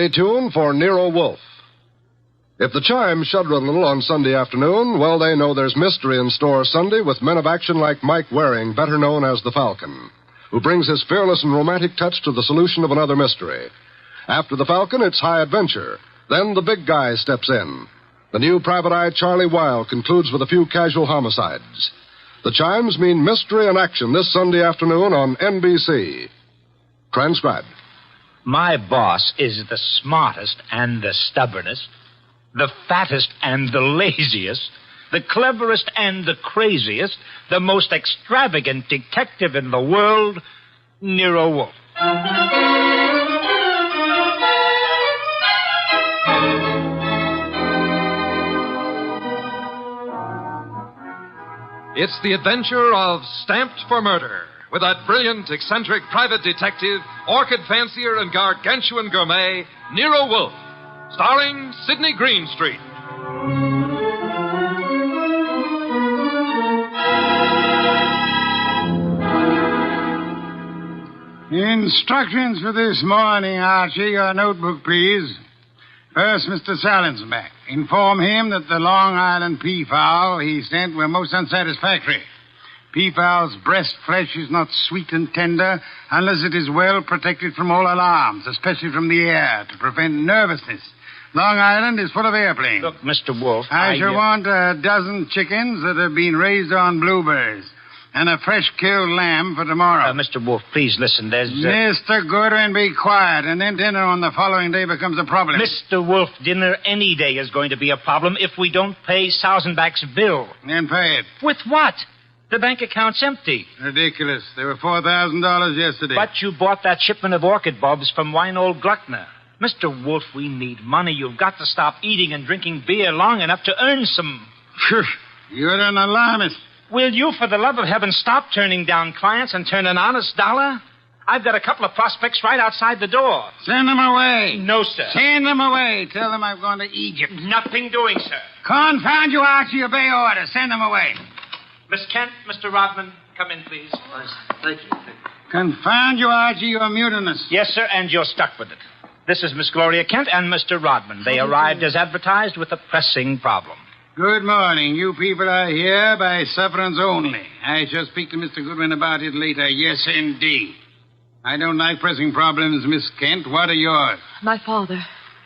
Stay tuned for Nero Wolfe. If the chimes shudder a little on Sunday afternoon, well, they know there's mystery in store Sunday with men of action like Mike Waring, better known as the Falcon, who brings his fearless and romantic touch to the solution of another mystery. After the Falcon, it's high adventure. Then the big guy steps in. The new Private Eye Charlie Weil concludes with a few casual homicides. The chimes mean mystery and action this Sunday afternoon on NBC. Transcribed. My boss is the smartest and the stubbornest, the fattest and the laziest, the cleverest and the craziest, the most extravagant detective in the world, Nero Wolfe. It's the adventure of Stamped for Murder, with that brilliant, eccentric private detective, orchid fancier, and gargantuan gourmet, Nero Wolfe, starring Sidney Greenstreet. Instructions for this morning, Archie. Your notebook, please. First, Mr. Salinsbeck. Inform him that the Long Island peafowl he sent were most unsatisfactory. Peafowl's breast flesh is not sweet and tender unless it is well protected from all alarms, especially from the air, to prevent nervousness. Long Island is full of airplanes. Look, Mr. Wolfe, I shall want a dozen chickens that have been raised on blueberries and a fresh-killed lamb for tomorrow. Mr. Wolfe, please listen. There's... Mr. Goodwin, be quiet, and then dinner on the following day becomes a problem. Mr. Wolfe, dinner any day is going to be a problem if we don't pay Sausenbach's bill. Then pay it. With what? The bank account's empty. Ridiculous. There were $4,000 yesterday. But you bought that shipment of orchid bulbs from Winold Gluckner. Mr. Wolfe, we need money. You've got to stop eating and drinking beer long enough to earn some... You're an alarmist. Will you, for the love of heaven, stop turning down clients and turn an honest dollar? I've got a couple of prospects right outside the door. Send them away. No, sir. Send them away. Tell them I've gone to Egypt. Nothing doing, sir. Confound you, Archie. Obey orders. Send them away. Miss Kent, Mr. Rodman, come in, please. Thank you. Confound you, Archie. You're mutinous. Yes, sir, and you're stuck with it. This is Miss Gloria Kent and Mr. Rodman. They arrived as advertised with a pressing problem. Good morning. You people are here by sufferance only. I shall speak to Mr. Goodwin about it later. Yes, indeed. I don't like pressing problems, Miss Kent. What are yours? My father.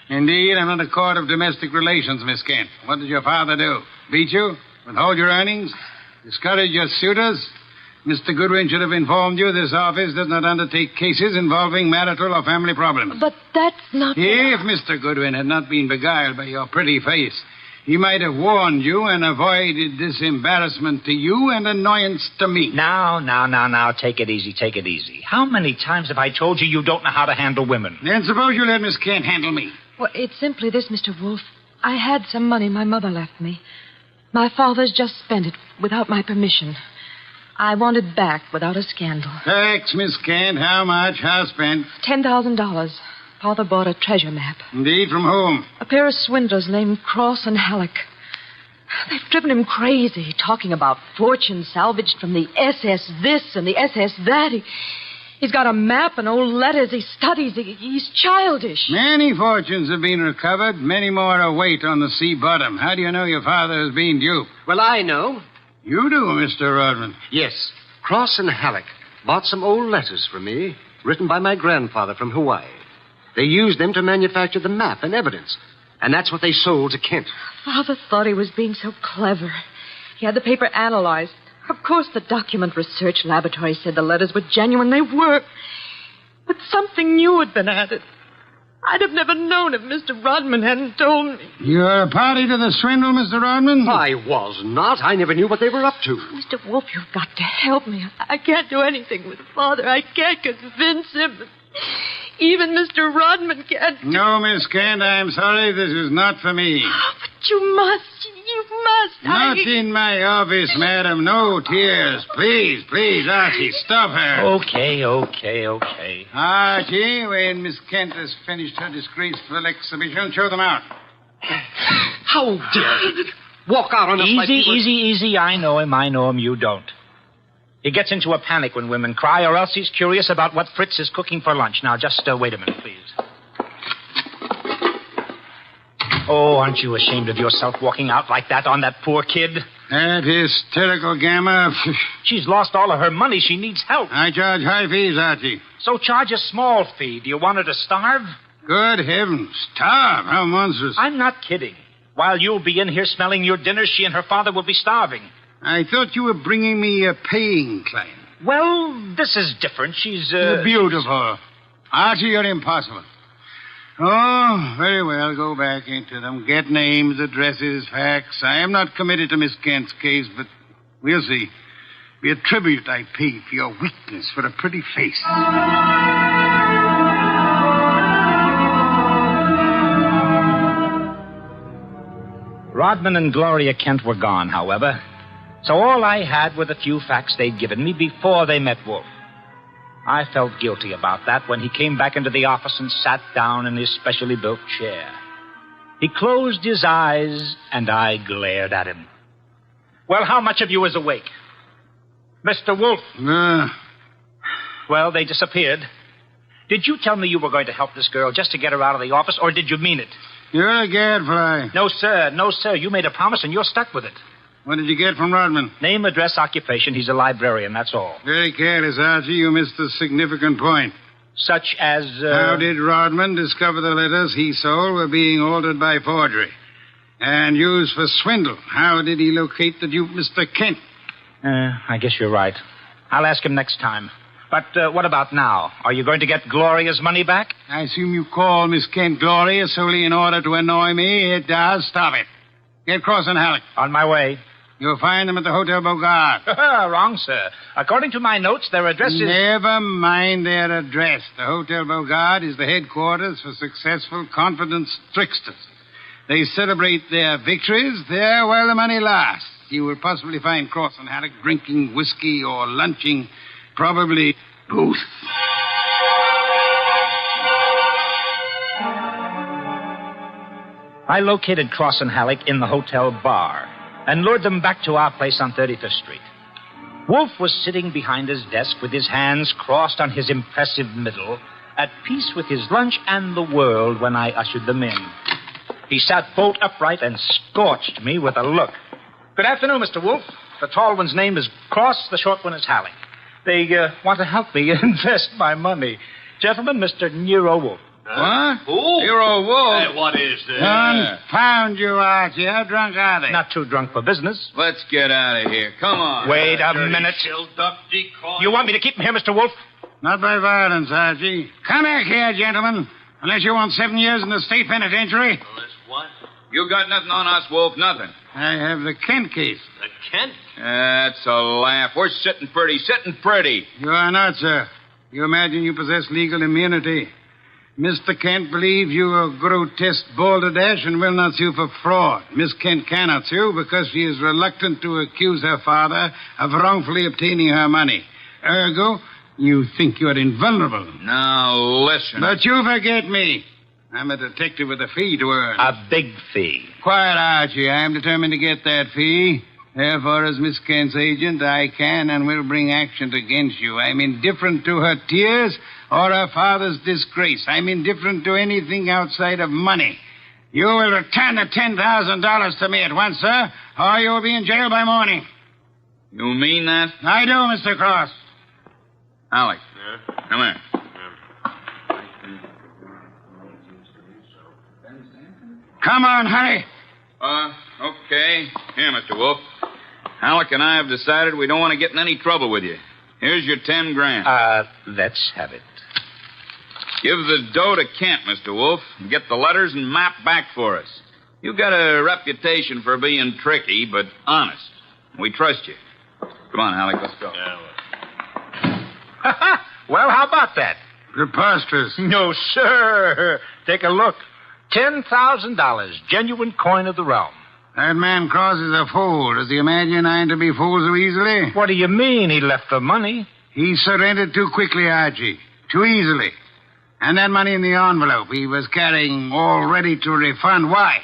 Indeed, I'm not a court of domestic relations, Miss Kent. What did your father do? Beat you? Withhold your earnings? Discourage your suitors? Mr. Goodwin should have informed you this office does not undertake cases involving marital or family problems. But that's not... If Mr. Goodwin had not been beguiled by your pretty face, he might have warned you and avoided this embarrassment to you and annoyance to me. Now, take it easy, take it easy. How many times have I told you don't know how to handle women? Then suppose you let Miss Kent handle me. Well, it's simply this, Mr. Wolfe. I had some money my mother left me. My father's just spent it without my permission. I want it back without a scandal. Thanks, Miss Kent. How much? How spent? $10,000. Father bought a treasure map. Indeed, from whom? A pair of swindlers named Cross and Halleck. They've driven him crazy, talking about fortune salvaged from the SS this and the SS that. He's got a map and old letters he studies. He's childish. Many fortunes have been recovered. Many more await on the sea bottom. How do you know your father has been duped? Well, I know. You do, Mr. Rodman. Yes. Cross and Halleck bought some old letters from me, written by my grandfather from Hawaii. They used them to manufacture the map and evidence. And that's what they sold to Kent. Father thought he was being so clever. He had the paper analyzed. Of course, the document research laboratory said the letters were genuine. They were. But something new had been added. I'd have never known if Mr. Rodman hadn't told me. You're a party to the swindle, Mr. Rodman? I was not. I never knew what they were up to. Mr. Wolfe, you've got to help me. I can't do anything with Father. I can't convince him. Even Mr. Rodman can't... No, Miss Kent, I'm sorry. This is not for me. Oh, but you must. You must. Not in my office, madam. No tears. Please, Archie, stop her. Okay. Archie, when Miss Kent has finished her disgraceful exhibition, show them out. How dare you walk out on us like... Easy. I know him. You don't. He gets into a panic when women cry, or else he's curious about what Fritz is cooking for lunch. Now, just wait a minute, please. Oh, aren't you ashamed of yourself walking out like that on that poor kid? That hysterical gamma. She's lost all of her money. She needs help. I charge high fees, Archie. So charge a small fee. Do you want her to starve? Good heavens. Starve? How monstrous. I'm not kidding. While you'll be in here smelling your dinner, she and her father will be starving. I thought you were bringing me a paying client. Well, this is different. She's, Beautiful. Archie, you're impossible. Oh, very well. Go back into them. Get names, addresses, facts. I am not committed to Miss Kent's case, but we'll see. Be a tribute I pay for your weakness for a pretty face. Rodman and Gloria Kent were gone, however. So all I had were the few facts they'd given me before they met Wolfe. I felt guilty about that when he came back into the office and sat down in his specially built chair. He closed his eyes, and I glared at him. Well, how much of you is awake? Mr. Wolfe? Well, they disappeared. Did you tell me you were going to help this girl just to get her out of the office, or did you mean it? You're a gadfly. No, sir. No, sir. You made a promise, and you're stuck with it. What did you get from Rodman? Name, address, occupation. He's a librarian, that's all. Very careless, Archie. You missed a significant point. Such as, How did Rodman discover the letters he sold were being altered by forgery and used for swindle? How did he locate the dupe, Mr. Kent? I guess you're right. I'll ask him next time. But what about now? Are you going to get Gloria's money back? I assume you call Miss Kent Gloria solely in order to annoy me. It does. Stop it. Get Cross and Halleck. On my way. You'll find them at the Hotel Bogart. Wrong, sir. According to my notes, their address is... Never mind their address. The Hotel Bogart is the headquarters for successful confidence tricksters. They celebrate their victories there while the money lasts. You will possibly find Cross and Halleck drinking whiskey or lunching, probably both. I located Cross and Halleck in the hotel bar and lured them back to our place on 35th Street. Wolfe was sitting behind his desk with his hands crossed on his impressive middle, at peace with his lunch and the world when I ushered them in. He sat bolt upright and scorched me with a look. Good afternoon, Mr. Wolfe. The tall one's name is Cross, the short one is Halleck. They want to help me invest my money. Gentlemen, Mr. Nero Wolfe. What? Who? Nero Wolfe. Hey, what is this? Confound you, Archie. How drunk are they? Not too drunk for business. Let's get out of here. Come on. Wait a Dirty minute. Chill duck decoy. You want me to keep him here, Mr. Wolfe? Not by violence, Archie. Come back here, gentlemen. Unless you want 7 years in the state penitentiary. Unless what? You got nothing on us, Wolf. Nothing. I have the Kent case. The Kent? That's a laugh. We're sitting pretty. You are not, sir. You imagine you possess legal immunity. Mr. Kent believes you are grotesque balderdash and will not sue for fraud. Miss Kent cannot sue because she is reluctant to accuse her father of wrongfully obtaining her money. Ergo, you think you are invulnerable. Now, listen. But you forget me. I'm a detective with a fee to earn. A big fee. Quiet, Archie. I am determined to get that fee. Therefore, as Miss Kent's agent, I can and will bring action against you. I'm indifferent to her tears or her father's disgrace. I'm indifferent to anything outside of money. You will return the $10,000 to me at once, sir, or you will be in jail by morning. You mean that? I do, Mr. Cross. Alec. Come here. Come on, hurry. Okay. Here, Mr. Wolf. Alec and I have decided we don't want to get in any trouble with you. Here's your $10,000. Let's have it. Give the dough to Kent, Mr. Wolf, and get the letters and map back for us. You've got a reputation for being tricky, but honest. We trust you. Come on, Alec, let's go. Well, how about that? Preposterous. No, sir. Take a look. $10,000, genuine coin of the realm. That man Cross is a fool. Does he imagine I'm to be fooled so easily? What do you mean he left the money? He surrendered too quickly, Archie. Too easily. And that money in the envelope he was carrying all ready to refund. Why?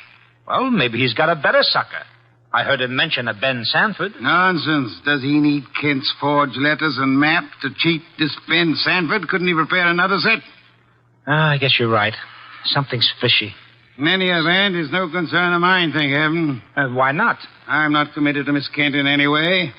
Well, maybe he's got a better sucker. I heard him mention a Ben Sanford. Nonsense. Does he need Kent's forged letters and map to cheat this Ben Sanford? Couldn't he prepare another set? I guess you're right. Something's fishy. In any event, it's no concern of mine, thank heaven. Why not? I'm not committed to Miss Kent in any way.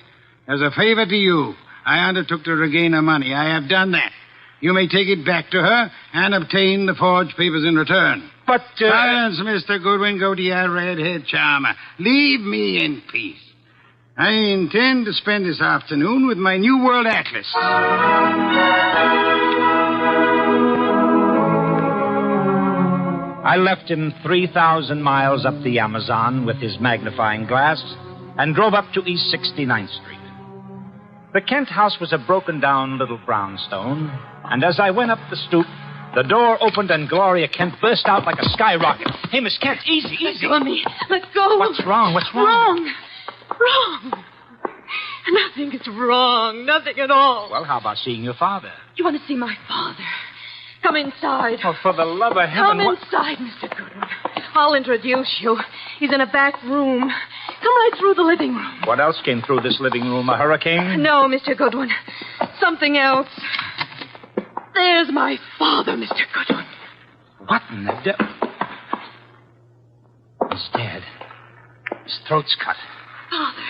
As a favor to you, I undertook to regain her money. I have done that. You may take it back to her and obtain the forged papers in return. But, Silence, Mr. Goodwin. Go to your red-haired charmer. Leave me in peace. I intend to spend this afternoon with my New World Atlas. I left him 3,000 miles up the Amazon with his magnifying glass and drove up to East 69th Street. The Kent house was a broken-down little brownstone, and as I went up the stoop, the door opened and Gloria Kent burst out like a skyrocket. Hey, Miss Kent, easy, easy. Let go of me. Let go. What's wrong? What's wrong? Wrong. Nothing is wrong. Nothing at all. Well, how about seeing your father? You want to see my father? Come inside. Oh, for the love of heaven... Come inside, Mr. Goodwin. I'll introduce you. He's in a back room. Come right through the living room. What else came through this living room? A hurricane? No, Mr. Goodwin. Something else. There's my father, Mr. Goodwin. What in the devil? He's dead. His throat's cut. Father,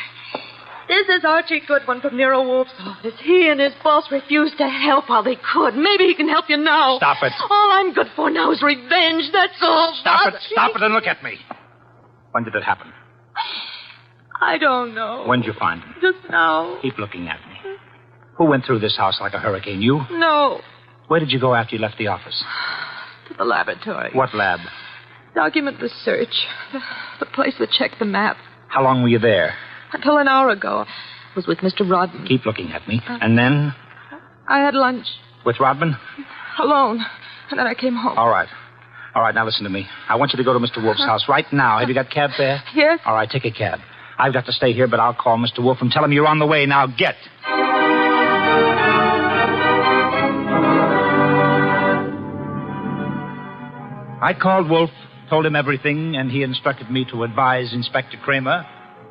this is Archie Goodwin from Nero Wolfe's office. He and his boss refused to help while they could. Maybe he can help you now. Stop it. All I'm good for now is revenge. That's all. Stop it. Stop it and look at me. When did it happen? I don't know. When did you find him? Just now. Keep looking at me. Who went through this house like a hurricane? You? No. Where did you go after you left the office? To the laboratory. What lab? Document research. The place that checked the map. How long were you there? Until an hour ago. I was with Mr. Rodman. Keep looking at me. And then? I had lunch. With Rodman? Alone. And then I came home. All right. All right, now listen to me. I want you to go to Mr. Wolfe's house right now. Have you got cab fare? Yes. All right, take a cab. I've got to stay here, but I'll call Mr. Wolfe and tell him you're on the way. Now, get. I called Wolfe, told him everything, and he instructed me to advise Inspector Kramer,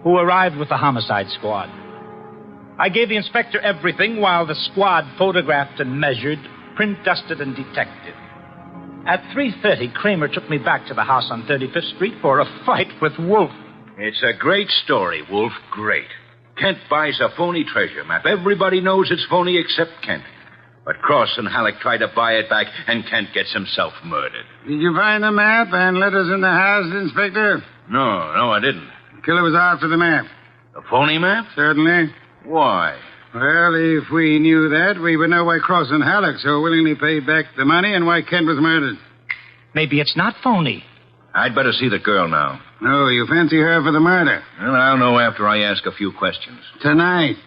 who arrived with the homicide squad. I gave the inspector everything while the squad photographed and measured, print dusted and detected. At 3:30, Kramer took me back to the house on 35th Street for a fight with Wolfe. It's a great story, Wolfe. Great. Kent buys a phony treasure map. Everybody knows it's phony except Kent. But Cross and Halleck try to buy it back, and Kent gets himself murdered. Did you find the map and letters in the house, Inspector? No, I didn't. The killer was after the map. The phony map? Certainly. Why? Well, if we knew that, we would know why Cross and Halleck so willingly paid back the money and why Kent was murdered. Maybe it's not phony. I'd better see the girl now. No, you fancy her for the murder. Well, I'll know after I ask a few questions. Tonight.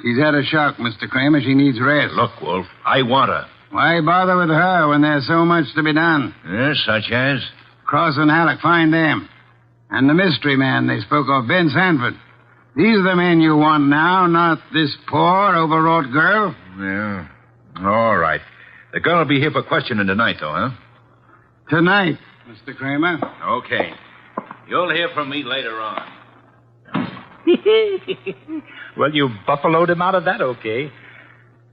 She's had a shock, Mr. Kramer. She needs rest. Look, Wolfe, I want her. Why bother with her when there's so much to be done? Yes, such as? Cross and Halleck, find them. And the mystery man they spoke of, Ben Sanford. These are the men you want now, not this poor, overwrought girl. Yeah. All right. The girl will be here for questioning tonight, though, huh? Tonight, Mr. Kramer. Okay. You'll hear from me later on. Well, you buffaloed him out of that, okay.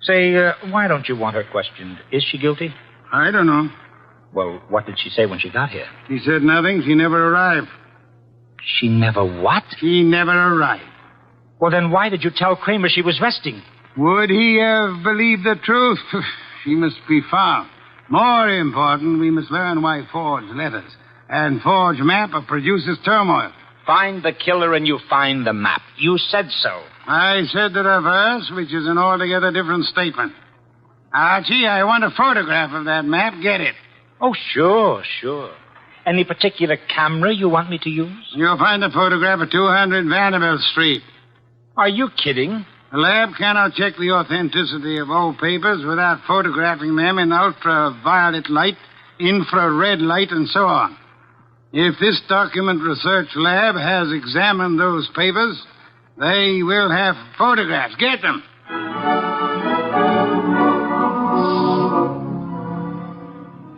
Say, why don't you want her questioned? Is she guilty? I don't know. Well, what did she say when she got here? She said nothing. She never arrived. She never what? She never arrived. Well, then why did you tell Kramer she was resting? Would he have believed the truth? She must be found. More important, we must learn why forged letters and forged map produces turmoil. Find the killer and you find the map. You said so. I said the reverse, which is an altogether different statement. Archie, I want a photograph of that map. Get it. Oh, sure. Any particular camera you want me to use? You'll find a photograph of 200 Vanderbilt Street. Are you kidding? The lab cannot check the authenticity of old papers without photographing them in ultraviolet light, infrared light, and so on. If this document research lab has examined those papers, they will have photographs. Get them.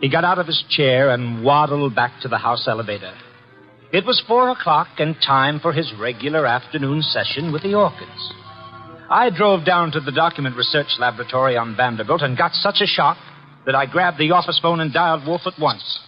He got out of his chair and waddled back to the house elevator. It was 4:00 and time for his regular afternoon session with the orchids. I drove down to the document research laboratory on Vanderbilt and got such a shock that I grabbed the office phone and dialed Wolfe at once.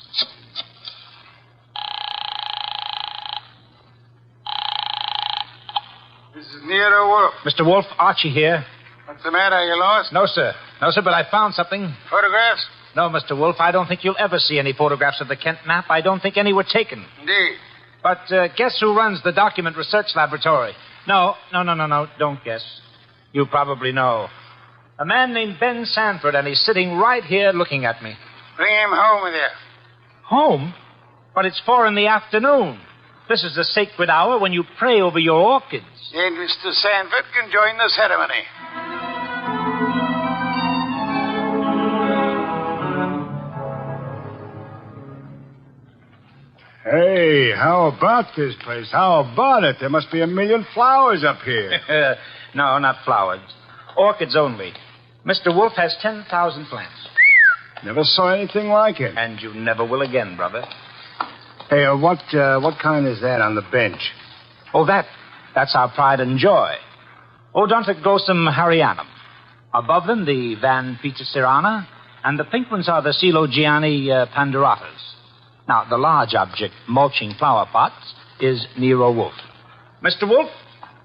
This is Nero Wolfe. Mr. Wolfe, Archie here. What's the matter? You lost? No, sir. No, sir, but I found something. Photographs? No, Mr. Wolfe, I don't think you'll ever see any photographs of the Kent map. I don't think any were taken. Indeed. But guess who runs the document research laboratory? No. Don't guess. You probably know. A man named Ben Sanford, and he's sitting right here looking at me. Bring him home with you. Home? But it's 4 p.m. This is the sacred hour when you pray over your orchids. Then Mr. Sanford can join the ceremony. Hey, how about this place? How about it? There must be 1,000,000 flowers up here. No, not flowers. Orchids only. Mr. Wolfe has 10,000 plants. Never saw anything like it. And you never will again, brother. Hey, what kind is that on the bench? Oh, that's our pride and joy. Odontoglossum harryanum. Above them, the Van Petersirana, and the pink ones are the Coelogiani panduratas. Now, the large object, mulching flower pots, is Nero Wolfe. Mr. Wolfe,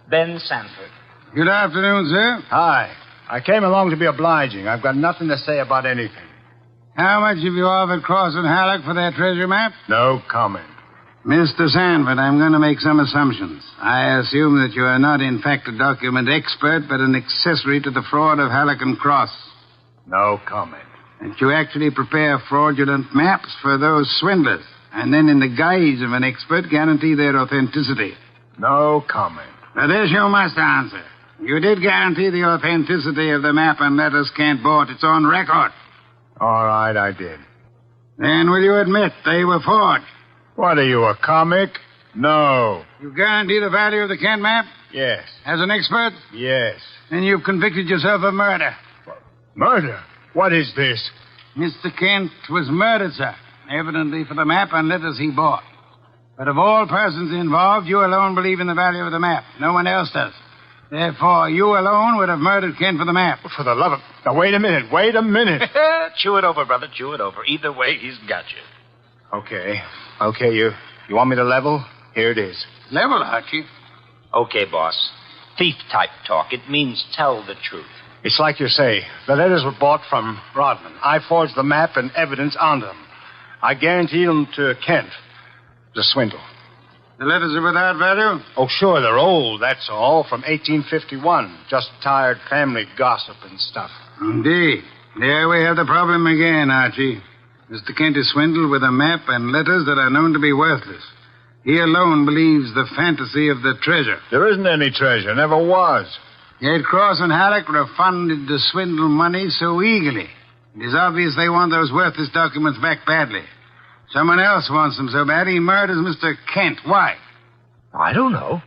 Ben Sanford. Good afternoon, sir. Hi. I came along to be obliging. I've got nothing to say about anything. How much have you offered Cross and Halleck for their treasure map? No comment. Mr. Sanford, I'm going to make some assumptions. I assume that you are not, in fact, a document expert, but an accessory to the fraud of Halleck and Cross. No comment. That you actually prepare fraudulent maps for those swindlers, and then in the guise of an expert guarantee their authenticity. No comment. But this you must answer. You did guarantee the authenticity of the map and letters Kent bought. It's on record. All right, I did. Then will you admit they were forged? What are you, a comic? No. You guarantee the value of the Kent map? Yes. As an expert? Yes. Then you've convicted yourself of murder. Murder? What is this? Mr. Kent was murdered, sir. Evidently for the map and letters he bought. But of all persons involved, you alone believe in the value of the map. No one else does. Therefore, you alone would have murdered Kent for the map. For the love of... Now, wait a minute. Chew it over, brother. Chew it over. Either way, he's got you. Okay, you want me to level? Here it is. Level, Archie. Okay, boss. Thief-type talk. It means tell the truth. It's like you say. The letters were bought from Rodman. I forged the map and evidence on them. I guaranteed them to Kent. It was a swindle. The letters are without value? Oh, sure, they're old, that's all, from 1851. Just tired family gossip and stuff. Indeed. There we have the problem again, Archie. Mr. Kent is swindled with a map and letters that are known to be worthless. He alone believes the fantasy of the treasure. There isn't any treasure, never was. Yet Cross and Halleck refunded the swindle money so eagerly. It is obvious they want those worthless documents back badly. Someone else wants them so bad he murders Mr. Kent. Why? I don't know.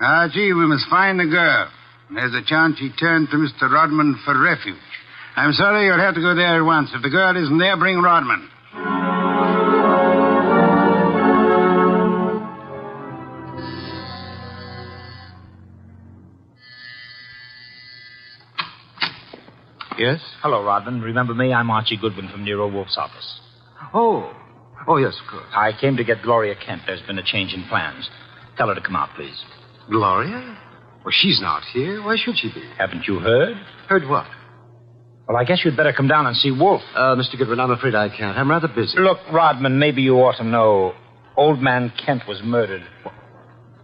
Archie, we must find the girl. There's a chance she turned to Mr. Rodman for refuge. I'm sorry, you'll have to go there at once. If the girl isn't there, bring Rodman. Yes? Hello, Rodman. Remember me? I'm Archie Goodwin from Nero Wolfe's office. Oh, yes, of course. I came to get Gloria Kent. There's been a change in plans. Tell her to come out, please. Gloria? Well, she's not here. Why should she be? Haven't you heard? Heard what? Well, I guess you'd better come down and see Wolfe. Mr. Goodwin, I'm afraid I can't. I'm rather busy. Look, Rodman, maybe you ought to know. Old man Kent was murdered.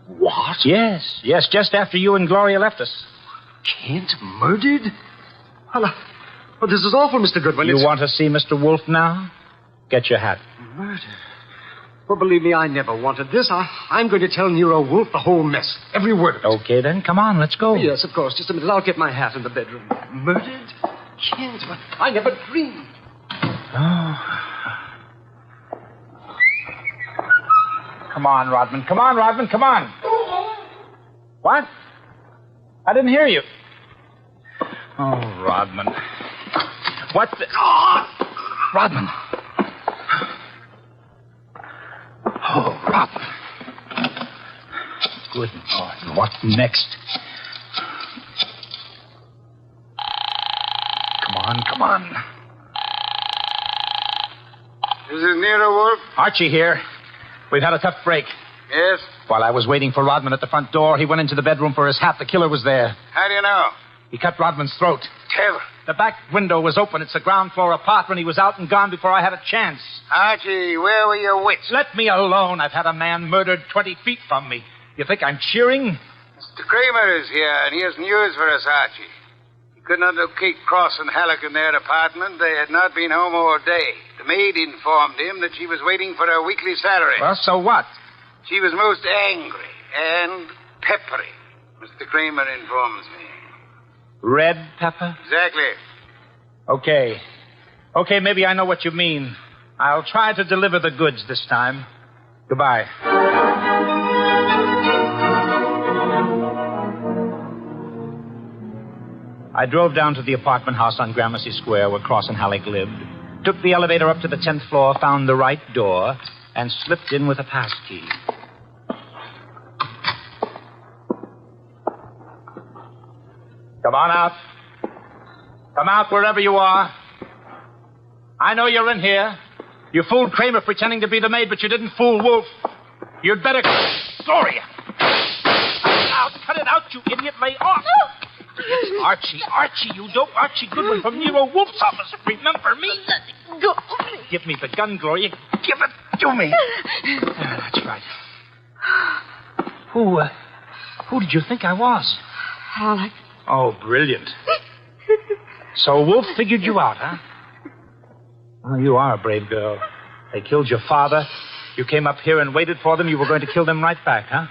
What? Yes, just after you and Gloria left us. Kent murdered? Well, this is awful, Mr. Goodwin. You want to see Mr. Wolfe now? Get your hat. Murder? Well, believe me, I never wanted this. I'm going to tell Nero Wolfe the whole mess. Every word of it. Okay, then. Come on, let's go. Yes, of course. Just a minute. I'll get my hat in the bedroom. Murdered? Kent? I never dreamed. Oh. Come on, Rodman. Come on. What? I didn't hear you. Oh, Rodman. What the... Rodman. Oh, Rodman. Good. Oh, what next? Come on. This is Nero Wolfe. Archie here. We've had a tough break. Yes? While I was waiting for Rodman at the front door, he went into the bedroom for his hat. The killer was there. How do you know? He cut Rodman's throat. Tell. The back window was open. It's a ground floor apartment. He was out and gone before I had a chance. Archie, where were your wits? Let me alone. I've had a man murdered 20 feet from me. You think I'm cheering? Mr. Kramer is here, and he has news for us, Archie. He could not locate Cross and Halleck in their apartment. They had not been home all day. The maid informed him that she was waiting for her weekly salary. Well, so what? She was most angry and peppery, Mr. Kramer informs me. Red pepper? Exactly. Okay, maybe I know what you mean. I'll try to deliver the goods this time. Goodbye. I drove down to the apartment house on Gramercy Square where Cross and Halleck lived, took the elevator up to the 10th floor, found the right door, and slipped in with a pass key. Come on out. Come out wherever you are. I know you're in here. You fooled Kramer pretending to be the maid, but you didn't fool Wolfe. You'd better... Gloria! Cut it out, you idiot. Lay off. It's Archie, you dope. Archie Goodwin from Nero Wolfe's office. Remember me? Go. Give me the gun, Gloria. Give it to me. That's right. Who did you think I was? Halleck. Oh, brilliant. So Wolfe figured you out, huh? Well, you are a brave girl. They killed your father. You came up here and waited for them. You were going to kill them right back, huh?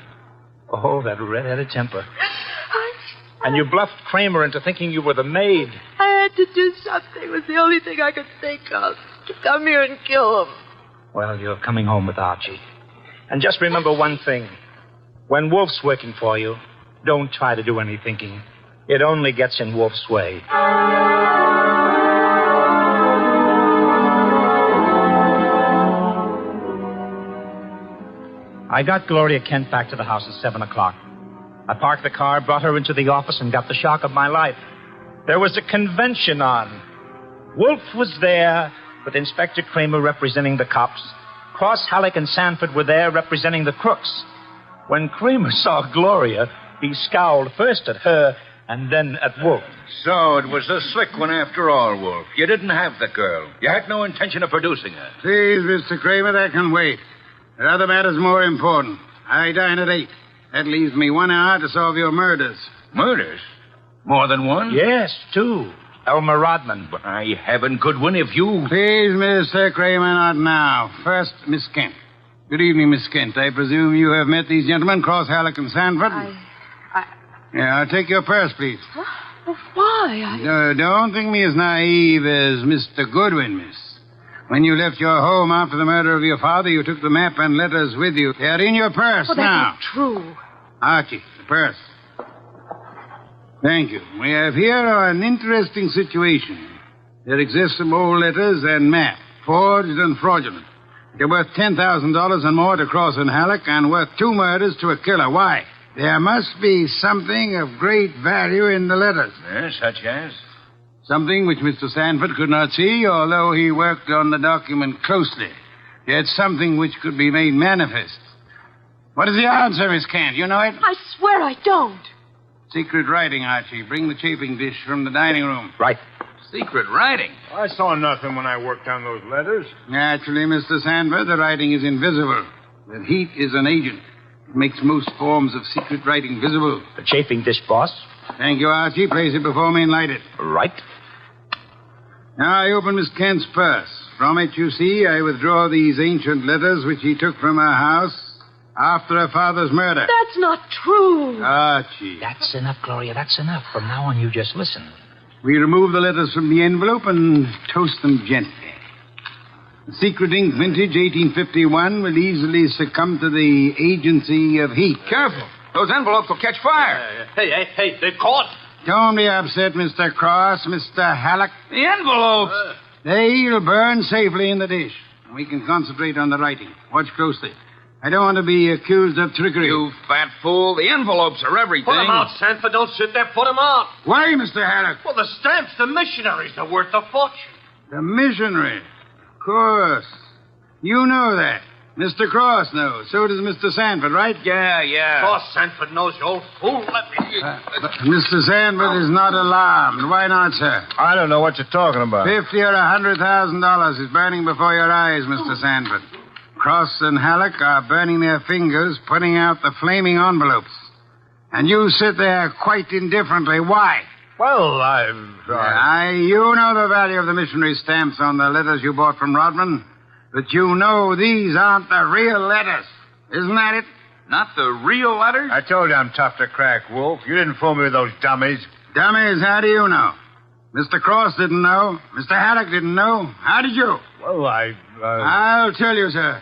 Oh, that red-headed temper. And you bluffed Kramer into thinking you were the maid. I had to do something. It was the only thing I could think of. To come here and kill him. Well, you're coming home with Archie. And just remember one thing. When Wolfe's working for you, don't try to do any thinking. It only gets in Wolfe's way. I got Gloria Kent back to the house at 7 o'clock. I parked the car, brought her into the office, and got the shock of my life. There was a convention on. Wolfe was there, with Inspector Kramer representing the cops. Cross, Halleck, and Sanford were there representing the crooks. When Kramer saw Gloria, he scowled first at her and then at Wolfe. So it was a slick one after all, Wolfe. You didn't have the girl. You had no intention of producing her. Please, Mr. Kramer, that can wait. There are other matters more important. I dine at 8. That leaves me 1 hour to solve your murders. Murders? More than one? Yes, 2. Elmer Rodman. By heaven, Goodwin, if you... Please, Mr. Kramer, not now. First, Miss Kent. Good evening, Miss Kent. I presume you have met these gentlemen, Cross, Halleck, and Sanford? Yeah, I'll take your purse, please. Well, why? Don't think me as naive as Mr. Goodwin, miss. When you left your home after the murder of your father, you took the map and letters with you. They are in your purse now. That's true. Archie, the purse. Thank you. We have here an interesting situation. There exist some old letters and map, forged and fraudulent. They're worth $10,000 and more to Cross and Halleck, and worth 2 murders to a killer. Why? There must be something of great value in the letters. Yes, such as? Something which Mr. Sanford could not see, although he worked on the document closely. Yet something which could be made manifest. What is the answer, Miss Kent? You know it? I swear I don't. Secret writing, Archie. Bring the chafing dish from the dining room. Right. Secret writing? I saw nothing when I worked on those letters. Naturally, Mr. Sanford, the writing is invisible. The heat is an agent. It makes most forms of secret writing visible. The chafing dish, boss. Thank you, Archie. Place it before me and light it. Right. Now I open Miss Kent's purse. From it, you see, I withdraw these ancient letters which he took from her house after her father's murder. That's not true. Archie. That's enough, Gloria. That's enough. From now on, you just listen. We remove the letters from the envelope and toast them gently. The secret ink vintage 1851 will easily succumb to the agency of heat. Careful. Those envelopes will catch fire. Hey, they're caught. Don't be upset, Mr. Cross, Mr. Halleck. The envelopes. They'll burn safely in the dish. We can concentrate on the writing. Watch closely. I don't want to be accused of trickery. You fat fool. The envelopes are everything. Put them out, Sanford. Don't sit there. Put them out. Why, Mr. Halleck? Well, the stamps, the missionaries, are worth a fortune. The missionary. Of course. You know that. Mr. Cross knows. So does Mr. Sanford, right? Yeah. Cross Sanford knows, you old fool. Let me... But Mr. Sanford is not alarmed. Why not, sir? I don't know what you're talking about. $50,000 or $100,000 is burning before your eyes, Mr. Sanford. Cross and Halleck are burning their fingers, putting out the flaming envelopes. And you sit there quite indifferently. Why? Well, You know the value of the missionary stamps on the letters you bought from Rodman. But you know these aren't the real letters. Isn't that it? Not the real letters? I told you I'm tough to crack, Wolf. You didn't fool me with those dummies. Dummies, how do you know? Mr. Cross didn't know. Mr. Halleck didn't know. How did you? Well, I'll tell you, sir.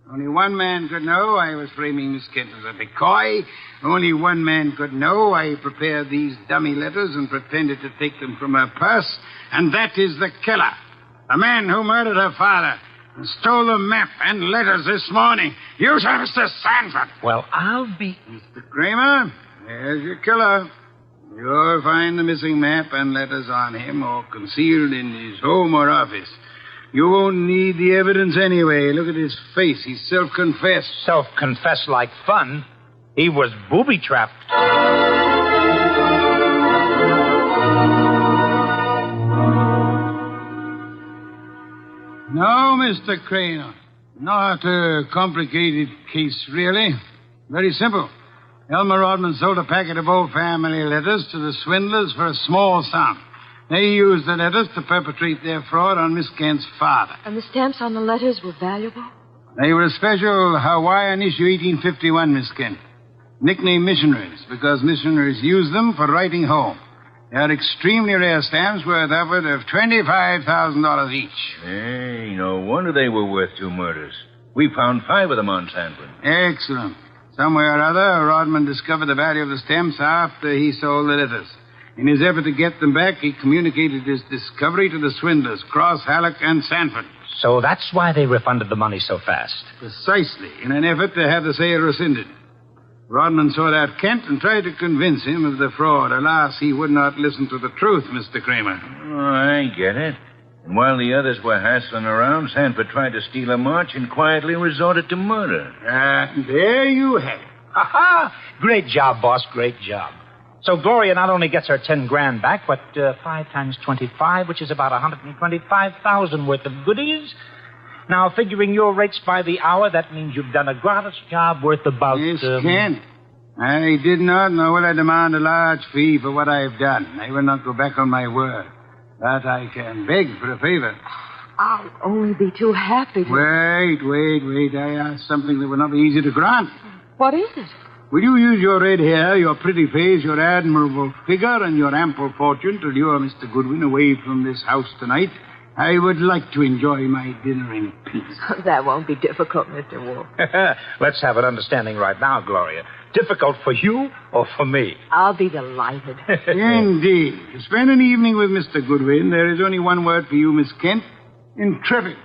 Only one man could know I was framing Miss Kent as a decoy. Only one man could know I prepared these dummy letters and pretended to take them from her purse. And that is the killer. The man who murdered her father and stole the map and letters this morning. You, sir, Mr. Sanford. Well, I'll be... Mr. Kramer, there's your killer. You'll find the missing map and letters on him or concealed in his home or office. You won't need the evidence anyway. Look at his face. He's self-confessed. Self-confessed like fun. He was booby-trapped. No, Mr. Kramer. Not a complicated case, really. Very simple. Elmer Rodman sold a packet of old family letters to the swindlers for a small sum. They used the letters to perpetrate their fraud on Miss Kent's father. And the stamps on the letters were valuable? They were a special Hawaiian issue 1851, Miss Kent. Nicknamed missionaries, because missionaries used them for writing home. They are extremely rare stamps worth upward of $25,000 each. Hey, no wonder they were worth 2 murders. We found 5 of them on Sanford. Excellent. Somewhere or other, Rodman discovered the value of the stamps after he sold the letters. In his effort to get them back, he communicated his discovery to the swindlers, Cross, Halleck, and Sanford. So that's why they refunded the money so fast. Precisely, in an effort to have the sale rescinded. Rodman sought out Kent and tried to convince him of the fraud. Alas, he would not listen to the truth, Mr. Kramer. Oh, I get it. And while the others were hassling around, Sanford tried to steal a march and quietly resorted to murder. There you have it. Ha-ha! Great job, boss. Great job. So Gloria not only gets her 10 grand back, but 5 times 25, which is about 125,000 worth of goodies. Now, figuring your rates by the hour, that means you've done a gratis job worth about... Yes, Kent. I did not, nor will I demand a large fee for what I've done. I will not go back on my word. But I can beg for a favor. I'll only be too happy to... Wait. I ask something that will not be easy to grant. What is it? Will you use your red hair, your pretty face, your admirable figure, and your ample fortune to lure Mr. Goodwin away from this house tonight? I would like to enjoy my dinner in peace. That won't be difficult, Mr. Wolfe. Let's have an understanding right now, Gloria. Difficult for you or for me? I'll be delighted. Indeed. To spend an evening with Mr. Goodwin, there is only one word for you, Miss Kent. Intrepid.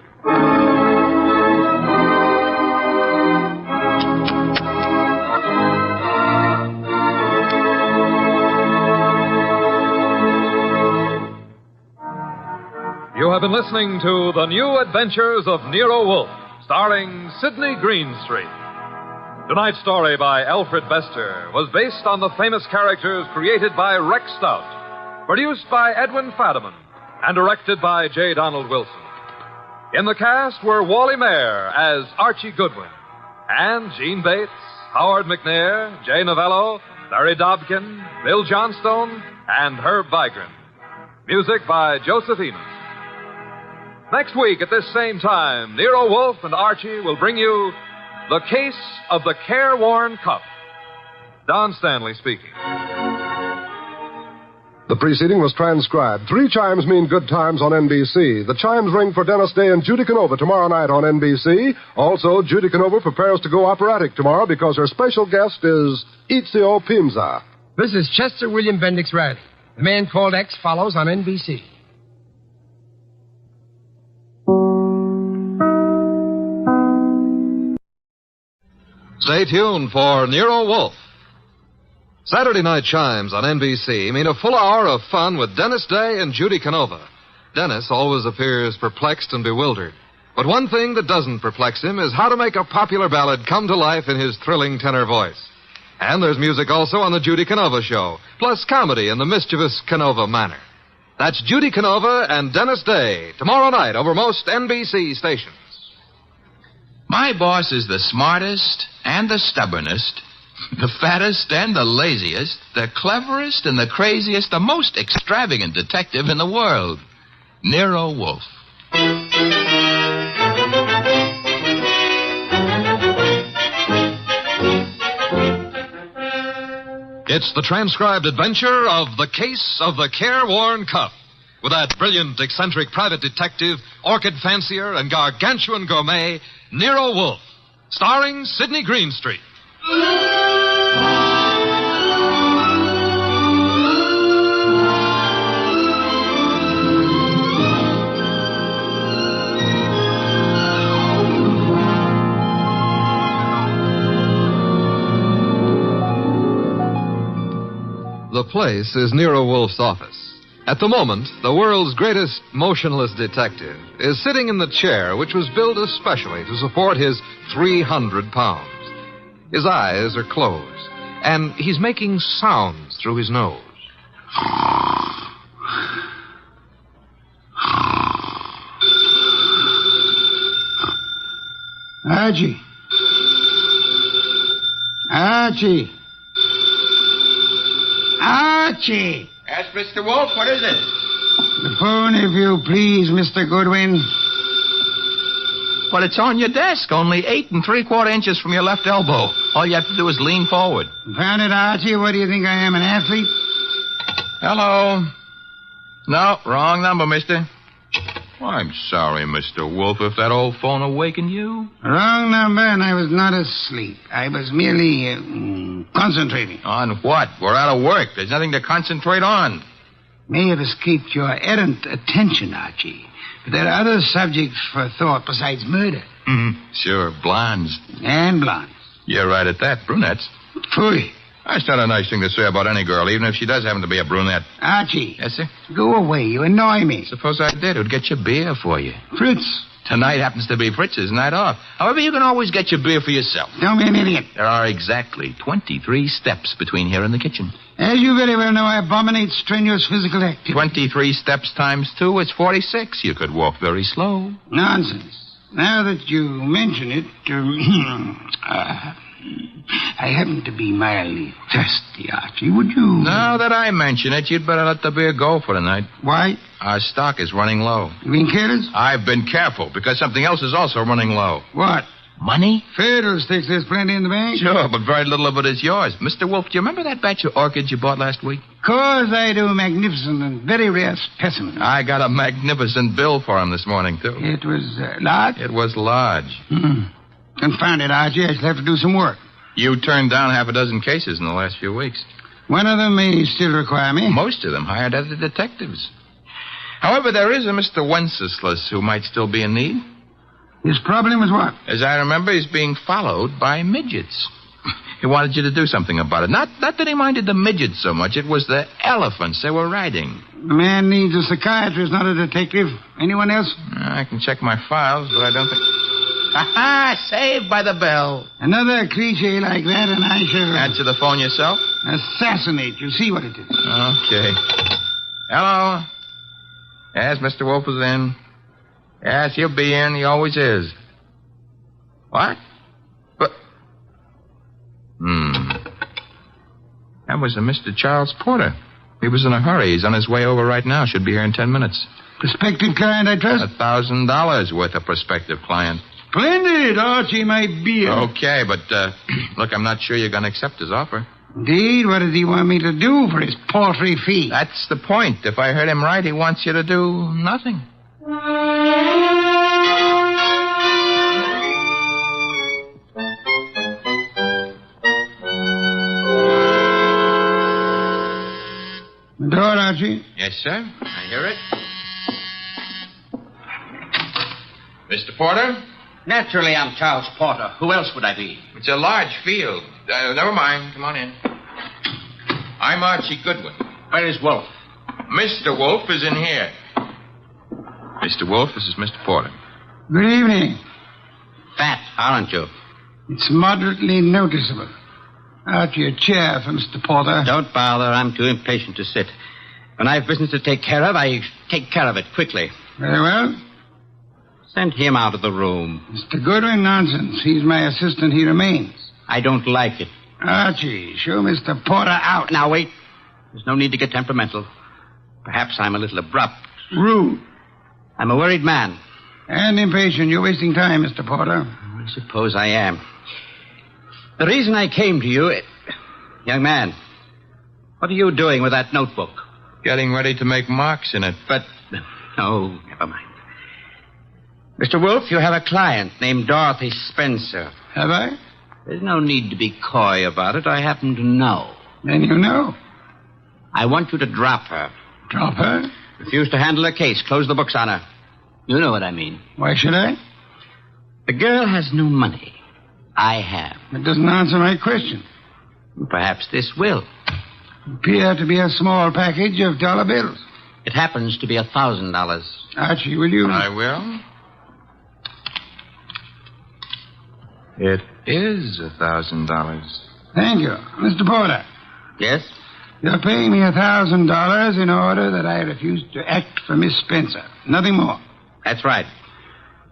You have been listening to The New Adventures of Nero Wolfe, starring Sidney Greenstreet. Tonight's story by Alfred Bester was based on the famous characters created by Rex Stout, produced by Edwin Fadiman, and directed by J. Donald Wilson. In the cast were Wally Mayer as Archie Goodwin, and Gene Bates, Howard McNair, Jay Novello, Larry Dobkin, Bill Johnstone, and Herb Vigran. Music by Joseph Enos. Next week at this same time, Nero Wolfe and Archie will bring you The Case of the Careworn Cup. Don Stanley speaking. The preceding was transcribed. 3 chimes mean good times on NBC. The chimes ring for Dennis Day and Judy Canova tomorrow night on NBC. Also, Judy Canova prepares to go operatic tomorrow because her special guest is Ezio Pinza. This is Chester William Bendix Riley. The Man Called X follows on NBC. Stay tuned for Nero Wolfe. Saturday night chimes on NBC mean a full hour of fun with Dennis Day and Judy Canova. Dennis always appears perplexed and bewildered. But one thing that doesn't perplex him is how to make a popular ballad come to life in his thrilling tenor voice. And there's music also on the Judy Canova Show, plus comedy in the mischievous Canova manner. That's Judy Canova and Dennis Day, tomorrow night over most NBC stations. My boss is the smartest and the stubbornest, the fattest and the laziest, the cleverest and the craziest, the most extravagant detective in the world, Nero Wolfe. It's the transcribed adventure of The Case of the Careworn Cup, with that brilliant, eccentric private detective, orchid fancier, and gargantuan gourmet, Nero Wolfe, starring Sidney Greenstreet. The place is Nero Wolfe's office. At the moment, the world's greatest motionless detective is sitting in the chair which was built especially to support his 300 pounds. His eyes are closed, and he's making sounds through his nose. Archie. Archie. Archie! Yes, Mr. Wolfe, what is it? The phone, if you please, Mr. Goodwin. Well, it's on your desk, only 8 3/4 inches from your left elbow. All you have to do is lean forward. Found it, Archie. What do you think I am, an athlete? Hello. No, wrong number, mister. Well, I'm sorry, Mr. Wolfe, if that old phone awakened you. Wrong number, and I was not asleep. I was merely concentrating. On what? We're out of work. There's nothing to concentrate on. May have escaped your errant attention, Archie. But there are other subjects for thought besides murder. Sure, blondes. And blondes. You're right at that. Brunettes. Phooey. That's not a nice thing to say about any girl, even if she does happen to be a brunette. Archie. Yes, sir? Go away. You annoy me. Suppose I did. It would get you beer for you. Fritz. Tonight happens to be Fritz's night off. However, you can always get your beer for yourself. Don't be an idiot. There are exactly 23 steps between here and the kitchen. As you very well know, I abominate strenuous physical activity. 23 steps times 2 is 46. You could walk very slow. Nonsense. Now that you mention it, I happen to be mildly thirsty, Archie. Would you... Now that I mention it, you'd better let the beer go for tonight. Why? Our stock is running low. You being careless? I've been careful, because something else is also running low. What? Money? Fiddlesticks, there's plenty in the bank. Sure, but very little of it is yours. Mr. Wolfe, do you remember that batch of orchids you bought last week? Of course I do. Magnificent and very rare specimen. I got a magnificent bill for him this morning, too. It was large? It was large. Confound it, Archie. I shall have to do some work. You turned down half a dozen cases in the last few weeks. One of them may still require me. Most of them hired other detectives. However, there is a Mr. Wenceslas who might still be in need. His problem is what? As I remember, he's being followed by midgets. He wanted you to do something about it. Not that he minded the midgets so much. It was the elephants they were riding. The man needs a psychiatrist, not a detective. Anyone else? I can check my files, but I don't think... Ha-ha! Saved by the bell. Another cliche like that, and I shall... Answer the phone yourself? Assassinate. You see what it is. Okay. Hello? Yes, Mr. Wolfe is in. Yes, he'll be in. He always is. What? But... That was a Mr. Charles Porter. He was in a hurry. He's on his way over right now. Should be here in 10 minutes. Prospective client, I trust? $1,000 worth of prospective client. Splendid, Archie, my beer. Okay, but, look, I'm not sure you're going to accept his offer. Indeed? What does he want me to do for his paltry fee? That's the point. If I heard him right, he wants you to do nothing. The door, Archie. Yes, sir. I hear it. Mr. Porter? Naturally, I'm Charles Porter. Who else would I be? It's a large field. Never mind. Come on in. I'm Archie Goodwin. Where is Wolfe? Mr. Wolfe is in here. Mr. Wolfe, this is Mr. Porter. Good evening. Fat, aren't you? It's moderately noticeable. Archie, a chair for Mr. Porter. Don't bother. I'm too impatient to sit. When I have business to take care of, I take care of it quickly. Very well. Send him out of the room. Mr. Goodwin, nonsense. He's my assistant. He remains. I don't like it. Archie, show Mr. Porter out. Now, wait. There's no need to get temperamental. Perhaps I'm a little abrupt. Rude. I'm a worried man. And impatient. You're wasting time, Mr. Porter. I suppose I am. The reason I came to you... Young man, what are you doing with that notebook? Getting ready to make marks in it. But... Oh, never mind. Mr. Wolfe, you have a client named Dorothy Spencer. Have I? There's no need to be coy about it. I happen to know. Then you know. I want you to drop her. Drop her? Refuse to handle her case. Close the books on her. You know what I mean. Why should I? The girl has no money. I have. That doesn't answer my question. Perhaps this will. Appear to be a small package of dollar bills. It happens to be $1,000. Archie, will you? I will. It is $1,000. Thank you. Mr. Porter. Yes? You're paying me $1,000 in order that I refuse to act for Miss Spencer. Nothing more. That's right.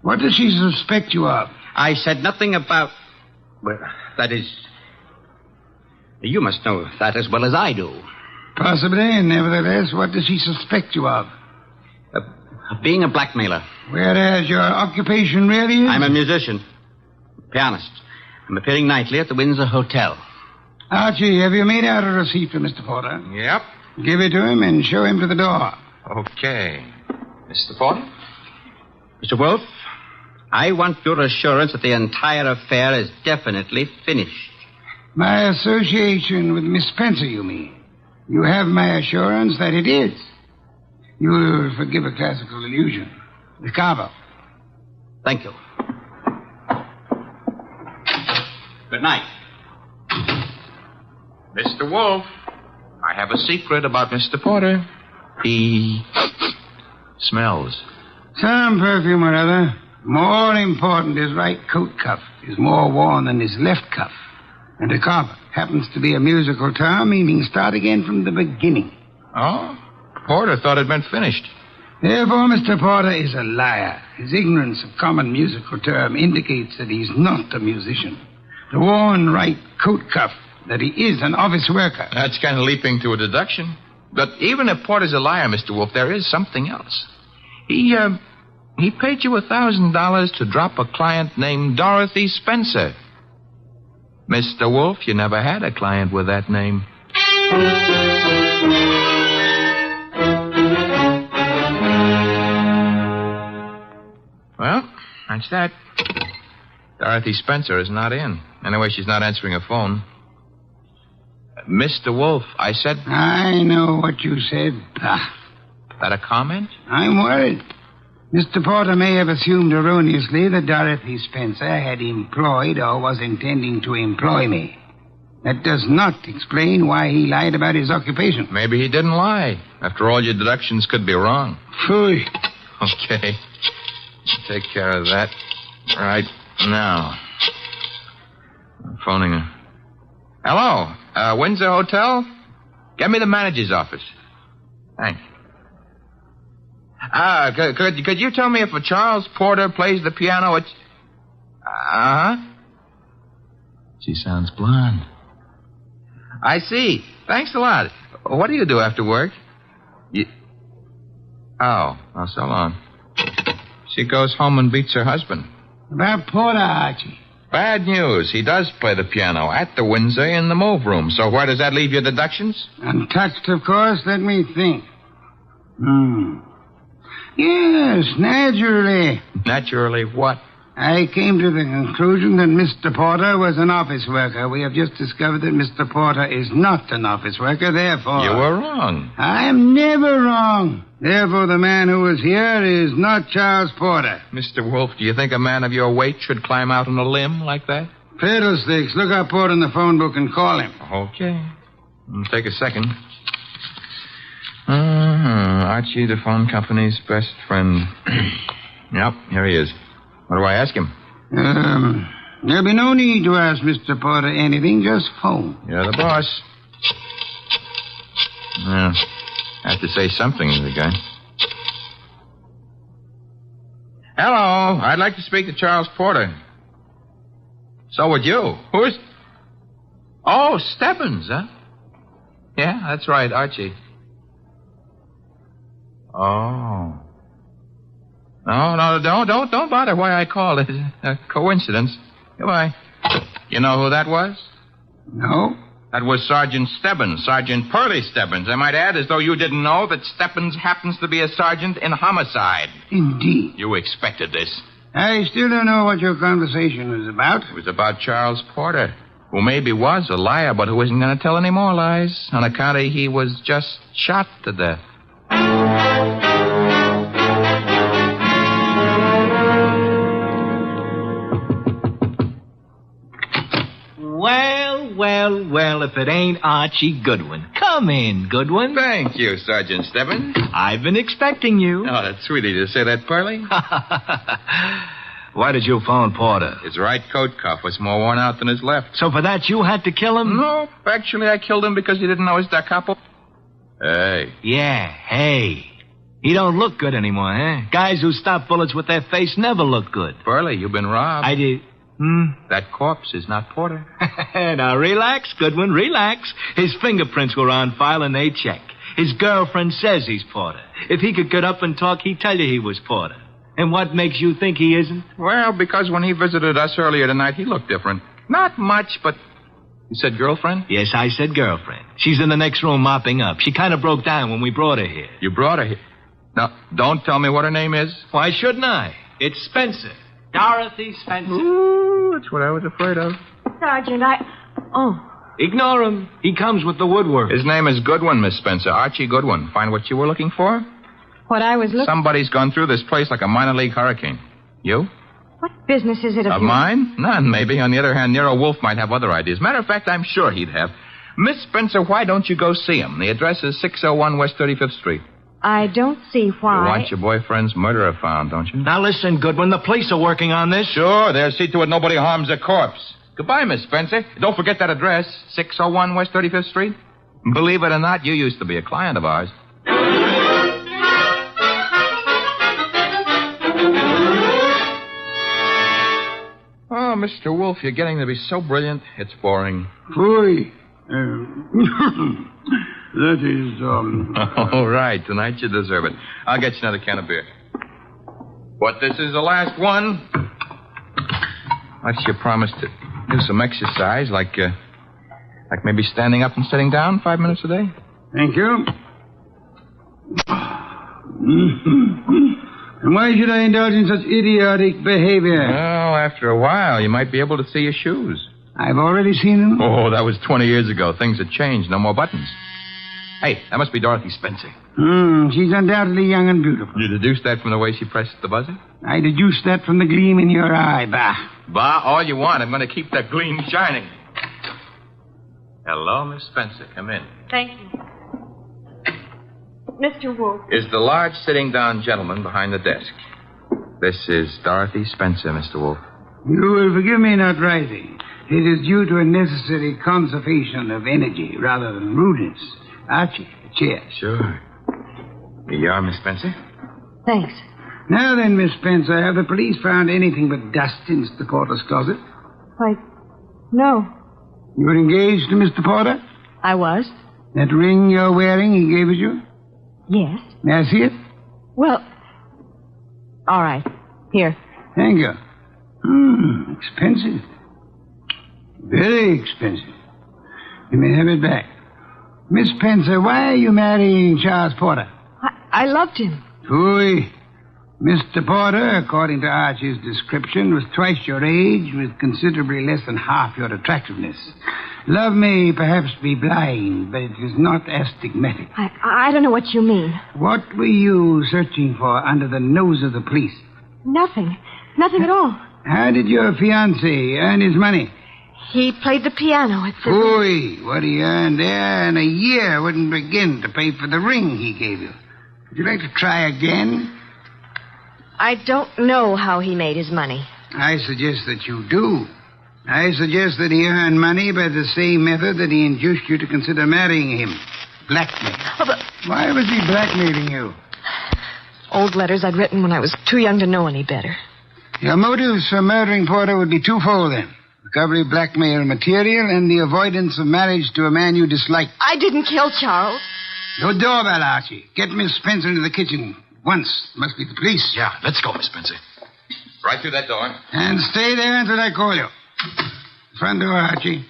What does she suspect you of? I said nothing about... Well, that is... You must know that as well as I do. Possibly, and nevertheless, what does she suspect you of? Being a blackmailer. Whereas your occupation really is? I'm a musician. Pianist. I'm appearing nightly at the Windsor Hotel. Archie, have you made out a receipt for Mr. Porter? Yep. Give it to him and show him to the door. Okay. Mr. Porter? Mr. Wolfe, I want your assurance that the entire affair is definitely finished. My association with Miss Spencer, you mean? You have my assurance that it is. You'll forgive a classical illusion. The carver. Thank you. Good night. Mr. Wolfe, I have a secret about Mr. Porter. He smells. Some perfume or other. More important, his right coat cuff is more worn than his left cuff. And a carver happens to be a musical term meaning start again from the beginning. Oh? Porter thought it'd been finished. Therefore, Mr. Porter is a liar. His ignorance of common musical term indicates that he's not a musician. The worn right coat cuff, that he is an office worker. That's kind of leaping to a deduction. But even if Porter's a liar, Mr. Wolfe, there is something else. He paid you $1,000 to drop a client named Dorothy Spencer. Mr. Wolfe, you never had a client with that name. Well, that's that. Dorothy Spencer is not in. Anyway, she's not answering her phone. Mr. Wolfe, I said... I know what you said. Pah. That a comment? I'm worried. Mr. Porter may have assumed erroneously that Dorothy Spencer had employed or was intending to employ me. That does not explain why he lied about his occupation. Maybe he didn't lie. After all, your deductions could be wrong. Phooey. Okay. Take care of that right now. I'm phoning her. Hello, Windsor Hotel? Get me the manager's office. Thanks. Could you tell me if a Charles Porter plays the piano at... Uh-huh. She sounds blonde. I see. Thanks a lot. What do you do after work? Oh, so long. She goes home and beats her husband. About Porter, Archie. Bad news. He does play the piano at the Windsor in the move room. So where does that leave your deductions? Untouched, of course. Let me think. Yes, naturally. Naturally what? I came to the conclusion that Mr. Porter was an office worker. We have just discovered that Mr. Porter is not an office worker, therefore... You were wrong. I am never wrong. Therefore, the man who was here is not Charles Porter. Mr. Wolfe, do you think a man of your weight should climb out on a limb like that? Fiddlesticks. Look up Porter in the phone book and call him. Okay. Take a second. Archie, the phone company's best friend. Yep, here he is. What do I ask him? There'll be no need to ask Mr. Porter anything. Just phone. You're the boss. Yeah. I have to say something to the guy. Hello. I'd like to speak to Charles Porter. So would you. Who's... Oh, Stebbins, huh? Yeah, that's right, Archie. Oh. No, don't bother why I called. It's a coincidence. Goodbye. You know who that was? No. That was Sergeant Stebbins, Sergeant Pearlie Stebbins. I might add, as though you didn't know, that Stebbins happens to be a sergeant in homicide. Indeed. You expected this. I still don't know what your conversation was about. It was about Charles Porter, who maybe was a liar, but who isn't going to tell any more lies on account of he was just shot to death. Well, if it ain't Archie Goodwin. Come in, Goodwin. Thank you, Sergeant Stebbins. I've been expecting you. Oh, that's sweet of you to say that, Pearlie. Why did you phone Porter? His right coat cuff was more worn out than his left. So for that, you had to kill him? No, actually, I killed him because he didn't know his da capo. Hey. Yeah, hey. He don't look good anymore, huh? Guys who stop bullets with their face never look good. Pearlie, you've been robbed. I did. That corpse is not Porter. Now, relax, Goodwin, relax. His fingerprints were on file and they check. His girlfriend says he's Porter. If he could get up and talk, he'd tell you he was Porter. And what makes you think he isn't? Well, because when he visited us earlier tonight, he looked different. Not much, but... You said girlfriend? Yes, I said girlfriend. She's in the next room mopping up. She kind of broke down when we brought her here. You brought her here? Now, don't tell me what her name is. Why shouldn't I? It's Spencer. Dorothy Spencer. Ooh, that's what I was afraid of. Sergeant, Ignore him. He comes with the woodwork. His name is Goodwin, Miss Spencer. Archie Goodwin. Find what you were looking for? What I was looking... Somebody's gone through this place like a minor league hurricane. You? What business is it of mine? None, maybe. On the other hand, Nero Wolfe might have other ideas. Matter of fact, I'm sure he'd have. Miss Spencer, why don't you go see him? The address is 601 West 35th Street. I don't see why. You want your boyfriend's murderer found, don't you? Now listen, Goodwin, the police are working on this. Sure, they'll see to it nobody harms a corpse. Goodbye, Miss Spencer. Don't forget that address, 601 West 35th Street. Believe it or not, you used to be a client of ours. Oh, Mr. Wolfe, you're getting to be so brilliant, it's boring. Boy. That is, All right, tonight you deserve it. I'll get you another can of beer. But this is the last one. Unless you promise to do some exercise, like maybe standing up and sitting down 5 minutes a day. Thank you. And why should I indulge in such idiotic behavior? Well, after a while, you might be able to see your shoes. I've already seen them. Oh, that was 20 years ago. Things have changed. No more buttons. Hey, that must be Dorothy Spencer. She's undoubtedly young and beautiful. You deduced that from the way she pressed the buzzer? I deduced that from the gleam in your eye, Bah. Bah, all you want. I'm going to keep that gleam shining. Hello, Miss Spencer. Come in. Thank you. Mr. Wolfe. Is the large sitting-down gentleman behind the desk. This is Dorothy Spencer, Mr. Wolfe. You will forgive me not rising. It is due to a necessary conservation of energy rather than rudeness. Archie, a chair. Sure. Here you are, Miss Spencer. Thanks. Now then, Miss Spencer, have the police found anything but dust in Mr. Porter's closet? Why, no. You were engaged to Mr. Porter? I was. That ring you're wearing he gave it you? Yes. May I see it? Well, all right. Here. Thank you. Expensive. Very expensive. You may have it back. Miss Spencer, why are you marrying Charles Porter? I loved him. Phooey. Mr. Porter, according to Archie's description, was twice your age with considerably less than half your attractiveness. Love may perhaps be blind, but it is not astigmatic. I don't know what you mean. What were you searching for under the nose of the police? Nothing. Nothing at all. How did your fiancé earn his money? He played the piano at the... Phooey. What he earned there in a year wouldn't begin to pay for the ring he gave you. Would you like to try again? I don't know how he made his money. I suggest that you do. I suggest that he earned money by the same method that he induced you to consider marrying him. Blackmail. Oh, but Why was he blackmailing you? old letters I'd written when I was too young to know any better. Your motives for murdering Porter would be twofold, then. Recovery of blackmail material and the avoidance of marriage to a man you dislike. I didn't kill Charles. Your doorbell, Archie. Get Miss Spencer into the kitchen. Once. Must be the police. Yeah, let's go, Miss Spencer. Right through that door. And stay there until I call you. Front door, Archie.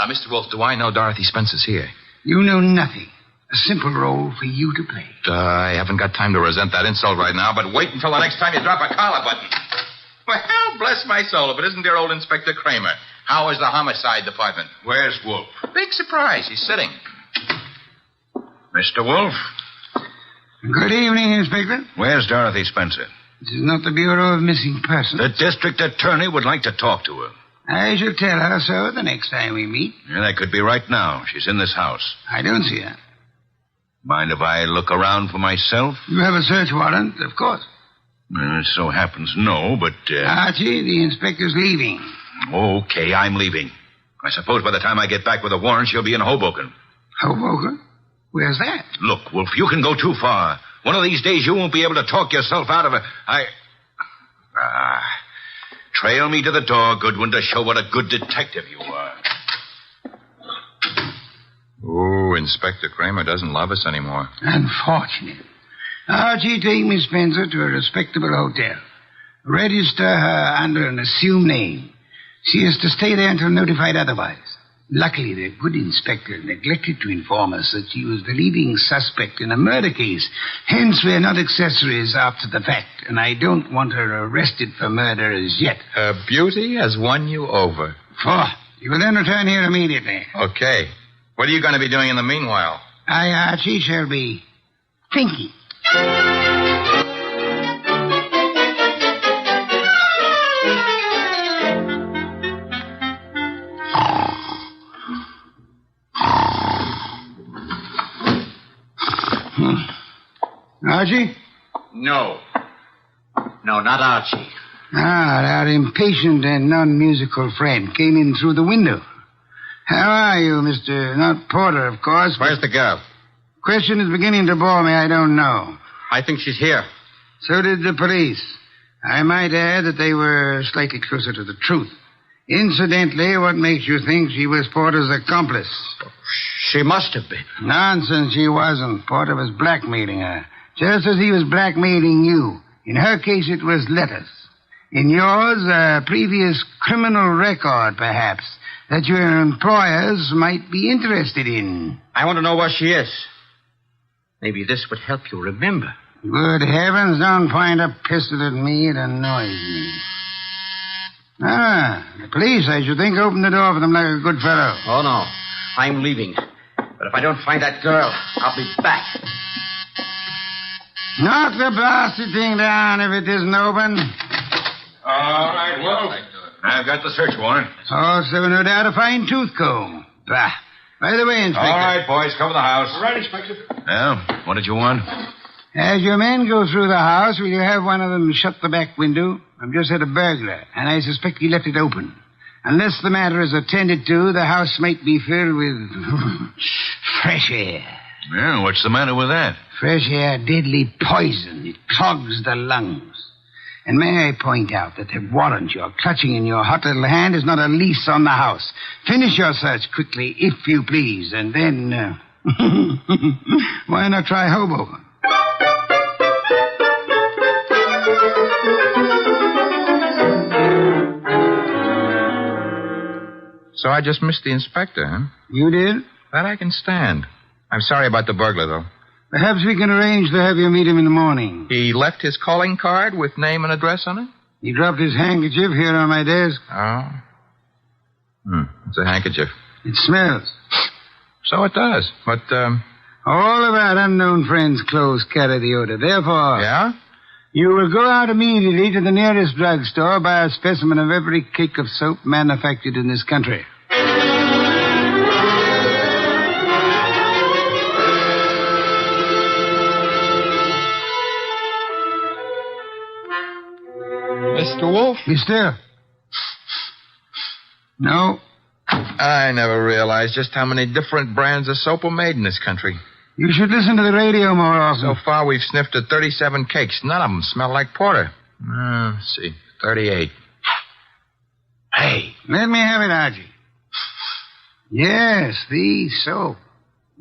Mr. Wolfe, do I know Dorothy Spencer's here? You know nothing. A simple role for you to play. I haven't got time to resent that insult right now, but wait until the next time you drop a collar button. Well, bless my soul, if it isn't dear old Inspector Kramer. How is the homicide department? Where's Wolfe? Big surprise. He's sitting. Mr. Wolfe? Good evening, Inspector. Where's Dorothy Spencer? This is not the Bureau of Missing Persons. The district attorney would like to talk to her. I shall tell her so the next time we meet. Yeah, that could be right now. She's in this house. I don't see her. Mind if I look around for myself? You have a search warrant, of course. It so happens no, but... Archie, the inspector's leaving. Okay, I'm leaving. I suppose by the time I get back with a warrant, she'll be in Hoboken. Hoboken? Where's that? Look, Wolf, you can go too far. One of these days you won't be able to talk yourself out of it. Trail me to the door, Goodwin, to show what a good detective you are. Oh, Inspector Kramer doesn't love us anymore. Unfortunate. Archie, take Miss Spencer to a respectable hotel. Register her under an assumed name. She is to stay there until notified otherwise. Luckily, the good inspector neglected to inform us that she was the leading suspect in a murder case. Hence, we're not accessories after the fact, and I don't want her arrested for murder as yet. Her beauty has won you over. You will then return here immediately. Okay. What are you going to be doing in the meanwhile? Archie, shall be thinking. Archie? No. No, not Archie. Our impatient and non-musical friend came in through the window. How are you, Mr. Not Porter, of course. Where's the girl? Question is beginning to bore me. I don't know. I think she's here. So did the police. I might add that they were slightly closer to the truth. Incidentally, what makes you think she was Porter's accomplice? She must have been. Nonsense, she wasn't. Porter was blackmailing her, just as he was blackmailing you. In her case, it was letters. In yours, a previous criminal record, perhaps, that your employers might be interested in. I want to know where she is. Maybe this would help you remember. Good heavens, don't point a pistol at me. It annoys me. The police, I should think, opened the door for them like a good fellow. Oh, no. I'm leaving. But if I don't find that girl, I'll be back. Knock the blasted thing down if it isn't open. All right, Wolf. I've got the search warrant. Also, no doubt, a fine tooth comb. Bah. By the way, Inspector. All right, boys, cover the house. All right, Inspector. Well, what did you want? As your men go through the house, will you have one of them shut the back window? I've just had a burglar, and I suspect he left it open. Unless the matter is attended to, the house might be filled with fresh air. Yeah, what's the matter with that? Fresh air, deadly poison. It clogs the lungs. And may I point out that the warrant you're clutching in your hot little hand is not a lease on the house. Finish your search quickly, if you please, and then, why not try Hoboken? So I just missed the inspector, huh? You did? That I can stand. I'm sorry about the burglar, though. Perhaps we can arrange to have you meet him in the morning. He left his calling card with name and address on it? He dropped his handkerchief here on my desk. Oh. It's a handkerchief. It smells. So it does. But, all of our unknown friends' clothes carry the odor. Therefore... Yeah? You will go out immediately to the nearest drugstore, buy a specimen of every cake of soap manufactured in this country. Mr. Wolfe? Be still. No. I never realized just how many different brands of soap are made in this country. You should listen to the radio more often. So far, we've sniffed at 37 cakes. None of them smell like porter. Let's see. 38. Hey. Let me have it, Archie. Yes, the soap.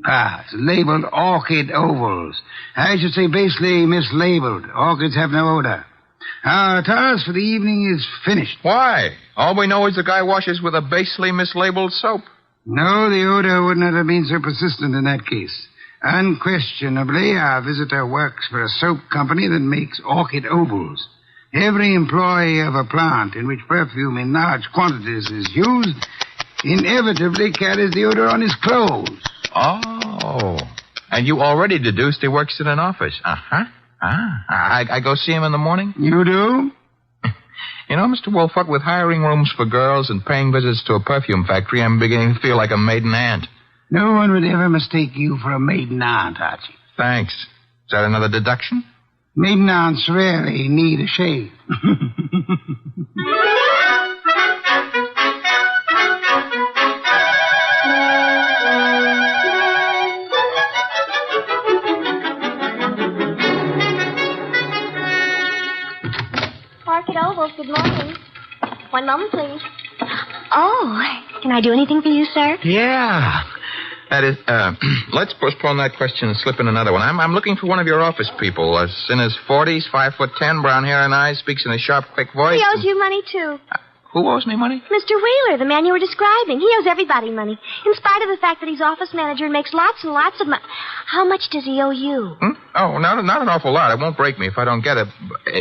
It's labeled Orchid Ovals. I should say basically mislabeled. Orchids have no odor. Our task for the evening is finished. Why? All we know is the guy washes with a basely mislabeled soap. No, the odor would not have been so persistent in that case. Unquestionably, our visitor works for a soap company that makes Orchid Ovals. Every employee of a plant in which perfume in large quantities is used inevitably carries the odor on his clothes. Oh. And you already deduced he works in an office. Uh-huh. I go see him in the morning? You do? You know, Mr. Wolfe, what with hiring rooms for girls and paying visits to a perfume factory, I'm beginning to feel like a maiden aunt. No one would ever mistake you for a maiden aunt, Archie. Thanks. Is that another deduction? Maiden aunts rarely need a shave. Orchid Ovals, good morning. One moment, please. Oh, can I do anything for you, sir? Yeah. That is, let's postpone that question and slip in another one. I'm looking for one of your office people. In his 40s, 5'10", brown hair and eyes, speaks in a sharp, quick voice. He owes you money, too. Who owes me money? Mr. Wheeler, the man you were describing. He owes everybody money, in spite of the fact that he's office manager and makes lots and lots of money. How much does he owe you? Oh, not an awful lot. It won't break me if I don't get it.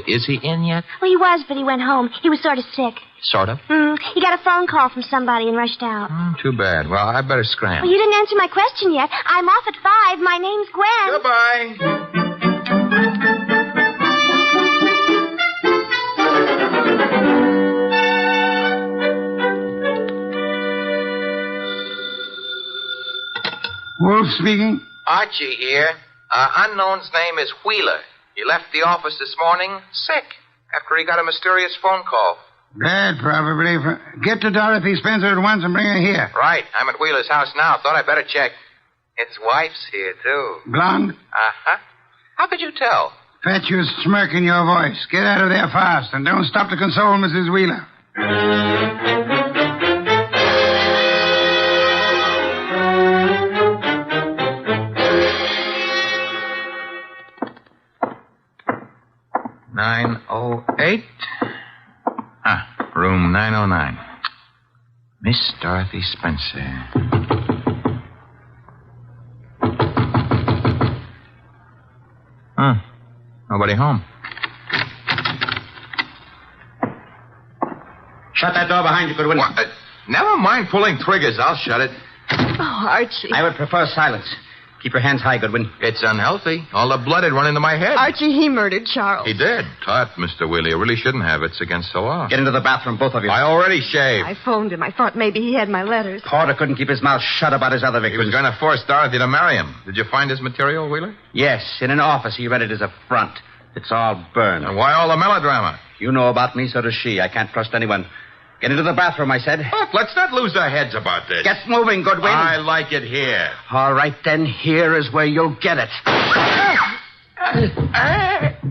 Is he in yet? Well, he was, but he went home. He was sort of sick. Sort of? He got a phone call from somebody and rushed out. Too bad. Well, I better scram. Well, you didn't answer my question yet. I'm off at 5. My name's Gwen. Goodbye. Wolf speaking. Archie here. Unknown's name is Wheeler. He left the office this morning sick after he got a mysterious phone call. Bad, probably. Get to Dorothy Spencer at once and bring her here. Right. I'm at Wheeler's house now. Thought I'd better check. His wife's here, too. Blonde? Uh-huh. How could you tell? Fatuous smirk in your voice. Get out of there fast, and don't stop to console Mrs. Wheeler. Room 909. Miss Dorothy Spencer. Nobody home. Shut that door behind you, Goodwin. Never mind pulling triggers. I'll shut it. Oh, Archie. I would prefer silence. Keep your hands high, Goodwin. It's unhealthy. All the blood had run into my head. Archie, he murdered Charles. He did. Tut, Mr. Wheeler. You really shouldn't have. It's against the law. Get into the bathroom, both of you. I already shaved. I phoned him. I thought maybe he had my letters. Porter couldn't keep his mouth shut about his other He victims. was going to force Dorothy to marry him. Did you find his material, Wheeler? Yes, in an office. He read it as a front. It's all burned. And why all the melodrama? You know about me, so does she. I can't trust anyone. Get into the bathroom, I said. Look, let's not lose our heads about this. Get moving, Goodwin. I like it here. All right, then. Here is where you'll get it.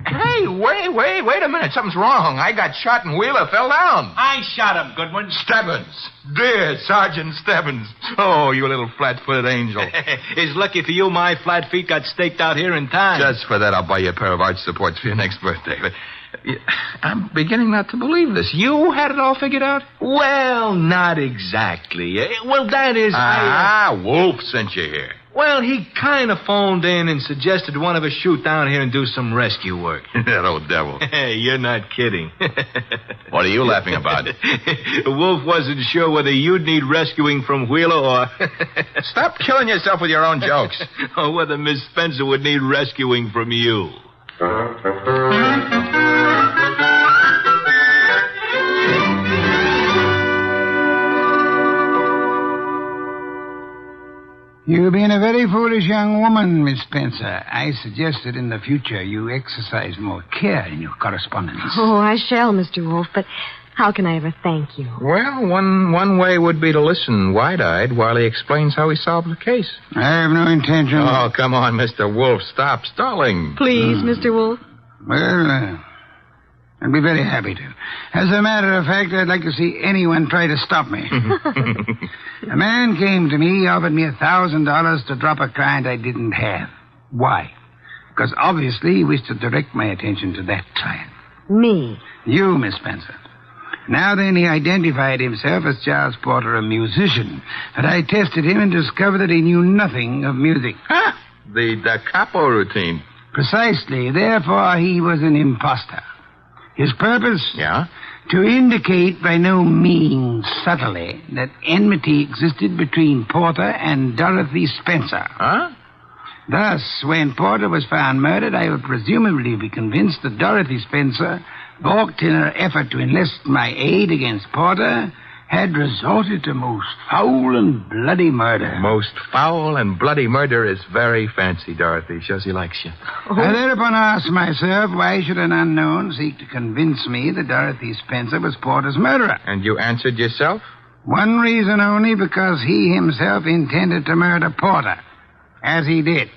Hey, wait a minute. Something's wrong. I got shot and Wheeler fell down. I shot him, Goodwin. Stebbins. Dear Sergeant Stebbins. Oh, you little flat-footed angel. It's lucky for you my flat feet got staked out here in time. Just for that, I'll buy you a pair of arch supports for your next birthday. But I'm beginning not to believe this. You had it all figured out? Well, not exactly. Well, that is... Wolf sent you here. Well, he kind of phoned in and suggested one of us shoot down here and do some rescue work. That old devil. Hey, you're not kidding. What are you laughing about? Wolf wasn't sure whether you'd need rescuing from Wheeler or... Stop killing yourself with your own jokes. Or whether Miss Spencer would need rescuing from you. You've been a very foolish young woman, Miss Spencer. I suggest that in the future you exercise more care in your correspondence. Oh, I shall, Mr. Wolfe, but how can I ever thank you? Well, one way would be to listen wide-eyed while he explains how he solved the case. I have no intention. Oh, come on, Mr. Wolfe. Stop stalling. Please, Mr. Wolfe. Well, I'd be very happy to. As a matter of fact, I'd like to see anyone try to stop me. A man came to me, offered me $1,000 to drop a client I didn't have. Why? Because obviously he wished to direct my attention to that client. Me? You, Miss Spencer. Now then, he identified himself as Charles Porter, a musician. But I tested him and discovered that he knew nothing of music. Ah, the da capo routine. Precisely. Therefore, he was an imposter. His purpose? Yeah? To indicate by no means subtly that enmity existed between Porter and Dorothy Spencer. Huh? Thus, when Porter was found murdered, I would presumably be convinced that Dorothy Spencer, balked in her effort to enlist my aid against Porter, had resorted to most foul and bloody murder. Most foul and bloody murder is very fancy, Dorothy. Shows he likes you. I thereupon asked myself, why should an unknown seek to convince me that Dorothy Spencer was Porter's murderer? And you answered yourself? One reason only, because he himself intended to murder Porter, as he did.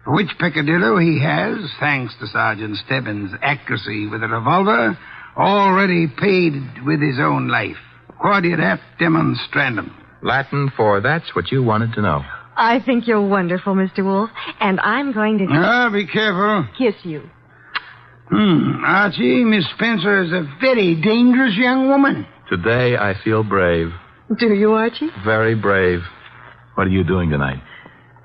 For which peccadillo he has, thanks to Sergeant Stebbins' accuracy with a revolver, already paid with his own life. Quodiat demonstrandum. Latin for that's what you wanted to know. I think you're wonderful, Mr. Wolfe, and I'm going to... Ah, be careful. Kiss you. Archie, Miss Spencer is a very dangerous young woman. Today I feel brave. Do you, Archie? Very brave. What are you doing tonight?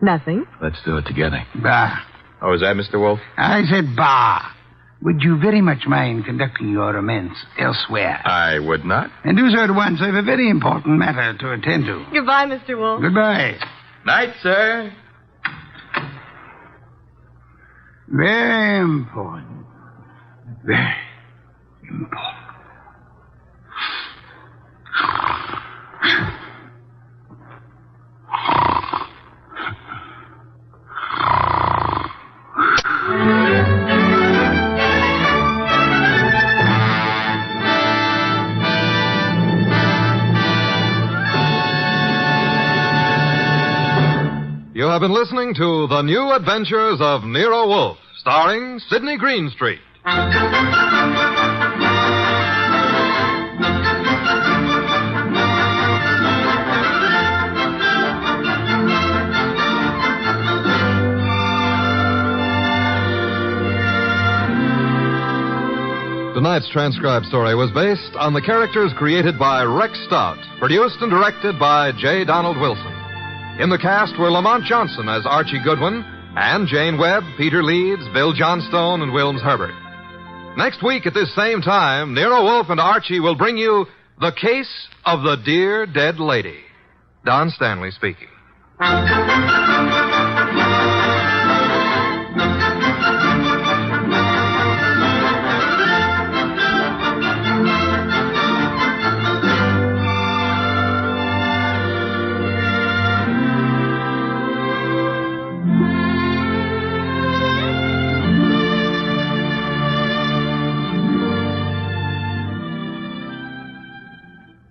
Nothing. Let's do it together. Bah. Oh, is that Mr. Wolfe? I said bah. Would you very much mind conducting your romance elsewhere? I would not. And do so at once. I have a very important matter to attend to. Goodbye, Mr. Wolfe. Goodbye. Night, sir. Very important. Very important. You have been listening to The New Adventures of Nero Wolfe, starring Sidney Greenstreet. Tonight's transcribed story was based on the characters created by Rex Stout, produced and directed by J. Donald Wilson. In the cast were Lamont Johnson as Archie Goodwin, and Jane Webb, Peter Leeds, Bill Johnstone, and Wilms Herbert. Next week at this same time, Nero Wolfe and Archie will bring you The Case of the Dear Dead Lady. Don Stanley speaking.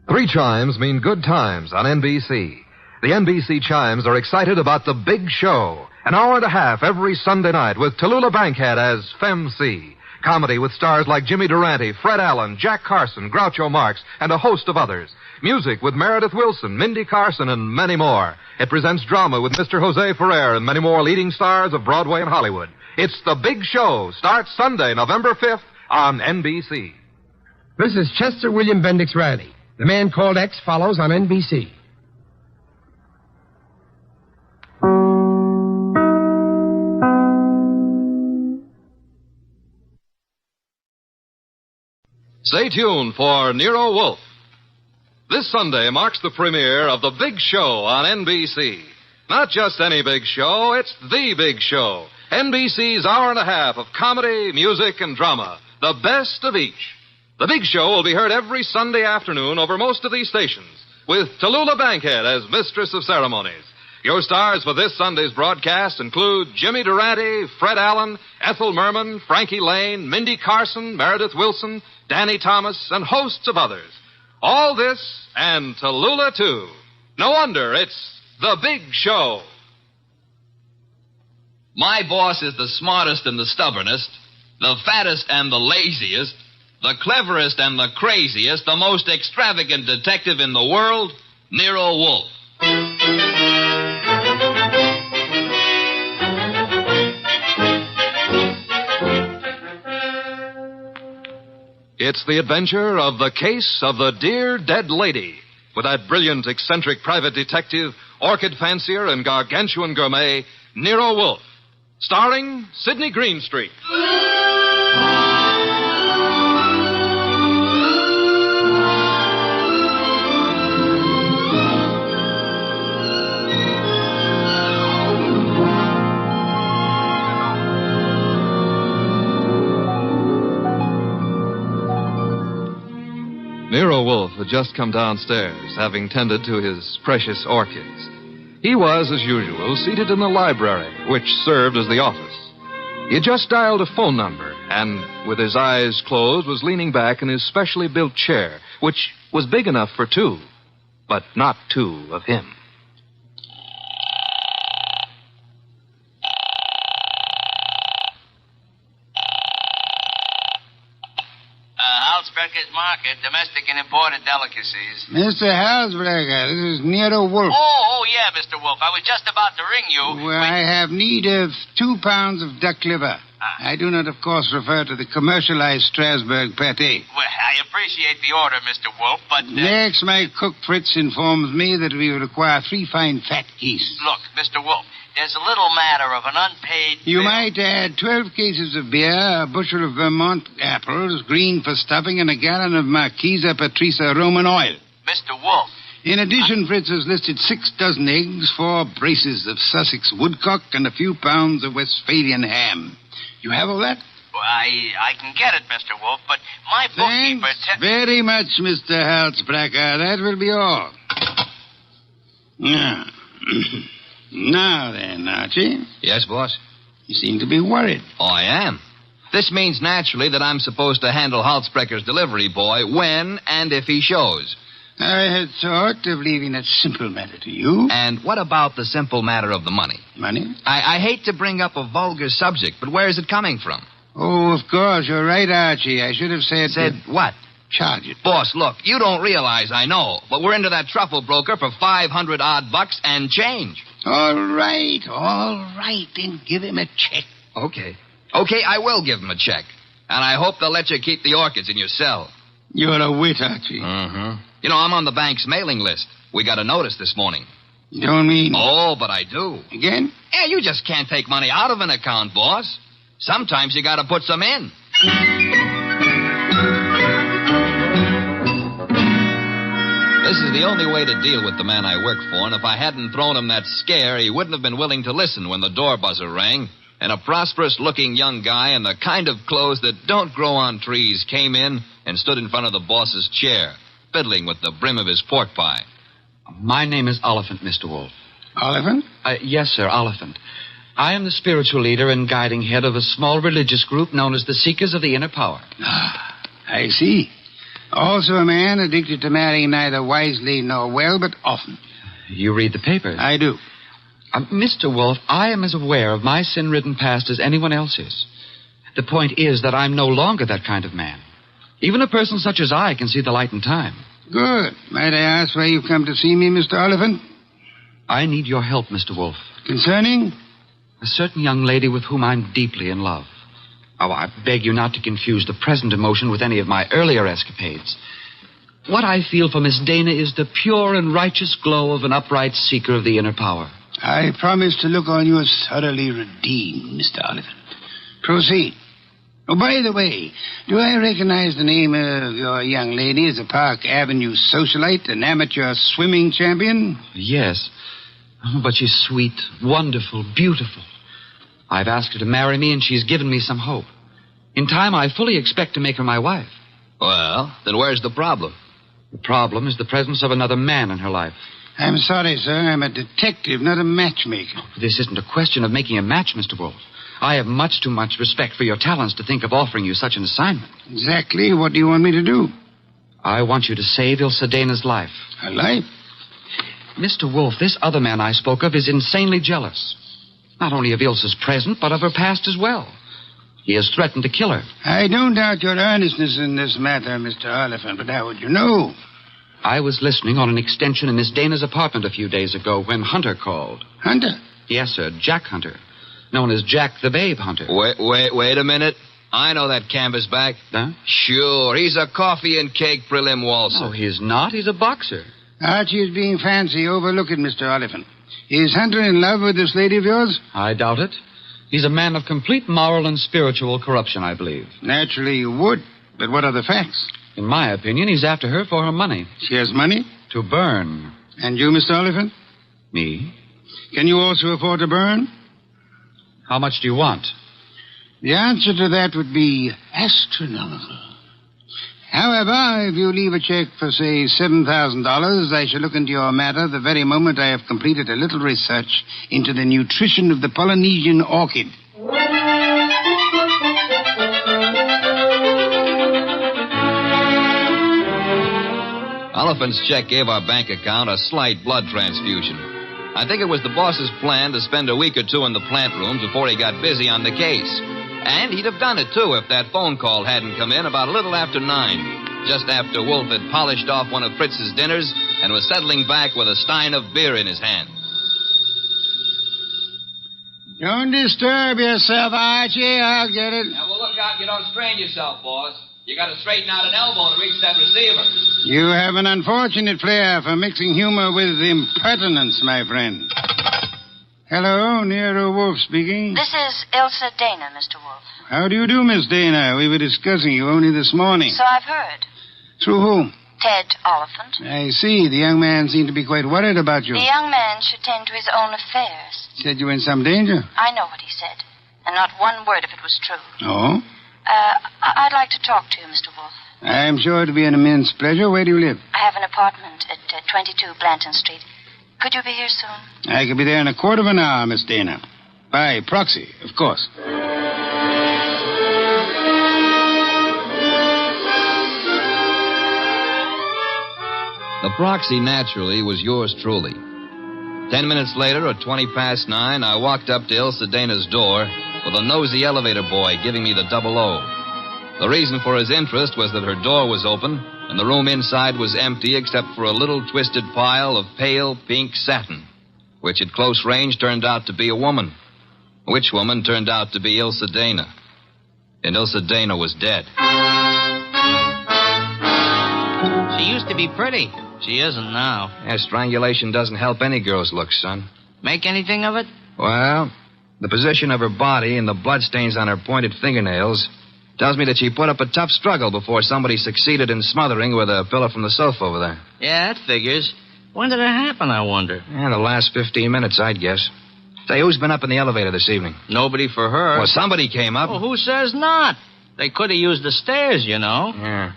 Three chimes mean good times on NBC. The NBC chimes are excited about the big show. An hour and a half every Sunday night with Tallulah Bankhead as Femme C. Comedy with stars like Jimmy Durante, Fred Allen, Jack Carson, Groucho Marx, and a host of others. Music with Meredith Wilson, Mindy Carson, and many more. It presents drama with Mr. Jose Ferrer and many more leading stars of Broadway and Hollywood. It's The Big Show. Starts Sunday, November 5th on NBC. This is Chester William Bendix Riley. The Man Called X follows on NBC. Stay tuned for Nero Wolfe. This Sunday marks the premiere of The Big Show on NBC. Not just any big show, it's The Big Show. NBC's hour and a half of comedy, music, and drama. The best of each. The Big Show will be heard every Sunday afternoon over most of these stations, with Tallulah Bankhead as Mistress of Ceremonies. Your stars for this Sunday's broadcast include Jimmy Durante, Fred Allen, Ethel Merman, Frankie Lane, Mindy Carson, Meredith Wilson, Danny Thomas, and hosts of others. All this and Tallulah, too. No wonder it's the big show. My boss is the smartest and the stubbornest, the fattest and the laziest, the cleverest and the craziest, the most extravagant detective in the world, Nero Wolfe. It's the adventure of the case of the dear dead lady, with that brilliant, eccentric private detective, orchid fancier, and gargantuan gourmet, Nero Wolfe. Starring Sidney Greenstreet. Nero Wolfe had just come downstairs, having tended to his precious orchids. He was, as usual, seated in the library, which served as the office. He had just dialed a phone number, and, with his eyes closed, was leaning back in his specially built chair, which was big enough for two, but not two of him. Halsbecker's Market, domestic and imported delicacies. Mr. Halsbecker, this is Nero Wolfe. Oh, yeah, Mr. Wolfe. I was just about to ring you. Well, I have need of 2 pounds of duck liver. I do not, of course, refer to the commercialized Strasbourg pate. Well, I appreciate the order, Mr. Wolfe, but... Next, my cook Fritz informs me that we require 3 fine fat geese. Look, Mr. Wolfe, there's a little matter of an unpaid... You bill. might add 12 cases of beer, a bushel of Vermont apples, green for stuffing, and a gallon of Marquesa Patricia Roman oil. Mr. Wolfe. In addition, Fritz has listed 6 dozen eggs, 4 braces of Sussex woodcock, and a few pounds of Westphalian ham. You have all that? Well, I can get it, Mr. Wolfe, but my bookkeeper... Thanks very much, Mr. Halsbracker. That will be all. Now, now then, Archie. Yes, boss? You seem to be worried. Oh, I am. This means naturally that I'm supposed to handle Halsbrecker's delivery boy when and if he shows. I had thought of leaving that simple matter to you. And what about the simple matter of the money? Money? I hate to bring up a vulgar subject, but where is it coming from? Oh, of course. You're right, Archie. I should have said... Said what? Charge it. Boss, look, you don't realize I know, but we're into that truffle broker for $500 and change. All right. Then give him a check. Okay, I will give him a check. And I hope they'll let you keep the orchids in your cell. You're a wit, Archie. Mm-hmm. You know, I'm on the bank's mailing list. We got a notice this morning. You don't mean... Oh, but I do. Again? Yeah, you just can't take money out of an account, boss. Sometimes you gotta put some in. This is the only way to deal with the man I work for, and if I hadn't thrown him that scare, he wouldn't have been willing to listen when the door buzzer rang, and a prosperous-looking young guy in the kind of clothes that don't grow on trees came in and stood in front of the boss's chair, fiddling with the brim of his pork pie. My name is Oliphant, Mr. Wolfe. Oliphant? Yes, sir, Oliphant. I am the spiritual leader and guiding head of a small religious group known as the Seekers of the Inner Power. I see. Also a man addicted to marrying neither wisely nor well, but often. You read the papers? I do. Mr. Wolfe, I am as aware of my sin-ridden past as anyone else is. The point is that I'm no longer that kind of man. Even a person such as I can see the light in time. Good. Might I ask why you've come to see me, Mr. Oliphant? I need your help, Mr. Wolfe. Concerning? A certain young lady with whom I'm deeply in love. Oh, I beg you not to confuse the present emotion with any of my earlier escapades. What I feel for Miss Dana is the pure and righteous glow of an upright seeker of the inner power. I promise to look on you as thoroughly redeemed, Mr. Oliphant. Proceed. Oh, by the way, do I recognize the name of your young lady as a Park Avenue socialite, an amateur swimming champion? Yes. But she's sweet, wonderful, beautiful. I've asked her to marry me, and she's given me some hope. In time, I fully expect to make her my wife. Well, then where's the problem? The problem is the presence of another man in her life. I'm sorry, sir. I'm a detective, not a matchmaker. This isn't a question of making a match, Mr. Wolfe. I have much too much respect for your talents to think of offering you such an assignment. Exactly. What do you want me to do? I want you to save Ilse Dana's life. Her life? Mr. Wolfe, this other man I spoke of is insanely jealous. Not only of Ilse's present, but of her past as well. He has threatened to kill her. I don't doubt your earnestness in this matter, Mr. Oliphant, but how would you know? I was listening on an extension in Miss Dana's apartment a few days ago when Hunter called. Hunter? Yes, sir, Jack Hunter. Known as Jack the Babe Hunter. Wait a minute. I know that canvasback. Huh? Sure, he's a coffee and cake prelim waltzer. No, he's not. He's a boxer. Archie is being fancy. Overlook it, Mr. Oliphant. Is Hunter in love with this lady of yours? I doubt it. He's a man of complete moral and spiritual corruption, I believe. Naturally you would. But what are the facts? In my opinion, he's after her for her money. She has money? To burn. And you, Mr. Oliphant? Me? Can you also afford to burn? How much do you want? The answer to that would be astronomical. However, if you leave a check for, say, $7,000, I shall look into your matter the very moment I have completed a little research into the nutrition of the Polynesian orchid. Oliphant's check gave our bank account a slight blood transfusion. I think it was the boss's plan to spend a week or two in the plant rooms before he got busy on the case. And he'd have done it, too, if that phone call hadn't come in about a little after 9, just after Wolfe had polished off one of Fritz's dinners and was settling back with a stein of beer in his hand. Don't disturb yourself, Archie. I'll get it. Now, well, look out you don't strain yourself, boss. You got to straighten out an elbow to reach that receiver. You have an unfortunate flair for mixing humor with impertinence, my friend. Hello, Nero Wolfe speaking. This is Ilse Dana, Mr. Wolfe. How do you do, Miss Dana? We were discussing you only this morning. So I've heard. Through whom? Ted Oliphant. I see. The young man seemed to be quite worried about you. The young man should tend to his own affairs. Said you were in some danger. I know what he said, and not one word of it was true. Oh? I'd like to talk to you, Mr. Wolfe. I'm sure it'll be an immense pleasure. Where do you live? I have an apartment at 22 Blanton Street. Could you be here soon? I could be there in a quarter of an hour, Miss Dana. By proxy, of course. The proxy, naturally, was yours truly. 10 minutes later, at 20 past 9, I walked up to Ilse Dana's door with a nosy elevator boy giving me the 00. The reason for his interest was that her door was open and the room inside was empty except for a little twisted pile of pale pink satin, which at close range turned out to be a woman. Which woman turned out to be Ilse Dana. And Ilse Dana was dead. She used to be pretty. She isn't now. Yeah, strangulation doesn't help any girl's looks, son. Make anything of it? Well, the position of her body and the bloodstains on her pointed fingernails tells me that she put up a tough struggle before somebody succeeded in smothering with a pillow from the sofa over there. Yeah, that figures. When did it happen, I wonder? Yeah, the last 15 minutes, I'd guess. Say, who's been up in the elevator this evening? Nobody for her. Well, somebody came up. Well, who says not? They could have used the stairs, you know. Yeah.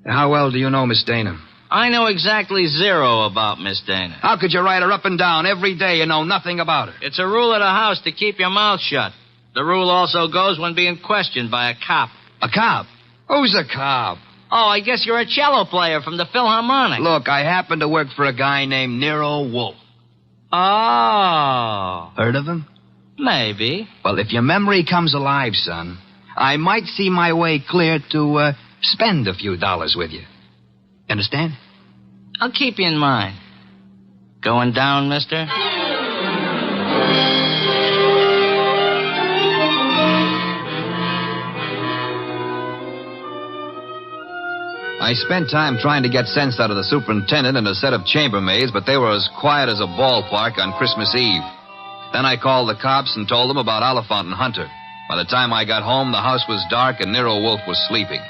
How well do you know Miss Dana? I know exactly zero about Miss Dana. How could you ride her up and down every day and know nothing about her? It's a rule of the house to keep your mouth shut. The rule also goes when being questioned by a cop. A cop? Who's a cop? Oh, I guess you're a cello player from the Philharmonic. Look, I happen to work for a guy named Nero Wolfe. Oh. Heard of him? Maybe. Well, if your memory comes alive, son, I might see my way clear to spend a few dollars with you. Understand? I'll keep you in mind. Going down, mister? I spent time trying to get sense out of the superintendent and a set of chambermaids, but they were as quiet as a ballpark on Christmas Eve. Then I called the cops and told them about Oliphant and Hunter. By the time I got home, the house was dark and Nero Wolfe was sleeping.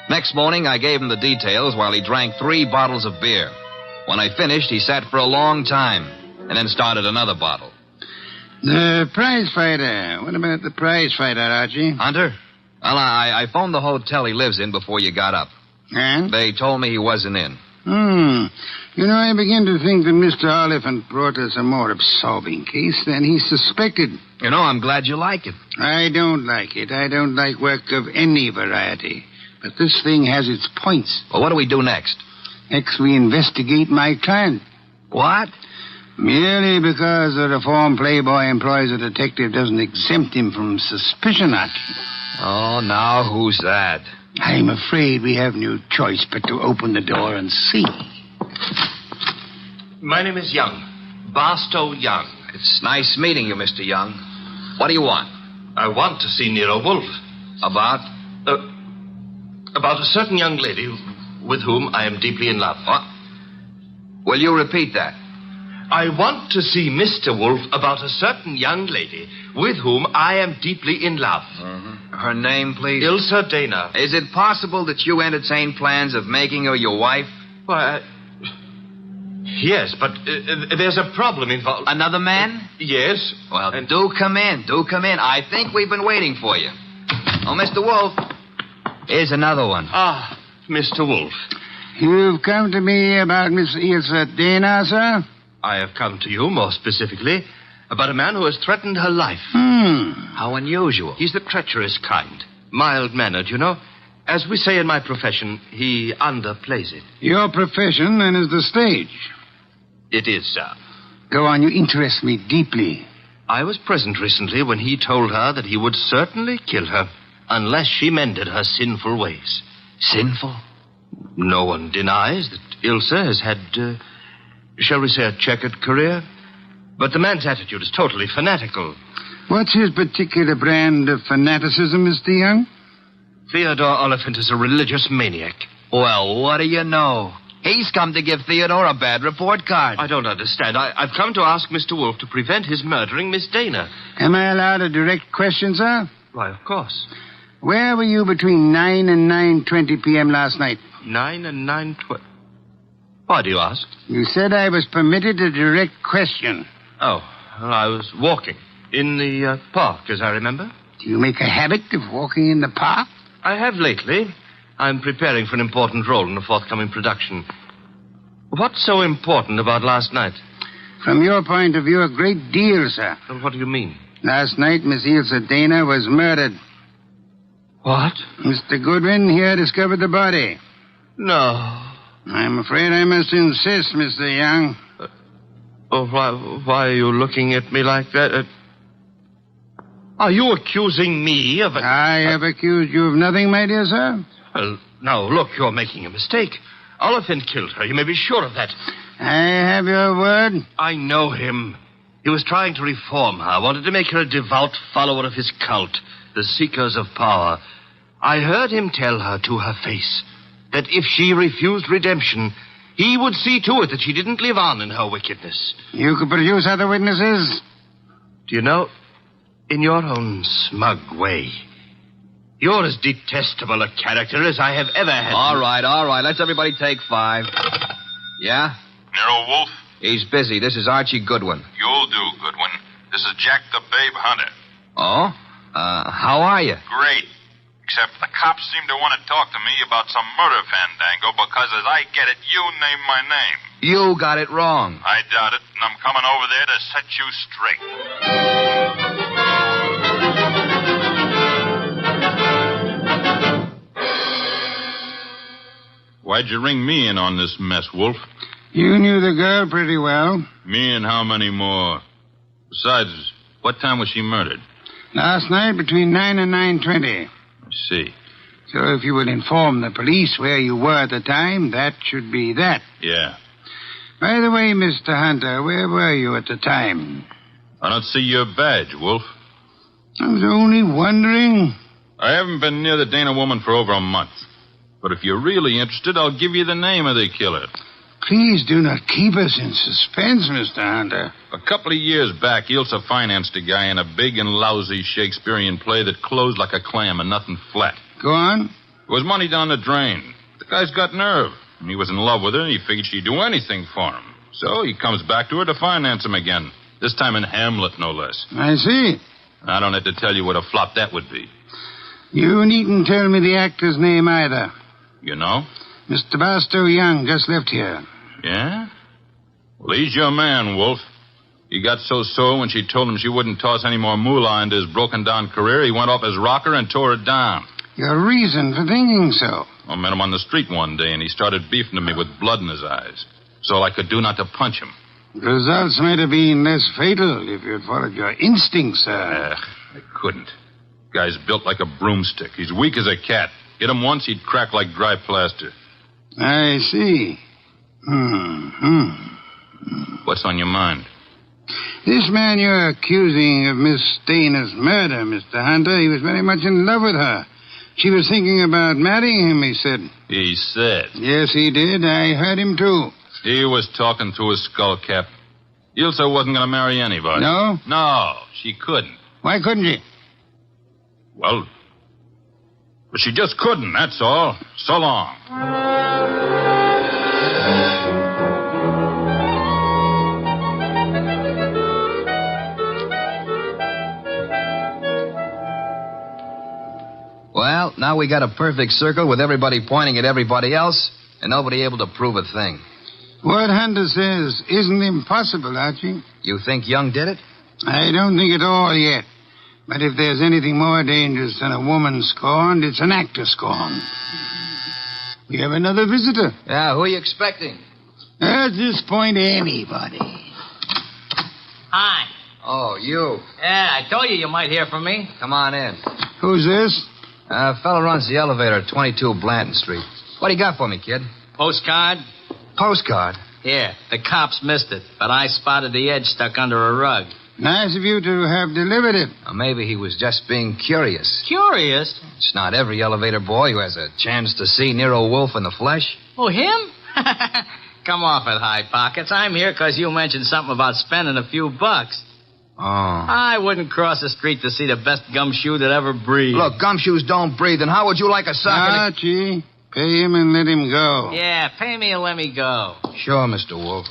Next morning, I gave him the details while he drank 3 bottles of beer. When I finished, he sat for a long time and then started another bottle. The prize fighter. What about the prize fighter, Archie? Hunter? Well, I phoned the hotel he lives in before you got up. And? They told me he wasn't in. You know, I begin to think that Mr. Oliphant brought us a more absorbing case than he suspected. You know, I'm glad you like it. I don't like it. I don't like work of any variety. But this thing has its points. Well, what do we do next? Next, we investigate my client. What? Merely because the reformed playboy employs a detective doesn't exempt him from suspicion, Archie. Oh, now who's that? I'm afraid we have no choice but to open the door and see. My name is Young. Barstow Young. It's nice meeting you, Mr. Young. What do you want? I want to see Nero Wolfe. About? About a certain young lady with whom I am deeply in love. What? Will you repeat that? I want to see Mr. Wolfe about a certain young lady with whom I am deeply in love. Mm-hmm. Her name, please? Ilsa Dana. Is it possible that you entertain plans of making her your wife? Why, yes, but there's a problem involved. Another man? Yes. Well, do come in. Do come in. I think we've been waiting for you. Oh, Mr. Wolfe. Here's another one. Ah, Mr. Wolfe. You've come to me about Miss Ilsa Dana, sir? I have come to you, more specifically, about a man who has threatened her life. How unusual. He's the treacherous kind. Mild-mannered, you know. As we say in my profession, he underplays it. Your profession, then, is the stage. It is, sir. Go on, you interest me deeply. I was present recently when he told her that he would certainly kill her unless she mended her sinful ways. Sinful? No one denies that Ilsa has had, shall we say, a checkered career. But the man's attitude is totally fanatical. What's his particular brand of fanaticism, Mr. Young? Theodore Oliphant is a religious maniac. Well, what do you know? He's come to give Theodore a bad report card. I don't understand. I've come to ask Mr. Wolfe to prevent his murdering Miss Dana. Am I allowed a direct question, sir? Why, of course. Where were you between 9 and 9:20 p.m. last night? 9 and 9:20. Why do you ask? You said I was permitted a direct question. Oh, well, I was walking in the park, as I remember. Do you make a habit of walking in the park? I have lately. I'm preparing for an important role in a forthcoming production. What's so important about last night? From your point of view, a great deal, sir. Well, what do you mean? Last night, Miss Ilsa Dana was murdered. What? Mr. Goodwin here discovered the body. No. I'm afraid I must insist, Mr. Young. Why are you looking at me like that? Are you accusing me of... I have accused you of nothing, my dear sir. Well, now, look, you're making a mistake. Oliphant killed her. You may be sure of that. I have your word. I know him. He was trying to reform her, wanted to make her a devout follower of his cult, the Seekers of Power. I heard him tell her to her face that if she refused redemption, he would see to it that she didn't live on in her wickedness. You could produce other witnesses? Do you know, in your own smug way, you're as detestable a character as I have ever had. All right. Let's everybody take 5. Yeah? Nero Wolfe? He's busy. This is Archie Goodwin. You'll do, Goodwin. This is Jack the Babe Hunter. Oh? How are you? Great. Except the cops seem to want to talk to me about some murder fandango because, as I get it, you named my name. You got it wrong. I doubt it, and I'm coming over there to set you straight. Why'd you ring me in on this mess, Wolfe? You knew the girl pretty well. Me and how many more? Besides, what time was she murdered? Last night between 9 and 9:20. I see. So if you would inform the police where you were at the time, that should be that. Yeah. By the way, Mr. Hunter, where were you at the time? I don't see your badge, Wolfe. I was only wondering. I haven't been near the Dana woman for over a month. But if you're really interested, I'll give you the name of the killer. Please do not keep us in suspense, Mr. Hunter. A couple of years back, Ilsa financed a guy in a big and lousy Shakespearean play that closed like a clam and nothing flat. Go on. It was money down the drain. The guy's got nerve. And he was in love with her, and he figured she'd do anything for him. So he comes back to her to finance him again. This time in Hamlet, no less. I see. I don't have to tell you what a flop that would be. You needn't tell me the actor's name either. You know? Mr. Barstow Young just left here. Yeah? Well, he's your man, Wolf. He got so sore when she told him she wouldn't toss any more moolah into his broken-down career, he went off his rocker and tore it down. Your reason for thinking so? I met him on the street one day, and he started beefing to me with blood in his eyes. It's all I could do not to punch him. The results might have been less fatal if you'd followed your instincts, sir. I couldn't. Guy's built like a broomstick. He's weak as a cat. Hit him once, he'd crack like dry plaster. I see. What's on your mind? This man you're accusing of Miss Dana's murder, Mr. Hunter, he was very much in love with her. She was thinking about marrying him, he said. He said? Yes, he did. I heard him, too. He was talking through his skull cap. Ilse wasn't going to marry anybody. No? No, she couldn't. Why couldn't she? Well, she just couldn't, that's all. So long. Well, now we got a perfect circle with everybody pointing at everybody else and nobody able to prove a thing. What Hunter says isn't impossible, Archie. You think Young did it? I don't think at all yet. But if there's anything more dangerous than a woman scorned, it's an actor scorned. We have another visitor. Yeah, who are you expecting? At this point, anybody. Hi. Oh, you. Yeah, I told you might hear from me. Come on in. Who's this? A fella runs the elevator at 22 Blanton Street. What do you got for me, kid? Postcard? Postcard? Yeah, the cops missed it, but I spotted the edge stuck under a rug. Nice of you to have delivered it. Or maybe he was just being curious. Curious? It's not every elevator boy who has a chance to see Nero Wolfe in the flesh. Oh, him? Come off it, High Pockets. I'm here because you mentioned something about spending a few bucks. Oh. I wouldn't cross the street to see the best gumshoe that ever breathed. Look, gumshoes don't breathe, and how would you like a sock? Archie, pay him and let him go. Yeah, pay me and let me go. Sure, Mr. Wolfe.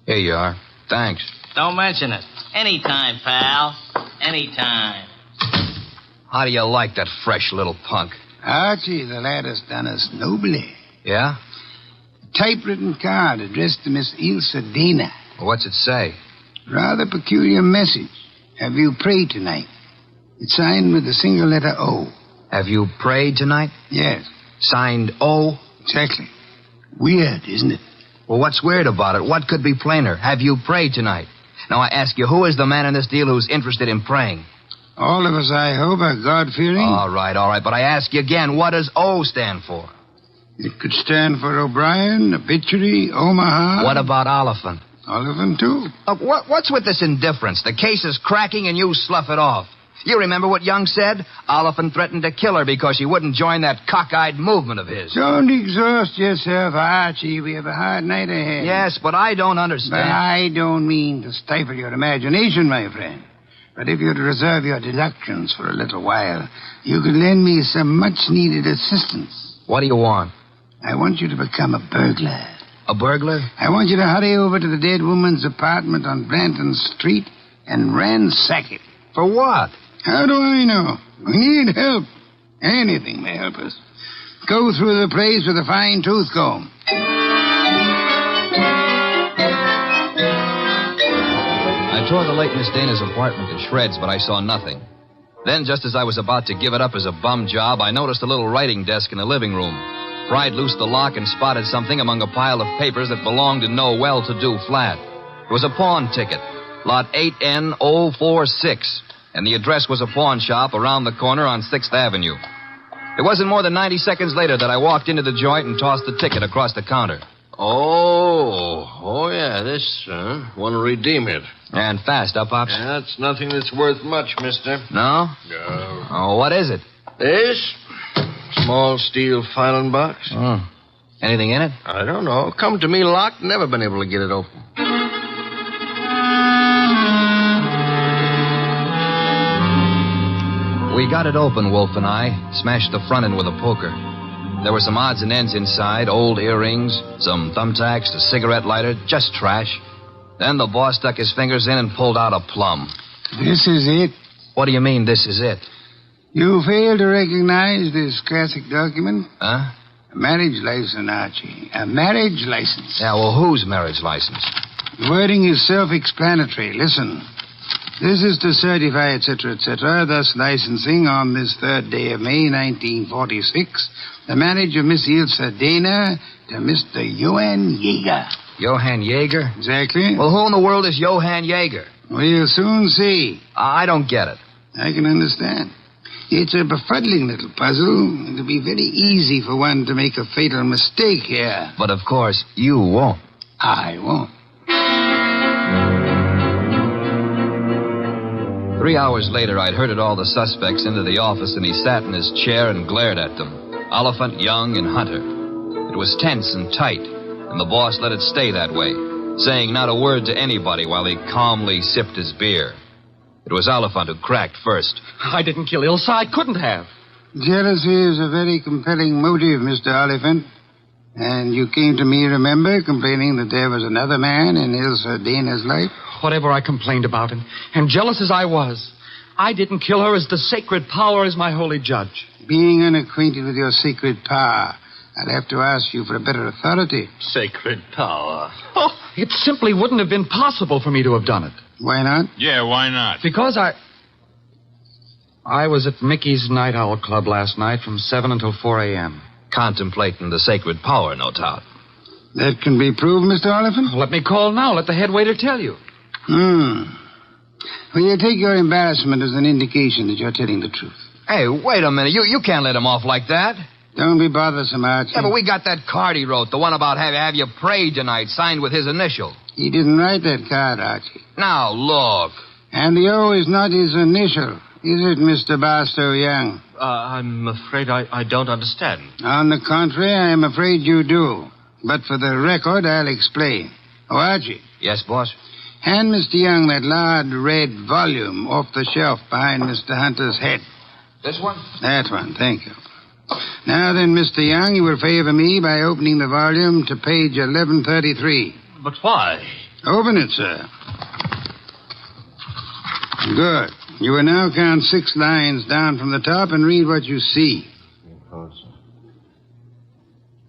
Here you are. Thanks. Don't mention it. Anytime, pal. Anytime. How do you like that fresh little punk? Archie, the lad has done us nobly. Yeah? A typewritten card addressed to Miss Ilse Dana. Well, what's it say? Rather peculiar message. Have you prayed tonight? It's signed with a single letter O. Have you prayed tonight? Yes. Signed O? Exactly. Weird, isn't it? Well, what's weird about it? What could be plainer? Have you prayed tonight? Now, I ask you, who is the man in this deal who's interested in praying? All of us, I hope, are God-fearing. All right. But I ask you again, what does O stand for? It could stand for O'Brien, Obituary, Omaha. What about Oliphant? Oliphant, too. What's with this indifference? The case is cracking and you slough it off. You remember what Young said? Oliphant threatened to kill her because she wouldn't join that cockeyed movement of his. Don't exhaust yourself, Archie. We have a hard night ahead. Yes, but I don't understand. But I don't mean to stifle your imagination, my friend. But if you'd reserve your deductions for a little while, you could lend me some much-needed assistance. What do you want? I want you to become a burglar. A burglar? I want you to hurry over to the dead woman's apartment on Blanton Street and ransack it. For what? How do I know? We need help. Anything may help us. Go through the place with a fine tooth comb. I tore the late Miss Dana's apartment to shreds, but I saw nothing. Then, just as I was about to give it up as a bum job, I noticed a little writing desk in the living room. Pried loose the lock and spotted something among a pile of papers that belonged to no well-to-do flat. It was a pawn ticket, lot 8N046, and the address was a pawn shop around the corner on 6th Avenue. It wasn't more than 90 seconds later that I walked into the joint and tossed the ticket across the counter. Oh, yeah, this, want to redeem it. And fast, huh, Pops? Yeah, that's nothing that's worth much, mister. No? No. Oh, what is it? This? Small steel filing box. Oh. Anything in it? I don't know. Come to me locked, never been able to get it open. We got it open, Wolf and I. Smashed the front end with a poker. There were some odds and ends inside, old earrings, some thumbtacks, a cigarette lighter, just trash. Then the boss stuck his fingers in and pulled out a plum. This is it? What do you mean, this is it? You fail to recognize this classic document? Huh? A marriage license, Archie. A marriage license. Yeah, well, whose marriage license? The wording is self-explanatory. Listen. This is to certify, etc., etc., thus licensing on this 3rd day of May, 1946, the marriage of Miss Ilse Dana to Mr. Johann Jaeger. Johann Jaeger? Exactly. Well, who in the world is Johann Jaeger? We'll soon see. I don't get it. I can understand. It's a befuddling little puzzle. It'll be very easy for one to make a fatal mistake here. But, of course, you won't. I won't. 3 hours later, I'd herded all the suspects into the office, and he sat in his chair and glared at them. Oliphant, Young, and Hunter. It was tense and tight, and the boss let it stay that way, saying not a word to anybody while he calmly sipped his beer. It was Oliphant who cracked first. I didn't kill Ilse. I couldn't have. Jealousy is a very compelling motive, Mr. Oliphant. And you came to me, remember, complaining that there was another man in Ilse Dana's life? Whatever I complained about, and jealous as I was, I didn't kill her as the sacred power is my holy judge. Being unacquainted with your sacred power, I'll have to ask you for a better authority. Sacred power. Oh, it simply wouldn't have been possible for me to have done it. Why not? Yeah, why not? Because I was at Mickey's Night Owl Club last night from 7 until 4 a.m. Contemplating the sacred power, no doubt. That can be proved, Mr. Oliphant? Let me call now. Let the head waiter tell you. Well, you take your embarrassment as an indication that you're telling the truth. Hey, wait a minute. You can't let him off like that. Don't be bothersome, Archie. Yeah, but we got that card he wrote, the one about have you prayed tonight, signed with his initial. He didn't write that card, Archie. Now, look. And the O is not his initial, is it, Mr. Barstow Young? I'm afraid I don't understand. On the contrary, I am afraid you do. But for the record, I'll explain. Oh, Archie. Yes, boss? Hand Mr. Young that large red volume off the shelf behind Mr. Hunter's head. This one? That one, thank you. Now then, Mr. Young, you will favor me by opening the volume to page 1133. But why? Open it, sir. Good. You will now count 6 lines down from the top and read what you see.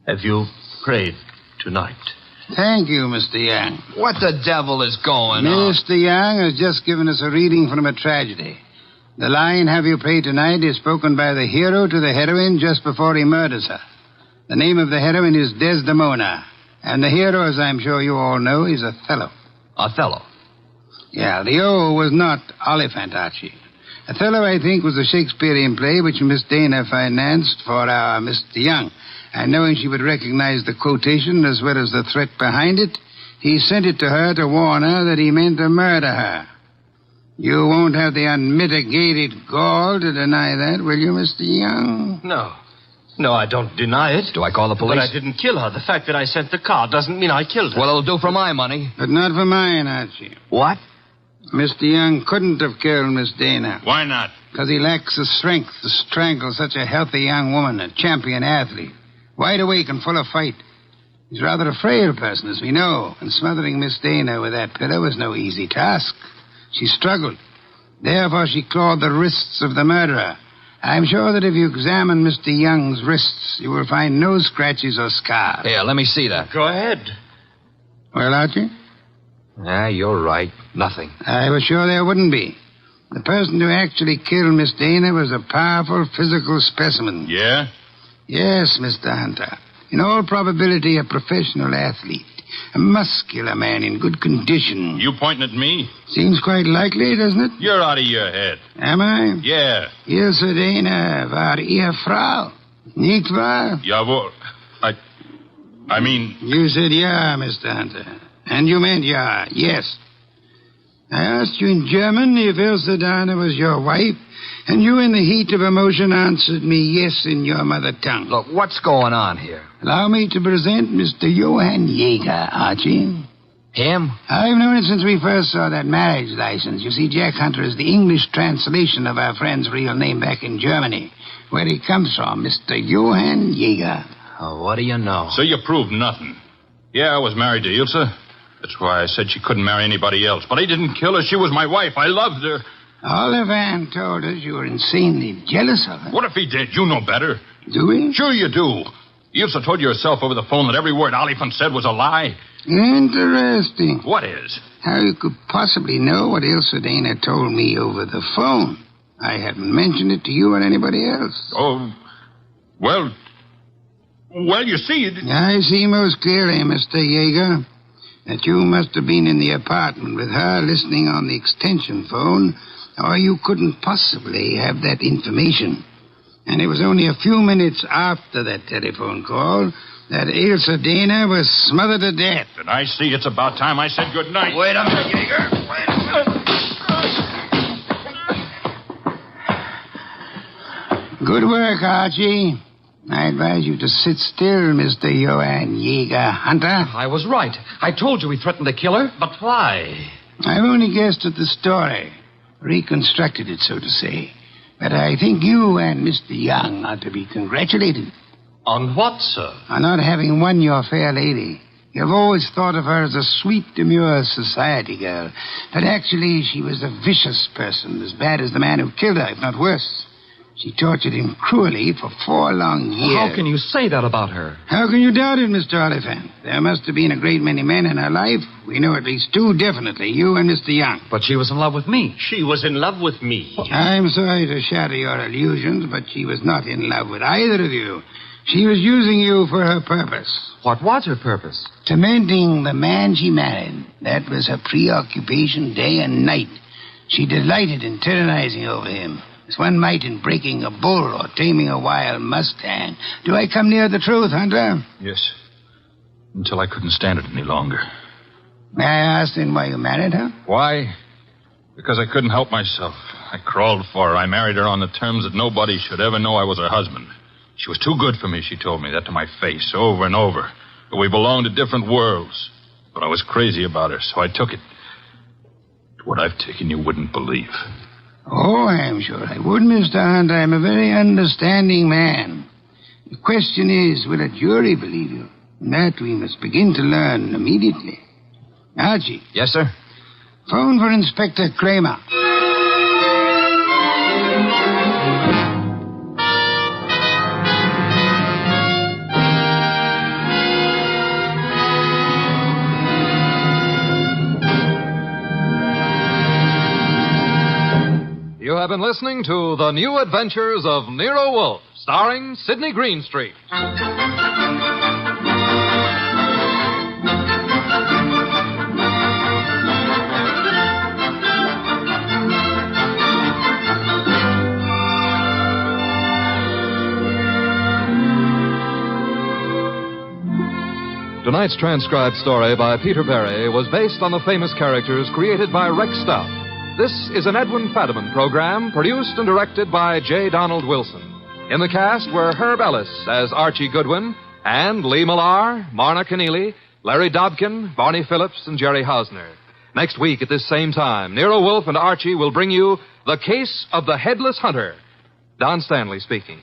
Have you prayed tonight? Thank you, Mr. Young. What the devil is going on? Mr. Young has just given us a reading from a tragedy. The line, have you prayed tonight, is spoken by the hero to the heroine just before he murders her. The name of the heroine is Desdemona. And the hero, as I'm sure you all know, is Othello. Othello? Yeah, the O was not Oliphant, Archie. Othello, I think, was a Shakespearean play which Miss Dana financed for our Mr. Young. And knowing she would recognize the quotation as well as the threat behind it, he sent it to her to warn her that he meant to murder her. You won't have the unmitigated gall to deny that, will you, Mr. Young? No. No, I don't deny it. Do I call the police? But I didn't kill her. The fact that I sent the card doesn't mean I killed her. Well, it'll do for my money. But not for mine, Archie. What? Mr. Young couldn't have killed Miss Dana. Why not? Because he lacks the strength to strangle such a healthy young woman, a champion athlete. Wide awake and full of fight. He's rather a frail person, as we know, and smothering Miss Dana with that pillow was no easy task. She struggled. Therefore, she clawed the wrists of the murderer. I'm sure that if you examine Mr. Young's wrists, you will find no scratches or scars. Here, let me see that. Go ahead. Well, Archie? Yeah, you're right. Nothing. I was sure there wouldn't be. The person who actually killed Miss Dana was a powerful physical specimen. Yeah? Yes, Mr. Hunter. In all probability, a professional athlete. A muscular man in good condition. You pointing at me? Seems quite likely, doesn't it? You're out of your head. Am I? Yeah. Ilse Dana war Ehefrau. Nicht wahr? Jawohl. I mean... You said yeah, Mr. Hunter. And you meant yeah, yes. I asked you in German if Ilse Dana was your wife, and you, in the heat of emotion, answered me yes in your mother tongue. Look, what's going on here? Allow me to present Mr. Johann Jaeger, Archie. Him? I've known it since we first saw that marriage license. You see, Jack Hunter is the English translation of our friend's real name back in Germany, where he comes from, Mr. Johann Jaeger. Oh, what do you know? So you proved nothing. Yeah, I was married to Ilse. That's why I said she couldn't marry anybody else. But I didn't kill her. She was my wife. I loved her. Oliphant told us you were insanely jealous of her. What if he did? You know better. Do we? Sure you do. You also told yourself over the phone that every word Oliphant said was a lie. Interesting. What is? How you could possibly know what Ilsa Dana told me over the phone. I hadn't mentioned it to you or anybody else. Oh, well, you see... I see most clearly, Mr. Yeager, that you must have been in the apartment with her listening on the extension phone, or you couldn't possibly have that information. And it was only a few minutes after that telephone call that Ilsa Dana was smothered to death. And I see it's about time I said good night. Wait a minute, Yeager. Wait a minute. Good work, Archie. I advise you to sit still, Mr. Johann Yeager Hunter. I was right. I told you he threatened to kill her. But why? I've only guessed at the story. Reconstructed it, so to say. But I think you and Mr. Young ought to be congratulated. On what, sir? On not having won your fair lady. You've always thought of her as a sweet, demure society girl. But actually, she was a vicious person, as bad as the man who killed her, if not worse. She tortured him cruelly for 4 long years. How can you say that about her? How can you doubt it, Mr. Oliphant? There must have been a great many men in her life. We know at least 2 definitely, you and Mr. Young. But she was in love with me. She was in love with me. I'm sorry to shatter your illusions, but she was not in love with either of you. She was using you for her purpose. What was her purpose? Tormenting the man she married. That was her preoccupation day and night. She delighted in tyrannizing over him, as one might in breaking a bull or taming a wild mustang. Do I come near the truth, Hunter? Yes. Until I couldn't stand it any longer. May I ask then why you married her? Why? Because I couldn't help myself. I crawled for her. I married her on the terms that nobody should ever know I was her husband. She was too good for me, she told me that to my face over and over. That we belonged to different worlds. But I was crazy about her, so I took it. What I've taken you wouldn't believe. Oh, I'm sure I would, Mr. Hunt. I'm a very understanding man. The question is, will a jury believe you? And that we must begin to learn immediately. Archie. Yes, sir? Phone for Inspector Kramer. You have been listening to The New Adventures of Nero Wolfe, starring Sidney Greenstreet. Tonight's transcribed story by Peter Berry was based on the famous characters created by Rex Stout. This is an Edwin Fadiman program produced and directed by J. Donald Wilson. In the cast were Herb Ellis as Archie Goodwin and Lee Millar, Marna Keneally, Larry Dobkin, Barney Phillips, and Jerry Hausner. Next week at this same time, Nero Wolfe and Archie will bring you The Case of the Headless Hunter. Don Stanley speaking.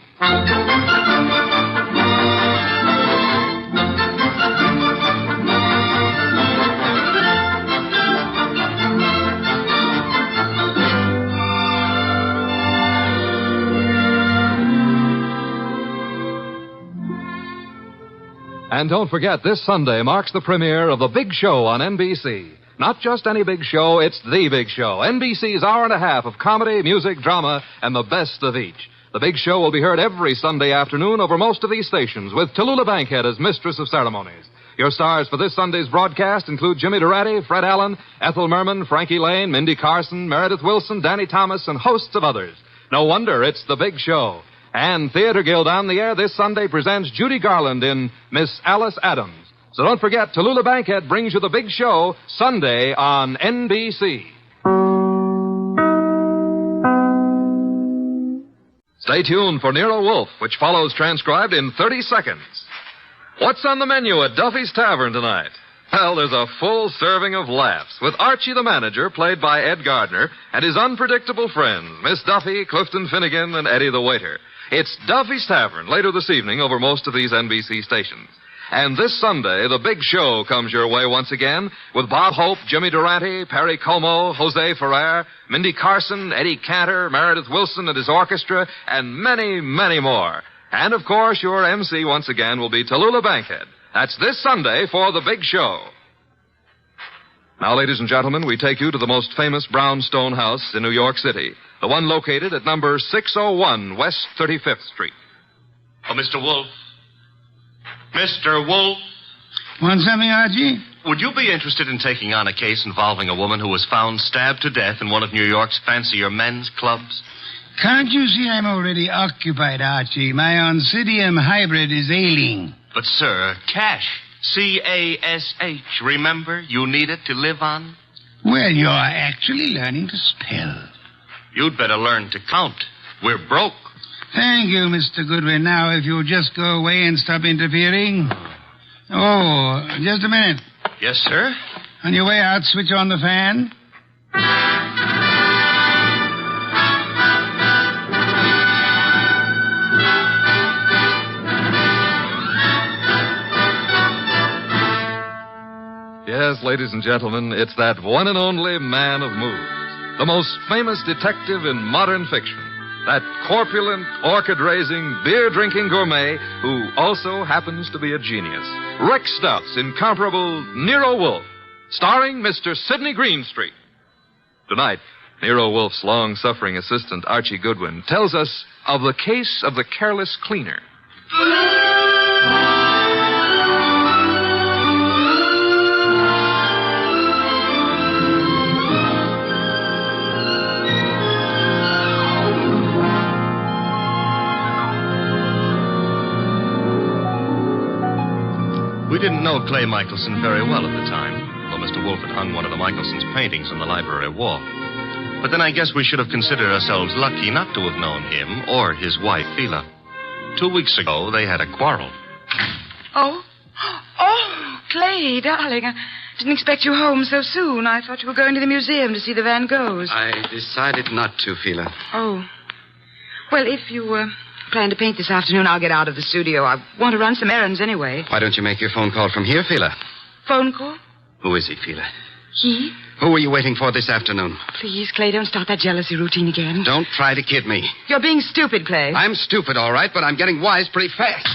And don't forget, this Sunday marks the premiere of The Big Show on NBC. Not just any big show, it's the big show. NBC's hour and a half of comedy, music, drama, and the best of each. The Big Show will be heard every Sunday afternoon over most of these stations, with Tallulah Bankhead as mistress of ceremonies. Your stars for this Sunday's broadcast include Jimmy Durante, Fred Allen, Ethel Merman, Frankie Lane, Mindy Carson, Meredith Wilson, Danny Thomas, and hosts of others. No wonder it's The Big Show. And Theater Guild on the Air this Sunday presents Judy Garland in Miss Alice Adams. So don't forget, Tallulah Bankhead brings you The Big Show Sunday on NBC. Stay tuned for Nero Wolfe, which follows transcribed in 30 seconds. What's on the menu at Duffy's Tavern tonight? Well, there's a full serving of laughs with Archie the manager, played by Ed Gardner, and his unpredictable friends, Miss Duffy, Clifton Finnegan, and Eddie the waiter. It's Duffy's Tavern later this evening over most of these NBC stations. And this Sunday, The Big Show comes your way once again with Bob Hope, Jimmy Durante, Perry Como, Jose Ferrer, Mindy Carson, Eddie Cantor, Meredith Wilson and his orchestra, and many, many more. And, of course, your MC once again will be Tallulah Bankhead. That's this Sunday for the big show. Now, ladies and gentlemen, we take you to the most famous brownstone house in New York City, the one located at number 601 West 35th Street. Oh, Mr. Wolfe. Mr. Wolfe. Want something, Archie? Would you be interested in taking on a case involving a woman who was found stabbed to death in one of New York's fancier men's clubs? Can't you see I'm already occupied, Archie? My Oncidium hybrid is ailing. But, sir, cash. C-A-S-H. Remember, you need it to live on. Well, you're actually learning to spell. You'd better learn to count. We're broke. Thank you, Mr. Goodwin. Now, if you'll just go away and stop interfering. Oh, just a minute. Yes, sir? On your way out, switch on the fan. Yes, ladies and gentlemen, it's that one and only man of moves, the most famous detective in modern fiction, that corpulent, orchid-raising, beer-drinking gourmet who also happens to be a genius. Rick Stuff's incomparable Nero Wolfe, starring Mr. Sidney Greenstreet. Tonight, Nero Wolfe's long-suffering assistant, Archie Goodwin, tells us of the case of the careless cleaner. We didn't know Clay Michelson very well at the time, though Mr. Wolfe had hung one of the Michelson's paintings on the library wall. But then I guess we should have considered ourselves lucky not to have known him or his wife, Phila. 2 weeks ago, they had a quarrel. Oh, Clay, darling, I didn't expect you home so soon. I thought you were going to the museum to see the Van Goghs. I decided not to, Phila. Oh. Well, if you plan to paint this afternoon, I'll get out of the studio. I want to run some errands anyway. Why don't you make your phone call from here, Phila? Phone call? Who is he, Phila? He? Who were you waiting for this afternoon? Please, Clay, don't start that jealousy routine again. Don't try to kid me. You're being stupid, Clay. I'm stupid, all right, but I'm getting wise pretty fast.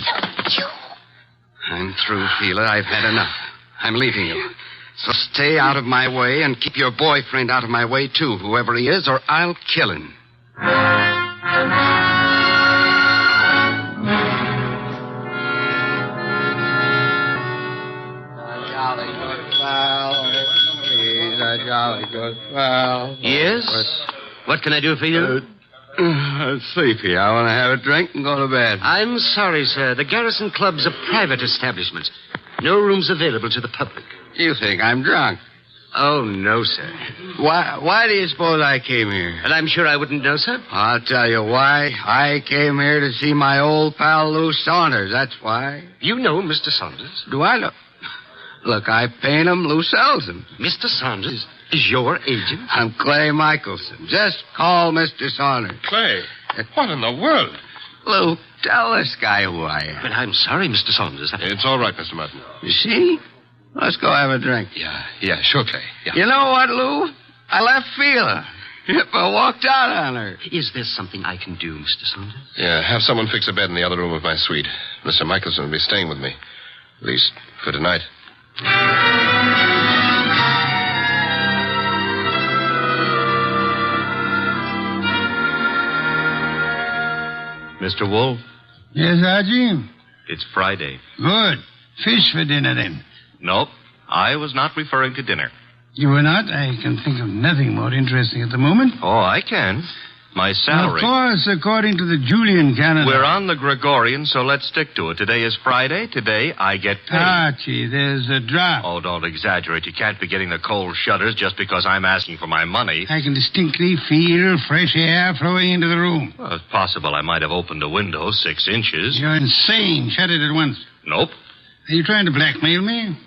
I'm through, Phila. I've had enough. I'm leaving you. So stay out of my way and keep your boyfriend out of my way, too, whoever he is, or I'll kill him. Yes? What can I do for you? Sleepy. I want to have a drink and go to bed. I'm sorry, sir. The Garrison Club's a private establishment. No rooms available to the public. You think I'm drunk? Oh, no, sir. Why do you suppose I came here? And I'm sure I wouldn't know, sir. I'll tell you why. I came here to see my old pal Lou Saunders. That's why. You know Mr. Saunders? Do I know? Look, I paint him. Lou sells him. Mr. Saunders is your agent? I'm Clay Michelson. Just call Mr. Saunders. Clay? What in the world? Lou, tell this guy who I am. But I'm sorry, Mr. Saunders. It's all right, Mr. Martin. You see? Let's go have a drink. Yeah, sure, Clay. Yeah. You know what, Lou? I left Phila. I walked out on her. Is there something I can do, Mr. Saunders? Yeah, have someone fix a bed in the other room of my suite. Mr. Michelson will be staying with me. At least for tonight. Mr. Wolfe? Yes, Archie? It's Friday. Good. Fish for dinner, then. Nope. I was not referring to dinner. You were not? I can think of nothing more interesting at the moment. Oh, I can. My salary. Of course, according to the Julian calendar. We're on the Gregorian, so let's stick to it. Today is Friday. Today I get paid. Archie, there's a drop. Oh, don't exaggerate. You can't be getting the cold shutters just because I'm asking for my money. I can distinctly feel fresh air flowing into the room. Well, it's possible I might have opened a window 6 inches. You're insane. Shut it at once. Nope. Are you trying to blackmail me?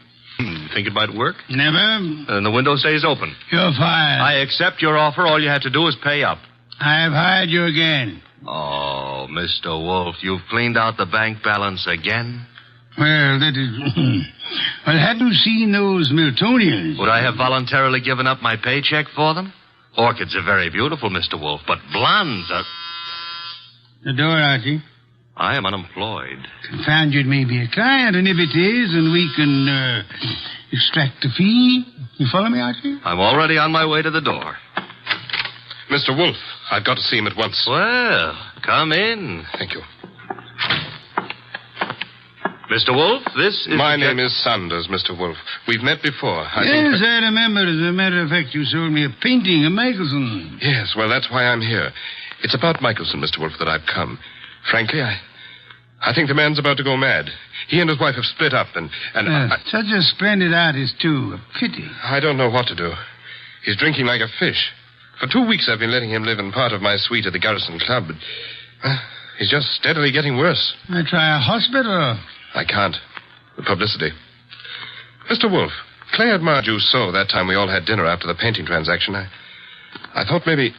Think it might work? Never. And the window stays open. You're fired. I accept your offer. All you have to do is pay up. I've hired you again. Oh, Mr. Wolfe, you've cleaned out the bank balance again? Well, that is... Well, had you seen those Miltonians? Would I have voluntarily given up my paycheck for them? Orchids are very beautiful, Mr. Wolfe, but blondes are... The door, Archie. I am unemployed. Found you it may be a client, and if it is, then we can extract a fee. You follow me, Archie? I'm already on my way to the door. Mr. Wolfe, I've got to see him at once. Well, come in. Thank you. Mr. Wolfe, this is... My name is Saunders, Mr. Wolfe. We've met before. I remember. As a matter of fact, you sold me a painting of Michelson. Yes, well, that's why I'm here. It's about Michelson, Mr. Wolfe, that I've come. Frankly, I think the man's about to go mad. He and his wife have split up, and such a splendid artist, too. A pity. I don't know what to do. He's drinking like a fish. For 2 weeks I've been letting him live in part of my suite at the Garrison Club, but he's just steadily getting worse. I try a hospital. I can't. The publicity. Mr. Wolfe, Clay admired you so that time we all had dinner after the painting transaction. I thought maybe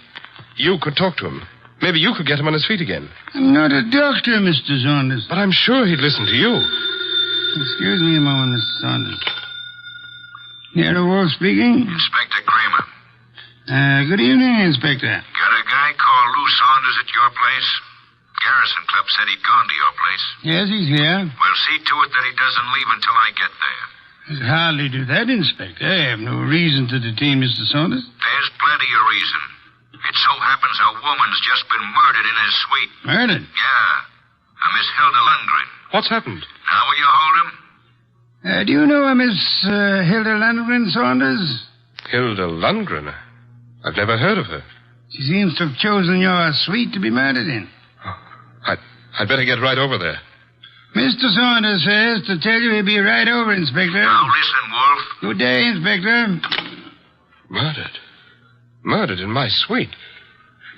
you could talk to him. Maybe you could get him on his feet again. I'm not a doctor, Mr. Saunders. But I'm sure he'd listen to you. Excuse me a moment, Mr. Saunders. Nero Wolfe speaking. Inspector Kramer. Good evening, Inspector. Got a guy called Lou Saunders at your place? Garrison Club said he'd gone to your place. Yes, he's here. Well, see to it that he doesn't leave until I get there. I'd hardly do that, Inspector. I have no reason to detain Mr. Saunders. There's plenty of reason. It so happens a woman's just been murdered in his suite. Murdered? Yeah. A Miss Hilda Lundgren. What's happened? Now will you hold him? Do you know a Miss Hilda Lundgren, Saunders? Hilda Lundgren? I've never heard of her. She seems to have chosen your suite to be murdered in. I'd better get right over there. Mr. Saunders says to tell you he'll be right over, Inspector. Now listen, Wolfe. Good day, Inspector. Murdered? Murdered in my suite?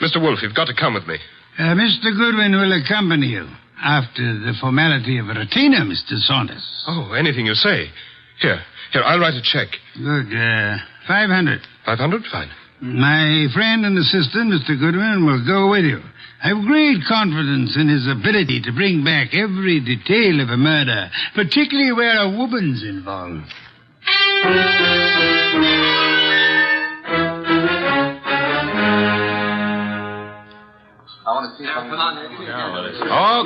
Mr. Wolfe, you've got to come with me. Mr. Goodwin will accompany you after the formality of a retainer, Mr. Saunders. Oh, anything you say. Here, I'll write a check. Good. 500. 500? Fine. My friend and assistant, Mr. Goodwin, will go with you. I have great confidence in his ability to bring back every detail of a murder, particularly where a woman's involved.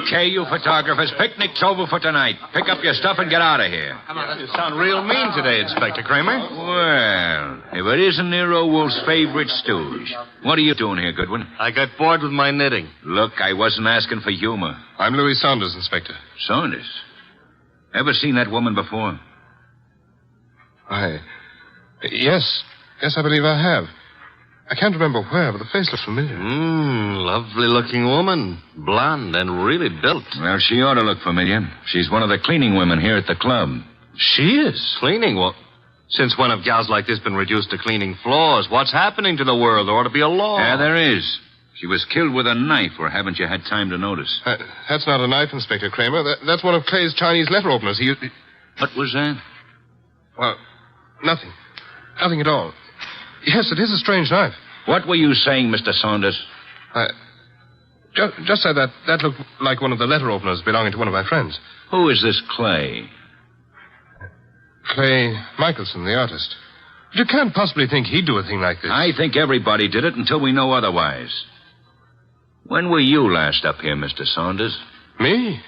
Okay, you photographers, picnic's over for tonight. Pick up your stuff and get out of here. You sound real mean today, Inspector Kramer. Well, if it isn't Nero Wolfe's favorite stooge. What are you doing here, Goodwin? I got bored with my knitting. Look, I wasn't asking for humor. I'm Louis Saunders, Inspector. Saunders? Ever seen that woman before? Yes, I believe I have. I can't remember where, but the face looks familiar. Lovely-looking woman. Blonde and really built. Well, she ought to look familiar. She's one of the cleaning women here at the club. She is? Cleaning? Well, since when have gals like this been reduced to cleaning floors? What's happening to the world? There ought to be a law. Yeah, there is. She was killed with a knife, or haven't you had time to notice? That's not a knife, Inspector Kramer. That's one of Clay's Chinese letter openers. What was that? Well, nothing. Nothing at all. Yes, it is a strange knife. What were you saying, Mr. Saunders? Just said that looked like one of the letter openers belonging to one of my friends. Who is this Clay? Clay Michelson, the artist. But you can't possibly think he'd do a thing like this. I think everybody did it until we know otherwise. When were you last up here, Mr. Saunders? Me?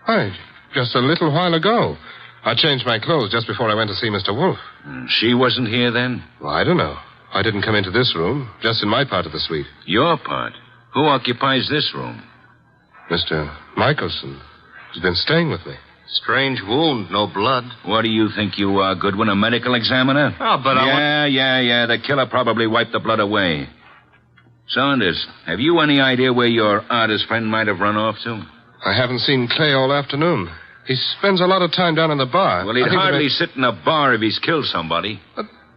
Why, just a little while ago. I changed my clothes just before I went to see Mr. Wolfe. She wasn't here then? Well, I don't know. I didn't come into this room, just in my part of the suite. Your part? Who occupies this room? Mr. Michelson. He's been staying with me. Strange wound, no blood. What do you think you are, Goodwin, a medical examiner? Oh, but Yeah. The killer probably wiped the blood away. Saunders, have you any idea where your artist friend might have run off to? I haven't seen Clay all afternoon. He spends a lot of time down in the bar. Well, he'd hardly sit in a bar if he's killed somebody.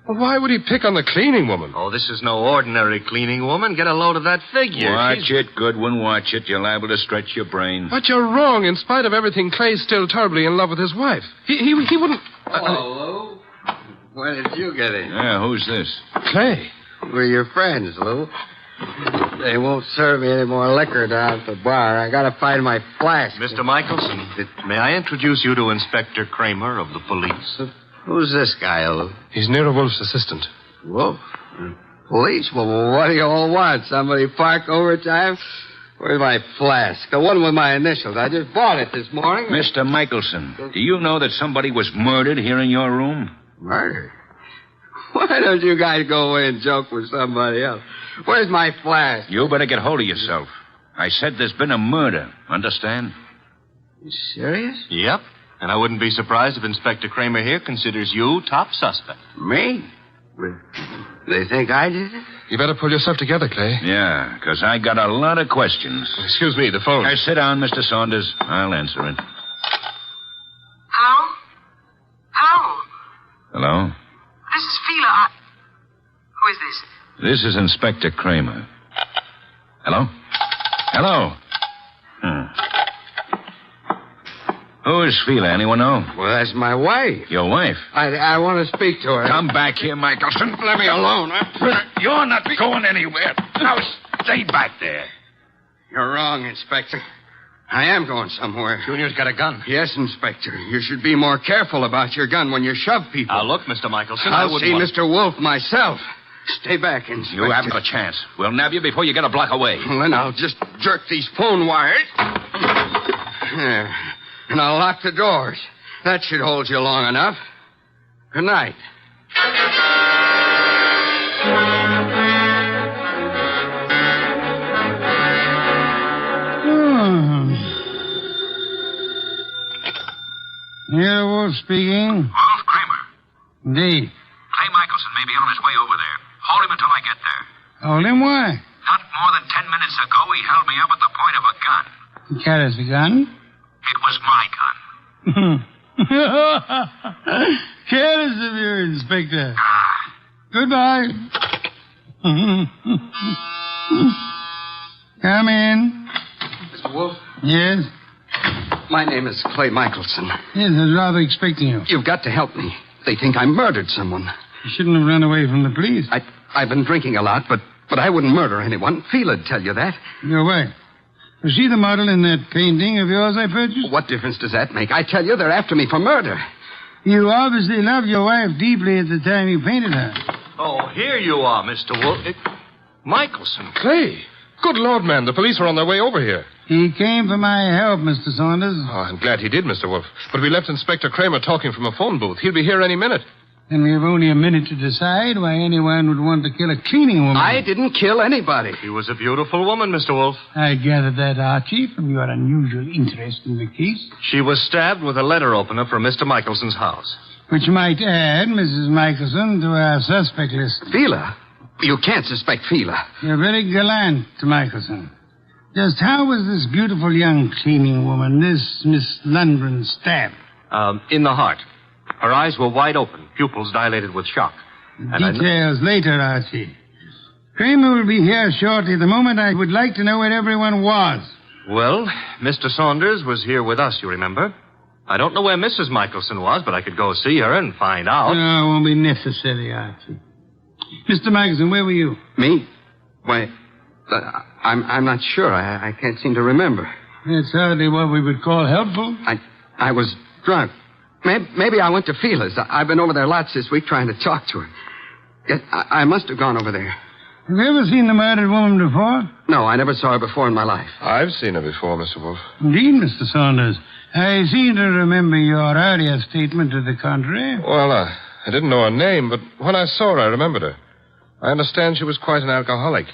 Well, why would he pick on the cleaning woman? Oh, this is no ordinary cleaning woman. Get a load of that figure. Watch it, Goodwin, watch it. You're liable to stretch your brain. But you're wrong. In spite of everything, Clay's still terribly in love with his wife. He wouldn't... Hello, Lou. When did you get in? Yeah, who's this? Clay. We're your friends, Lou. They won't serve me any more liquor down at the bar. I gotta find my flask. Mr. Michelson, may I introduce you to Inspector Kramer of the police? Who's this guy, Lou? He's Nero Wolfe's assistant. Wolfe? Police? Well, what do you all want? Somebody park overtime? Where's my flask? The one with my initials. I just bought it this morning. Mr. Michelson, do you know that somebody was murdered here in your room? Murdered? Why don't you guys go away and joke with somebody else? Where's my flask? You better get hold of yourself. I said there's been a murder. Understand? You serious? Yep. And I wouldn't be surprised if Inspector Kramer here considers you top suspect. Me? They think I did it? You better pull yourself together, Clay. Yeah, because I got a lot of questions. Excuse me, the phone. Now, sit down, Mr. Saunders. I'll answer it. Hello? Hello? Hello? This is Fila. Who is this? This is Inspector Kramer. Hello? Hello? Who is Fila? Anyone know? Well, that's my wife. Your wife? I want to speak to her. Come back here, Michelson. Let me alone. You're not going anywhere. Now, stay back there. You're wrong, Inspector. I am going somewhere. Junior's got a gun. Yes, Inspector. You should be more careful about your gun when you shove people. Now, look, Mr. Michelson, I'll see Mr. Wolfe myself. Stay back, Inspector. You haven't a chance. We'll nab you before you get a block away. Well, then I'll just jerk these phone wires. There. And I'll lock the doors. That should hold you long enough. Good night. Nero Wolfe speaking. Wolf Kramer. Indeed. Clay Michelson may be on his way over there. Hold him until I get there. Hold him? Why? Not more than 10 minutes ago, he held me up at the point of a gun. He carries a gun? It was my gun. Careless of you, Inspector. Goodbye. Come in. Mr. Wolfe? Yes? My name is Clay Michelson. Yes, I was rather expecting you. You've got to help me. They think I murdered someone. You shouldn't have run away from the police. I've been drinking a lot, but I wouldn't murder anyone. Fela'd tell you that. Your wife. Was she the model in that painting of yours I purchased? What difference does that make? I tell you, they're after me for murder. You obviously loved your wife deeply at the time you painted her. Oh, here you are, Mr. Wolfe. Michelson. Clay. Good Lord, man. The police are on their way over here. He came for my help, Mr. Saunders. Oh, I'm glad he did, Mr. Wolfe. But we left Inspector Kramer talking from a phone booth. He'll be here any minute. And we have only a minute to decide why anyone would want to kill a cleaning woman. I didn't kill anybody. She was a beautiful woman, Mr. Wolfe. I gathered that, Archie, from your unusual interest in the case. She was stabbed with a letter opener from Mr. Michelson's house. Which might add Mrs. Michelson to our suspect list. Fila? You can't suspect Fila. You're very gallant, Michelson. Just how was this beautiful young cleaning woman, this Miss Lundgren, stabbed? In the heart. Her eyes were wide open, pupils dilated with shock. Details later, Archie. Kramer will be here shortly. The moment I would like to know where everyone was. Well, Mr. Saunders was here with us, you remember? I don't know where Mrs. Michelson was, but I could go see her and find out. No, it won't be necessary, Archie. Mr. Michelson, where were you? Me? Why, I'm not sure. I can't seem to remember. That's hardly what we would call helpful. I was drunk. Maybe I went to Fila's. I've been over there lots this week trying to talk to her. Yes, I must have gone over there. Have you ever seen the murdered woman before? No, I never saw her before in my life. I've seen her before, Mr. Wolfe. Indeed, Mr. Saunders. I seem to remember your earlier statement to the contrary. Well, I didn't know her name, but when I saw her, I remembered her. I understand she was quite an alcoholic.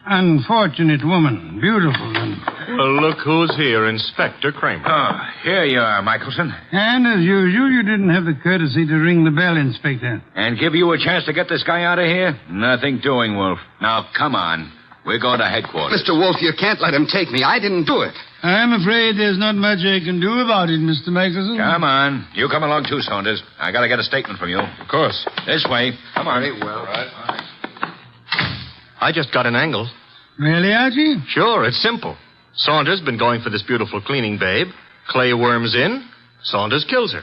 Unfortunate woman. Beautiful and... Well, look who's here, Inspector Kramer. Oh, here you are, Michelson. And as usual, you didn't have the courtesy to ring the bell, Inspector. And give you a chance to get this guy out of here? Nothing doing, Wolf. Now, come on. We're going to headquarters. Mr. Wolfe, you can't let him take me. I didn't do it. I'm afraid there's not much I can do about it, Mr. Michelson. Come on. You come along too, Saunders. I got to get a statement from you. Of course. This way. Come on. Very well. All right. I just got an angle. Really, Archie? Sure, it's simple. Saunders been going for this beautiful cleaning babe. Clay worms in. Saunders kills her.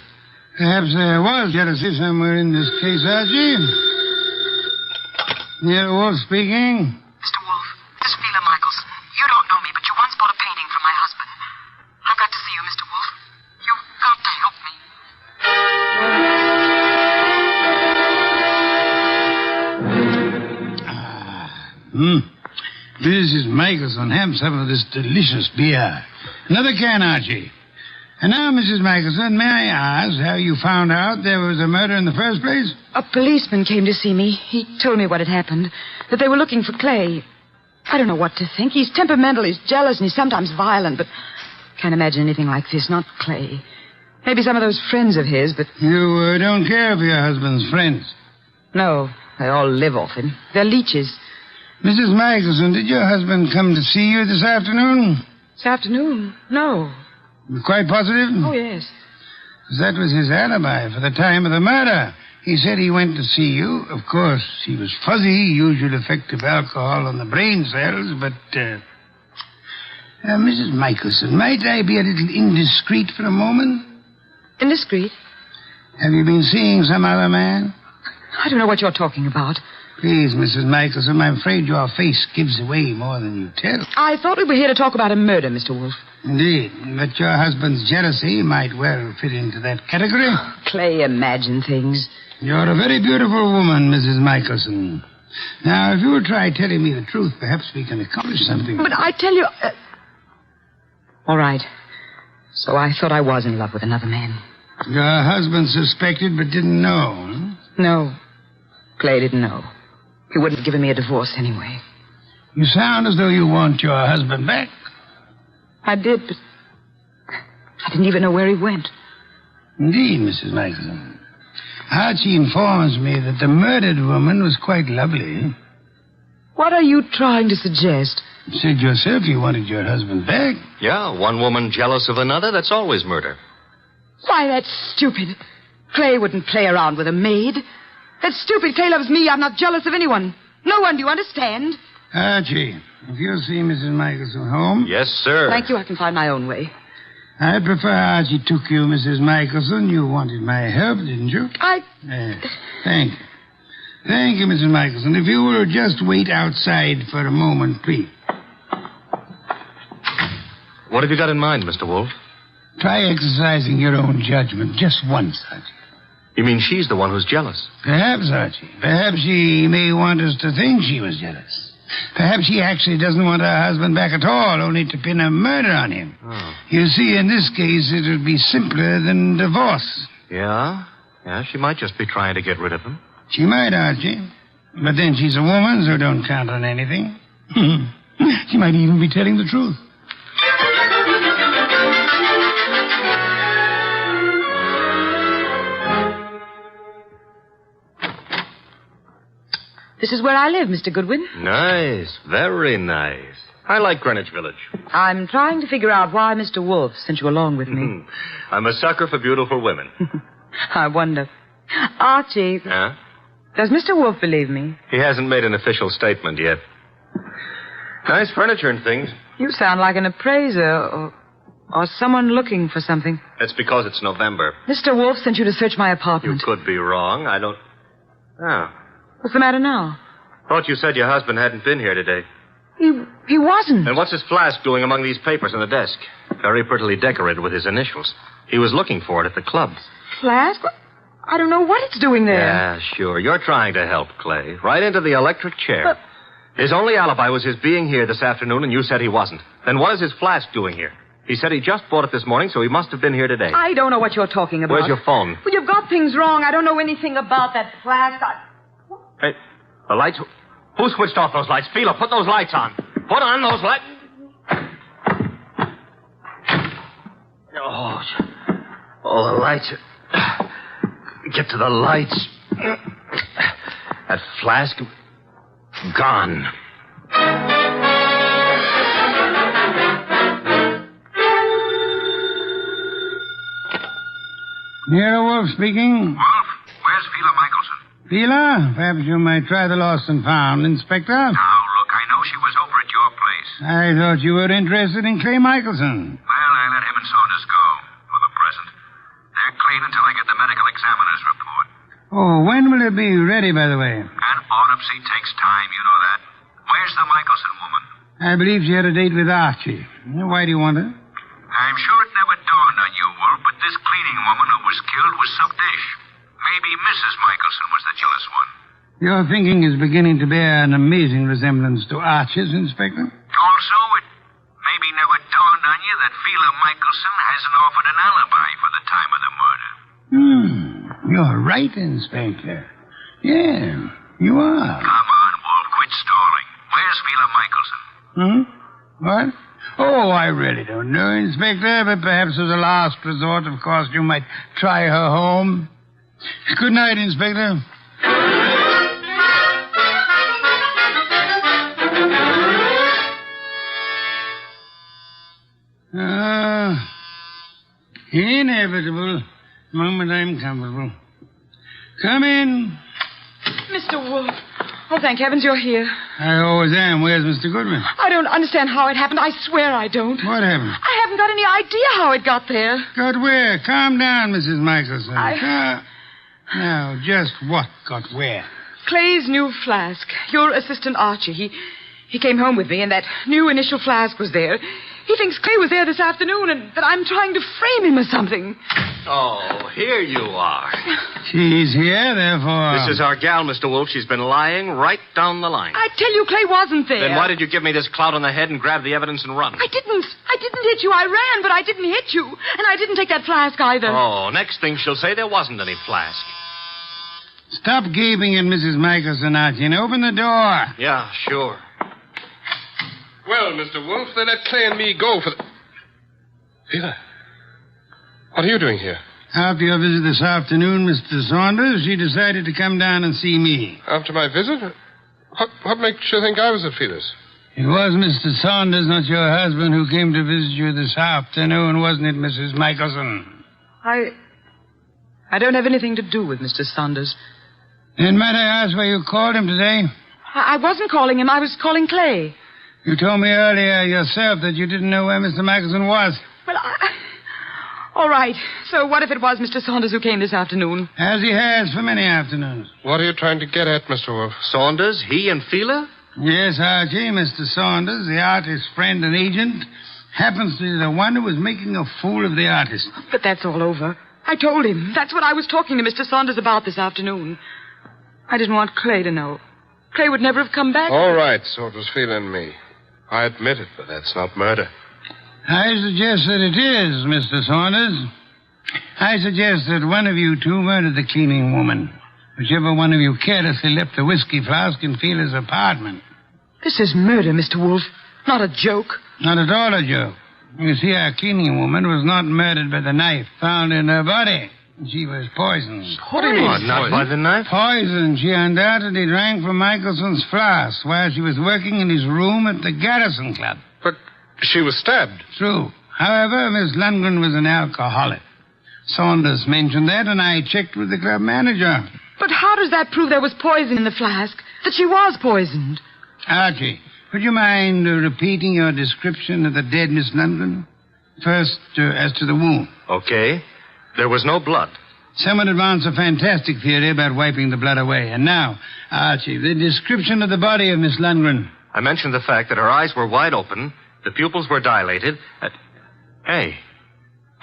Perhaps there was jealousy somewhere in this case, Archie. Nero Wolfe speaking. Mr. Wolfe, this is Fila Michelson. You don't know me, but you once bought a painting from my husband. I've got to see you, Mr. Wolfe. You've got to help me. Mrs. Michelson, have some of this delicious beer. Another can, Archie. And now, Mrs. Michelson, may I ask how you found out there was a murder in the first place? A policeman came to see me. He told me what had happened, that they were looking for Clay. I don't know what to think. He's temperamental, he's jealous, and he's sometimes violent, but can't imagine anything like this, not Clay. Maybe some of those friends of his, but... You don't care for your husband's friends? No, they all live off him. They're leeches. Mrs. Michelson, did your husband come to see you this afternoon? This afternoon? No. Quite positive? Oh, yes. That was his alibi for the time of the murder. He said he went to see you. Of course, he was fuzzy, usual effect of alcohol on the brain cells, but... Mrs. Michelson, might I be a little indiscreet for a moment? Indiscreet? Have you been seeing some other man? I don't know what you're talking about. Please, Mrs. Michelson, I'm afraid your face gives away more than you tell. I thought we were here to talk about a murder, Mr. Wolfe. Indeed, but your husband's jealousy might well fit into that category. Clay, imagine things. You're a very beautiful woman, Mrs. Michelson. Now, if you'll try telling me the truth, perhaps we can accomplish something. But I tell you... All right. So I thought I was in love with another man. Your husband suspected but didn't know, huh? No. Clay didn't know. He wouldn't have given me a divorce anyway. You sound as though you want your husband back. I did, but I didn't even know where he went. Indeed, Mrs. Michelson. Archie informs me that the murdered woman was quite lovely. What are you trying to suggest? You said yourself you wanted your husband back. Yeah, one woman jealous of another, that's always murder. Why, that's stupid. Clay wouldn't play around with a maid. That's stupid. Clay loves me. I'm not jealous of anyone. No one, do you understand? Archie, if you'll see Mrs. Michelson home... Yes, sir. Thank you. I can find my own way. I prefer Archie took you, Mrs. Michelson. You wanted my help, didn't you? Thank you. Thank you, Mrs. Michelson. If you will just wait outside for a moment, please. What have you got in mind, Mr. Wolfe? Try exercising your own judgment just once, Archie. You mean she's the one who's jealous? Perhaps, Archie. Perhaps she may want us to think she was jealous. Perhaps she actually doesn't want her husband back at all, only to pin a murder on him. Oh. You see, in this case, it would be simpler than divorce. Yeah? Yeah, she might just be trying to get rid of him. She might, Archie. But then she's a woman, so don't count on anything. She might even be telling the truth. This is where I live, Mr. Goodwin. Nice. Very nice. I like Greenwich Village. I'm trying to figure out why Mr. Wolfe sent you along with me. I'm a sucker for beautiful women. I wonder. Archie. Huh? Does Mr. Wolfe believe me? He hasn't made an official statement yet. Nice furniture and things. You sound like an appraiser or someone looking for something. That's because it's November. Mr. Wolfe sent you to search my apartment. You could be wrong. I don't... Oh. What's the matter now? Thought you said your husband hadn't been here today. He wasn't. And what's his flask doing among these papers on the desk? Very prettily decorated with his initials. He was looking for it at the club. Flask? I don't know what it's doing there. Yeah, sure. You're trying to help, Clay. Right into the electric chair. But... His only alibi was his being here this afternoon, and you said he wasn't. Then what is his flask doing here? He said he just bought it this morning, so he must have been here today. I don't know what you're talking about. Where's your phone? Well, you've got things wrong. I don't know anything about that flask. Hey, the lights... Who switched off those lights? Fila, put those lights on. Put on those lights. Oh, the lights. Get to the lights. That flask... gone. Nero Wolfe speaking. Wolfe, where's Fila Michelson? Fila? Perhaps you might try the lost and found, Inspector. Now, look, I know she was over at your place. I thought you were interested in Clay Michelson. Well, I let him and Saunders go, for the present. They're clean until I get the medical examiner's report. Oh, when will it be ready, by the way? An autopsy takes time, you know that. Where's the Michelson woman? I believe she had a date with Archie. Why do you want her? I'm sure it never dawned on you, Wolf, but this cleaning woman who was killed was some dish. Maybe Mrs. Michelson was the jealous one. Your thinking is beginning to bear an amazing resemblance to Archie's, Inspector. Also, it maybe never dawned on you that Fela Michelson hasn't offered an alibi for the time of the murder. You're right, Inspector. Yeah, you are. Come on, Wolf, quit stalling. Where's Fela Michelson? What? Oh, I really don't know, Inspector, but perhaps as a last resort, of course, you might try her home. Good night, Inspector. Inevitable. Moment I'm comfortable. Come in. Mr. Wolfe. Oh, thank heavens you're here. I always am. Where's Mr. Goodwin? I don't understand how it happened. I swear I don't. What happened? I haven't got any idea how it got there. Got where? Calm down, Mrs. Michelson. Now, just what got where? Clay's new flask. Your assistant Archie. He came home with me, and that new initial flask was there. He thinks Clay was there this afternoon, and that I'm trying to frame him or something. Oh, here you are. She's here, therefore. This is our gal, Mr. Wolfe. She's been lying right down the line. I tell you, Clay wasn't there. Then why did you give me this clout on the head and grab the evidence and run? I didn't hit you. I ran, but I didn't hit you. And I didn't take that flask either. Oh, next thing she'll say there wasn't any flask. Stop gaping at Mrs. Michelson, Archie, and open the door. Yeah, sure. Well, Mr. Wolfe, they let Clay and me go for the... Fela, what are you doing here? After your visit this afternoon, Mr. Saunders, she decided to come down and see me. After my visit? What makes you think I was at Fela's? It was Mr. Saunders, not your husband, who came to visit you this afternoon, wasn't it, Mrs. Michelson? I don't have anything to do with Mr. Saunders. Then might I ask why you called him today? I wasn't calling him. I was calling Clay. You told me earlier yourself that you didn't know where Mr. Michelson was. Well, all right. So what if it was Mr. Saunders who came this afternoon? As he has for many afternoons. What are you trying to get at, Mr. Wolfe? Saunders? He and Fela? Yes, Archie. Mr. Saunders, the artist's friend and agent, happens to be the one who was making a fool of the artist. But that's all over. I told him. That's what I was talking to Mr. Saunders about this afternoon. I didn't want Clay to know. Clay would never have come back. All right, so it was Fela and me. I admit it, but that's not murder. I suggest that it is, Mr. Saunders. I suggest that one of you two murdered the cleaning woman. Whichever one of you carelessly left the whiskey flask in Fela's apartment. This is murder, Mr. Wolfe. Not a joke. Not at all a joke. You see, our cleaning woman was not murdered by the knife found in her body. She was poisoned. What do you mean? Not by the knife? Poisoned. She undoubtedly drank from Michelson's flask while she was working in his room at the Garrison Club. But she was stabbed. True. However, Miss Lundgren was an alcoholic. Saunders mentioned that, and I checked with the club manager. But how does that prove there was poison in the flask? That she was poisoned? Archie, would you mind repeating your description of the dead Miss Lundgren? First, as to the wound. Okay. There was no blood. Someone advanced a fantastic theory about wiping the blood away. And now, Archie, the description of the body of Miss Lundgren. I mentioned the fact that her eyes were wide open, the pupils were dilated. Hey,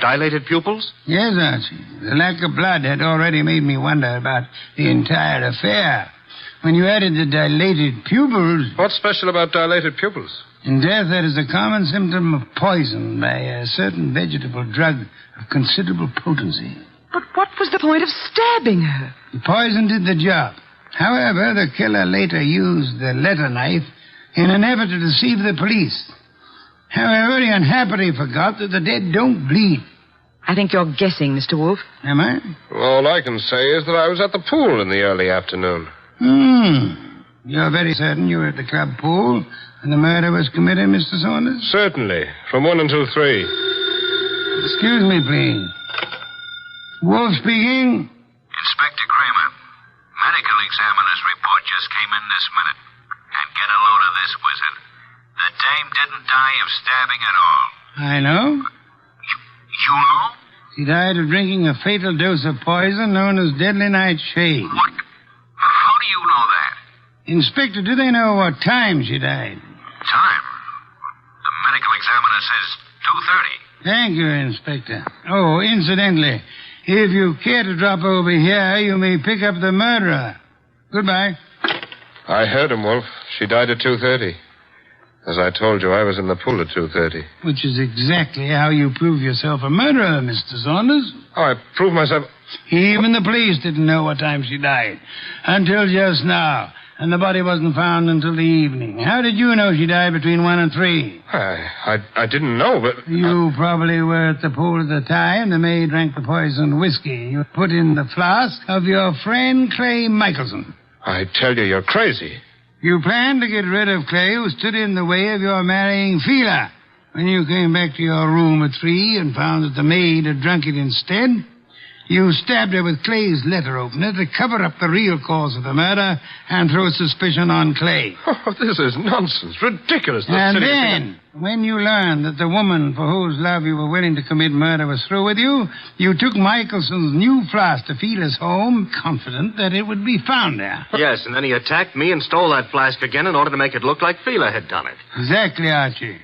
dilated pupils? Yes, Archie. The lack of blood had already made me wonder about the entire affair. When you added the dilated pupils... What's special about dilated pupils? In death, that is a common symptom of poison by a certain vegetable drug of considerable potency. But what was the point of stabbing her? The poison did the job. However, the killer later used the letter knife in an effort to deceive the police. However, he unhappily forgot that the dead don't bleed. I think you're guessing, Mr. Wolfe. Am I? All I can say is that I was at the pool in the early afternoon. You're very certain you were at the club pool when the murder was committed, Mr. Saunders? Certainly. From 1 until 3. Excuse me, please. Wolf speaking. Inspector Kramer, medical examiner's report just came in this minute. And get a load of this, wizard. The dame didn't die of stabbing at all. I know. You know? She died of drinking a fatal dose of poison known as deadly nightshade. What? How do you know that? Inspector, do they know what time she died? Time? The medical examiner says 2:30. Thank you, Inspector. Oh, incidentally, if you care to drop over here, you may pick up the murderer. Goodbye. I heard him, Wolf. She died at 2:30. As I told you, I was in the pool at 2:30. Which is exactly how you prove yourself a murderer, Mr. Saunders. Oh, I proved myself... Even the police didn't know what time she died. Until just now. And the body wasn't found until the evening. How did you know she died between 1 and 3? I didn't know, but... You probably were at the pool at the time. The maid drank the poisoned whiskey you put in the flask of your friend Clay Michelson. I tell you, you're crazy. You planned to get rid of Clay, who stood in the way of your marrying Fila. When you came back to your room at 3 and found that the maid had drunk it instead, you stabbed her with Clay's letter opener to cover up the real cause of the murder and throw suspicion on Clay. Oh, this is nonsense. Ridiculous. And then, when you learned that the woman for whose love you were willing to commit murder was through with you, you took Michelson's new flask to Fila's home, confident that it would be found there. Yes, and then he attacked me and stole that flask again in order to make it look like Fila had done it. Exactly, Archie.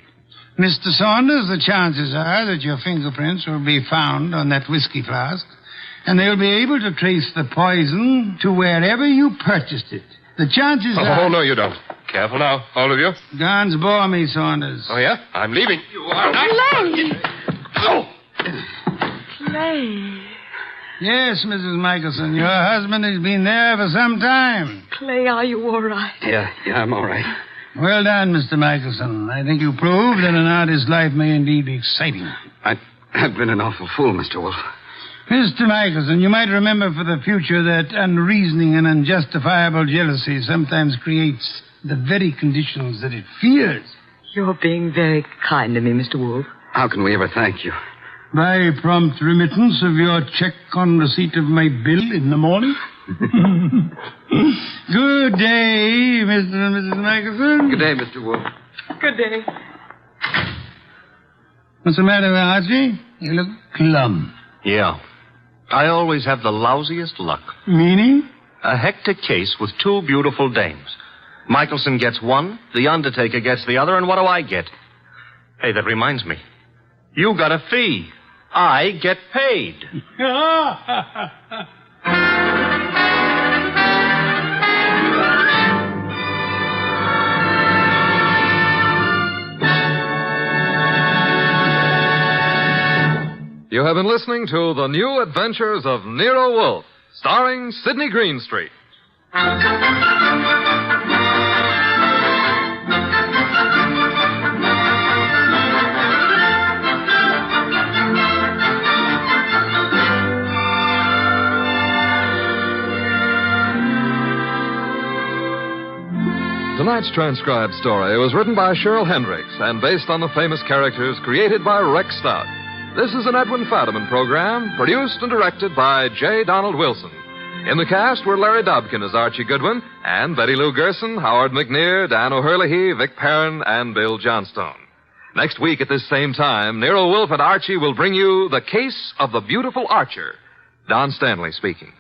Mr. Saunders, the chances are that your fingerprints will be found on that whiskey flask, and they'll be able to trace the poison to wherever you purchased it. The chances are... Oh, no, you don't. Careful now, all of you. Guns bore me, Saunders. Oh, yeah? I'm leaving. You are not... Clay! Oh! Clay. Yes, Mrs. Michelson, your husband has been there for some time. Clay, are you all right? Yeah, I'm all right. Well done, Mr. Michelson. I think you proved that an artist's life may indeed be exciting. I've been an awful fool, Mr. Wolfe. Mr. Michelson, you might remember for the future that unreasoning and unjustifiable jealousy sometimes creates the very conditions that it fears. You're being very kind to me, Mr. Wolfe. How can we ever thank you? By prompt remittance of your check on receipt of my bill in the morning. Good day, Mr. and Mrs. Michelson. Good day, Mr. Wolfe. Good day. What's the matter, Archie? You look glum. Yeah. I always have the lousiest luck. Meaning? A hectic case with 2 beautiful dames. Michelson gets one, the Undertaker gets the other, and what do I get? Hey, that reminds me. You got a fee. I get paid. You have been listening to The New Adventures of Nero Wolfe, starring Sidney Greenstreet. Tonight's transcribed story was written by Cheryl Hendricks and based on the famous characters created by Rex Stout. This is an Edwin Fadiman program, produced and directed by J. Donald Wilson. In the cast were Larry Dobkin as Archie Goodwin, and Betty Lou Gerson, Howard McNear, Dan O'Hurley, Vic Perrin, and Bill Johnstone. Next week at this same time, Nero Wolfe and Archie will bring you The Case of the Beautiful Archer. Don Stanley speaking.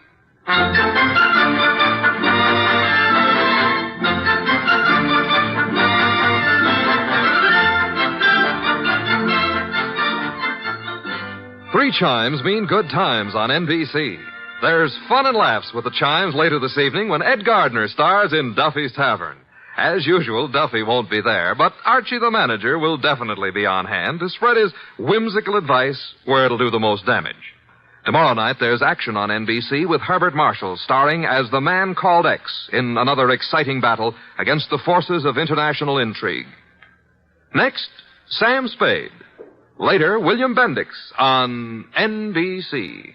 Three chimes mean good times on NBC. There's fun and laughs with the chimes later this evening when Ed Gardner stars in Duffy's Tavern. As usual, Duffy won't be there, but Archie the manager will definitely be on hand to spread his whimsical advice where it'll do the most damage. Tomorrow night, there's action on NBC with Herbert Marshall starring as the man called X in another exciting battle against the forces of international intrigue. Next, Sam Spade. Later, William Bendix on NBC.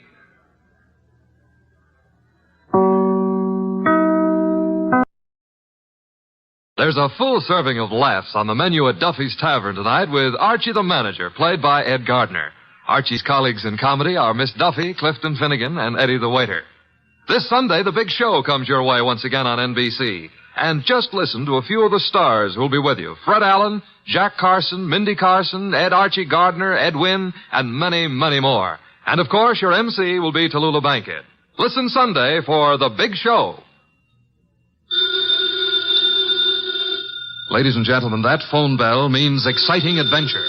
There's a full serving of laughs on the menu at Duffy's Tavern tonight with Archie the Manager, played by Ed Gardner. Archie's colleagues in comedy are Miss Duffy, Clifton Finnegan, and Eddie the Waiter. This Sunday, the big show comes your way once again on NBC. And just listen to a few of the stars who'll be with you. Fred Allen, Jack Carson, Mindy Carson, Ed Archie Gardner, Ed Wynn, and many, many more. And, of course, your MC will be Tallulah Bankhead. Listen Sunday for The Big Show. Ladies and gentlemen, that phone bell means exciting adventure.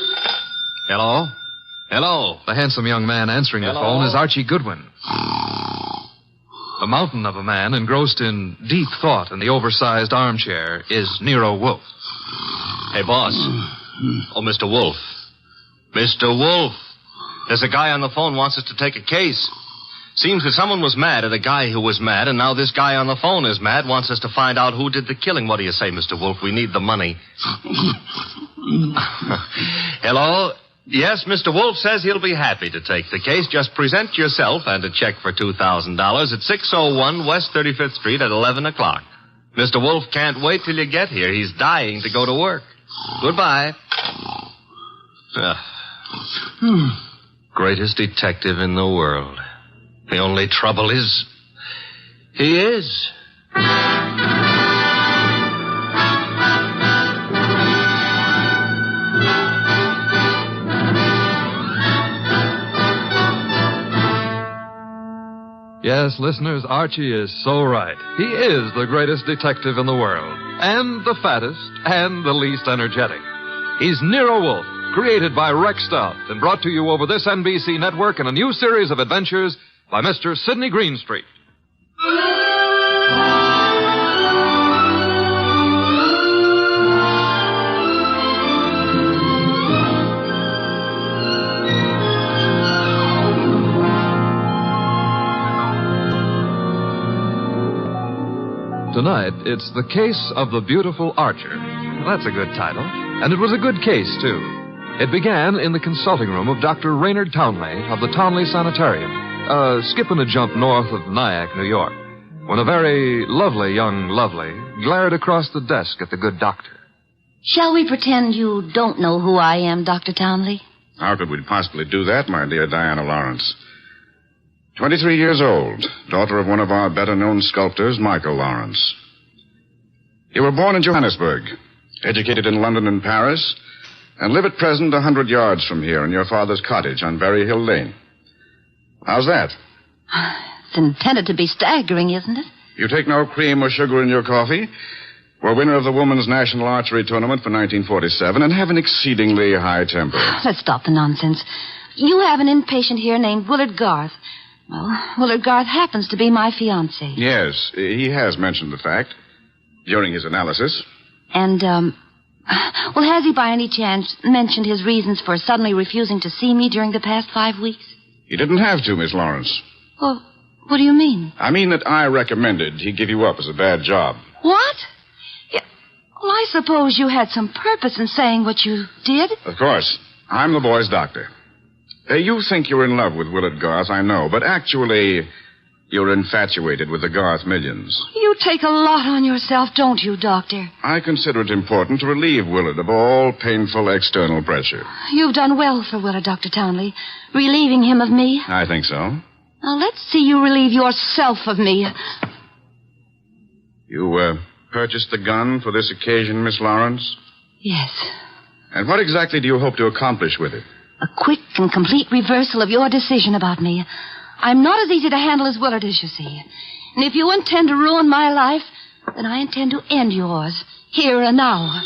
Hello? Hello? The handsome young man answering the phone is Archie Goodwin. The mountain of a man engrossed in deep thought in the oversized armchair is Nero Wolfe. Hey, boss. Oh, Mr. Wolfe. Mr. Wolfe. There's a guy on the phone wants us to take a case. Seems that someone was mad at a guy who was mad, and now this guy on the phone is mad, wants us to find out who did the killing. What do you say, Mr. Wolfe? We need the money. Hello? Yes, Mr. Wolfe says he'll be happy to take the case. Just present yourself and a check for $2,000 at 601 West 35th Street at 11 o'clock. Mr. Wolfe can't wait till you get here. He's dying to go to work. Goodbye. Greatest detective in the world. The only trouble is, he is. Yes, listeners, Archie is so right. He is the greatest detective in the world, and the fattest, and the least energetic. He's Nero Wolfe, created by Rex Stout, and brought to you over this NBC network in a new series of adventures by Mr. Sidney Greenstreet. Tonight, it's The Case of the Beautiful Archer. That's a good title. And it was a good case, too. It began in the consulting room of Dr. Raynard Townley of the Townley Sanitarium, skipping a jump north of Nyack, New York, when a very lovely young lovely glared across the desk at the good doctor. Shall we pretend you don't know who I am, Dr. Townley? How could we possibly do that, my dear Diana Lawrence? 23 years old, daughter of one of our better-known sculptors, Michael Lawrence. You were born in Johannesburg, educated in London and Paris, and live at present 100 yards from here in your father's cottage on Berry Hill Lane. How's that? It's intended to be staggering, isn't it? You take no cream or sugar in your coffee, were winner of the Women's National Archery Tournament for 1947, and have an exceedingly high temper. Let's stop the nonsense. You have an inpatient here named Willard Garth. Well, Willard Garth happens to be my fiancé. Yes, he has mentioned the fact during his analysis. And, well, has he by any chance mentioned his reasons for suddenly refusing to see me during the past 5 weeks? He didn't have to, Miss Lawrence. Well, what do you mean? I mean that I recommended he give you up as a bad job. What? Yeah, well, I suppose you had some purpose in saying what you did. Of course. I'm the boy's doctor. You think you're in love with Willard Garth, I know, but actually, you're infatuated with the Garth millions. You take a lot on yourself, don't you, Doctor? I consider it important to relieve Willard of all painful external pressure. You've done well for Willard, Dr. Townley, relieving him of me. I think so. Now, let's see you relieve yourself of me. You, purchased the gun for this occasion, Miss Lawrence? Yes. And what exactly do you hope to accomplish with it? A quick and complete reversal of your decision about me. I'm not as easy to handle as Willard is, you see. And if you intend to ruin my life, then I intend to end yours, here and now.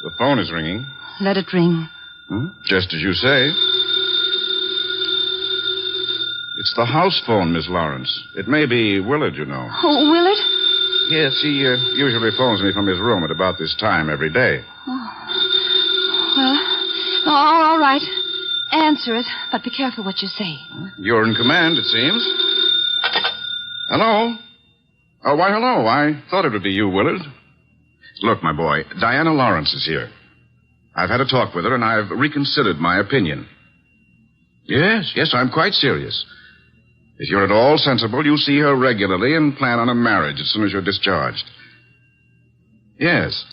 The phone is ringing. Let it ring. Just as you say. It's the house phone, Miss Lawrence. It may be Willard, you know. Oh, Willard? Yes, he usually phones me from his room at about this time every day. Well, all right. Answer it, but be careful what you say. You're in command, it seems. Hello? Oh, why, hello. I thought it would be you, Willard. Look, my boy, Diana Lawrence is here. I've had a talk with her, and I've reconsidered my opinion. Yes, I'm quite serious. If you're at all sensible, you'll see her regularly and plan on a marriage as soon as you're discharged. Yes.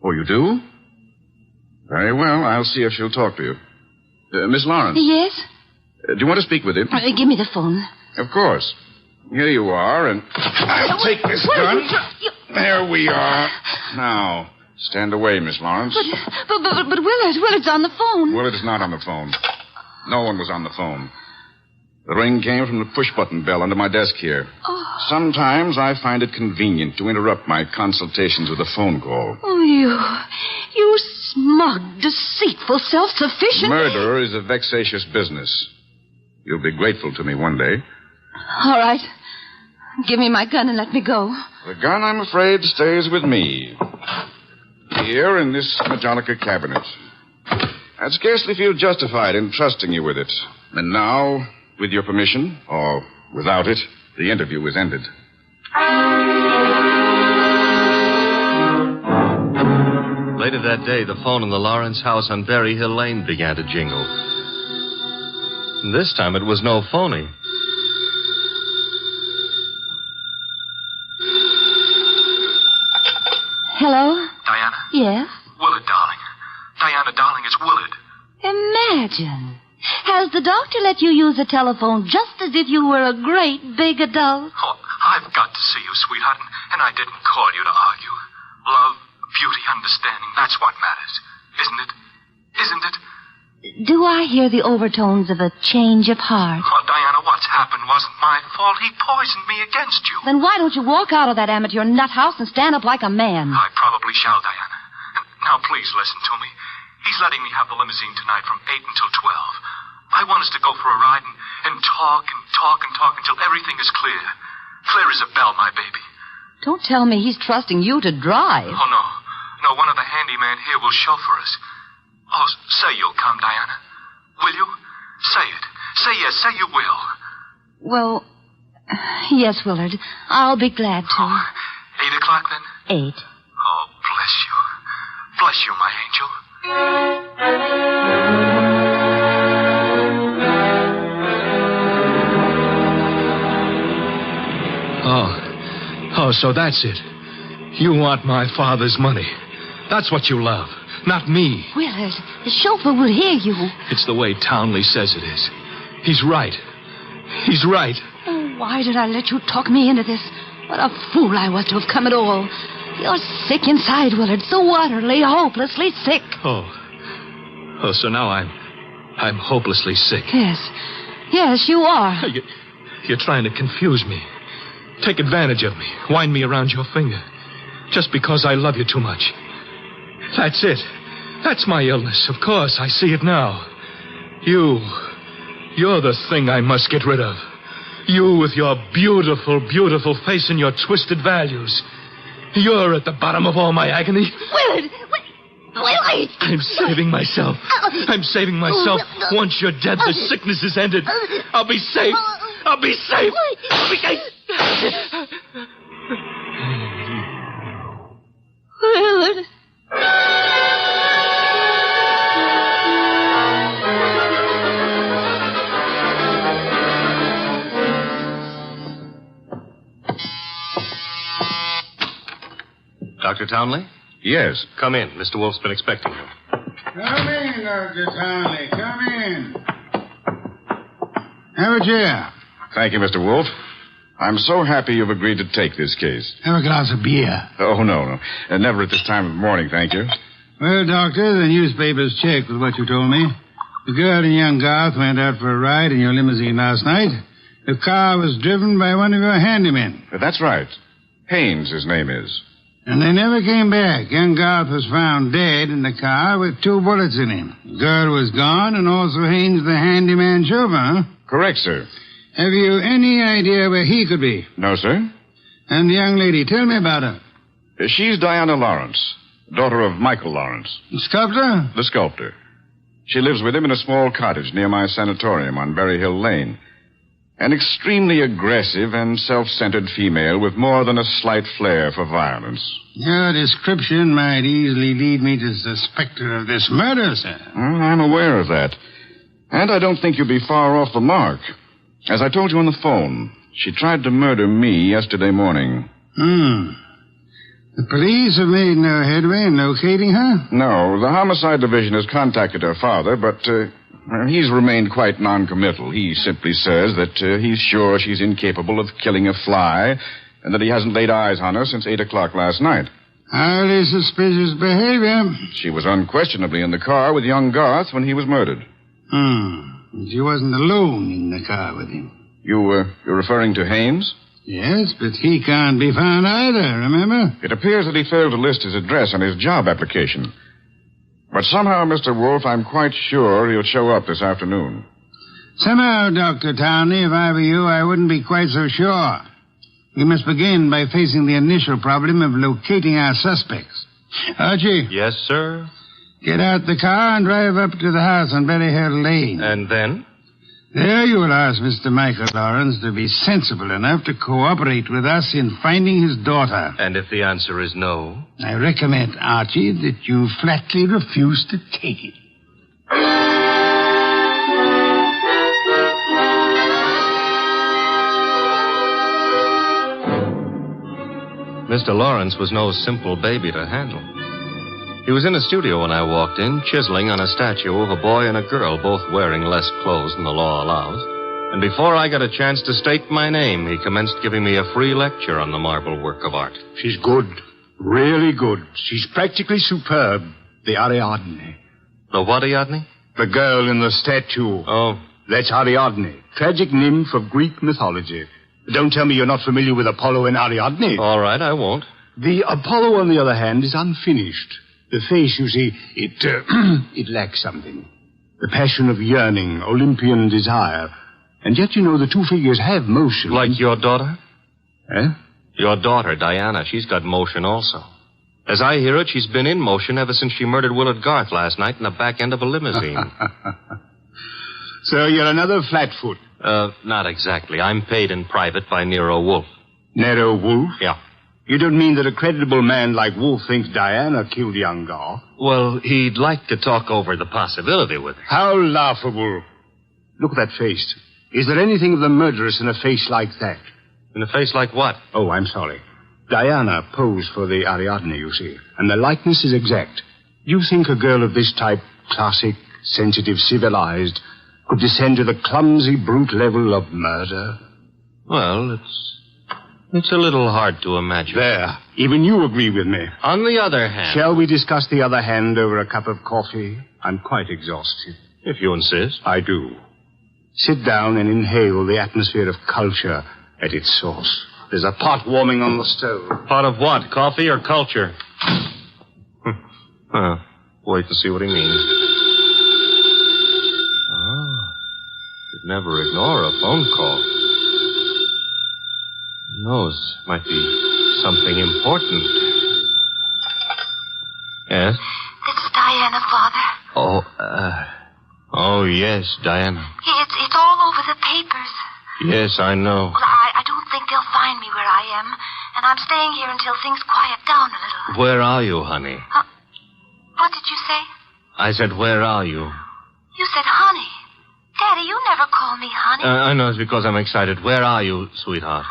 Oh, you do? Very well. I'll see if she'll talk to you. Miss Lawrence. Yes? Do you want to speak with him? Give me the phone. Of course. Here you are, and I'll take this gun. There we are. Now, stand away, Miss Lawrence. But Willard's on the phone. Willard is not on the phone. No one was on the phone. The ring came from the push-button bell under my desk here. Oh. Sometimes I find it convenient to interrupt my consultations with a phone call. Oh, you smug, deceitful, self-sufficient... Murder is a vexatious business. You'll be grateful to me one day. All right. Give me my gun and let me go. The gun, I'm afraid, stays with me. Here in this Majolica cabinet. I'd scarcely feel justified in trusting you with it. And now, with your permission, or without it, the interview is ended. Later that day, the phone in the Lawrence house on Berry Hill Lane began to jingle. And this time it was no phony. Hello? Diana? Yes? Willard, darling. Diana, darling, it's Willard. Imagine. Has the doctor let you use the telephone just as if you were a great big adult? Oh, I've got to see you, sweetheart, and I didn't call you to argue. Love, beauty, understanding, that's what matters. Isn't it? Isn't it? Do I hear the overtones of a change of heart? Oh, Diana, what's happened wasn't my fault. He poisoned me against you. Then why don't you walk out of that amateur nut house and stand up like a man? I probably shall, Diana. Now, please listen to me. He's letting me have the limousine tonight from 8 until 12. I want us to go for a ride and talk and talk and talk until everything is clear. Clear as a bell, my baby. Don't tell me he's trusting you to drive. Oh, no. No, one of the handymen here will chauffeur us. Oh, say you'll come, Diana. Will you? Say it. Say yes. Say you will. Well, yes, Willard. I'll be glad to. 8 o'clock, then? 8. Oh, bless you. Bless you, my angel. Oh, so that's it. You want my father's money. That's what you love, not me. Willard, the chauffeur will hear you. It's the way Townley says it is. He's right. He's right. Oh, why did I let you talk me into this? What a fool I was to have come at all. You're sick inside, Willard, so utterly, hopelessly sick. Oh, so now I'm hopelessly sick. Yes, you are. You're trying to confuse me. Take advantage of me. Wind me around your finger. Just because I love you too much. That's it. That's my illness. Of course, I see it now. You're the thing I must get rid of. You with your beautiful, beautiful face and your twisted values. You're at the bottom of all my agony. Willard! Willard! I'm saving myself. I'm saving myself. Once you're dead, the sickness is ended. I'll be safe. I'll be safe. I'll be safe. Willard. Dr. Townley? Yes. Come in. Mr. Wolfe's been expecting you. Come in, Dr. Townley. Come in. Have a chair. Thank you, Mr. Wolfe. I'm so happy you've agreed to take this case. Have a glass of beer. Oh, no. Never at this time of the morning, thank you. Well, Doctor, the newspapers checked with what you told me. The girl and young Garth went out for a ride in your limousine last night. The car was driven by one of your handymen. That's right. Haynes, his name is. And they never came back. Young Garth was found dead in the car with 2 bullets in him. The girl was gone, and also Haynes, the handyman chauffeur, huh? Correct, sir. Have you any idea where he could be? No, sir. And the young lady, tell me about her. She's Diana Lawrence, daughter of Michael Lawrence. The sculptor? The sculptor. She lives with him in a small cottage near my sanatorium on Berry Hill Lane. An extremely aggressive and self-centered female with more than a slight flair for violence. Your description might easily lead me to suspect her of this murder, sir. I'm aware of that. And I don't think you'll be far off the mark. As I told you on the phone, she tried to murder me yesterday morning. The police have made no headway in locating her? No, the homicide division has contacted her father, but he's remained quite noncommittal. He simply says that he's sure she's incapable of killing a fly and that he hasn't laid eyes on her since 8 o'clock last night. Highly suspicious behavior. She was unquestionably in the car with young Garth when he was murdered. She wasn't alone in the car with him. You're referring to Haynes? Yes, but he can't be found either, remember? It appears that he failed to list his address on his job application. But somehow, Mr. Wolfe, I'm quite sure he'll show up this afternoon. Somehow, Dr. Townley, if I were you, I wouldn't be quite so sure. We must begin by facing the initial problem of locating our suspects. Archie? Yes, sir? Get out the car and drive up to the house on Berry Hill Lane. And then? There you will ask Mr. Michael Lawrence to be sensible enough to cooperate with us in finding his daughter. And if the answer is no? I recommend, Archie, that you flatly refuse to take it. Mr. Lawrence was no simple baby to handle. He was in a studio when I walked in, chiseling on a statue of a boy and a girl, both wearing less clothes than the law allows. And before I got a chance to state my name, he commenced giving me a free lecture on the marble work of art. She's good. Really good. She's practically superb. The Ariadne. The what Ariadne? The girl in the statue. Oh. That's Ariadne, tragic nymph of Greek mythology. Don't tell me you're not familiar with Apollo and Ariadne. All right, I won't. The Apollo, on the other hand, is unfinished. The face, you see, it lacks something. The passion of yearning, Olympian desire. And yet, you know, the two figures have motion. Like your daughter? Eh? Your daughter, Diana, she's got motion also. As I hear it, she's been in motion ever since she murdered Willard Garth last night in the back end of a limousine. So you're another flatfoot? Not exactly. I'm paid in private by Nero Wolfe. Nero Wolfe? Yeah. You don't mean that a creditable man like Wolfe thinks Diana killed young Garth? Well, he'd like to talk over the possibility with her. How laughable. Look at that face. Is there anything of the murderous in a face like that? In a face like what? Oh, I'm sorry. Diana posed for the Ariadne, you see. And the likeness is exact. You think a girl of this type, classic, sensitive, civilized, could descend to the clumsy, brute level of murder? Well, it's a little hard to imagine. There. Even you agree with me. On the other hand... Shall we discuss the other hand over a cup of coffee? I'm quite exhausted. If you insist. I do. Sit down and inhale the atmosphere of culture at its source. There's a pot warming on the stove. Pot of what? Coffee or culture? Wait and see what he means. Should never ignore a phone call. Who knows? Might be something important. Yes? This is Diana, Father. Oh, yes, Diana. It's all over the papers. Yes, I know. Well, I don't think they'll find me where I am, and I'm staying here until things quiet down a little. Where are you, honey? What did you say? I said, where are you? You said honey. Daddy, you never call me honey. I know it's because I'm excited. Where are you, sweetheart?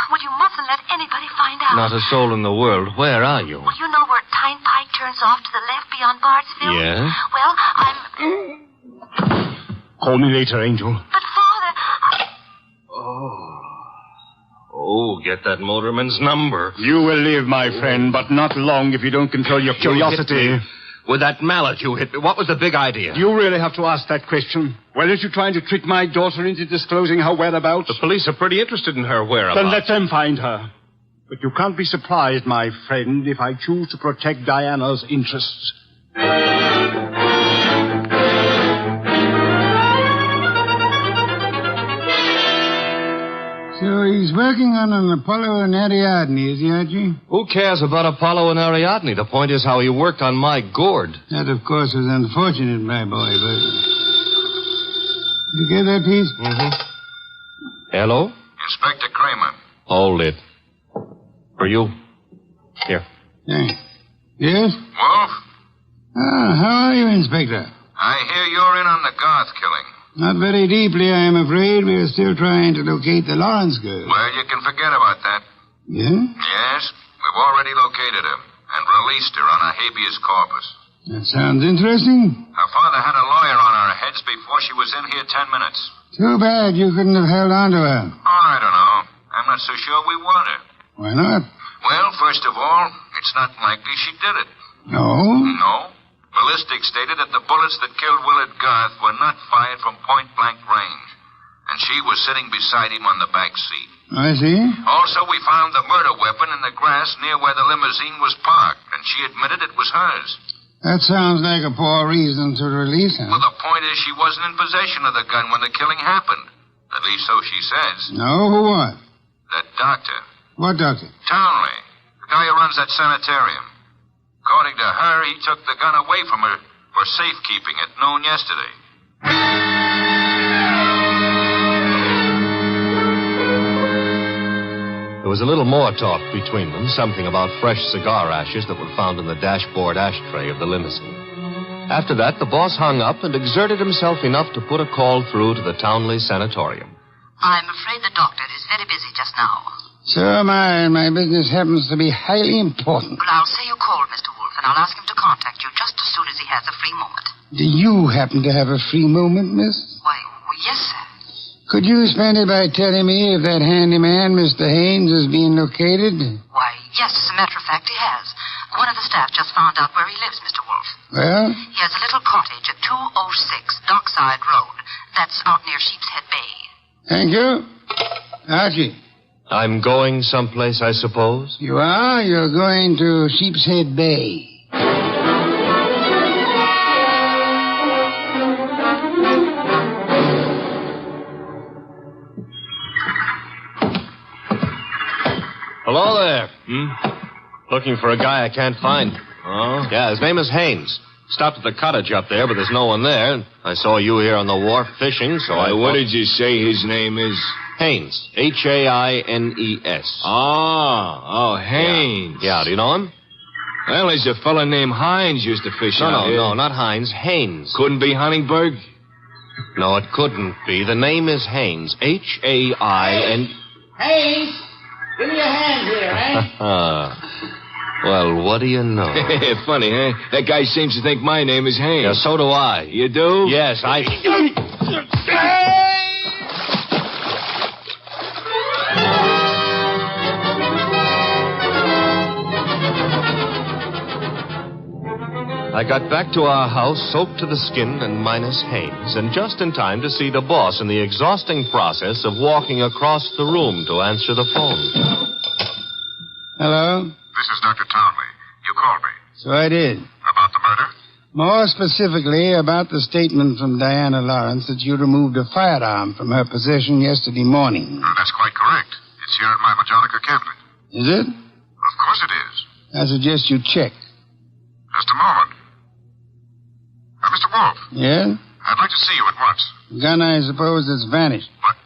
Well, you mustn't let anybody find out. Not a soul in the world. Where are you? Well, you know where Tyne Pike turns off to the left beyond Bardsville? Yes? Well, I'm... Call me later, Angel. But, Father... Oh, get that motorman's number. You will live, my friend, but not long if you don't control your curiosity. With that mallet you hit me. What was the big idea? You really have to ask that question. Weren't you trying to trick my daughter into disclosing her whereabouts? The police are pretty interested in her whereabouts. Then let them find her. But you can't be surprised, my friend, if I choose to protect Diana's interests. So he's working on an Apollo and Ariadne, is he, Archie? Who cares about Apollo and Ariadne? The point is how he worked on my gourd. That, of course, was unfortunate, my boy, but... Did you get that piece? Mm-hmm. Hello? Inspector Kramer. Hold it. For you. Here. Thanks. Yes? Wolf? How are you, Inspector? I hear you're in on the Garth killing. Not very deeply, I am afraid. We are still trying to locate the Lawrence girl. Well, you can forget about that. Yeah? Yes, we've already located her and released her on a habeas corpus. That sounds interesting. Her father had a lawyer on our heads before she was in here 10 minutes. Too bad you couldn't have held on to her. Oh, I don't know. I'm not so sure we want her. Why not? Well, first of all, it's not likely she did it. No? No. Ballistics stated that the bullets that killed Willard Garth were not fired from point-blank range. And she was sitting beside him on the back seat. I see. Also, we found the murder weapon in the grass near where the limousine was parked, and she admitted it was hers. That sounds like a poor reason to release him. Well, the point is she wasn't in possession of the gun when the killing happened. At least so she says. No, who what? That doctor. What doctor? Townley. The guy who runs that sanitarium. According to her, he took the gun away from her for safekeeping at noon yesterday. There was a little more talk between them, something about fresh cigar ashes that were found in the dashboard ashtray of the limousine. After that, the boss hung up and exerted himself enough to put a call through to the Townley Sanatorium. I'm afraid the doctor is very busy just now. So am I, and my business happens to be highly important. Well, I'll say you called, Mr. Wolfe, and I'll ask him to contact you just as soon as he has a free moment. Do you happen to have a free moment, miss? Why, well, yes, sir. Could you spend it by telling me if that handyman, Mr. Haynes, is being located? Why, yes, as a matter of fact, he has. One of the staff just found out where he lives, Mr. Wolfe. Well? He has a little cottage at 206 Dockside Road. That's out near Sheepshead Bay. Thank you. Archie. I'm going someplace, I suppose? You are? You're going to Sheepshead Bay. Hello there. Looking for a guy I can't find. Oh? Yeah, his name is Haynes. Stopped at the cottage up there, but there's no one there. I saw you here on the wharf fishing, so What did you say his name is? Haynes. Haines. Oh, Haynes. Yeah, do you know him? Well, there's a fella named Hines used to fish out here. No, not Hines. Haynes. Couldn't be Huntingburg? No, it couldn't be. The name is Haynes. Hain. Haynes, give me a hand here, eh? Well, what do you know? Funny, huh? That guy seems to think my name is Haynes. Yeah, so do I. You do? Yes, I... I got back to our house soaked to the skin and minus Haynes, and just in time to see the boss in the exhausting process of walking across the room to answer the phone. Hello? This is Dr. Townley. You called me. So I did. About the murder? More specifically, about the statement from Diana Lawrence that you removed a firearm from her possession yesterday morning. That's quite correct. It's here at my Majolica cabinet. Is it? Of course it is. I suggest you check. Just a moment. Mr. Wolfe. Yeah? I'd like to see you at once. The gun, I suppose, has vanished. What?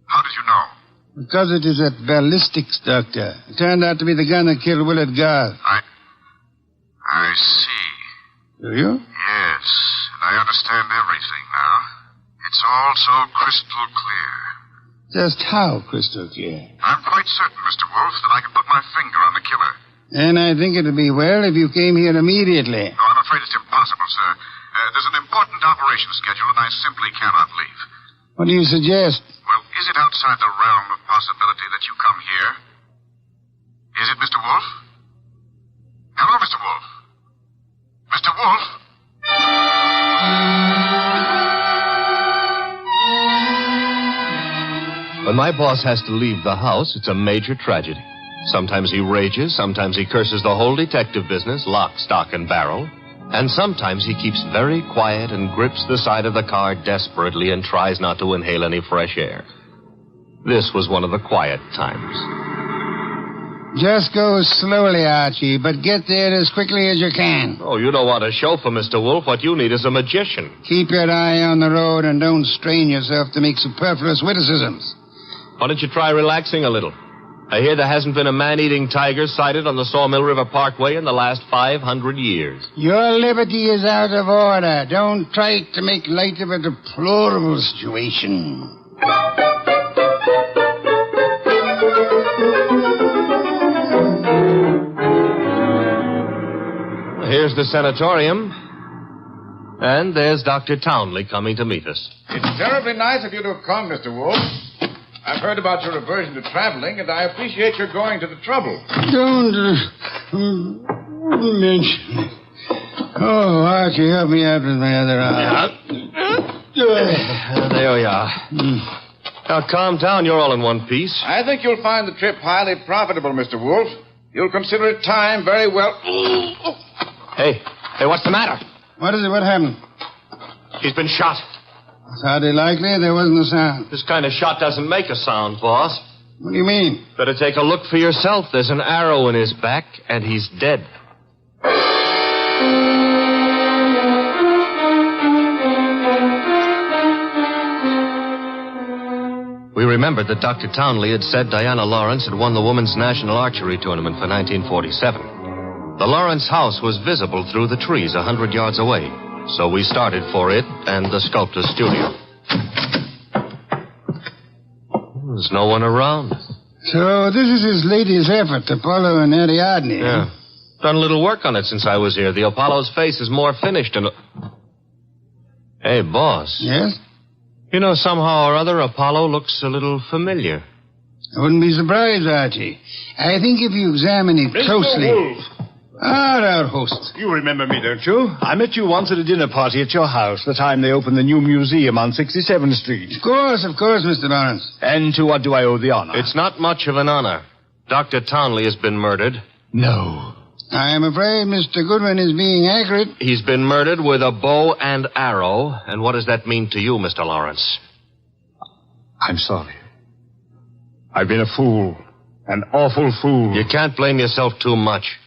How did you know? Because it is at ballistics, Doctor. It turned out to be the gun that killed Willard Garth. I see. Do you? Yes, and I understand everything now. It's all so crystal clear. Just how crystal clear? I'm quite certain, Mr. Wolfe, that I can put my finger on the killer. And I think it would be well if you came here immediately. No, I'm afraid it's impossible, sir. There's an important operation scheduled, and I simply cannot leave. What do you suggest? Well, is it outside the realm of possibility that you come here? Is it, Mr. Wolfe? Hello, Mr. Wolfe? Mr. Wolfe? When my boss has to leave the house, it's a major tragedy. Sometimes he rages, sometimes he curses the whole detective business, lock, stock, and barrel. And sometimes he keeps very quiet and grips the side of the car desperately and tries not to inhale any fresh air. This was one of the quiet times. Just go slowly, Archie, but get there as quickly as you can. Oh, you don't want a chauffeur, Mr. Wolfe. What you need is a magician. Keep your eye on the road and don't strain yourself to make superfluous witticisms. Why don't you try relaxing a little? I hear there hasn't been a man-eating tiger sighted on the Sawmill River Parkway in the last 500 years. Your liberty is out of order. Don't try to make light of a deplorable situation. Here's the sanatorium. And there's Dr. Townley coming to meet us. It's terribly nice of you to have come, Mr. Wolfe. I've heard about your aversion to traveling, and I appreciate your going to the trouble. Don't mention it. Oh, Archie, help me out with my other arm. There we are. Now, calm down. You're all in one piece. I think you'll find the trip highly profitable, Mr. Wolfe. You'll consider it time very well. Hey, Hey, what's the matter? What is it? What happened? He's been shot. It's hardly likely. There wasn't a sound. This kind of shot doesn't make a sound, boss. What do you mean? Better take a look for yourself. There's an arrow in his back, and he's dead. We remembered that Dr. Townley had said Diana Lawrence had won the Women's National Archery Tournament for 1947. The Lawrence house was visible through the trees 100 yards away, so we started for it and the sculptor's studio. There's no one around. So this is his latest effort, Apollo and Ariadne. Yeah. Done a little work on it since I was here. The Apollo's face is more finished and... Hey, boss. Yes? You know, somehow or other, Apollo looks a little familiar. I wouldn't be surprised, Archie. I think if you examine it closely... Mr. Wolfe. Our host. You remember me, don't you? I met you once at a dinner party at your house, the time they opened the new museum on 67th Street. Of course, Mr. Lawrence. And to what do I owe the honor? It's not much of an honor. Dr. Townley has been murdered. No. I am afraid Mr. Goodwin is being accurate. He's been murdered with a bow and arrow. And what does that mean to you, Mr. Lawrence? I'm sorry. I've been a fool. An awful fool. You can't blame yourself too much.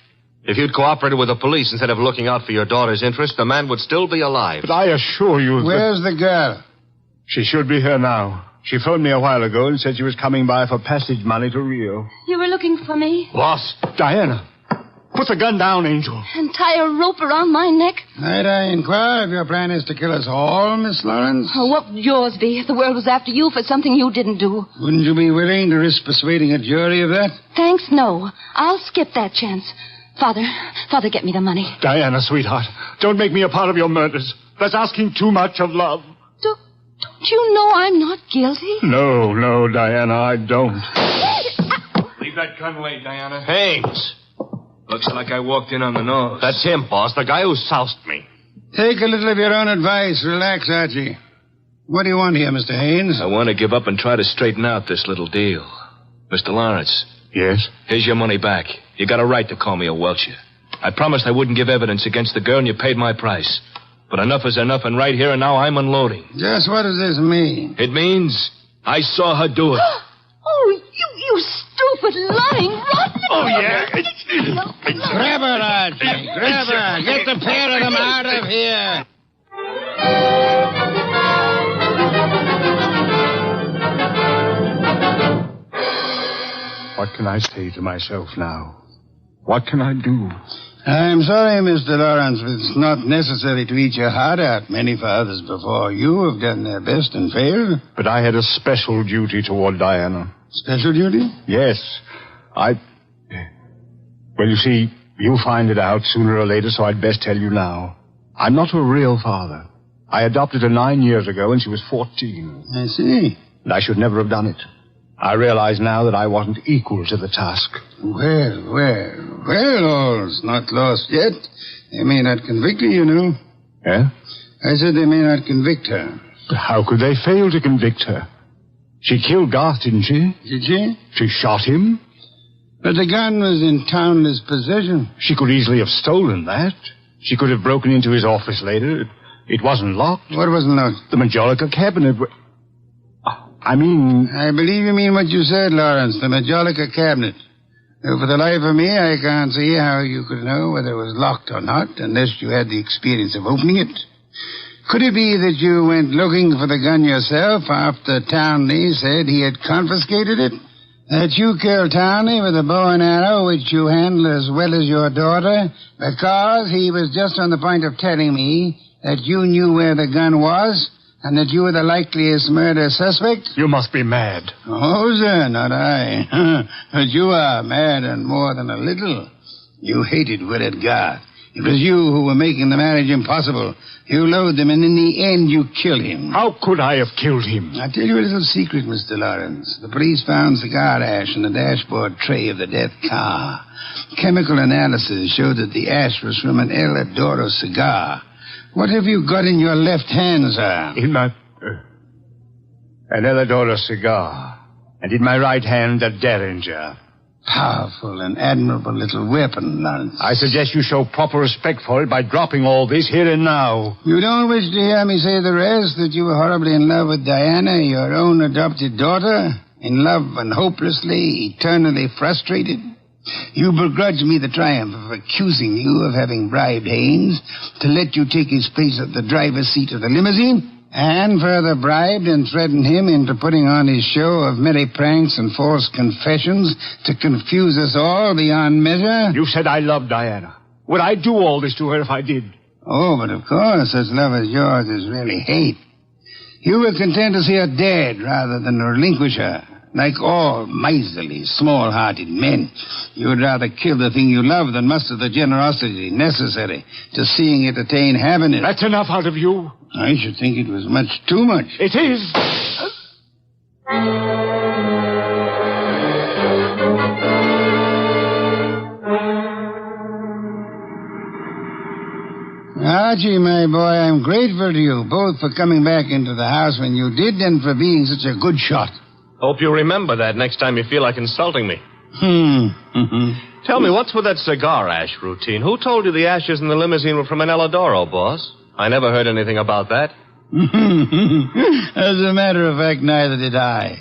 If you'd cooperated with the police instead of looking out for your daughter's interest, the man would still be alive. But I assure you... Where's the girl? She should be here now. She phoned me a while ago and said she was coming by for passage money to Rio. You were looking for me? Boss, Diana. Put the gun down, Angel. And tie a rope around my neck? Might I inquire if your plan is to kill us all, Miss Lawrence? Oh, what would yours be if the world was after you for something you didn't do? Wouldn't you be willing to risk persuading a jury of that? Thanks, no. I'll skip that chance. Father, get me the money. Diana, sweetheart, don't make me a part of your murders. That's asking too much of love. Don't you know I'm not guilty? No, Diana, I don't. Leave that gun away, Diana. Haynes. Looks like I walked in on the nose. That's him, boss, the guy who soused me. Take a little of your own advice. Relax, Archie. What do you want here, Mr. Haynes? I want to give up and try to straighten out this little deal. Mr. Lawrence. Yes? Here's your money back. You got a right to call me a welcher. I promised I wouldn't give evidence against the girl, and you paid my price. But enough is enough, and right here and now I'm unloading. Just what does this mean? It means I saw her do it. Oh, you stupid, lying, rotten... Oh, yeah? Grab her, Archie. Grab her. Get the pair of them out of here. What can I say to myself now? What can I do? I'm sorry, Mr. Lawrence, but it's not necessary to eat your heart out. Many fathers before you have done their best and failed. But I had a special duty toward Diana. Special duty? Yes. Well, you see, you'll find it out sooner or later, so I'd best tell you now. I'm not a real father. I adopted her 9 years ago when she was 14. I see. And I should never have done it. I realize now that I wasn't equal to the task. Well, all's not lost yet. They may not convict her, you know. Eh? I said they may not convict her. But how could they fail to convict her? She killed Garth, didn't she? Did she? She shot him. But the gun was in Townley's possession. She could easily have stolen that. She could have broken into his office later. It wasn't locked. What wasn't locked? The Majolica cabinet. I believe you mean what you said, Lawrence, the Majolica cabinet. Though for the life of me, I can't see how you could know whether it was locked or not, unless you had the experience of opening it. Could it be that you went looking for the gun yourself after Townley said he had confiscated it? That you killed Townley with a bow and arrow, which you handle as well as your daughter, because he was just on the point of telling me that you knew where the gun was? And that you were the likeliest murder suspect? You must be mad. Oh, sir, not I. But you are mad and more than a little. You hated Willard Garth. It was you who were making the marriage impossible. You loathed him, and in the end, you killed him. How could I have killed him? I'll tell you a little secret, Mr. Lawrence. The police found cigar ash in the dashboard tray of the death car. Chemical analysis showed that the ash was from an El Adoro cigar. What have you got in your left hand, sir? In my... an El Adoro cigar. And in my right hand, a Derringer. powerful and admirable little weapon, Lawrence. I suggest you show proper respect for it by dropping all this here and now. You don't wish to hear me say the rest, that you were horribly in love with Diana, your own adopted daughter? In love and hopelessly, eternally frustrated? You begrudge me the triumph of accusing you of having bribed Haynes to let you take his place at the driver's seat of the limousine? And further bribed and threatened him into putting on his show of merry pranks and false confessions to confuse us all beyond measure? You said I loved Diana. Would I do all this to her if I did? Oh, but of course, such love as yours is really hate. You were content to see her dead rather than relinquish her. Like all miserly, small-hearted men, you would rather kill the thing you love than muster the generosity necessary to seeing it attain happiness. That's enough out of you. I should think it was much too much. It is. Archie, my boy, I'm grateful to you, both for coming back into the house when you did and for being such a good shot. Hope you remember that next time you feel like insulting me. Tell me, what's with that cigar ash routine? Who told you the ashes in the limousine were from an Eladoro, boss? I never heard anything about that. As a matter of fact, neither did I.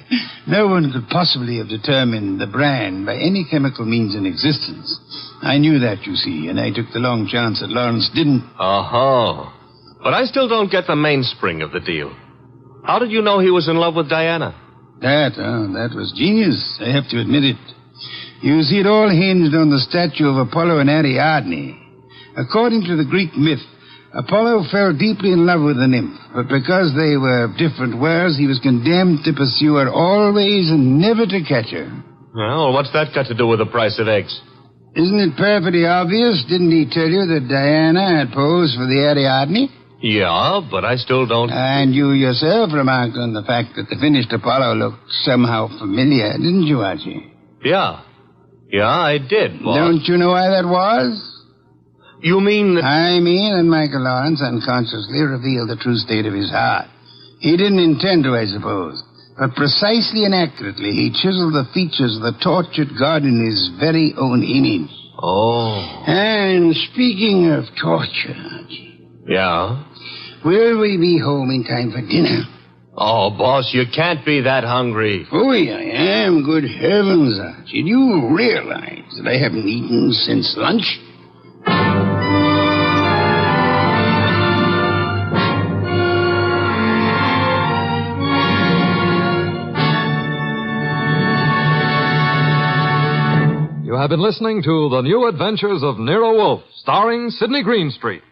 No one could possibly have determined the brand by any chemical means in existence. I knew that, you see, and I took the long chance that Lawrence didn't. Oh. But I still don't get the mainspring of the deal. How did you know he was in love with Diana? That was genius, I have to admit it. You see, it all hinged on the statue of Apollo and Ariadne. According to the Greek myth, Apollo fell deeply in love with the nymph, but because they were of different worlds, he was condemned to pursue her always and never to catch her. Well, what's that got to do with the price of eggs? Isn't it perfectly obvious? Didn't he tell you that Diana had posed for the Ariadne? Yeah, but I still don't... And you yourself remarked on the fact that the finished Apollo looked somehow familiar, didn't you, Archie? Yeah, I did, boss. Don't you know why that was? You mean that... I mean that Michael Lawrence unconsciously revealed the true state of his heart. He didn't intend to, I suppose. But precisely and accurately, he chiseled the features of the tortured god in his very own image. Oh. And speaking of torture, Archie... Yeah? Will we be home in time for dinner? Oh, boss, you can't be that hungry. Oh, I am. Good heavens, Archie. Do you realize that I haven't eaten since lunch? You have been listening to The New Adventures of Nero Wolfe, starring Sidney Greenstreet.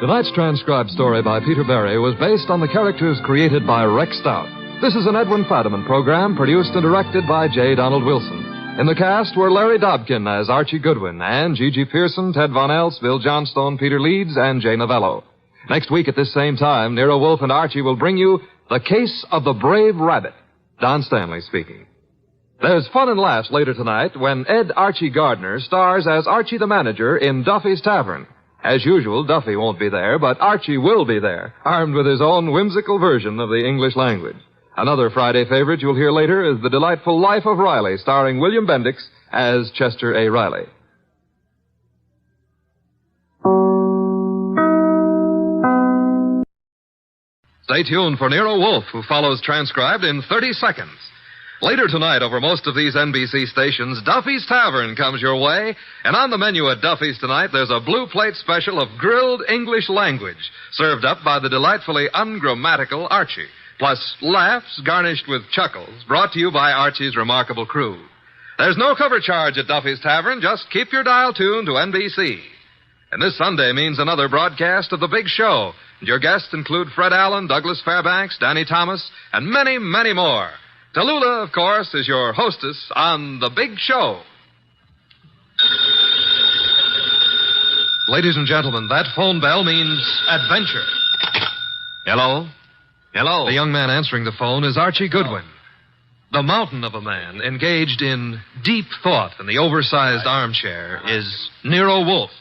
Tonight's transcribed story by Peter Berry was based on the characters created by Rex Stout. This is an Edwin Fadiman program produced and directed by J. Donald Wilson. In the cast were Larry Dobkin as Archie Goodwin and Gigi Pearson, Ted Von Elst, Bill Johnstone, Peter Leeds, and Jay Novello. Next week at this same time, Nero Wolfe and Archie will bring you The Case of the Brave Rabbit. Don Stanley speaking. There's fun and laughs later tonight when Ed Archie Gardner stars as Archie the manager in Duffy's Tavern. As usual, Duffy won't be there, but Archie will be there, armed with his own whimsical version of the English language. Another Friday favorite you'll hear later is The Delightful Life of Riley, starring William Bendix as Chester A. Riley. Stay tuned for Nero Wolfe, who follows transcribed in 30 seconds. Later tonight, over most of these NBC stations, Duffy's Tavern comes your way. And on the menu at Duffy's tonight, there's a blue plate special of grilled English language, served up by the delightfully ungrammatical Archie. Plus laughs garnished with chuckles, brought to you by Archie's remarkable crew. There's no cover charge at Duffy's Tavern. Just keep your dial tuned to NBC. And this Sunday means another broadcast of The Big Show. And your guests include Fred Allen, Douglas Fairbanks, Danny Thomas, and many, many more. Tallulah, of course, is your hostess on The Big Show. Ladies and gentlemen, that phone bell means adventure. Hello? Hello? The young man answering the phone is Archie Goodwin. The mountain of a man engaged in deep thought in the oversized armchair is Nero Wolfe.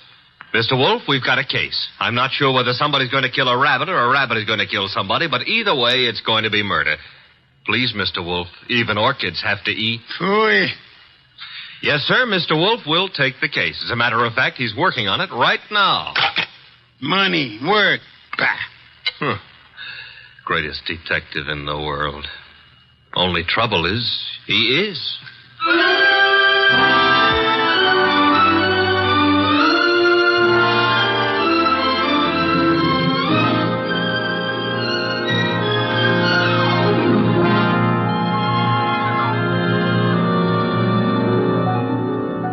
Mr. Wolfe, we've got a case. I'm not sure whether somebody's going to kill a rabbit or a rabbit is going to kill somebody, but either way, it's going to be murder. Please, Mr. Wolfe, even orchids have to eat. Phooey. Yes, sir, Mr. Wolfe will take the case. As a matter of fact, he's working on it right now. Money, work. Bah. Greatest detective in the world. Only trouble is, he is.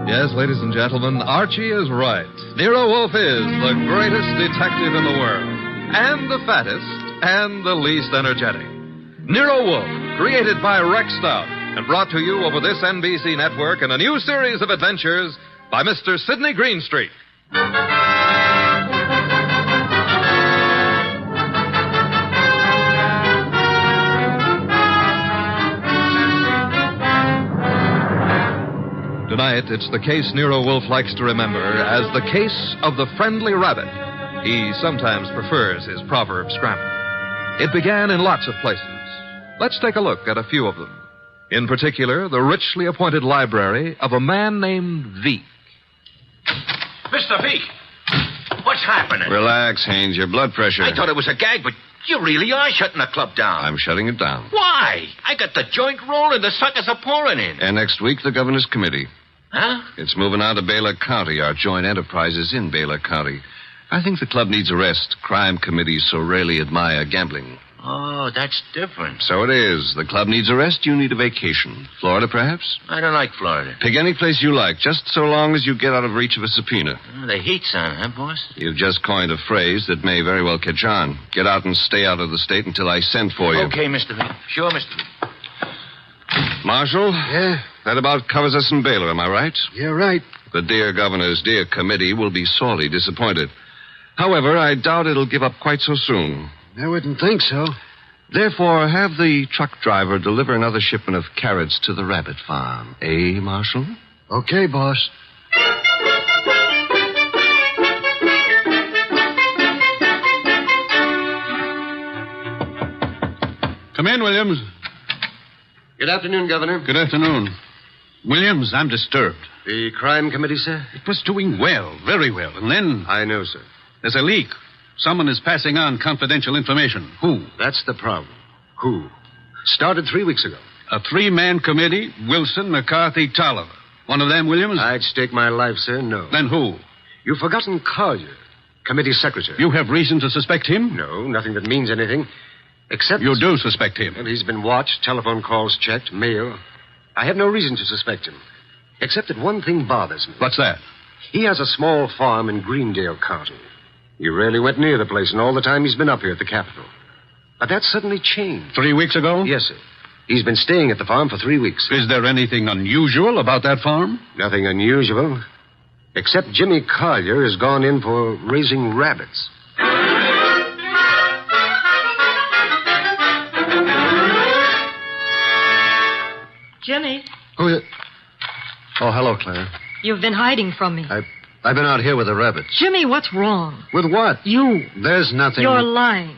Yes, ladies and gentlemen, Archie is right. Nero Wolfe is the greatest detective in the world, and the fattest, and the least energetic. Nero Wolfe, created by Rex Stout, and brought to you over this NBC network in a new series of adventures by Mr. Sidney Greenstreet. Tonight, it's the case Nero Wolfe likes to remember as the case of the friendly rabbit. He sometimes prefers his proverb scramble. It began in lots of places. Let's take a look at a few of them. In particular, the richly appointed library of a man named Veek. Mr. Veek, what's happening? Relax, Haynes. Your blood pressure. I thought it was a gag, but you really are shutting the club down. I'm shutting it down. Why? I got the joint rolling. The suckers are pouring in. And next week, the governor's committee. Huh? It's moving out of Baylor County. Our joint enterprise is in Baylor County. I think the club needs a rest. Crime committees so rarely admire gambling. Oh, that's different. So it is. The club needs a rest. You need a vacation. Florida, perhaps? I don't like Florida. Pick any place you like, just so long as you get out of reach of a subpoena. Oh, the heat's on, huh, boss? You've just coined a phrase that may very well catch on. Get out and stay out of the state until I send for you. Okay, Mr. Veek. Sure, Mr. Veek. Marshal? Yeah? That about covers us in Baylor, am I right? You're right. The dear governor's dear committee will be sorely disappointed. However, I doubt it'll give up quite so soon. I wouldn't think so. Therefore, have the truck driver deliver another shipment of carrots to the rabbit farm. Eh, Marshal? Okay, boss. Come in, Williams. Good afternoon, Governor. Good afternoon. Williams, I'm disturbed. The crime committee, sir? It was doing well, very well. And then I know, sir. there's a leak. Someone is passing on confidential information. Who? That's the problem. Who? Started 3 weeks ago. A three-man committee, Wilson, McCarthy, Tolliver. One of them, Williams? I'd stake my life, sir, no. Then who? You've forgotten Collier, committee secretary. You have reason to suspect him? No, nothing that means anything. Except... You do suspect him? Well, he's been watched, telephone calls checked, mail. I have no reason to suspect him. Except that one thing bothers me. What's that? He has a small farm in Greendale County. He rarely went near the place in all the time he's been up here at the Capitol. But that suddenly changed. 3 weeks ago? Yes, sir. He's been staying at the farm for 3 weeks. Is there anything unusual about that farm? Nothing unusual. Except Jimmy Collier has gone in for raising rabbits. Jimmy, Oh, hello, Claire. you've been hiding from me. I've been out here with the rabbits. Jimmy, what's wrong? With what? You. There's nothing. You're lying.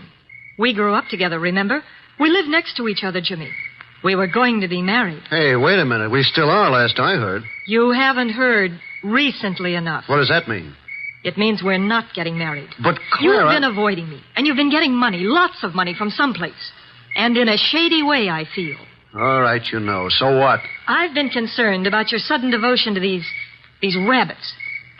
We grew up together, remember? We live next to each other, Jimmy. We were going to be married. Hey, wait a minute. We still are, last I heard. You haven't heard recently enough. What does that mean? It means we're not getting married. But, Claire... You've been avoiding me, and you've been getting money, lots of money from someplace. And in a shady way, I feel. All right, you know. So what? I've been concerned about your sudden devotion to these rabbits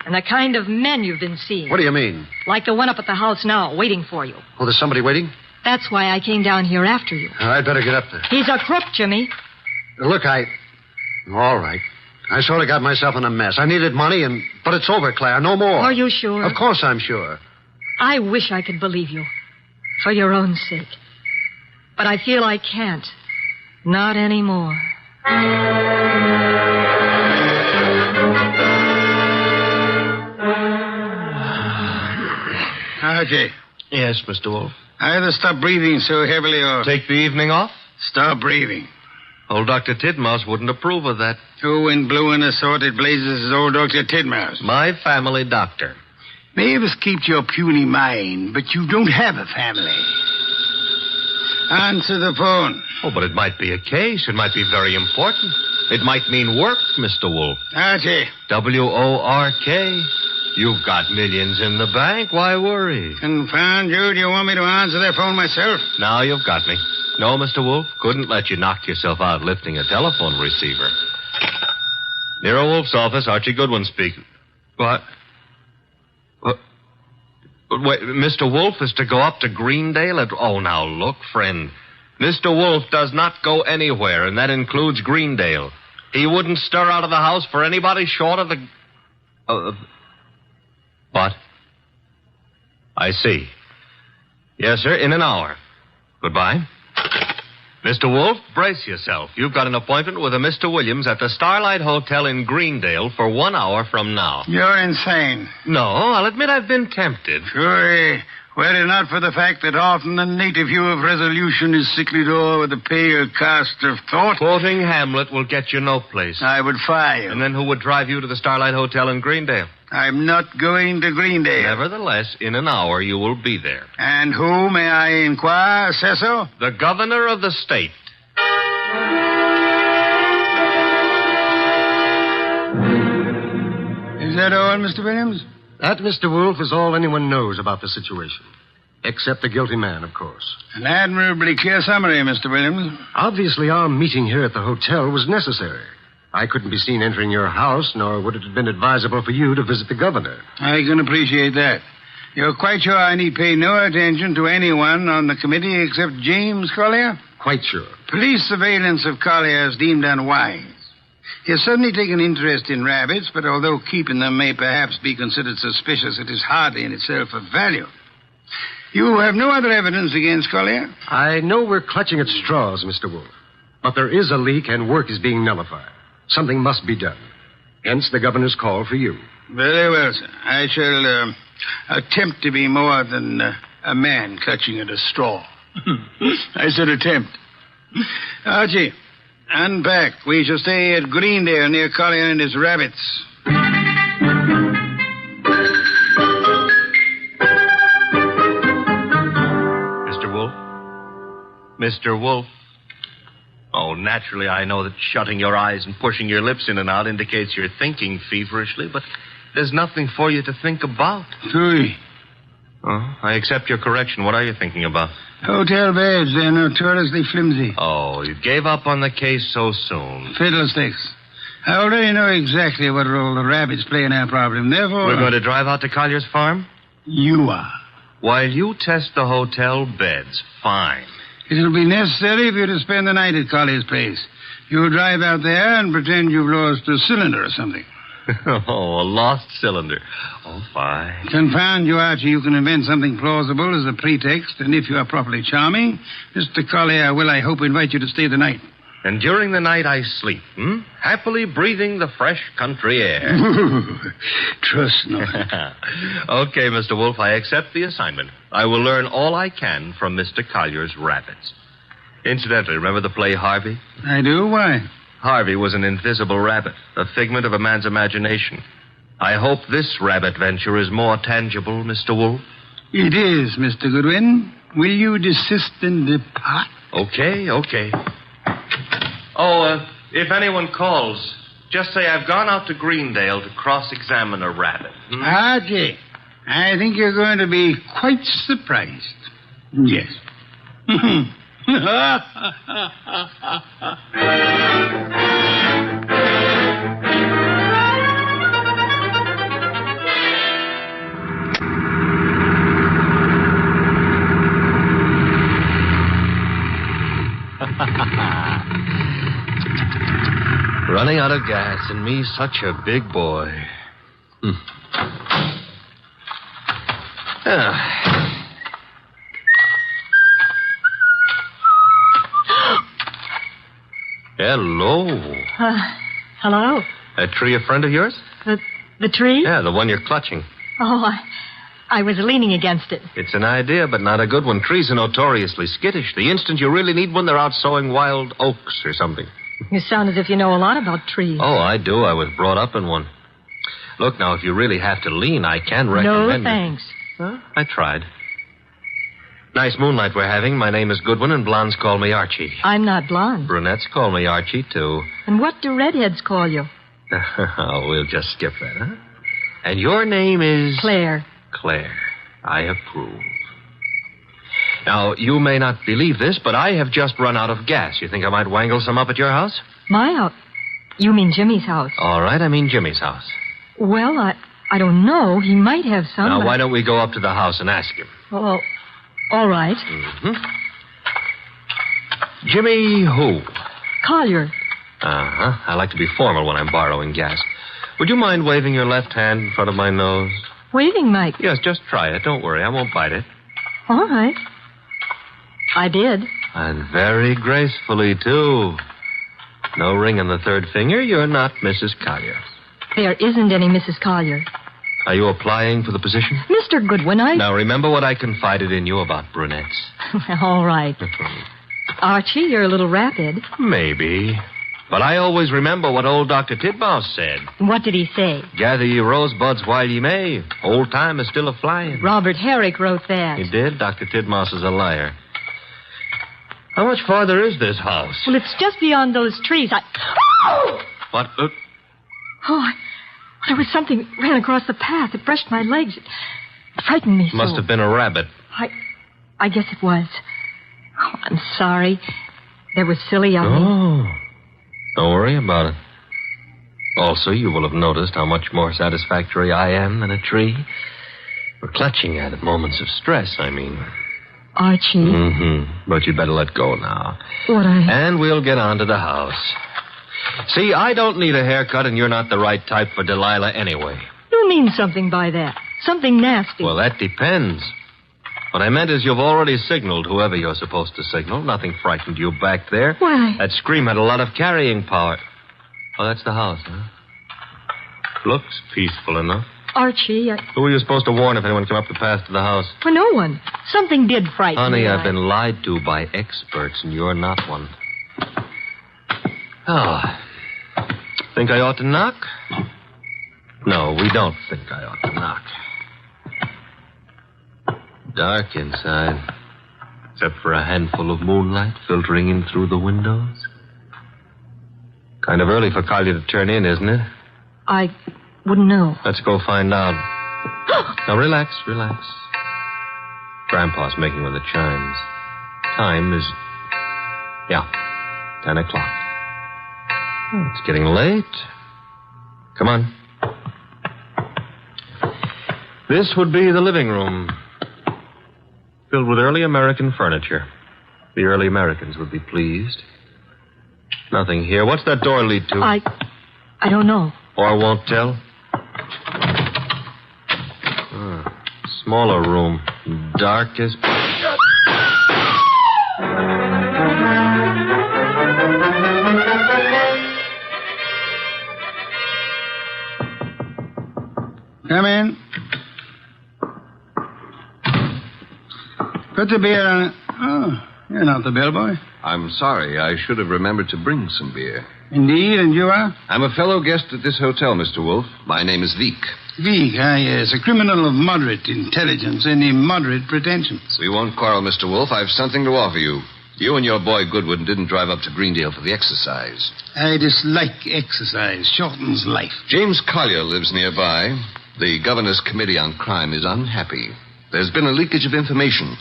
and the kind of men you've been seeing. What do you mean? Like the one up at the house now, waiting for you. Oh, there's somebody waiting? That's why I came down here after you. I'd better get up there. He's a crook, Jimmy. Look, all right. I sort of got myself in a mess. I needed money, but it's over, Claire. No more. Are you sure? Of course I'm sure. I wish I could believe you. For your own sake. But I feel I can't. Not anymore. Archie. Yes, Mr. Wolfe. Either stop breathing so heavily or... Take the evening off? Stop breathing. Old Dr. Tidmouse wouldn't approve of that. Who in blue and assorted blazes is old Dr. Tidmouse? My family doctor. Mavis keeps your puny mind, but you don't have a family. Answer the phone. Oh, but it might be a case. It might be very important. It might mean work, Mr. Wolfe. Archie. W-O-R-K. You've got millions in the bank. Why worry? Confound you. Do you want me to answer that phone myself? Now you've got me. No, Mr. Wolfe. Couldn't let you knock yourself out lifting a telephone receiver. Nero Wolfe's office. Archie Goodwin speaking. What? Wait, Mr. Wolfe is to go up to Greendale at... Oh, now, look, friend. Mr. Wolfe does not go anywhere, and that includes Greendale. He wouldn't stir out of the house for anybody short of the... What? I see. Yes, sir, in an hour. Goodbye. Mr. Wolfe, brace yourself. You've got an appointment with a Mr. Williams at the Starlight Hotel in Greendale for 1 hour from now. You're insane. No, I'll admit I've been tempted. Sure. Were it not for the fact that often the native hue of resolution is sicklied o'er with a pale cast of thought. Quoting Hamlet will get you no place. I would fire you. And then who would drive you to the Starlight Hotel in Greendale? I'm not going to Greendale. Nevertheless, in an hour you will be there. And who, may I inquire, Cecil? The governor of the state. Is that all, Mr. Williams? That, Mr. Wolfe, is all anyone knows about the situation. Except the guilty man, of course. An admirably clear summary, Mr. Williams. Obviously, our meeting here at the hotel was necessary. I couldn't be seen entering your house, nor would it have been advisable for you to visit the governor. I can appreciate that. You're quite sure I need pay no attention to anyone on the committee except James Collier? Quite sure. Police surveillance of Collier is deemed unwise. He has suddenly taken interest in rabbits, but although keeping them may perhaps be considered suspicious, it is hardly in itself of value. You have no other evidence against Collier? I know we're clutching at straws, Mr. Wolfe. But there is a leak and work is being nullified. Something must be done. Hence the governor's call for you. Very well, sir. I shall attempt to be more than a man clutching at a straw. I said attempt. Archie, unpack. We shall stay at Greendale near Collier and his rabbits. Mr. Wolfe? Mr. Wolfe? Oh, naturally, I know that shutting your eyes and pushing your lips in and out indicates you're thinking feverishly, but there's nothing for you to think about. Three. Oh, I accept your correction. What are you thinking about? Hotel beds. They're notoriously flimsy. Oh, you gave up on the case so soon. Fiddlesticks. I already know exactly what role the rabbits play in our problem. Therefore... We're going to drive out to Collier's farm? You are. While you test the hotel beds, fine. It'll be necessary for you to spend the night at Collier's place. You'll drive out there and pretend you've lost a cylinder or something. Oh, a lost cylinder. Oh, fine. Confound you, Archie. You can invent something plausible as a pretext, and if you are properly charming, Mr. Collier will, I hope, invite you to stay the night. And during the night I sleep, happily breathing the fresh country air. Trust not. Okay, Mr. Wolfe, I accept the assignment. I will learn all I can from Mr. Collier's rabbits. Incidentally, remember the play Harvey? I do. Why? Harvey was an invisible rabbit, a figment of a man's imagination. I hope this rabbit venture is more tangible, Mr. Wolfe. It is, Mr. Goodwin. Will you desist and depart? Okay. Oh, if anyone calls, just say I've gone out to Greendale to cross-examine a rabbit. Archie, I think you're going to be quite surprised. Yes. Running out of gas, and me such a big boy. Hello. Hello? That tree a friend of yours? The tree? Yeah, the one you're clutching. Oh, I was leaning against it. It's an idea, but not a good one. Trees are notoriously skittish. The instant you really need one, they're out sowing wild oaks or something. You sound as if you know a lot about trees. Oh, I do. I was brought up in one. Look, now, if you really have to lean, I can recommend... No, thanks. Huh? I tried. Nice moonlight we're having. My name is Goodwin, and blondes call me Archie. I'm not blonde. Brunettes call me Archie, too. And what do redheads call you? Oh, we'll just skip that, huh? And your name is... Claire. Claire. I approve. Now, you may not believe this, but I have just run out of gas. You think I might wangle some up at your house? My house? You mean Jimmy's house? All right, I mean Jimmy's house. Well, I don't know. He might have some. Now, why don't we go up to the house and ask him? Well, all right. Mm-hmm. Jimmy who? Collier. Uh-huh. I like to be formal when I'm borrowing gas. Would you mind waving your left hand in front of my nose? Waving, Mike? Yes, just try it. Don't worry. I won't bite it. All right. I did. And very gracefully, too. No ring on the third finger. You're not Mrs. Collier. There isn't any Mrs. Collier. Are you applying for the position? Mr. Goodwin, Now, remember what I confided in you about brunettes. All right. Archie, you're a little rapid. Maybe. But I always remember what old Dr. Titmouse said. What did he say? Gather ye rosebuds while ye may. Old time is still a-flying. Robert Herrick wrote that. He did? Dr. Titmouse is a liar. How much farther is this house? Well, it's just beyond those trees. What? There was something ran across the path. It brushed my legs. It frightened me so. Must have been a rabbit. I guess it was. Oh, I'm sorry. That was silly of me. Oh. Don't worry about it. Also, you will have noticed how much more satisfactory I am than a tree. For clutching at it, moments of stress, I mean. Archie. Mm-hmm. But you'd better let go now. And we'll get on to the house. See, I don't need a haircut, and you're not the right type for Delilah anyway. You mean something by that. Something nasty. Well, that depends. What I meant is you've already signaled whoever you're supposed to signal. Nothing frightened you back there. Why? That scream had a lot of carrying power. Oh, that's the house, huh? Looks peaceful enough. Archie, Who were you supposed to warn if anyone came up the path to the house? Well, no one. Something did frighten me. Honey, I've been lied to by experts, and you're not one. Oh. Think I ought to knock? No, we don't think I ought to knock. Dark inside, except for a handful of moonlight filtering in through the windows. Kind of early for Collier to turn in, isn't it? I wouldn't know. Let's go find out. Now, relax. Grandpa's making with the chimes. Time is... 10 o'clock. Oh, it's getting late. Come on. This would be the living room. Filled with early American furniture. The early Americans would be pleased. Nothing here. What's that door lead to? I don't know. Or won't tell? Smaller room. Dark as... Come in. Put the beer on it. Oh, you're not the bellboy. I'm sorry. I should have remembered to bring some beer. Indeed, and you are? I'm a fellow guest at this hotel, Mr. Wolfe. My name is Veek. Veek, yes. A criminal of moderate intelligence and moderate pretensions. We won't quarrel, Mr. Wolfe. I've something to offer you. You and your boy Goodwin didn't drive up to Greendale for the exercise. I dislike exercise. Shortens life. James Collier lives nearby. The governor's committee on crime is unhappy. There's been a leakage of information.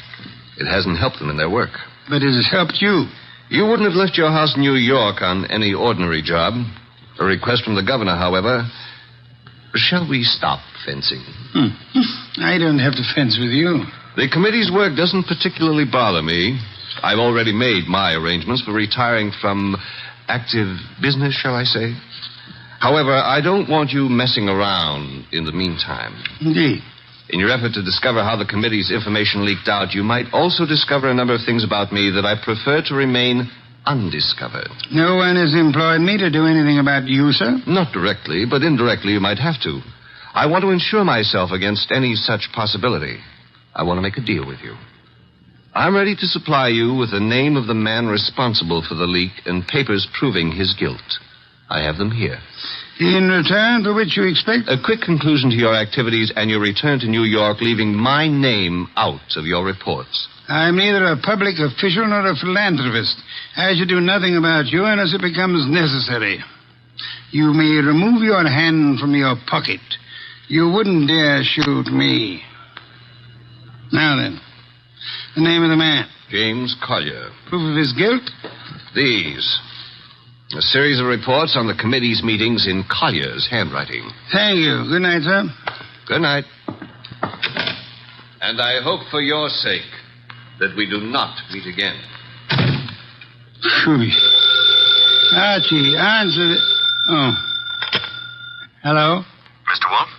It hasn't helped them in their work. But it has helped you. You wouldn't have left your house in New York on any ordinary job. A request from the governor, however. Shall we stop fencing? I don't have to fence with you. The committee's work doesn't particularly bother me. I've already made my arrangements for retiring from active business, shall I say. However, I don't want you messing around in the meantime. Indeed. In your effort to discover how the committee's information leaked out, you might also discover a number of things about me that I prefer to remain undiscovered. No one has employed me to do anything about you, sir? Not directly, but indirectly you might have to. I want to insure myself against any such possibility. I want to make a deal with you. I'm ready to supply you with the name of the man responsible for the leak and papers proving his guilt. I have them here. In return for which you expect? A quick conclusion to your activities and your return to New York, leaving my name out of your reports. I'm neither a public official nor a philanthropist. I should do nothing about you unless it becomes necessary. You may remove your hand from your pocket. You wouldn't dare shoot me. Now then, the name of the man. James Collier. Proof of his guilt? These. A series of reports on the committee's meetings in Collier's handwriting. Thank you. Good night, sir. Good night. And I hope for your sake that we do not meet again. Phew. Archie, answer the... Oh. Hello? Mr. Wolfe?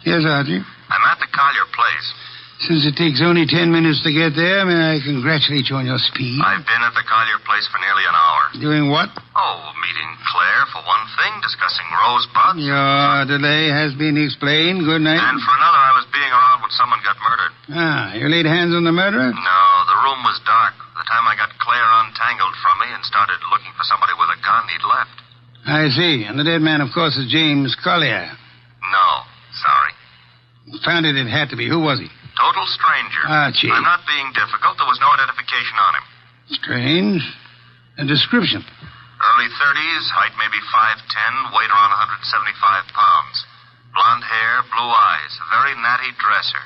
Yes, Archie. I'm at the Collier place. Since it takes only 10 minutes to get there, may I congratulate you on your speed? I've been at the Collier place for nearly an hour. Doing what? Oh, meeting Claire for one thing, discussing Rosebud. Your delay has been explained. Good night. And for another, I was being around when someone got murdered. Ah, you laid hands on the murderer? No, the room was dark. The time I got Claire untangled from me and started looking for somebody with a gun, he'd left. I see. And the dead man, of course, is James Collier. No, sorry. Found it had to be. Who was he? Total stranger. Archie. I'm not being difficult. There was no identification on him. Strange. A description. Early 30s, height maybe 5'10", weight around 175 pounds. Blonde hair, blue eyes, a very natty dresser.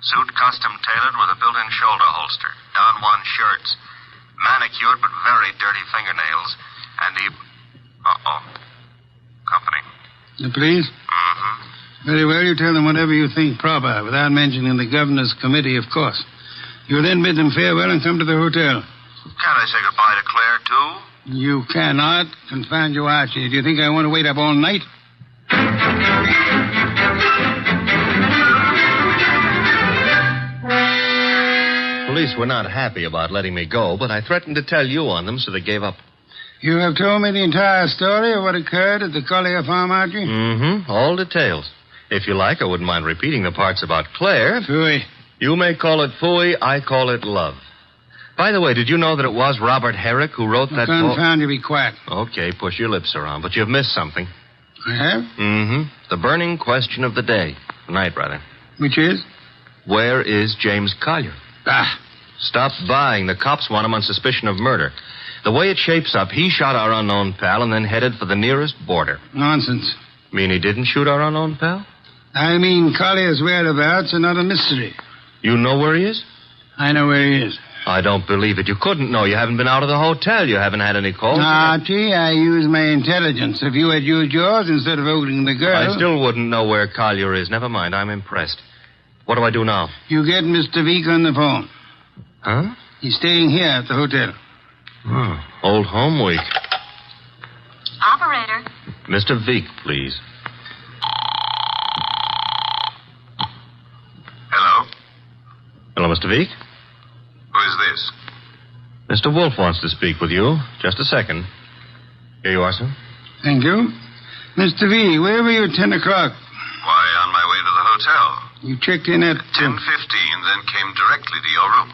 Suit custom tailored with a built-in shoulder holster. Don Juan shirts. Manicured but very dirty fingernails. And he... Uh-oh. Company. The police? Mm-hmm. Very well, you tell them whatever you think proper, without mentioning the governor's committee, of course. You'll then bid them farewell and come to the hotel. Can't I say goodbye to Claire, too? You cannot. Confound you, Archie. Do you think I want to wait up all night? Police were not happy about letting me go, but I threatened to tell you on them, so they gave up. You have told me the entire story of what occurred at the Collier farm, Archie? Mm-hmm. All details. If you like, I wouldn't mind repeating the parts about Claire. Phooey. You may call it phooey, I call it love. By the way, did you know that it was Robert Herrick who wrote that book? Confound you, be quiet. Okay, push your lips around, but you've missed something. I have? Mm-hmm. The burning question of the day. Night, rather. Which is? Where is James Collier? Ah. Stop buying. The cops want him on suspicion of murder. The way it shapes up, he shot our unknown pal and then headed for the nearest border. Nonsense. Mean he didn't shoot our unknown pal? I mean Collier's whereabouts are not a mystery. You know where he is? I know where he is. I don't believe it. You couldn't know. You haven't been out of the hotel. You haven't had any calls. Archie, I use my intelligence. If you had used yours instead of holding the girl... I still wouldn't know where Collier is. Never mind. I'm impressed. What do I do now? You get Mr. Veek on the phone. Huh? He's staying here at the hotel. Oh, old home week. Operator. Mr. Veek, please. Hello? Hello, Mr. Veek? Who is this? Mr. Wolfe wants to speak with you. Just a second. Here you are, sir. Thank you. Mr. V, where were you at 10 o'clock? Why, on my way to the hotel. You checked in at... 10:15, then came directly to your room.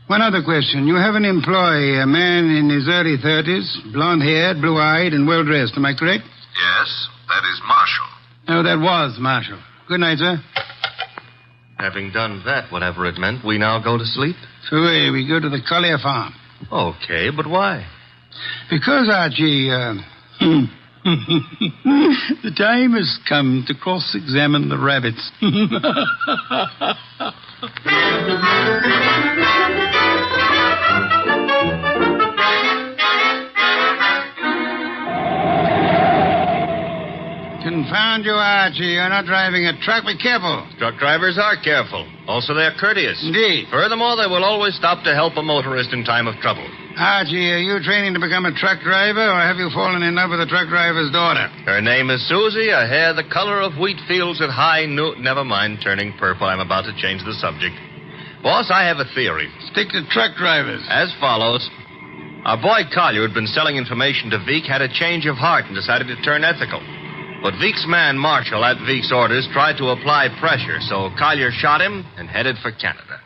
One other question. You have an employee, a man in his early 30s, blonde-haired, blue-eyed, and well-dressed. Am I correct? Yes, that is Marshall. No, that was Marshall. Good night, sir. Having done that, whatever it meant, we now go to sleep? So we go to the Collier farm. Okay, but why? Because, Archie, the time has come to cross-examine the rabbits. Confound you, Archie. You're not driving a truck. Be careful. Truck drivers are careful. Also, they're courteous. Indeed. Furthermore, they will always stop to help a motorist in time of trouble. Archie, are you training to become a truck driver, or have you fallen in love with a truck driver's daughter? Her name is Susie, a hair the color of wheat fields at high noon. Never mind turning purple. I'm about to change the subject. Boss, I have a theory. Stick to truck drivers. As follows. Our boy Collier had been selling information to Veek, had a change of heart, and decided to turn ethical. But Veek's man, Marshall, at Veek's orders, tried to apply pressure, so Collier shot him and headed for Canada.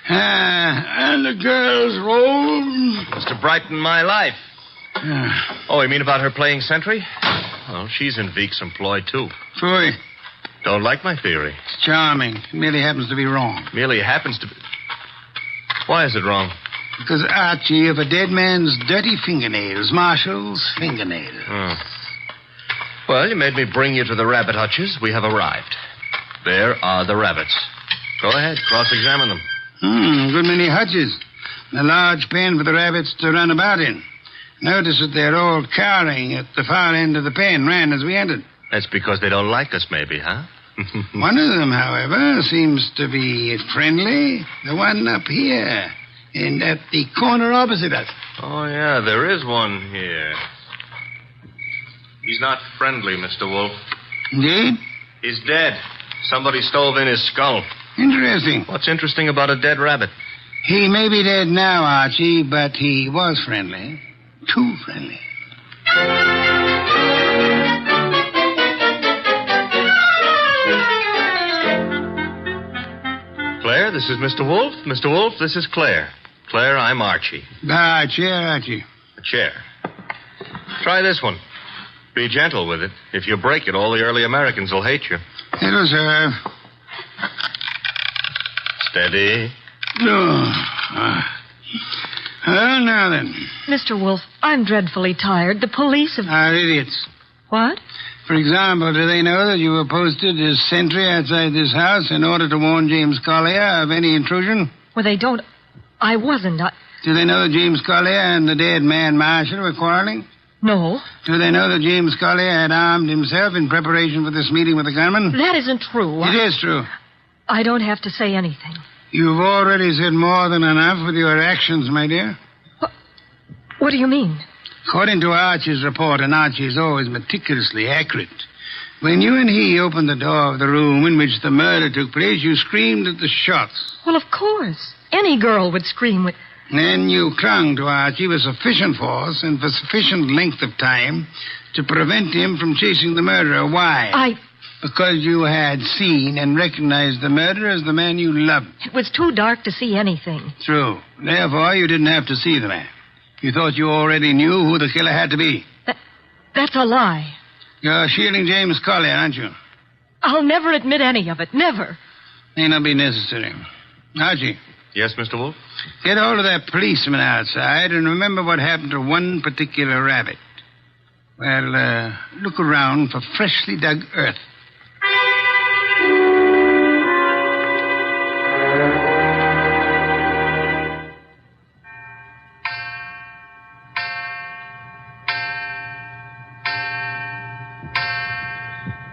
And the girl's roll? Was to brighten my life. Oh, you mean about her playing sentry? Well, she's in Veek's employ, too. Phooey. Don't like my theory. It's charming. It merely happens to be wrong. Merely happens to be... Why is it wrong? Because, Archie, of a dead man's dirty fingernails, Marshall's fingernails. Oh. Well, you made me bring you to the rabbit hutches. We have arrived. There are the rabbits. Go ahead, cross-examine them. Good many hutches. A large pen for the rabbits to run about in. Notice that they're all cowering at the far end of the pen, ran as we entered. That's because they don't like us, maybe, huh? One of them, however, seems to be friendly. The one up here. And at the corner opposite us. Oh, yeah, there is one here. He's not friendly, Mr. Wolfe. Indeed? He's dead. Somebody stove in his skull. Interesting. What's interesting about a dead rabbit? He may be dead now, Archie, but he was friendly. Too friendly. Claire, this is Mr. Wolfe. Mr. Wolfe, this is Claire. Claire, I'm Archie. Chair, Archie. A chair. Try this one. Be gentle with it. If you break it, all the early Americans will hate you. Hello, sir. Steady. Well, now then. Mr. Wolfe, I'm dreadfully tired. The police have... Are idiots. What? For example, do they know that you were posted as sentry outside this house in order to warn James Collier of any intrusion? Well, they don't... I wasn't. Do they know that James Collier and the dead man Marshall were quarreling? No. Do they know that James Collier had armed himself in preparation for this meeting with the gunman? That isn't true. It is true. I don't have to say anything. You've already said more than enough with your actions, my dear. What do you mean? According to Archie's report, and Archie is always meticulously accurate, when you and he opened the door of the room in which the murder took place, you screamed at the shots. Well, of course. Any girl would scream with... Then you clung to Archie with sufficient force and for sufficient length of time to prevent him from chasing the murderer. Why? Because you had seen and recognized the murderer as the man you loved. It was too dark to see anything. True. Therefore, you didn't have to see the man. You thought you already knew who the killer had to be. That's a lie. You're shielding James Collier, aren't you? I'll never admit any of it. Never. May not be necessary. Archie. Yes, Mr. Wolfe? Get hold of that policeman outside and remember what happened to one particular rabbit. Well, look around for freshly dug earth.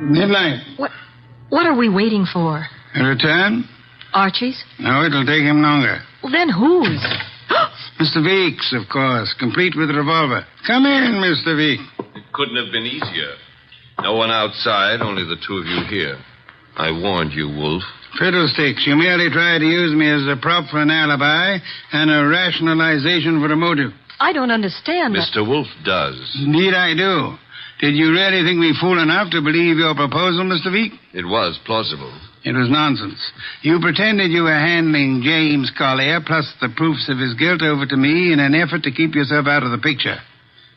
Midnight. What are we waiting for? A return? Archie's? No, it'll take him longer. Well, then whose? Mr. Veek's, of course, complete with revolver. Come in, Mr. Veek. It couldn't have been easier. No one outside, only the two of you here. I warned you, Wolfe. Fiddlesticks. You merely tried to use me as a prop for an alibi and a rationalization for a motive. I don't understand. Mr. Wolfe does. Indeed, I do. Did you really think me fool enough to believe your proposal, Mr. Veek? It was plausible. It was nonsense. You pretended you were handing James Collier, plus the proofs of his guilt, over to me in an effort to keep yourself out of the picture.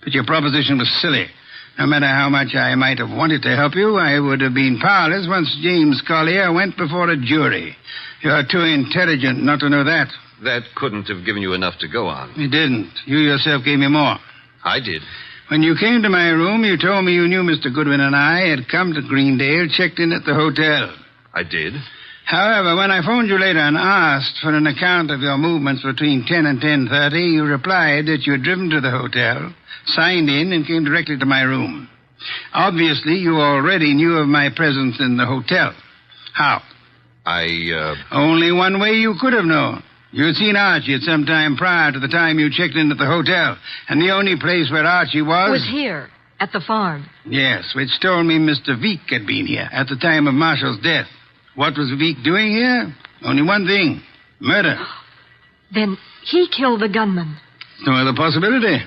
But your proposition was silly. No matter how much I might have wanted to help you, I would have been powerless once James Collier went before a jury. You're too intelligent not to know that. That couldn't have given you enough to go on. It didn't. You yourself gave me more. I did. When you came to my room, you told me you knew Mr. Goodwin and I had come to Greendale, checked in at the hotel. I did. However, when I phoned you later and asked for an account of your movements between 10 and 10:30, you replied that you had driven to the hotel, signed in, and came directly to my room. Obviously, you already knew of my presence in the hotel. How? Only one way you could have known. You had seen Archie at some time prior to the time you checked in at the hotel, and the only place where Archie was here, at the farm. Yes, which told me Mr. Veek had been here at the time of Marshall's death. What was Veek doing here? Only one thing. Murder. Then he killed the gunman. No other possibility.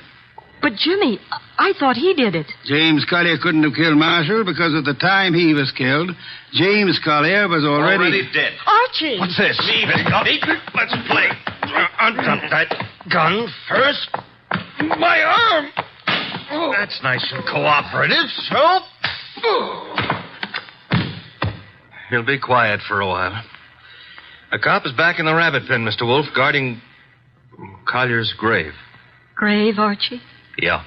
But Jimmy, I thought he did it. James Collier couldn't have killed Marshall because at the time he was killed, James Collier was already dead. Archie! What's this? Leave it, Gummy. Let's play. Untap that gun first. My arm. That's nice and cooperative, so... He'll be quiet for a while. A cop is back in the rabbit pen, Mr. Wolfe, guarding Collier's grave. Grave, Archie? Yeah,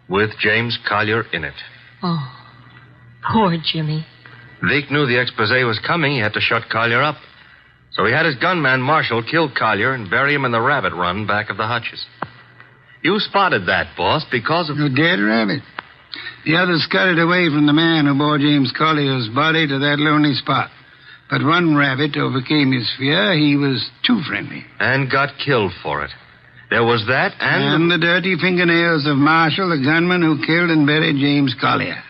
with James Collier in it. Oh, poor Jimmy. Vic knew the expose was coming. He had to shut Collier up. So he had his gunman, Marshall, kill Collier and bury him in the rabbit run back of the hutches. You spotted that, boss, because of... A dead rabbit. The others scuttled away from the man who bore James Collier's body to that lonely spot. But one rabbit overcame his fear. He was too friendly. And got killed for it. There was that And the dirty fingernails of Marshall, the gunman who killed and buried James Collier.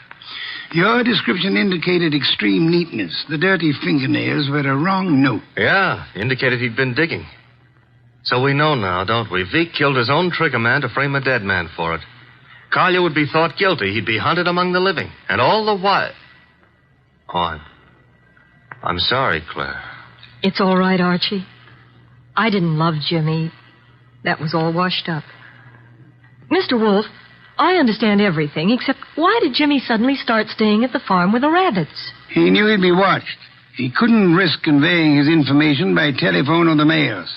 Your description indicated extreme neatness. The dirty fingernails were a wrong note. Yeah, indicated he'd been digging. So we know now, don't we? Vic killed his own trigger man to frame a dead man for it. Collier would be thought guilty. He'd be hunted among the living. And all the while... Oh, I'm sorry, Claire. It's all right, Archie. I didn't love Jimmy. That was all washed up. Mr. Wolfe, I understand everything, except why did Jimmy suddenly start staying at the farm with the rabbits? He knew he'd be watched. He couldn't risk conveying his information by telephone or the mails.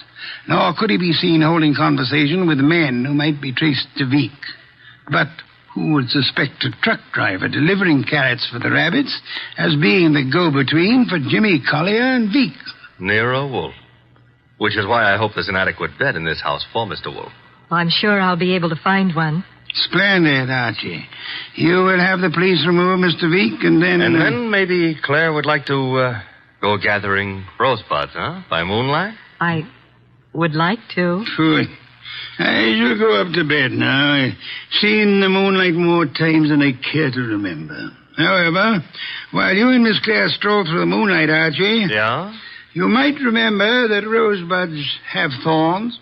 Nor could he be seen holding conversation with men who might be traced to Vic. But who would suspect a truck driver delivering carrots for the rabbits as being the go-between for Jimmy Collier and Vic? Nero Wolfe. Which is why I hope there's an adequate bed in this house for Mr. Wolfe. I'm sure I'll be able to find one. Splendid, Archie. You will have the police remove Mr. Vic, and then... And then maybe Claire would like to go gathering rosebuds, huh? By moonlight? I would like to. Phew. I shall go up to bed now. I've seen the moonlight more times than I care to remember. However, while you and Miss Claire stroll through the moonlight, Archie... Yeah? You might remember that rosebuds have thorns.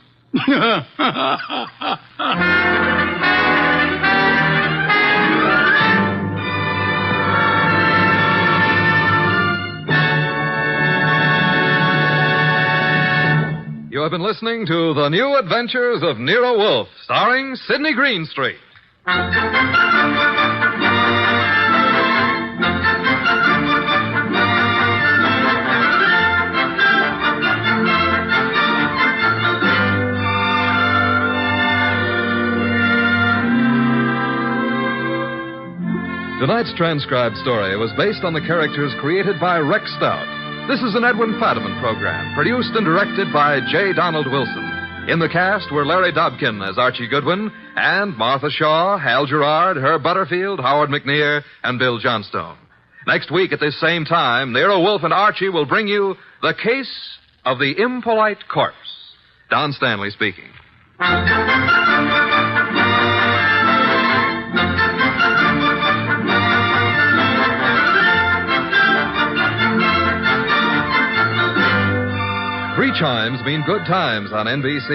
You have been listening to The New Adventures of Nero Wolfe, starring Sidney Greenstreet. Tonight's transcribed story was based on the characters created by Rex Stout. This is an Edwin Fadiman program, produced and directed by J. Donald Wilson. In the cast were Larry Dobkin as Archie Goodwin, and Martha Shaw, Hal Gerard, Herb Butterfield, Howard McNear, and Bill Johnstone. Next week at this same time, Nero Wolfe and Archie will bring you The Case of the Impolite Corpse. Don Stanley speaking. Three chimes mean good times on NBC.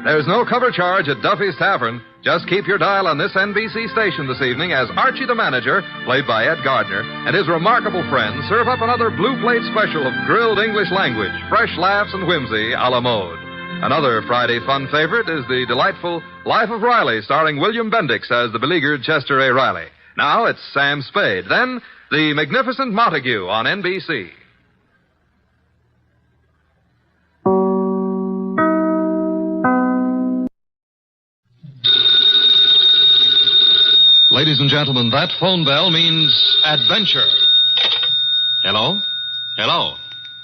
There's no cover charge at Duffy's Tavern. Just keep your dial on this NBC station this evening as Archie the Manager, played by Ed Gardner, and his remarkable friends serve up another blue plate special of grilled English language, fresh laughs and whimsy a la mode. Another Friday fun favorite is the delightful Life of Riley, starring William Bendix as the beleaguered Chester A. Riley. Now it's Sam Spade. Then, The Magnificent Montague on NBC. Ladies and gentlemen, that phone bell means adventure. Hello? Hello?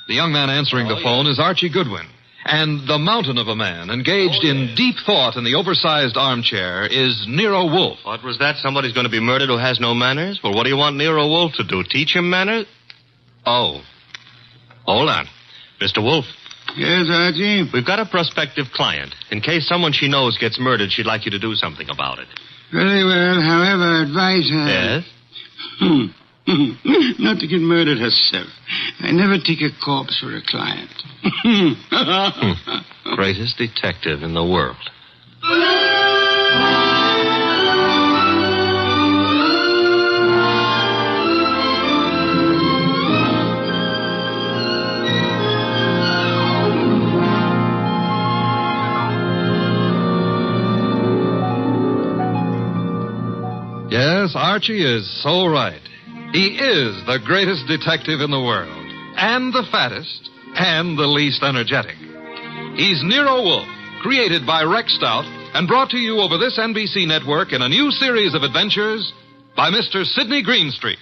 The young man answering the phone is Archie Goodwin. And the mountain of a man engaged in deep thought in the oversized armchair is Nero Wolfe. What was that? Somebody's going to be murdered who has no manners? Well, what do you want Nero Wolfe to do? Teach him manners? Oh. Hold on. Mr. Wolfe. Yes, Archie? We've got a prospective client. In case someone she knows gets murdered, she'd like you to do something about it. Very well. However, advise her... Yes? Not to get murdered herself. I never take a corpse for a client. Greatest detective in the world. Yes, Archie is so right. He is the greatest detective in the world, and the fattest, and the least energetic. He's Nero Wolfe, created by Rex Stout, and brought to you over this NBC network in a new series of adventures by Mr. Sidney Greenstreet.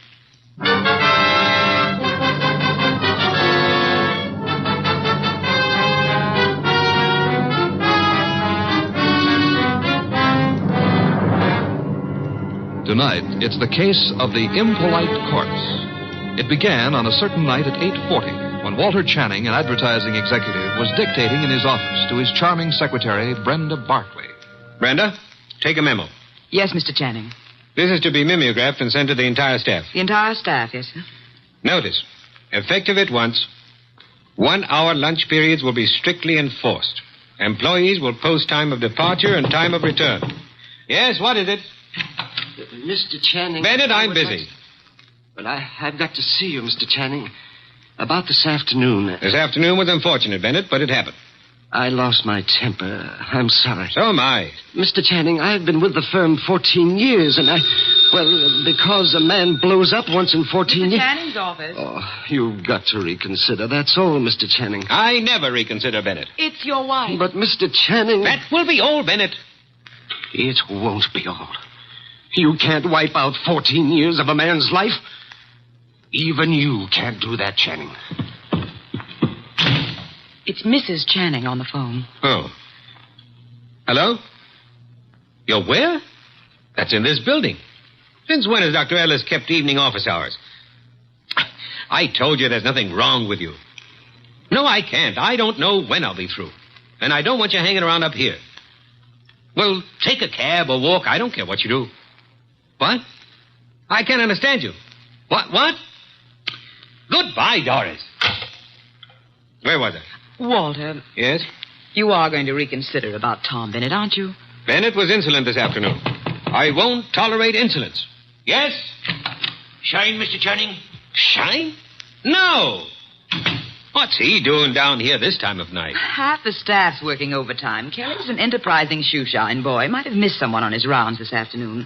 Tonight, it's the case of the impolite corpse. It began on a certain night at 8:40 when Walter Channing, an advertising executive, was dictating in his office to his charming secretary, Brenda Barkley. Brenda, take a memo. Yes, Mr. Channing. This is to be mimeographed and sent to the entire staff. The entire staff, yes, sir. Notice, effective at once, 1 hour lunch periods will be strictly enforced. Employees will post time of departure and time of return. Yes, what is it? Mr. Channing... Bennett, I'm busy. But I've got to see you, Mr. Channing. About this afternoon. This afternoon was unfortunate, Bennett, but it happened. I lost my temper. I'm sorry. So am I. Mr. Channing, I've been with the firm 14 years, and because a man blows up once in 14 years... Mr. Channing's office. Oh, you've got to reconsider. That's all, Mr. Channing. I never reconsider, Bennett. It's your wife. But, Mr. Channing... That will be all, Bennett. It won't be all. You can't wipe out 14 years of a man's life. Even you can't do that, Channing. It's Mrs. Channing on the phone. Oh. Hello? You're where? That's in this building. Since when has Dr. Ellis kept evening office hours? I told you there's nothing wrong with you. No, I can't. I don't know when I'll be through. And I don't want you hanging around up here. Well, take a cab or walk. I don't care what you do. What? I can't understand you. What? Goodbye, Doris. Where was I? Walter. Yes? You are going to reconsider about Tom Bennett, aren't you? Bennett was insolent this afternoon. I won't tolerate insolence. Yes? Shine, Mr. Channing? Shine? No. What's he doing down here this time of night? Half the staff's working overtime. Kelly's an enterprising shoeshine boy. Might have missed someone on his rounds this afternoon.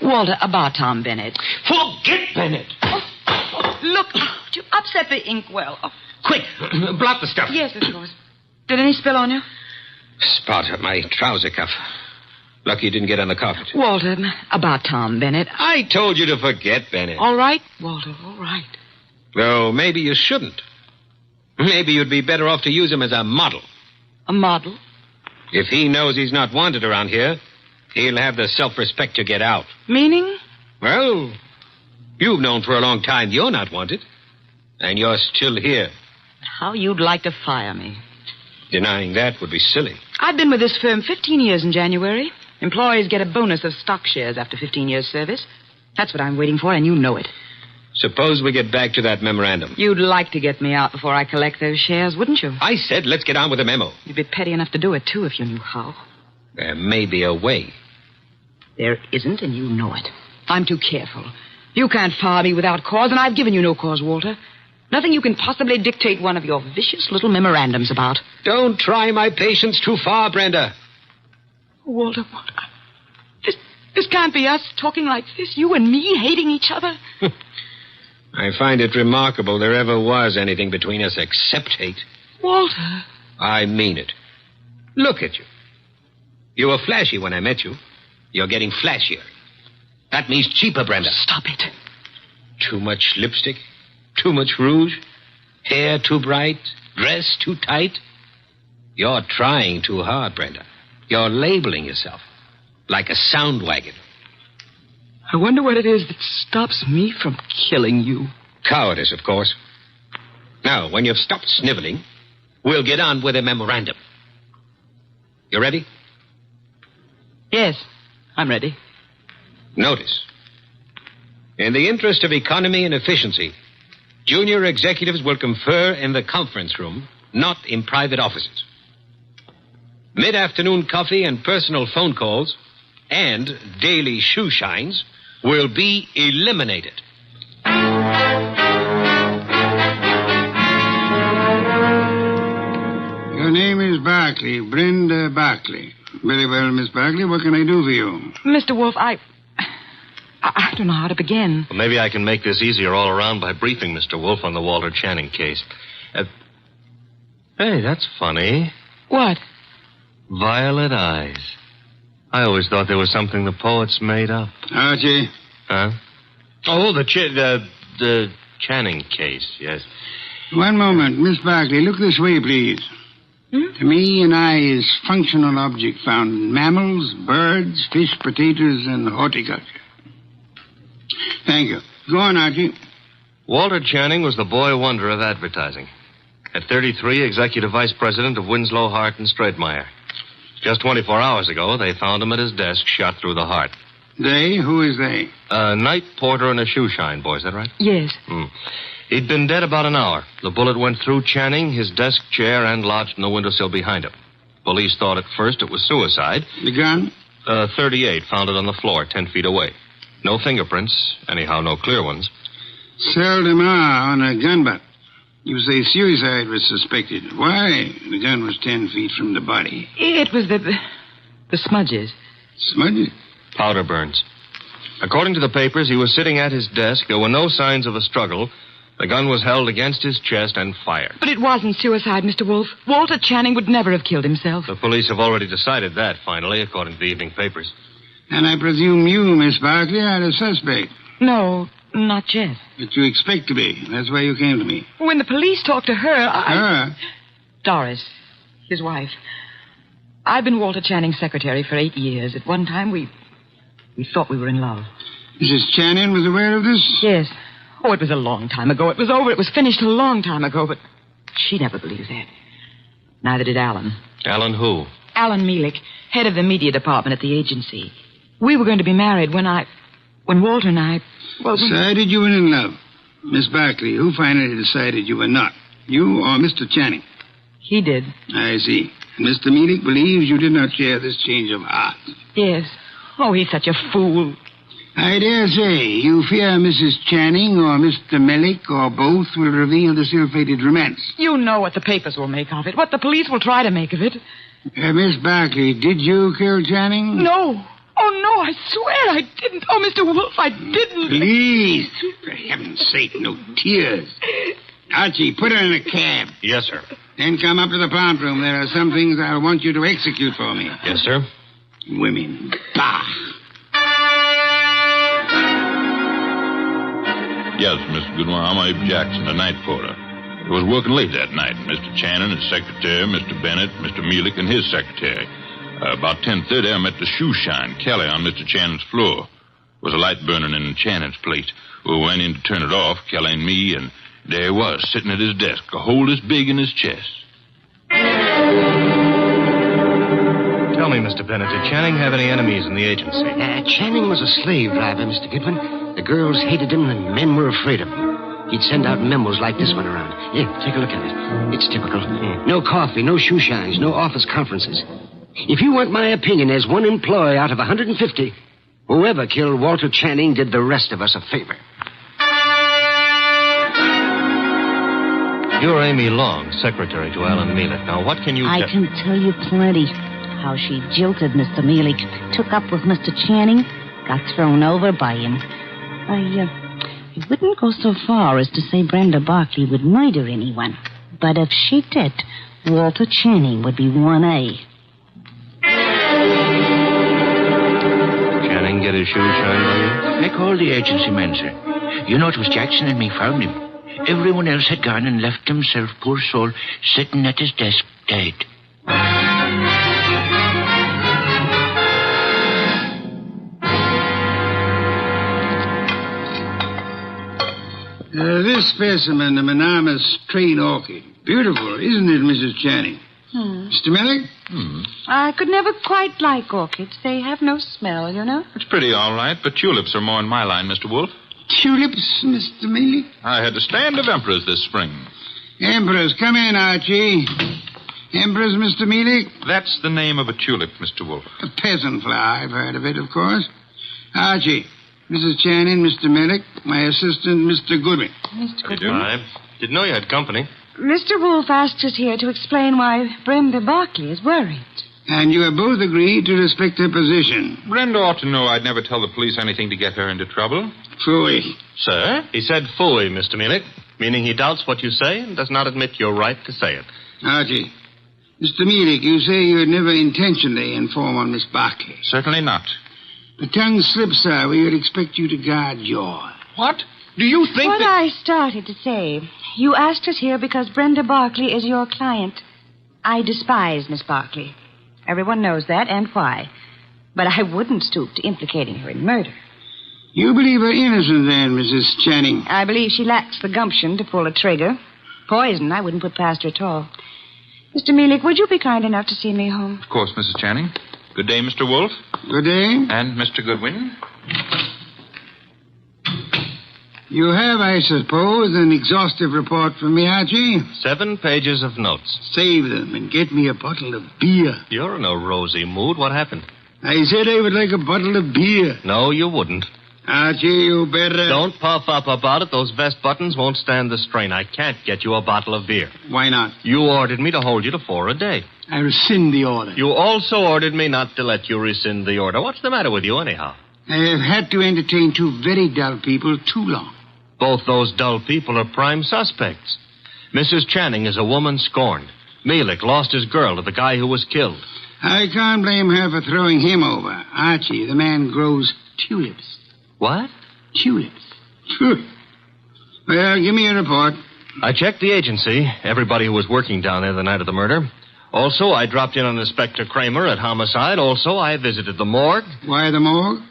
Walter, about Tom Bennett. Forget Bennett. Oh, look, you upset the inkwell. Oh. Quick, blot the stuff. Yes, of course. Did any spill on you? Spot at my trouser cuff. Lucky you didn't get on the carpet. Walter, about Tom Bennett. I told you to forget Bennett. All right, Walter, all right. Though maybe you shouldn't. Maybe you'd be better off to use him as a model. A model? If he knows he's not wanted around here, he'll have the self-respect to get out. Meaning? Well, you've known for a long time you're not wanted. And you're still here. How you'd like to fire me. Denying that would be silly. I've been with this firm 15 years in January. Employees get a bonus of stock shares after 15 years' service. That's what I'm waiting for, and you know it. Suppose we get back to that memorandum. You'd like to get me out before I collect those shares, wouldn't you? I said let's get on with the memo. You'd be petty enough to do it, too, if you knew how. There may be a way. There isn't, and you know it. I'm too careful. You can't fire me without cause, and I've given you no cause, Walter. Nothing you can possibly dictate one of your vicious little memorandums about. Don't try my patience too far, Brenda. Walter, what? This can't be us talking like this, you and me hating each other. I find it remarkable there ever was anything between us except hate. Walter. I mean it. Look at you. You were flashy when I met you. You're getting flashier. That means cheaper, Brenda. Stop it. Too much lipstick? Too much rouge? Hair too bright? Dress too tight? You're trying too hard, Brenda. You're labeling yourself like a sound wagon. I wonder what it is that stops me from killing you. Cowardice, of course. Now, when you've stopped sniveling, we'll get on with a memorandum. You ready? Yes, I'm ready. Notice. In the interest of economy and efficiency, junior executives will confer in the conference room, not in private offices. Mid-afternoon coffee and personal phone calls and daily shoe shines will be eliminated. Your name is Barkley, Brenda Barkley. Very well, Miss Barkley. What can I do for you? Mr. Wolfe, I don't know how to begin. Well, maybe I can make this easier all around by briefing Mr. Wolfe on the Walter Channing case. Hey, that's funny. What? Violet eyes. I always thought there was something the poets made up. Archie. Huh? Oh, the Channing case, yes. One moment. Miss Barkley, look this way, please. To me, an eye is functional object found in mammals, birds, fish, potatoes, and horticulture. Thank you. Go on, Archie. Walter Channing was the boy wonder of advertising. At 33, executive vice president of Winslow, Hart, and Straightmeyer. Just 24 hours ago, they found him at his desk, shot through the heart. They? Who is they? A night porter and a shoe shine boy, is that right? Yes. He'd been dead about an hour. The bullet went through Channing, his desk chair, and lodged in the windowsill behind him. Police thought at first it was suicide. The gun? 38, found it on the floor, 10 feet away. No fingerprints, anyhow, no clear ones. Seldom are on a gun butt. You say suicide was suspected. Why? The gun was 10 feet from the body. It was the smudges. Smudges? Powder burns. According to the papers, he was sitting at his desk. There were no signs of a struggle. The gun was held against his chest and fired. But it wasn't suicide, Mr. Wolfe. Walter Channing would never have killed himself. The police have already decided that, finally, according to the evening papers. And I presume you, Miss Barkley, are the suspect. No, not yet. But you expect to be. That's why you came to me. When the police talked to her, Her? Doris, his wife. I've been Walter Channing's secretary for 8 years. At one time, we thought we were in love. Mrs. Channing was aware of this? Yes. Oh, it was a long time ago. It was over. It was finished a long time ago, but she never believed that. Neither did Alan. Alan who? Alan Mielik, head of the media department at the agency. We were going to be married when Walter and I... Decided you were in love. Miss Barkley, who finally decided you were not? You or Mr. Channing? He did. I see. And Mr. Mielik believes you did not share this change of heart. Yes. Oh, he's such a fool. I dare say you fear Mrs. Channing or Mr. Mielik or both will reveal the ill-fated romance. You know what the papers will make of it, what the police will try to make of it. Miss Barkley, did you kill Channing? No. Oh, no, I swear I didn't. Oh, Mr. Wolfe, I didn't. Please, for heaven's sake, no tears. Archie, put her in a cab. Yes, sir. Then come up to the plant room. There are some things I want you to execute for me. Yes, sir. Women. Bah. Yes, Mr. Goodwin, I'm Abe Jackson, the night porter. I was working late that night. Mr. Channing, his secretary, Mr. Bennett, Mr. Mielik, and his secretary. About 10:30, I met the shoe shine, Kelly, on Mr. Channing's floor. There was a light burning in Channing's place. We went in to turn it off, Kelly and me, and there he was, sitting at his desk, a hole this big in his chest. Tell me, Mr. Bennett, did Channing have any enemies in the agency? Channing was a slave driver, Mr. Goodwin. The girls hated him, and the men were afraid of him. He'd send out memos like this one around. Here, take a look at it. It's typical. No coffee, no shoe shines, no office conferences. If you want my opinion, as one employee out of 150, whoever killed Walter Channing did the rest of us a favor. You're Amy Long, secretary to Alan Mielik. Now, what can you... I can tell you plenty. How she jilted Mr. Mielik, took up with Mr. Channing, got thrown over by him. I wouldn't go so far as to say Brenda Barkley would murder anyone. But if she did, Walter Channing would be 1A. Channing get his shoe shine by you? I called the agency men, sir. You know, it was Jackson and me found him. Everyone else had gone and left himself, poor soul, sitting at his desk, dead. This specimen, the monogamous straight orchid. Beautiful, isn't it, Mrs. Channing? Mr. Mielik? I could never quite like orchids. They have no smell, you know. It's pretty all right, but tulips are more in my line, Mr. Wolfe. Tulips, Mr. Mielik? I had a stand of emperors this spring. Emperors, come in, Archie. Emperors, Mr. Mielik? That's the name of a tulip, Mr. Wolfe. A peasant flower. I've heard of it, of course. Archie, Mrs. Channing, Mr. Mielik, my assistant, Mr. Goodwin. Mr. Goodwin? I didn't know you had company. Mr. Wolfe asked us here to explain why Brenda Barkley is worried. And you have both agreed to respect her position. Brenda ought to know I'd never tell the police anything to get her into trouble. Phooey. Sir? He said phooey, Mr. Munich, meaning he doubts what you say and does not admit your right to say it. Archie, Mr. Mielik, you say you would never intentionally inform on Miss Barkley. Certainly not. The tongue slips, sir. We would expect you to guard yours. What? Do you think what that... I started to say. You asked us here because Brenda Barkley is your client. I despise Miss Barkley. Everyone knows that, and why. But I wouldn't stoop to implicating her in murder. You believe her innocent, then, Mrs. Channing? I believe she lacks the gumption to pull a trigger. Poison, I wouldn't put past her at all. Mr. Mielik, would you be kind enough to see me home? Of course, Mrs. Channing. Good day, Mr. Wolfe. Good day. And Mr. Goodwin. You have, I suppose, an exhaustive report from me, Archie? 7 pages of notes. Save them and get me a bottle of beer. You're in a rosy mood. What happened? I said I would like a bottle of beer. No, you wouldn't. Archie, you better... Don't puff up about it. Those vest buttons won't stand the strain. I can't get you a bottle of beer. Why not? You ordered me to hold you to 4 a day. I rescind the order. You also ordered me not to let you rescind the order. What's the matter with you, anyhow? I have had to entertain 2 very dull people too long. Both those dull people are prime suspects. Mrs. Channing is a woman scorned. Mielik lost his girl to the guy who was killed. I can't blame her for throwing him over. Archie, the man grows tulips. What? Tulips. Well, give me a report. I checked the agency, everybody who was working down there the night of the murder. Also, I dropped in on Inspector Kramer at homicide. Also, I visited the morgue. Why the morgue?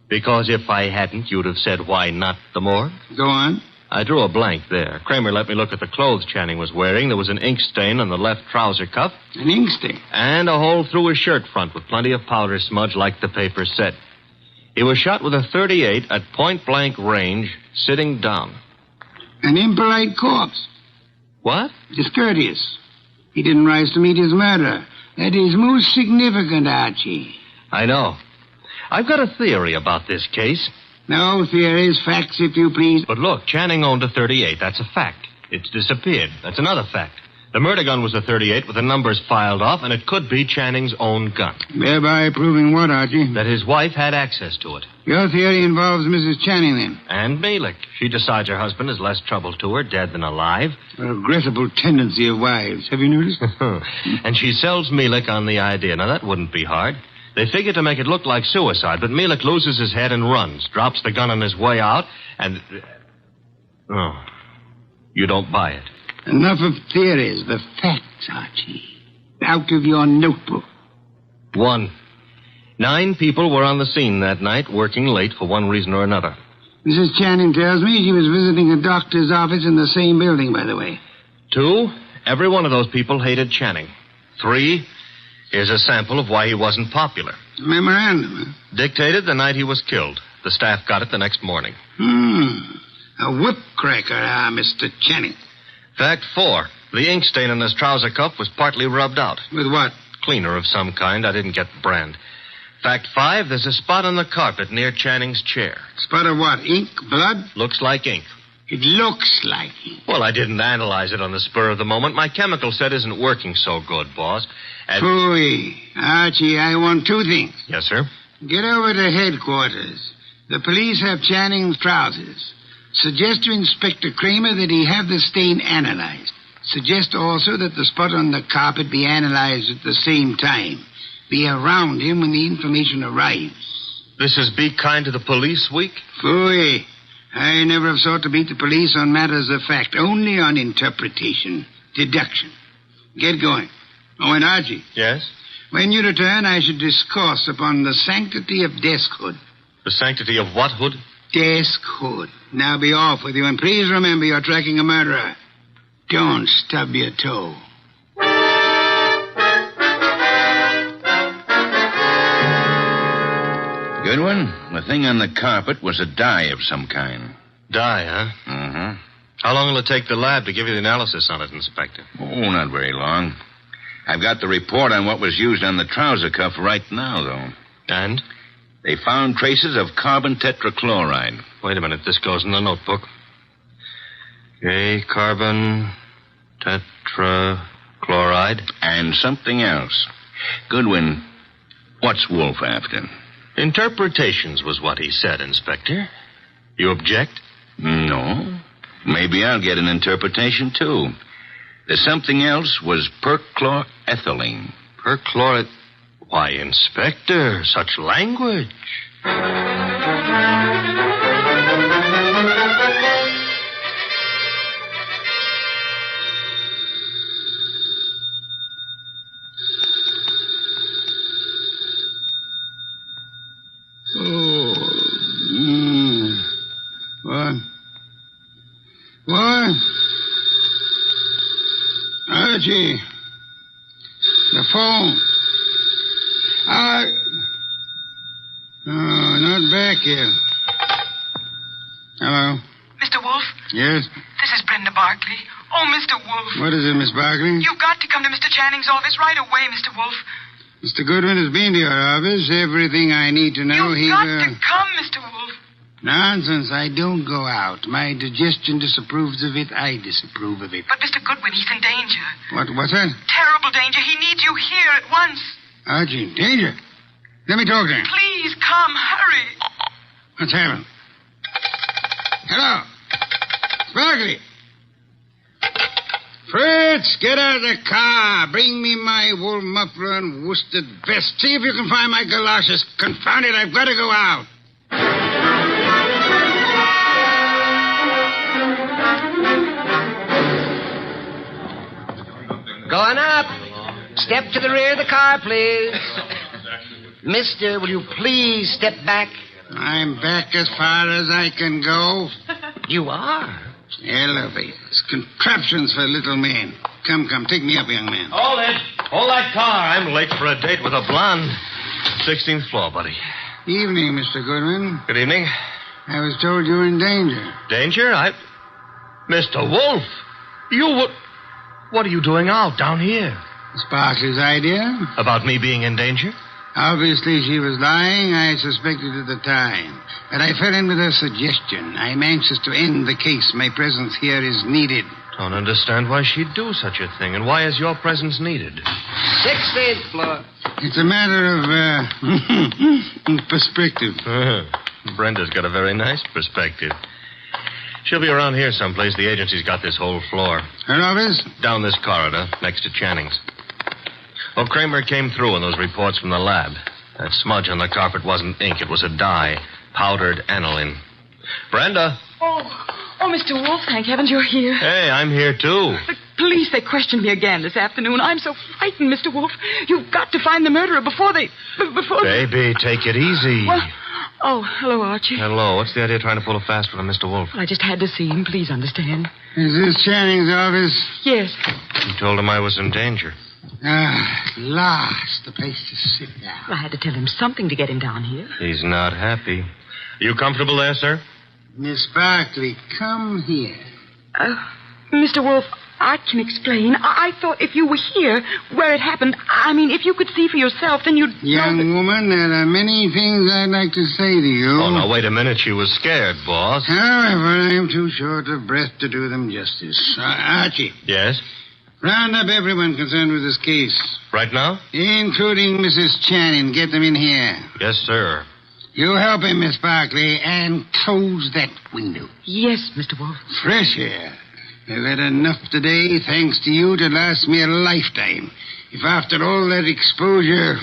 Because if I hadn't, you'd have said, why not the morgue? Go on. I drew a blank there. Kramer let me look at the clothes Channing was wearing. There was an ink stain on the left trouser cuff. An ink stain? And a hole through his shirt front with plenty of powder smudge like the paper said. He was shot with a .38 at point-blank range, sitting down. An impolite corpse. What? Discourteous. He didn't rise to meet his murderer. That is most significant, Archie. I know. I've got a theory about this case. No theories, facts, if you please. But look, Channing owned a .38. That's a fact. It's disappeared. That's another fact. The murder gun was a .38 with the numbers filed off, and it could be Channing's own gun. Thereby proving what, Archie? That his wife had access to it. Your theory involves Mrs. Channing, then? And Mielik. She decides her husband is less trouble to her, dead than alive. A regrettable tendency of wives. Have you noticed? And she sells Mielik on the idea. Now, that wouldn't be hard. They figure to make it look like suicide, but Mielik loses his head and runs, drops the gun on his way out, and... Oh, you don't buy it. Enough of theories. The facts, Archie. Out of your notebook. 1. 9 people were on the scene that night, working late for one reason or another. Mrs. Channing tells me she was visiting a doctor's office in the same building, by the way. 2. Every one of those people hated Channing. 3. Here's a sample of why he wasn't popular. Memorandum, huh? Dictated the night he was killed. The staff got it the next morning. A whip cracker, Mr. Channing. Fact 4. The ink stain on his trouser cuff was partly rubbed out. With what? Cleaner of some kind. I didn't get the brand. Fact 5. There's a spot on the carpet near Channing's chair. Spot of what? Ink? Blood? Looks like ink. It looks like ink. Well, I didn't analyze it on the spur of the moment. My chemical set isn't working so good, boss. Phooey. Archie, I want 2 things. Yes, sir? Get over to headquarters. The police have Channing's trousers. Suggest to Inspector Kramer that he have the stain analyzed. Suggest also that the spot on the carpet be analyzed at the same time. Be around him when the information arrives. This is Be Kind to the Police Week? Phooey. I never have sought to beat the police on matters of fact, only on interpretation, deduction. Get going. Oh, and Archie. Yes? When you return, I should discourse upon the sanctity of deskhood. The sanctity of what hood? Deskhood. Now be off with you, and please remember you're tracking a murderer. Don't stub your toe. Good one. The thing on the carpet was a dye of some kind. Dye, huh? Mm-hmm. How long will it take the lab to give you the analysis on it, Inspector? Oh, not very long. I've got the report on what was used on the trouser cuff right now, though. And? They found traces of carbon tetrachloride. Wait a minute. This goes in the notebook. Okay, carbon tetrachloride. And something else. Goodwin, what's Wolfe after? Interpretations was what he said, Inspector. You object? No. Maybe I'll get an interpretation, too. The something else was perchloroethylene. Why, Inspector, such language. What? Archie. The phone. Oh, not back yet. Hello? Mr. Wolfe? Yes? This is Brenda Barkley. Oh, Mr. Wolfe. What is it, Miss Barkley? You've got to come to Mr. Channing's office right away, Mr. Wolfe. Mr. Goodwin has been to your office. Everything I need to know. You've got to come, Mr. Wolfe. Nonsense. I don't go out. My digestion disapproves of it. I disapprove of it. But, Mr. Goodwin, he's in danger. What's that? Terrible danger. He needs you here at once. Archie, danger? Let me talk to him. Please, come. Hurry. What's happened? Hello? Sparkley. Fritz, get out of the car. Bring me my wool muffler and worsted vest. See if you can find my galoshes. Confound it, I've got to go out. Going up. Step to the rear of the car, please. Mister, will you please step back? I'm back as far as I can go. You are? Elevators, contraptions for little men. Come, take me up, young man. Hold it. Hold that car. I'm late for a date with a blonde. 16th floor, buddy. Evening, Mr. Goodwin. Good evening. I was told you were in danger. Danger? Mr. Wolfe, what are you doing out down here? Sparkley's idea. About me being in danger? Obviously, she was lying. I suspected at the time. But I fell in with her suggestion. I'm anxious to end the case. My presence here is needed. Don't understand why she'd do such a thing. And why is your presence needed? 16th floor. It's a matter of, perspective. Brenda's got a very nice perspective. She'll be around here someplace. The agency's got this whole floor. Her office? Down this corridor, next to Channing's. Well, Kramer came through on those reports from the lab. That smudge on the carpet wasn't ink. It was a dye. Powdered aniline. Brenda. Oh, Mr. Wolfe, thank heavens you're here. Hey, I'm here, too. The police, they questioned me again this afternoon. I'm so frightened, Mr. Wolfe. You've got to find the murderer before they... Baby, take it easy. Well, hello, Archie. Hello. What's the idea of trying to pull a fast one on Mr. Wolfe? I just had to see him. Please understand. Is this Channing's office? Yes. You told him I was in danger. At last, the place to sit down. I had to tell him something to get him down here. He's not happy. Are you comfortable there, sir? Miss Barkley, come here. Mr. Wolfe, I can explain. I thought if you were here, where it happened, if you could see for yourself, then you'd... Young woman, there are many things I'd like to say to you. Oh, now, wait a minute. She was scared, boss. However, I am too short of breath to do them justice. Archie. Yes? Round up everyone concerned with this case. Right now? Including Mrs. Channing. Get them in here. Yes, sir. You help him, Miss Barkley, and close that window. Yes, Mr. Wolfe. Fresh air. I've had enough today, thanks to you, to last me a lifetime. If after all that exposure,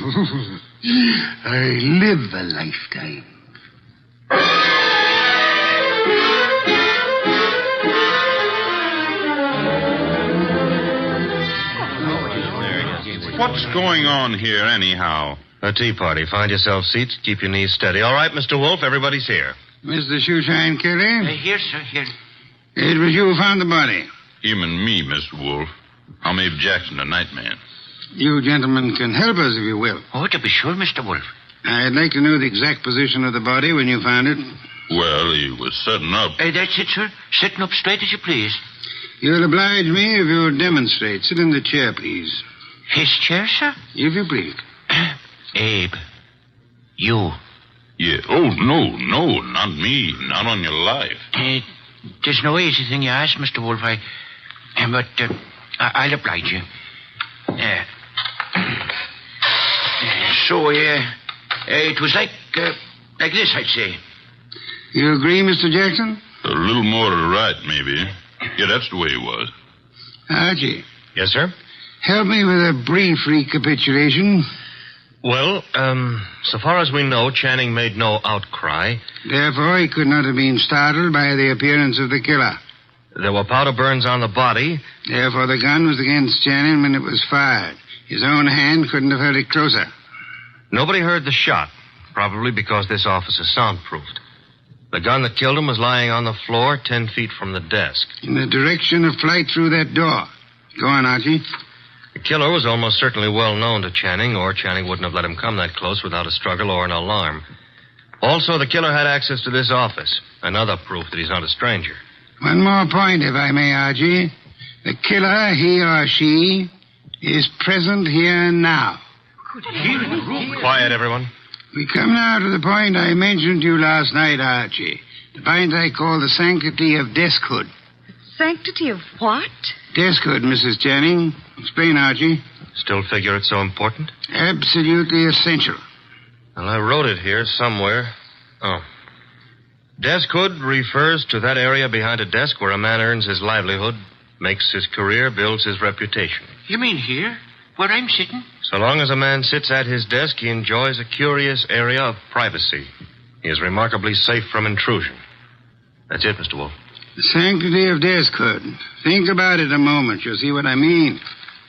I live a lifetime. What's going on here, anyhow? A tea party. Find yourself seats. Keep your knees steady. All right, Mr. Wolfe, everybody's here. Mr. Shoeshine Kelly? Here, sir, here. It was you who found the body. Him and me, Mr. Wolfe. I'm Abe Jackson, the night man. You gentlemen can help us if you will. Oh, to be sure, Mr. Wolfe. I'd like to know the exact position of the body when you found it. Well, he was sitting up. That's it, sir. Sitting up straight as you please. You'll oblige me if you'll demonstrate. Sit in the chair, please. His chair, sir? If you please. Abe, you. Yeah. Oh, no, not me. Not on your life. There's no easy thing you ask, Mr. Wolfe. I'll oblige you. So, it was like this, I'd say. You agree, Mr. Jackson? A little more to the right, maybe. Yeah, that's the way it was. Archie. Yes, sir? Help me with a brief recapitulation. Well, so far as we know, Channing made no outcry. Therefore, he could not have been startled by the appearance of the killer. There were powder burns on the body. Therefore, the gun was against Channing when it was fired. His own hand couldn't have held it closer. Nobody heard the shot, probably because this office is soundproofed. The gun that killed him was lying on the floor 10 feet from the desk. In the direction of flight through that door. Go on, Archie. The killer was almost certainly well known to Channing, or Channing wouldn't have let him come that close without a struggle or an alarm. Also, the killer had access to this office. Another proof that he's not a stranger. One more point, if I may, Archie. The killer, he or she, is present here and now. Quiet, everyone. We come now to the point I mentioned to you last night, Archie. The point I call the sanctity of deskhood. Sanctity of what? Deskhood, Mrs. Channing. Explain, Archie. Still figure it's so important? Absolutely essential. Well, I wrote it here somewhere. Oh. Deskhood refers to that area behind a desk where a man earns his livelihood, makes his career, builds his reputation. You mean here? Where I'm sitting? So long as a man sits at his desk, he enjoys a curious area of privacy. He is remarkably safe from intrusion. That's it, Mr. Wolfe. The sanctity of deskhood. Think about it a moment. You'll see what I mean.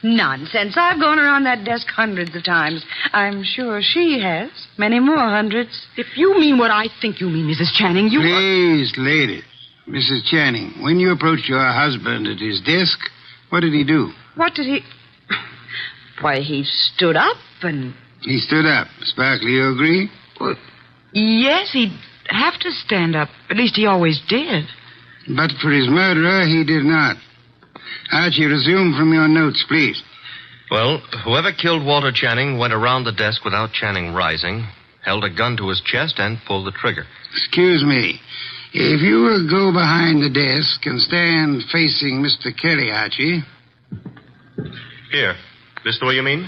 Nonsense. I've gone around that desk hundreds of times. I'm sure she has. Many more hundreds. If you mean what I think you mean, Mrs. Channing, you... Please, ladies. Mrs. Channing, when you approached your husband at his desk, what did he do? What did he... Why, he stood up and... He stood up. Sparkley, you agree? Well, yes, he'd have to stand up. At least he always did. But for his murderer, he did not. Archie, resume from your notes, please. Well, whoever killed Walter Channing went around the desk without Channing rising, held a gun to his chest, and pulled the trigger. Excuse me. If you will go behind the desk and stand facing Mr. Kelly, Archie. Here. This the way you mean?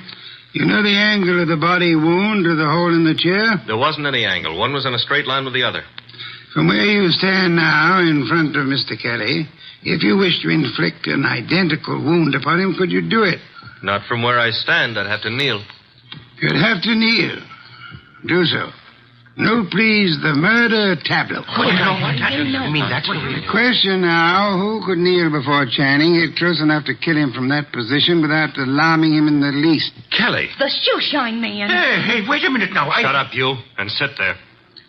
You know the angle of the body wound to the hole in the chair? There wasn't any angle. One was in a straight line with the other. From where you stand now in front of Mr. Kelly, if you wish to inflict an identical wound upon him, could you do it? Not from where I stand. I'd have to kneel. You'd have to kneel. Do so. Note, please, the murder tableau. I mean, that's what The question now, who could kneel before Channing, get close enough to kill him from that position without alarming him in the least? Kelly. The shoeshine man. Hey, wait a minute now. Shut up, you, and sit there.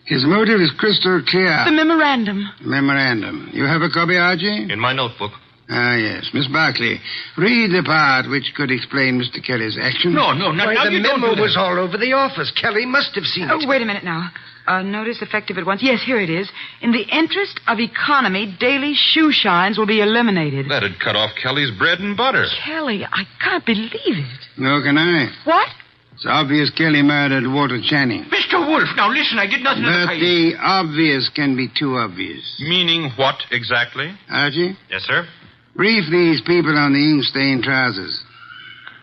His motive is crystal clear. The memorandum. Memorandum. You have a copy, Archie? In my notebook. Ah, yes. Miss Barclay, read the part which could explain Mr. Kelly's action. No, now the you don't memo do that. was all over the office. Kelly must have seen it. Oh, wait a minute now. Notice effective at once. Yes, here it is. In the interest of economy, daily shoe shines will be eliminated. That'd cut off Kelly's bread and butter. Kelly, I can't believe it. Nor can I. What? It's obvious Kelly murdered Walter Channing. Mr. Wolfe, now listen, I did nothing to But the obvious can be too obvious. Meaning what exactly? Archie? Yes, sir? Brief these people on the ink-stained trousers.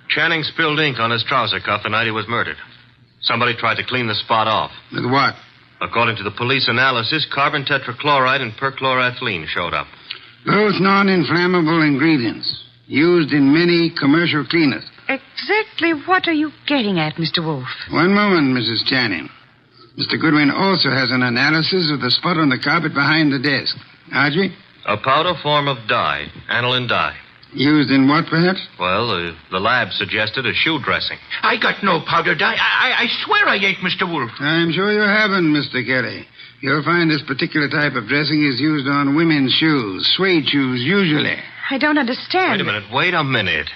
Channing spilled ink on his trouser cuff the night he was murdered. Somebody tried to clean the spot off. With what? According to the police analysis, carbon tetrachloride and perchloroethylene showed up. Both non-inflammable ingredients used in many commercial cleaners. Exactly what are you getting at, Mr. Wolfe? One moment, Mrs. Channing. Mr. Goodwin also has an analysis of the spot on the carpet behind the desk. Archie? A powder form of dye, aniline dye. Used in what, perhaps? Well, the lab suggested a shoe dressing. I got no powder dye. I swear I ain't, Mr. Wolfe. I'm sure you haven't, Mr. Kelly. You'll find this particular type of dressing is used on women's shoes, suede shoes, usually. I don't understand. Wait a minute.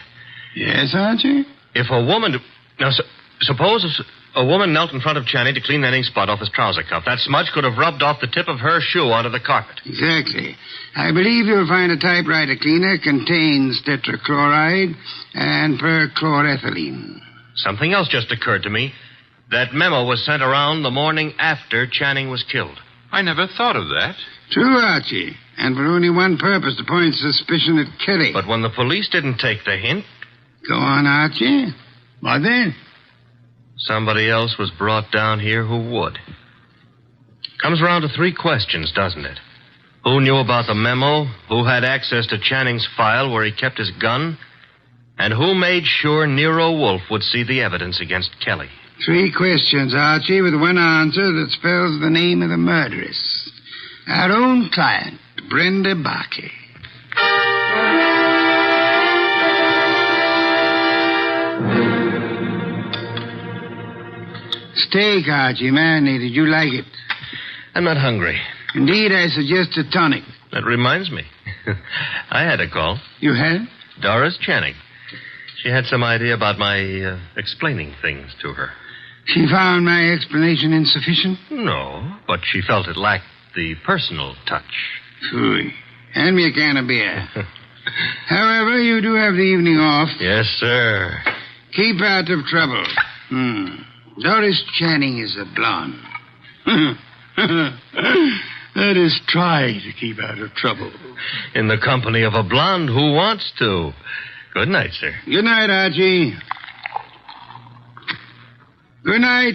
Yes, Archie? If a woman... Now, suppose a woman knelt in front of Channing to clean that ink spot off his trouser cuff. That smudge could have rubbed off the tip of her shoe onto the carpet. Exactly. I believe you'll find a typewriter cleaner contains tetrachloride and perchloroethylene. Something else just occurred to me. That memo was sent around the morning after Channing was killed. I never thought of that. True, Archie. And for only one purpose, to point suspicion at Kelly. But when the police didn't take the hint... Go on, Archie. What then? Somebody else was brought down here who would. Comes around to 3 questions, doesn't it? Who knew about the memo? Who had access to Channing's file where he kept his gun? And who made sure Nero Wolfe would see the evidence against Kelly? 3 questions, Archie, with one answer that spells the name of the murderess. Our own client, Brenda Barkey. Steak, Archie, marinated. You like it? I'm not hungry. Indeed, I suggest a tonic. That reminds me. I had a call. You had? Doris Channing. She had some idea about my explaining things to her. She found my explanation insufficient? No, but she felt it lacked the personal touch. Phooey. Hand me a can of beer. However, you do have the evening off. Yes, sir. Keep out of trouble. Doris Channing is a blonde. That is, try to keep out of trouble. In the company of a blonde who wants to. Good night, sir. Good night, Archie. Good night.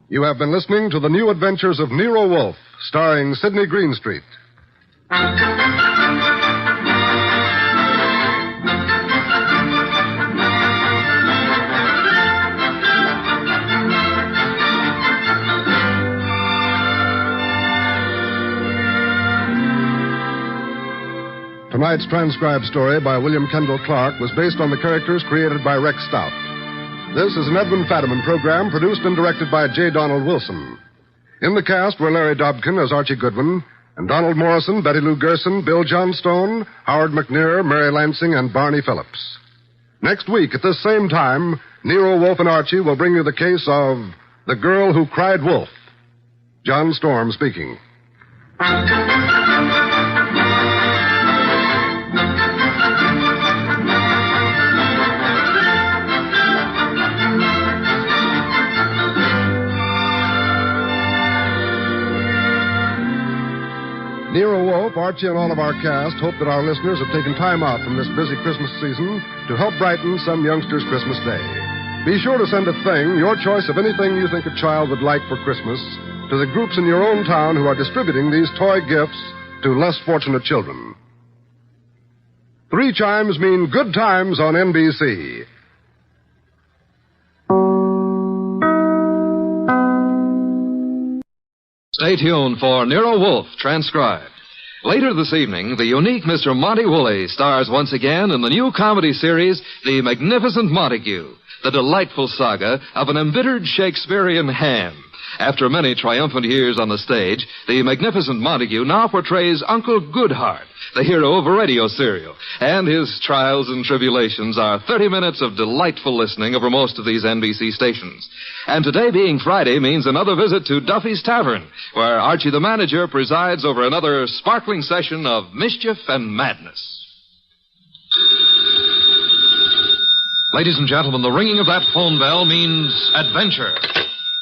You have been listening to The New Adventures of Nero Wolfe, starring Sidney Greenstreet. Tonight's transcribed story by William Kendall Clark was based on the characters created by Rex Stout. This is an Edwin Fadiman program produced and directed by J. Donald Wilson. In the cast were Larry Dobkin as Archie Goodwin, and Donald Morrison, Betty Lou Gerson, Bill Johnstone, Howard McNear, Mary Lansing, and Barney Phillips. Next week at this same time, Nero Wolfe and Archie will bring you the case of The Girl Who Cried Wolf. John Storm speaking. Nero Wolfe, Archie, and all of our cast hope that our listeners have taken time out from this busy Christmas season to help brighten some youngster's Christmas day. Be sure to send a thing, your choice of anything you think a child would like for Christmas, to the groups in your own town who are distributing these toy gifts to less fortunate children. 3 chimes mean good times on NBC. Stay tuned for Nero Wolfe, transcribed. Later this evening, the unique Mr. Monty Woolley stars once again in the new comedy series, The Magnificent Montague, the delightful saga of an embittered Shakespearean ham. After many triumphant years on the stage, the Magnificent Montague now portrays Uncle Goodhart, the hero of a radio serial. And his trials and tribulations are 30 minutes of delightful listening over most of these NBC stations. And today being Friday means another visit to Duffy's Tavern, where Archie the manager presides over another sparkling session of mischief and madness. Ladies and gentlemen, the ringing of that phone bell means adventure.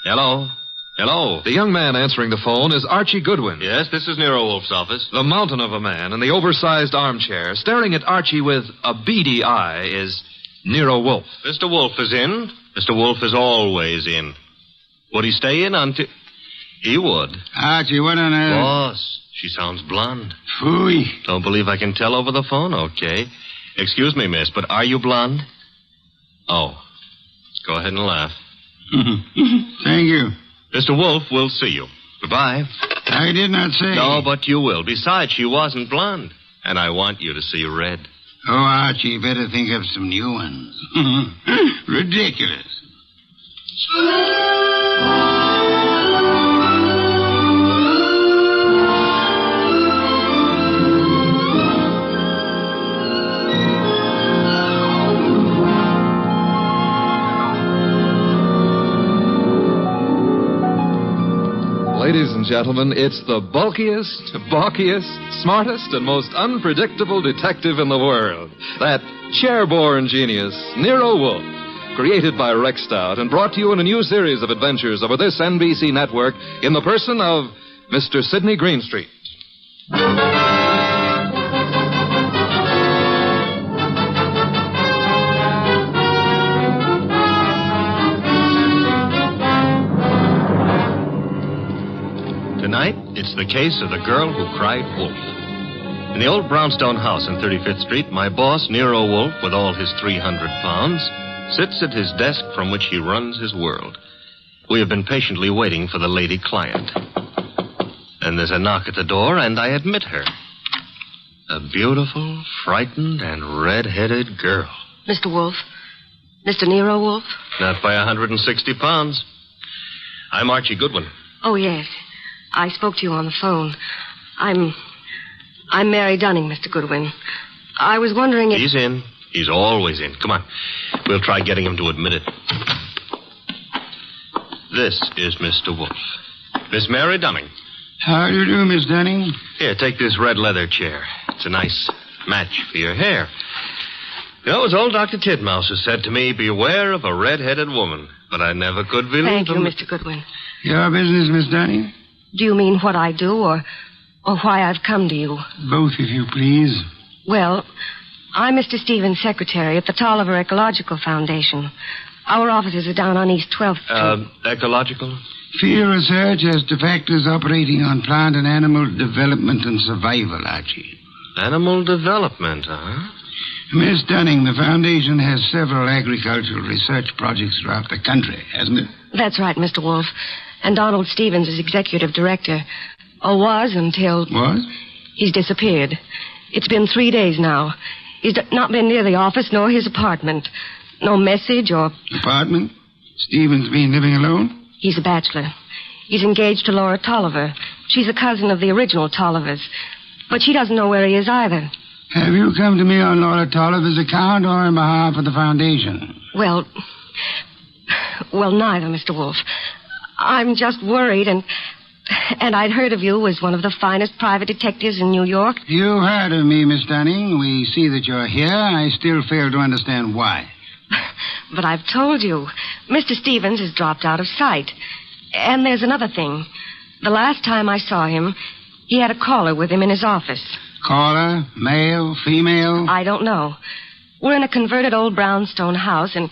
Hello? Hello. The young man answering the phone is Archie Goodwin. Yes, this is Nero Wolfe's office. The mountain of a man in the oversized armchair, staring at Archie with a beady eye, is Nero Wolfe. Mr. Wolfe is in. Mr. Wolfe is always in. Would he stay in until... He would. Archie, what on earth? Boss, she sounds blonde. Phooey. Don't believe I can tell over the phone? Okay. Excuse me, miss, but are you blonde? Oh. Go ahead and laugh. Thank you. Mr. Wolfe will see you. Goodbye. I did not say. No, but you will. Besides, she wasn't blonde. And I want you to see red. Oh, Archie, you better think of some new ones. Ridiculous. Ladies and gentlemen, it's the bulkiest, balkiest, smartest, and most unpredictable detective in the world. That chair-born genius, Nero Wolfe. created by Rex Stout and brought to you in a new series of adventures over this NBC network in the person of Mr. Sidney Greenstreet. Tonight, it's the case of the girl who cried wolf. In the old brownstone house on 35th Street, my boss, Nero Wolfe, with all his 300 pounds, sits at his desk from which he runs his world. We have been patiently waiting for the lady client. And there's a knock at the door, and I admit her. A beautiful, frightened, and red-headed girl. Mr. Wolfe? Mr. Nero Wolfe? Not by 160 pounds. I'm Archie Goodwin. Oh, yes. I spoke to you on the phone. I'm Mary Dunning, Mr. Goodwin. I was wondering if... He's in. He's always in. Come on. We'll try getting him to admit it. This is Mr. Wolfe. Miss Mary Dunning. How do you do, Miss Dunning? Here, take this red leather chair. It's a nice match for your hair. You know, as old Dr. Titmouse has said to me, beware of a red-headed woman. But I never could believe Thank you, them. Mr. Goodwin. Your business, Miss Dunning? Do you mean what I do or why I've come to you? Both, if you please. Well, I'm Mr. Stevens' secretary at the Tolliver Ecological Foundation. Our offices are down on East 12th Street. Ecological? Field research as to factors operating on plant and animal development and survival, Archie. Animal development, huh? Miss Dunning, the foundation has several agricultural research projects throughout the country, hasn't it? That's right, Mr. Wolfe. And Donald Stevens is executive director. Or was until... Was? He's disappeared. It's been 3 days now. He's not been near the office nor his apartment. No message or... Apartment? Stevens been living alone? He's a bachelor. He's engaged to Laura Tolliver. She's a cousin of the original Tollivers. But she doesn't know where he is either. Have you come to me on Laura Tolliver's account or on behalf of the foundation? Well, neither, Mr. Wolfe. I'm just worried, and I'd heard of you as one of the finest private detectives in New York. You heard of me, Miss Dunning. We see that you're here. I still fail to understand why. But I've told you. Mr. Stevens has dropped out of sight. And there's another thing. The last time I saw him, he had a caller with him in his office. Caller? Male? Female? I don't know. We're in a converted old brownstone house, and,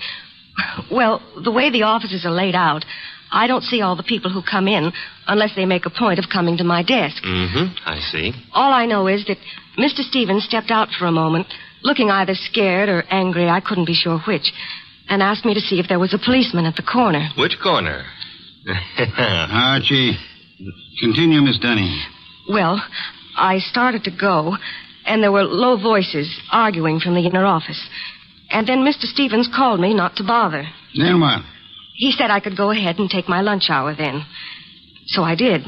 well, the way the offices are laid out, I don't see all the people who come in unless they make a point of coming to my desk. Mm-hmm. I see. All I know is that Mr. Stevens stepped out for a moment, looking either scared or angry, I couldn't be sure which, and asked me to see if there was a policeman at the corner. Which corner? Archie, continue, Miss Dunning. Well, I started to go, and there were low voices arguing from the inner office. And then Mr. Stevens called me not to bother. Then what? He said I could go ahead and take my lunch hour then. So I did.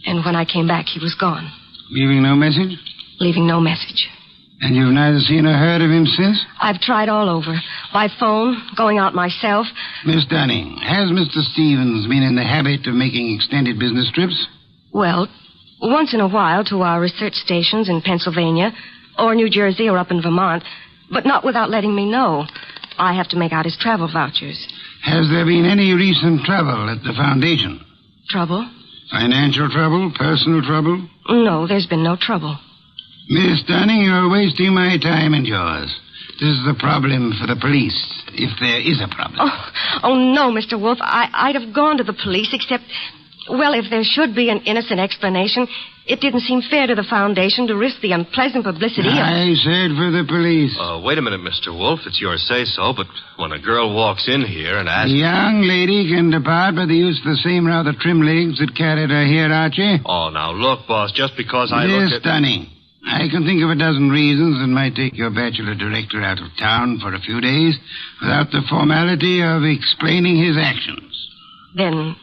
And when I came back, he was gone. Leaving no message? Leaving no message. And you've neither seen or heard of him since? I've tried all over. By phone, going out myself. Miss Dunning, has Mr. Stevens been in the habit of making extended business trips? Well, once in a while to our research stations in Pennsylvania, or New Jersey, or up in Vermont, but not without letting me know. I have to make out his travel vouchers. Has there been any recent trouble at the foundation? Trouble? Financial trouble? Personal trouble? No, there's been no trouble. Miss Dunning, you're wasting my time and yours. This is a problem for the police, if there is a problem. Oh no, Mr. Wolfe. I'd have gone to the police, except, well, if there should be an innocent explanation, it didn't seem fair to the foundation to risk the unpleasant publicity of... I said for the police. Wait a minute, Mr. Wolfe. It's your say-so, but when a girl walks in here and asks... The young lady can depart by the use of the same rather trim legs that carried her here, Archie. Oh, now, look, boss, just because I Miss look at... Dunning, I can think of a dozen reasons that might take your bachelor director out of town for a few days without the formality of explaining his actions. Then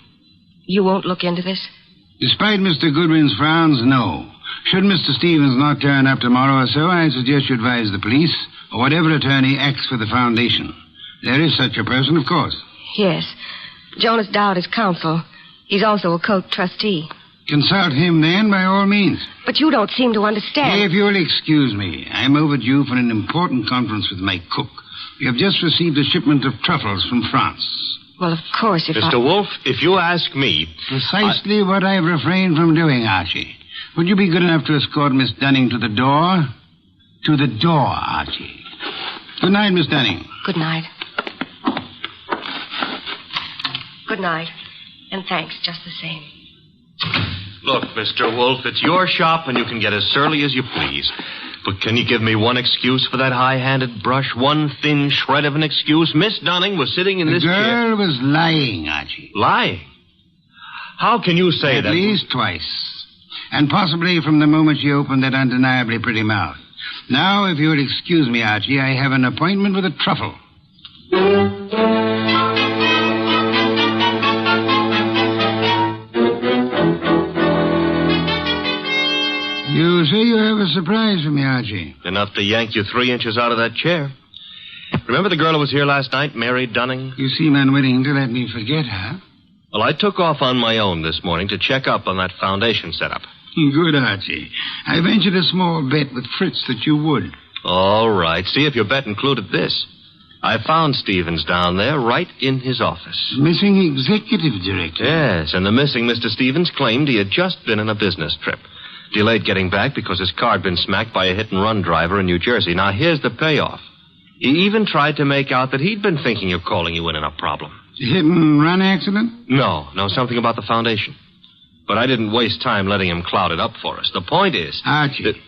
you won't look into this? Despite Mr. Goodwin's frowns, no. Should Mr. Stevens not turn up tomorrow or so, I suggest you advise the police or whatever attorney acts for the foundation. There is such a person, of course. Yes. Jonas Dowd is counsel. He's also a co-trustee. Consult him, then, by all means. But you don't seem to understand. If you'll excuse me, I'm overdue for an important conference with my cook. We have just received a shipment of truffles from France. Well, of course, if Mr. Wolfe, if you ask me... Precisely what I've refrained from doing, Archie. Would you be good enough to escort Miss Dunning to the door? To the door, Archie. Good night, Miss Dunning. Good night. Good night. And thanks, just the same. Look, Mr. Wolfe, it's your shop and you can get as surly as you please. But can you give me one excuse for that high-handed brush? One thin shred of an excuse? Miss Dunning was sitting in this chair. The girl was lying, Archie. Lying? How can you say that? At least twice. And possibly from the moment she opened that undeniably pretty mouth. Now, if you would excuse me, Archie, I have an appointment with a truffle. You say you have a surprise for me, Archie. Enough to yank you 3 inches out of that chair. Remember the girl who was here last night, Mary Dunning? You seem unwilling to let me forget her. Well, I took off on my own this morning to check up on that foundation setup. Good, Archie. I ventured a small bet with Fritz that you would. All right. See if your bet included this. I found Stevens down there right in his office. Missing executive director. Yes, and the missing Mr. Stevens claimed he had just been on a business trip. Delayed getting back because his car had been smacked by a hit-and-run driver in New Jersey. Now, here's the payoff. He even tried to make out that he'd been thinking of calling you in on a problem. Hit-and-run accident? No, something about the foundation. But I didn't waste time letting him cloud it up for us. The point is... Archie,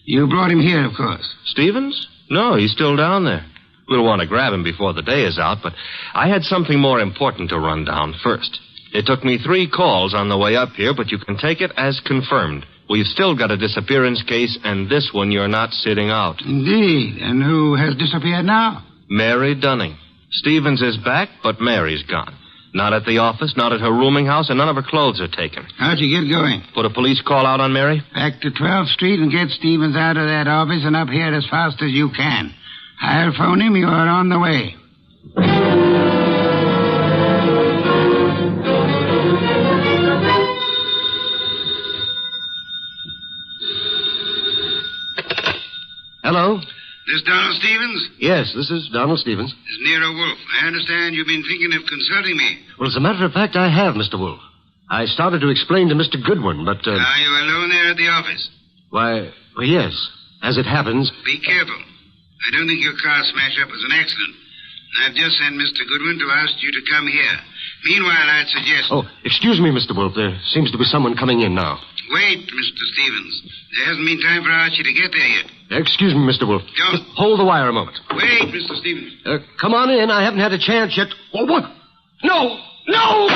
you brought him here, of course. Stevens? No, he's still down there. We'll want to grab him before the day is out, but I had something more important to run down first. It took me 3 calls on the way up here, but you can take it as confirmed. We've still got a disappearance case, and this one you're not sitting out. Indeed. And who has disappeared now? Mary Dunning. Stevens is back, but Mary's gone. Not at the office, not at her rooming house, and none of her clothes are taken. How'd you get going? Put a police call out on Mary? Back to 12th Street and get Stevens out of that office and up here as fast as you can. I'll phone him. You are on the way. Hello? This Donald Stevens? Yes, this is Donald Stevens. This is Nero Wolfe. I understand you've been thinking of consulting me. Well, as a matter of fact, I have, Mr. Wolfe. I started to explain to Mr. Goodwin, but... Are you alone there at the office? Why, yes. As it happens... Be careful. I don't think your car smash-up was an accident. I've just sent Mr. Goodwin to ask you to come here. Meanwhile, I'd suggest... Oh, excuse me, Mr. Wolfe. There seems to be someone coming in now. Wait, Mr. Stevens. There hasn't been time for Archie to get there yet. Excuse me, Mr. Wolfe. Don't. Just hold the wire a moment. Wait, Mr. Stevens. Come on in. I haven't had a chance yet. Oh, what? No! No!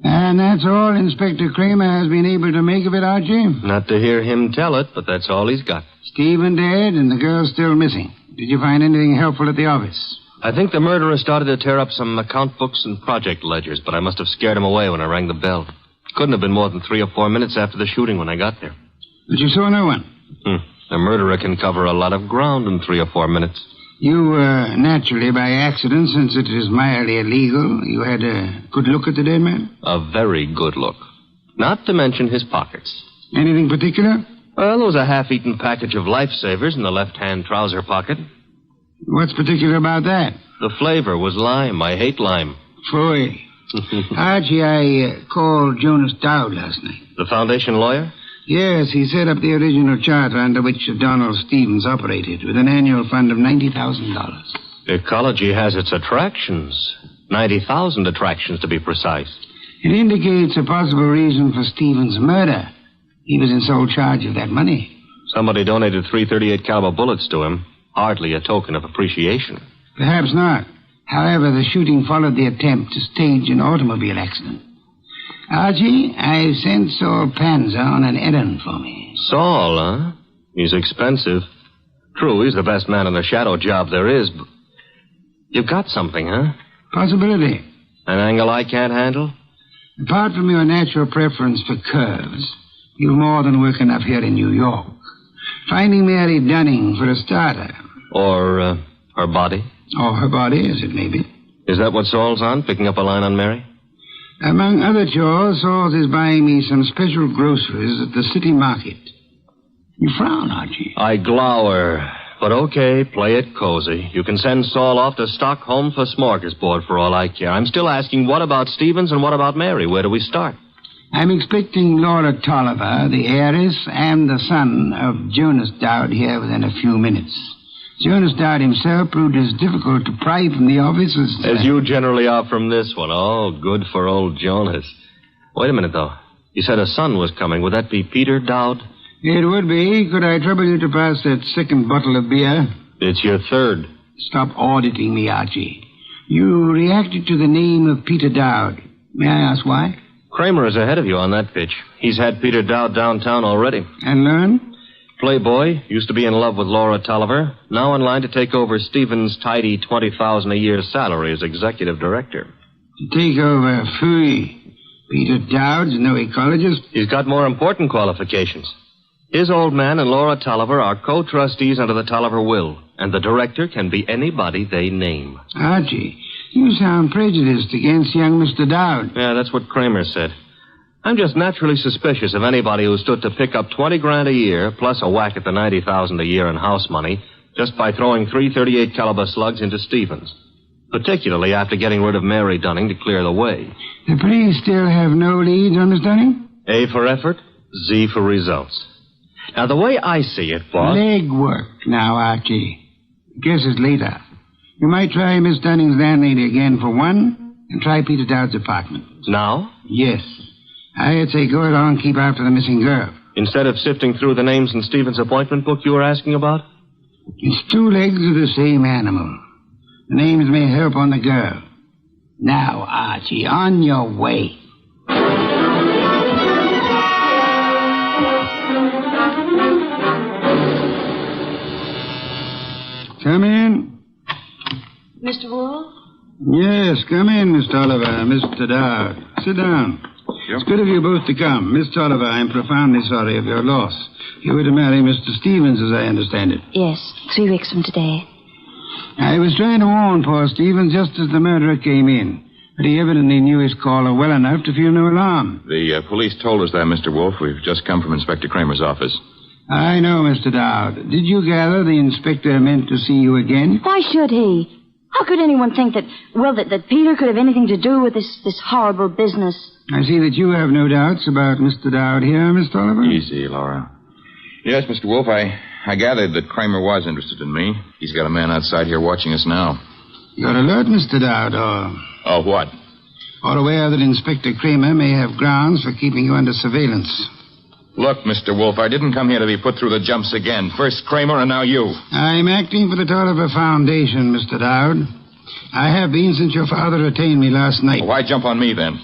And that's all Inspector Kramer has been able to make of it, Archie? Not to hear him tell it, but that's all he's got. Stephen dead and the girl still missing. Did you find anything helpful at the office? I think the murderer started to tear up some account books and project ledgers, but I must have scared him away when I rang the bell. Couldn't have been more than 3 or 4 minutes after the shooting when I got there. But you saw no one? A murderer can cover a lot of ground in 3 or 4 minutes. You, naturally, by accident, since it is mildly illegal, you had a good look at the dead man? A very good look. Not to mention his pockets. Anything particular? Well, there was a half-eaten package of lifesavers in the left-hand trouser pocket. What's particular about that? The flavor was lime. I hate lime. Foy. Archie, I called Jonas Dowd last night. The foundation lawyer? Yes, he set up the original charter under which Donald Stevens operated, with an annual fund of $90,000. Ecology has its attractions. 90,000 attractions, to be precise. It indicates a possible reason for Stevens' murder. He was in sole charge of that money. Somebody donated 338 caliber bullets to him. Hardly a token of appreciation. Perhaps not. However, the shooting followed the attempt to stage an automobile accident. Archie, I've sent Saul Panzer on an errand for me. Saul, huh? He's expensive. True, he's the best man in the shadow job there is, but... You've got something, huh? Possibility. An angle I can't handle? Apart from your natural preference for curves, you've more than work enough here in New York. Finding Mary Dunning, for a starter. Or, her body? Or her body, as it may be. Is that what Saul's on, picking up a line on Mary? Among other chores, Saul is buying me some special groceries at the city market. You frown, Archie. I glower. But okay, play it cozy. You can send Saul off to Stockholm for smorgasbord for all I care. I'm still asking, what about Stevens and what about Mary? Where do we start? I'm expecting Laura Tolliver, the heiress, and the son of Jonas Dowd here within a few minutes. Jonas Dowd himself proved as difficult to pry from the office as you generally are from this one. Oh, good for old Jonas. Wait a minute, though. You said a son was coming. Would that be Peter Dowd? It would be. Could I trouble you to pass that second bottle of beer? It's your third. Stop auditing me, Archie. You reacted to the name of Peter Dowd. May I ask why? Kramer is ahead of you on that pitch. He's had Peter Dowd downtown already. And learn? Playboy, used to be in love with Laura Tolliver, now in line to take over Stevens' tidy $20,000 a year salary as executive director. To take over, phooey. Peter Dowd's no ecologist. He's got more important qualifications. His old man and Laura Tolliver are co-trustees under the Tolliver will, and the director can be anybody they name. Archie, you sound prejudiced against young Mr. Dowd. Yeah, that's what Kramer said. I'm just naturally suspicious of anybody who stood to pick up $20,000 a year, plus a whack at the $90,000 a year in house money, just by throwing 338 caliber slugs into Stevens. Particularly after getting rid of Mary Dunning to clear the way. The police still have no leads on Miss Dunning? A for effort, Z for results. Now, the way I see it, boss... Legwork now, Archie. Guess it's later. You might try Miss Dunning's landlady again for one, and try Peter Dowd's apartment. Now? Yes. I'd say go along and keep after the missing girl. Instead of sifting through the names in Stevens' appointment book you were asking about? It's two legs of the same animal. The names may help on the girl. Now, Archie, on your way. Come in. Mr. Wolfe? Yes, come in, Miss Tolliver, Mr. Dowd. Sit down. It's good of you both to come. Miss Tolliver, I'm profoundly sorry of your loss. You were to marry Mr. Stevens, as I understand it. Yes, 3 weeks from today. I was trying to warn poor Stevens just as the murderer came in. But he evidently knew his caller well enough to feel no alarm. The police told us that, Mr. Wolfe. We've just come from Inspector Kramer's office. I know, Mr. Dowd. Did you gather the inspector meant to see you again? Why should he? How could anyone think that Peter could have anything to do with this horrible business? I see that you have no doubts about Mr. Dowd here, Miss Tolliver. Easy, Laura. Yes, Mr. Wolfe, I gathered that Kramer was interested in me. He's got a man outside here watching us now. You're alert, Mr. Dowd, or... Oh, what? Or aware that Inspector Kramer may have grounds for keeping you under surveillance. Look, Mr. Wolfe, I didn't come here to be put through the jumps again. First Kramer and now you. I'm acting for the Tolliver Foundation, Mr. Dowd. I have been since your father retained me last night. Well, why jump on me, then?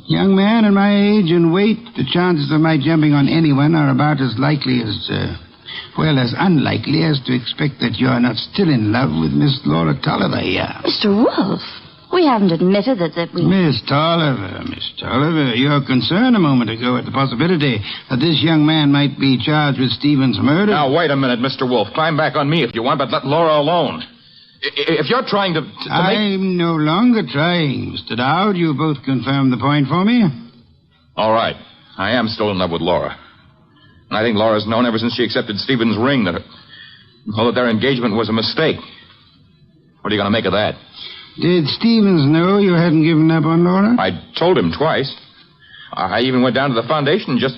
Young man at my age and weight, the chances of my jumping on anyone are about as likely as, as unlikely as to expect that you're not still in love with Miss Laura Tolliver here. Mr. Wolfe, we haven't admitted that we... Miss Tolliver, your concern a moment ago at the possibility that this young man might be charged with Stevens' murder. Now, wait a minute, Mr. Wolfe. Climb back on me if you want, but let Laura alone. If you're trying to I'm no longer trying, Mr. Dowd. You both confirmed the point for me. All right. I am still in love with Laura. And I think Laura's known ever since she accepted Stevens' ring that their engagement was a mistake. What are you going to make of that? Did Stevens know you hadn't given up on Laura? I told him twice. I even went down to the foundation just...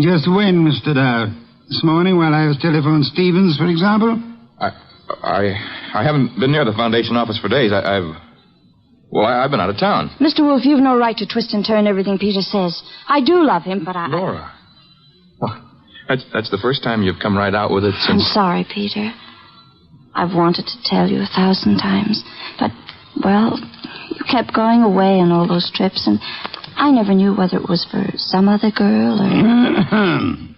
Just when, Mr. Dowd? This morning while I was telephoning Stevens, for example? I haven't been near the foundation office for days. I've been out of town. Mr. Wolfe, you've no right to twist and turn everything Peter says. I do love him, but Laura. Well, that's the first time you've come right out with it since... I'm sorry, Peter. I've wanted to tell you 1,000 times. But, you kept going away on all those trips, and I never knew whether it was for some other girl or...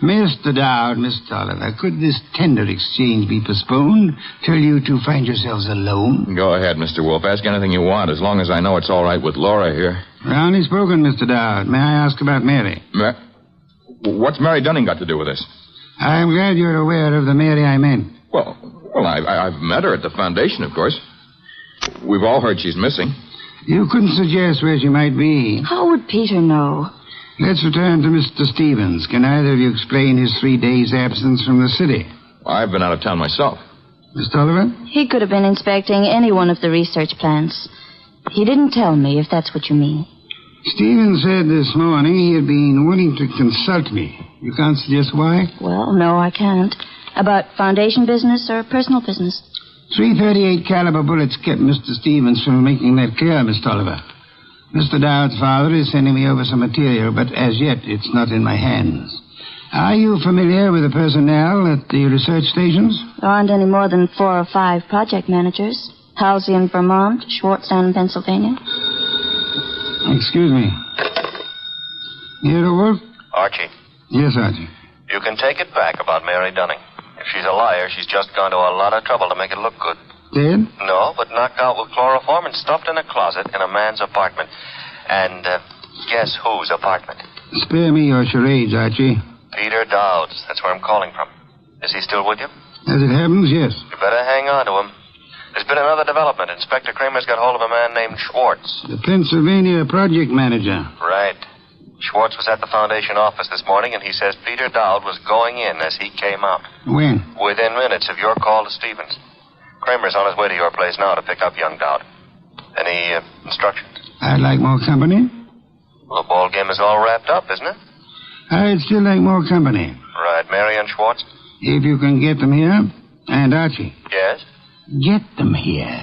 Mr. Dowd, Miss Tolliver, could this tender exchange be postponed till you two find yourselves alone? Go ahead, Mr. Wolfe. Ask anything you want, as long as I know it's all right with Laura here. Roundly spoken, Mr. Dowd. May I ask about Mary? What's Mary Dunning got to do with this? I'm glad you're aware of the Mary I meant. Well, I've met her at the foundation, of course. We've all heard she's missing. You couldn't suggest where she might be. How would Peter know? Let's return to Mr. Stevens. Can either of you explain his 3 days' absence from the city? I've been out of town myself. Miss Tolliver? He could have been inspecting any one of the research plants. He didn't tell me, if that's what you mean. Stevens said this morning he had been willing to consult me. You can't suggest why? Well, no, I can't. About foundation business or personal business? .338 caliber bullets kept Mr. Stevens from making that clear, Miss Tolliver. Mr. Dowd's father is sending me over some material, but as yet it's not in my hands. Are you familiar with the personnel at the research stations? There aren't any more than 4 or 5 project managers. Halsey in Vermont, Schwartz down in Pennsylvania. Excuse me. Nero Wolfe? Archie, Yes, Archie. you can take it back about Mary Dunning. If she's a liar, she's just gone to a lot of trouble to make it look good. Dead? No, but knocked out with chloroform and stuffed in a closet in a man's apartment. And guess whose apartment? Spare me your charades, Archie. Peter Dowd's. That's where I'm calling from. Is he still with you? As it happens, yes. You better hang on to him. There's been another development. Inspector Kramer's got hold of a man named Schwartz. The Pennsylvania project manager. Right. Schwartz was at the Foundation office this morning, and he says Peter Dowd was going in as he came out. When? Within minutes of your call to Stevens. Kramer's on his way to your place now to pick up young Dowd. Any instructions? I'd like more company. Well, the ball game is all wrapped up, isn't it? I'd still like more company. Right. Mary and Schwartz? If you can get them here. And Archie. Yes? Get them here.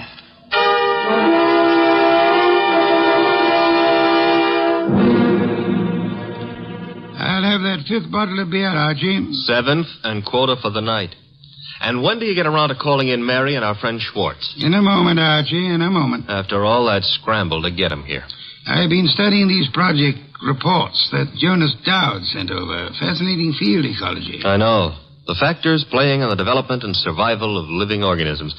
I'll have that 5th bottle of beer, Archie. 7th and quota for the night. And when do you get around to calling in Mary and our friend Schwartz? In a moment, Archie, in a moment. After all that scramble to get him here. I've been studying these project reports that Jonas Dowd sent over. Fascinating field ecology. I know. The factors playing on the development and survival of living organisms.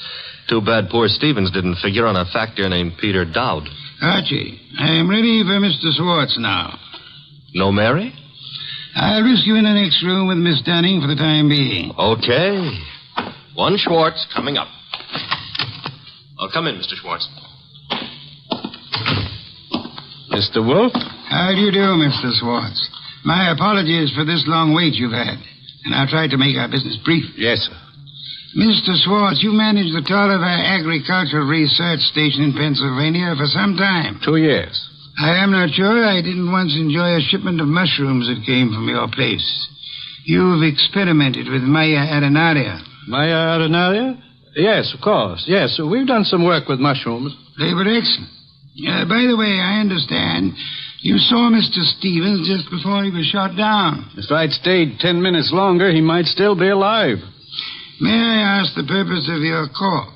Too bad poor Stevens didn't figure on a factor named Peter Dowd. Archie, I am ready for Mr. Schwartz now. No Mary? I'll risk you in the next room with Miss Dunning for the time being. Okay. One Schwartz coming up. Oh, come in, Mr. Schwartz. Mr. Wolfe? How do you do, Mr. Schwartz? My apologies for this long wait you've had. And I'll try to make our business brief. Yes, sir. Mr. Schwartz, you managed the Tolliver Agricultural Research Station in Pennsylvania for some time. 2 years. I am not sure I didn't once enjoy a shipment of mushrooms that came from your place. You've experimented with Maya arenaria. Maya arenaria? Yes, of course. Yes, we've done some work with mushrooms. They were excellent. By the way, I understand you saw Mr. Stevens just before he was shot down. If I'd stayed 10 minutes longer, he might still be alive. May I ask the purpose of your call?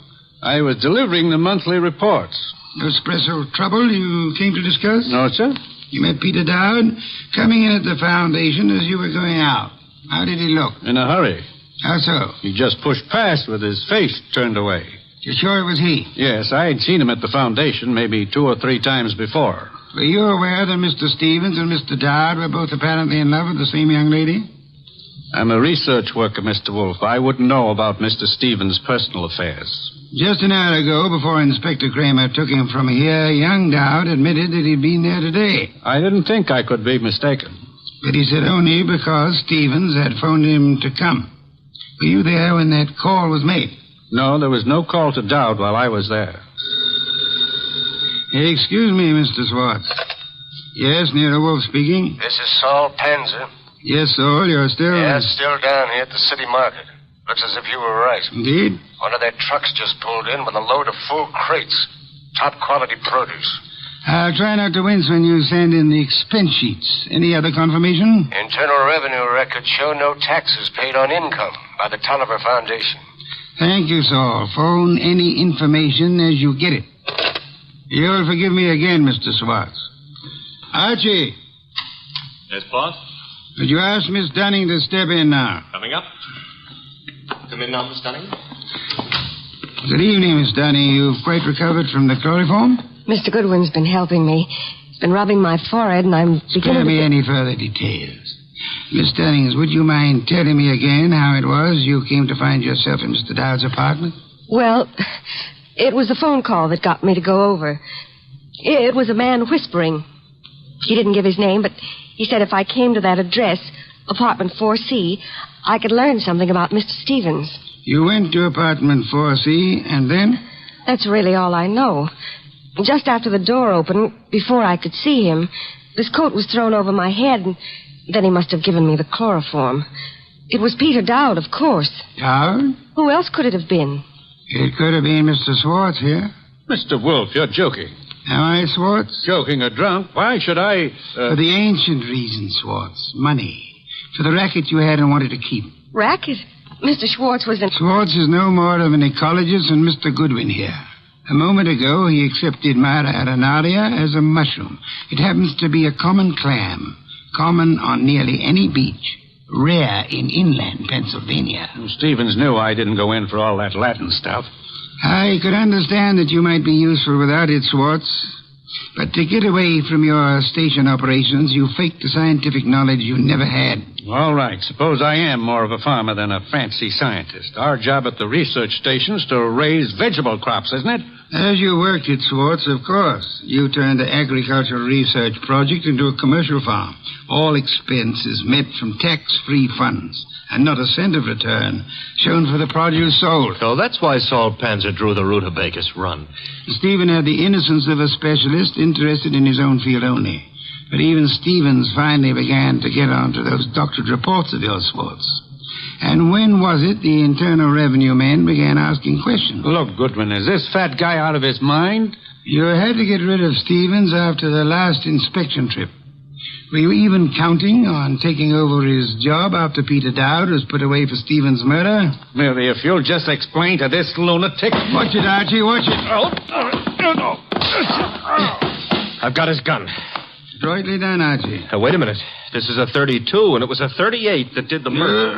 I was delivering the monthly reports. No special trouble you came to discuss? No, sir. You met Peter Dowd coming in at the Foundation as you were going out. How did he look? In a hurry. How so? He just pushed past with his face turned away. You're sure it was he? Yes, I had seen him at the Foundation maybe 2 or 3 times before. Were you aware that Mr. Stevens and Mr. Dowd were both apparently in love with the same young lady? I'm a research worker, Mr. Wolfe. I wouldn't know about Mr. Stevens' personal affairs. Just an hour ago, before Inspector Kramer took him from here, young Dowd admitted that he'd been there today. I didn't think I could be mistaken. But he said only because Stevens had phoned him to come. Were you there when that call was made? No, there was no call to Dowd while I was there. Excuse me, Mr. Schwartz. Yes, Nero Wolfe speaking. This is Saul Panzer. Yes, Saul, you're still... Yeah, still down here at the city market. Looks as if you were right. Indeed? One of their trucks just pulled in with a load of full crates. Top quality produce. I'll try not to wince when you send in the expense sheets. Any other confirmation? Internal Revenue records show no taxes paid on income by the Tolliver Foundation. Thank you, Saul. Phone any information as you get it. You'll forgive me again, Mr. Schwartz. Archie. Yes, boss? Would you ask Miss Dunning to step in now? Coming up. Come in now, Miss Dunning. Good evening, Miss Dunning. You've quite recovered from the chloroform? Mr. Goodwin's been helping me. He's been rubbing my forehead, and I'm beginning Spare me any further details. Miss Dunnings, would you mind telling me again how it was you came to find yourself in Mr. Dowd's apartment? Well, It was the phone call that got me to go over. It was a man whispering. He didn't give his name, but he said if I came to that address, apartment 4C, I could learn something about Mr. Stevens. You went to apartment 4C, and then? That's really all I know. Just after the door opened, before I could see him, this coat was thrown over my head, and then he must have given me the chloroform. It was Peter Dowd, of course. Dowd? Who else could it have been? It could have been Mr. Swartz here. Mr. Wolfe, you're joking. Am I, Swartz? Joking or drunk? Why should I... For the ancient reason, Swartz. Money. For the racket you had and wanted to keep. Racket? Mr. Schwartz was in... Swartz is no more of an ecologist than Mr. Goodwin here. A moment ago, he accepted Mara arenaria as a mushroom. It happens to be a common clam, common on nearly any beach, rare in inland Pennsylvania. Stevens knew I didn't go in for all that Latin stuff. I could understand that you might be useful without it, Swartz. But to get away from your station operations, you faked the scientific knowledge you never had. All right. Suppose I am more of a farmer than a fancy scientist. Our job at the research station is to raise vegetable crops, isn't it? As you worked it, Swartz, of course. You turned the agricultural research project into a commercial farm. All expenses met from tax-free funds, and not a cent of return shown for the produce sold. So that's why Saul Panzer drew the rutabagus run. Stephen had the innocence of a specialist interested in his own field only. But even Stevens finally began to get onto those doctored reports of yours, Swartz. And when was it the Internal Revenue men began asking questions? Look, Goodwin, is this fat guy out of his mind? You had to get rid of Stevens after the last inspection trip. Were you even counting on taking over his job after Peter Dowd was put away for Stevens' murder? Mary, if you'll just explain to this lunatic... Watch it, Archie, watch it. I've got his gun. Adroitly done, Archie. Wait a minute. This is a 32, and it was a 38 that did the murder.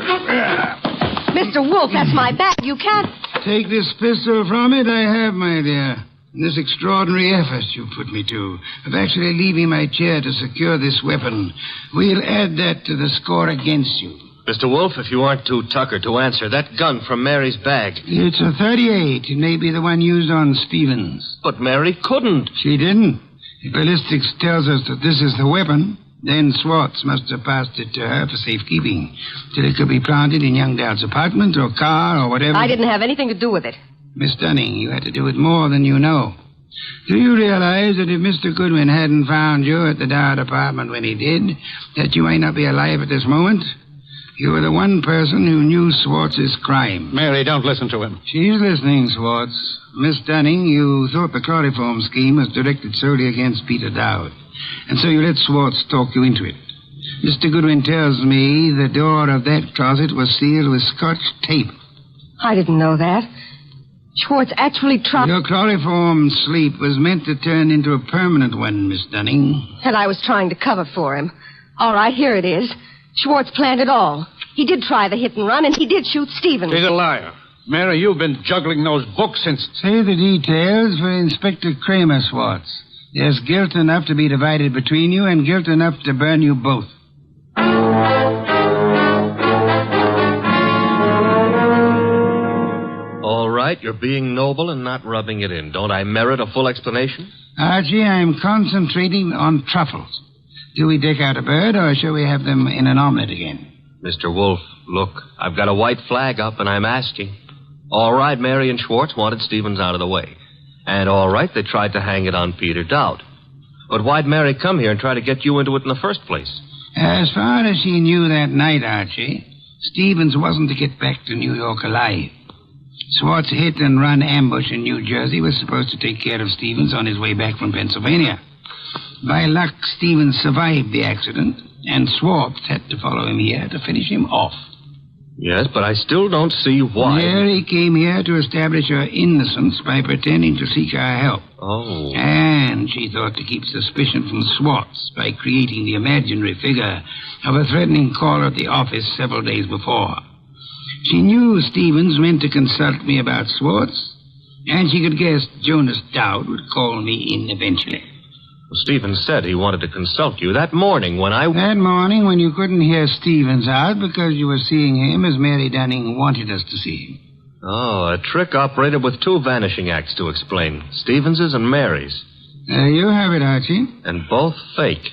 Mr. Wolfe, that's my bag. You can't... Take this pistol from it, I have, my dear. This extraordinary effort you put me to, of actually leaving my chair to secure this weapon, we'll add that to the score against you. Mr. Wolfe, if you aren't too tuckered to answer, that gun from Mary's bag... It's a 38. It may be the one used on Stevens. But Mary couldn't. She didn't. If ballistics tells us that this is the weapon, then Swartz must have passed it to her for safekeeping, till it could be planted in young Dowd's apartment or car or whatever. I didn't have anything to do with it. Miss Dunning, you had to do it more than you know. Do you realize that if Mr. Goodwin hadn't found you at the Dowd apartment when he did, that you might not be alive at this moment? You were the one person who knew Swartz's crime. Mary, don't listen to him. She's listening, Swartz. Miss Dunning, you thought the chloroform scheme was directed solely against Peter Dowd, and so you let Swartz talk you into it. Mr. Goodwin tells me the door of that closet was sealed with Scotch tape. I didn't know that. Schwartz actually tried... Your chloroform sleep was meant to turn into a permanent one, Miss Dunning. And I was trying to cover for him. All right, here it is. Schwartz planned it all. He did try the hit and run, and he did shoot Stevens. He's a liar. Mary, you've been juggling those books since... Say the details for Inspector Kramer, Swartz. There's guilt enough to be divided between you and guilt enough to burn you both. All right, you're being noble and not rubbing it in. Don't I merit a full explanation? Archie, I'm concentrating on truffles. Do we deck out a bird, or shall we have them in an omelet again? Mr. Wolfe, look, I've got a white flag up, and I'm asking. All right, Mary and Schwartz wanted Stevens out of the way. And all right, they tried to hang it on Peter Dowd. But why'd Mary come here and try to get you into it in the first place? As far as she knew that night, Archie, Stevens wasn't to get back to New York alive. Swartz hit and run ambush in New Jersey was supposed to take care of Stevens on his way back from Pennsylvania. By luck, Stevens survived the accident, and Swartz had to follow him here to finish him off. Yes, but I still don't see why. Mary came here to establish her innocence by pretending to seek our help. Oh. And she thought to keep suspicion from Swartz by creating the imaginary figure of a threatening caller at the office several days before. She knew Stevens meant to consult me about Swartz, and she could guess Jonas Dowd would call me in eventually. Well, Stevens said he wanted to consult you that morning when I... That morning when you couldn't hear Stevens out because you were seeing him as Mary Dunning wanted us to see him. Oh, a trick operated with two vanishing acts to explain. Stevens's and Mary's. You have it, Archie. And both fake.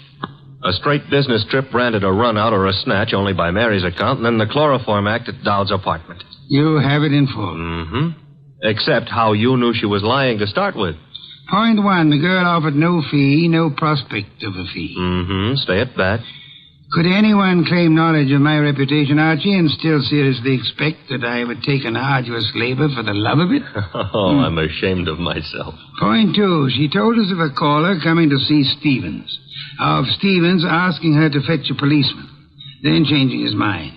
A straight business trip branded a run-out or a snatch only by Mary's account, and then the chloroform act at Dowd's apartment. You have it in full. Mm-hmm. Except how you knew she was lying to start with. Point one, the girl offered no fee, no prospect of a fee. Mm-hmm. Stay at that. Could anyone claim knowledge of my reputation, Archie, and still seriously expect that I would take an arduous labor for the love of it? Oh, I'm ashamed of myself. Point two, she told us of a caller coming to see Stevens. Of Stevens asking her to fetch a policeman, then changing his mind.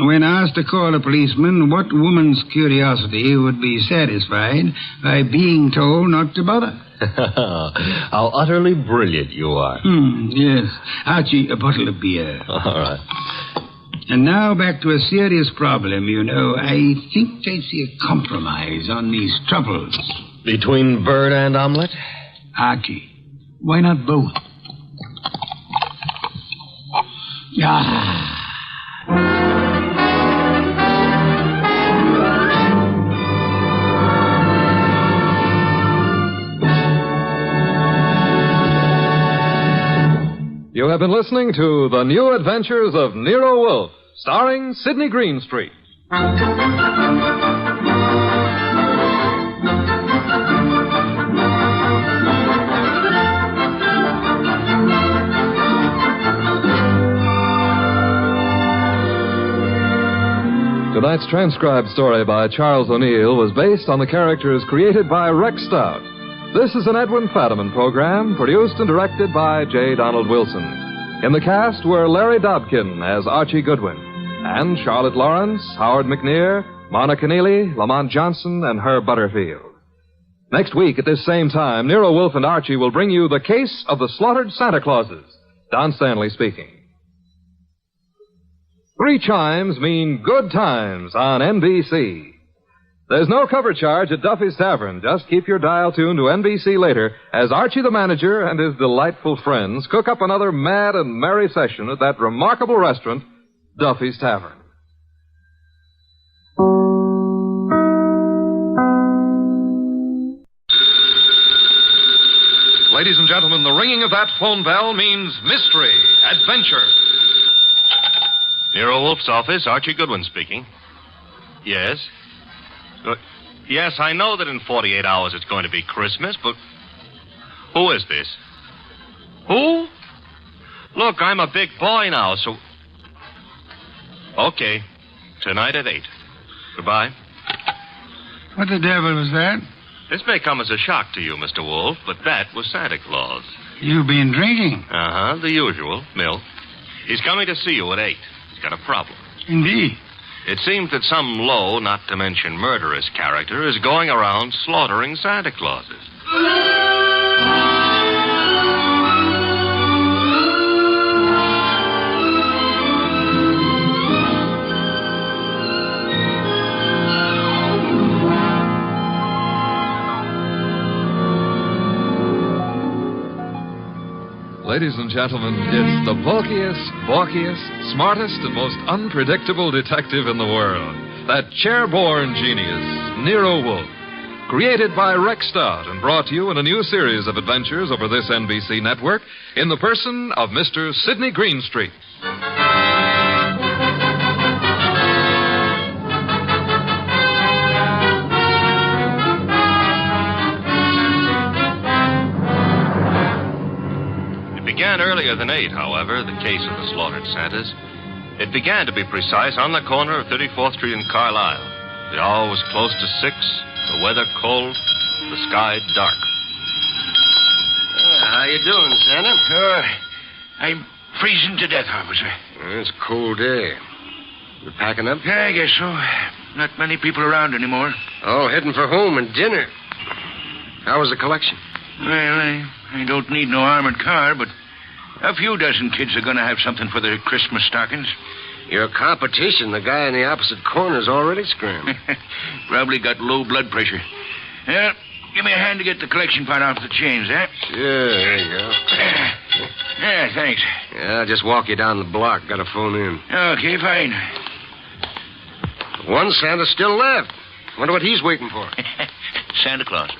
When asked to call a policeman, what woman's curiosity would be satisfied by being told not to bother? How utterly brilliant you are. Yes. Archie, a bottle of beer. All right. And now back to a serious problem, you know. I think I see a compromise on these troubles. Between bird and omelet? Archie, why not both? Ah. You have been listening to The New Adventures of Nero Wolfe, starring Sidney Greenstreet. Tonight's transcribed story by Charles O'Neill was based on the characters created by Rex Stout. This is an Edwin Fadiman program produced and directed by J. Donald Wilson. In the cast were Larry Dobkin as Archie Goodwin, and Charlotte Lawrence, Howard McNear, Monica Neely, Lamont Johnson, and Herb Butterfield. Next week at this same time, Nero Wolfe and Archie will bring you The Case of the Slaughtered Santa Clauses. Don Stanley speaking. 3 chimes mean good times on NBC. There's no cover charge at Duffy's Tavern. Just keep your dial tuned to NBC later as Archie the manager and his delightful friends cook up another mad and merry session at that remarkable restaurant, Duffy's Tavern. Ladies and gentlemen, the ringing of that phone bell means mystery, adventure. Nero Wolfe's office, Archie Goodwin speaking. Yes? Yes, I know that in 48 hours it's going to be Christmas, but who is this? Who? Look, I'm a big boy now, so... Okay. Tonight at 8. Goodbye. What the devil was that? This may come as a shock to you, Mr. Wolfe, but that was Santa Claus. You've been drinking? Uh-huh, the usual, milk. He's coming to see you at 8. He's got a problem. Indeed. It seems that some low, not to mention murderous character is going around slaughtering Santa Clauses. Ladies and gentlemen, it's the bulkiest, balkiest, smartest, and most unpredictable detective in the world. That chair-born genius, Nero Wolfe. Created by Rex Stout and brought to you in a new series of adventures over this NBC network in the person of Mr. Sidney Greenstreet. Began earlier than 8, however, the case of the slaughtered Santas. It began, to be precise, on the corner of 34th Street and Carlisle. The hour was close to 6, the weather cold, the sky dark. How you doing, Santa? I'm freezing to death, officer. It's a cold day. You packing up? Yeah, I guess so. Not many people around anymore. Oh, heading for home and dinner. How was the collection? Well, I don't need no armored car, but a few dozen kids are going to have something for their Christmas stockings. Your competition, the guy in the opposite corner's already screaming. Probably got low blood pressure. Well, give me a hand to get the collection pot off the chains, eh? Sure, there you go. Yeah, thanks. Yeah, I'll just walk you down the block. Got a phone in. Okay, fine. One Santa still left. Wonder what he's waiting for. Santa Claus.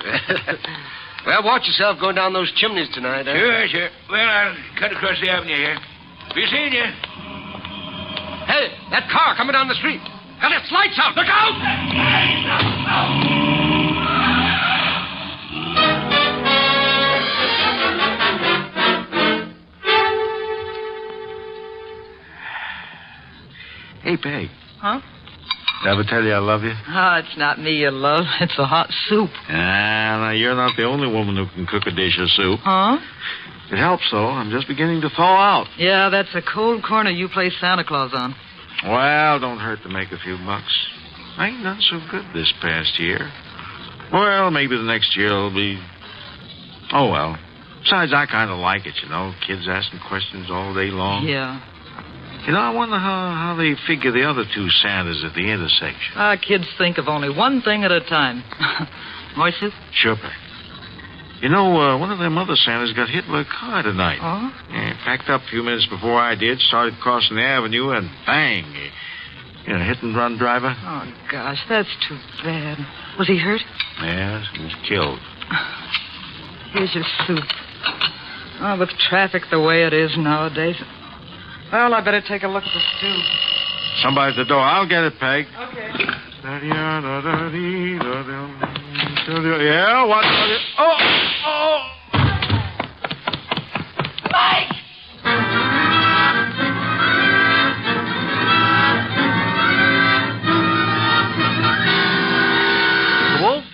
Well, watch yourself going down those chimneys tonight, huh? Sure. Well, I'll cut across the avenue here. Be seeing you. Hey, that car coming down the street. Got its lights out. Look out! Hey, Peg. Huh? Did I ever tell you I love you? Oh, it's not me you love. It's the hot soup. Now, you're not the only woman who can cook a dish of soup. Huh? It helps, though. I'm just beginning to thaw out. Yeah, that's a cold corner you play Santa Claus on. Well, don't hurt to make a few bucks. I ain't done so good this past year. Well, maybe the next year will be... Oh, well. Besides, I kind of like it, you know. Kids asking questions all day long. Yeah. You know, I wonder how they figure the other two Santas at the intersection. Kids think of only one thing at a time. More soup? Sure, Peg. You know, one of them other Santas got hit by a car tonight. Oh? Yeah, packed up a few minutes before I did, started crossing the avenue, and bang. Hit-and-run driver. Oh, gosh, that's too bad. Was he hurt? Yes, he was killed. Here's your soup. Oh, with traffic the way it is nowadays. Well, I better take a look at the stew. Somebody at the door. I'll get it, Peg. Okay. Yeah, what? Oh! Mike! Wolf?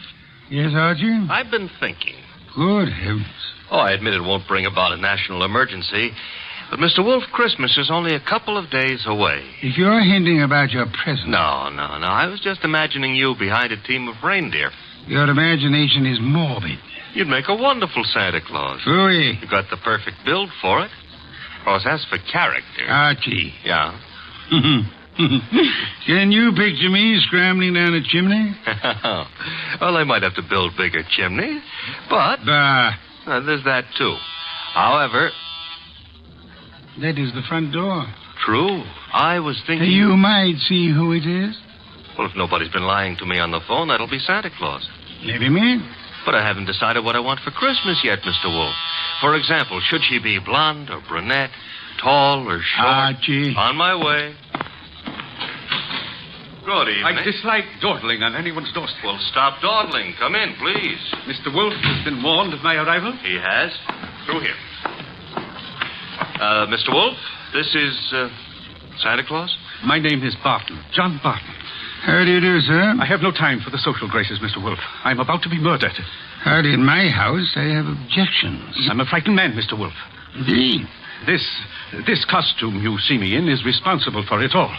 Yes, Archie? I've been thinking. Good heavens. Oh, I admit it won't bring about a national emergency. But, Mr. Wolf, Christmas is only a couple of days away. If you're hinting about your present... No. I was just imagining you behind a team of reindeer. Your imagination is morbid. You'd make a wonderful Santa Claus. Oui. You've got the perfect build for it. Of course, as for character... Archie. Yeah? Can you picture me scrambling down a chimney? Well, I might have to build bigger chimneys, but... Bah. There's that, too. However... That is the front door. True. I was thinking... You might see who it is. Well, if nobody's been lying to me on the phone, that'll be Santa Claus. Maybe me. But I haven't decided what I want for Christmas yet, Mr. Wolf. For example, should she be blonde or brunette, tall or short? Archie. On my way. Good evening. I dislike dawdling on anyone's doorstep. Well, stop dawdling. Come in, please. Mr. Wolfe has been warned of my arrival? He has. Through here. Mr. Wolf, this is Santa Claus? My name is Barton, John Barton. How do you do, sir? I have no time for the social graces, Mr. Wolfe. I'm about to be murdered. Hardly in my house. I have objections. I'm a frightened man, Mr. Wolfe. Indeed. This costume you see me in is responsible for it all.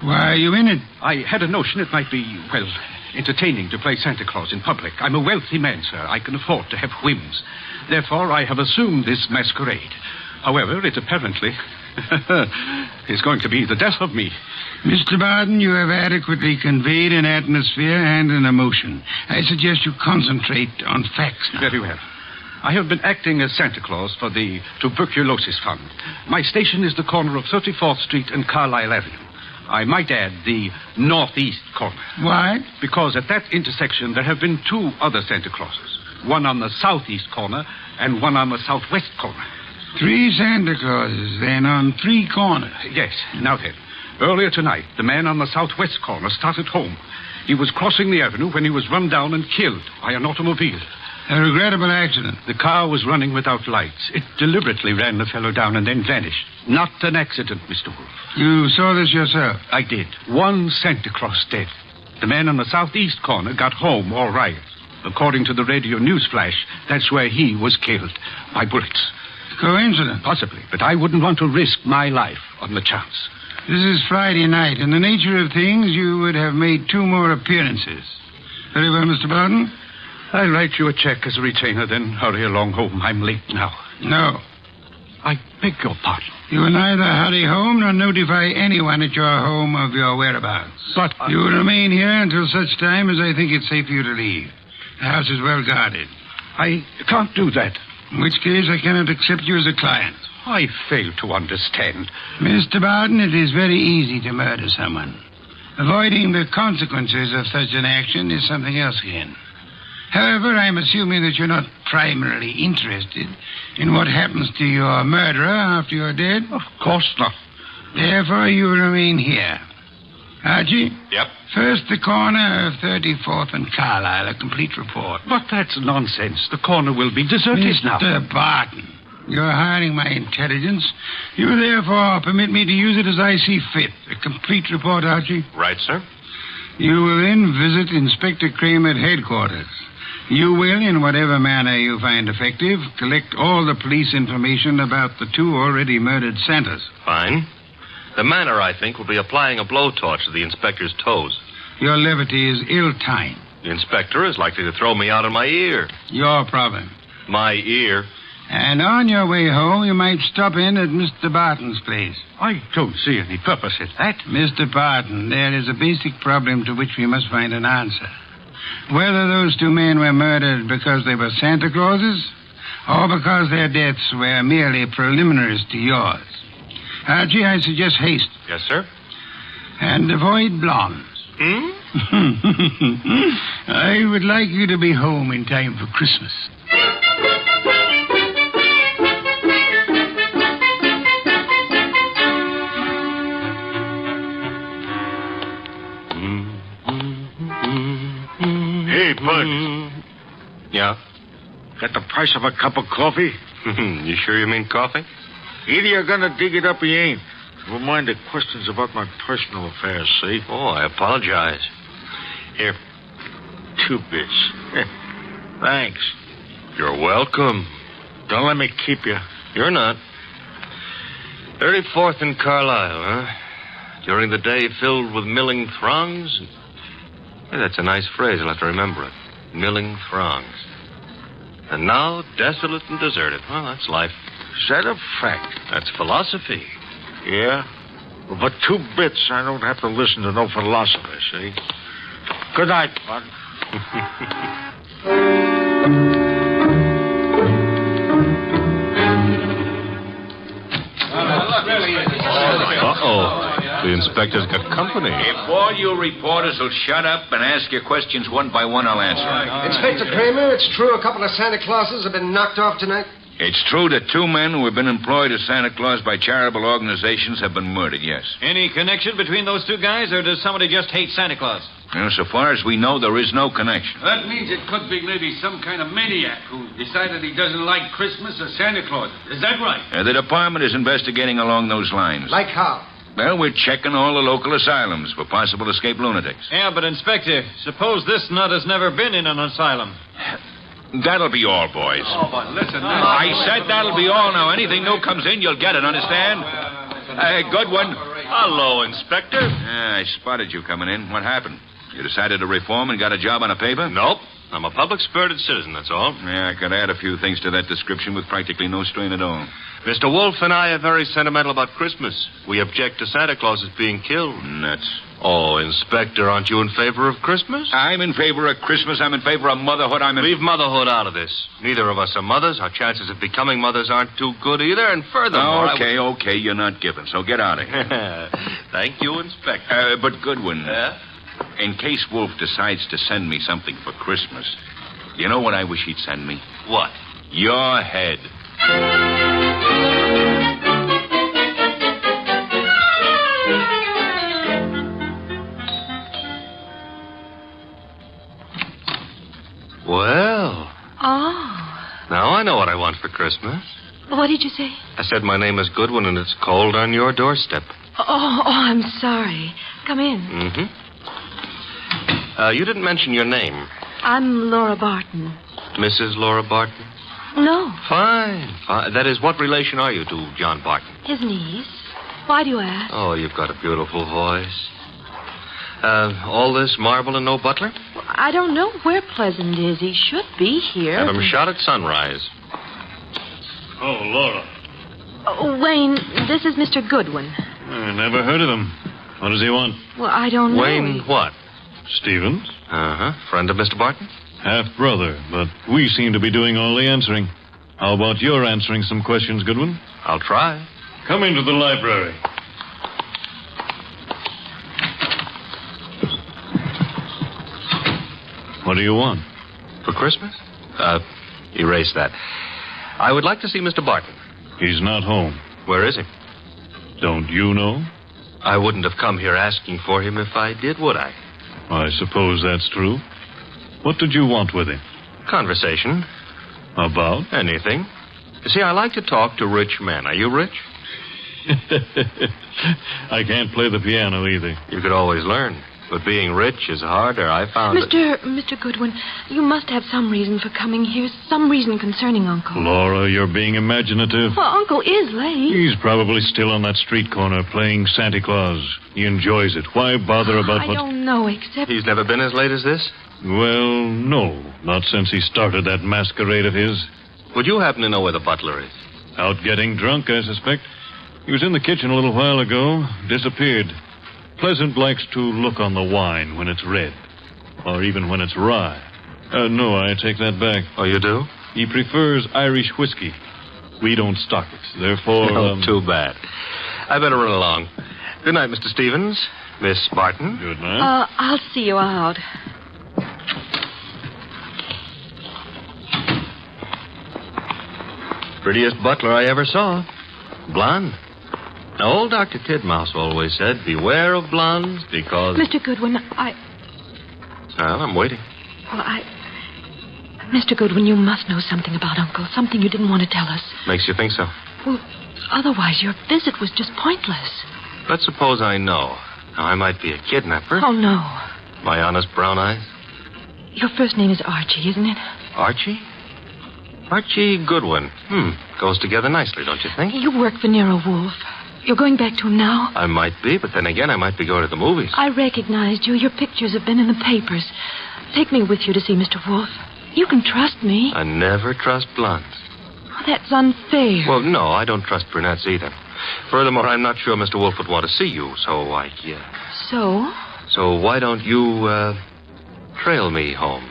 Why are you in it? I had a notion it might be, well, entertaining to play Santa Claus in public. I'm a wealthy man, sir. I can afford to have whims. Therefore, I have assumed this masquerade. However, it apparently is going to be the death of me. Mr. Barton, you have adequately conveyed an atmosphere and an emotion. I suggest you concentrate on facts now. Very well. I have been acting as Santa Claus for the Tuberculosis Fund. My station is the corner of 34th Street and Carlisle Avenue. I might add the northeast corner. Why? Because at that intersection there have been two other Santa Clauses. One on the southeast corner and one on the southwest corner. 3 Santa Clauses, then, on 3 corners. Yes. Now then, earlier tonight, the man on the southwest corner started home. He was crossing the avenue when he was run down and killed by an automobile. A regrettable accident. The car was running without lights. It deliberately ran the fellow down and then vanished. Not an accident, Mr. Wolfe. You saw this yourself? I did. 1 Santa Claus dead. The man on the southeast corner got home all right. According to the radio news flash, that's where he was killed by bullets. Coincidence? Possibly, but I wouldn't want to risk my life on the chance. This is Friday night. In the nature of things, you would have made 2 more appearances. Very well, Mr. Barton. I'll write you a check as a retainer, then hurry along home. I'm late now. No. I beg your pardon. You will neither hurry home nor notify anyone at your home of your whereabouts. But you will remain here until such time as I think it's safe for you to leave. The house is well guarded. I can't do that. In which case, I cannot accept you as a client. I fail to understand. Mr. Barton, it is very easy to murder someone. Avoiding the consequences of such an action is something else again. However, I'm assuming that you're not primarily interested in what happens to your murderer after you're dead. Of course not. Therefore, you will remain here. Archie? Yep. First, the corner of 34th and Carlisle, a complete report. But that's nonsense. The corner will be deserted now. Mr. Barton, you're hiring my intelligence. You therefore permit me to use it as I see fit. A complete report, Archie. Right, sir. You will then visit Inspector Crane at headquarters. You will, in whatever manner you find effective, collect all the police information about the two already murdered Santas. Fine. The manner, I think, will be applying a blowtorch to the inspector's toes. Your levity is ill-timed. The inspector is likely to throw me out of my ear. Your problem. My ear? And on your way home, you might stop in at Mr. Barton's place. I don't see any purpose in that. Mr. Barton, there is a basic problem to which we must find an answer. Whether those two men were murdered because they were Santa Clauses or because their deaths were merely preliminaries to yours. Archie, I suggest haste. Yes, sir. And avoid blondes. I would like you to be home in time for Christmas. Hey, Bud. Yeah? Got the price of a cup of coffee? You sure you mean coffee? Either you're gonna dig it up or you ain't. Never mind the questions about my personal affairs, see? Oh, I apologize. Here, 2 bits. Thanks. You're welcome. Don't let me keep you. You're not. 34th and Carlisle, huh? During the day filled with milling throngs? Hey, that's a nice phrase. I'll have to remember it. Milling throngs. And now, desolate and deserted. Well, that's life. Is that a fact? That's philosophy. Yeah? Well, for 2 bits, I don't have to listen to no philosopher, see? Good night, Bud. Uh-oh. The inspector's got company. If all you reporters will shut up and ask your questions one by one, I'll answer. Inspector Kramer, it's true a couple of Santa Clauses have been knocked off tonight? It's true that 2 men who have been employed as Santa Claus by charitable organizations have been murdered, yes. Any connection between those 2 guys, or does somebody just hate Santa Claus? Well, so far as we know, there is no connection. That means it could be maybe some kind of maniac who decided he doesn't like Christmas or Santa Claus. Is that right? The department is investigating along those lines. Like how? Well, we're checking all the local asylums for possible escaped lunatics. Yeah, but, Inspector, suppose this nut has never been in an asylum. That'll be all, boys. Oh, but listen now. I said that'll be all now. Anything new comes in, you'll get it, understand? Good one. Hello, Inspector. I spotted you coming in. What happened? You decided to reform and got a job on a paper? Nope. I'm a public-spirited citizen, that's all. Yeah, I could add a few things to that description with practically no strain at all. Mr. Wolfe and I are very sentimental about Christmas. We object to Santa Claus's being killed. Nuts. Oh, Inspector, aren't you in favor of Christmas? I'm in favor of Christmas. I'm in favor of motherhood. Leave motherhood out of this. Neither of us are mothers. Our chances of becoming mothers aren't too good either. And furthermore... Okay, you're not giving, so get out of here. Thank you, Inspector. But Goodwin... Yeah? In case Wolfe decides to send me something for Christmas, you know what I wish he'd send me? What? Your head. Well. Oh. Now I know what I want for Christmas. What did you say? I said my name is Goodwin and it's cold on your doorstep. Oh, I'm sorry. Come in. Mm-hmm. You didn't mention your name. I'm Laura Barton. Mrs. Laura Barton? No. Fine. That is, what relation are you to John Barton? His niece. Why do you ask? Oh, you've got a beautiful voice. All this marble and no butler? Well, I don't know where Pleasant is. He should be here. Have him shot at sunrise. Oh, Laura. Oh, Wayne, this is Mr. Goodwin. I never heard of him. What does he want? Well, I don't know. Wayne what? Stevens? Uh-huh. Friend of Mr. Barton? Half-brother, but we seem to be doing all the answering. How about your answering some questions, Goodwin? I'll try. Come into the library. What do you want? For Christmas? Erase that. I would like to see Mr. Barton. He's not home. Where is he? Don't you know? I wouldn't have come here asking for him if I did, would I? I suppose that's true. What did you want with him? Conversation. About? Anything. You see, I like to talk to rich men. Are you rich? I can't play the piano either. You could always learn. But being rich is harder, I found it. Mr. Goodwin, you must have some reason for coming here, some reason concerning Uncle. Laura, you're being imaginative. Well, Uncle is late. He's probably still on that street corner playing Santa Claus. He enjoys it. Why bother about what... I don't know, except... He's never been as late as this? Well, no. Not since he started that masquerade of his. Would you happen to know where the butler is? Out getting drunk, I suspect. He was in the kitchen a little while ago. Disappeared. Pleasant likes to look on the wine when it's red. Or even when it's rye. No, I take that back. Oh, you do? He prefers Irish whiskey. We don't stock it. Therefore... Oh, too bad. I better run along. Good night, Mr. Stevens. Miss Barton. Good night. I'll see you out. Prettiest butler I ever saw. Blonde. Now, old Dr. Tidmouse always said, beware of blondes because... Mr. Goodwin, Well, I'm waiting. Well, Mr. Goodwin, you must know something about Uncle. Something you didn't want to tell us. Makes you think so? Well, otherwise your visit was just pointless. Let's suppose I know. Now, I might be a kidnapper. Oh, no. My honest brown eyes. Your first name is Archie, isn't it? Archie? Archie Goodwin. Goes together nicely, don't you think? You work for Nero Wolfe. You're going back to him now? I might be, but then again, I might be going to the movies. I recognized you. Your pictures have been in the papers. Take me with you to see Mr. Wolfe. You can trust me. I never trust blondes. Oh, that's unfair. Well, no, I don't trust brunettes either. Furthermore, I'm not sure Mr. Wolfe would want to see you, so So? So why don't you, trail me home,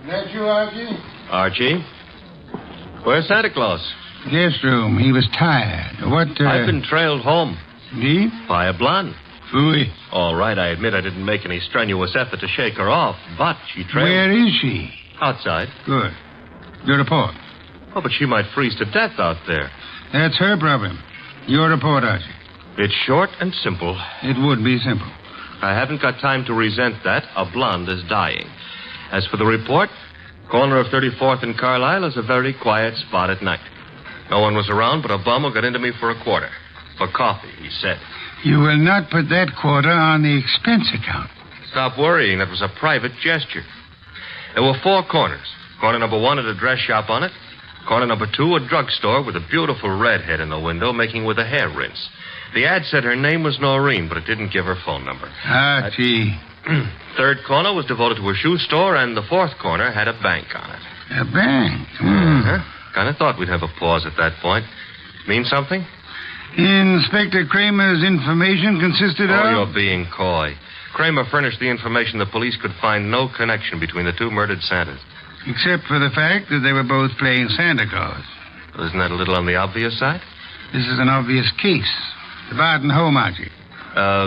That you, Archie? Archie? Where's Santa Claus? Guest room. He was tired. What, I've been trailed home. Indeed? By a blonde. Phooey. All right, I admit I didn't make any strenuous effort to shake her off, but she trailed... Where is she? Outside. Good. Your report. Oh, but she might freeze to death out there. That's her problem. Your report, Archie. It's short and simple. It would be simple. I haven't got time to resent that. A blonde is dying. As for the report, corner of 34th and Carlisle is a very quiet spot at night. No one was around but a bum who got into me for a quarter. For coffee, he said. You will not put that quarter on the expense account. Stop worrying. That was a private gesture. There were 4 corners. Corner number 1 had a dress shop on it. Corner number 2, a drugstore with a beautiful redhead in the window making with a hair rinse. The ad said her name was Noreen, but it didn't give her phone number. Archie. 3rd corner was devoted to a shoe store, and the 4th corner had a bank on it. A bank? Kind of thought we'd have a pause at that point. Mean something? Inspector Kramer's information consisted of... Oh, you're being coy. Kramer furnished the information the police could find no connection between the 2 murdered Santas. Except for the fact that they were both playing Santa Claus. Isn't that a little on the obvious side? This is an obvious case. The Barton home, Archie.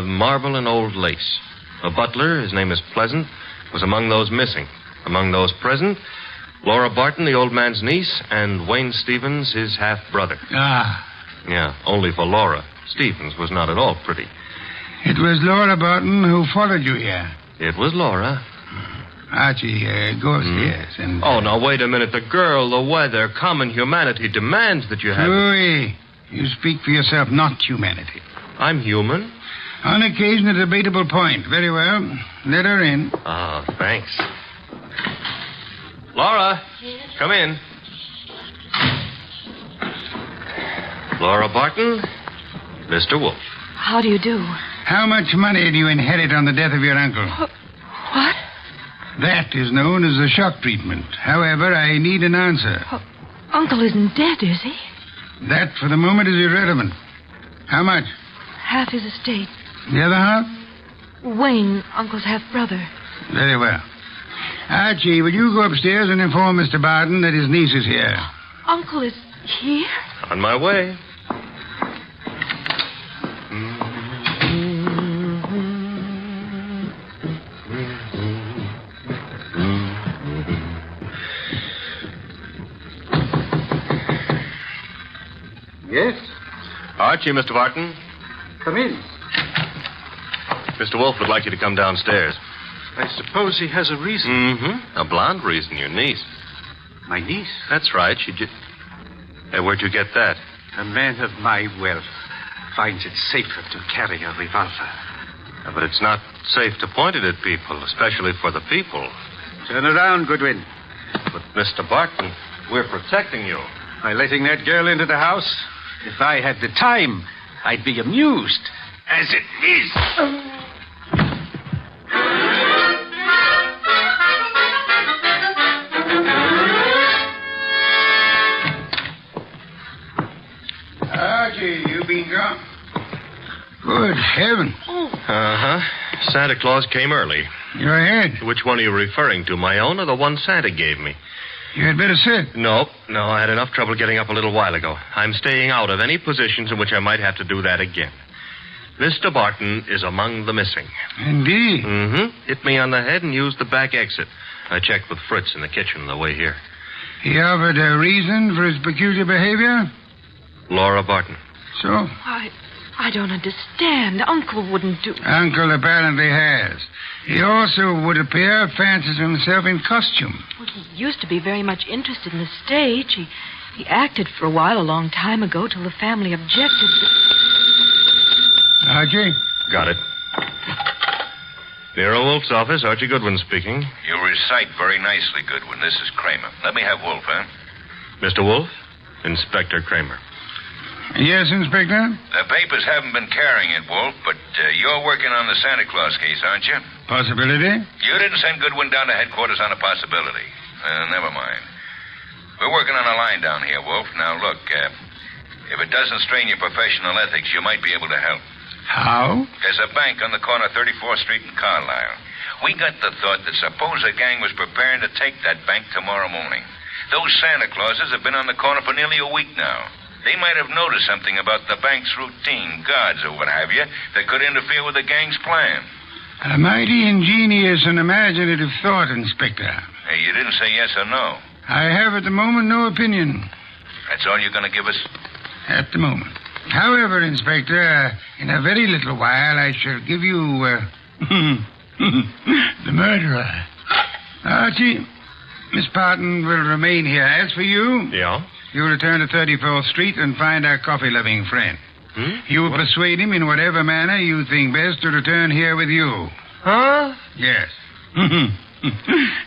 Marble and old lace. A butler, his name is Pleasant, was among those missing. Among those present, Laura Barton, the old man's niece, and Wayne Stevens, his half-brother. Ah. Yeah, only for Laura. Stevens was not at all pretty. It was Laura Barton who followed you here. It was Laura. Archie, go upstairs and... Oh, now, wait a minute. The girl, the weather, common humanity demands that you have... Louis, you speak for yourself, not humanity. I'm human. On occasion, a debatable point. Very well. Let her in. Oh, thanks. Laura, come in. Laura Barton, Mr. Wolfe. How do you do? How much money do you inherit on the death of your uncle? What? That is known as the shock treatment. However, I need an answer. Uncle isn't dead, is he? That, for the moment, is irrelevant. How much? Half his estate. The other half? Wayne, Uncle's half-brother. Very well. Archie, will you go upstairs and inform Mr. Barton that his niece is here? Uncle is... Here? On my way. Yes? Archie, Mr. Barton. Come in. Mr. Wolfe would like you to come downstairs. I suppose he has a reason. Mm-hmm. A blonde reason, your niece. My niece? That's right. She just... Hey, where'd you get that? A man of my wealth finds it safer to carry a revolver. But it's not safe to point it at people, especially for the people. Turn around, Goodwin. But, Mr. Barton, we're protecting you. By letting that girl into the house, if I had the time, I'd be amused. As it is... Archie, you been gone? Good heaven. Uh-huh. Santa Claus came early. You're ahead. Which one are you referring to, my own or the one Santa gave me? You had better sit. No, I had enough trouble getting up a little while ago. I'm staying out of any positions in which I might have to do that again. Mr. Barton is among the missing. Indeed. Mm-hmm. Hit me on the head and used the back exit. I checked with Fritz in the kitchen on the way here. He offered a reason for his peculiar behavior? Laura Barton. So? I don't understand. Uncle wouldn't do... Uncle apparently has. He also, would appear, fancies himself in costume. Well, he used to be very much interested in the stage. He acted for a while a long time ago till the family objected. Archie? Got it. Nero Wolfe's office, Archie Goodwin speaking. You recite very nicely, Goodwin. This is Kramer. Let me have Wolfe, huh? Mr. Wolfe? Inspector Kramer. Yes, Inspector? The papers haven't been carrying it, Wolfe, but you're working on the Santa Claus case, aren't you? Possibility? You didn't send Goodwin down to headquarters on a possibility. Never mind. We're working on a line down here, Wolfe. Now, look, if it doesn't strain your professional ethics, you might be able to help. How? There's a bank on the corner of 34th Street and Carlisle. We got the thought that suppose a gang was preparing to take that bank tomorrow morning. Those Santa Clauses have been on the corner for nearly a week now. They might have noticed something about the bank's routine, guards or what have you, that could interfere with the gang's plan. A mighty ingenious and imaginative thought, Inspector. Hey, you didn't say yes or no. I have at the moment no opinion. That's all you're going to give us? At the moment. However, Inspector, in a very little while I shall give you, the murderer. Archie, Miss Barton will remain here. As for you... Yeah? You return to 34th Street and find our coffee-loving friend. You will persuade him in whatever manner you think best to return here with you. Huh? Yes.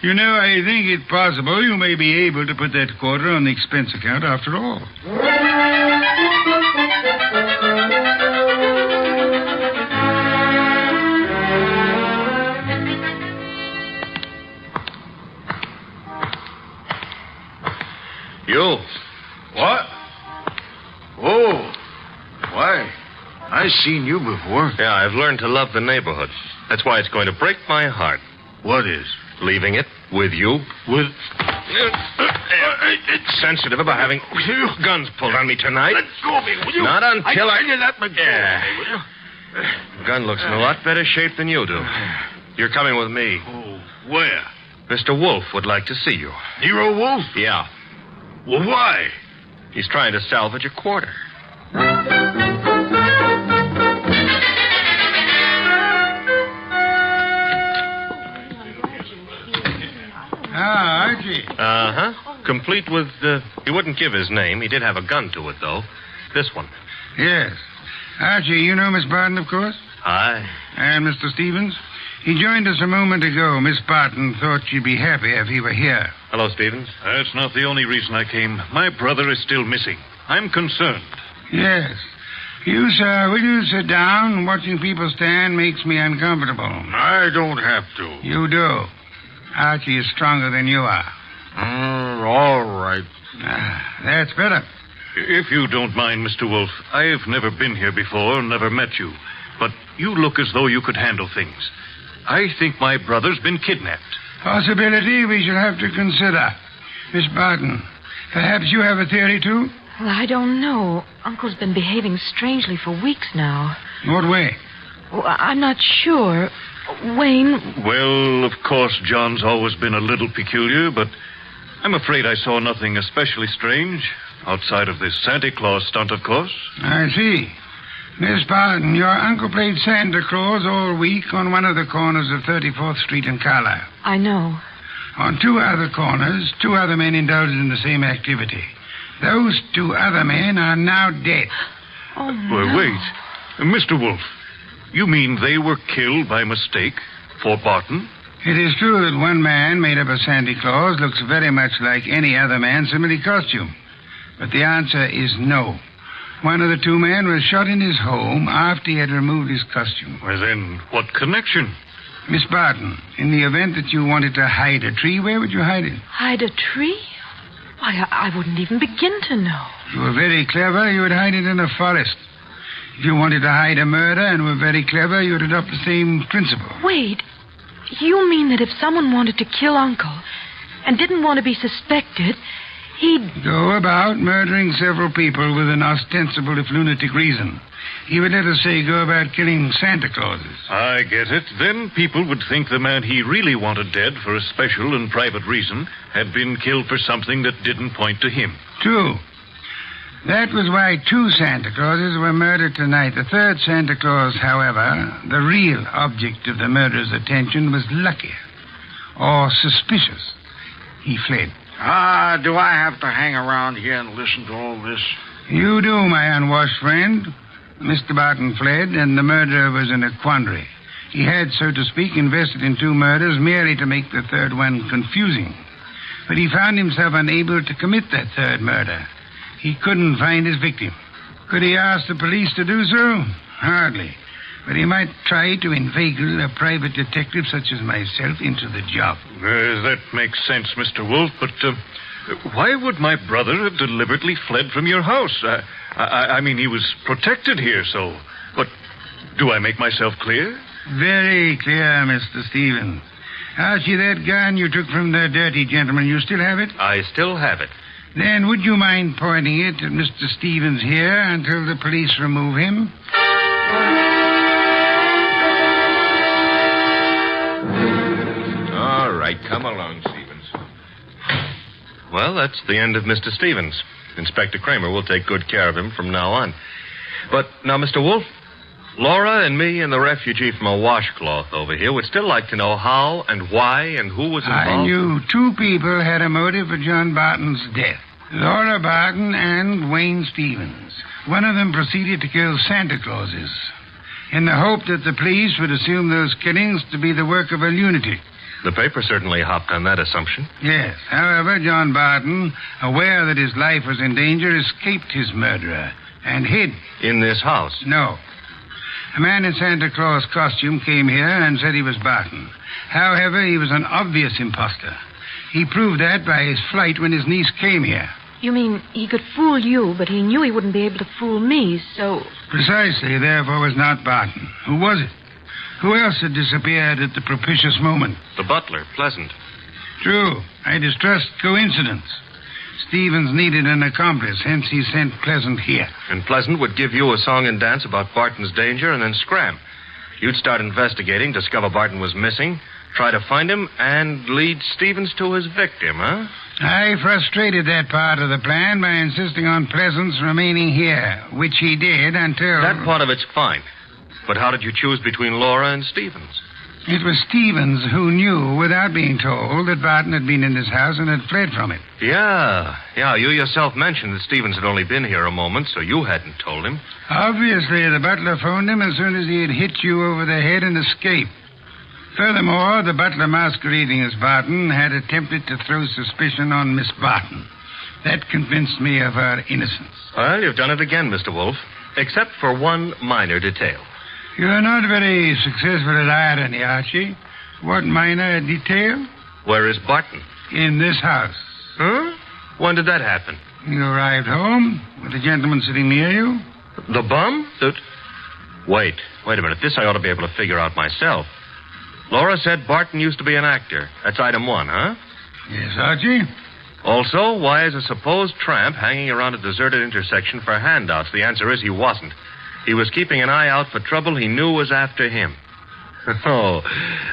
You know, I think it possible you may be able to put that quarter on the expense account after all. You. What? Oh. Why? I've seen you before. Yeah, I've learned to love the neighborhood. That's why it's going to break my heart. What is? Leaving it with you. With... It's sensitive about having guns pulled on me tonight. Let go of me, will you? Not until I tell you that, McGill. Yeah. Will you? Gun looks in a lot better shape than you do. You're coming with me. Oh, where? Mr. Wolfe would like to see you. Nero Wolfe? Yeah. Well, why? He's trying to salvage a quarter. Ah, Archie. Uh-huh. Complete with, he wouldn't give his name. He did have a gun to it, though. This one. Yes. Archie, you know Miss Barton, of course? Hi. And Mr. Stevens? He joined us a moment ago. Miss Barton thought she'd be happy if he were here. Hello, Stevens. That's not the only reason I came. My brother is still missing. I'm concerned. Yes. You, sir, will you sit down? Watching people stand makes me uncomfortable. I don't have to. You do. Archie is stronger than you are. All right. That's better. If you don't mind, Mr. Wolfe, I've never been here before, never met you. But you look as though you could handle things. I think my brother's been kidnapped. Possibility we shall have to consider. Miss Barton, perhaps you have a theory, too? Well, I don't know. Uncle's been behaving strangely for weeks now. What way? Well, I'm not sure. Wayne... Well, of course, John's always been a little peculiar, but I'm afraid I saw nothing especially strange. Outside of this Santa Claus stunt, of course. I see. Miss Barton, your uncle played Santa Claus all week on one of the corners of 34th Street in Carlisle. I know. On two other corners, two other men indulged in the same activity. Those two other men are now dead. Oh, Well, wait. Mr. Wolfe, you mean they were killed by mistake? Fort Barton? It is true that one man, made up of Santa Claus, looks very much like any other man similarly costumed. But the answer is no. One of the two men was shot in his home after he had removed his costume. Well, then, what connection? Miss Barton, in the event that you wanted to hide a tree, where would you hide it? Hide a tree? Why, I wouldn't even begin to know. If you were very clever, you would hide it in a forest. If you wanted to hide a murder and were very clever, you would adopt the same principle. Wait. You mean that if someone wanted to kill Uncle and didn't want to be suspected, he'd... Go about murdering several people with an ostensible, if lunatic, reason. He would, let us say, go about killing Santa Clauses. I get it. Then people would think the man he really wanted dead for a special and private reason had been killed for something that didn't point to him. True. That was why two Santa Clauses were murdered tonight. The third Santa Claus, however, the real object of the murderer's attention, was luckier or suspicious. He fled. Do I have to hang around here and listen to all this? You do, my unwashed friend. Mr. Barton fled, and the murderer was in a quandary. He had, so to speak, invested in two murders merely to make the third one confusing. But he found himself unable to commit that third murder. He couldn't find his victim. Could he ask the police to do so? Hardly. But he might try to inveigle a private detective such as myself into the job. That makes sense, Mr. Wolfe, but why would my brother have deliberately fled from your house? I mean, he was protected here, so... But do I make myself clear? Very clear, Mr. Stevens. Archie, that gun you took from the dirty gentleman, you still have it? I still have it. Then would you mind pointing it at Mr. Stevens here until the police remove him? All right, come along, Stevens. Well, that's the end of Mr. Stevens. Inspector Kramer will take good care of him from now on. But now, Mr. Wolfe, Laura and me and the refugee from a washcloth over here would still like to know how and why and who was involved. I knew two people had a motive for John Barton's death. Laura Barton and Wayne Stevens. One of them proceeded to kill Santa Clauses in the hope that the police would assume those killings to be the work of a lunatic. The paper certainly hopped on that assumption. Yes. However, John Barton, aware that his life was in danger, escaped his murderer and hid. In this house? No. A man in Santa Claus costume came here and said he was Barton. However, he was an obvious imposter. He proved that by his flight when his niece came here. You mean he could fool you, but he knew he wouldn't be able to fool me, so... Precisely, therefore, was not Barton. Who was it? Who else had disappeared at the propitious moment? The butler, Pleasant. True. I distrust coincidence. Stevens needed an accomplice, hence he sent Pleasant here. And Pleasant would give you a song and dance about Barton's danger and then scram. You'd start investigating, discover Barton was missing, try to find him, and lead Stevens to his victim, huh? I frustrated that part of the plan by insisting on Pleasant's remaining here, which he did until... That part of it's fine. But how did you choose between Laura and Stevens? It was Stevens who knew, without being told, that Barton had been in his house and had fled from it. Yeah. You yourself mentioned that Stevens had only been here a moment, so you hadn't told him. Obviously, the butler phoned him as soon as he had hit you over the head and escaped. Furthermore, the butler masquerading as Barton had attempted to throw suspicion on Miss Barton. That convinced me of her innocence. Well, you've done it again, Mr. Wolfe, except for one minor detail. You're not very successful at irony, Archie. What minor detail? Where is Barton? In this house. Huh? When did that happen? You arrived home with a gentleman sitting near you. The bum? Wait a minute. This I ought to be able to figure out myself. Laura said Barton used to be an actor. That's item one, huh? Yes, Archie. Also, why is a supposed tramp hanging around a deserted intersection for handouts? The answer is he wasn't. He was keeping an eye out for trouble he knew was after him. Oh,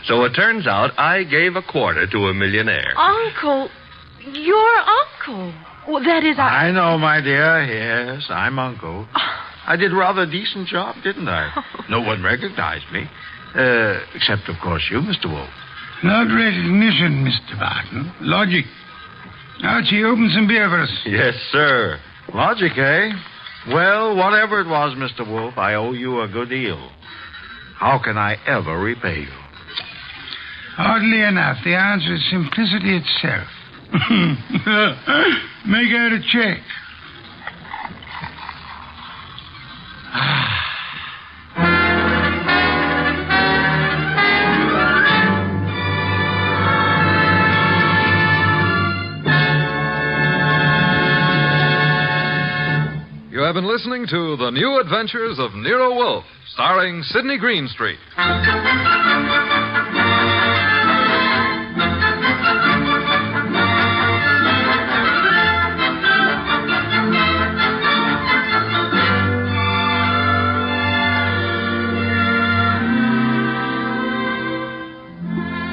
so it turns out I gave a quarter to a millionaire. Uncle, your uncle. Well, that is, I know, my dear. Yes, I'm Uncle. I did rather a decent job, didn't I? No one recognized me. Except, of course, you, Mr. Wolfe. Not recognition, Mr. Barton. Logic. Archie, open some beer for us. Yes, sir. Logic, eh? Well, whatever it was, Mr. Wolfe, I owe you a good deal. How can I ever repay you? Oddly enough, the answer is simplicity itself. Make out a check. You have been listening to The New Adventures of Nero Wolfe, starring Sidney Greenstreet.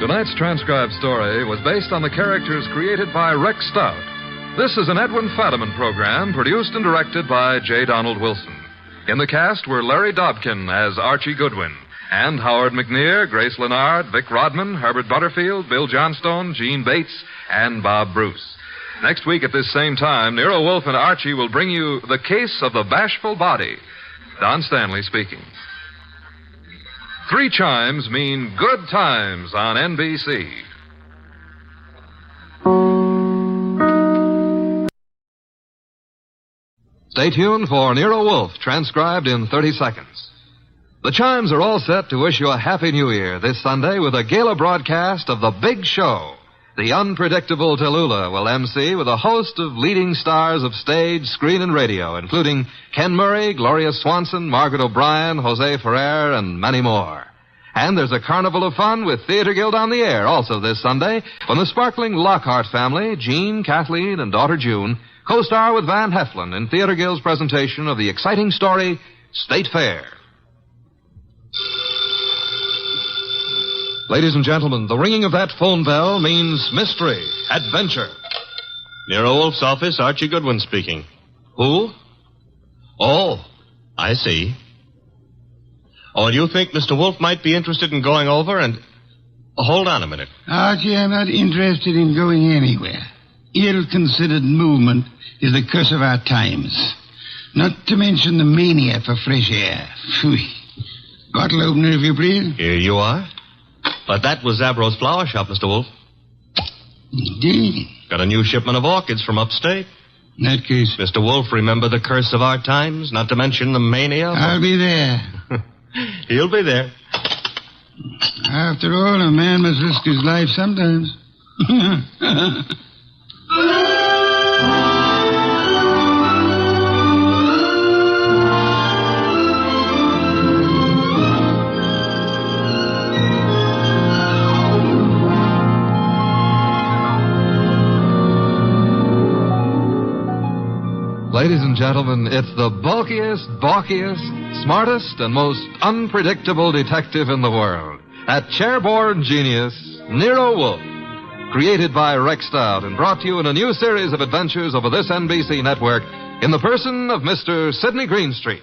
Tonight's transcribed story was based on the characters created by Rex Stout. This is an Edwin Fadiman program produced and directed by J. Donald Wilson. In the cast were Larry Dobkin as Archie Goodwin, and Howard McNear, Grace Lennard, Vic Rodman, Herbert Butterfield, Bill Johnstone, Gene Bates, and Bob Bruce. Next week at this same time, Nero Wolfe and Archie will bring you The Case of the Bashful Body. Don Stanley speaking. 3 chimes mean good times on NBC. Stay tuned for Nero Wolfe, transcribed in 30 seconds. The chimes are all set to wish you a Happy New Year this Sunday with a gala broadcast of The Big Show. The unpredictable Tallulah will MC with a host of leading stars of stage, screen, and radio, including Ken Murray, Gloria Swanson, Margaret O'Brien, Jose Ferrer, and many more. And there's a carnival of fun with Theater Guild on the air also this Sunday when the sparkling Lockhart family, Jean, Kathleen, and daughter June, co-star with Van Heflin in Theater Guild's presentation of the exciting story, State Fair. Ladies and gentlemen, the ringing of that phone bell means mystery, adventure. Nero Wolfe's office, Archie Goodwin speaking. Who? Oh, I see. Oh, and you think Mr. Wolfe might be interested in going over and... Hold on a minute. Archie, I'm not interested in going anywhere. Ill-considered movement is the curse of our times. Not to mention the mania for fresh air. Phooey. Bottle opener, if you please. Here you are. But that was Zabro's flower shop, Mr. Wolfe. Indeed. Got a new shipment of orchids from upstate. In that case... Mr. Wolfe, remember the curse of our times? Not to mention the mania? I'll be there. He'll be there. After all, a man must risk his life sometimes. Ladies and gentlemen, it's the bulkiest, balkiest, smartest, and most unpredictable detective in the world. That chairborne genius, Nero Wolfe. Created by Rex Stout and brought to you in a new series of adventures over this NBC network in the person of Mr. Sidney Greenstreet.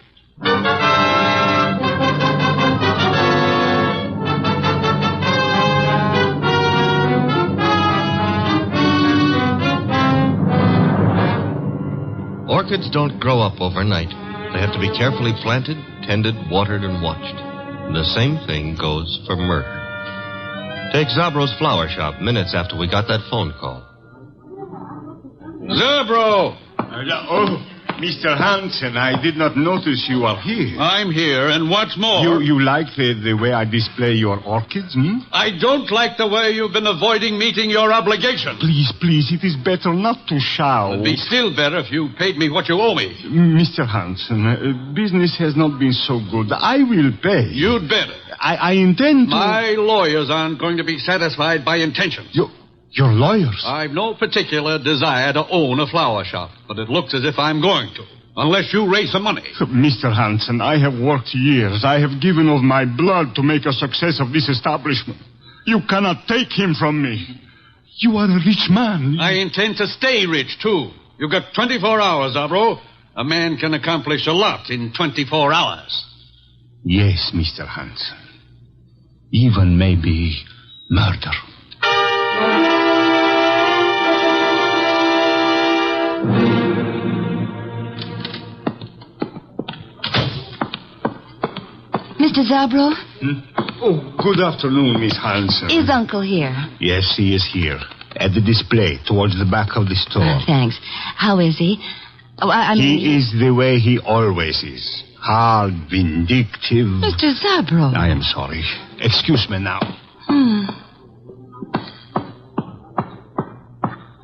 Orchids don't grow up overnight. They have to be carefully planted, tended, watered, and watched. And the same thing goes for murder. Take Zabro's flower shop minutes after we got that phone call. Zabro! Mr. Hansen, I did not notice you are here. I'm here, and what's more... You like the way I display your orchids, hmm? I don't like the way you've been avoiding meeting your obligation. Please, it is better not to shout. It'd be still better if you paid me what you owe me. Mr. Hansen, business has not been so good. I will pay. You'd better. I intend to... My lawyers aren't going to be satisfied by intentions. You're lawyers. I've no particular desire to own a flower shop, but it looks as if I'm going to, unless you raise some money. Mr. Hansen, I have worked years. I have given of my blood to make a success of this establishment. You cannot take him from me. You are a rich man. I intend to stay rich, too. You've got 24 hours, Abro. A man can accomplish a lot in 24 hours. Yes, Mr. Hansen. Even maybe murder. Mr. Zabro? Oh, good afternoon, Miss Hansen. Is Uncle here? Yes, he is here. At the display, towards the back of the store. Thanks. How is he? Oh, He is the way he always is. Hard, vindictive. Mr. Zabro. I am sorry. Excuse me now.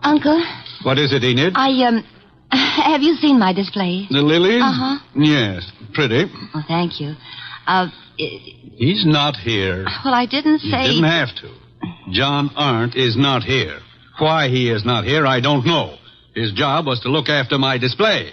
Uncle? What is it, Enid? Have you seen my display? The lilies? Uh-huh. Yes, pretty. Oh, thank you. He's not here. Well, I didn't say... You didn't have to. John Arndt is not here. Why he is not here, I don't know. His job was to look after my display.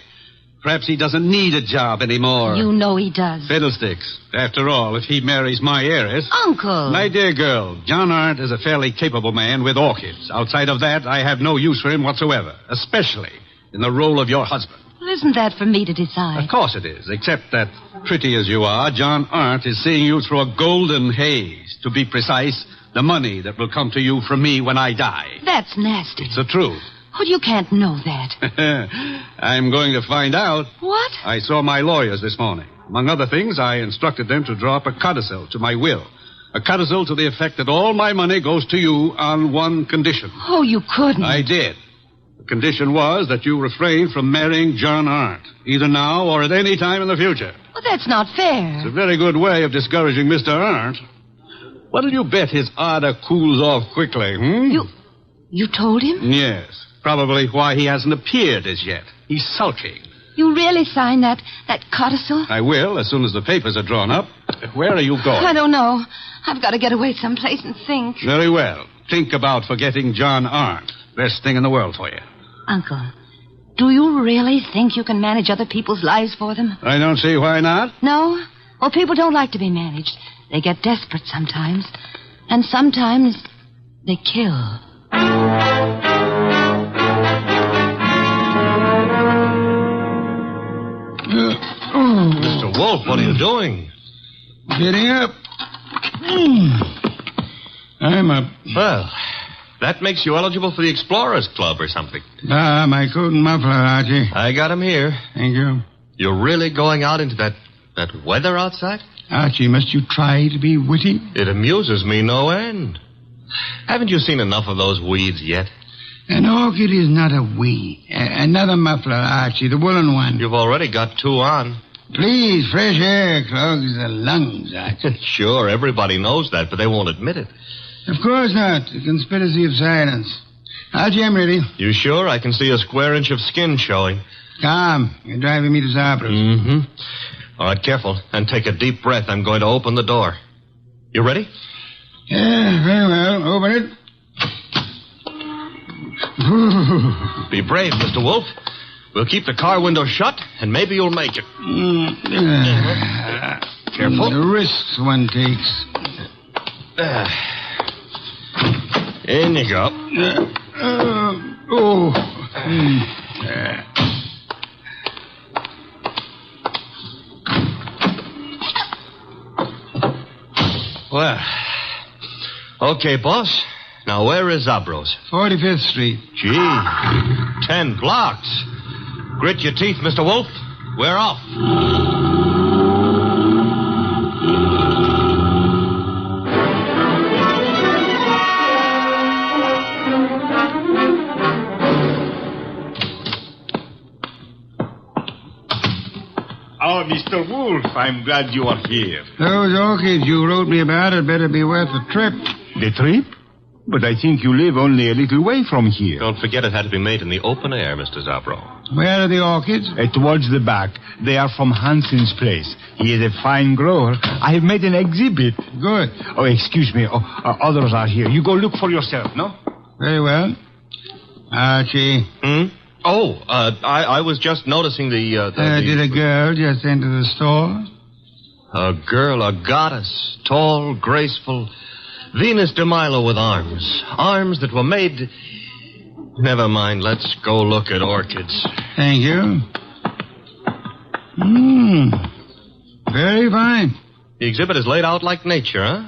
Perhaps he doesn't need a job anymore. You know he does. Fiddlesticks. After all, if he marries my heiress... Uncle! My dear girl, John Arndt is a fairly capable man with orchids. Outside of that, I have no use for him whatsoever, especially in the role of your husband. Well, isn't that for me to decide? Of course it is, except that, pretty as you are, John Arndt is seeing you through a golden haze. To be precise, the money that will come to you from me when I die. That's nasty. It's the truth. Well, you can't know that. I'm going to find out. What? I saw my lawyers this morning. Among other things, I instructed them to draw up a codicil to my will. A codicil to the effect that all my money goes to you on one condition. Oh, you couldn't. I did. The condition was that you refrain from marrying John Arndt, either now or at any time in the future. Well, that's not fair. It's a very good way of discouraging Mr. Arndt. What'll you bet his ardor cools off quickly, You told him? Yes. Probably why he hasn't appeared as yet. He's sulking. You really signed that codicil? I will, as soon as the papers are drawn up. Where are you going? I don't know. I've got to get away someplace and think. Very well. Think about forgetting John Arndt. Best thing in the world for you. Uncle, do you really think you can manage other people's lives for them? I don't see why not. No? Well, people don't like to be managed. They get desperate sometimes. And sometimes they kill. Mr. Wolfe, what are you doing? Getting up. I'm up. Well, that makes you eligible for the Explorers Club or something. My coat and muffler, Archie. I got him here. Thank you. You're really going out into that weather outside? Archie, must you try to be witty? It amuses me no end. Haven't you seen enough of those weeds yet? An orchid is not a weed. Another muffler, Archie, the woolen one. You've already got two on. Please, fresh air clogs the lungs, Archie. Sure, everybody knows that, but they won't admit it. Of course not. The conspiracy of silence. Archie, I'm ready. You sure? I can see a square inch of skin showing. Come, you're driving me to Zabro's. Mm-hmm. All right, careful. And take a deep breath. I'm going to open the door. You ready? Yeah, very well. Open it. Be brave, Mr. Wolfe. We'll keep the car window shut, and maybe you'll make it. Careful. The risks one takes. In you go. Well, okay, boss. Now, where is Zabro's? 45th Street. Gee, 10 blocks. Grit your teeth, Mr. Wolfe. We're off. Oh, Mr. Wolfe, I'm glad you are here. Those orchids you wrote me about had better be worth the trip. The trip? But I think you live only a little way from here. Don't forget it had to be made in the open air, Mr. Zabro. Where are the orchids? Towards the back. They are from Hansen's place. He is a fine grower. I have made an exhibit. Good. Oh, excuse me. Others are here. You go look for yourself, no? Very well. Archie. Oh, I was just noticing Did a girl just enter the store? A girl, a goddess, tall, graceful, Venus de Milo with arms. Arms that were made... Never mind, let's go look at orchids. Thank you. Very fine. The exhibit is laid out like nature, huh?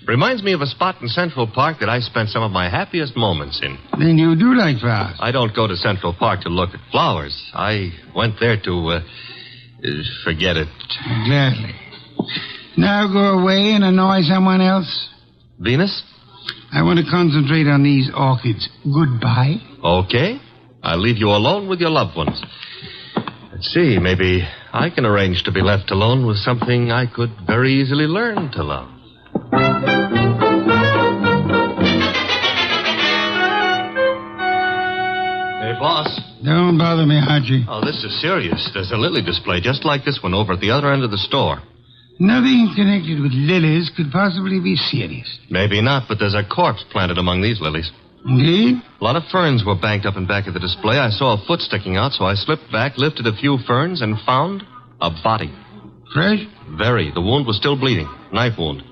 Reminds me of a spot in Central Park that I spent some of my happiest moments in. Then you do like flowers? I don't go to Central Park to look at flowers. I went there to, forget it. Gladly. Now go away and annoy someone else. Venus? I want to concentrate on these orchids. Goodbye. Okay. I'll leave you alone with your loved ones. Let's see, maybe I can arrange to be left alone with something I could very easily learn to love. Hey, boss. Don't bother me, Archie. Oh, this is serious. There's a lily display just like this one over at the other end of the store. Nothing connected with lilies could possibly be serious. Maybe not, but there's a corpse planted among these lilies. Indeed? A lot of ferns were banked up in back of the display. I saw a foot sticking out, so I slipped back, lifted a few ferns, and found a body. Fresh? Very. The wound was still bleeding. Knife wound.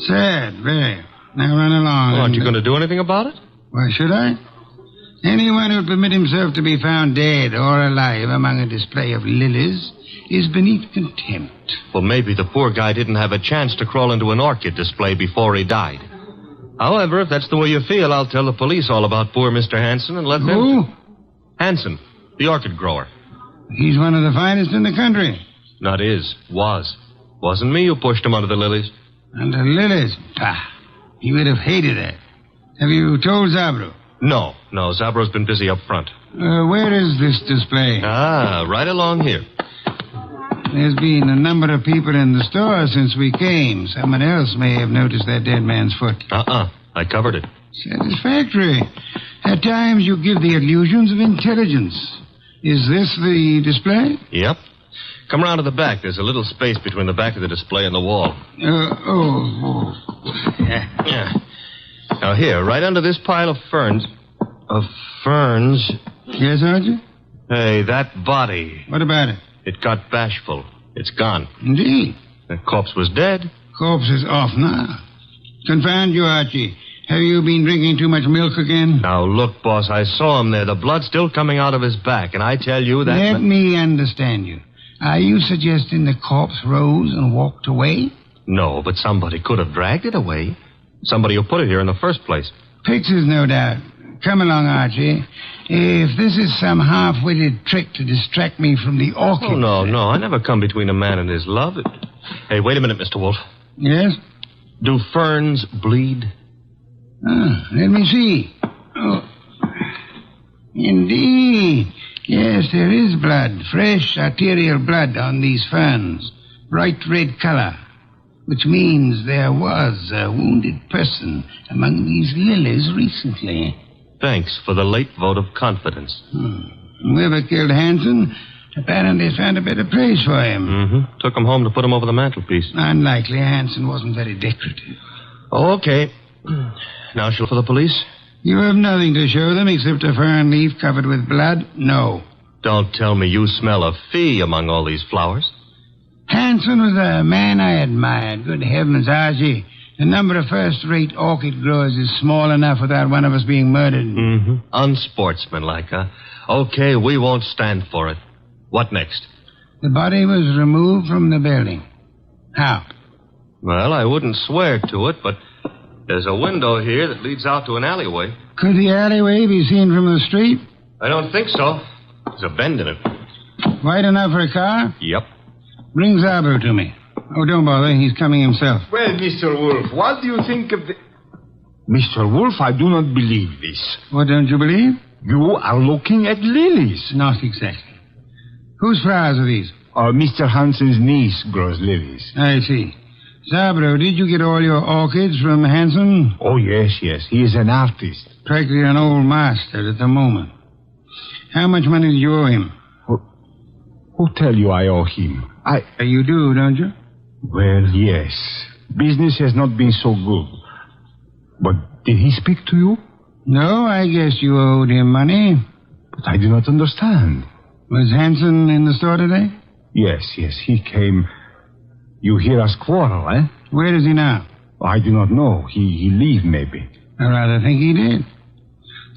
Sad, very. Now run along. Well, aren't you going to do anything about it? Why should I? Anyone who would permit himself to be found dead or alive among a display of lilies is beneath contempt. Well, maybe the poor guy didn't have a chance to crawl into an orchid display before he died. However, if that's the way you feel, I'll tell the police all about poor Mr. Hanson and let them... Who? Hanson, the orchid grower. He's one of the finest in the country. Not is. Was. Wasn't me who pushed him under the lilies. Under lilies? Pah. He would have hated that. Have you told Zabro? No. Zabro's been busy up front. Where is this display? Right along here. There's been a number of people in the store since we came. Someone else may have noticed that dead man's foot. I covered it. Satisfactory. At times you give the illusions of intelligence. Is this the display? Yep. Come around to the back. There's a little space between the back of the display and the wall. Yeah. Now here, right under this pile of ferns... Yes, Archie? Hey, that body. What about it? It got bashful. It's gone. Indeed. The corpse was dead. Corpse is off now. Confound you, Archie. Have you been drinking too much milk again? Now, look, boss, I saw him there. The blood's still coming out of his back, and I tell you that... Let me understand you. Are you suggesting the corpse rose and walked away? No, but somebody could have dragged it away. Somebody who put it here in the first place. Pictures, no doubt. Come along, Archie. If this is some half-witted trick to distract me from the orchid... Oh, no. I never come between a man and his love. Hey, wait a minute, Mr. Wolfe. Yes? Do ferns bleed? Let me see. Oh. Indeed. Yes, there is blood. Fresh arterial blood on these ferns. Bright red color. Which means there was a wounded person among these lilies recently. Thanks for the late vote of confidence. Whoever killed Hanson apparently found a better place for him. Took him home to put him over the mantelpiece. Unlikely. Hanson wasn't very decorative. Okay. Now she'll for the police? You have nothing to show them except a fern leaf covered with blood? No. Don't tell me you smell a fee among all these flowers. Hanson was a man I admired. Good heavens, Archie. The number of first-rate orchid growers is small enough without one of us being murdered. Unsportsmanlike, huh? Okay, we won't stand for it. What next? The body was removed from the building. How? Well, I wouldn't swear to it, but there's a window here that leads out to an alleyway. Could the alleyway be seen from the street? I don't think so. There's a bend in it. Wide enough for a car? Yep. Bring Zabro to me. Oh, don't bother. He's coming himself. Well, Mr. Wolfe, what do you think of the... Mr. Wolfe, I do not believe this. What don't you believe? You are looking at lilies. Not exactly. Whose flowers are these? Mr. Hanson's niece grows lilies. I see. Zabro, did you get all your orchids from Hanson? Oh, yes. He is an artist. Practically an old master at the moment. How much money do you owe him? Who tell you I owe him? You do, don't you? Well, yes. Business has not been so good. But did he speak to you? No, I guess you owed him money. But I do not understand. Was Hanson in the store today? Yes, he came. You hear us quarrel, eh? Where is he now? I do not know. He leave, maybe. I rather think he did.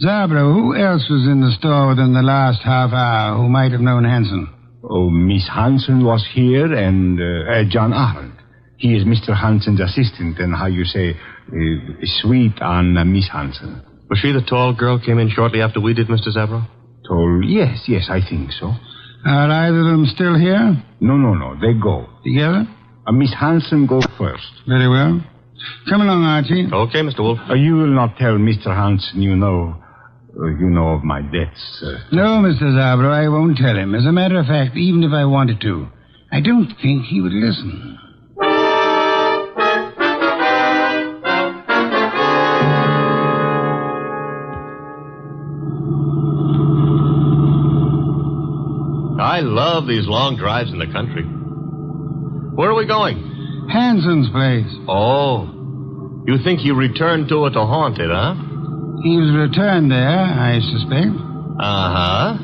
Zabro, who else was in the store within the last half hour who might have known Hanson? Oh, Miss Hanson was here, and John Arnold. He is Mr. Hanson's assistant, and how you say, sweet on Miss Hanson. Was she the tall girl came in shortly after we did, Mr. Zabro? Tall? Yes, I think so. Are either of them still here? No. They go. Together? Miss Hanson go first. Very well. Come along, Archie. Okay, Mr. Wolfe. You will not tell Mr. Hanson you know of my debts. No, Mr. Zabro, I won't tell him. As a matter of fact, even if I wanted to, I don't think he would listen. I love these long drives in the country. Where are we going? Hanson's place. Oh. You think he returned to it to haunt it, huh? He was returned there, I suspect. Uh-huh.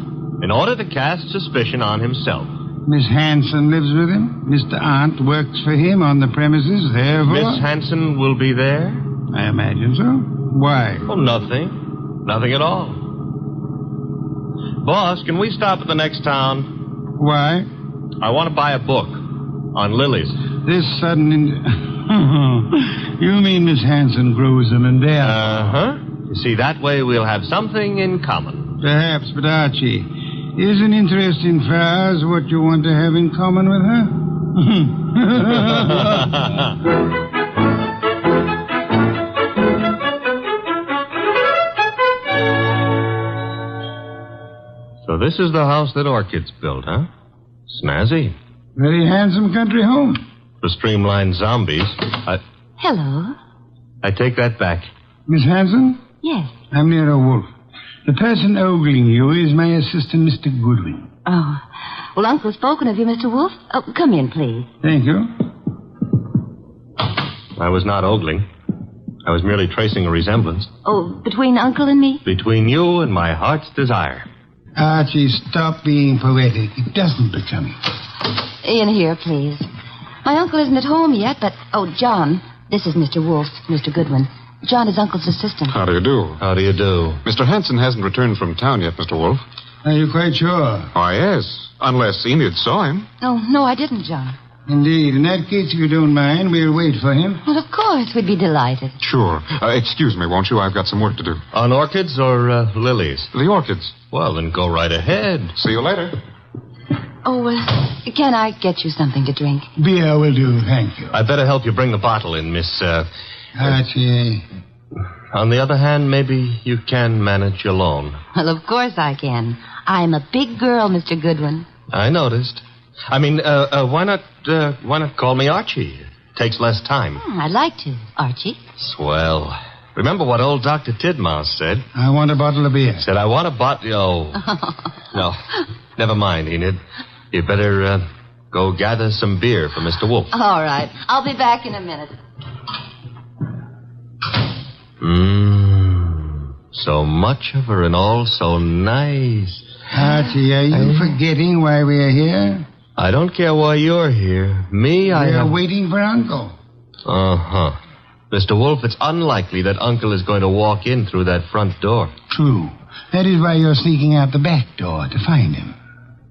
In order to cast suspicion on himself. Miss Hanson lives with him. Mr. Arndt works for him on the premises, therefore... Miss Hanson will be there? I imagine so. Why? Oh, nothing. Nothing at all. Boss, can we stop at the next town? Why? I want to buy a book on lilies. This sudden... You mean Miss Hanson grows them in there? Uh-huh. You see, that way we'll have something in common. Perhaps, but Archie, is an interest in flowers what you want to have in common with her? So this is the house that Orchids built, huh? Snazzy. Very handsome country home. For streamlined zombies. Hello. I take that back. Miss Hanson? Yes. I'm Nero Wolfe. The person ogling you is my assistant, Mr. Goodwin. Oh. Well, Uncle's spoken of you, Mr. Wolfe. Oh, come in, please. Thank you. I was not ogling. I was merely tracing a resemblance. Oh, between Uncle and me? Between you and my heart's desire. Archie, stop being poetic. It doesn't become you. In here, please. My uncle isn't at home yet, but... Oh, John, this is Mr. Wolfe, Mr. Goodwin. John is Uncle's assistant. How do you do? How do you do? Mr. Hanson hasn't returned from town yet, Mr. Wolfe. Are you quite sure? Oh, yes. Unless Enid saw him. No, I didn't, John. Indeed. In that case, if you don't mind, we'll wait for him. Well, of course. We'd be delighted. Sure. Excuse me, won't you? I've got some work to do. On orchids or lilies? The orchids. Well, then go right ahead. See you later. Oh, can I get you something to drink? Beer will do, thank you. I'd better help you bring the bottle in, Miss... Archie. On the other hand, maybe you can manage alone. Well, of course I can. I'm a big girl, Mr. Goodwin. I noticed. I mean, why not call me Archie? Takes less time. I'd like to, Archie. Swell. Remember what old Dr. Tidmouse said? I want a bottle of beer. Said, I want a bottle... Oh. No. Never mind, Enid. You better go gather some beer for Mr. Wolfe. All right. I'll be back in a minute. So much of her and all so nice. Archie, are you forgetting why we are here? I don't care why you're here. Me, We are waiting for Uncle. Uh-huh. Mr. Wolfe, it's unlikely that Uncle is going to walk in through that front door. True. That is why you're sneaking out the back door to find him.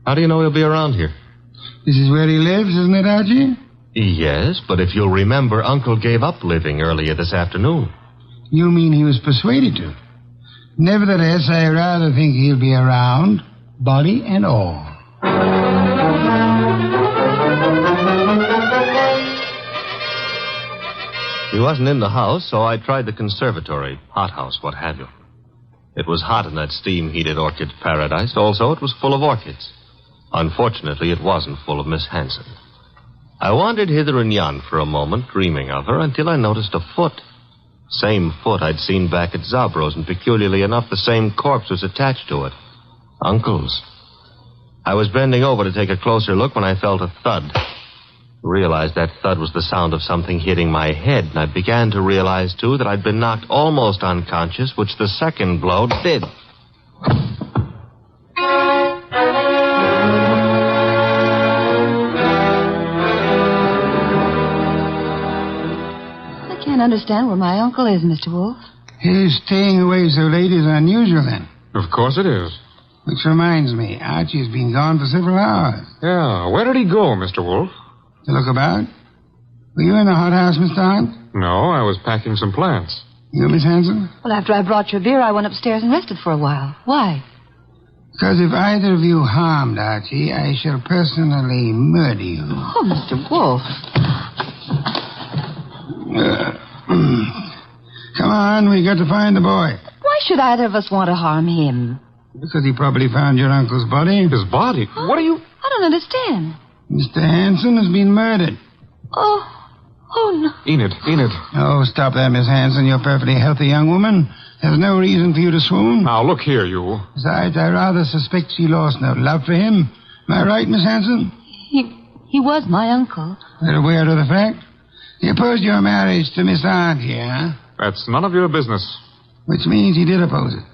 How do you know he'll be around here? This is where he lives, isn't it, Archie? Yes, but if you'll remember, Uncle gave up living earlier this afternoon. You mean he was persuaded to? Nevertheless, I rather think he'll be around, body and all. He wasn't in the house, so I tried the conservatory, hothouse, what have you. It was hot in that steam-heated orchid paradise. Also, it was full of orchids. Unfortunately, it wasn't full of Miss Hanson. I wandered hither and yon for a moment, dreaming of her, until I noticed a foot. Same foot I'd seen back at Zabro's, and peculiarly enough, the same corpse was attached to it. Uncle's. I was bending over to take a closer look when I felt a thud. Realized that thud was the sound of something hitting my head, and I began to realize, too, that I'd been knocked almost unconscious, which the second blow did. I can't understand where my uncle is, Mr. Wolfe. His staying away so late is unusual, then. Of course it is. Which reminds me, Archie's been gone for several hours. Yeah, where did he go, Mr. Wolfe? To look about? Were you in the hothouse, Mr. Hunt? No, I was packing some plants. You, Miss Hanson? Well, after I brought your beer, I went upstairs and rested for a while. Why? Because if either of you harmed Archie, I shall personally murder you. Oh, Mr. Wolfe. Come on, we got to find the boy. Why should either of us want to harm him? Because he probably found your uncle's body. His body? What are you... I don't understand. Mr. Hanson has been murdered. Oh, no. Enid. Oh, stop that, Miss Hanson. You're a perfectly healthy young woman. There's no reason for you to swoon. Now, look here, you. Besides, I rather suspect she lost no love for him. Am I right, Miss Hanson? He was my uncle. You're aware of the fact? He opposed your marriage to Miss Aunt here, huh? That's none of your business. Which means he did oppose it.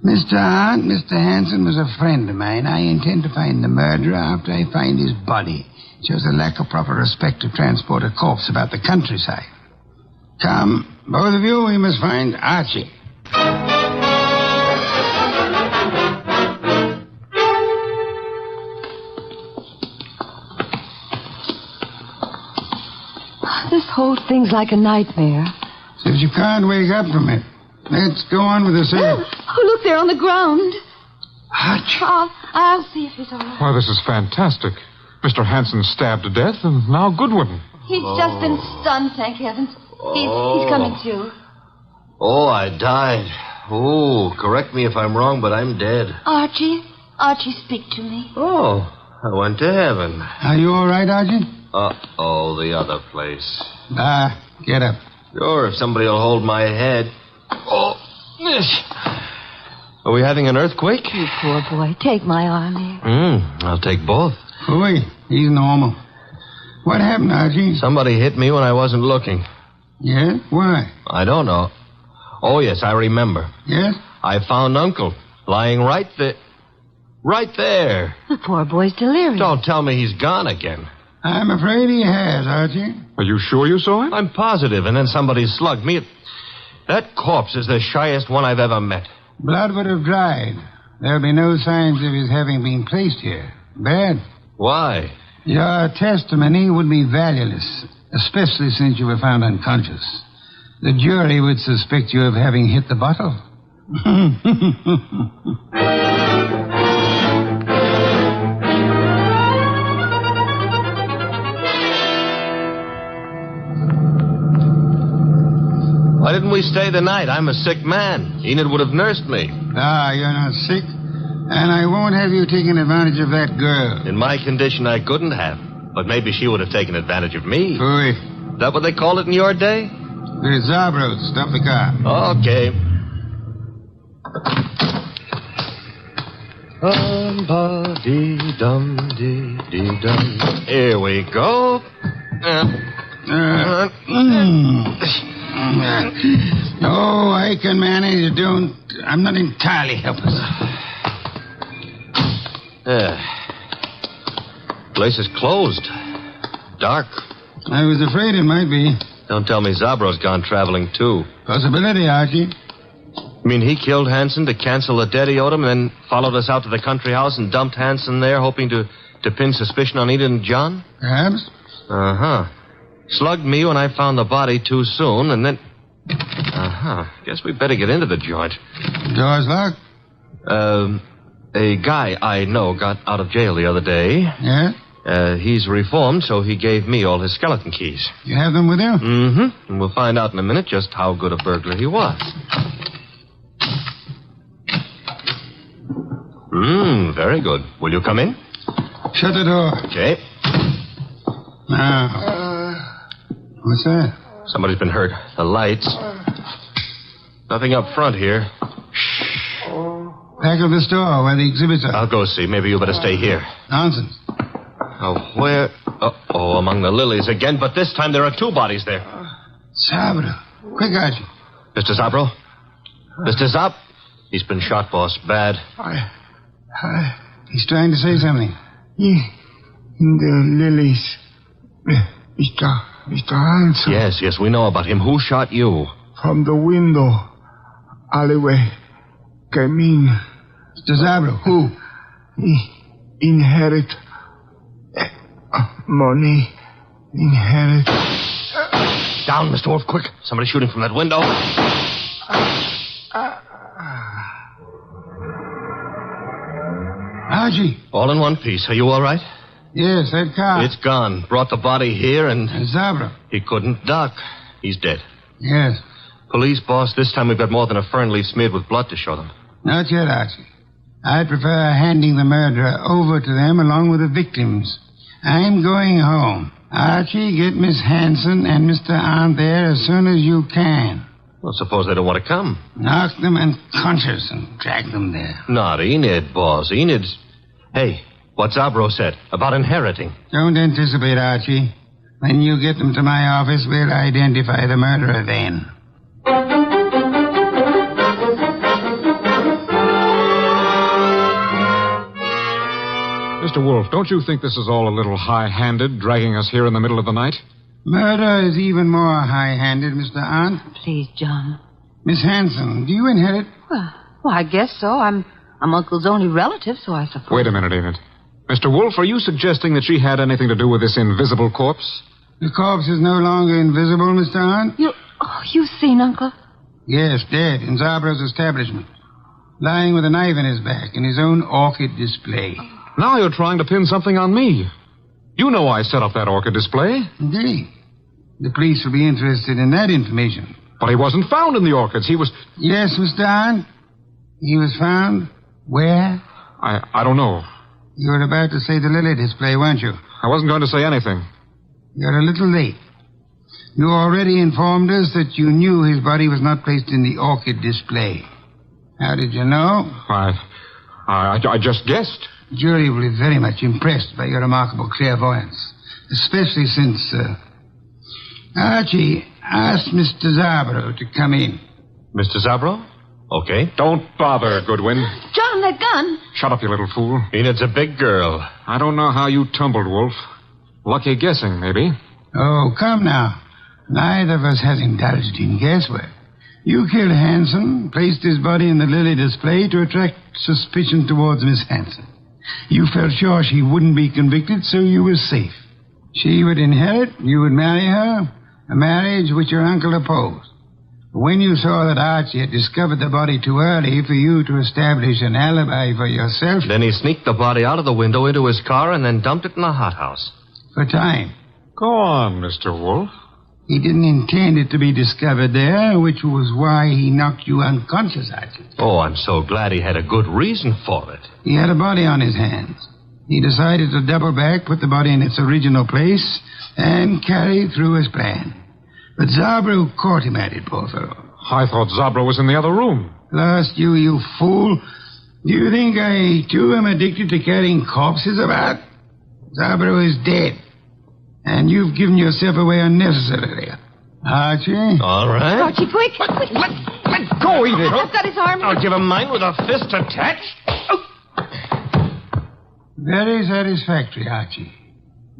Mr. Aunt, Mr. Hanson was a friend of mine. I intend to find the murderer after I find his body. It shows a lack of proper respect to transport a corpse about the countryside. Come, both of you, we must find Archie. This whole thing's like a nightmare. If you can't wake up from it, let's go on with the search. Oh, look, they're on the ground. Archie. I'll see if he's all right. Why, this is fantastic. Mr. Hanson stabbed to death, and now Goodwin. He's just been stunned, thank heavens. He's coming to. Oh, I died. Oh, correct me if I'm wrong, but I'm dead. Archie, speak to me. Oh, I went to heaven. Are you all right, Archie? Uh-oh, the other place. Get up. Sure, if somebody will hold my head. Oh, are we having an earthquake? You poor boy. Take my arm here. I'll take both. Ooh, he's normal. What happened, Archie? Somebody hit me when I wasn't looking. Yeah? Why? I don't know. Oh, yes, I remember. Yes? I found Uncle lying right there. Right there. The poor boy's delirious. Don't tell me he's gone again. I'm afraid he has, Archie. Are you sure you saw him? I'm positive, and then somebody slugged me. That corpse is the shyest one I've ever met. Blood would have dried. There'll be no signs of his having been placed here. Bad. Why? Your testimony would be valueless, especially since you were found unconscious. The jury would suspect you of having hit the bottle. Why didn't we stay the night? I'm a sick man. Enid would have nursed me. You're not sick. And I won't have you taking advantage of that girl. In my condition, I couldn't have. But maybe she would have taken advantage of me. Ooh. Is that what they called it in your day? There's Zabros. Stop the car. Okay. Dum-ba-dee-dum-dee-dee-dum. Here we go. Oh, I can manage. I'm not entirely helpless. Place is closed. Dark. I was afraid it might be. Don't tell me Zabro's gone traveling, too. Possibility, Archie. You mean he killed Hanson to cancel the debt he owed him, and then followed us out to the country house and dumped Hanson there, hoping to pin suspicion on Enid and John? Perhaps. Uh-huh. Slugged me when I found the body too soon, and then... Guess we better get into the joint. Door's locked? A guy I know got out of jail the other day. Yeah? He's reformed, so he gave me all his skeleton keys. You have them with you? Mm-hmm. And we'll find out in a minute just how good a burglar he was. Very good. Will you come in? Shut the door. Okay. Now. What's that? Somebody's been hurt. The lights. Nothing up front here. Back of the store where the exhibits are. I'll go see. Maybe you better stay here. Nonsense. Now, where... Oh, among the lilies again, but this time there are two bodies there. Sabro. Quick, Archie. Mr. Zabro? Mr. Zab? He's been shot, boss. Bad. He's trying to say something. In the lilies. Mr. Hanson. Yes, we know about him. Who shot you? From the window. Alleyway. Came in. Mr. Zabro, who? Inherit. Money. Inherit. Down, Mr. Wolfe, quick. Somebody shooting from that window. Archie. All in one piece. Are you all right? Yes, that car. It's gone. Brought the body here and Zabro. He couldn't duck. He's dead. Yes. Police, boss, this time we've got more than a fern leaf smeared with blood to show them. Not yet, Archie. I prefer handing the murderer over to them along with the victims. I'm going home. Archie, get Miss Hanson and Mr. Arndt there as soon as you can. Well, suppose they don't want to come. Knock them unconscious and drag them there. Not Enid, boss. Enid's... Hey, what Zabro said about inheriting. Don't anticipate, Archie. When you get them to my office, we'll identify the murderer then. Mr. Wolfe, don't you think this is all a little high-handed, dragging us here in the middle of the night? Murder is even more high-handed, Mr. Arndt. Please, John. Miss Hanson, do you inherit? Well, I guess so. I'm Uncle's only relative, so I suppose. Wait a minute, Enid. Mr. Wolfe, are you suggesting that she had anything to do with this invisible corpse? The corpse is no longer invisible, Mr. Arndt. You've seen Uncle? Yes, dead in Zabro's establishment. Lying with a knife in his back in his own orchid display. Now you're trying to pin something on me. You know I set up that orchid display. Indeed. The police will be interested in that information. But he wasn't found in the orchids. He was... Yes, Mr. Arndt. He was found where? I don't know. You were about to say the lily display, weren't you? I wasn't going to say anything. You're a little late. You already informed us that you knew his body was not placed in the orchid display. How did you know? I just guessed. The jury will be very much impressed by your remarkable clairvoyance, especially since, Archie asked Mr. Zabro to come in. Mr. Zabro? Okay. Don't bother, Goodwin. John, that gun. Shut up, you little fool. Enid's a big girl. I don't know how you tumbled, Wolfe. Lucky guessing, maybe. Oh, come now. Neither of us has indulged in guesswork. You killed Hanson, placed his body in the lily display to attract suspicion towards Miss Hanson. You felt sure she wouldn't be convicted, so you were safe. She would inherit, you would marry her, a marriage which your uncle opposed. But when you saw that Archie had discovered the body too early for you to establish an alibi for yourself... Then he sneaked the body out of the window into his car and then dumped it in the hothouse. For time. Go on, Mr. Wolfe. He didn't intend it to be discovered there, which was why he knocked you unconscious, Archie. Oh, I'm so glad he had a good reason for it. He had a body on his hands. He decided to double back, put the body in its original place, and carry through his plan. But Zabro caught him at it, poor fellow. I thought Zabro was in the other room. Lost you fool. Do you think I, too, am addicted to carrying corpses about? Zabro is dead. And you've given yourself away unnecessarily. Archie? All right. Archie, quick. Let go, Enid. I've got his arm. I'll give him mine with a fist attached. Very satisfactory, Archie.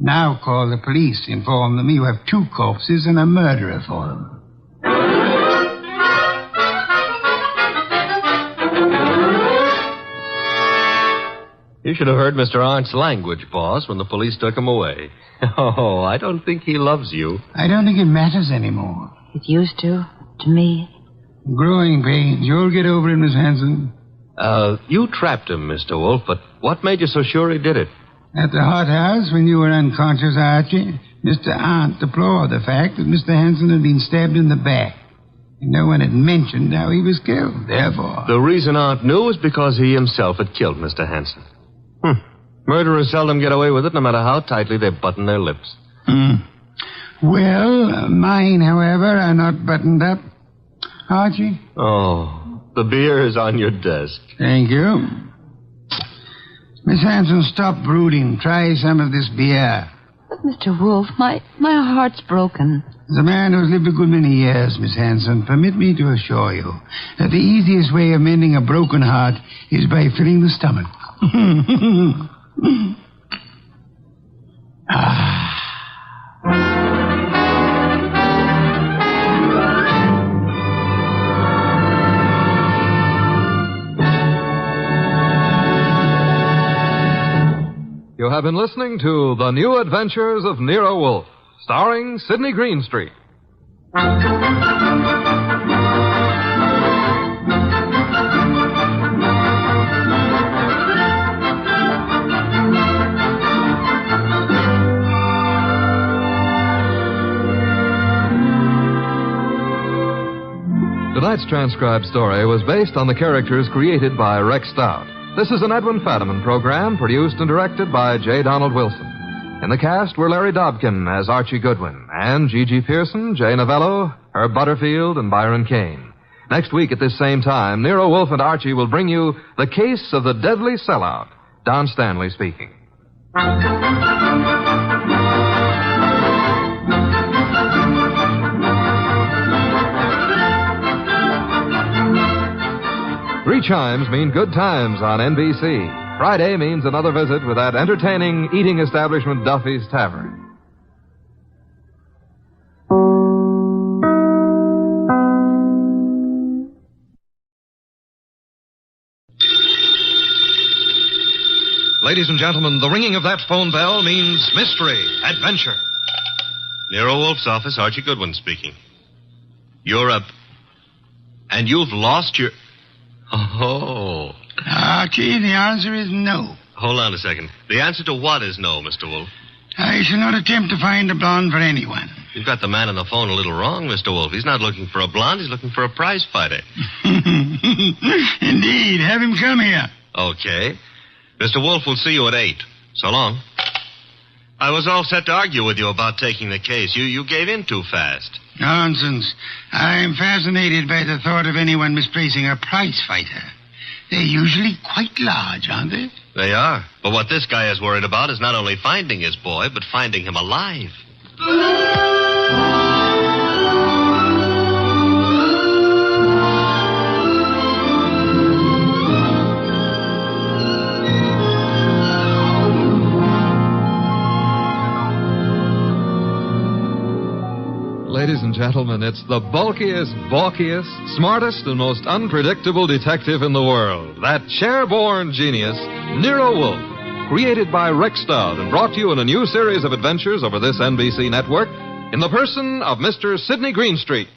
Now call the police. Inform them you have two corpses and a murderer for them. You should have heard Mr. Arndt's language, boss, when the police took him away. Oh, I don't think he loves you. I don't think it matters anymore. It used to me. Growing pains. You'll get over it, Miss Hanson. You trapped him, Mr. Wolfe, but what made you so sure he did it? At the hothouse, when you were unconscious, Archie, Mr. Arndt deplored the fact that Mr. Hanson had been stabbed in the back. And no one had mentioned how he was killed, therefore... The reason Arndt knew was because he himself had killed Mr. Hanson. Murderers seldom get away with it, no matter how tightly they button their lips. Well, mine, however, are not buttoned up. Archie? Oh, the beer is on your desk. Thank you. Miss Hanson, stop brooding. Try some of this beer. But, Mr. Wolfe, my heart's broken. As a man who's lived a good many years, Miss Hanson, permit me to assure you that the easiest way of mending a broken heart is by filling the stomach. You have been listening to The New Adventures of Nero Wolfe, starring Sidney Greenstreet. Tonight's transcribed story was based on the characters created by Rex Stout. This is an Edwin Fadiman program produced and directed by J. Donald Wilson. In the cast were Larry Dobkin as Archie Goodwin and Gigi Pearson, Jay Novello, Herb Butterfield, and Byron Kane. Next week at this same time, Nero Wolfe and Archie will bring you The Case of the Deadly Sellout. Don Stanley speaking. Three chimes mean good times on NBC. Friday means another visit with that entertaining eating establishment Duffy's Tavern. Ladies and gentlemen, the ringing of that phone bell means mystery, adventure. Nero Wolfe's office, Archie Goodwin speaking. You're up. And you've lost your... Oh. Archie, the answer is no. Hold on a second. The answer to what is no, Mr. Wolfe? I shall not attempt to find a blonde for anyone. You've got the man on the phone a little wrong, Mr. Wolfe. He's not looking for a blonde. He's looking for a prize fighter. Indeed. Have him come here. Okay. Mr. Wolfe will see you at 8. So long. I was all set to argue with you about taking the case. You gave in too fast. Nonsense. I'm fascinated by the thought of anyone misplacing a prize fighter. They're usually quite large, aren't they? They are. But what this guy is worried about is not only finding his boy, but finding him alive. Ladies and gentlemen, it's the bulkiest, balkiest, smartest, and most unpredictable detective in the world. That chair-born genius, Nero Wolfe, created by Rex Stout and brought to you in a new series of adventures over this NBC network in the person of Mr. Sidney Greenstreet.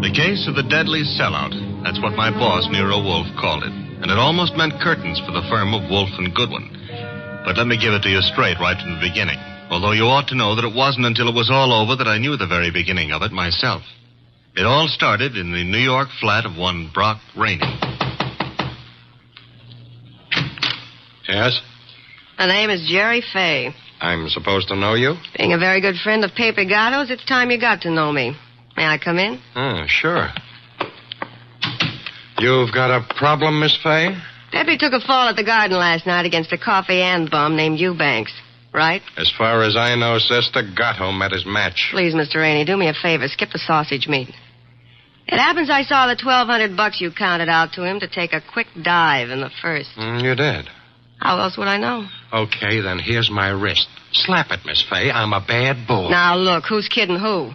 The case of the deadly sellout. That's what my boss, Nero Wolfe, called it. And it almost meant curtains for the firm of Wolfe and Goodwin. But let me give it to you straight right from the beginning. Although you ought to know that it wasn't until it was all over that I knew the very beginning of it myself. It all started in the New York flat of one Brock Rainey. Yes? My name is Jerry Fay. I'm supposed to know you? Being a very good friend of Pepe Gatto's, it's time you got to know me. May I come in? Sure. You've got a problem, Miss Fay? Pepe took a fall at the garden last night against a coffee and bum named Eubanks, right? As far as I know, Sister, Gatto met his match. Please, Mr. Rainey, do me a favor. Skip the sausage meat. It happens I saw the $1,200 you counted out to him to take a quick dive in the first. You did? How else would I know? Okay, then here's my wrist. Slap it, Miss Fay. I'm a bad bull. Now, look, who's kidding who?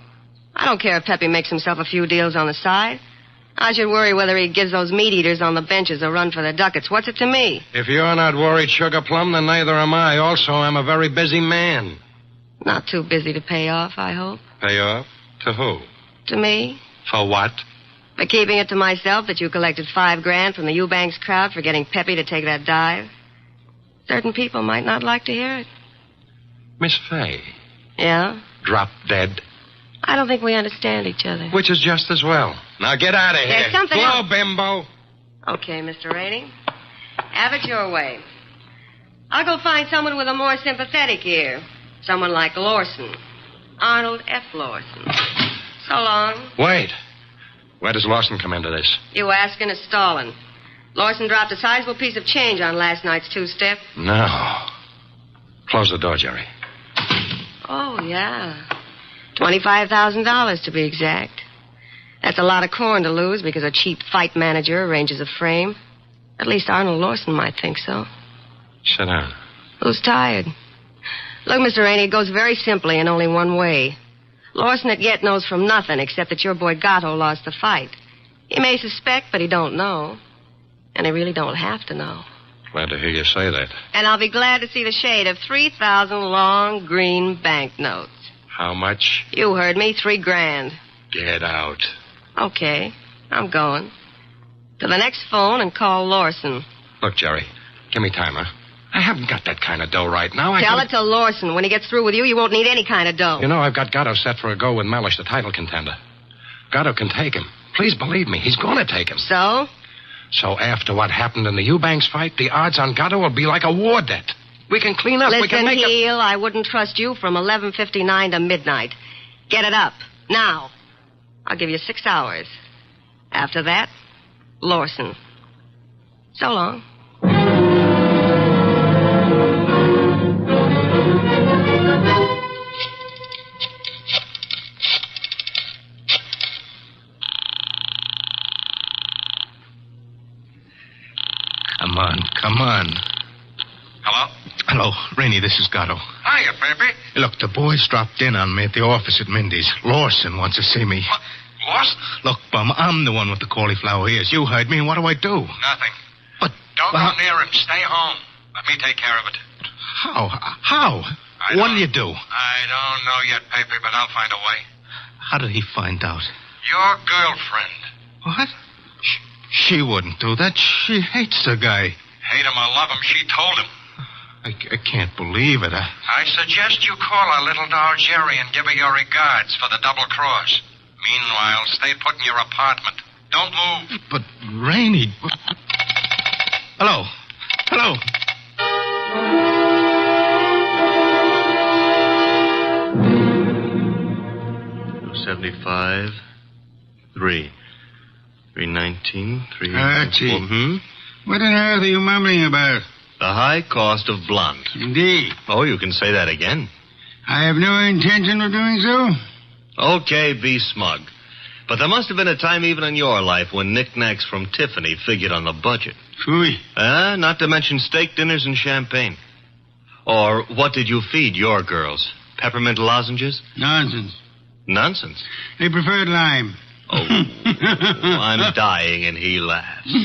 I don't care if Pepe makes himself a few deals on the side. I should worry whether he gives those meat eaters on the benches a run for the ducats. What's it to me? If you're not worried, Sugar Plum, then neither am I. Also, I'm a very busy man. Not too busy to pay off, I hope. Pay off? To who? To me. For what? For keeping it to myself that you collected $5,000 from the Eubanks crowd for getting Pepe to take that dive. Certain people might not like to hear it. Miss Fay. Yeah? Drop dead. I don't think we understand each other. Which is just as well. Now get out of here. There's something Go, else. bimbo. Okay, Mr. Rainey. Have it your way. I'll go find someone with a more sympathetic ear. Someone like Lawson. Arnold F. Lawson. So long. Wait. Where does Lawson come into this? You asking is stalling. Lawson dropped a sizable piece of change on last night's two-step. No. Close the door, Jerry. Oh, yeah. $25,000 to be exact. That's a lot of corn to lose because a cheap fight manager arranges a frame. At least Arnold Lawson might think so. Sit down. Who's tired? Look, Mr. Rainey, it goes very simply in only one way. Lawson at yet knows from nothing except that your boy Gatto lost the fight. He may suspect, but he don't know. And he really don't have to know. Glad to hear you say that. And I'll be glad to see the shade of 3,000 long green banknotes. How much? You heard me, $3,000. Get out. Okay, I'm going. To the next phone and call Lawson. Look, Jerry, give me time, huh? I haven't got that kind of dough right now. Tell it to Lawson. When he gets through with you, you won't need any kind of dough. You know, I've got Gatto set for a go with Mellish, the title contender. Gatto can take him. Please believe me, he's going to take him. So? So after what happened in the Eubanks fight, the odds on Gatto will be like a war debt. We can clean up. Listen, we can make Heel, I wouldn't trust you from 11:59 to midnight. Get it up. Now. I'll give you 6 hours. After that, Lawson. So long. Come on. Hello? Hello, Rainey, this is Gatto. Hiya, Pepe. Look, the boys dropped in on me at the office at Mindy's. Lawson wants to see me. What? Lawson? Look, Bum, I'm the one with the cauliflower ears. You heard me. What do I do? Nothing. But... Don't go near him. Stay home. Let me take care of it. How? What do you do? I don't know yet, Pepe, but I'll find a way. How did he find out? Your girlfriend. What? She wouldn't do that. She hates the guy. Hate him or love him, she told him. I can't believe it. I suggest you call our little doll Jerry and give her your regards for the double cross. Meanwhile, stay put in your apartment. Don't move. But, Rainey... Hello. Hello. $75, 3. 319, 3... Archie. What on earth are you mumbling about? The high cost of blonde. Indeed. Oh, you can say that again. I have no intention of doing so. Okay, be smug. But there must have been a time even in your life when knickknacks from Tiffany figured on the budget. Phooey. Not to mention steak dinners and champagne. Or what did you feed your girls? Peppermint lozenges? Nonsense. Nonsense? They preferred lime. Oh, I'm dying, and he laughs.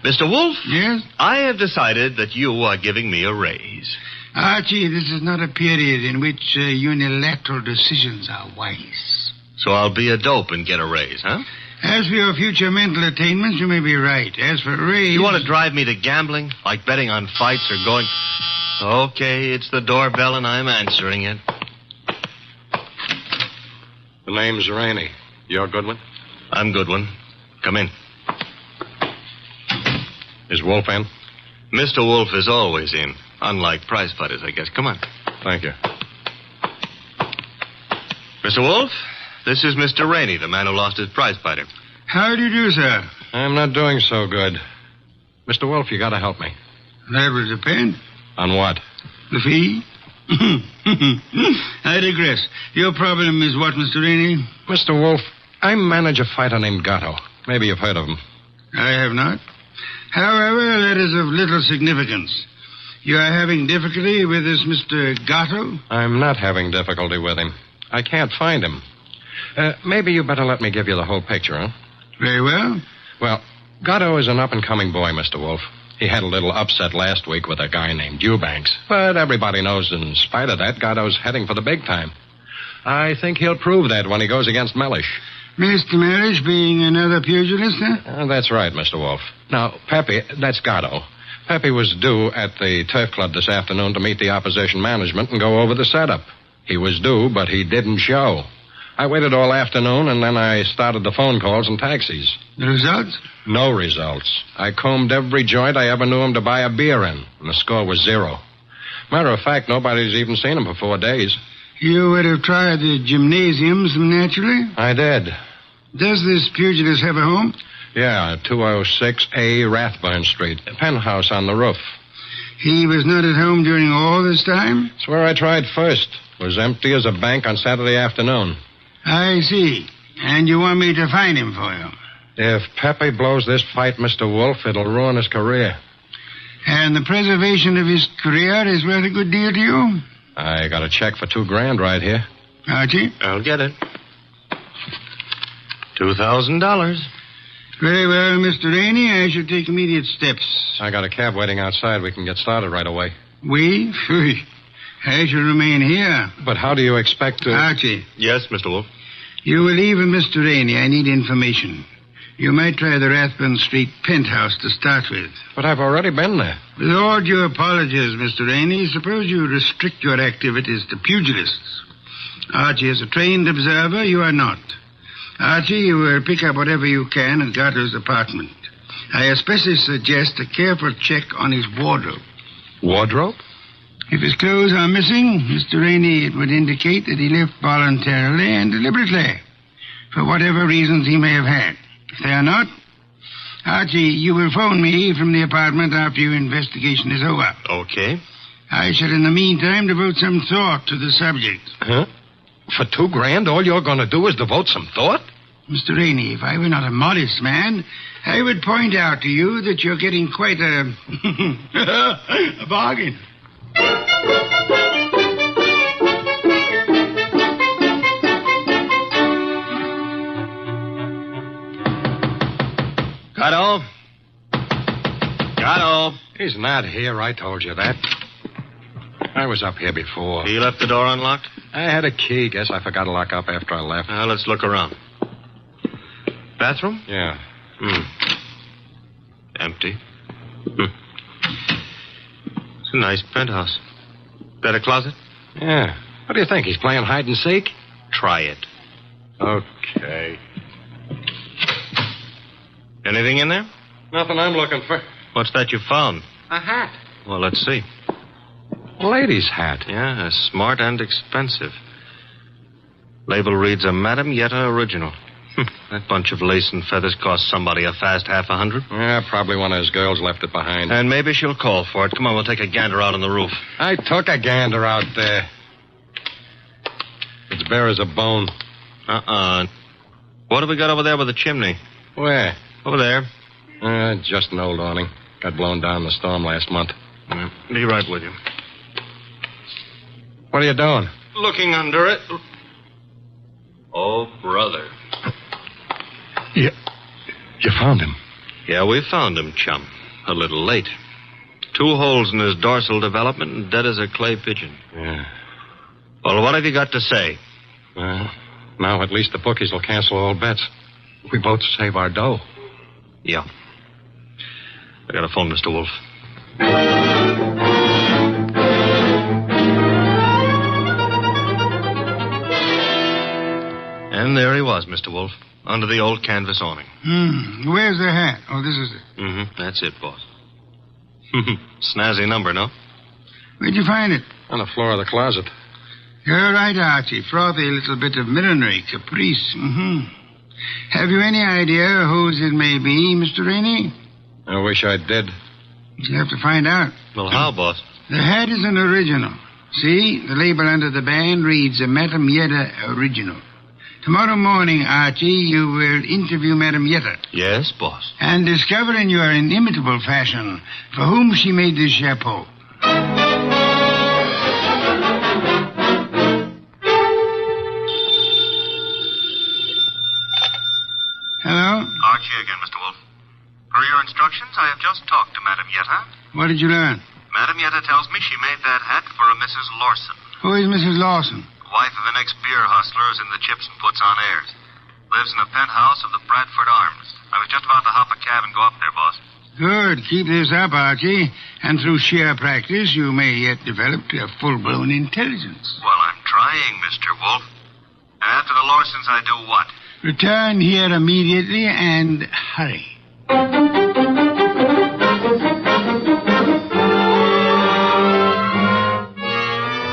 Mr. Wolfe? Yes? I have decided that you are giving me a raise. Archie, this is not a period in which unilateral decisions are wise. So I'll be a dope and get a raise, huh? As for your future mental attainments, you may be right. As for a raise... You want to drive me to gambling? Like betting on fights or going... Okay, it's the doorbell, and I'm answering it. The name's Rainey. You're Goodwin? I'm Goodwin. Come in. Is Wolfe in? Mr. Wolfe is always in. Unlike prize fighters, I guess. Come on. Thank you. Mr. Wolfe, this is Mr. Rainey, the man who lost his prize fighter. How do you do, sir? I'm not doing so good. Mr. Wolfe, you gotta help me. That will depend. On what? The fee? I digress. Your problem is what, Mr. Rainey? Mr. Wolfe, I manage a fighter named Gatto. Maybe you've heard of him. I have not. However, that is of little significance. You are having difficulty with this Mr. Gatto? I'm not having difficulty with him. I can't find him. Maybe you better let me give you the whole picture, huh? Very well. Well, Gatto is an up-and-coming boy, Mr. Wolfe. He had a little upset last week with a guy named Eubanks. But everybody knows in spite of that, Gatto's heading for the big time. I think he'll prove that when he goes against Mellish. Mr. Mellish being another pugilist, huh? That's right, Mr. Wolfe. Now, Pepe, that's Gatto. Pepe was due at the Turf Club this afternoon to meet the opposition management and go over the setup. He was due, but he didn't show. I waited all afternoon, and then I started the phone calls and taxis. The results? No results. I combed every joint I ever knew him to buy a beer in, and the score was 0. Matter of fact, nobody's even seen him for 4 days. You would have tried the gymnasiums, naturally? I did. Does this pugilist have a home? Yeah, 206A Rathburn Street. A penthouse on the roof. He was not at home during all this time? It's where I tried first. It was empty as a bank on Saturday afternoon. I see. And you want me to find him for you? If Pepe blows this fight, Mr. Wolfe, it'll ruin his career. And the preservation of his career is worth a good deal to you? I got a check for $2,000 right here. Archie? I'll get it. $2,000. Very well, Mr. Rainey. I shall take immediate steps. I got a cab waiting outside. We can get started right away. We? I shall remain here. But how do you expect to... Archie. Yes, Mr. Wolfe. You will leave with Mr. Rainey. I need information. You might try the Rathburn Street penthouse to start with. But I've already been there. With all due apologies, Mr. Rainey, suppose you restrict your activities to pugilists. Archie is a trained observer. You are not. Archie, you will pick up whatever you can at Gatto's apartment. I especially suggest a careful check on his wardrobe. Wardrobe? If his clothes are missing, Mr. Rainey, it would indicate that he left voluntarily and deliberately, for whatever reasons he may have had. If they are not, Archie, you will phone me from the apartment after your investigation is over. Okay. I shall, in the meantime, devote some thought to the subject. Huh? For $2,000, all you're going to do is devote some thought? Mr. Rainey, if I were not a modest man, I would point out to you that you're getting quite a bargain. Gatto? Gatto? He's not here. I told you that. I was up here before. He left the door unlocked? I had a key. Guess I forgot to lock up after I left. Now, let's look around. Bathroom? Yeah. Empty. It's a nice penthouse. That a closet? Yeah. What do you think? He's playing hide and seek? Try it. Okay. Anything in there? Nothing I'm looking for. What's that you found? A hat. Well, let's see. A lady's hat. Yeah, smart and expensive. Label reads a Madame Yetta original. That bunch of lace and feathers cost somebody a fast $50. Yeah, probably one of his girls left it behind. And maybe she'll call for it. Come on, we'll take a gander out on the roof. I took a gander out there. It's bare as a bone. What have we got over there with the chimney? Where? Over there. Just an old awning. Got blown down in the storm last month. Be right with you. What are you doing? Looking under it. Oh, brother. You found him? Yeah, we found him, chum. A little late. 2 holes in his dorsal development and dead as a clay pigeon. Yeah. Well, what have you got to say? Well, now at least the bookies will cancel all bets. We both save our dough. Yeah. I got a phone, Mr. Wolfe. And there he was, Mr. Wolfe, under the old canvas awning. Where's the hat? Oh, this is it. That's it, boss. Snazzy number, no? Where'd you find it? On the floor of the closet. You're right, Archie. Frothy little bit of millinery, caprice. Have you any idea whose it may be, Mr. Rainey? I wish I did. You'll have to find out. Well, how, boss? The hat is an original. See, the label under the band reads a Madame Yetta original. Tomorrow morning, Archie, you will interview Madame Yetta. Yes, boss. And discover in your inimitable fashion for whom she made this chapeau. Hello? Archie again, Mr. Wolfe. Per your instructions, I have just talked to Madame Yetta. What did you learn? Madame Yetta tells me she made that hat for a Mrs. Lawson. Who is Mrs. Lawson? Wife of an ex-beer hustler who's in the gypsum puts on airs. Lives in a penthouse of the Bradford Arms. I was just about to hop a cab and go up there, boss. Good. Keep this up, Archie. And through sheer practice, you may yet develop a full-blown intelligence. Well, I'm trying, Mr. Wolfe. And after the Lawsons, I do what? Return here immediately and hurry. How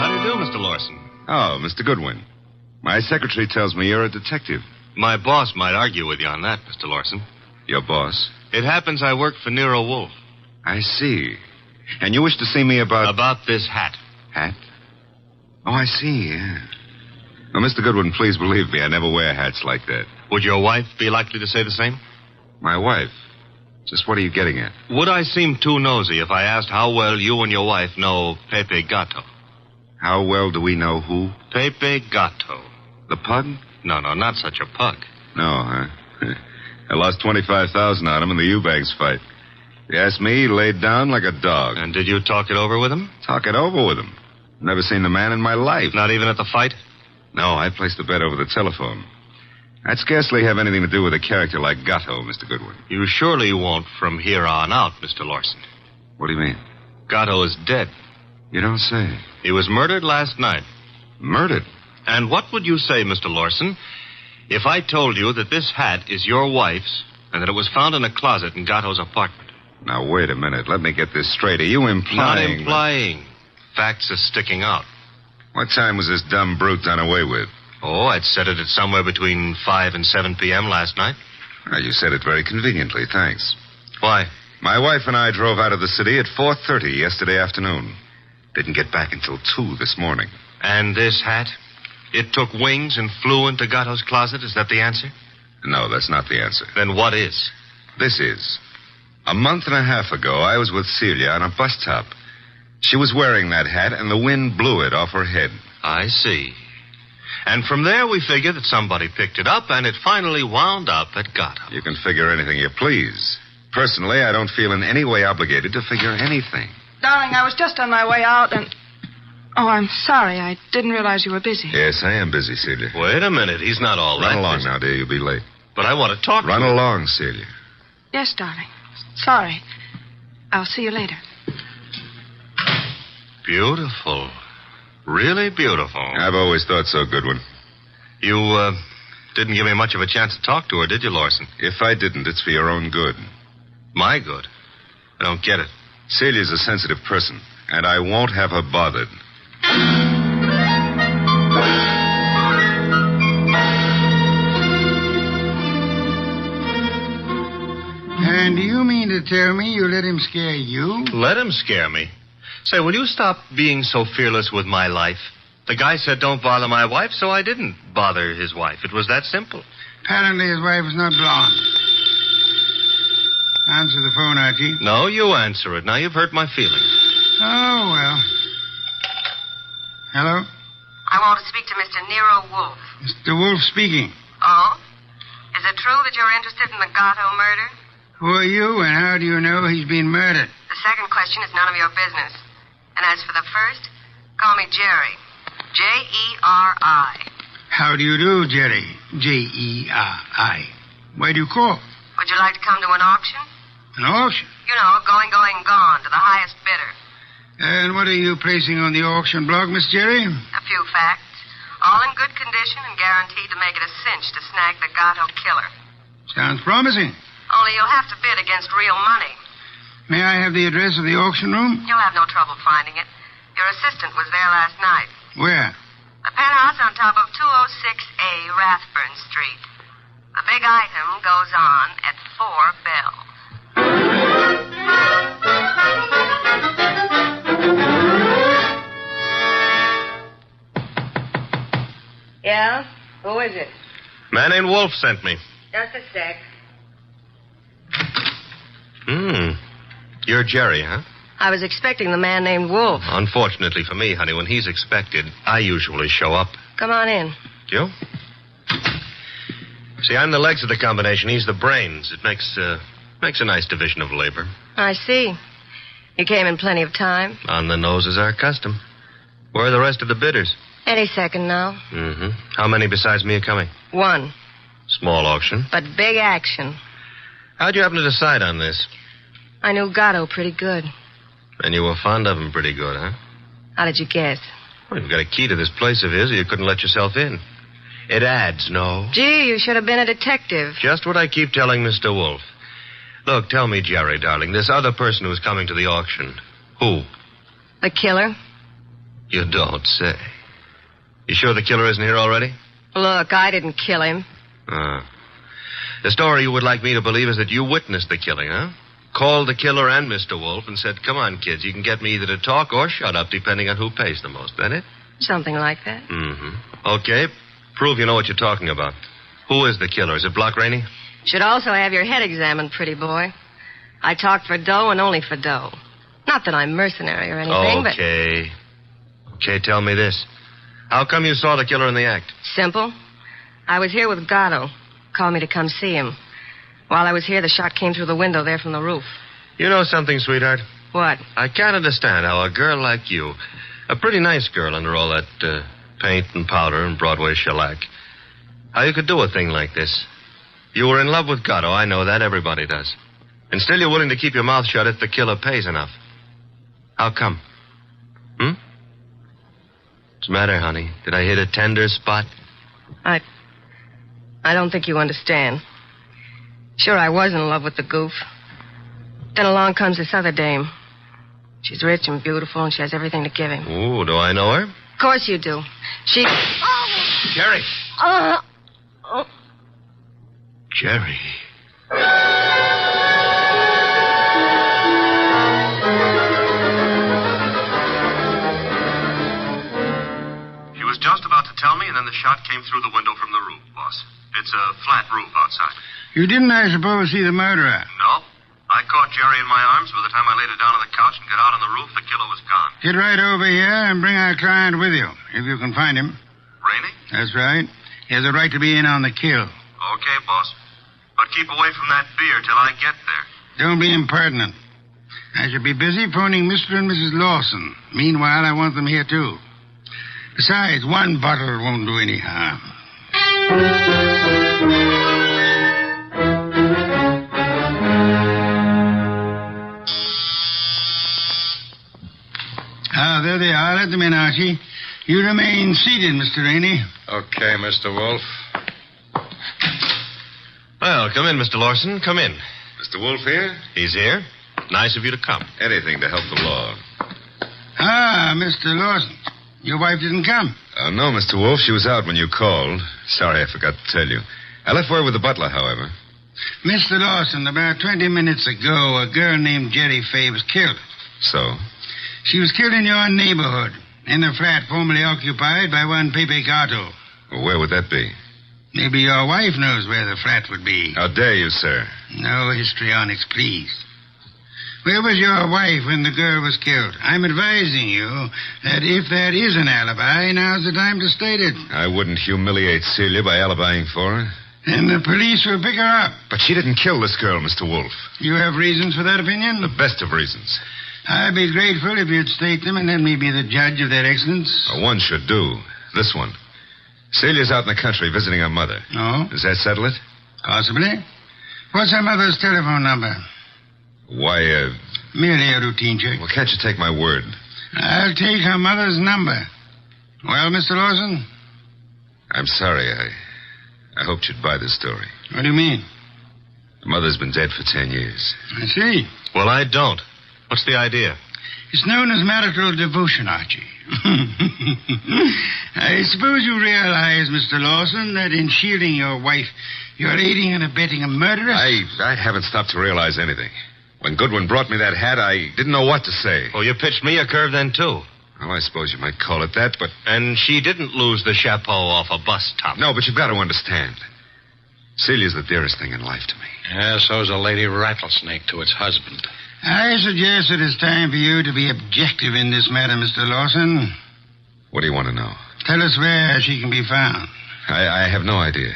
do you do, Mr. Lawson? Oh, Mr. Goodwin. My secretary tells me you're a detective. My boss might argue with you on that, Mr. Lawson. Your boss? It happens I work for Nero Wolfe. I see. And you wish to see me about... About this hat. Hat? Oh, I see, yeah. Now, Mr. Goodwin, please believe me, I never wear hats like that. Would your wife be likely to say the same? My wife? Just what are you getting at? Would I seem too nosy if I asked how well you and your wife know Pepe Gato? How well do we know who? Pepe Gato. The pug? No, not such a pug. No, huh? I lost $25,000 on him in the Eubanks fight. If you ask me, he laid down like a dog. And did you talk it over with him? Talk it over with him. Never seen the man in my life. Not even at the fight? No, I placed the bet over the telephone. I'd scarcely have anything to do with a character like Gatto, Mr. Goodwin. You surely won't from here on out, Mr. Lawson. What do you mean? Gatto is dead. You don't say. He was murdered last night. Murdered? And what would you say, Mr. Lawson, if I told you that this hat is your wife's and that it was found in a closet in Gatto's apartment? Now, wait a minute. Let me get this straight. Are you implying... Not implying. Facts are sticking out. What time was this dumb brute done away with? Oh, I'd set it at somewhere between 5 and 7 p.m. last night. Well, you said it very conveniently. Thanks. Why? My wife and I drove out of the city at 4:30 yesterday afternoon. Didn't get back until 2 this morning. And this hat? It took wings and flew into Gatto's closet? Is that the answer? No, that's not the answer. Then what is? This is. A month and a half ago, I was with Celia on a bus top. She was wearing that hat, and the wind blew it off her head. I see. And from there, we figure that somebody picked it up, and it finally wound up at Gatto. You can figure anything you please. Personally, I don't feel in any way obligated to figure anything. Darling, I was just on my way out, and... Oh, I'm sorry. I didn't realize you were busy. Yes, I am busy, Celia. Wait a minute. He's not all that Run along busy. now, dear. You'll be late. But I want to talk to you. Run along, Celia. Yes, darling. Sorry. I'll see you later. Beautiful. Really beautiful. I've always thought so, Goodwin. You, didn't give me much of a chance to talk to her, did you, Lawson? If I didn't, it's for your own good. My good? I don't get it. Celia's a sensitive person, and I won't have her bothered. And do you mean to tell me you let him scare you? Let him scare me? Say, will you stop being so fearless with my life? The guy said don't bother my wife, so I didn't bother his wife. It was that simple. Apparently his wife is not blonde. Answer the phone, Archie. No, you answer it. Now you've hurt my feelings. Oh, well. Hello? I want to speak to Mr. Nero Wolfe. Mr. Wolfe speaking. Oh? Is it true that you're interested in the Gatto murder? Who are you, and how do you know he's been murdered? The second question is none of your business. And as for the first, call me Jerry. Jerry. How do you do, Jerry? Jerry. Why do you call? Would you like to come to an auction? An auction? You know, going, gone, to the highest bidder. And what are you placing on the auction block, Miss Jerry? A few facts. All in good condition and guaranteed to make it a cinch to snag the Gatto killer. Sounds promising. Only you'll have to bid against real money. May I have the address of the auction room? You'll have no trouble finding it. Your assistant was there last night. Where? The penthouse on top of 206A Rathburn Street. The big item goes on at 4 bells. Yeah? Who is it? Man named Wolfe sent me. Just a sec. You're Jerry, huh? I was expecting the man named Wolfe. Unfortunately for me, honey, when he's expected, I usually show up. Come on in. You? See, I'm the legs of the combination. He's the brains. It makes a nice division of labor. I see. You came in plenty of time. On the nose is our custom. Where are the rest of the bidders? Any second now. Mm-hmm. How many besides me are coming? 1. Small auction. But big action. How'd you happen to decide on this? I knew Gatto pretty good. And you were fond of him pretty good, huh? How did you guess? Well, you've got a key to this place of his, or you couldn't let yourself in. It adds, no? Gee, you should have been a detective. Just what I keep telling Mr. Wolfe. Look, tell me, Jerry, darling, this other person who's coming to the auction, who? The killer? You don't say. You sure the killer isn't here already? Look, I didn't kill him. The story you would like me to believe is that you witnessed the killing, huh? Called the killer and Mr. Wolfe and said, come on, kids, you can get me either to talk or shut up, depending on who pays the most. That it? Something like that. Mm-hmm. Okay. Prove you know what you're talking about. Who is the killer? Is it Block Rainey? Should also have your head examined, pretty boy. I talk for dough and only for dough. Not that I'm mercenary or anything, but... Okay, tell me this. How come you saw the killer in the act? Simple. I was here with Gatto. Called me to come see him. While I was here, the shot came through the window there from the roof. You know something, sweetheart? What? I can't understand how a girl like you, a pretty nice girl under all that paint and powder and Broadway shellac, how you could do a thing like this. You were in love with Gatto, I know that, everybody does. And still you're willing to keep your mouth shut if the killer pays enough. How come? What's the matter, honey? Did I hit a tender spot? I don't think you understand. Sure, I was in love with the goof. Then along comes this other dame. She's rich and beautiful, and she has everything to give him. Ooh, do I know her? Of course you do. She... Jerry! Jerry. She was just about to tell me, and then the shot came through the window from the roof, boss. It's a flat roof outside. You didn't, I suppose, see the murderer? No. I caught Jerry in my arms. By the time I laid her down on the couch and got out on the roof, the killer was gone. Get right over here and bring our client with you, if you can find him. Rainey? That's right. He has a right to be in on the kill. Okay, boss. But keep away from that beer till I get there. Don't be impertinent. I shall be busy phoning Mr. and Mrs. Lawson. Meanwhile, I want them here, too. Besides, one bottle won't do any harm. There they are. Let them in, Archie. You remain seated, Mr. Rainey. Okay, Mr. Wolfe. Well, come in, Mr. Lawson. Come in. Mr. Wolfe here? He's here. Nice of you to come. Anything to help the law. Mr. Lawson. Your wife didn't come? No, Mr. Wolfe. She was out when you called. Sorry, I forgot to tell you. I left word with the butler, however. Mr. Lawson, about 20 minutes ago, a girl named Jerry Fay was killed. So? She was killed in your neighborhood, in a flat formerly occupied by one Pepe Gatto. Well, where would that be? Maybe your wife knows where the flat would be. How dare you, sir? No histrionics, please. Where was your wife when the girl was killed? I'm advising you that if there is an alibi, now's the time to state it. I wouldn't humiliate Celia by alibying for her. Then the police will pick her up. But she didn't kill this girl, Mr. Wolfe. You have reasons for that opinion? The best of reasons. I'd be grateful if you'd state them and let me be the judge of their excellence. One should do. This one. Celia's out in the country visiting her mother. Oh? Does that settle it? Possibly. What's her mother's telephone number? Why, Merely a routine check. Well, can't you take my word? I'll take her mother's number. Well, Mr. Lawson? I'm sorry. I hoped you'd buy this story. What do you mean? The mother's been dead for 10 years. I see. Well, I don't. What's the idea? It's known as marital devotion, Archie. I suppose you realize, Mr. Lawson, that in shielding your wife, you're aiding and abetting a murderess? I haven't stopped to realize anything. When Goodwin brought me that hat, I didn't know what to say. Oh, you pitched me a curve then, too. Well, I suppose you might call it that, but... And she didn't lose the chapeau off a bus top. No, but you've got to understand. Celia's the dearest thing in life to me. Yeah, so's a lady rattlesnake to its husband. I suggest it is time for you to be objective in this matter, Mr. Lawson. What do you want to know? Tell us where she can be found. I have no idea.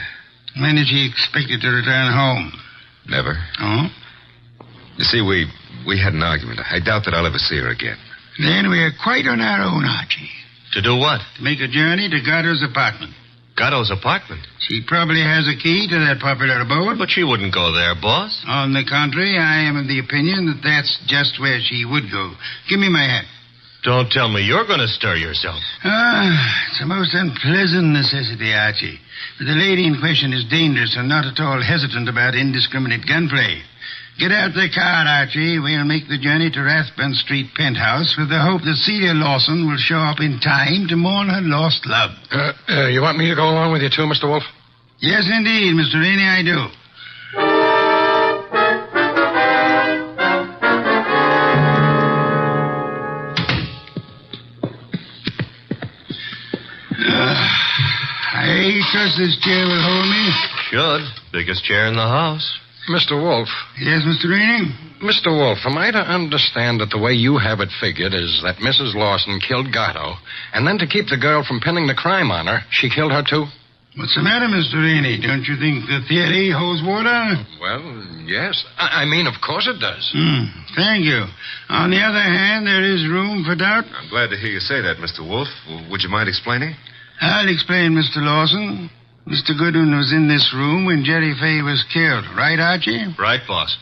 When is she expected to return home? Never. Oh? You see, we had an argument. I doubt that I'll ever see her again. Then we're quite on our own, Archie. To do what? To make a journey to Gatto's apartment. Gatto's apartment? She probably has a key to that popular abode. But she wouldn't go there, boss. On the contrary, I am of the opinion that that's just where she would go. Give me my hat. Don't tell me you're going to stir yourself. It's a most unpleasant necessity, Archie. But the lady in question is dangerous and not at all hesitant about indiscriminate gunplay. Get out the car, Archie. We'll make the journey to Rathbun Street penthouse with the hope that Celia Lawson will show up in time to mourn her lost love. You want me to go along with you too, Mr. Wolfe? Yes, indeed, Mr. Rainey, I do. I trust this chair will hold me. Should. Biggest chair in the house. Mr. Wolfe. Yes, Mr. Rainey? Mr. Wolfe, am I to understand that the way you have it figured is that Mrs. Lawson killed Gatto, and then to keep the girl from pinning the crime on her, she killed her too? What's the matter, Mr. Rainey? Don't you think the theory holds water? Well, yes. I mean, of course it does. Thank you. On the other hand, there is room for doubt. I'm glad to hear you say that, Mr. Wolfe. Would you mind explaining? I'll explain, Mr. Lawson. Mr. Goodwin was in this room when Jerry Fay was killed. Right, Archie? Right, boss.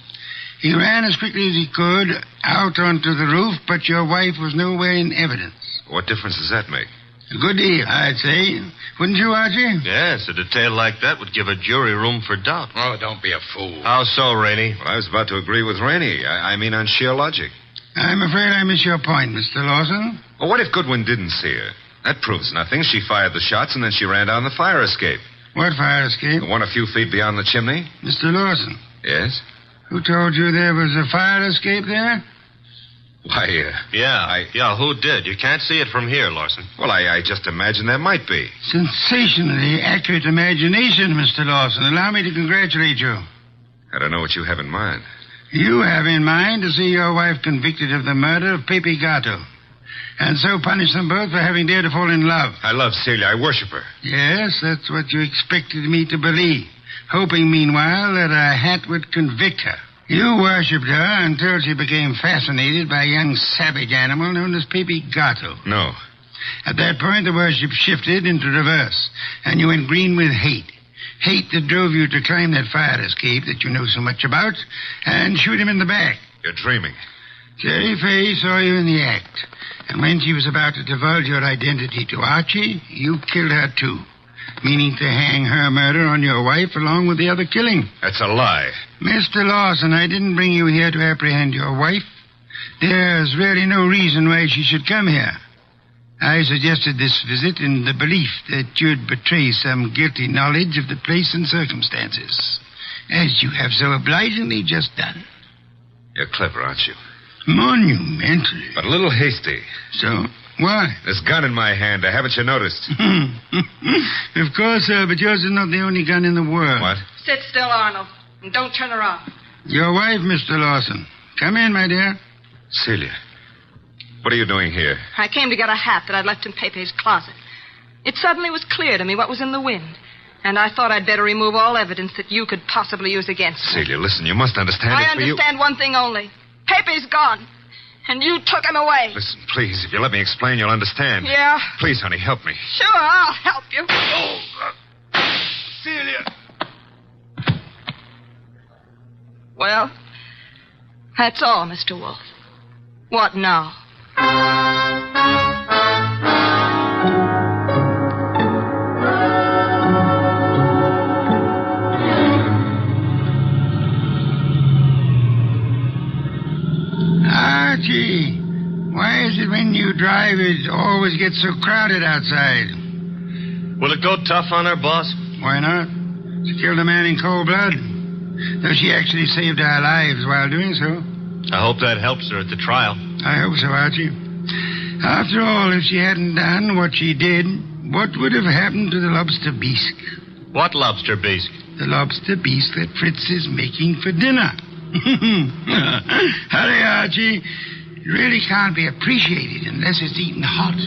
He ran as quickly as he could out onto the roof, but your wife was nowhere in evidence. What difference does that make? A good deal, I'd say. Wouldn't you, Archie? Yes, a detail like that would give a jury room for doubt. Oh, don't be a fool. How so, Rainey? Well, I was about to agree with Rainey. I mean on sheer logic. I'm afraid I miss your point, Mr. Lawson. Well, what if Goodwin didn't see her? That proves nothing. She fired the shots, and then she ran down the fire escape. What fire escape? The one a few feet beyond the chimney. Mr. Lawson. Yes? Who told you there was a fire escape there? Why, Yeah, who did? You can't see it from here, Lawson. Well, I just imagined there might be. Sensationally accurate imagination, Mr. Lawson. Allow me to congratulate you. I don't know what you have in mind. You have in mind to see your wife convicted of the murder of Pepe Gatto, and so punish them both for having dared to fall in love. I love Celia. I worship her. Yes, that's what you expected me to believe, hoping, meanwhile, that a hat would convict her. You worshipped her until she became fascinated by a young savage animal known as Pepe Gatto. No. At that point, the worship shifted into reverse, and you went green with hate. Hate that drove you to climb that fire escape that you know so much about and shoot him in the back. You're dreaming. Jerry Fay saw you in the act, and when she was about to divulge your identity to Archie, you killed her too, meaning to hang her murder on your wife along with the other killing. That's a lie. Mr. Lawson, I didn't bring you here to apprehend your wife. There's really no reason why she should come here. I suggested this visit in the belief that you'd betray some guilty knowledge of the place and circumstances, as you have so obligingly just done. You're clever, aren't you? Monumentally. But a little hasty. So, why? This gun in my hand, haven't you noticed? Of course, sir, but yours is not the only gun in the world. What? Sit still, Arnold, and don't turn around. Your wife, Mr. Lawson. Come in, my dear. Celia, what are you doing here? I came to get a hat that I'd left in Pepe's closet. It suddenly was clear to me what was in the wind, and I thought I'd better remove all evidence that you could possibly use against me. Celia, listen, you must understand I understand one thing only. Pepe's gone, and you took him away. Listen, please, if you let me explain, you'll understand. Yeah? Please, honey, help me. Sure, I'll help you. Celia! Well, that's all, Mr. Wolfe. What now? Archie, why is it when you drive it always gets so crowded outside? Will it go tough on her, boss? Why not? She killed a man in cold blood. Though she actually saved our lives while doing so. I hope that helps her at the trial. I hope so, Archie. After all, if she hadn't done what she did, what would have happened to the lobster bisque? What lobster bisque? The lobster bisque that Fritz is making for dinner. Hurry, Archie. It really can't be appreciated unless it's eaten hot.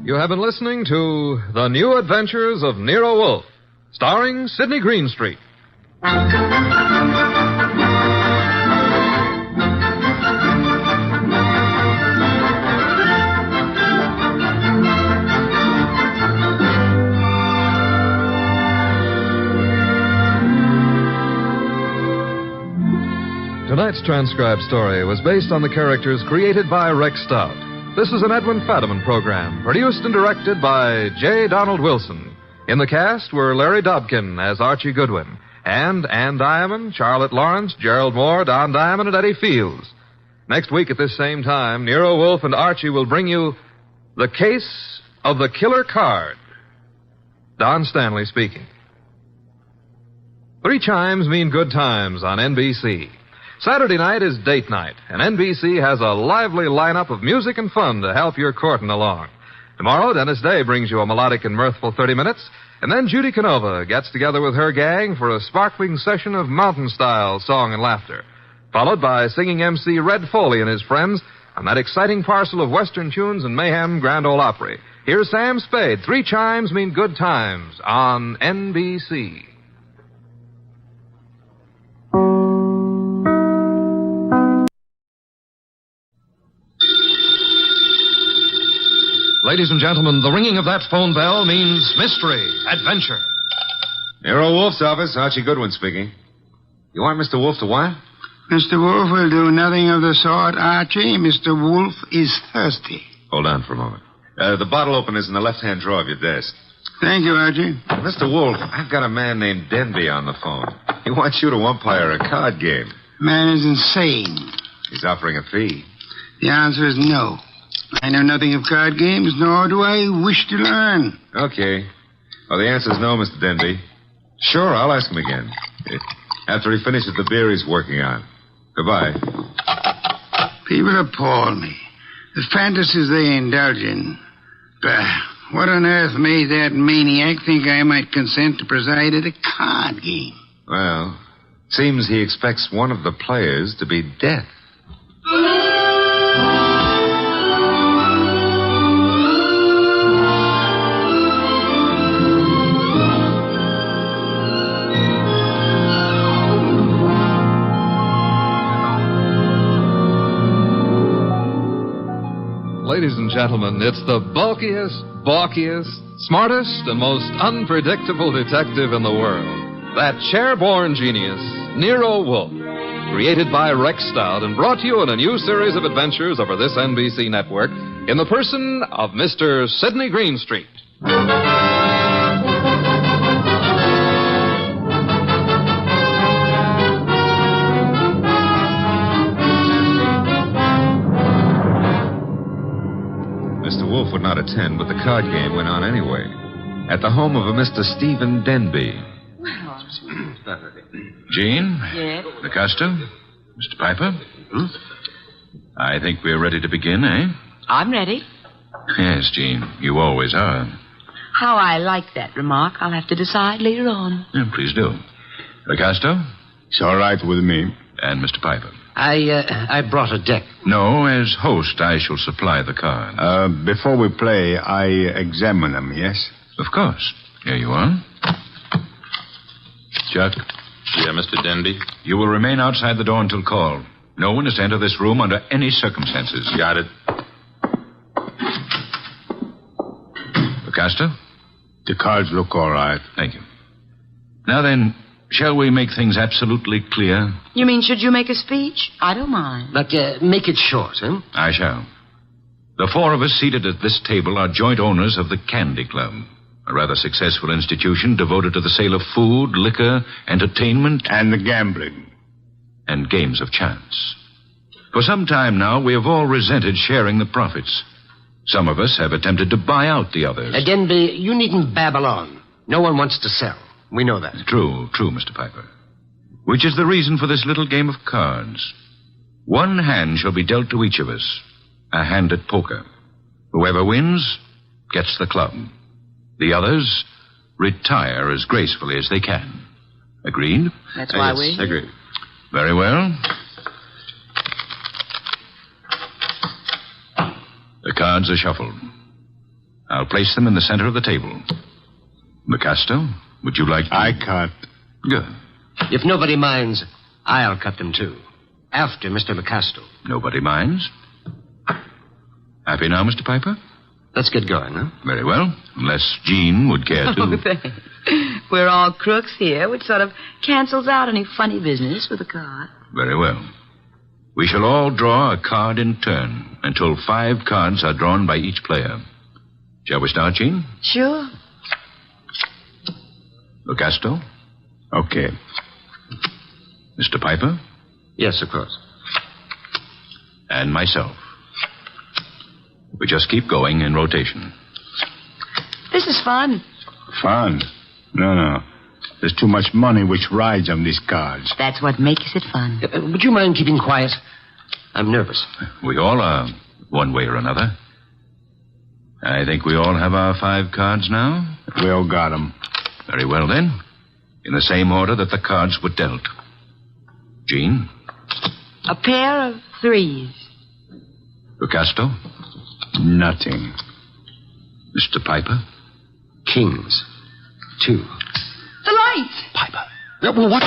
You have been listening to The New Adventures of Nero Wolfe, starring Sidney Greenstreet. Tonight's transcribed story was based on the characters created by Rex Stout. This is an Edwin Fadiman program, produced and directed by J. Donald Wilson. In the cast were Larry Dobkin as Archie Goodwin, and Ann Diamond, Charlotte Lawrence, Gerald Moore, Don Diamond, and Eddie Fields. Next week at this same time, Nero Wolfe and Archie will bring you The Case of the Killer Card. Don Stanley speaking. 3 chimes mean good times on NBC. Saturday night is date night, and NBC has a lively lineup of music and fun to help your courting along. Tomorrow, Dennis Day brings you a melodic and mirthful 30 minutes, and then Judy Canova gets together with her gang for a sparkling session of mountain-style song and laughter, followed by singing MC Red Foley and his friends on that exciting parcel of Western tunes and mayhem Grand Ole Opry. Here's Sam Spade. 3 chimes mean good times on NBC. Ladies and gentlemen, the ringing of that phone bell means mystery, adventure. Nero Wolfe's office, Archie Goodwin speaking. You want Mr. Wolfe to what? Mr. Wolfe will do nothing of the sort, Archie. Mr. Wolfe is thirsty. Hold on for a moment. The bottle opener's in the left-hand drawer of your desk. Thank you, Archie. Mr. Wolfe, I've got a man named Denby on the phone. He wants you to umpire a card game. Man is insane. He's offering a fee. The answer is no. I know nothing of card games, nor do I wish to learn. Okay. Well, the answer's no, Mr. Denby. Sure, I'll ask him again. After he finishes the beer he's working on. Goodbye. People appall me. The fantasies they indulge in. Bah, what on earth made that maniac think I might consent to preside at a card game? Well, seems he expects one of the players to be death. Ladies and gentlemen, it's the bulkiest, balkiest, smartest, and most unpredictable detective in the world. That chair-born genius, Nero Wolfe. Created by Rex Stout and brought to you in a new series of adventures over this NBC network in the person of Mr. Sidney Greenstreet. Wolfe would not attend, but the card game went on anyway. At the home of a Mr. Stephen Denby. Jean? Yes? LaCosta? Mr. Piper? I think we're ready to begin, eh? I'm ready. Yes, Jean. You always are. How I like that remark, I'll have to decide later on. Yeah, please do. LaCosta? It's all right with me. And Mr. Piper? I brought a deck. No, as host, I shall supply the cards. Before we play, I examine them, yes? Of course. Here you are. Chuck? Yeah, Mr. Denby? You will remain outside the door until called. No one is to enter this room under any circumstances. Got it. LaCosta? The cards look all right. Thank you. Now then, shall we make things absolutely clear? You mean, should you make a speech? I don't mind. But make it short, huh? I shall. The 4 of us seated at this table are joint owners of the Candy Club, a rather successful institution devoted to the sale of food, liquor, entertainment, and the gambling. And games of chance. For some time now, we have all resented sharing the profits. Some of us have attempted to buy out the others. Denby, you needn't babble on. No one wants to sell. We know that. True, Mr. Piper. Which is the reason for this little game of cards. 1 hand shall be dealt to each of us. A hand at poker. Whoever wins gets the club. The others retire as gracefully as they can. Agreed? That's why yes, we... Agreed. Very well. The cards are shuffled. I'll place them in the center of the table. LaCosta, would you like to... I cut. Good. If nobody minds, I'll cut them too. After Mr. LaCosta. Nobody minds? Happy now, Mr. Piper? Let's get going, huh? Very well. Unless Jean would care to... Oh, thanks. We're all crooks here, which sort of cancels out any funny business with a card. Very well. We shall all draw a card in turn until 5 cards are drawn by each player. Shall we start, Jean? Sure. Lucasto? Okay. Mr. Piper? Yes, of course. And myself. We just keep going in rotation. This is fun. Fun? No. There's too much money which rides on these cards. That's what makes it fun. Would you mind keeping quiet? I'm nervous. We all are, one way or another. I think we all have our 5 cards now. We all got 'em. Very well, then. In the same order that the cards were dealt. Jean? A pair of 3s. Lucasto? Nothing. Mr. Piper? Kings. 2. The lights! Piper. What?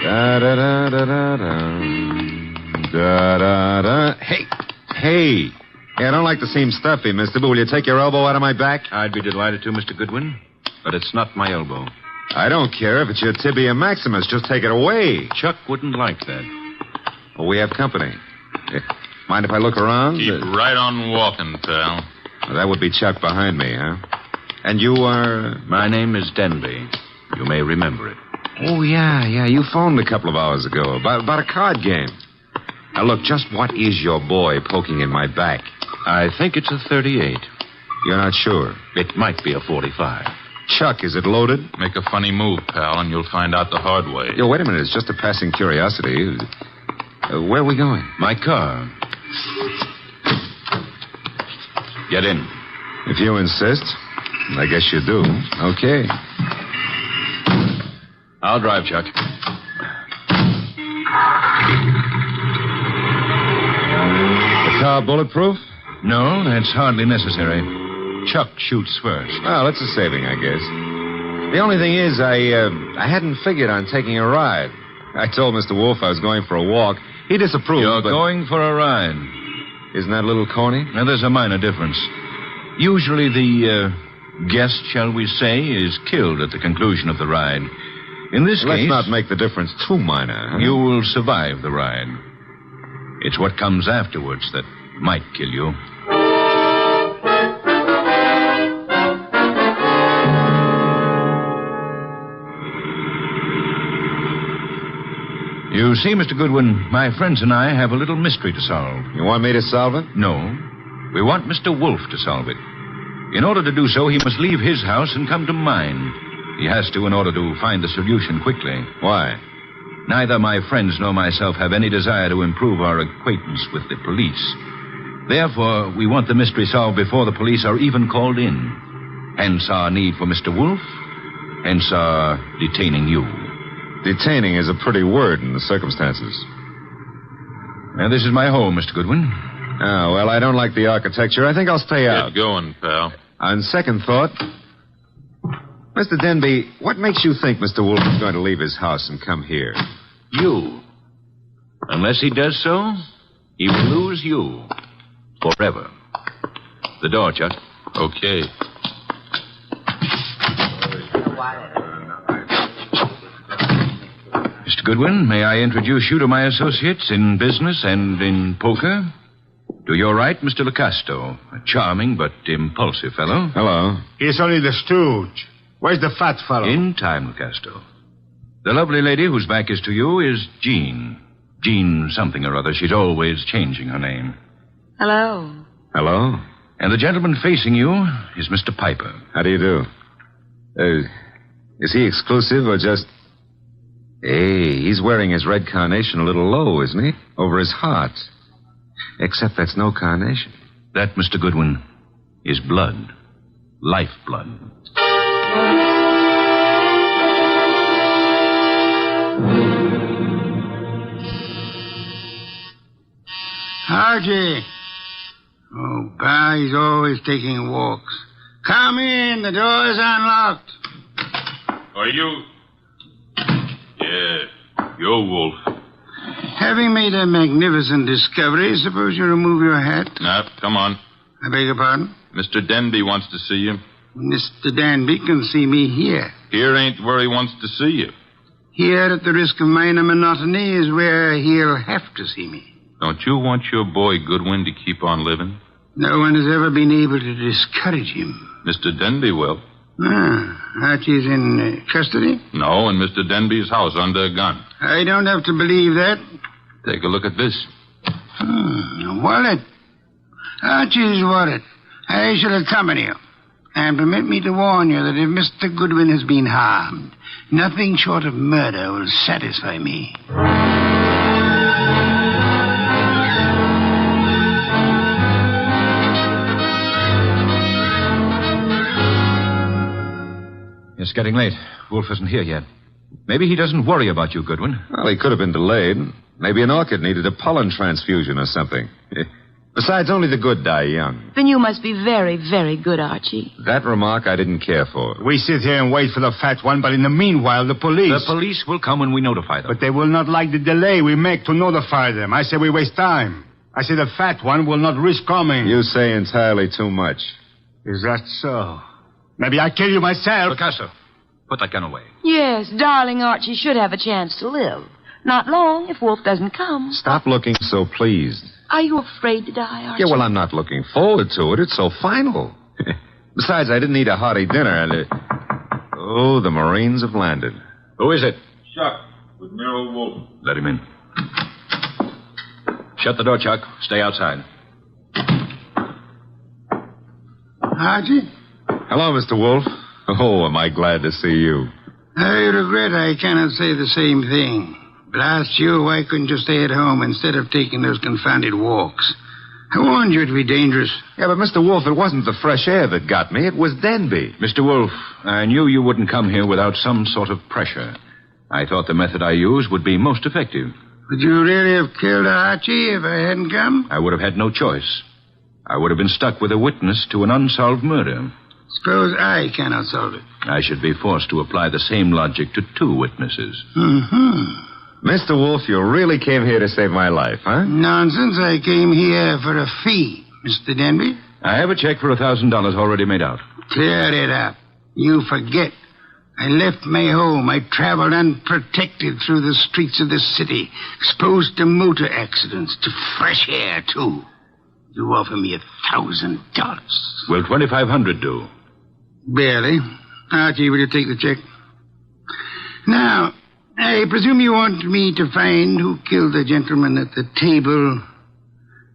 Da-da-da-da-da. Hey. Hey, I don't like to seem stuffy, mister, but will you take your elbow out of my back? I'd be delighted to, Mr. Goodwin, but it's not my elbow. I don't care if it's your tibia maximus. Just take it away. Chuck wouldn't like that. Well, we have company. Mind if I look around? Keep right on walking, pal. Well, that would be Chuck behind me, huh? And you are... My name is Denby. You may remember it. Oh, yeah. You phoned a couple of hours ago about a card game. Now, look, just what is your boy poking in my back? I think it's a 38. You're not sure? It might be a 45. Chuck, is it loaded? Make a funny move, pal, and you'll find out the hard way. Yo, wait a minute. It's just a passing curiosity. Where are we going? My car. Get in. If you insist. I guess you do. Okay. I'll drive, Chuck. The car bulletproof? No, that's hardly necessary. Chuck shoots first. Well, that's a saving, I guess. The only thing is, I hadn't figured on taking a ride. I told Mr. Wolfe I was going for a walk. He disapproved. You're going for a ride. Isn't that a little corny? Now, there's a minor difference. Usually the guest, shall we say, is killed at the conclusion of the ride. In this Let's case... not make the difference too minor. Huh? You will survive the ride. It's what comes afterwards that might kill you. You see, Mr. Goodwin, my friends and I have a little mystery to solve. You want me to solve it? No. We want Mr. Wolfe to solve it. In order to do so, he must leave his house and come to mine. He has to in order to find the solution quickly. Why? Neither my friends nor myself have any desire to improve our acquaintance with the police. Therefore, we want the mystery solved before the police are even called in. Hence our need for Mr. Wolfe. Hence our detaining you. Detaining is a pretty word in the circumstances. Now, this is my home, Mr. Goodwin. Oh, well, I don't like the architecture. I think I'll stay out. Get going, pal. On second thought, Mr. Denby, what makes you think Mr. Wolfe is going to leave his house and come here? You. Unless he does so, he will lose you. Forever. The door, Chuck. Okay. Mr. Goodwin, may I introduce you to my associates in business and in poker? To your right, Mr. Lucasto, a charming but impulsive fellow. Hello. He's only the stooge. Where's the fat fellow? In time, Lucasto. The lovely lady whose back is to you is Jean. Jean something or other. She's always changing her name. Hello. Hello. And the gentleman facing you is Mr. Piper. How do you do? Is he exclusive or just... Hey, he's wearing his red carnation a little low, isn't he? Over his heart. Except that's no carnation. That, Mr. Goodwin, is blood. Lifeblood. Archie. Oh, Pa, he's always taking walks. Come in. The door's unlocked. Are you... Yeah, you're Wolfe. Having made a magnificent discovery, suppose you remove your hat? No, come on. I beg your pardon? Mr. Denby wants to see you. Mr. Danby can see me here. Here ain't where he wants to see you. Here, at the risk of minor monotony, is where he'll have to see me. Don't you want your boy Goodwin to keep on living? No one has ever been able to discourage him. Mr. Denby will. Archie's in custody? No, in Mr. Denby's house under a gun. I don't have to believe that. Take a look at this. Wallet. Archie's wallet. I shall accompany you. And permit me to warn you that if Mr. Goodwin has been harmed, nothing short of murder will satisfy me. It's getting late. Wolfe isn't here yet. Maybe he doesn't worry about you, Goodwin. Well, he could have been delayed. Maybe an orchid needed a pollen transfusion or something. Besides, only the good die young. Then you must be very, very good, Archie. That remark I didn't care for. We sit here and wait for the fat one, but in the meanwhile, the police... The police will come when we notify them. But they will not like the delay we make to notify them. I say we waste time. I say the fat one will not risk coming. You say entirely too much. Is that so? Maybe I kill you myself. Picasso, put that gun away. Yes, darling Archie should have a chance to live. Not long if Wolfe doesn't come. Stop looking so pleased. Are you afraid to die, Archie? Yeah, well, I'm not looking forward to it. It's so final. Besides, I didn't eat a hearty dinner, and... Oh, the Marines have landed. Who is it? Chuck, with Nero Wolfe. Let him in. Shut the door, Chuck. Stay outside. Archie? Hello, Mr. Wolfe. Oh, am I glad to see you. I regret I cannot say the same thing. But I asked you why couldn't you stay at home instead of taking those confounded walks. I warned you it'd be dangerous. Yeah, but Mr. Wolfe, it wasn't the fresh air that got me. It was Denby. Mr. Wolfe, I knew you wouldn't come here without some sort of pressure. I thought the method I used would be most effective. Would you really have killed Archie if I hadn't come? I would have had no choice. I would have been stuck with a witness to an unsolved murder. Suppose I cannot solve it. I should be forced to apply the same logic to two witnesses. Mr. Wolfe, you really came here to save my life, huh? Nonsense. I came here for a fee, Mr. Denby. I have a check for $1,000 already made out. Clear it up. You forget. I left my home. I traveled unprotected through the streets of this city, exposed to motor accidents, to fresh air, too. You offer me $1,000. Will $2,500 do? Barely. Archie, will you take the check? Now, I presume you want me to find who killed the gentleman at the table,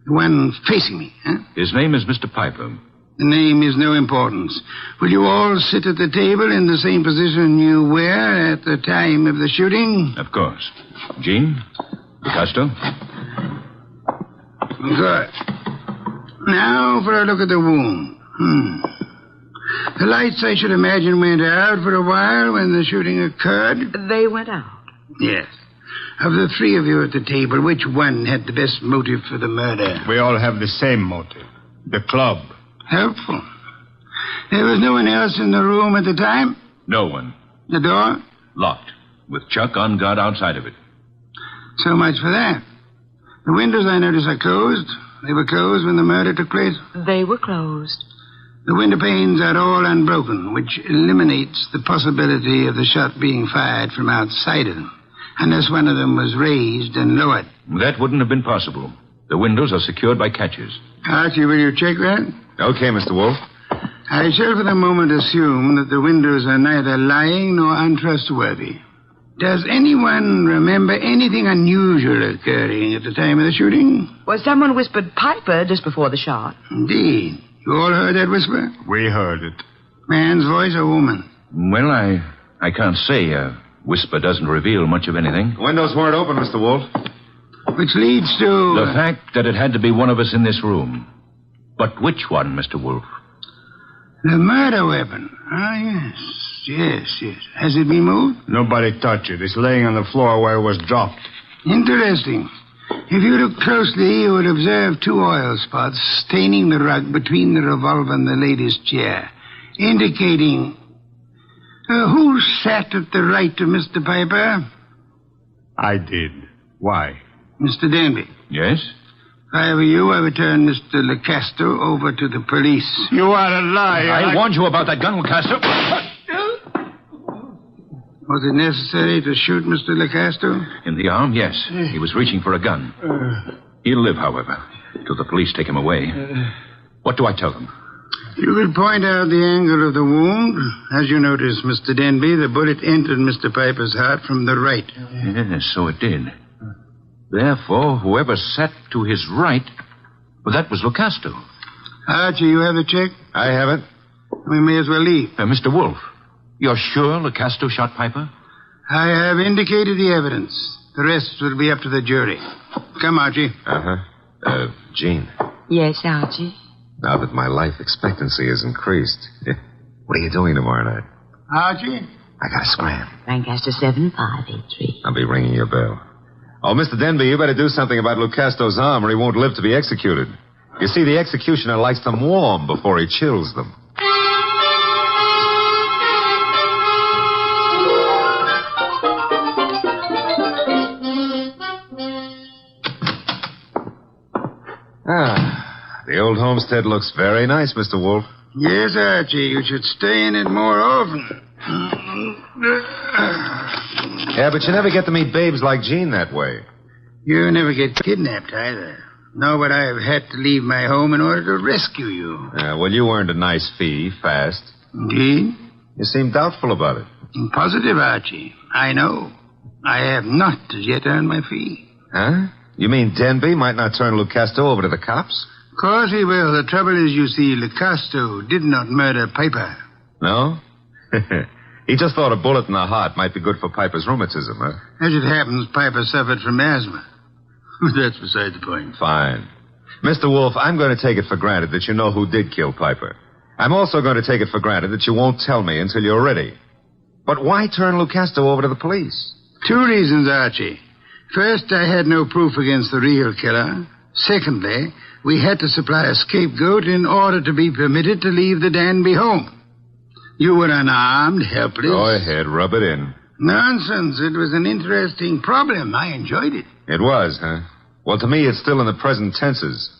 the one facing me, huh? His name is Mr. Piper. The name is no importance. Will you all sit at the table in the same position you were at the time of the shooting? Of course. Jean? Picasso? Good. Now for a look at the wound. The lights, I should imagine, went out for a while when the shooting occurred. They went out? Yes. Of the three of you at the table, which one had the best motive for the murder? We all have the same motive. The club. Helpful. There was no one else in the room at the time? No one. The door? Locked, with Chuck on guard outside of it. So much for that. The windows, I notice, are closed. They were closed when the murder took place? They were closed. The window panes are all unbroken, which eliminates the possibility of the shot being fired from outside of them, unless one of them was raised and lowered. That wouldn't have been possible. The windows are secured by catches. Archie, will you check that? Okay, Mr. Wolfe. I shall for the moment assume that the windows are neither lying nor untrustworthy. Does anyone remember anything unusual occurring at the time of the shooting? Well, someone whispered Piper just before the shot. Indeed. You all heard that whisper? We heard it. Man's voice or woman? Well, I can't say. A whisper doesn't reveal much of anything. The windows weren't open, Mr. Wolfe. Which leads to... The fact that it had to be one of us in this room. But which one, Mr. Wolfe? The murder weapon. Ah, yes. Has it been moved? Nobody touched it. It's laying on the floor where it was dropped. Interesting. If you look closely, you will observe two oil spots staining the rug between the revolver and the lady's chair, indicating... who sat at the right of Mr. Piper? I did. Why? Mr. Denby. Yes? If I were you, I would turn Mr. Lecasto over to the police. You are a liar. I warned you about that gun, Lecasto. Was it necessary to shoot Mr. Lecasto? In the arm, yes. He was reaching for a gun. He'll live, however, till the police take him away. What do I tell them? You could point out the angle of the wound. As you notice, Mr. Denby, the bullet entered Mr. Piper's heart from the right. Yes, so it did. Therefore, whoever sat to his right, well, that was Lecasto. Archie, you have the check? I have it. We may as well leave. Mr. Wolfe, you're sure Lecasto shot Piper? I have indicated the evidence. The rest will be up to the jury. Come, Archie. Jean, Yes, Archie. now that my life expectancy has increased, what are you doing tomorrow night? Archie? I gotta scram. Lancaster 7583. I'll be ringing your bell. Oh, Mr. Denby, you better do something about Lucasto's arm or he won't live to be executed. You see, the executioner likes them warm before he chills them. The old homestead looks very nice, Mr. Wolfe. Yes, Archie. You should stay in it more often. Yeah, but you never get to meet babes like Jean that way. You never get kidnapped either. No, but I have had to leave my home in order to rescue you. Well, you earned a nice fee, fast. Indeed? You seem doubtful about it. Positive, Archie. I know. I have not as yet earned my fee. Huh? You mean Denby might not turn Lucasto over to the cops? Of course he will. The trouble is, you see, Lecasto did not murder Piper. No? He just thought a bullet in the heart might be good for Piper's rheumatism, huh? As it happens, Piper suffered from asthma. That's beside the point. Fine. Mr. Wolfe, I'm going to take it for granted that you know who did kill Piper. I'm also going to take it for granted that you won't tell me until you're ready. But why turn Lucasto over to the police? 2 reasons, Archie. First, I had no proof against the real killer. Secondly, we had to supply a scapegoat in order to be permitted to leave the Danby home. You were unarmed, helpless. Go ahead, rub it in. Nonsense. It was an interesting problem. I enjoyed it. It was, huh? Well, to me, it's still in the present tenses.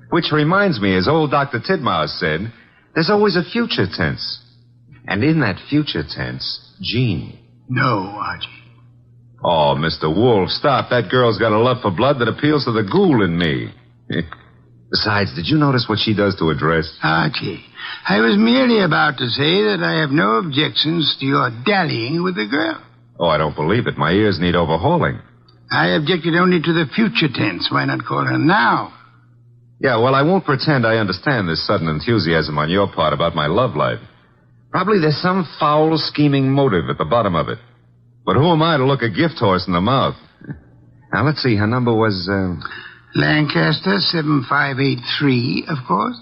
Which reminds me, as old Dr. Tidmouse said, there's always a future tense. And in that future tense, Jean. No, Archie. Oh, Mr. Wolfe, stop. That girl's got a love for blood that appeals to the ghoul in me. Besides, did you notice what she does to her dress? Archie, I was merely about to say that I have no objections to your dallying with the girl. Oh, I don't believe it. My ears need overhauling. I objected only to the future tense. Why not call her now? Yeah, well, I won't pretend I understand this sudden enthusiasm on your part about my love life. Probably there's some foul, scheming motive at the bottom of it. But who am I to look a gift horse in the mouth? Now, let's see. Her number was, Lancaster 7583, of course.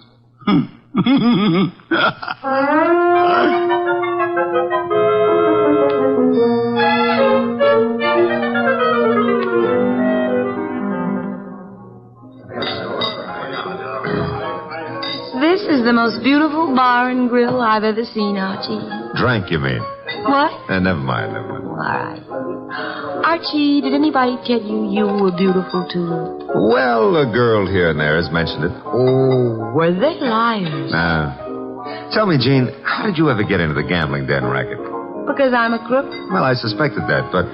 This is the most beautiful bar and grill I've ever seen, Archie. Drank, you mean? What? Never mind. All right. Archie, did anybody tell you you were beautiful, too? Well, a girl here and there has mentioned it. Oh, were they liars? Tell me, Jean, how did you ever get into the gambling den racket? Because I'm a crook? Well, I suspected that, but,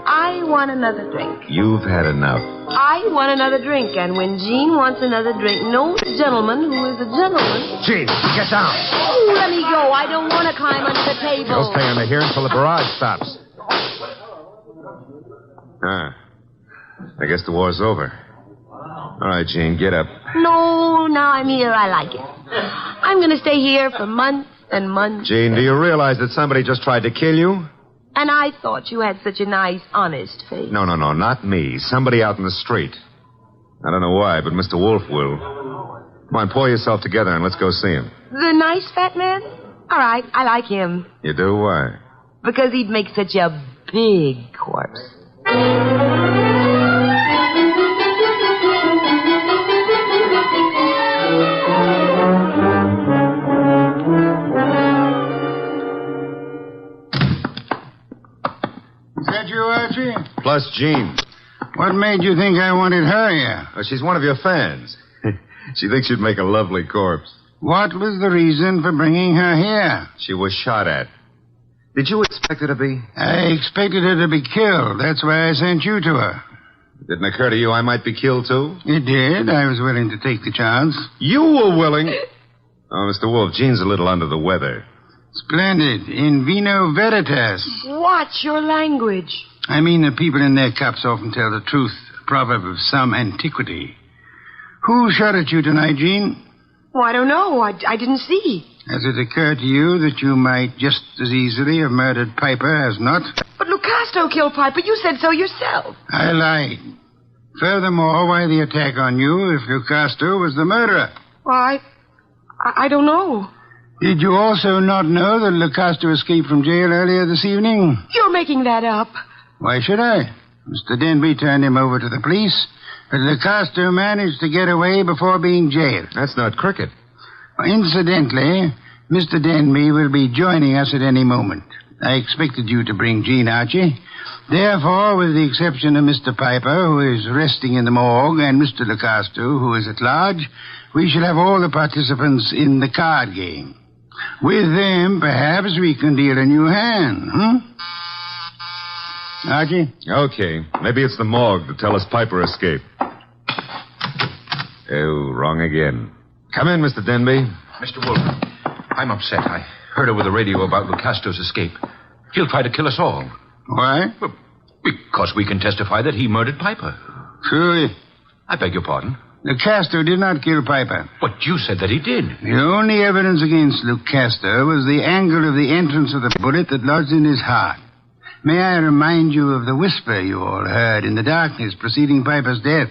I want another drink. you've had enough. I want another drink, and when Jean wants another drink, no gentleman who is a gentleman... Jean, get down. Oh, let me go. I don't want to climb under the table. You'll stay under here until the barrage stops. I guess the war's over. All right, Jean, get up. No, now I'm here. I like it. I'm going to stay here for months and months. Jean, do you realize that somebody just tried to kill you? And I thought you had such a nice, honest face. No, not me. Somebody out in the street. I don't know why, but Mr. Wolfe will. Come on, pull yourself together and let's go see him. The nice fat man? All right, I like him. You do? Why? Because he'd make such a big corpse. Is that you, Archie? Plus Jean. What made you think I wanted her here? Oh, she's one of your fans. She thinks you'd make a lovely corpse. What was the reason for bringing her here? She was shot at. Did you expect her to be? I expected her to be killed. That's why I sent you to her. It didn't occur to you I might be killed, too? It did. I was willing to take the chance. You were willing? Oh, Mr. Wolfe, Jean's a little under the weather. Splendid. In vino veritas. Watch your language. I mean, the people in their cups often tell the truth, a proverb of some antiquity. Who shot at you tonight, Jean? Well, I don't know. I didn't see. Has it occurred to you that you might just as easily have murdered Piper as not? But Lucasto killed Piper. You said so yourself. I lied. Furthermore, why the attack on you if Lucasto was the murderer? Well, I don't know. Did you also not know that Lucasto escaped from jail earlier this evening? You're making that up. Why should I? Mr. Denby turned him over to the police, but Lucasto managed to get away before being jailed. That's not cricket. Incidentally, Mr. Denby will be joining us at any moment. I expected you to bring Jean, Archie. Therefore, with the exception of Mr. Piper, who is resting in the morgue, and Mr. Lucasto, who is at large, we shall have all the participants in the card game. With them, perhaps we can deal a new hand, Archie? Okay. Maybe it's the morgue to tell us Piper escaped. Oh, wrong again. Come in, Mr. Denby. Mr. Wolfe, I'm upset. I heard over the radio about Lucasto's escape. He'll try to kill us all. Why? Well, because we can testify that he murdered Piper. Truly? I beg your pardon? Lucasto did not kill Piper. But you said that he did. The only evidence against Lucasto was the angle of the entrance of the bullet that lodged in his heart. May I remind you of the whisper you all heard in the darkness preceding Piper's death?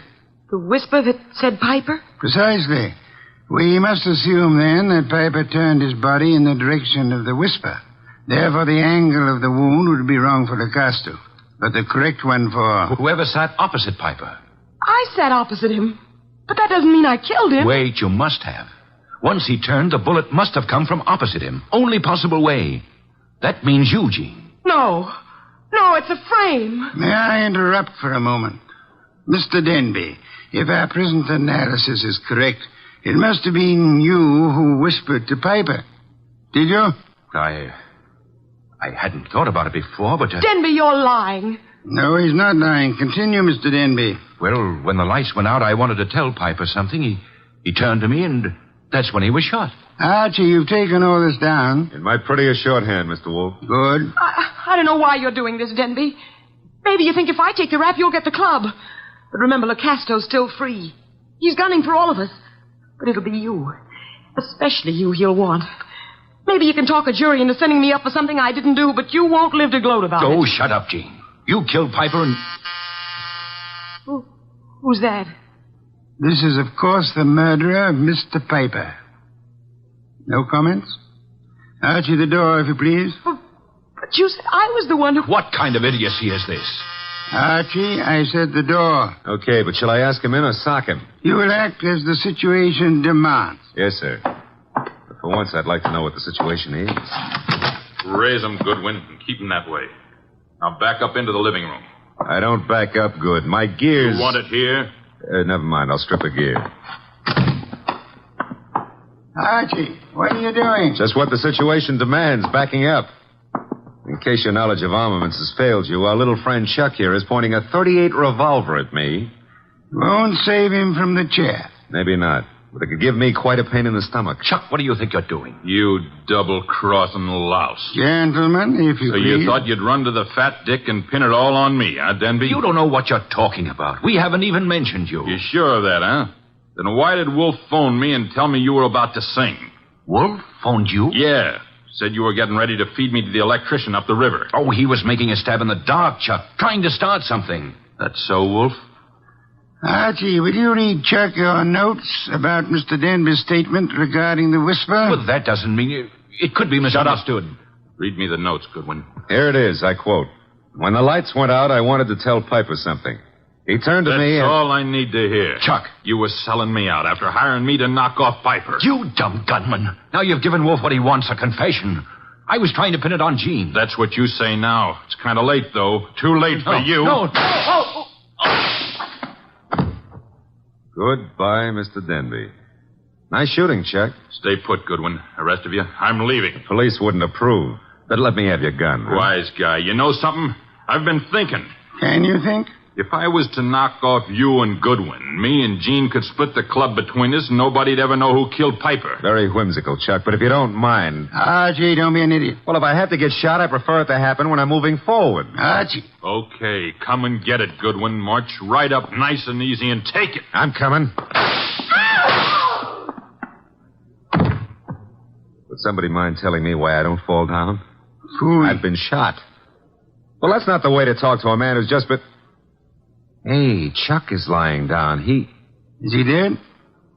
The whisper that said Piper? Precisely. We must assume, then, that Piper turned his body in the direction of the whisper. Therefore, the angle of the wound would be wrong for Lucasto, but the correct one for... Whoever sat opposite Piper. I sat opposite him. But that doesn't mean I killed him. Wait, you must have. Once he turned, the bullet must have come from opposite him. Only possible way. That means you, Jean. No. No, it's a frame. May I interrupt for a moment? Mr. Denby, if our present analysis is correct, it must have been you who whispered to Piper. Did you? I hadn't thought about it before, but... Denby, you're lying. No, he's not lying. Continue, Mr. Denby. Well, when the lights went out, I wanted to tell Piper something. He turned to me, and that's when he was shot. Archie, you've taken all this down. In my prettiest shorthand, Mr. Wolfe. Good. I don't know why you're doing this, Denby. Maybe you think if I take the rap, you'll get the club. But remember, Lucasto's still free. He's gunning for all of us. But it'll be you. Especially you he'll want. Maybe you can talk a jury into sending me up for something I didn't do, but you won't live to gloat about it. Oh, shut up, Jean. You killed Piper and... Who's that? This is, of course, the murderer of Mr. Piper. No comments? Archie, the door, if you please. But you said I was the one who... What kind of idiocy is this? Archie, I said the door. Okay, but shall I ask him in or sock him? You will act as the situation demands. Yes, sir. But for once, I'd like to know what the situation is. Raise him, Goodwin, and keep him that way. Now back up into the living room. I don't back up good. My gears... You want it here? Never mind. I'll strip a gear. Archie, what are you doing? Just what the situation demands, backing up. In case your knowledge of armaments has failed you, our little friend Chuck here is pointing a .38 revolver at me. Won't save him from the chair. Maybe not. But it could give me quite a pain in the stomach. Chuck, what do you think you're doing? You double-crossing louse. Gentlemen, if you please. So you thought you'd run to the fat dick and pin it all on me, huh, Denby? You don't know what you're talking about. We haven't even mentioned you. You sure of that, huh? Then why did Wolf phone me and tell me you were about to sing? Wolf phoned you? Yeah. Said you were getting ready to feed me to the electrician up the river. Oh, he was making a stab in the dark, Chuck. Trying to start something. That's so, Wolf? Archie, will you read Chuck your notes about Mr. Denby's statement regarding the whisper? Well, that doesn't mean it could be misunderstood. Shut up. Read me the notes, Goodwin. Here it is, I quote. When the lights went out, I wanted to tell Piper something. He turned to me and... That's all I need to hear. Chuck. You were selling me out after hiring me to knock off Piper. You dumb gunman. Now you've given Wolf what he wants, a confession. I was trying to pin it on Jean. That's what you say now. It's kind of late, though. Too late for you. No. Oh. Goodbye, Mr. Denby. Nice shooting, Chuck. Stay put, Goodwin. The rest of you, I'm leaving. Police wouldn't approve. But let me have your gun. Huh? Wise guy. You know something? I've been thinking. Can you think? If I was to knock off you and Goodwin, me and Gene could split the club between us and nobody'd ever know who killed Piper. Very whimsical, Chuck, but if you don't mind... Archie, don't be an idiot. Well, if I have to get shot, I prefer it to happen when I'm moving forward. Archie. Okay, come and get it, Goodwin. March right up nice and easy and take it. I'm coming. Would somebody mind telling me why I don't fall down? Fool. I've been shot. Well, that's not the way to talk to a man who's just been... Hey, Chuck is lying down. Is he dead?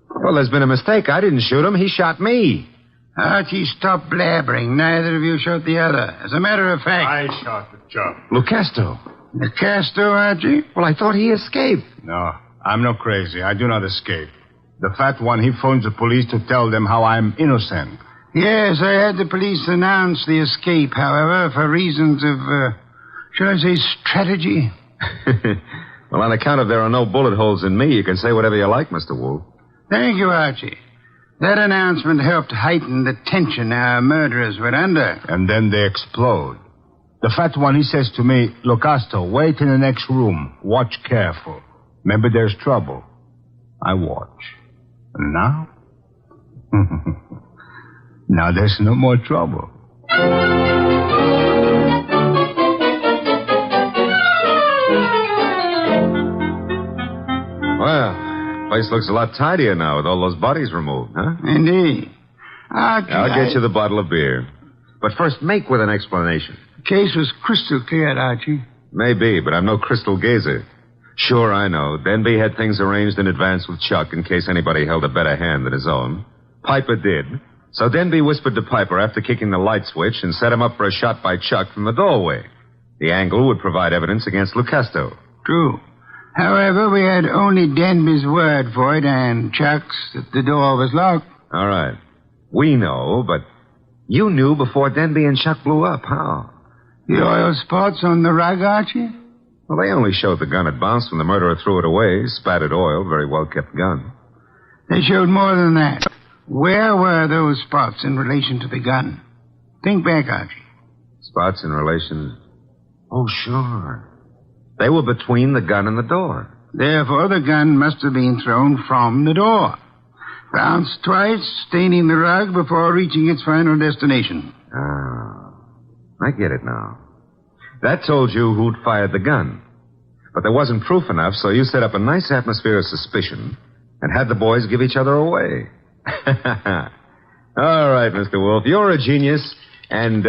Well, there's been a mistake. I didn't shoot him. He shot me. Archie, stop blabbering. Neither of you shot the other. As a matter of fact... I shot the Chuck. Lucasto. Lucasto, Archie? Well, I thought he escaped. No, I'm not crazy. I do not escape. The fat one, he phones the police to tell them how I'm innocent. Yes, I had the police announce the escape, however, for reasons of, shall I say, strategy? Well, on account of there are no bullet holes in me, you can say whatever you like, Mr. Wolfe. Thank you, Archie. That announcement helped heighten the tension our murderers were under. And then they explode. The fat one, he says to me, Lucasto, wait in the next room. Watch careful. Maybe there's trouble. I watch. And now? Now there's no more trouble. Well, place looks a lot tidier now with all those bodies removed, huh? Indeed. Archie, I'll get you the bottle of beer. But first, make with an explanation. The case was crystal clear, Archie. Maybe, but I'm no crystal gazer. Sure, I know. Denby had things arranged in advance with Chuck in case anybody held a better hand than his own. Piper did. So Denby whispered to Piper after kicking the light switch and set him up for a shot by Chuck from the doorway. The angle would provide evidence against Lucasto. True. However, we had only Denby's word for it and Chuck's that the door was locked. All right. We know, but you knew before Denby and Chuck blew up. How? The oil spots on the rug, Archie? Well, they only showed the gun had bounced when the murderer threw it away. Spattered oil, very well-kept gun. They showed more than that. Where were those spots in relation to the gun? Think back, Archie. Spots in relation... Oh, sure. They were between the gun and the door. Therefore, the gun must have been thrown from the door. Bounced twice, staining the rug before reaching its final destination. Ah, I get it now. That told you who'd fired the gun. But there wasn't proof enough, so you set up a nice atmosphere of suspicion and had the boys give each other away. All right, Mr. Wolfe, you're a genius, and,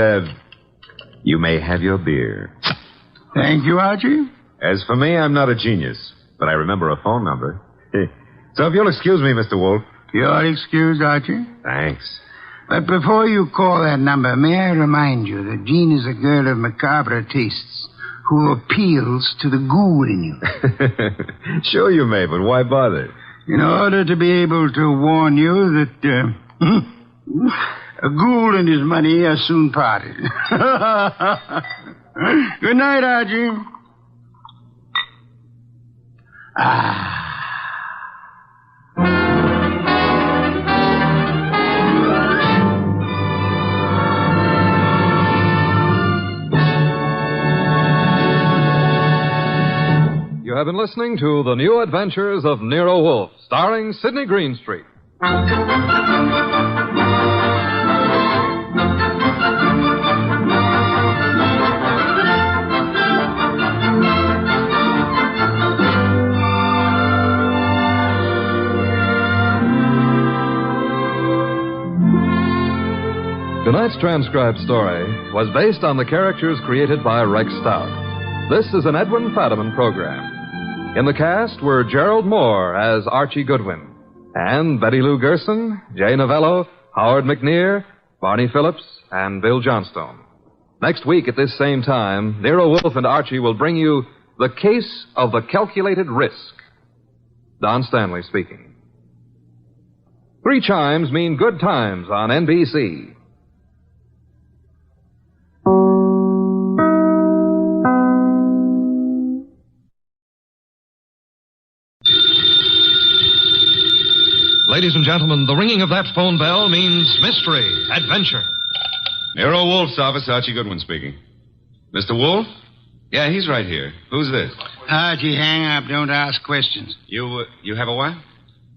you may have your beer. Thank you, Archie. As for me, I'm not a genius, but I remember a phone number. So if you'll excuse me, Mr. Wolfe. You're excused, Archie. Thanks. But before you call that number, may I remind you that Jean is a girl of macabre tastes who appeals to the ghoul in you. Sure you may, but why bother? In order to be able to warn you that a ghoul and his money are soon parted. Good night, Archie. You have been listening to The New Adventures of Nero Wolfe, starring Sidney Greenstreet. Tonight's transcribed story was based on the characters created by Rex Stout. This is an Edwin Fadiman program. In the cast were Gerald Moore as Archie Goodwin, and Betty Lou Gerson, Jay Novello, Howard McNear, Barney Phillips, and Bill Johnstone. Next week at this same time, Nero Wolfe and Archie will bring you The Case of the Calculated Risk. Don Stanley speaking. 3 chimes mean good times on NBC. Ladies and gentlemen, the ringing of that phone bell means mystery, adventure. Nero Wolfe's office, Archie Goodwin speaking. Mr. Wolfe? Yeah, he's right here. Who's this? Archie, hang up. Don't ask questions. You have a what?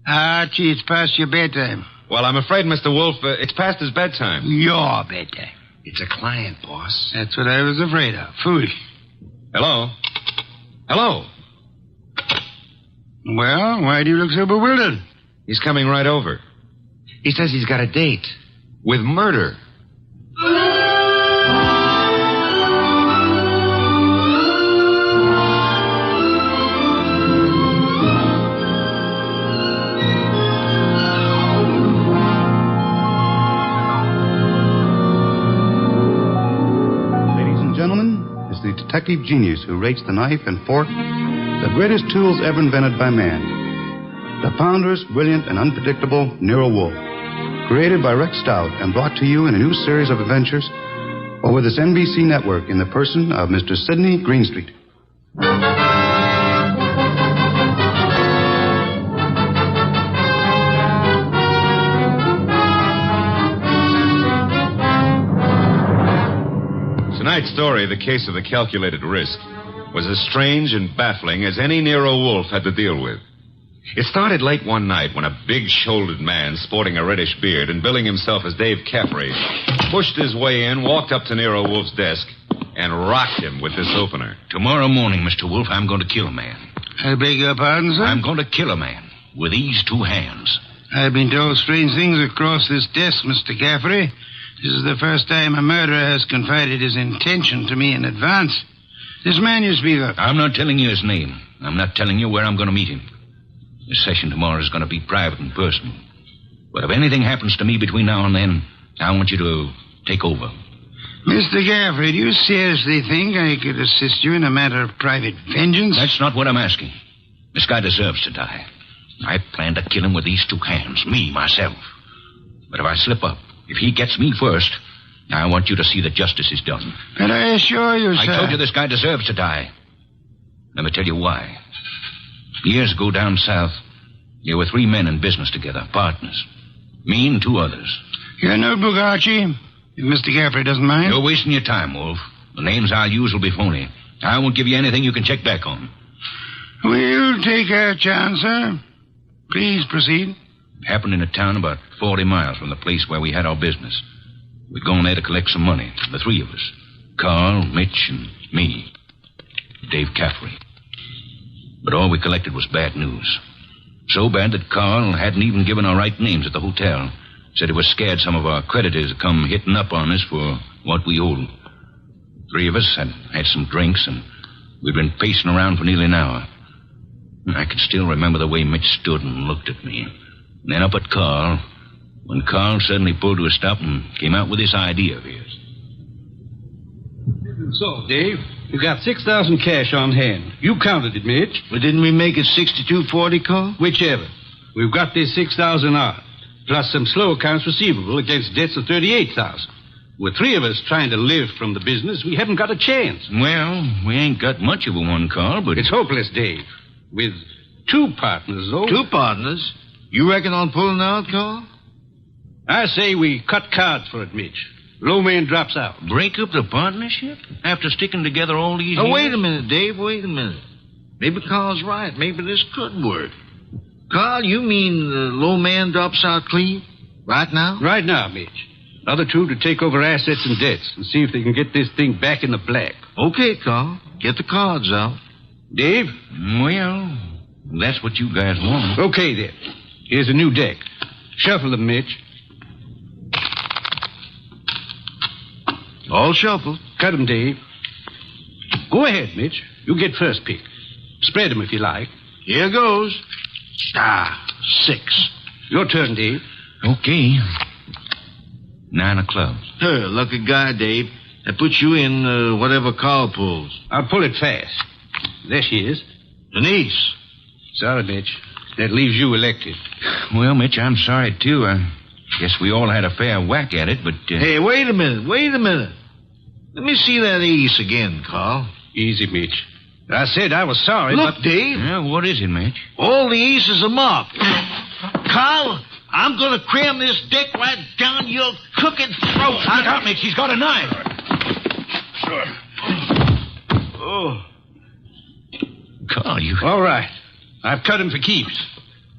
Archie, it's past your bedtime. Well, I'm afraid, Mr. Wolfe, it's past his bedtime. Your bedtime. It's a client, boss. That's what I was afraid of. Foolish. Hello? Hello? Well, why do you look so bewildered? He's coming right over. He says he's got a date. With murder. The detective genius who rates the knife and fork the greatest tools ever invented by man. The ponderous, brilliant, and unpredictable Nero Wolfe. Created by Rex Stout and brought to you in a new series of adventures over this NBC network in the person of Mr. Sidney Greenstreet. Tonight's story, The Case of the Calculated Risk, was as strange and baffling as any Nero Wolfe had to deal with. It started late one night when a big-shouldered man sporting a reddish beard and billing himself as Dave Caffrey pushed his way in, walked up to Nero Wolfe's desk, and rocked him with this opener. Tomorrow morning, Mr. Wolfe, I'm going to kill a man. I beg your pardon, sir? I'm going to kill a man with these two hands. I've been told strange things across this desk, Mr. Caffrey. This is the first time a murderer has confided his intention to me in advance. This man you speak of. I'm not telling you his name. I'm not telling you where I'm going to meet him. This session tomorrow is going to be private and personal. But if anything happens to me between now and then, I want you to take over. Mr. Caffrey, do you seriously think I could assist you in a matter of private vengeance? That's not what I'm asking. This guy deserves to die. I plan to kill him with these two hands, me, myself. But if I slip up, if he gets me first, I want you to see that justice is done. And I assure you, sir... I told you this guy deserves to die. Let me tell you why. Years ago down south, there were 3 men in business together, partners. Me and 2 others. Your notebook, Archie, if Mr. Caffrey doesn't mind. You're wasting your time, Wolf. The names I'll use will be phony. I won't give you anything you can check back on. We'll take our chance, sir. Please proceed. It happened in a town about 40 miles from the place where we had our business. We'd gone there to collect some money, the 3 of us. Carl, Mitch, and me. Dave Caffrey. But all we collected was bad news. So bad that Carl hadn't even given our right names at the hotel. Said he was scared some of our creditors would come hitting up on us for what we owed. 3 of us had some drinks, and we'd been pacing around for nearly an hour. I can still remember the way Mitch stood and looked at me. And then up at Carl, when Carl suddenly pulled to a stop and came out with this idea of his. So, Dave, you got 6,000 cash on hand. You counted it, Mitch. Well, didn't we make it 62.40, Carl? Whichever. We've got this 6,000 odd, plus some slow accounts receivable against debts of 38,000. With 3 of us trying to live from the business, we haven't got a chance. Well, we ain't got much of a one, Carl, but... It's hopeless, Dave. With 2 partners, though. 2 partners? You reckon on pulling out, Carl? I say we cut cards for it, Mitch. Low man drops out. Break up the partnership? After sticking together all these years? Oh, wait a minute, Dave. Wait a minute. Maybe Carl's right. Maybe this could work. Carl, you mean the low man drops out clean? Right now? Right now, Mitch. Other 2 to take over assets and debts and see if they can get this thing back in the black. Okay, Carl. Get the cards out. Dave? Well, that's what you guys want. Okay, then. Here's a new deck. Shuffle them, Mitch. All shuffled. Cut them, Dave. Go ahead, Mitch. You get first pick. Spread them if you like. Here goes. 6. Your turn, Dave. Okay. 9 of clubs. Lucky guy, Dave. That puts you in whatever Carl pulls. I'll pull it fast. There she is. Denise. Sorry, Mitch. That leaves you elected. Well, Mitch, I'm sorry, too. I guess we all had a fair whack at it, but... Hey, wait a minute. Let me see that ace again, Carl. Easy, Mitch. I said I was sorry, Look, but... Dave. Yeah, what is it, Mitch? All the aces are marked. Carl, I'm going to cram this dick right down your crooked throat. I got me. She's got a knife. Oh. Carl, you... All right. I've cut him for keeps.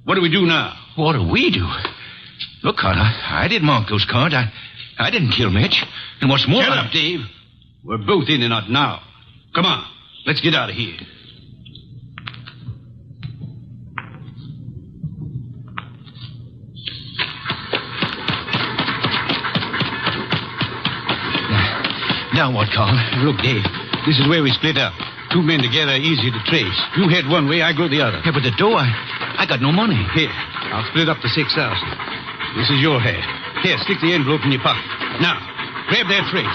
What do we do now? What do we do? Look, Carl, I didn't mark those cards. I didn't kill Mitch. And what's more... Shut up, Dave. We're both in and out now. Come on. Let's get out of here. Now what, Carl? Look, Dave, this is where we split up. Two men together, easy to trace. You head one way, I go the other. Yeah, but the dough, I got no money. Here, I'll split up the 6,000. This is your head. Here, stick the envelope in your pocket. Now, grab that freight.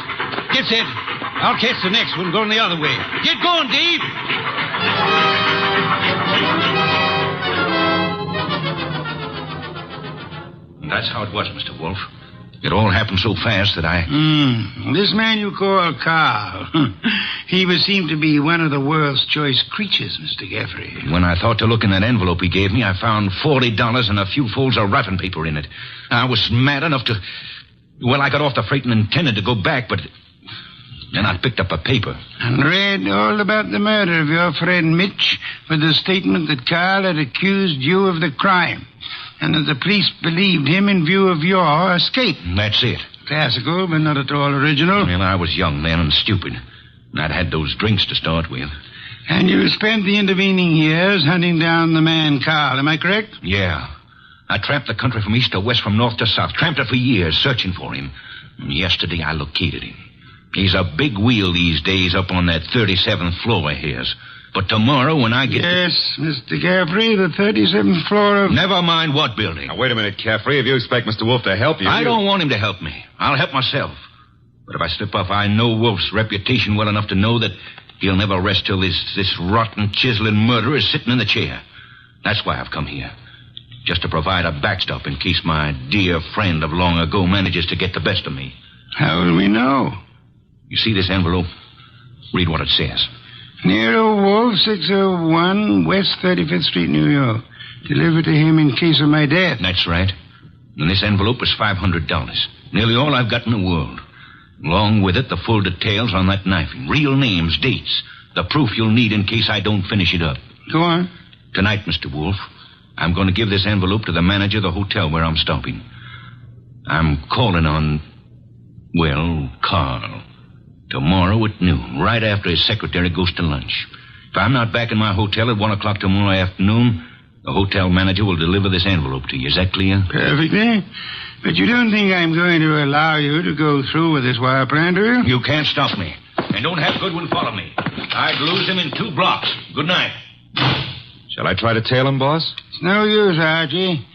Get set. I'll catch the next one going the other way. Get going, Dave! That's how it was, Mr. Wolfe. It all happened so fast that I... This man you call Carl, he would seem to be one of the world's choice creatures, Mr. Gaffrey. When I thought to look in that envelope he gave me, I found $40 and a few folds of wrapping paper in it. I was mad enough to... Well, I got off the freight and intended to go back, but... Then I picked up a paper. And read all about the murder of your friend Mitch with the statement that Carl had accused you of the crime. And that the police believed him in view of your escape. That's it. Classical, but not at all original. Well, I was young then and stupid. And I'd had those drinks to start with. And you spent the intervening years hunting down the man Carl, am I correct? Yeah. I tramped the country from east to west, from north to south. Tramped it for years, searching for him. And yesterday I located him. He's a big wheel these days up on that 37th floor of his. But tomorrow when I get... Yes, Mr. Gaffrey, the 37th floor of... Never mind what building. Now, wait a minute, Caffrey. If you expect Mr. Wolfe to help you... I don't want him to help me. I'll help myself. But if I slip off, I know Wolfe's reputation well enough to know that he'll never rest till this rotten, chiseling murderer is sitting in the chair. That's why I've come here. Just to provide a backstop in case my dear friend of long ago manages to get the best of me. How will we know? You see this envelope? Read what it says. Nero Wolfe, 601 West 35th Street, New York. Delivered to him in case of my death. That's right. And this envelope is $500. Nearly all I've got in the world. Along with it, the full details on that knifing. Real names, dates. The proof you'll need in case I don't finish it up. Go on. Tonight, Mr. Wolfe, I'm going to give this envelope to the manager of the hotel where I'm stopping. I'm calling on, well, Carl. Tomorrow at noon, right after his secretary goes to lunch. If I'm not back in my hotel at 1 o'clock tomorrow afternoon, the hotel manager will deliver this envelope to you. Is that clear? Perfectly. But you don't think I'm going to allow you to go through with this wire plan, do you? You can't stop me. And don't have Goodwin follow me. I'd lose him in 2 blocks. Good night. Shall I try to tail him, boss? It's no use, Archie.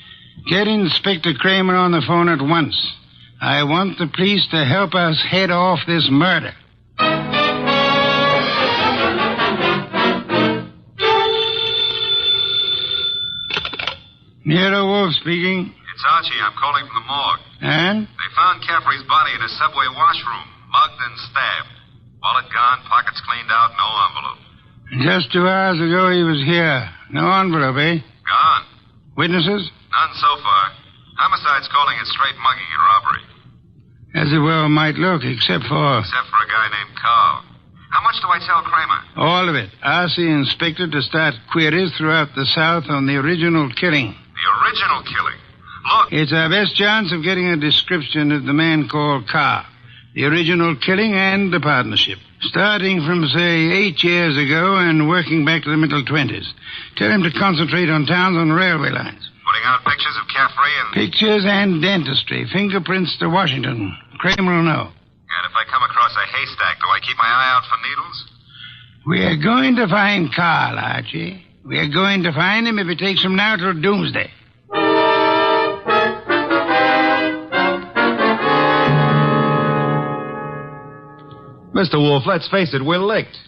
Get Inspector Kramer on the phone at once. I want the police to help us head off this murder. Nero Wolfe speaking. It's Archie. I'm calling from the morgue. And? They found Caffrey's body in a subway washroom, mugged and stabbed. Wallet gone, pockets cleaned out, no envelope. Just 2 hours ago he was here. No envelope, eh? Gone. Witnesses? None so far. Homicide's calling it straight mugging and robbery. As it well might look, except for a guy named Carl. How much do I tell Kramer? all of it. Ask the inspector to start queries throughout the South on the original killing. The original killing? Look. It's our best chance of getting a description of the man called Carr. The original killing and the partnership. Starting from, say, 8 years ago and working back to the middle 20s. Tell him to concentrate on towns on railway lines. Putting out pictures of Caffrey and... Pictures and dentistry. Fingerprints to Washington. Kramer will know. And if I come across a haystack, do I keep my eye out for needles? We are going to find Carl, Archie. We are going to find him if it takes from now till doomsday. Mr. Wolfe, let's face it, we're licked.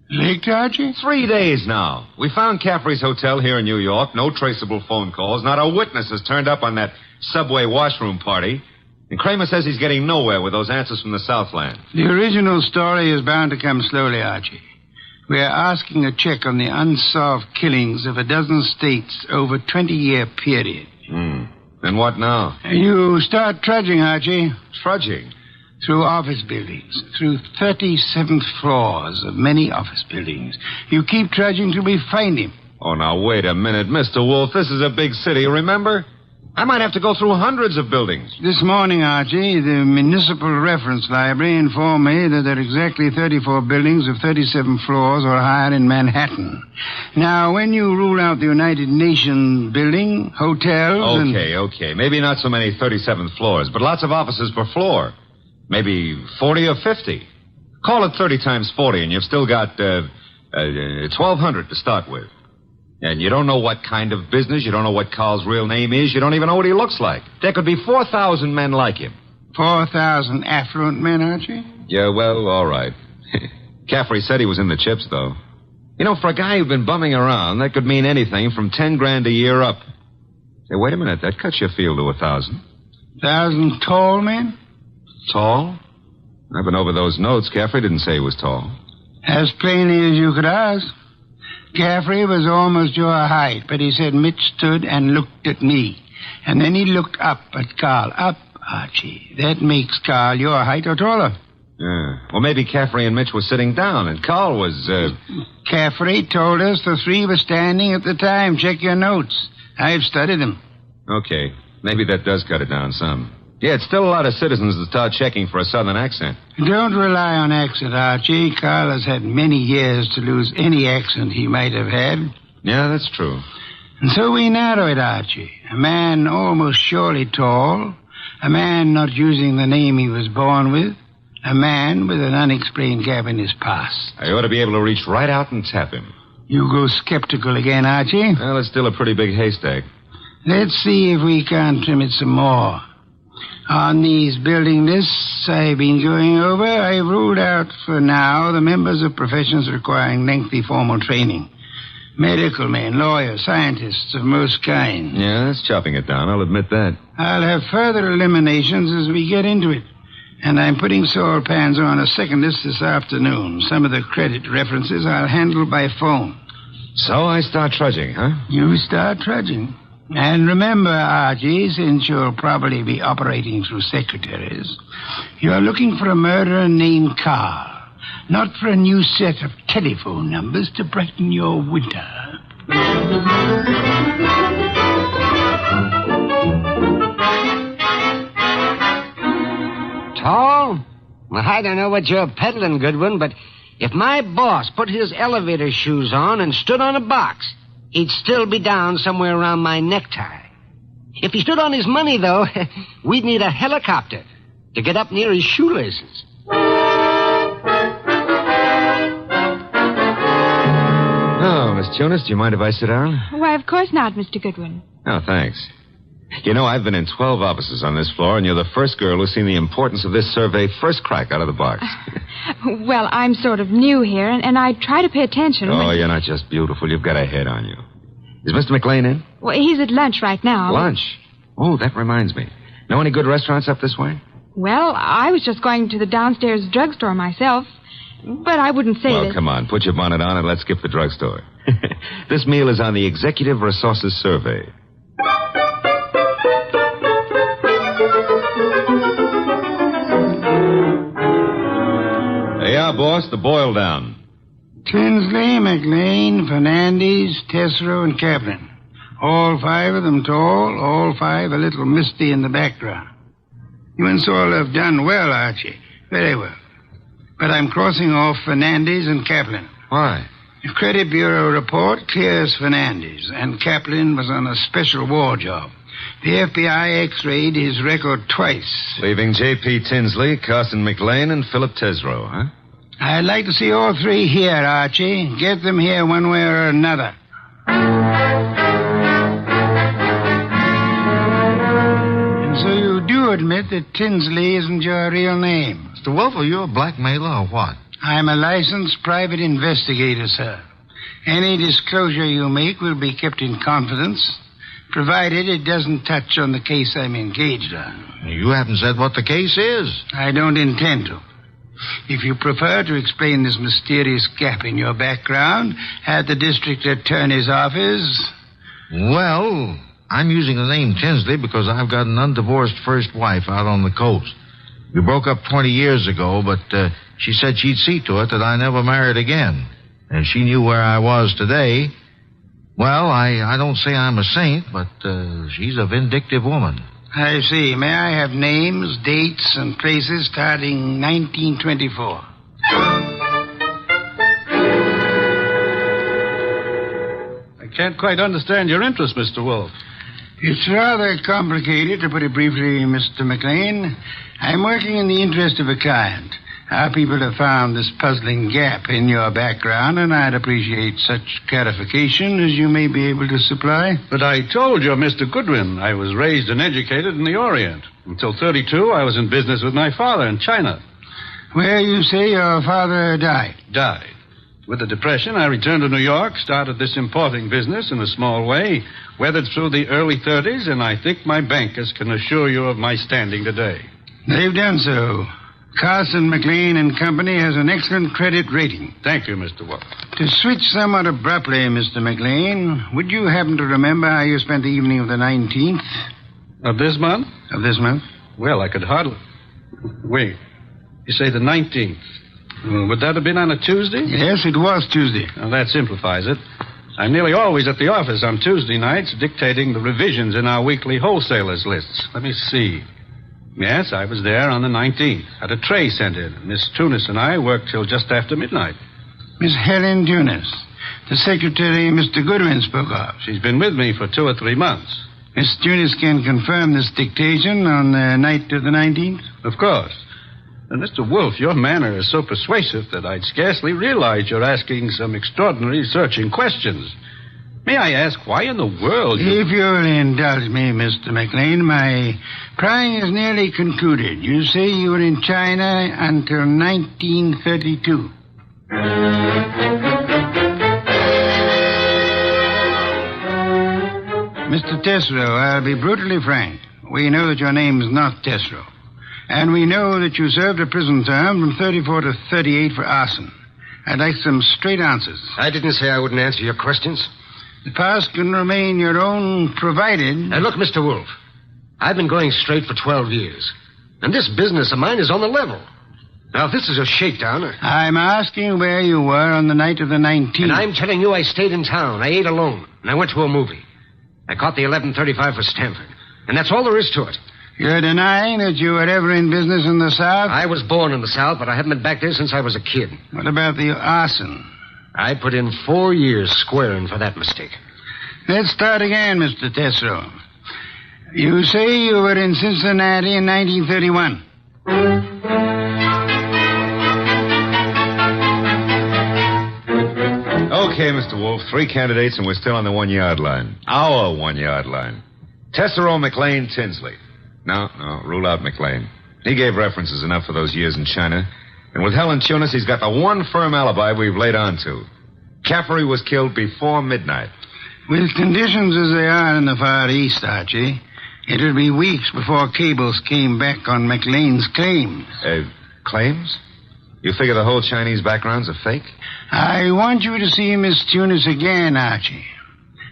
Licked, Archie? 3 days now. We found Caffrey's hotel here in New York. No traceable phone calls. Not a witness has turned up on that subway washroom party. And Kramer says he's getting nowhere with those answers from the Southland. The original story is bound to come slowly, Archie. We are asking a check on the unsolved killings of a dozen states over a 20-year period. And what now? You start trudging, Archie. Trudging? Through office buildings. Through 37th floors of many office buildings. You keep trudging till we find him. Oh, now, wait a minute. Mr. Wolfe, this is a big city, remember? I might have to go through hundreds of buildings. This morning, Archie, the Municipal Reference Library informed me that there are exactly 34 buildings of 37 floors or higher in Manhattan. Now, when you rule out the United Nations building, hotels, Okay. Maybe not so many 37th floors, but lots of offices per floor. Maybe 40 or 50. Call it 30 times 40, and you've still got 1,200 to start with. And you don't know what kind of business. You don't know what Carl's real name is. You don't even know what he looks like. There could be 4,000 men like him. 4,000 affluent men, Archie? Yeah, well, all right. Caffrey said he was in the chips, though. You know, for a guy who'd been bumming around, that could mean anything from 10 grand a year up. Say, wait a minute. That cuts your field to 1,000. 1,000 tall men? Tall? I've been over those notes. Caffrey didn't say he was tall. As plainly as you could ask. Caffrey was almost your height, but he said Mitch stood and looked at me. And then he looked up at Carl. Up, Archie. That makes Carl your height or taller. Yeah. Well, maybe Caffrey and Mitch were sitting down, and Carl was, Caffrey told us the three were standing at the time. Check your notes. I've studied them. Okay. Maybe that does cut it down some. Yeah, it's still a lot of citizens that start checking for a southern accent. Don't rely on accent, Archie. Carl has had many years to lose any accent he might have had. Yeah, that's true. And so we narrow it, Archie. A man almost surely tall. A man not using the name he was born with. A man with an unexplained gap in his past. I ought to be able to reach right out and tap him. You go skeptical again, Archie? Well, it's still a pretty big haystack. Let's see if we can't trim it some more. On these building lists I've been going over, I've ruled out for now the members of professions requiring lengthy formal training. Medical men, lawyers, scientists of most kinds. Yeah, that's chopping it down, I'll admit that. I'll have further eliminations as we get into it. And I'm putting soil pans on a second list this afternoon. Some of the credit references I'll handle by phone. So I start trudging, huh? You start trudging. And remember, Archie, since you'll probably be operating through secretaries, you're looking for a murderer named Carl, not for a new set of telephone numbers to brighten your winter. Tall? Well, I don't know what you're peddling, Goodwin, but if my boss put his elevator shoes on and stood on a box, he'd still be down somewhere around my necktie. If he stood on his money, though, we'd need a helicopter to get up near his shoelaces. Oh, Miss Jonas, do you mind if I sit down? Why, of course not, Mr. Goodwin. Oh, thanks. You know, I've been in 12 offices on this floor, and you're the first girl who's seen the importance of this survey first crack out of the box. Well, I'm sort of new here, and I try to pay attention. Oh, you're not just beautiful. You've got a head on you. Is Mr. McLean in? Well, he's at lunch right now. Lunch? Oh, that reminds me. Know any good restaurants up this way? Well, I was just going to the downstairs drugstore myself, but I wouldn't say Well, that... come on. Put your bonnet on and let's skip the drugstore. This meal is on the Executive Resources Survey. There you are, boss. The boil down. Tinsley, McLean, Fernandez, Tesreau, and Kaplan. All five of them tall, all five a little misty in the background. You and Saul have done well, Archie. Very well. But I'm crossing off Fernandez and Kaplan. Why? The Credit Bureau report clears Fernandez, and Kaplan was on a special war job. The FBI x-rayed his record twice. Leaving J.P. Tinsley, Carson McLean, and Philip Tesreau, huh? I'd like to see all three here, Archie. Get them here one way or another. And so you do admit that Tinsley isn't your real name? Mr. Wolfe, are you a blackmailer or what? I'm a licensed private investigator, sir. Any disclosure you make will be kept in confidence, provided it doesn't touch on the case I'm engaged on. You haven't said what the case is. I don't intend to. If you prefer to explain this mysterious gap in your background at the district attorney's office... Well, I'm using the name Tinsley because I've got an undivorced first wife out on the coast. We broke up 20 years ago, but she said she'd see to it that I never married again. And she knew where I was today. Well, I don't say I'm a saint, but she's a vindictive woman. I see. May I have names, dates, and places starting 1924? I can't quite understand your interest, Mr. Wolfe. It's rather complicated, to put it briefly, Mr. McLean. I'm working in the interest of a client. Our people have found this puzzling gap in your background, and I'd appreciate such clarification as you may be able to supply. But I told you, Mr. Goodwin, I was raised and educated in the Orient. Until 32, I was in business with my father in China. Where you say your father died? Died. With the Depression, I returned to New York, started this importing business in a small way, weathered through the early 30s, and I think my bankers can assure you of my standing today. They've done so. Carson, McLean and Company has an excellent credit rating. Thank you, Mr. Wolfe. To switch somewhat abruptly, Mr. McLean, would you happen to remember how you spent the evening of the 19th? Of this month? Of this month? Well, I could hardly... Wait. You say the 19th. Would that have been on a Tuesday? Yes, it was Tuesday. Well, that simplifies it. I'm nearly always at the office on Tuesday nights dictating the revisions in our weekly wholesalers lists. Let me see. Yes, I was there on the 19th. Had a tray sent in. Miss Tunis and I worked till just after midnight. Miss Helen Tunis, the secretary Mr. Goodwin spoke of. She's been with me for 2 or 3 months. Miss Tunis can confirm this dictation on the night of the 19th? Of course. And Mr. Wolfe, your manner is so persuasive that I'd scarcely realize you're asking some extraordinary searching questions. May I ask why in the world you... If you'll indulge me, Mr. McLean, my prying is nearly concluded. You say you were in China until 1932. Mr. Tesreau, I'll be brutally frank. We know that your name is not Tesreau. And we know that you served a prison term from 34 to 38 for arson. I'd like some straight answers. I didn't say I wouldn't answer your questions. The past can remain your own, provided... Now, look, Mr. Wolfe, I've been going straight for 12 years. And this business of mine is on the level. Now, if this is a shakedown... I'm asking where you were on the night of the 19th. And I'm telling you I stayed in town. I ate alone. And I went to a movie. I caught the 11:35 for Stanford. And that's all there is to it. You're denying that you were ever in business in the South? I was born in the South, but I haven't been back there since I was a kid. What about the arson? I put in 4 years squaring for that mistake. Let's start again, Mr. Tesreau. You say you were in Cincinnati in 1931. Okay, Mr. Wolfe, 3 candidates and we're still on the 1-yard line. Our 1-yard line. Tesreau, McLean, Tinsley. No, rule out McLean. He gave references enough for those years in China. And with Helen Tunis, he's got the one firm alibi we've laid on to. Caffrey was killed before midnight. With conditions as they are in the Far East, Archie, it'll be weeks before cables came back on McLean's claims. Claims? You figure the whole Chinese background's a fake? I want you to see Miss Tunis again, Archie.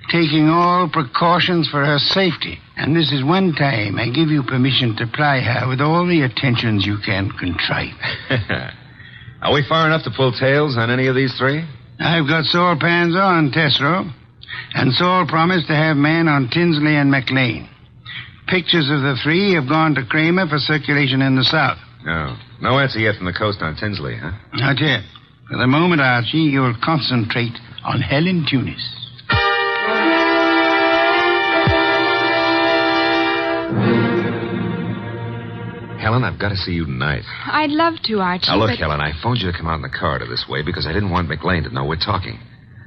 Taking all precautions for her safety. And this is one time I give you permission to ply her with all the attentions you can contrive. Are we far enough to pull tails on any of these 3? I've got Saul pans on Tesreau. And Saul promised to have men on Tinsley and McLean. Pictures of the 3 have gone to Kramer for circulation in the South. No answer yet from the coast on Tinsley, huh? Not yet. For the moment, Archie, you'll concentrate on Helen Tunis. Helen, I've got to see you tonight. I'd love to, Archie. Now, look, but... Helen, I phoned you to come out in the corridor this way because I didn't want McLean to know we're talking.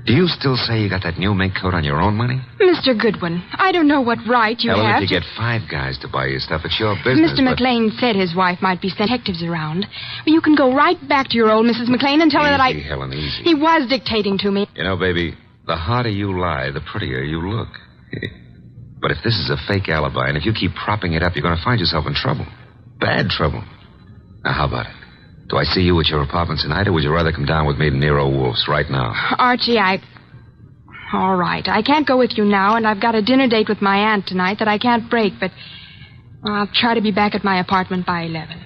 Do you still say you got that new mink coat on your own money? Mr. Goodwin, I don't know what right you Helen, have if you to... get 5 guys to buy you stuff, it's your business. Mr. McLean said his wife might be sent detectives around. You can go right back to your old Mrs. McLean and tell her that I... Easy, Helen, easy. He was dictating to me. You know, baby, the harder you lie, the prettier you look. But if this is a fake alibi, and if you keep propping it up, you're going to find yourself in trouble. Bad trouble. Now, how about it? Do I see you at your apartment tonight, or would you rather come down with me to Nero Wolfe's right now? Archie, All right. I can't go with you now, and I've got a dinner date with my aunt tonight that I can't break, but I'll try to be back at my apartment by 11.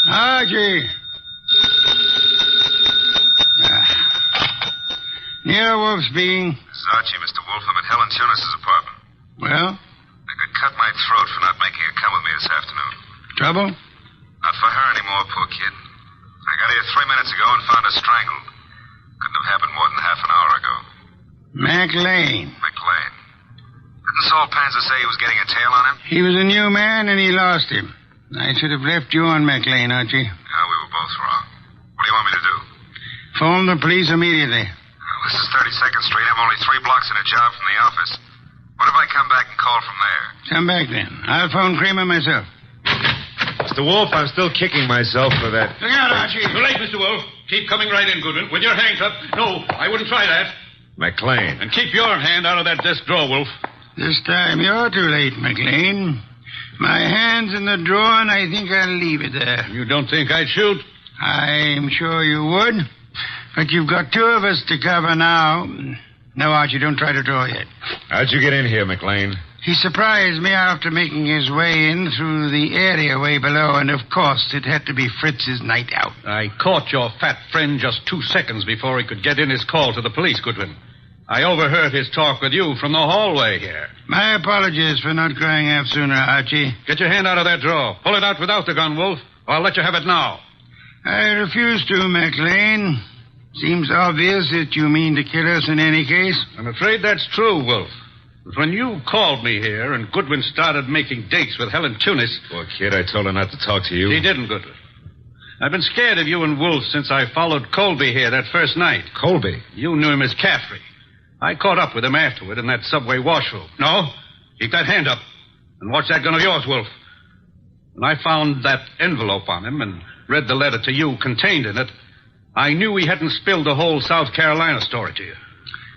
Archie. Nero Wolfe speaking. This is Archie, Mr. Wolfe. I'm at Helen Tunis's apartment. Well? I could cut my throat for not making her come with me this afternoon. Trouble? Not for her anymore, poor kid. I got here 3 minutes ago and found her strangled. Couldn't have happened more than half an hour ago. McLean. Didn't Saul Panzer say he was getting a tail on him? He was a new man, and he lost him. I should have left you on McLean, Archie. No, we were both wrong. What do you want me to do? Phone the police immediately. Well, this is 32nd Street. I'm only 3 blocks in a job from the office. What if I come back and call from there? Come back then. I'll phone Kramer myself. Mr. Wolfe, I'm still kicking myself for that. Look out, Archie. Too late, Mr. Wolfe. Keep coming right in, Goodwin, with your hands up. No, I wouldn't try that. McLean. And keep your hand out of that desk drawer, Wolfe. This time you're too late, McLean. My hand's in the drawer, and I think I'll leave it there. You don't think I'd shoot? I'm sure you would. But you've got 2 of us to cover now. No, Archie, don't try to draw yet. How'd you get in here, McLean? He surprised me after making his way in through the area way below, and of course it had to be Fritz's night out. I caught your fat friend just 2 seconds before he could get in his call to the police, Goodwin. I overheard his talk with you from the hallway here. My apologies for not crying out sooner, Archie. Get your hand out of that drawer. Pull it out without the gun, Wolfe, or I'll let you have it now. I refuse to, McLean. Seems obvious that you mean to kill us in any case. I'm afraid that's true, Wolfe. But when you called me here and Goodwin started making dates with Helen Tunis... Poor kid, I told her not to talk to you. She didn't, Goodwin. I've been scared of you and Wolfe since I followed Colby here that first night. Colby? You knew him as Caffrey. I caught up with him afterward in that subway washroom. No, keep that hand up. And watch that gun of yours, Wolfe. When I found that envelope on him and read the letter to you contained in it, I knew he hadn't spilled the whole South Carolina story to you.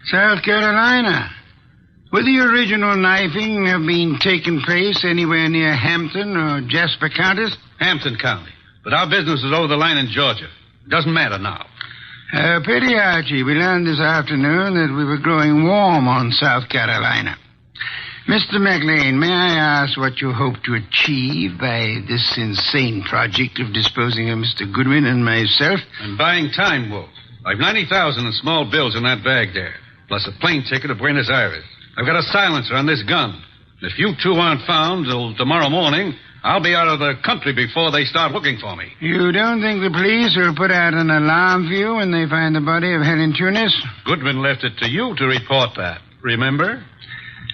South Carolina? Would the original knifing have been taking place anywhere near Hampton or Jasper counties? Hampton County. But our business is over the line in Georgia. Doesn't matter now. Pity, Archie. We learned this afternoon that we were growing warm on South Carolina. Mr. McLean, may I ask what you hope to achieve by this insane project of disposing of Mr. Goodwin and myself? I'm buying time, Wolfe. I've $90,000 in small bills in that bag there, plus a plane ticket to Buenos Aires. I've got a silencer on this gun. If you 2 aren't found till tomorrow morning, I'll be out of the country before they start looking for me. You don't think the police will put out an alarm for you when they find the body of Helen Tunis? Goodwin left it to you to report that. Remember?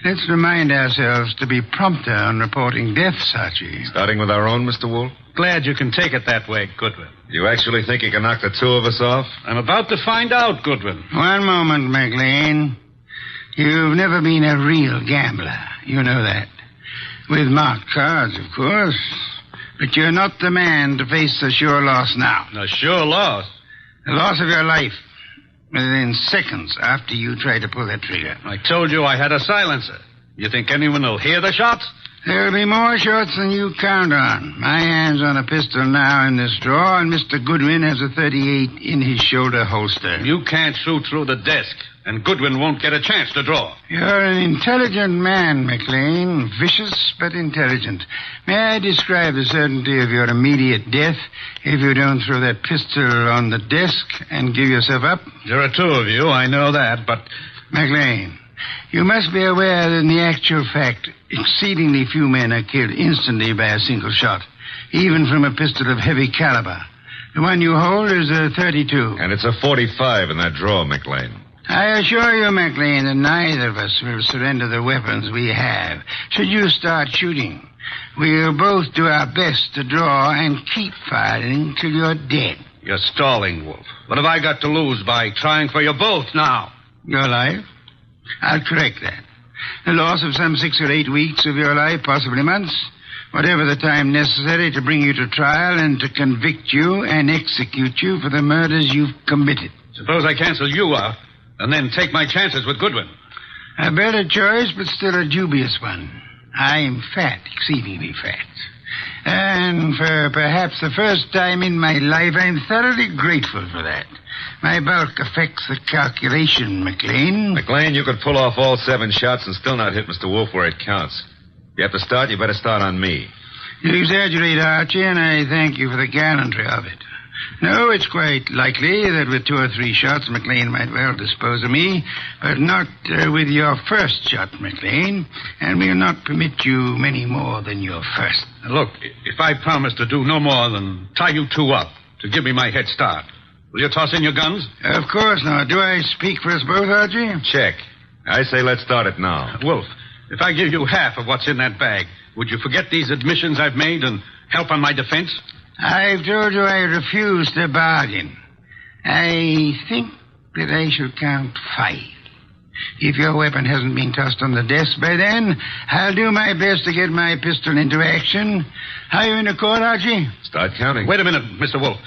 Let's remind ourselves to be prompter on reporting deaths, Archie. Starting with our own, Mr. Wolfe? Glad you can take it that way, Goodwin. You actually think you can knock the 2 of us off? I'm about to find out, Goodwin. One moment, McLean. You've never been a real gambler. You know that. With marked cards, of course. But you're not the man to face a sure loss now. A sure loss? The loss of your life. Within seconds after you try to pull that trigger. I told you I had a silencer. You think anyone will hear the shots? There'll be more shots than you count on. My hand's on a pistol now in this drawer, and Mr. Goodwin has a .38 in his shoulder holster. You can't shoot through the desk, and Goodwin won't get a chance to draw. You're an intelligent man, McLean. Vicious, but intelligent. May I describe the certainty of your immediate death if you don't throw that pistol on the desk and give yourself up? There are 2 of you, I know that, but... McLean, you must be aware that in the actual fact, exceedingly few men are killed instantly by a single shot, even from a pistol of heavy caliber. The one you hold is a .32. And it's a .45 in that drawer, McLean. I assure you, McLean, that neither of us will surrender the weapons we have. Should you start shooting, we'll both do our best to draw and keep firing till you're dead. You're stalling, Wolfe. What have I got to lose by trying for you both now? Your life? I'll correct that. The loss of some 6 or 8 weeks of your life, possibly months. Whatever the time necessary to bring you to trial and to convict you and execute you for the murders you've committed. Suppose I cancel you out and then take my chances with Goodwin. A better choice, but still a dubious one. I'm fat, exceedingly fat. And for perhaps the first time in my life, I'm thoroughly grateful for that. My bulk affects the calculation, McLean. McLean, you could pull off all 7 shots and still not hit Mr. Wolfe where it counts. If you have to start, you better start on me. You exaggerate, Archie, and I thank you for the gallantry of it. No, it's quite likely that with 2 or 3 shots, McLean might well dispose of me, but not with your first shot, McLean, and will not permit you many more than your first. Look, if I promise to do no more than tie you 2 up to give me my head start, will you toss in your guns? Of course not. Do I speak for us both, Archie? Check. I say let's start it now. Wolf, if I give you half of what's in that bag, would you forget these admissions I've made and help on my defense? I've told you I refuse to bargain. I think that I shall count 5. If your weapon hasn't been tossed on the desk by then, I'll do my best to get my pistol into action. Are you in accord, Archie? Start counting. Wait a minute, Mr. Wolfe.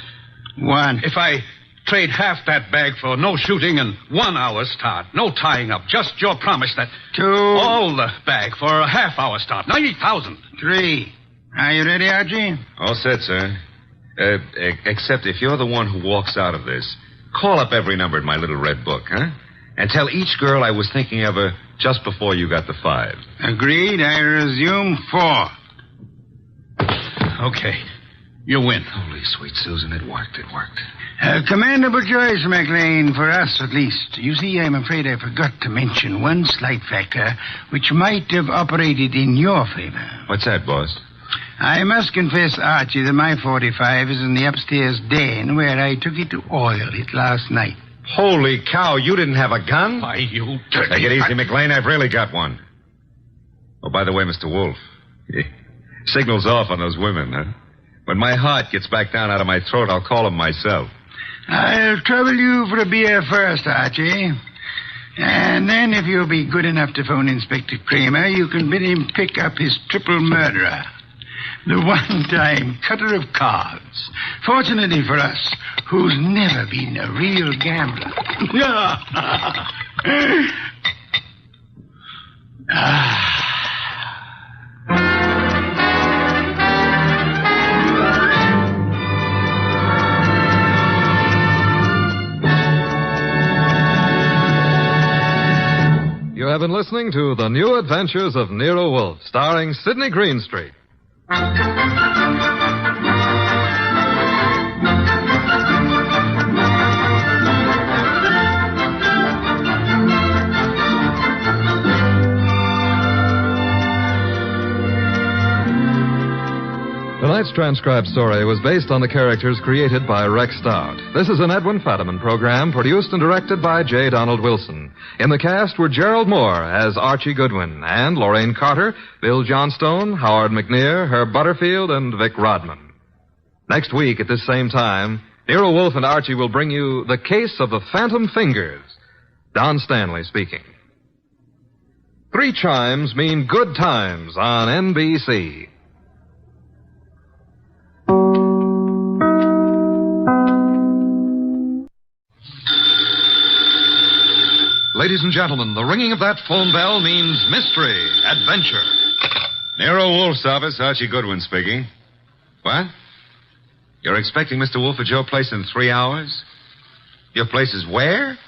1. If I trade half that bag for no shooting and 1 hour's start, no tying up, just your promise that... 2. All the bag for a half-hour start, 90,000. 3. Are you ready, Archie? All set, sir. Except if you're the one who walks out of this, call up every number in my little red book, huh? And tell each girl I was thinking of her just before you got the 5. Agreed. I resume 4. Okay. You win. Holy sweet Susan, it worked. Commendable choice, McLean, for us at least. You see, I'm afraid I forgot to mention one slight factor which might have operated in your favor. What's that, boss? I must confess, Archie, that my 45 is in the upstairs den where I took it to oil it last night. Holy cow, you didn't have a gun? Why, you dirty... Take it easy, McLean. I've really got one. Oh, by the way, Mr. Wolfe, signal's off on those women, huh? When my heart gets back down out of my throat, I'll call them myself. I'll trouble you for a beer first, Archie. And then, if you'll be good enough to phone Inspector Kramer, you can bid him pick up his triple murderer. The one-time cutter of cards. Fortunately for us, who's never been a real gambler. You have been listening to The New Adventures of Nero Wolfe, starring Sidney Greenstreet. Tonight's transcribed story was based on the characters created by Rex Stout. This is an Edwin Fadiman program produced and directed by J. Donald Wilson. In the cast were Gerald Moore as Archie Goodwin and Lorraine Carter, Bill Johnstone, Howard McNear, Herb Butterfield, and Vic Rodman. Next week at this same time, Nero Wolfe and Archie will bring you The Case of the Phantom Fingers. Don Stanley speaking. 3 chimes mean good times on NBC. Ladies and gentlemen, the ringing of that phone bell means mystery, adventure. Nero Wolfe's office, Archie Goodwin speaking. What? You're expecting Mr. Wolfe at your place in 3 hours? Your place is where?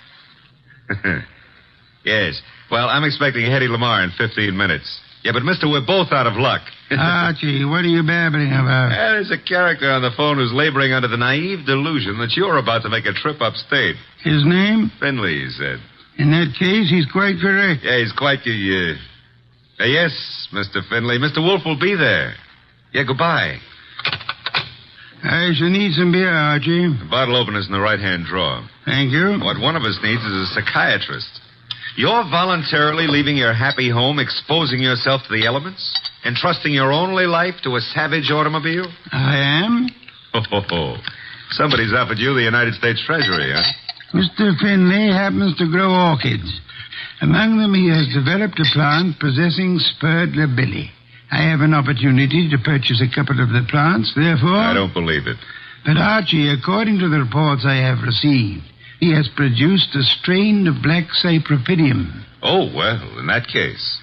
Yes. Well, I'm expecting Hedy Lamarr in 15 minutes. Yeah, but, mister, we're both out of luck. Archie, what are you babbling about? There's a character on the phone who's laboring under the naive delusion that you're about to make a trip upstate. His name? Finley, he said. In that case, he's quite correct. Yeah, he's quite yes, Mr. Finley. Mr. Wolfe will be there. Yeah, goodbye. I shall need some beer, Archie. The bottle opener's in the right-hand drawer. Thank you. What one of us needs is a psychiatrist. You're voluntarily leaving your happy home, exposing yourself to the elements, entrusting your only life to a savage automobile? I am. Oh. Somebody's offered you the United States Treasury, huh? Mr. Finley happens to grow orchids. Among them, he has developed a plant possessing spurred labilli. I have an opportunity to purchase a couple of the plants, therefore... I don't believe it. But, Archie, according to the reports I have received, he has produced a strain of black cypripedium. Oh, well, in that case...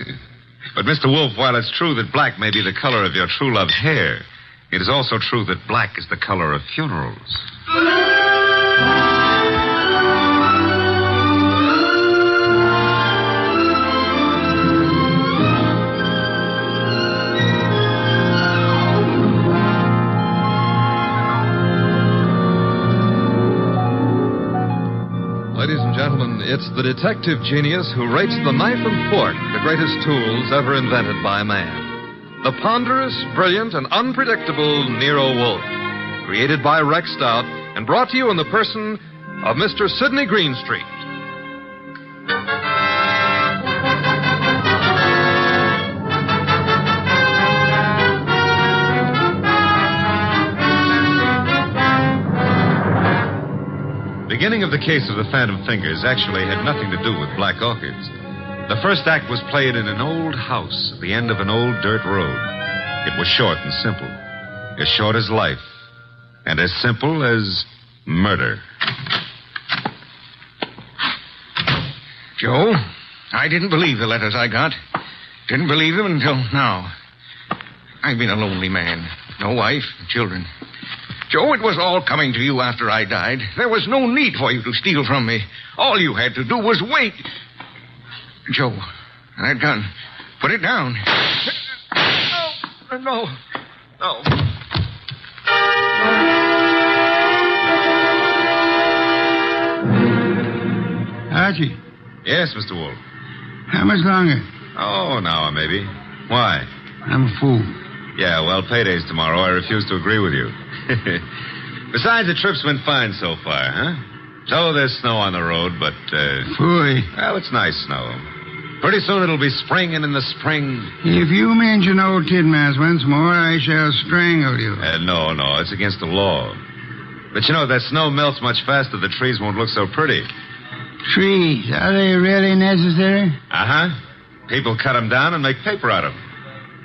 But, Mr. Wolfe, while it's true that black may be the color of your true love's hair, it is also true that black is the color of funerals. Ladies and gentlemen, it's the detective genius who rates the knife and fork the greatest tools ever invented by man. The ponderous, brilliant, and unpredictable Nero Wolfe. Created by Rex Stout and brought to you in the person of Mr. Sidney Greenstreet. The beginning of the case of the Phantom Fingers actually had nothing to do with black orchids. The first act was played in an old house at the end of an old dirt road. It was short and simple. As short as life. And as simple as murder. Joe, I didn't believe the letters I got. Didn't believe them until now. I've been a lonely man. No wife, children. Joe, it was all coming to you after I died. There was no need for you to steal from me. All you had to do was wait. Joe, that gun. Put it down. No. Archie. Yes, Mr. Wolfe. How much longer? Oh, an hour, maybe. Why? I'm a fool. Yeah, well, payday's tomorrow. I refuse to agree with you. Besides, the trip's been fine so far, huh? So there's snow on the road, but, Phooey. Well, it's nice snow. Pretty soon it'll be spring, and in the spring... If you mention old Tidmas once more, I shall strangle you. No, it's against the law. But you know, that snow melts much faster, the trees won't look so pretty. Trees, are they really necessary? Uh-huh. People cut them down and make paper out of them.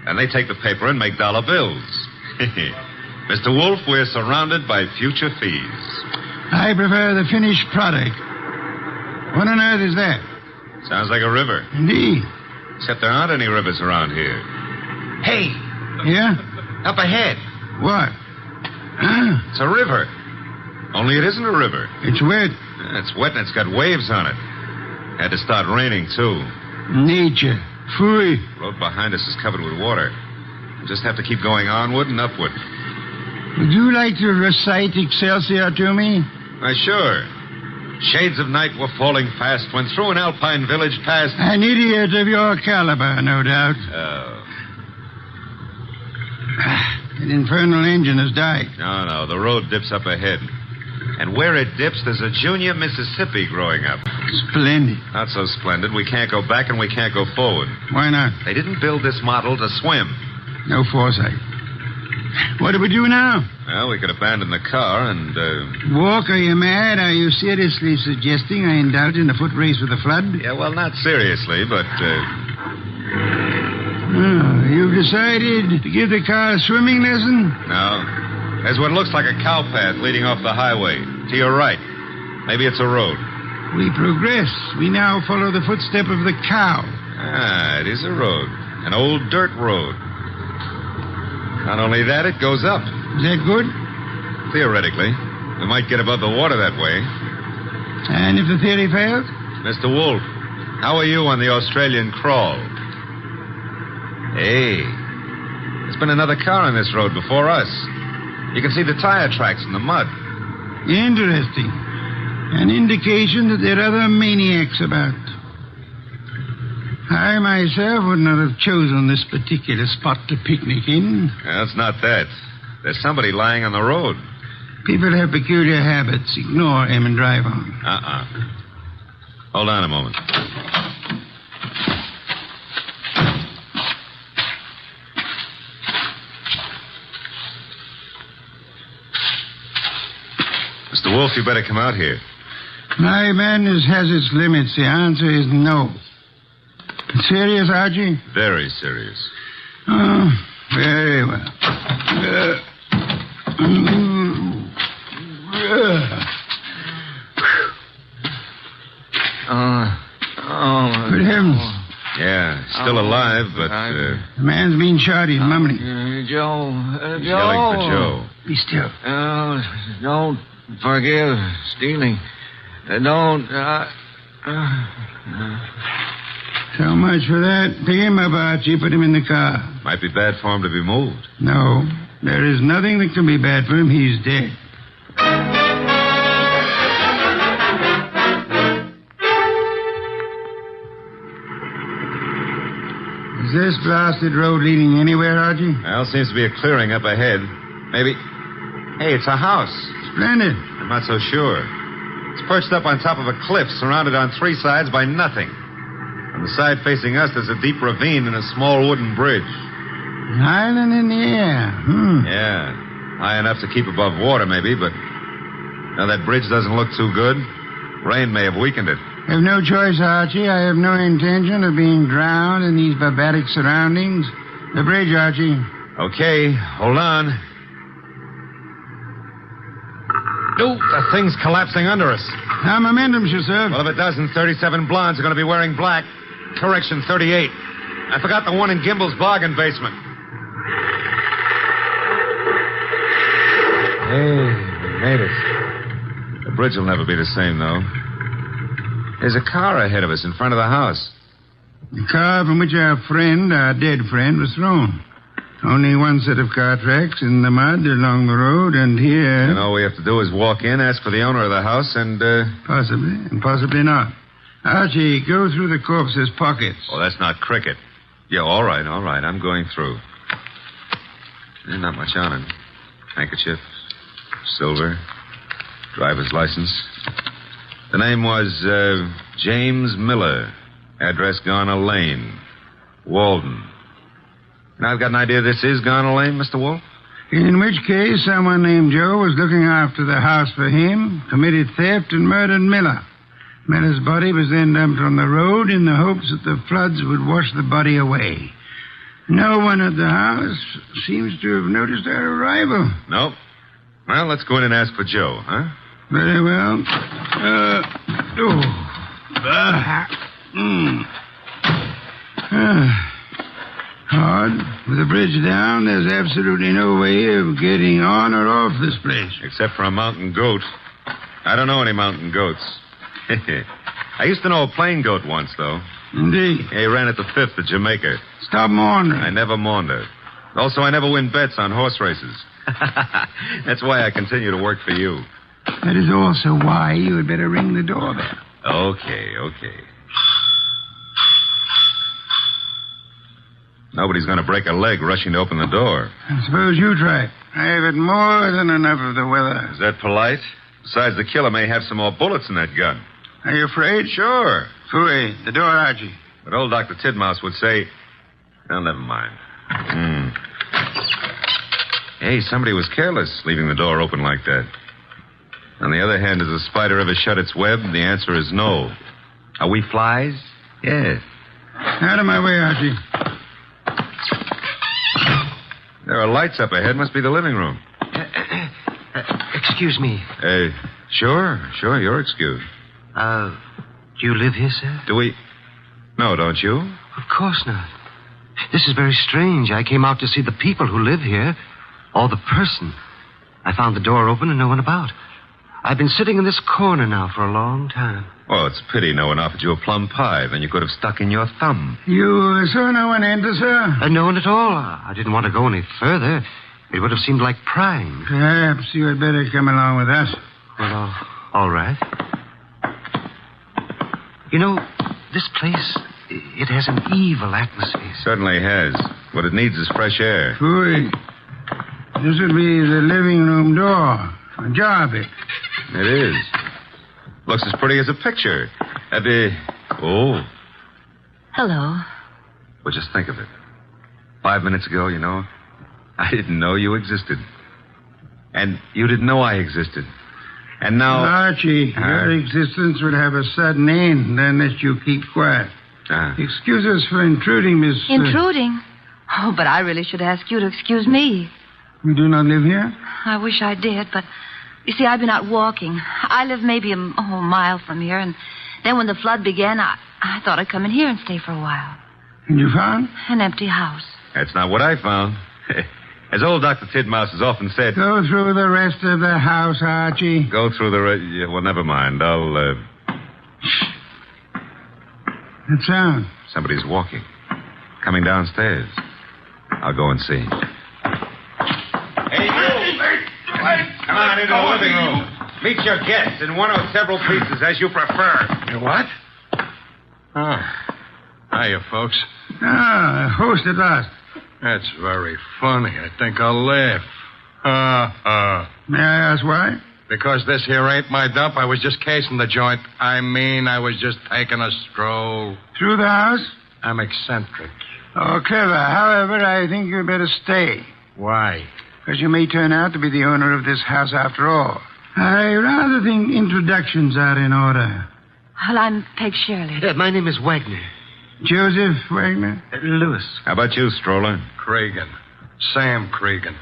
And they take the paper and make dollar bills. Mr. Wolfe, we're surrounded by future thieves. I prefer the finished product. What on earth is that? Sounds like a river. Indeed. Except there aren't any rivers around here. Hey! Yeah? Up ahead. What? Huh? It's a river. Only it isn't a river. It's wet. It's wet and it's got waves on it. Had to start raining, too. Nature. Phooey. The road behind us is covered with water. We'll just have to keep going onward and upward. Would you like to recite Excelsior to me? Why, sure. Shades of night were falling fast when through an alpine village passed... An idiot of your caliber, no doubt. Oh. That infernal engine has died. No, the road dips up ahead. And where it dips, there's a junior Mississippi growing up. Splendid. Not so splendid. We can't go back and we can't go forward. Why not? They didn't build this model to swim. No foresight. What do we do now? Well, we could abandon the car and, Walk, are you mad? Are you seriously suggesting I indulge in a foot race with the flood? Yeah, well, not seriously, but, Oh, you've decided to give the car a swimming lesson? No. There's what looks like a cow path leading off the highway. To your right. Maybe it's a road. We progress. We now follow the footstep of the cow. Ah, it is a road. An old dirt road. Not only that, it goes up. Is that good? Theoretically. We might get above the water that way. And if the theory fails? Mr. Wolfe, how are you on the Australian crawl? Hey, there's been another car on this road before us. You can see the tire tracks in the mud. Interesting. An indication that there are other maniacs about. I myself would not have chosen this particular spot to picnic in. Well, it's not that. There's somebody lying on the road. People have peculiar habits. Ignore him and drive on. Hold on a moment. Mr. Wolfe, you better come out here. My madness has its limits. The answer is no. Serious, Archie? Very serious. Oh, very well. Good heavens. Yeah, still alive, but... The man's been shot. He's mumbling. Joe. He's yelling for Joe. Be still. Don't forgive stealing. Don't. So much for that. Pick him up, Archie. Put him in the car. Might be bad for him to be moved. No, there is nothing that can be bad for him. He's dead. Is this blasted road leading anywhere, Archie? Well, seems to be a clearing up ahead. Maybe... Hey, it's a house. Splendid. I'm not so sure. It's perched up on top of a cliff, surrounded on three sides by nothing. On the side facing us, there's a deep ravine and a small wooden bridge. An island in the air. Yeah. High enough to keep above water, maybe, but... Now, that bridge doesn't look too good. Rain may have weakened it. I have no choice, Archie. I have no intention of being drowned in these barbaric surroundings. The bridge, Archie. Okay, hold on. No, the thing's collapsing under us. Now, momentum, sir. Well, if it doesn't, 37 blondes are going to be wearing black. Correction, 38. I forgot the one in Gimbel's bargain basement. Hey, we made it. The bridge will never be the same, though. There's a car ahead of us in front of the house. The car from which our dead friend, was thrown. Only one set of car tracks in the mud along the road, and here... And all we have to do is walk in, ask for the owner of the house, and... Possibly, and possibly not. Archie, go through the corpse's pockets. Oh, that's not cricket. Yeah, all right. I'm going through. There's not much on it. Handkerchief, silver, driver's license. The name was James Miller. Address Garner Lane. Walden. Now, I've got an idea this is Garner Lane, Mr. Wolfe? In which case, someone named Joe was looking after the house for him, committed theft, and murdered Miller. Miller's body was then dumped on the road in the hopes that the floods would wash the body away. No one at the house seems to have noticed our arrival. No. Well, let's go in and ask for Joe, huh? Very well. Hard. With the bridge down, there's absolutely no way of getting on or off this place. Except for a mountain goat. I don't know any mountain goats. I used to know a plain goat once, though. Indeed. He ran at the 5th at Jamaica. Stop maundering. I never maunder. Also, I never win bets on horse races. That's why I continue to work for you. That is also why you had better ring the doorbell. Okay. Nobody's going to break a leg rushing to open the door. I suppose you try it. I have had more than enough of the weather. Is that polite? Besides, the killer may have some more bullets in that gun. Are you afraid? Sure. Fooey, the door, Archie. But old Dr. Tidmouse would say... Well, never mind. Hey, somebody was careless leaving the door open like that. On the other hand, has a spider ever shut its web? The answer is no. Are we flies? Yes. Out of my way, Archie. There are lights up ahead. Must be the living room. Excuse me. Sure. You're excused. Do you live here, sir? Do we... No, don't you? Of course not. This is very strange. I came out to see the people who live here, or the person. I found the door open and no one about. I've been sitting in this corner now for a long time. Well, it's a pity no one offered you a plum pie. Then you could have stuck in your thumb. You saw no one enter, sir? No one at all. I didn't want to go any further. It would have seemed like prying. Perhaps you had better come along with us. Well, all right. You know, this place, it has an evil atmosphere. Certainly has. What it needs is fresh air. Fooey. This would be the living room door. Ajar a bit. It is. Looks as pretty as a picture. Oh. Hello. Well, just think of it. 5 minutes ago, you know, I didn't know you existed. And you didn't know I existed. And now... Archie, your existence would have a sudden end unless you keep quiet. Excuse us for intruding, Miss... Intruding? Oh, but I really should ask you to excuse me. You do not live here? I wish I did, but... You see, I've been out walking. I live maybe a mile from here, and then when the flood began, I thought I'd come in here and stay for a while. And you found? An empty house. That's not what I found. As old Dr. Tidmouse has often said... Go through the rest of the house, Archie. Go through the rest... Yeah, well, never mind. I'll, That sound? Somebody's walking. Coming downstairs. I'll go and see. Hey, you! Come on into the living room. Meet your guests in one or several pieces, as you prefer. What? Oh. Hiya, folks. Ah, host at last. That's very funny. I think I'll laugh. May I ask why? Because this here ain't my dump. I was just casing the joint. I was just taking a stroll. Through the house? I'm eccentric. Oh, clever. However, I think you'd better stay. Why? Because you may turn out to be the owner of this house after all. I rather think introductions are in order. Well, I'm Peg Shirley. My name is Wagner. Joseph Wagner? Lewis. How about you, Stroller? Cregan. Sam Cregan.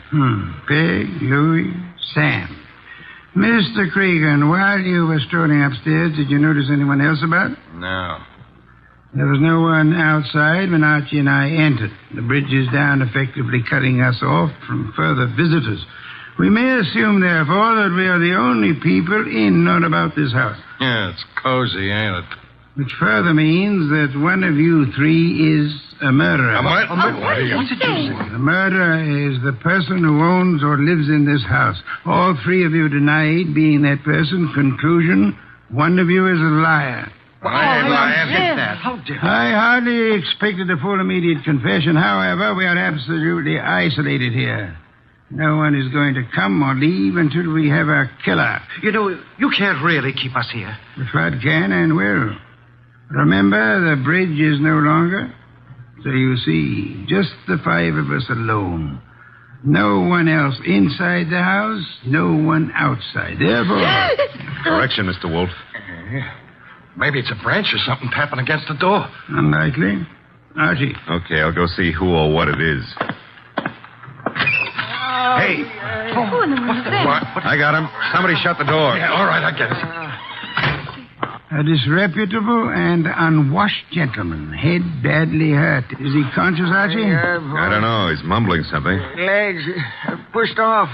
Peg, Louis, Sam. Mr. Cregan, while you were strolling upstairs, did you notice anyone else about? No. There was no one outside when Archie and I entered. The bridge is down, effectively cutting us off from further visitors. We may assume, therefore, that we are the only people in or about this house. Yeah, it's cozy, ain't it? Which further means that one of you three is a murderer. What? What's it you say? The murderer is the person who owns or lives in this house. All three of you denied being that person. Conclusion, one of you is a liar. I hardly expected a full immediate confession. However, we are absolutely isolated here. No one is going to come or leave until we have our killer. You know, you can't really keep us here. The flood can and will. Remember, the bridge is no longer. So you see, just the five of us alone. No one else inside the house, no one outside. Therefore... Correction, Mr. Wolfe. Maybe it's a branch or something tapping against the door. Unlikely. Archie. Okay, I'll go see who or what it is. Hey. Who in the world is that? What? I got him. Somebody shut the door. Yeah, all right, I get it. A disreputable and unwashed gentleman. Head badly hurt. Is he conscious, Archie? I don't know. He's mumbling something. Legs pushed off.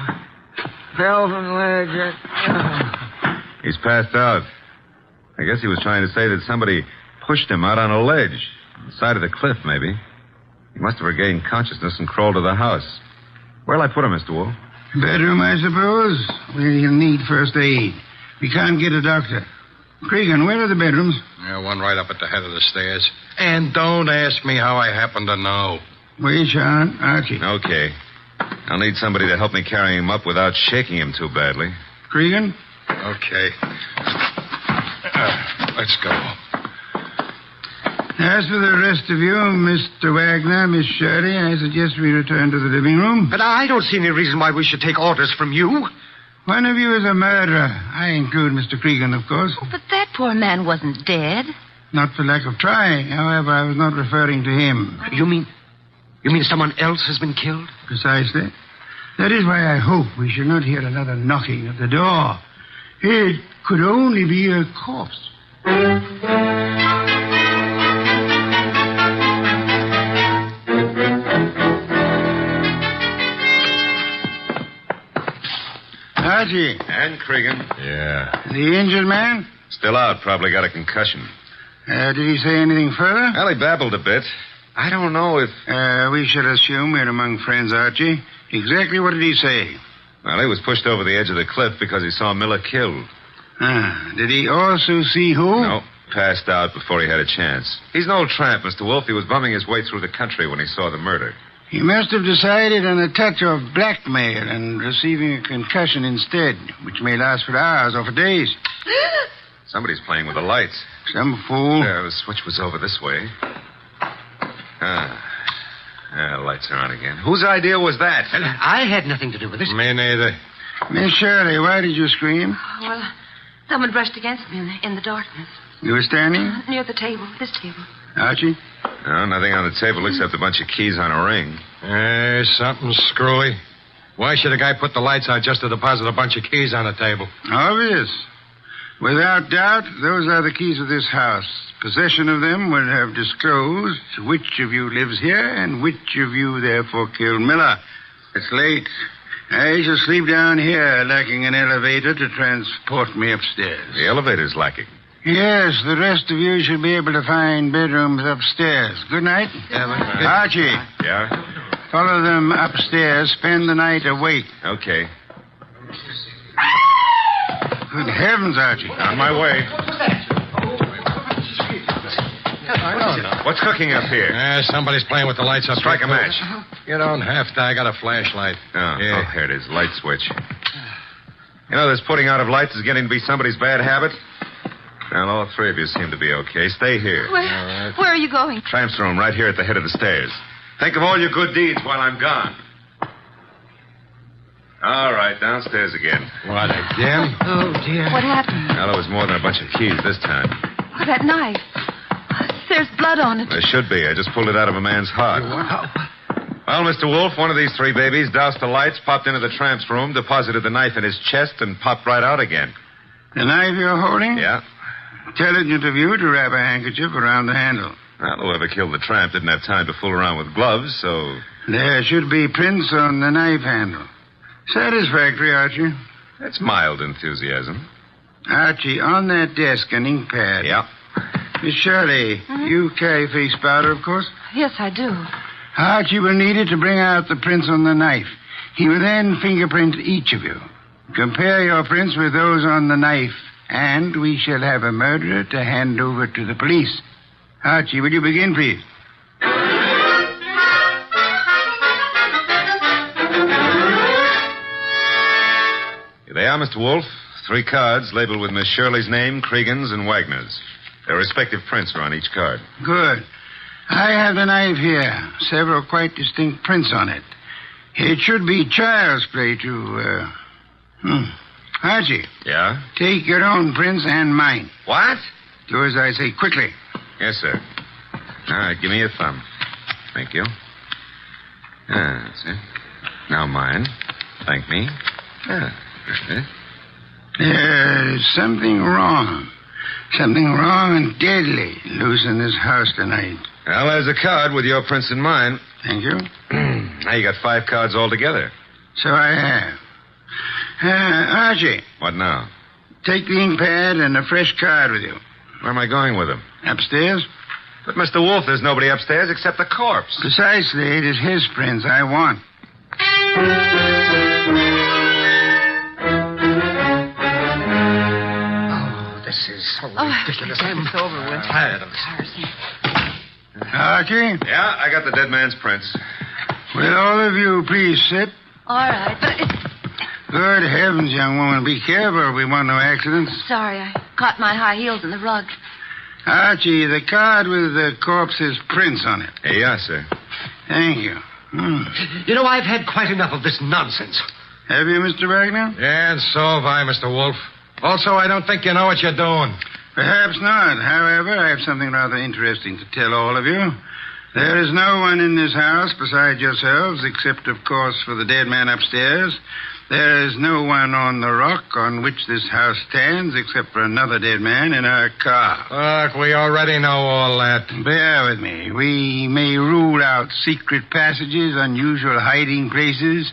Fell from the ledge. He's passed out. I guess he was trying to say that somebody pushed him out on a ledge. On the side of the cliff, maybe. He must have regained consciousness and crawled to the house. Where'll I put him, Mr. Wolfe? Bedroom, I suppose. Where he'll need first aid. We can't get a doctor. Cregan, where are the bedrooms? Yeah, one right up at the head of the stairs. And don't ask me how I happen to know. Wait, Sean. Archie. Okay. I'll need somebody to help me carry him up without shaking him too badly. Cregan? Okay. Let's go. As for the rest of you, Mr. Wagner, Miss Shirley, I suggest we return to the living room. But I don't see any reason why we should take orders from you. One of you is a murderer. I include Mr. Cregan, of course. Oh, but that poor man wasn't dead. Not for lack of trying. However, I was not referring to him. You mean someone else has been killed? Precisely. That is why I hope we shall not hear another knocking at the door. It could only be a corpse. Archie. And Cregan. Yeah. The injured man? Still out. Probably got a concussion. Did he say anything further? Well, he babbled a bit. I don't know if... We shall assume we're among friends, Archie. Exactly what did he say? Well, he was pushed over the edge of the cliff because he saw Miller killed. Did he also see who? No. Passed out before he had a chance. He's no tramp, Mr. Wolfe. He was bumming his way through the country when he saw the murder. He must have decided on a touch of blackmail and receiving a concussion instead, which may last for hours or for days. Somebody's playing with the lights. Some fool. The switch was over this way. Lights are on again. Whose idea was that? I had nothing to do with it. Me neither. Miss Shirley, why did you scream? Well, someone brushed against me in the darkness. You were standing? Near the table, this table. Archie? No, nothing on the table except a bunch of keys on a ring. Something screwy. Why should a guy put the lights out just to deposit a bunch of keys on the table? Obvious. Without doubt, those are the keys of this house. possession of them would have disclosed which of you lives here and which of you therefore killed Miller. It's late. I shall sleep down here, lacking an elevator to transport me upstairs. The elevator's lacking. Yes, the rest of you should be able to find bedrooms upstairs. Good night. Archie. Yeah? Follow them upstairs. Spend the night awake. Okay. Good heavens, Archie. On my way. I don't know. What's cooking up here? Somebody's playing with the lights up. Strike a here, match. You don't have to. I got a flashlight. Oh, Yeah. here it is. Light switch. You know, this putting out of lights is getting to be somebody's bad habit. Well, all three of you seem to be okay. Stay here. Where are you going? Tramp's room right here at the head of the stairs. Think of all your good deeds while I'm gone. All right, downstairs again. What, again? Oh, dear. What happened? Well, there was more than a bunch of keys this time. Oh, that knife. There's blood on it. There should be. I just pulled it out of a man's heart. Well, Mr. Wolfe, one of these three babies doused the lights, popped into the tramp's room, deposited the knife in his chest, and popped right out again. The knife you're holding? Yeah. Intelligent of you to wrap a handkerchief around the handle. Well, whoever killed the tramp didn't have time to fool around with gloves, so... There should be prints on the knife handle. Satisfactory, Archie. That's mild enthusiasm. Archie, on that desk, an ink pad. Yeah. Miss Shirley, you carry face powder, of course? Yes, I do. Archie will need it to bring out the prints on the knife. He will then fingerprint each of you. Compare your prints with those on the knife, and we shall have a murderer to hand over to the police. Archie, will you begin, please? Here they are, Mr. Wolfe. 3 cards labeled with Miss Shirley's name, Cregan's, and Wagner's. Their respective prints are on each card. Good. I have the knife here. Several quite distinct prints on it. It should be child's play to, Archie. Yeah? Take your own prints and mine. What? Do as I say quickly. Yes, sir. All right, give me your thumb. Thank you. That's it. Now mine. Thank me. There's something wrong. Something wrong and deadly loose in this house tonight. Well, there's a card with your prints and mine. Thank you. Now you got 5 cards altogether. So I have. Archie. What now? Take the ink pad and a fresh card with you. Where am I going with them? Upstairs? But, Mr. Wolfe, there's nobody upstairs except the corpse. Precisely. It is his prints I want. This is so ridiculous. It's over with. Tired of Archie? Yeah, I got the dead man's prints. Will all of you please sit? All right, but Good heavens, young woman. Be careful. We want no accidents. sorry, I caught my high heels in the rug. Archie, the card with the corpse's prints on it. Hey, yes, sir. Thank you. You know, I've had quite enough of this nonsense. Have you, Mr. Wagner? Yeah, and so have I, Mr. Wolfe. Also, I don't think you know what you're doing. Perhaps not. However, I have something rather interesting to tell all of you. There is no one in this house besides yourselves, except, of course, for the dead man upstairs. There is no one on the rock on which this house stands, except for another dead man in our car. Look, we already know all that. Bear with me. We may rule out secret passages, unusual hiding places,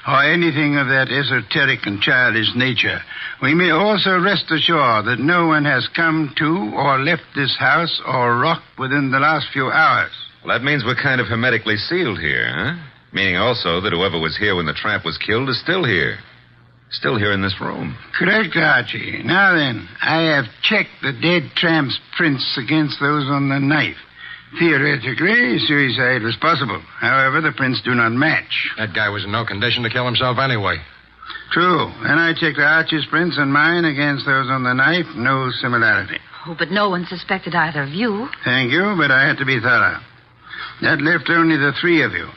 or anything of that esoteric and childish nature. We may also rest assured that no one has come to or left this house or rock within the last few hours. Well, that means we're kind of hermetically sealed here, huh? Meaning also that whoever was here when the tramp was killed is still here. Still here in this room. Correct, Archie. Now then, I have checked the dead tramp's prints against those on the knife. Theoretically, suicide was possible. However, the prints do not match. That guy was in no condition to kill himself anyway. True. And I checked Archie's prints and mine against those on the knife. No similarity. Oh, but no one suspected either of you. Thank you, but I had to be thorough. That left only the 3 of you.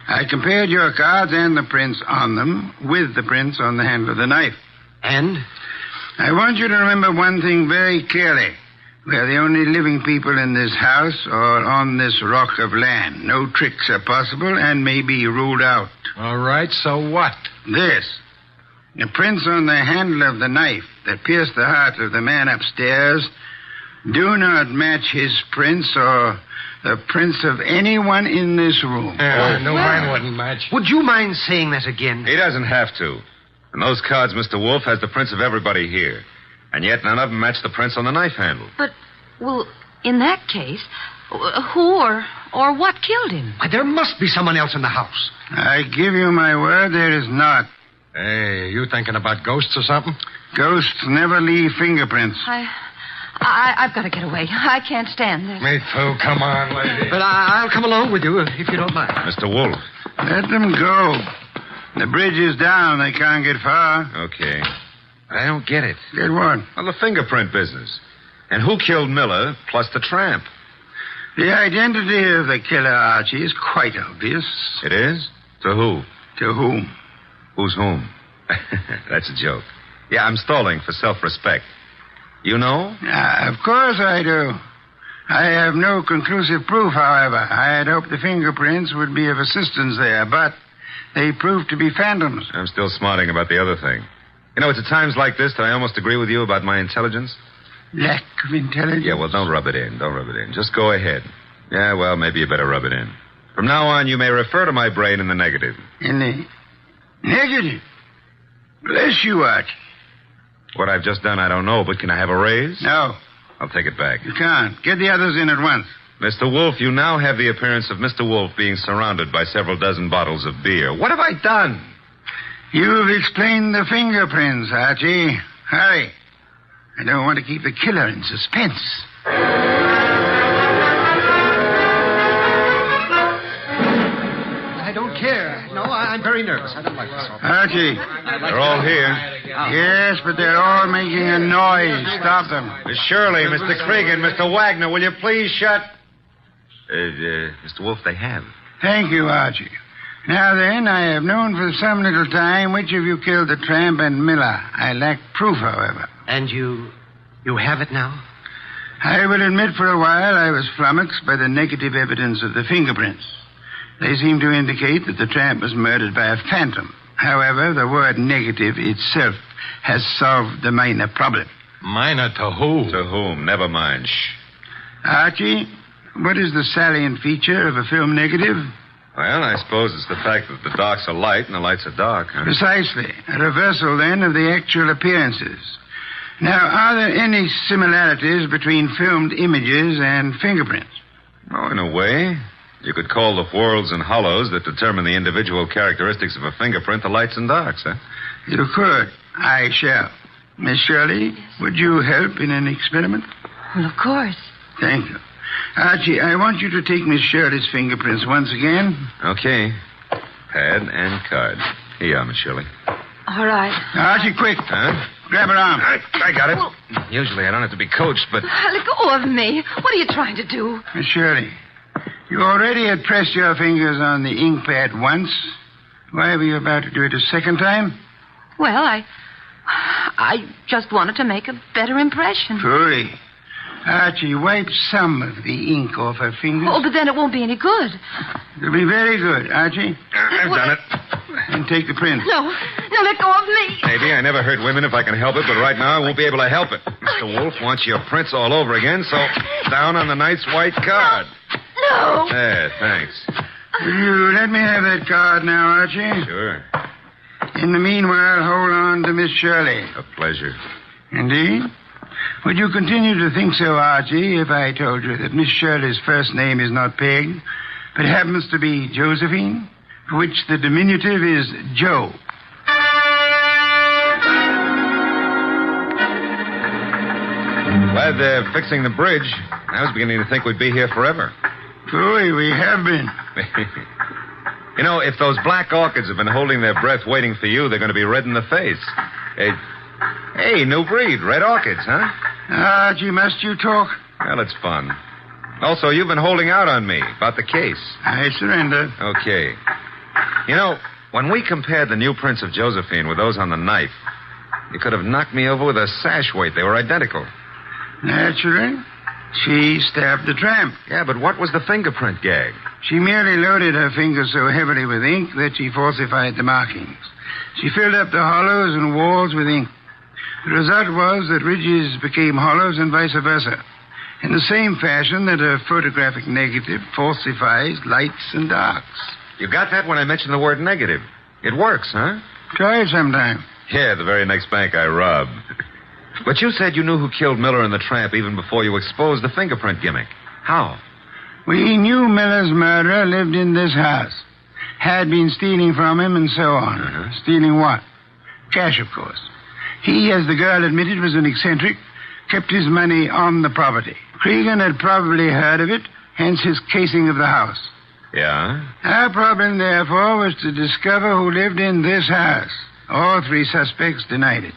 I compared your cards and the prints on them with the prints on the handle of the knife. And? I want you to remember one thing very clearly. We are the only living people in this house or on this rock of land. No tricks are possible and may be ruled out. All right, so what? This. The prints on the handle of the knife that pierced the heart of the man upstairs Do not match his prints or the prints of anyone in this room. Mine wouldn't match. Would you mind saying that again? He doesn't have to. And those cards, Mr. Wolfe, has the prints of everybody here. And yet none of them match the prints on the knife handle. But, well, in that case, who or what killed him? There must be someone else in the house. I give you my word, there is not. Hey, you thinking about ghosts or something? Ghosts never leave fingerprints. I've got to get away. I can't stand this. Me too. Come on, lady. But I'll come along with you if you don't mind. Mr. Wolfe. Let them go. The bridge is down. They can't get far. Okay. But I don't get it. Get what? Well, the fingerprint business. And who killed Miller plus the tramp? The identity of the killer, Archie, is quite obvious. It is? To who? To whom? Who's whom? That's a joke. Yeah, I'm stalling for self-respect. You know? Of course I do. I have no conclusive proof, however. I had hoped the fingerprints would be of assistance there, but they proved to be phantoms. I'm still smarting about the other thing. You know, it's at times like this that I almost agree with you about my intelligence. Lack of intelligence? Yeah, well, don't rub it in. Don't rub it in. Just go ahead. Yeah, well, maybe you better rub it in. From now on, you may refer to my brain in the negative. In the negative? Bless you, Archie. What I've just done, I don't know, but can I have a raise? No. I'll take it back. You can't. Get the others in at once. Mr. Wolfe, you now have the appearance of Mr. Wolfe being surrounded by several dozen bottles of beer. What have I done? You've explained the fingerprints, Archie. Hurry. I don't want to keep the killer in suspense. I don't care. No, I'm very nervous. I don't like this. Archie. They're all here. Yes, but they're all making a noise. Stop them. Miss Shirley, Mr. Cregan, Mr. Wagner, will you please shut... Mr. Wolfe, they have. Thank you, Archie. Now then, I have known for some little time which of you killed the tramp and Miller. I lack proof, however. And you have it now? I will admit for a while I was flummoxed by the negative evidence of the fingerprints. They seem to indicate that the tramp was murdered by a phantom. However, the word negative itself has solved the minor problem. Minor to who? To whom? Never mind. Shh. Archie, what is the salient feature of a film negative? Well, I suppose it's the fact that the darks are light and the lights are dark, huh? Precisely. A reversal, then, of the actual appearances. Now, are there any similarities between filmed images and fingerprints? Oh, in a way. You could call the whorls and hollows that determine the individual characteristics of a fingerprint the lights and darks, huh? You could. I shall. Miss Shirley, would you help in an experiment? Well, of course. Thank you. Archie, I want you to take Miss Shirley's fingerprints once again. Okay. Pad and card. Here you are, Miss Shirley. All right. Archie, quick. Huh? Grab her arm. I got it. Usually I don't have to be coached, but... Let go of me. What are you trying to do? Miss Shirley, you already had pressed your fingers on the ink pad once. Why were you about to do it a second time? Well, I just wanted to make a better impression. Hurry. Archie, wipe some of the ink off her fingers. Oh, but then it won't be any good. It'll be very good, Archie. I've done it. And take the print. No, let go of me. Maybe. I never hurt women if I can help it, but right now I won't be able to help it. Mr. Wolfe wants your prints all over again, so down on the nice white card. No. There, thanks. Will you let me have that card now, Archie? Sure. In the meanwhile, hold on to Miss Shirley. A pleasure. Indeed? Would you continue to think so, Archie, if I told you that Miss Shirley's first name is not Peg, but happens to be Josephine, for which the diminutive is Joe? Glad they're fixing the bridge. I was beginning to think we'd be here forever. Boy, we have been. You know, if those black orchids have been holding their breath waiting for you, they're going to be red in the face. Hey, new breed, red orchids, huh? Archie, must you talk? Well, it's fun. Also, you've been holding out on me about the case. I surrender. Okay. You know, when we compared the new prints of Josephine with those on the knife, you could have knocked me over with a sash weight. They were identical. Naturally. She stabbed the tramp. Yeah, but what was the fingerprint gag? She merely loaded her fingers so heavily with ink that she falsified the markings. She filled up the hollows and walls with ink. The result was that ridges became hollows and vice versa. in the same fashion that a photographic negative falsifies lights and darks. You got that when I mentioned the word negative. It works, huh? Try it sometime. Yeah, the very next bank I robbed. But you said you knew who killed Miller and the tramp even before you exposed the fingerprint gimmick. How? We knew Miller's murderer lived in this house. Had been stealing from him and so on. Stealing what? Cash, of course. He, as the girl admitted, was an eccentric, kept his money on the property. Cregan had probably heard of it, hence his casing of the house. Yeah? Our problem, therefore, was to discover who lived in this house. All three suspects denied it.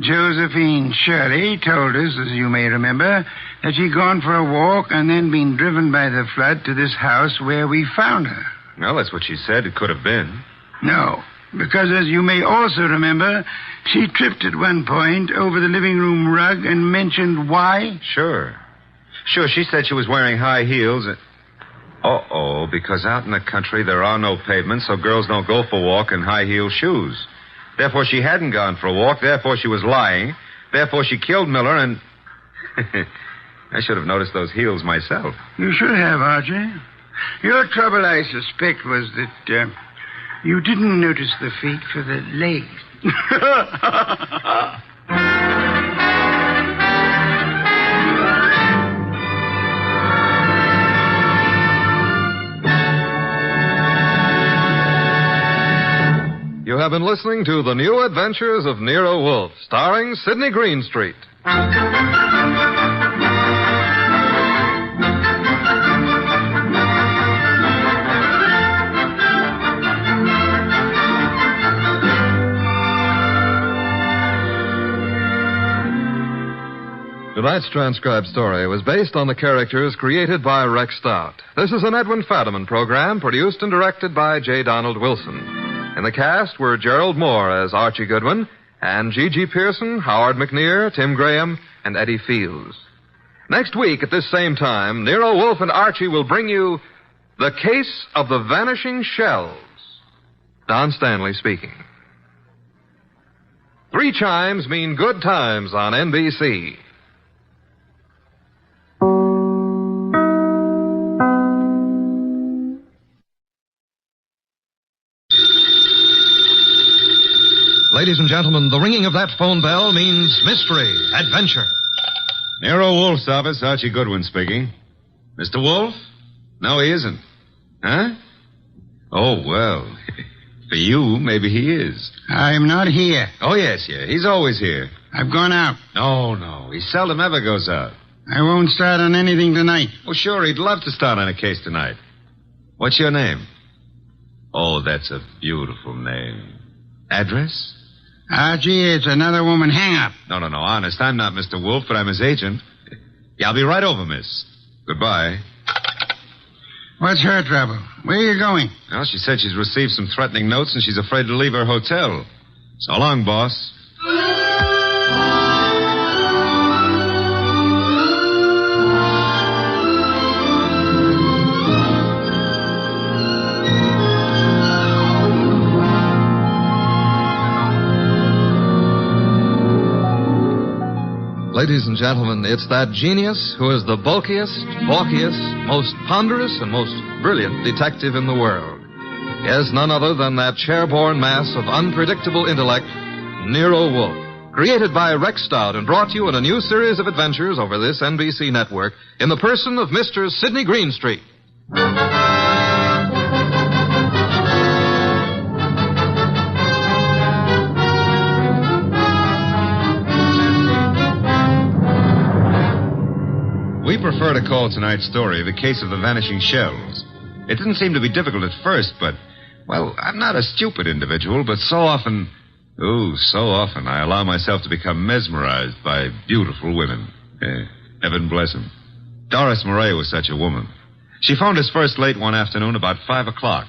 Josephine Shirley told us, as you may remember, that she'd gone for a walk and then been driven by the flood to this house where we found her. Well, that's what she said. It could have been. No, because as you may also remember, she tripped at one point over the living room rug and mentioned why. Sure, she said she was wearing high heels. Uh-oh, because out in the country there are no pavements, so girls don't go for a walk in high-heeled shoes. Therefore, she hadn't gone for a walk. Therefore, she was lying. Therefore, she killed Miller, and... I should have noticed those heels myself. You should have, Archie. Your trouble, I suspect, was that you didn't notice the feet for the legs. You have been listening to The New Adventures of Nero Wolfe, starring Sidney Greenstreet. Tonight's transcribed story was based on the characters created by Rex Stout. This is an Edwin Fadiman program produced and directed by J. Donald Wilson. In the cast were Gerald Moore as Archie Goodwin, and G.G. Pearson, Howard McNear, Tim Graham, and Eddie Fields. Next week at this same time, Nero Wolfe and Archie will bring you The Case of the Vanishing Shells. Don Stanley speaking. 3 chimes mean good times on NBC. Ladies and gentlemen, the ringing of that phone bell means mystery, adventure. Nero Wolfe's office, Archie Goodwin speaking. Mr. Wolfe? No, he isn't. Huh? Oh, well. For you, maybe he is. I'm not here. Oh, yes. He's always here. I've gone out. No. He seldom ever goes out. I won't start on anything tonight. Well, sure, he'd love to start on a case tonight. What's your name? Oh, that's a beautiful name. Address? Archie, it's another woman hang-up. No, honest. I'm not Mr. Wolfe, but I'm his agent. Yeah, I'll be right over, miss. Goodbye. What's her trouble? Where are you going? Well, she said she's received some threatening notes and she's afraid to leave her hotel. So long, boss. Ladies and gentlemen, it's that genius who is the bulkiest, balkiest, most ponderous, and most brilliant detective in the world. Yes, none other than that chair-borne mass of unpredictable intellect, Nero Wolfe. Created by Rex Stout and brought to you in a new series of adventures over this NBC network in the person of Mr. Sidney Greenstreet. We prefer to call tonight's story The Case of the Vanishing Shells. It didn't seem to be difficult at first, but, well, I'm not a stupid individual, but so often I allow myself to become mesmerized by beautiful women. Heaven bless them. Doris Murray was such a woman. She phoned us first late one afternoon about 5 o'clock,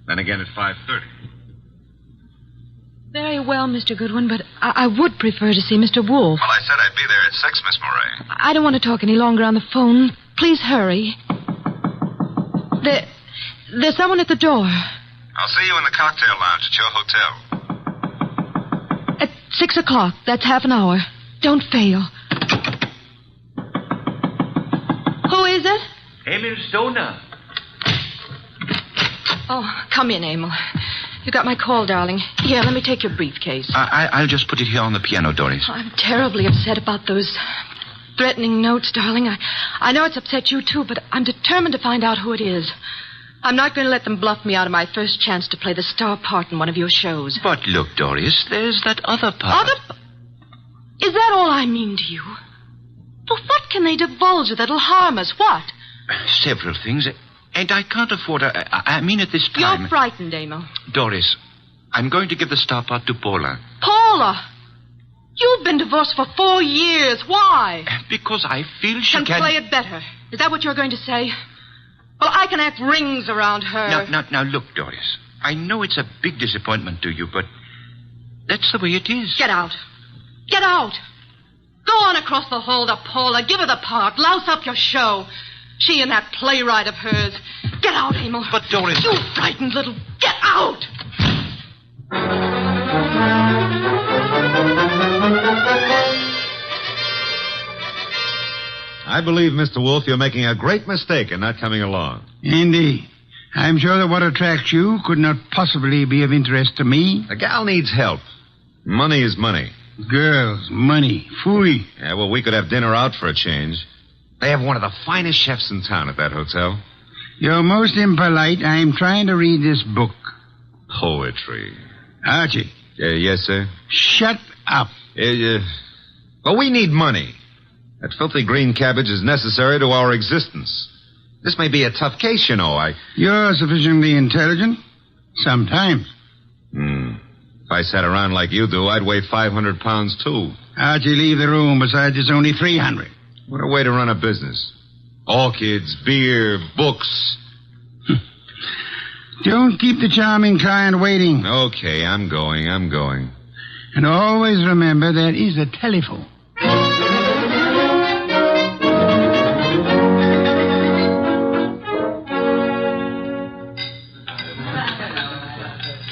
then again at 5:30. Very well, Mr. Goodwin, but I would prefer to see Mr. Wolfe. Well, I said I'd be there at 6, Miss Murray. I don't want to talk any longer on the phone. Please hurry. There's someone at the door. I'll see you in the cocktail lounge at your hotel. At 6 o'clock. That's half an hour. Don't fail. Who is it? Emil Stoner. Oh, come in, Emil. You got my call, darling. Here, let me take your briefcase. I'll just put it here on the piano, Doris. I'm terribly upset about those threatening notes, darling. I know it's upset you, too, but I'm determined to find out who it is. I'm not going to let them bluff me out of my first chance to play the star part in one of your shows. But look, Doris, there's that other part. Is that all I mean to you? Well, what can they divulge that'll harm us? What? Several things. And I can't afford... I mean at this time... You're frightened, Emil. Doris, I'm going to give the star part to Paula. Paula! You've been divorced for 4 years. Why? Because I feel she can play it better. Is that what you're going to say? Well, I can act rings around her. Now, look, Doris. I know it's a big disappointment to you, but that's the way it is. Get out. Get out. Go on across the hall to Paula. Give her the part. Louse up your show. She and that playwright of hers. Get out, Emil. But, Doris... You frightened little... Get out! I believe, Mr. Wolfe, you're making a great mistake in not coming along. Indeed. I'm sure that what attracts you could not possibly be of interest to me. The gal needs help. Money is money. Girls, money, phooey. Yeah, well, we could have dinner out for a change. They have one of the finest chefs in town at that hotel. You're most impolite. I'm trying to read this book. Poetry. Archie. Yes, sir? Shut up. Well, we need money. That filthy green cabbage is necessary to our existence. This may be a tough case, you know. You're sufficiently intelligent. Sometimes. If I sat around like you do, I'd weigh 500 pounds, too. Archie, leave the room. Besides, it's only 300. What a way to run a business. Orchids, beer, books. Don't keep the charming client waiting. Okay, I'm going. And always remember there is a telephone.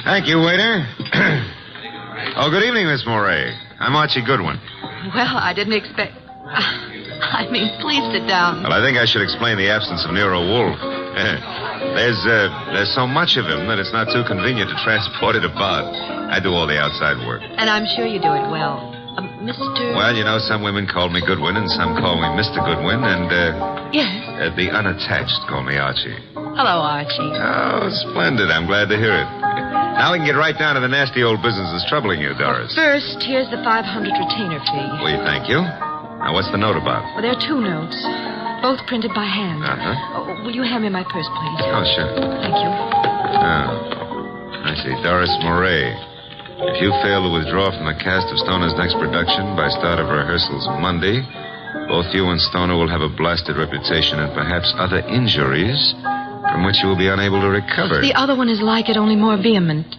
Thank you, waiter. Oh, good evening, Miss Moray. I'm Archie Goodwin. Well, I didn't expect... please sit down. Well, I think I should explain the absence of Nero Wolfe. There's so much of him that it's not too convenient to transport it about. I do all the outside work. And I'm sure you do it well. Mr... Well, you know, some women call me Goodwin and some call me Mr. Goodwin, and, Yes? The unattached call me Archie. Hello, Archie. Oh, splendid. I'm glad to hear it. Now we can get right down to the nasty old business that's troubling you, Doris. First, here's the 500 retainer fee. Well, thank you. Now, what's the note about? Well, there are 2 notes, both printed by hand. Uh-huh. Will you hand me my purse, please? Oh, sure. Thank you. Oh, I see. Doris Moray. If you fail to withdraw from the cast of Stoner's next production by start of rehearsals Monday, both you and Stoner will have a blasted reputation and perhaps other injuries from which you will be unable to recover. The other one is like it, only more vehement.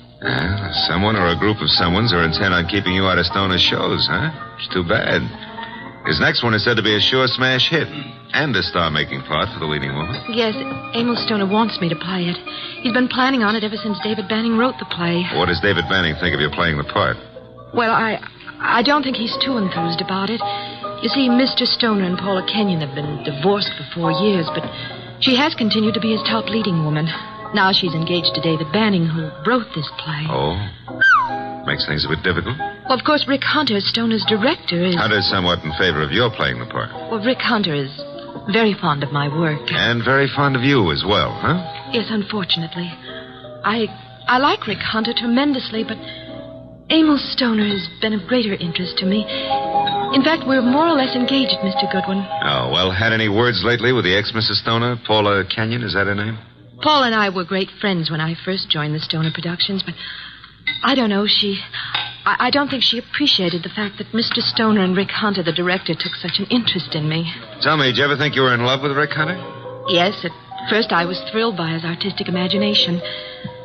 Someone or a group of someones are intent on keeping you out of Stoner's shows, huh? It's too bad. His next one is said to be a sure smash hit and a star-making part for the leading woman. Yes, Emil Stoner wants me to play it. He's been planning on it ever since David Banning wrote the play. What does David Banning think of you playing the part? Well, I don't think he's too enthused about it. You see, Mr. Stoner and Paula Kenyon have been divorced for 4 years, but she has continued to be his top leading woman. Now she's engaged to David Banning, who wrote this play. Oh? Makes things a bit difficult. Well, of course, Rick Hunter, Stoner's director, is... Hunter's somewhat in favor of your playing the part. Well, Rick Hunter is very fond of my work. And very fond of you as well, huh? Yes, unfortunately. I like Rick Hunter tremendously, but Emil Stoner has been of greater interest to me. In fact, we're more or less engaged, Mr. Goodwin. Oh, well, had any words lately with the ex-Mrs. Stoner? Paula Kenyon, is that her name? Paul and I were great friends when I first joined the Stoner Productions, but I don't know, I don't think she appreciated the fact that Mr. Stoner and Rick Hunter, the director, took such an interest in me. Tell me, did you ever think you were in love with Rick Hunter? Yes, at first I was thrilled by his artistic imagination.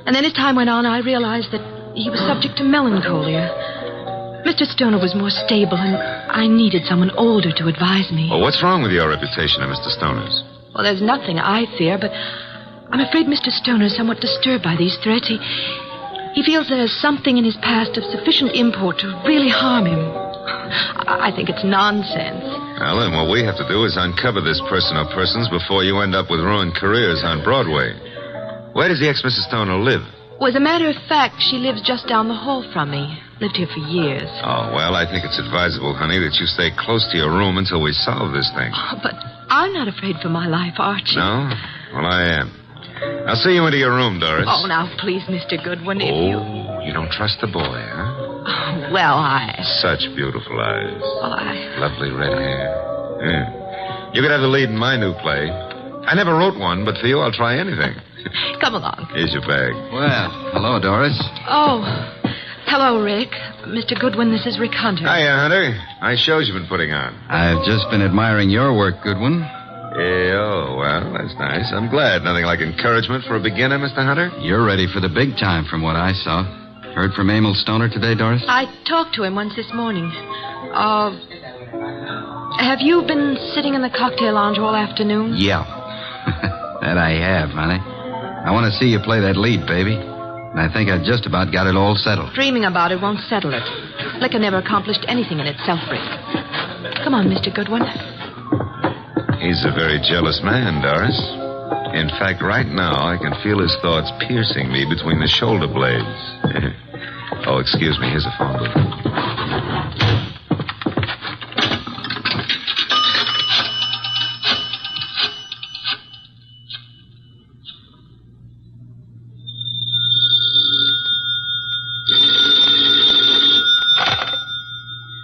And then as time went on, I realized that he was subject to melancholia. Mr. Stoner was more stable, and I needed someone older to advise me. Well, what's wrong with your reputation of Mr. Stoner's? Well, there's nothing I fear, but I'm afraid Mr. Stoner is somewhat disturbed by these threats. He feels there's something in his past of sufficient import to really harm him. I think it's nonsense. Well, then what we have to do is uncover this person or persons before you end up with ruined careers on Broadway. Where does the ex-Mrs. Stoner live? Well, as a matter of fact, she lives just down the hall from me. Lived here for years. Oh, well, I think it's advisable, honey, that you stay close to your room until we solve this thing. Oh, but I'm not afraid for my life, Archie. No? Well, I am. I'll see you into your room, Doris. Oh, now, please, Mr. Goodwin, if you... You don't trust the boy, huh? Oh, well, Such beautiful eyes. Oh, Lovely red hair. Yeah. You could have the lead in my new play. I never wrote one, but for you, I'll try anything. Come along. Here's your bag. Well, hello, Doris. Oh, hello, Rick. Mr. Goodwin, this is Rick Hunter. Hiya, Hunter. Nice shows you've been putting on. I've just been admiring your work, Goodwin. Oh, well, that's nice. I'm glad. Nothing like encouragement for a beginner, Mr. Hunter. You're ready for the big time from what I saw. Heard from Emil Stoner today, Doris? I talked to him once this morning. Have you been sitting in the cocktail lounge all afternoon? Yeah. That I have, honey. I want to see you play that lead, baby. And I think I've just about got it all settled. Dreaming about it won't settle it. Liquor never accomplished anything in itself, Rick. Come on, Mr. Goodwin. He's a very jealous man, Doris. In fact, right now, I can feel his thoughts piercing me between the shoulder blades. Oh, excuse me. Here's a phone booth.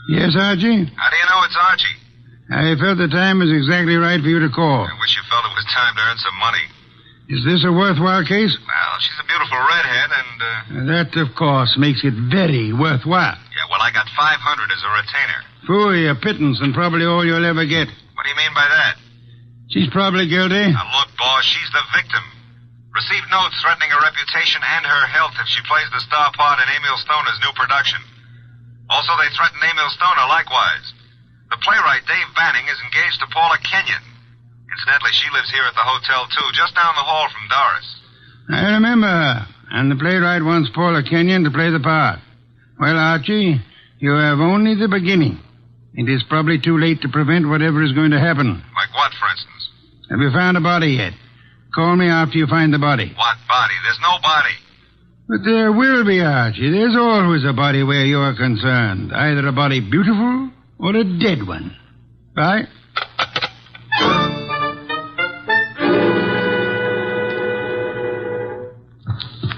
Yes, Archie? How do you know it's Archie? I felt the time was exactly right for you to call. I wish you felt it was time to earn some money. Is this a worthwhile case? Well, she's a beautiful redhead, and, That, of course, makes it very worthwhile. Yeah, well, I got 500 as a retainer. For your pittance and probably all you'll ever get. What do you mean by that? She's probably guilty. Now, look, boss, she's the victim. Received notes threatening her reputation and her health if she plays the star part in Emil Stoner's new production. Also, they threatened Emil Stoner likewise. The playwright, Dave Banning, is engaged to Paula Kenyon. Incidentally, she lives here at the hotel, too, just down the hall from Doris. I remember her. And the playwright wants Paula Kenyon to play the part. Well, Archie, you have only the beginning. It is probably too late to prevent whatever is going to happen. Like what, for instance? Have you found a body yet? Call me after you find the body. What body? There's no body. But there will be, Archie. There's always a body where you're concerned. Either a body beautiful or a dead one. Right?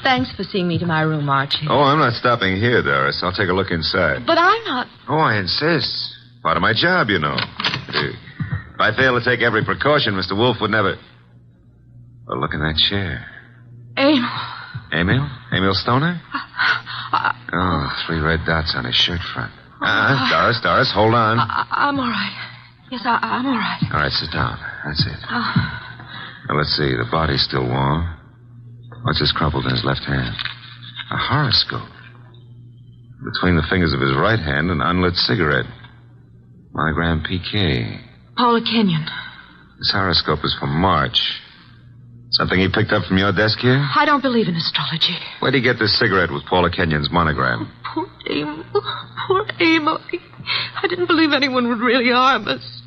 Thanks for seeing me to my room, Archie. Oh, I'm not stopping here, Doris. I'll take a look inside. But I'm not... Oh, I insist. Part of my job, you know. If I fail to take every precaution, Mr. Wolfe would never... Oh, look in that chair. Emil. Emil? Emil Stoner? Oh, 3 red dots on his shirt front. Doris, hold on. I'm all right. Yes, I'm all right. All right, sit down. That's it. Now, let's see. The body's still warm. What's this crumpled in his left hand? A horoscope. Between the fingers of his right hand, an unlit cigarette. Monogram PK. Paula Kenyon. This horoscope is from March. Something he picked up from your desk here? I don't believe in astrology. Where'd he get this cigarette with Paula Kenyon's monogram? Poor Emil. Poor Emil. I didn't believe anyone would really harm us.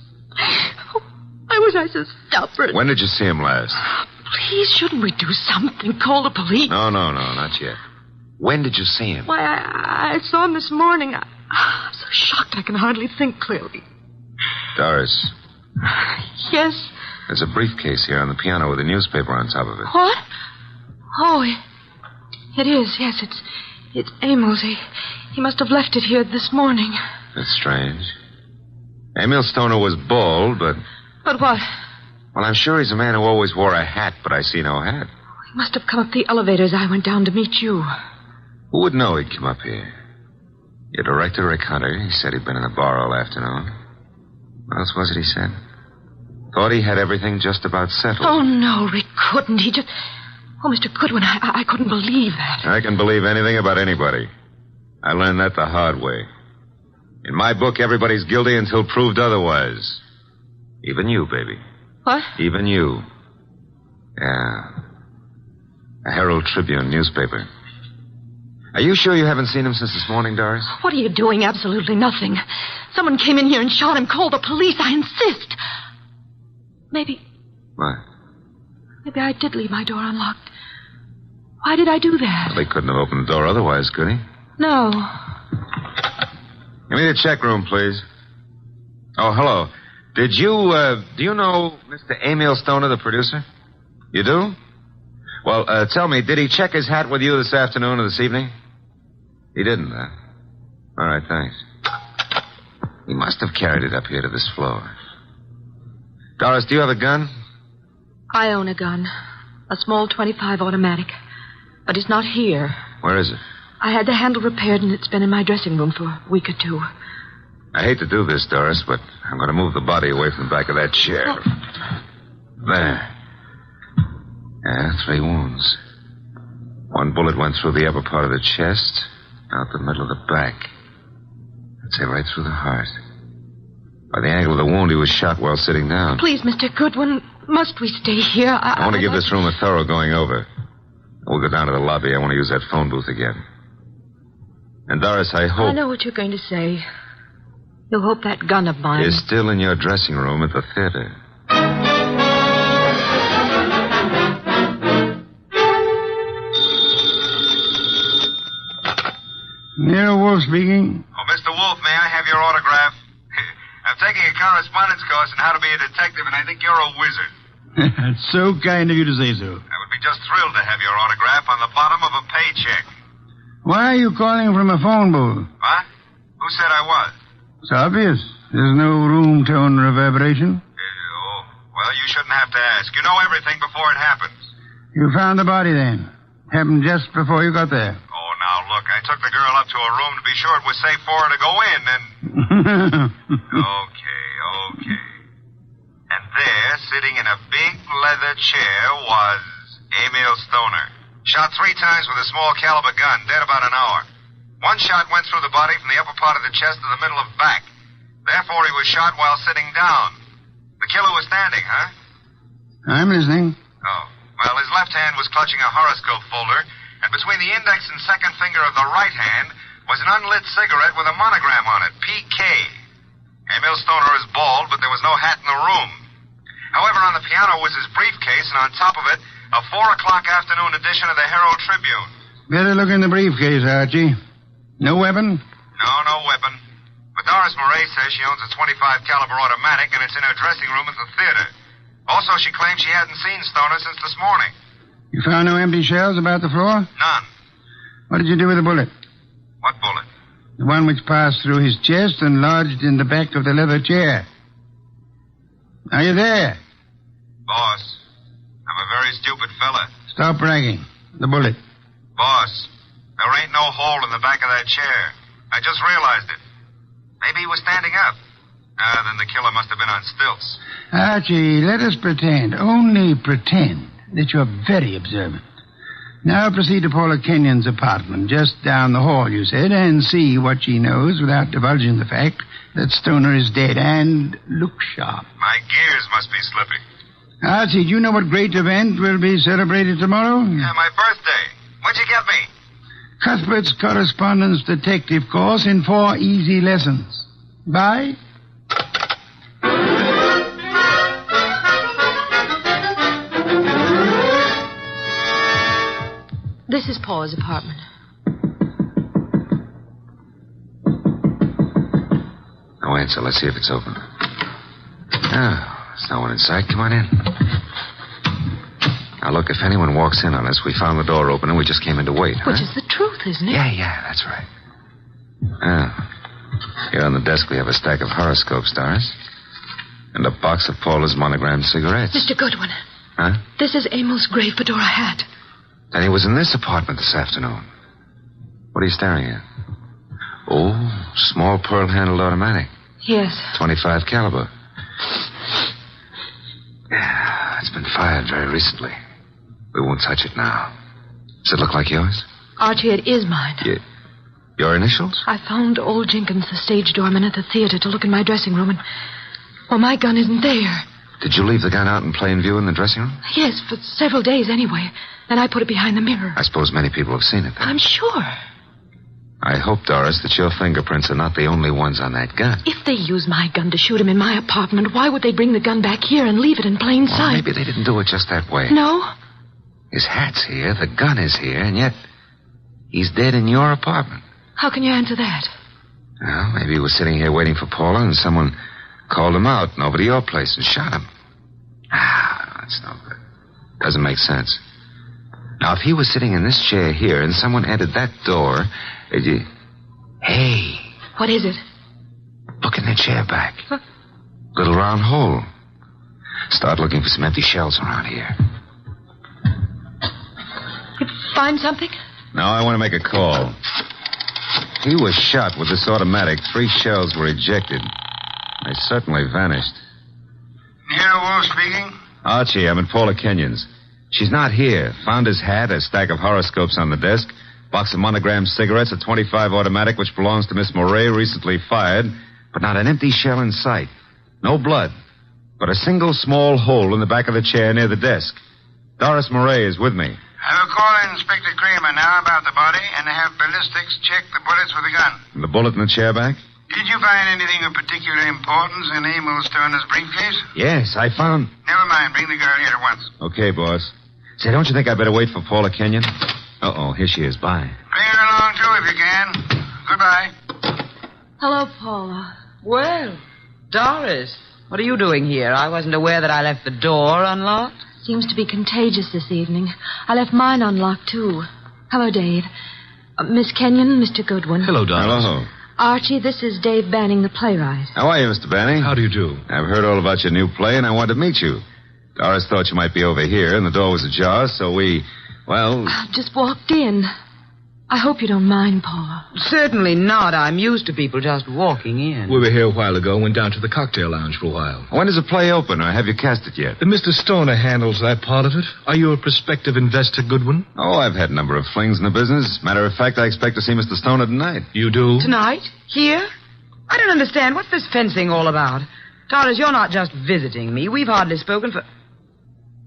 Why was I so stubborn? When did you see him last? Please, shouldn't we do something? Call the police? No, not yet. When did you see him? Why, I saw him this morning. I'm so shocked I can hardly think clearly. Doris. Yes? There's a briefcase here on the piano with a newspaper on top of it. What? Oh, it is. Yes, it's Emil's. He must have left it here this morning. That's strange. Emil Stoner was bald, but... But what? Well, I'm sure he's a man who always wore a hat, but I see no hat. He must have come up the elevator as I went down to meet you. Who would know he'd come up here? Your director, Rick Hunter, he said he'd been in the bar all afternoon. What else was it he said? Thought he had everything just about settled. Oh, no, Rick couldn't. He just... Oh, Mr. Goodwin, I couldn't believe that. I can believe anything about anybody. I learned that the hard way. In my book, everybody's guilty until proved otherwise. Even you, baby. What? Even you. Yeah. A Herald Tribune newspaper. Are you sure you haven't seen him since this morning, Doris? What are you doing? Absolutely nothing. Someone came in here and shot him. Call the police. I insist. Maybe What? I did leave my door unlocked. Why did I do that? Well, they couldn't have opened the door otherwise, could he? No. Give me the check room, please. Oh, hello. Do you know Mr. Emil Stoner, the producer? You do? Well, tell me, did he check his hat with you this afternoon or this evening? He didn't, huh? All right, thanks. He must have carried it up here to this floor. Doris, do you have a gun? I own a gun. A small .25 automatic. But it's not here. Where is it? I had the handle repaired and it's been in my dressing room for a week or two. I hate to do this, Doris, but I'm going to move the body away from the back of that chair. There. Yeah, 3 wounds. 1 bullet went through the upper part of the chest, out the middle of the back. I'd say right through the heart. By the angle of the wound, he was shot while sitting down. Please, Mr. Goodwin, must we stay here? I want to give this room a thorough going over. We'll go down to the lobby. I want to use that phone booth again. And Doris, I hope... I know what you're going to say. You'll hope that gun of mine... is still in your dressing room at the theater. Nero Wolfe speaking. Oh, Mr. Wolfe, may I have your autograph? I'm taking a correspondence course on how to be a detective, and I think you're a wizard. That's so kind of you to say so. I would be just thrilled to have your autograph on the bottom of a paycheck. Why are you calling from a phone booth? What? Who said I was? It's obvious. There's no room tone reverberation. Well, you shouldn't have to ask. You know everything before it happens. You found the body then. Happened just before you got there. Oh, now, look, I took the girl up to her room to be sure it was safe for her to go in, and... Okay. And there, sitting in a big leather chair, was Emil Stoner. Shot 3 times with a small caliber gun, dead about an hour. 1 shot went through the body from the upper part of the chest to the middle of the back. Therefore, he was shot while sitting down. The killer was standing, huh? I'm listening. Oh. Well, his left hand was clutching a horoscope folder, and between the index and second finger of the right hand was an unlit cigarette with a monogram on it, PK. Emil Stoner is bald, but there was no hat in the room. However, on the piano was his briefcase, and on top of it, a 4:00 afternoon edition of the Herald Tribune. Better look in the briefcase, Archie. No weapon? No weapon. But Doris Murray says she owns a .25 caliber automatic, and it's in her dressing room at the theater. Also, she claims she hadn't seen Stoner since this morning. You found no empty shells about the floor? None. What did you do with the bullet? What bullet? The one which passed through his chest and lodged in the back of the leather chair. Are you there? Boss, I'm a very stupid fella. Stop bragging. The bullet. Boss, there ain't no hole in the back of that chair. I just realized it. Maybe he was standing up. Then the killer must have been on stilts. Archie, let us pretend, only pretend, that you're very observant. Now proceed to Paula Kenyon's apartment, just down the hall, you said, and see what she knows without divulging the fact that Stoner is dead, and look sharp. My gears must be slipping. Archie, do you know what great event will be celebrated tomorrow? Yeah, my birthday. What'd you get me? Cuthbert's correspondence detective course in 4 easy lessons. Bye. This is Paula's apartment. No answer. Let's see if it's open. Oh, there's no one inside. Come on in. Now, look, if anyone walks in on us, we found the door open and we just came in to wait, huh? Which is the truth, isn't it? Yeah, that's right. Here on the desk we have a stack of horoscopes, Doris. And a box of Paula's monogrammed cigarettes. Mr. Goodwin. Huh? This is Emil's grave fedora hat. And he was in this apartment this afternoon. What are you staring at? Oh, small pearl-handled automatic. Yes. .25 caliber. Yeah, it's been fired very recently. We won't touch it now. Does it look like yours? Archie, it is mine. Your initials? I found old Jenkins, the stage doorman at the theater, to look in my dressing room, and... well, my gun isn't there. Did you leave the gun out in plain view in the dressing room? Yes, for several days anyway. Then I put it behind the mirror. I suppose many people have seen it then. I'm sure. I hope, Doris, that your fingerprints are not the only ones on that gun. If they use my gun to shoot him in my apartment, why would they bring the gun back here and leave it in plain Well, sight? maybe they didn't do it just that way. No? His hat's here, the gun is here, and yet he's dead in your apartment. How can you answer that? Well, maybe he was sitting here waiting for Paula, and someone called him out and over to your place and shot him. That's no good. Doesn't make sense. Now, if he was sitting in this chair here and someone entered that door, Hey. What is it? Look in the chair back. Little round hole. Start looking for some empty shells around here. You find something? Now I want to make a call. He was shot with this automatic. 3 shells were ejected. They certainly vanished. Nero Wolfe speaking. Archie, I'm at Paula Kenyon's. She's not here. Found his hat, a stack of horoscopes on the desk, box of monogrammed cigarettes, a .25 automatic which belongs to Miss Moray, recently fired, but not an empty shell in sight. No blood, but a single small hole in the back of the chair near the desk. Doris Moray is with me. I will call Inspector Kramer now about the body and have ballistics check the bullets for the gun. And the bullet in the chair back? Did you find anything of particular importance in Emil Stoner's briefcase? Yes, I found... Never mind. Bring the girl here at once. Okay, boss. Say, don't you think I'd better wait for Paula Kenyon? Uh-oh, here she is. Bye. Bring her along, too, if you can. Goodbye. Hello, Paula. Well, Doris, what are you doing here? I wasn't aware that I left the door unlocked. Seems to be contagious this evening. I left mine unlocked, too. Hello, Dave. Miss Kenyon, Mr. Goodwin. Hello, Doris. Hello. Archie, this is Dave Banning, the playwright. How are you, Mr. Banning? How do you do? I've heard all about your new play, and I wanted to meet you. Doris thought you might be over here, and the door was ajar, so we... Well... Just walked in. I hope you don't mind, Paula. Certainly not. I'm used to people just walking in. We were here a while ago, went down to the cocktail lounge for a while. When does the play open, or have you cast it yet? Mr. Stoner handles that part of it. Are you a prospective investor, Goodwin? Oh, I've had a number of flings in the business. Matter of fact, I expect to see Mr. Stoner tonight. You do? Tonight? Here? I don't understand. What's this fencing all about? Doris, you're not just visiting me. We've hardly spoken for...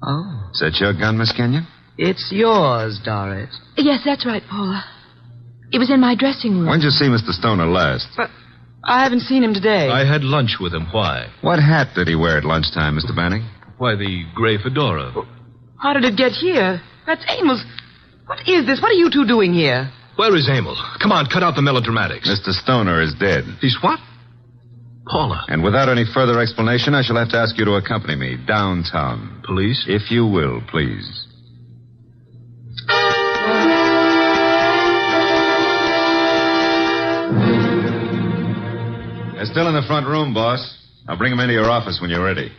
Oh. Is that your gun, Miss Kenyon? It's yours, Doris. Yes, that's right, Paula. It was in my dressing room. When did you see Mr. Stoner last? But I haven't seen him today. I had lunch with him. Why? What hat did he wear at lunchtime, Mr. Banning? Why, the gray fedora. How did it get here? That's Emil's. What is this? What are you two doing here? Where is Emil? Come on, cut out the melodramatics. Mr. Stoner is dead. He's what? Paula. And without any further explanation, I shall have to ask you to accompany me downtown. Police? If you will, please. They're still in the front room, boss. I'll bring them into your office when you're ready.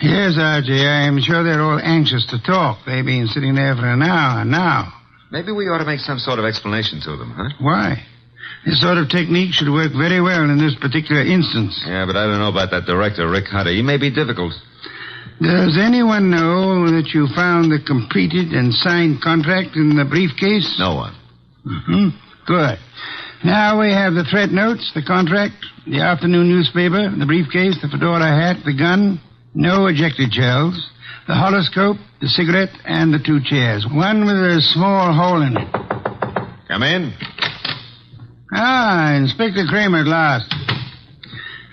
Yes, Archie. I'm sure they're all anxious to talk. They've been sitting there for an hour now. Maybe we ought to make some sort of explanation to them, huh? Why? This sort of technique should work very well in this particular instance. Yeah, but I don't know about that director, Rick Hunter. He may be difficult. Does anyone know that you found the completed and signed contract in the briefcase? No one. Mm-hmm. Good. Now we have the threat notes, the contract, the afternoon newspaper, the briefcase, the fedora hat, the gun, no ejected shells, the horoscope, the cigarette, and the 2 chairs. One with a small hole in it. Come in. Ah, Inspector Kramer at last.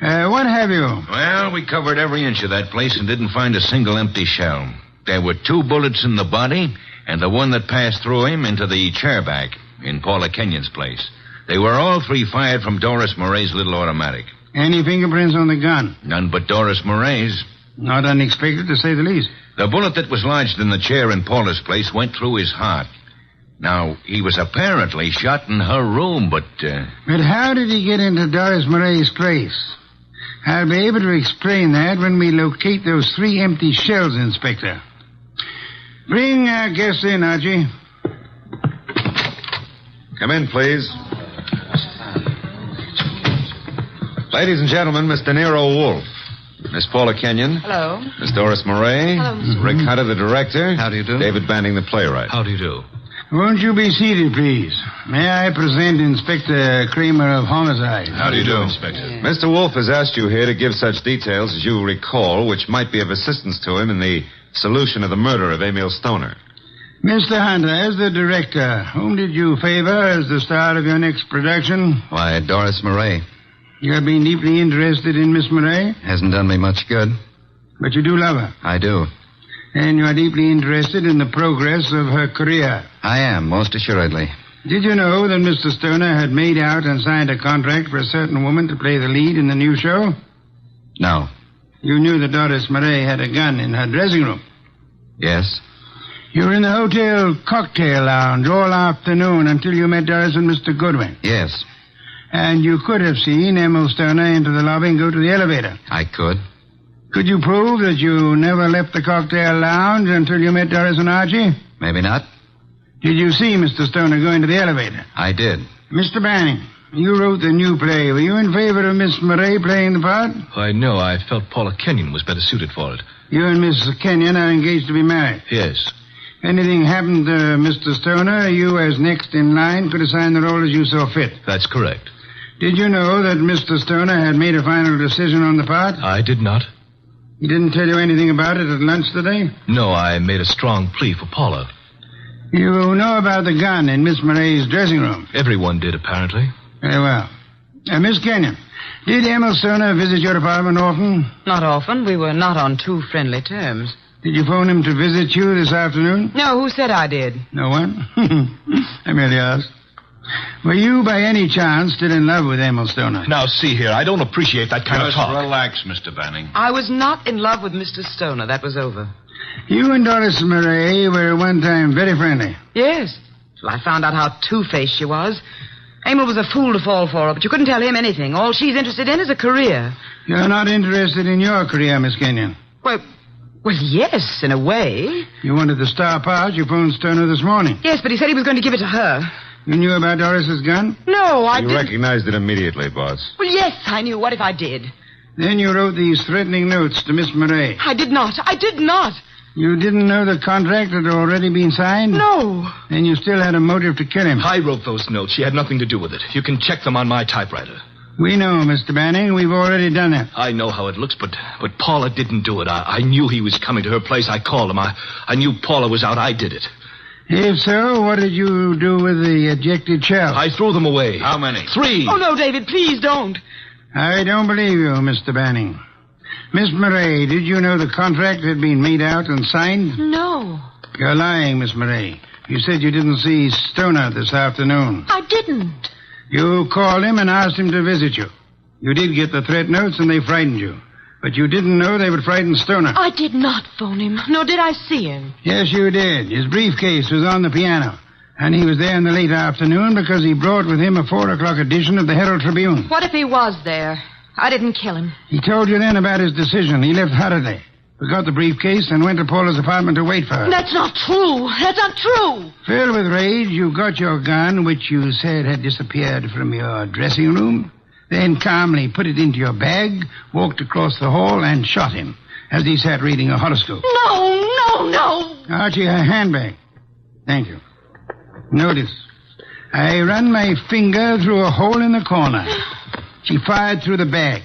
What have you? Well, we covered every inch of that place and didn't find a single empty shell. There were 2 bullets in the body and the one that passed through him into the chair back in Paula Kenyon's place. They were all 3 fired from Doris Moray's little automatic. Any fingerprints on the gun? None but Doris Moray's. Not unexpected, to say the least. The bullet that was lodged in the chair in Paula's place went through his heart. Now, he was apparently shot in her room, but... But how did he get into Doris Moray's place? I'll be able to explain that when we locate those 3 empty shells, Inspector. Bring our guest in, Archie. Come in, please. Ladies and gentlemen, Mr. Nero Wolfe. Miss Paula Kenyon. Hello. Miss Doris Moray. Hello, Mr. Rick Hunter, the director. How do you do? David Banning, the playwright. How do you do? Won't you be seated, please? May I present Inspector Kramer of Homicide? How do you do, Inspector? Mr. Wolfe has asked you here to give such details as you recall, which might be of assistance to him in the solution of the murder of Emil Stoner. Mr. Hunter, as the director, whom did you favor as the star of your next production? Why, Doris Murray. You have been deeply interested in Miss Murray? Hasn't done me much good. But you do love her? I do. And you are deeply interested in the progress of her career? I am, most assuredly. Did you know that Mr. Stoner had made out and signed a contract for a certain woman to play the lead in the new show? No. You knew that Doris Murray had a gun in her dressing room? Yes. You were in the hotel cocktail lounge all afternoon until you met Doris and Mr. Goodwin? Yes. And you could have seen Emil Stoner into the lobby and go to the elevator? I could. Could you prove that you never left the cocktail lounge until you met Doris and Archie? Maybe not. Did you see Mr. Stoner go into the elevator? I did. Mr. Banning, you wrote the new play. Were you in favor of Miss Murray playing the part? Why, no. I felt Paula Kenyon was better suited for it. You and Miss Kenyon are engaged to be married? Yes. Anything happened to Mr. Stoner, you as next in line could assign the role as you saw fit? That's correct. Did you know that Mr. Stoner had made a final decision on the part? I did not. He didn't tell you anything about it at lunch today? No, I made a strong plea for Paula. You know about the gun in Miss Murray's dressing room? Everyone did, apparently. Very well. Miss Kenyon, did Emil Stoner visit your apartment often? Not often. We were not on too friendly terms. Did you phone him to visit you this afternoon? No, who said I did? No one? I merely asked. Were you, by any chance, still in love with Emil Stoner? Now, see here, I don't appreciate that kind of talk. Just relax, Mr. Banning. I was not in love with Mr. Stoner. That was over. You and Doris Murray were at one time very friendly. Yes. Till I found out how two-faced she was. Emil was a fool to fall for her, but you couldn't tell him anything. All she's interested in is a career. You're not interested in your career, Miss Kenyon? Well, yes, in a way. You wanted the star part. You phoned Stoner this morning. Yes, but he said he was going to give it to her. You knew about Doris's gun? No, I didn't. You recognized it immediately, boss. Well, yes, I knew. What if I did? Then you wrote these threatening notes to Miss Murray. I did not. I did not. You didn't know the contract had already been signed? No. Then you still had a motive to kill him. I wrote those notes. She had nothing to do with it. You can check them on my typewriter. We know, Mr. Banning. We've already done it. I know how it looks, but Paula didn't do it. I knew he was coming to her place. I called him. I knew Paula was out. I did it. If so, what did you do with the ejected shells? I threw them away. How many? 3. Oh, no, David, please don't. I don't believe you, Mr. Banning. Miss Murray, did you know the contract had been made out and signed? No. You're lying, Miss Murray. You said you didn't see Stoner this afternoon. I didn't. You called him and asked him to visit you. You did get the threat notes and they frightened you. But you didn't know they would frighten Stoner. I did not phone him, nor did I see him. Yes, you did. His briefcase was on the piano. And he was there in the late afternoon because he brought with him a 4 o'clock edition of the Herald Tribune. What if he was there? I didn't kill him. He told you then about his decision. He left Halliday, forgot the briefcase, and went to Paula's apartment to wait for her. That's not true. That's not true. Filled with rage, you got your gun, which you said had disappeared from your dressing room, then calmly put it into your bag, walked across the hall, and shot him as he sat reading a horoscope. No. Archie, her handbag. Thank you. Notice, I run my finger through a hole in the corner. She fired through the bag.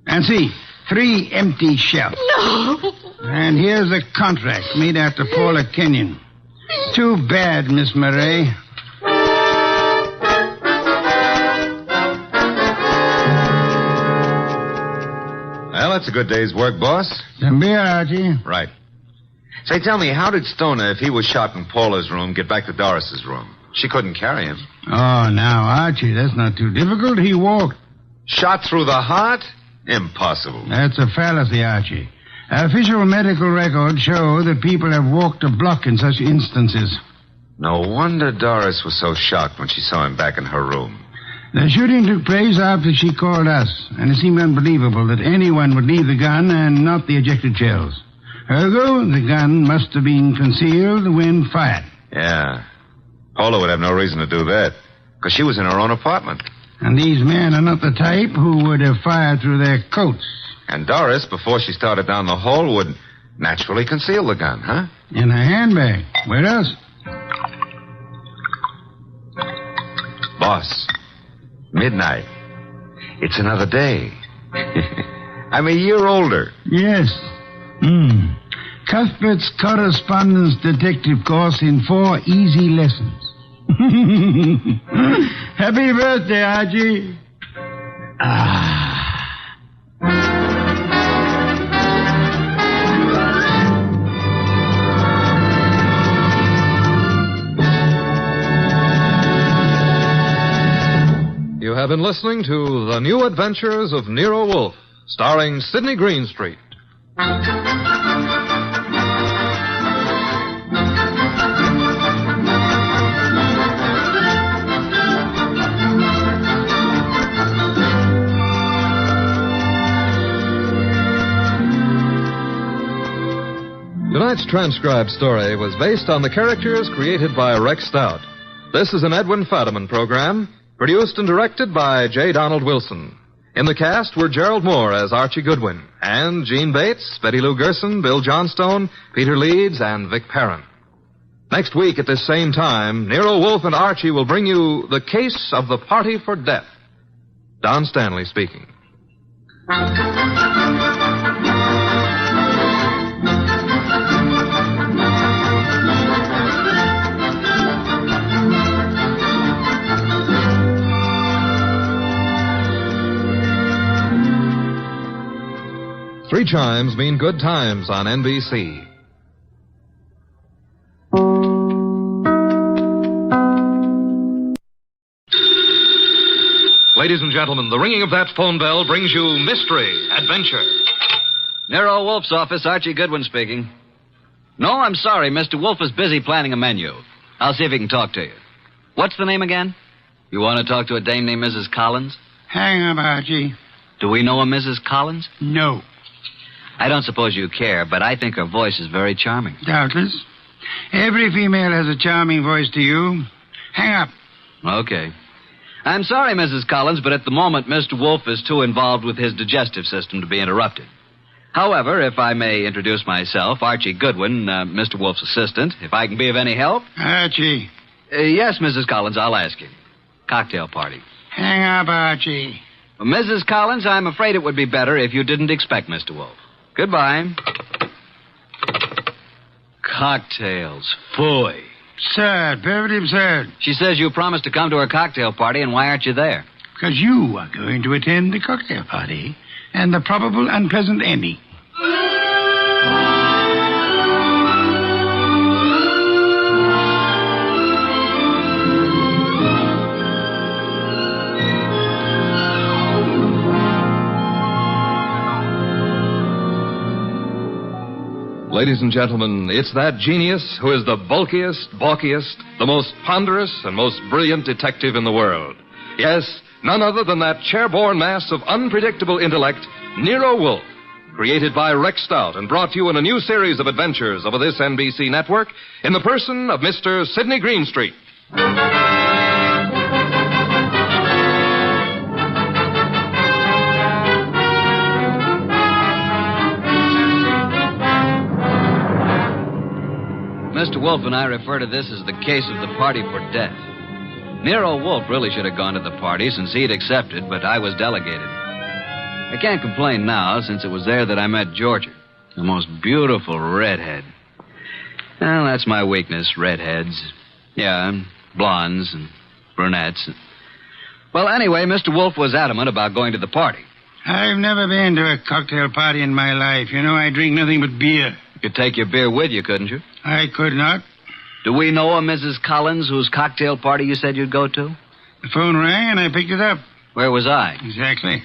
And see, 3 empty shells. No. And here's a contract made out to Paula Kenyon. Too bad, Miss Murray. Well, that's a good day's work, boss. Some beer, Archie. Right. Say, tell me, how did Stoner, if he was shot in Paula's room, get back to Doris's room? She couldn't carry him. Oh, now, Archie, that's not too difficult. He walked. Shot through the heart? Impossible. That's a fallacy, Archie. Official medical records show that people have walked a block in such instances. No wonder Doris was so shocked when she saw him back in her room. The shooting took place after she called us, and it seemed unbelievable that anyone would leave the gun and not the ejected shells. Ergo, the gun must have been concealed when fired. Yeah. Paula would have no reason to do that, because she was in her own apartment. And these men are not the type who would have fired through their coats. And Doris, before she started down the hall, would naturally conceal the gun, huh? In her handbag. Where else? Boss, midnight. It's another day. I'm a year older. Yes. Cuthbert's correspondence detective course in 4 easy lessons. Happy birthday, Archie. You have been listening to The New Adventures of Nero Wolfe, starring Sidney Greenstreet. Tonight's transcribed story was based on the characters created by Rex Stout. This is an Edwin Fadiman program, produced and directed by J. Donald Wilson. In the cast were Gerald Moore as Archie Goodwin, and Gene Bates, Betty Lou Gerson, Bill Johnstone, Peter Leeds, and Vic Perrin. Next week at this same time, Nero Wolfe and Archie will bring you The Case of the Party for Death. Don Stanley speaking. Three chimes mean good times on NBC. Ladies and gentlemen, the ringing of that phone bell brings you mystery, adventure. Nero Wolfe's office, Archie Goodwin speaking. No, I'm sorry. Mr. Wolfe is busy planning a menu. I'll see if he can talk to you. What's the name again? You want to talk to a dame named Mrs. Collins? Hang up, Archie. Do we know a Mrs. Collins? No. I don't suppose you care, but I think her voice is very charming. Doubtless. Every female has a charming voice to you. Hang up. Okay. I'm sorry, Mrs. Collins, but at the moment, Mr. Wolfe is too involved with his digestive system to be interrupted. However, if I may introduce myself, Archie Goodwin, Mr. Wolfe's assistant, if I can be of any help. Archie. Yes, Mrs. Collins, I'll ask you. Cocktail party. Hang up, Archie. Mrs. Collins, I'm afraid it would be better if you didn't expect Mr. Wolfe. Goodbye. Cocktails. Phooey. Absurd. Perfectly absurd. She says you promised to come to her cocktail party, and why aren't you there? Because you are going to attend the cocktail party and the probable unpleasant ending. Ladies and gentlemen, it's that genius who is the bulkiest, balkiest, the most ponderous, and most brilliant detective in the world. Yes, none other than that chair-borne mass of unpredictable intellect, Nero Wolfe, created by Rex Stout and brought to you in a new series of adventures over this NBC network in the person of Mr. Sidney Greenstreet. Mr. Wolfe and I refer to this as the case of the party for death. Nero Wolfe really should have gone to the party since he'd accepted, but I was delegated. I can't complain now since it was there that I met Georgia, the most beautiful redhead. Well, that's my weakness, redheads. Yeah, blondes and brunettes. Well, anyway, Mr. Wolfe was adamant about going to the party. I've never been to a cocktail party in my life. You know, I drink nothing but beer. You could take your beer with you, couldn't you? I could not. Do we know a Mrs. Collins whose cocktail party you said you'd go to? The phone rang and I picked it up. Where was I? Exactly.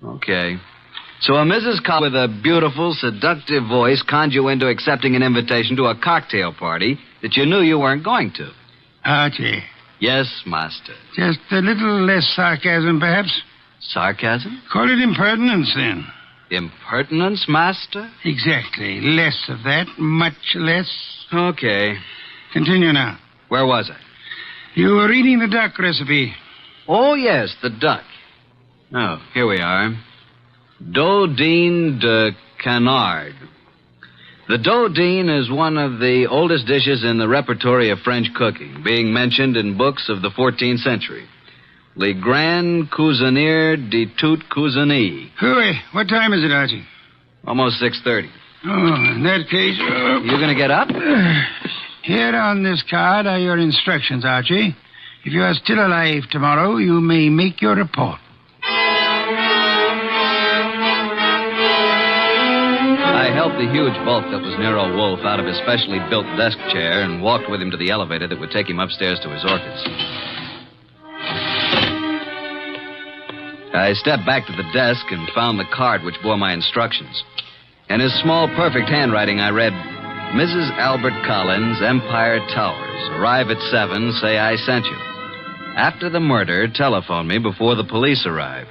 Okay. So a Mrs. Collins with a beautiful, seductive voice conned you into accepting an invitation to a cocktail party that you knew you weren't going to. Archie. Yes, master. Just a little less sarcasm, perhaps. Sarcasm? Call it impertinence, then. Impertinence, master? Exactly. Less of that. Much less. Okay. Continue now. Where was I? You were reading the duck recipe. Oh, yes, the duck. Oh, here we are. Dodine de canard. The dodine is one of the oldest dishes in the repertory of French cooking, being mentioned in books of the 14th century. Le Grand Cuisinier de toute Cuisine. Hooey, what time is it, Archie? Almost 6:30. Oh, in that case... You going to get up? Here on this card are your instructions, Archie. If you are still alive tomorrow, you may make your report. I helped the huge bulk that was Nero Wolfe out of his specially built desk chair and walked with him to the elevator that would take him upstairs to his orchids. I stepped back to the desk and found the card which bore my instructions. In his small, perfect handwriting, I read, Mrs. Albert Collins, Empire Towers. Arrive at 7, say I sent you. After the murder, telephone me before the police arrive.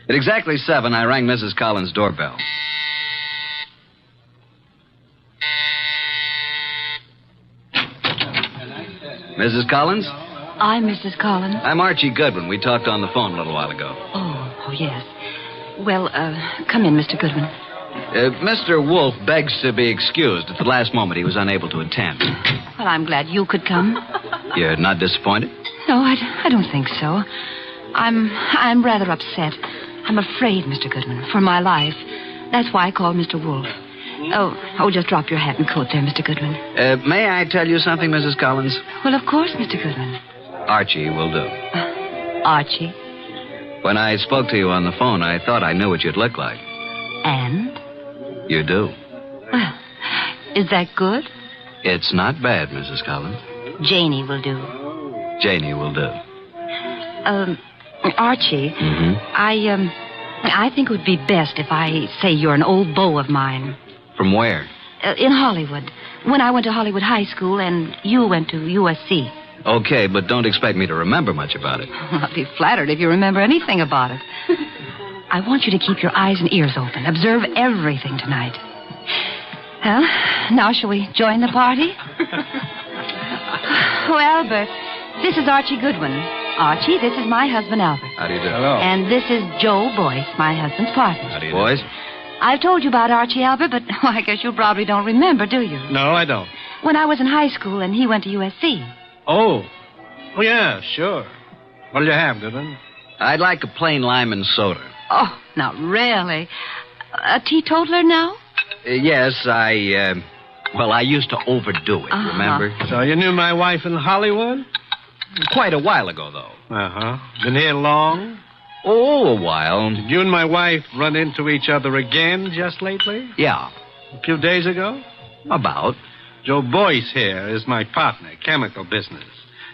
At exactly 7, I rang Mrs. Collins' doorbell. Mrs. Collins? I'm Mrs. Collins. I'm Archie Goodwin. We talked on the phone a little while ago. Oh, yes. Well, come in, Mr. Goodwin. Mr. Wolfe begs to be excused. At the last moment, he was unable to attend. Well, I'm glad you could come. You're not disappointed? No, I don't think so. I'm rather upset. I'm afraid, Mr. Goodwin, for my life. That's why I called Mr. Wolfe. Oh, just drop your hat and coat there, Mr. Goodwin. May I tell you something, Mrs. Collins? Well, of course, Mr. Goodwin. Archie will do. Archie? When I spoke to you on the phone, I thought I knew what you'd look like. And? You do. Well, is that good? It's not bad, Mrs. Collins. Janie will do. Janie will do. Archie, I think it would be best if I say you're an old beau of mine. From where? In Hollywood. When I went to Hollywood High School and you went to USC. Okay, but don't expect me to remember much about it. I'll be flattered if you remember anything about it. I want you to keep your eyes and ears open. Observe everything tonight. Well, now shall we join the party? Oh, Albert, this is Archie Goodwin. Archie, this is my husband, Albert. How do you do? Hello. And this is Joe Boyce, my husband's partner. How do you do? Boys? I've told you about Archie, Albert, but I guess you probably don't remember, do you? No, I don't. When I was in high school and he went to USC. Oh, yeah, sure. What'll you have, Goodwin? I'd like a plain lime and soda. Oh, now, really? A teetotaler now? Yes, I used to overdo it, remember? So you knew my wife in Hollywood? Quite a while ago, though. Uh-huh. Been here long? Oh, a while. Did you and my wife run into each other again just lately? Yeah. A few days ago? About. Joe Boyce here is my partner, chemical business.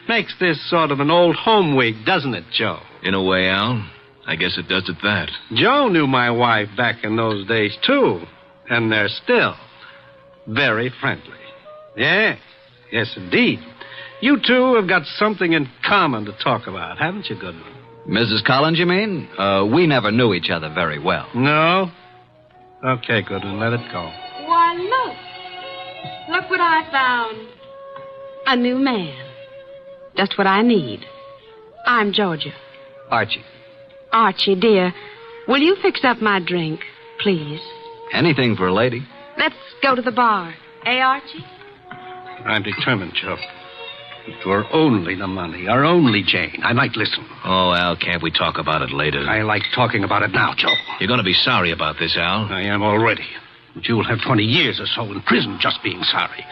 Makes this sort of an old home week, doesn't it, Joe? In a way, Al. I guess it does at that. Joe knew my wife back in those days, too. And they're still very friendly. Yes, indeed. You two have got something in common to talk about, haven't you, Goodwin? Mrs. Collins, you mean? We never knew each other very well. No? Okay, Goodwin, let it go. Why, look. Look what I found. A new man. Just what I need. I'm Georgia. Archie. Archie, dear, will you fix up my drink, please? Anything for a lady. Let's go to the bar. Eh, Archie? I'm determined, Joe. You're only the money, our only Jane. I might listen. Oh, Al, can't we talk about it later? I like talking about it now, Joe. You're going to be sorry about this, Al. I am already. But you'll have 20 years or so in prison just being sorry.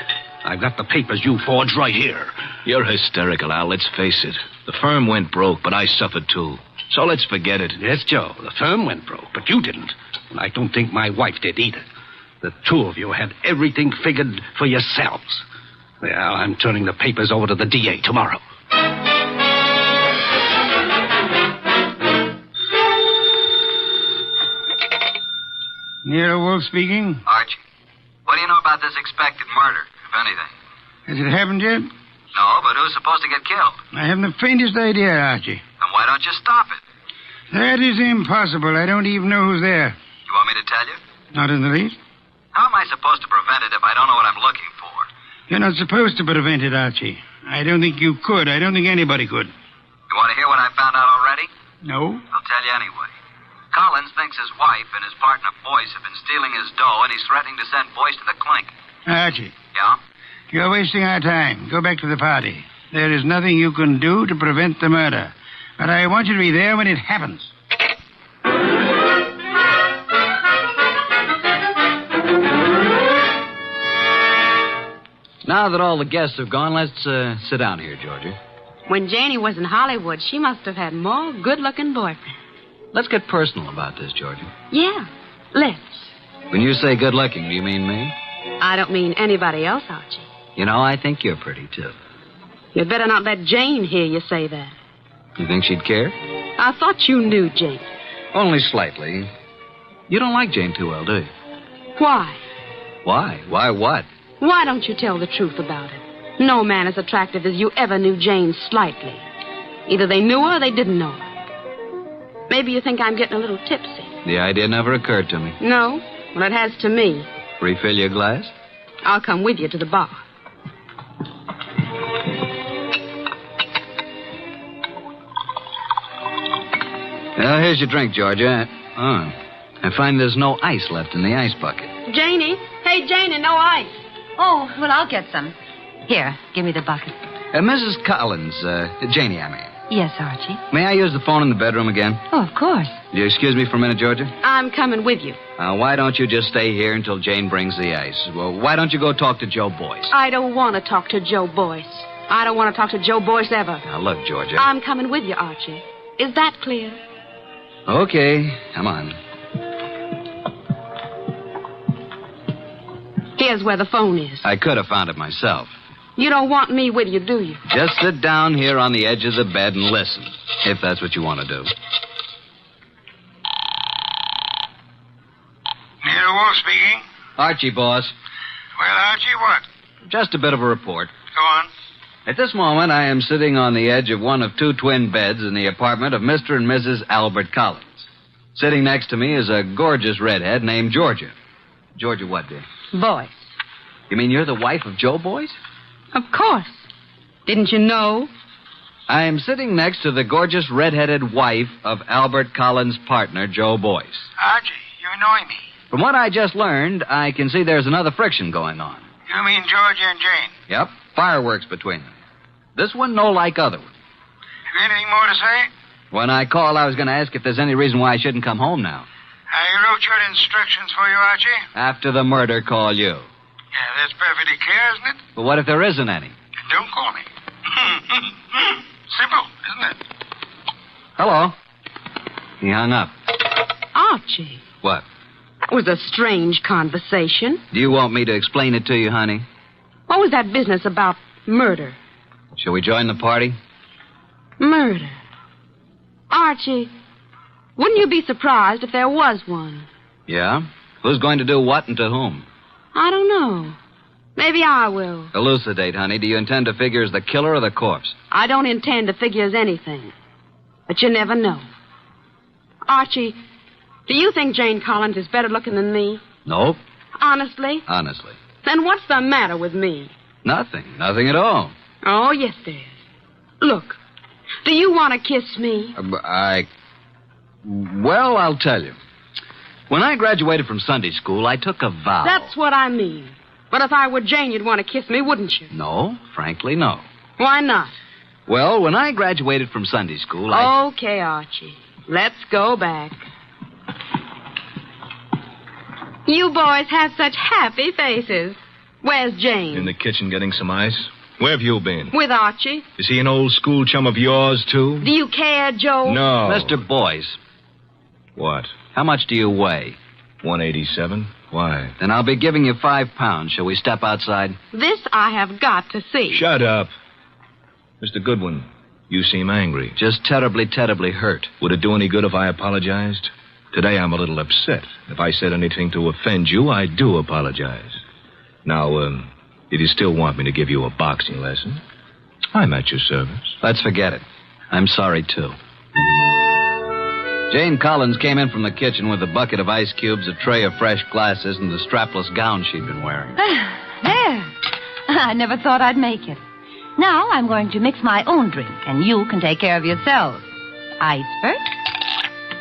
I've got the papers you forged right here. You're hysterical, Al. Let's face it. The firm went broke, but I suffered too. So let's forget it. Yes, Joe, the firm went broke, but you didn't. And I don't think my wife did either. The two of you had everything figured for yourselves. Well, I'm turning the papers over to the DA tomorrow. Nero Wolfe speaking. Archie, what do you know about this expected murder, if anything? Has it happened yet? No, but who's supposed to get killed? I haven't the faintest idea, Archie. Then why don't you stop it? That is impossible. I don't even know who's there. You want me to tell you? Not in the least. How am I supposed to prevent it if I don't know what I'm looking for? You're not supposed to prevent it, Archie. I don't think you could. I don't think anybody could. You want to hear what I found out already? No? I'll tell you anyway. Collins thinks his wife and his partner Boyce have been stealing his dough, and he's threatening to send Boyce to the clink. Archie. Yeah? You're wasting our time. Go back to the party. There is nothing you can do to prevent the murder. But I want you to be there when it happens. Now that all the guests have gone, let's sit down here, Georgia. When Janie was in Hollywood, she must have had more good-looking boyfriends. Let's get personal about this, Georgia. Yeah, let's. When you say good-looking, do you mean me? I don't mean anybody else, Archie. You know, I think you're pretty, too. You'd better not let Jane hear you say that. You think she'd care? I thought you knew Jane. Only slightly. You don't like Jane too well, do you? Why? Why? Why what? Why don't you tell the truth about it? No man as attractive as you ever knew Jane slightly. Either they knew her or they didn't know her. Maybe you think I'm getting a little tipsy. The idea never occurred to me. No? Well, it has to me. Refill your glass? I'll come with you to the bar. Well, here's your drink, Georgia. Oh, I find there's no ice left in the ice bucket. Janie? Hey, Janie, no ice. Oh, well, I'll get some. Here, give me the bucket. Mrs. Collins, Janie, I mean. Yes, Archie. May I use the phone in the bedroom again? Oh, of course. Will you excuse me for a minute, Georgia? I'm coming with you. Why don't you just stay here until Jane brings the ice? Well, why don't you go talk to Joe Boyce? I don't want to talk to Joe Boyce. I don't want to talk to Joe Boyce ever. Now, look, Georgia. I'm coming with you, Archie. Is that clear? Okay, come on. Here's where the phone is. I could have found it myself. You don't want me with you, do you? Just sit down here on the edge of the bed and listen, if that's what you want to do. Nero Wolfe speaking. Archie, boss. Well, Archie, what? Just a bit of a report. Go on. At this moment, I am sitting on the edge of one of two twin beds in the apartment of Mr. and Mrs. Albert Collins. Sitting next to me is a gorgeous redhead named Georgia. Georgia what, dear? Boyce. You mean you're the wife of Joe Boyce? Of course. Didn't you know? I am sitting next to the gorgeous redheaded wife of Albert Collins' partner, Joe Boyce. Archie, you annoy me. From what I just learned, I can see there's another friction going on. You mean Georgia and Jane? Yep, fireworks between them. This one no like other one. Have you anything more to say? When I called, I was going to ask if there's any reason why I shouldn't come home now. I wrote your instructions for you, Archie. After the murder, call you. Yeah, that's perfectly clear, isn't it? But what if there isn't any? Don't call me. Simple, isn't it? Hello. He hung up. Archie. What? That was a strange conversation. Do you want me to explain it to you, honey? What was that business about murder? Shall we join the party? Murder. Archie, wouldn't you be surprised if there was one? Yeah? Who's going to do what and to whom? I don't know. Maybe I will. Elucidate, honey. Do you intend to figure as the killer or the corpse? I don't intend to figure as anything. But you never know. Archie, do you think Jane Collins is better looking than me? Nope. Honestly? Honestly. Then what's the matter with me? Nothing. Nothing at all. Oh, yes, there is. Look, do you want to kiss me? Well, I'll tell you. When I graduated from Sunday school, I took a vow. That's what I mean. But if I were Jane, you'd want to kiss me, wouldn't you? No, frankly, no. Why not? Well, when I graduated from Sunday school, Okay, Archie. Let's go back. You boys have such happy faces. Where's Jane? In the kitchen getting some ice. Where have you been? With Archie. Is he an old school chum of yours, too? Do you care, Joe? No. Mr. Boyce. What? How much do you weigh? 187. Why? Then I'll be giving you 5 pounds. Shall we step outside? This I have got to see. Shut up. Mr. Goodwin, you seem angry. Just terribly, terribly hurt. Would it do any good if I apologized? Today I'm a little upset. If I said anything to offend you, I do apologize. Now, if you still want me to give you a boxing lesson, I'm at your service. Let's forget it. I'm sorry, too. Jane Collins came in from the kitchen with a bucket of ice cubes, a tray of fresh glasses, and the strapless gown she'd been wearing. There. I never thought I'd make it. Now I'm going to mix my own drink, and you can take care of yourselves. Ice first.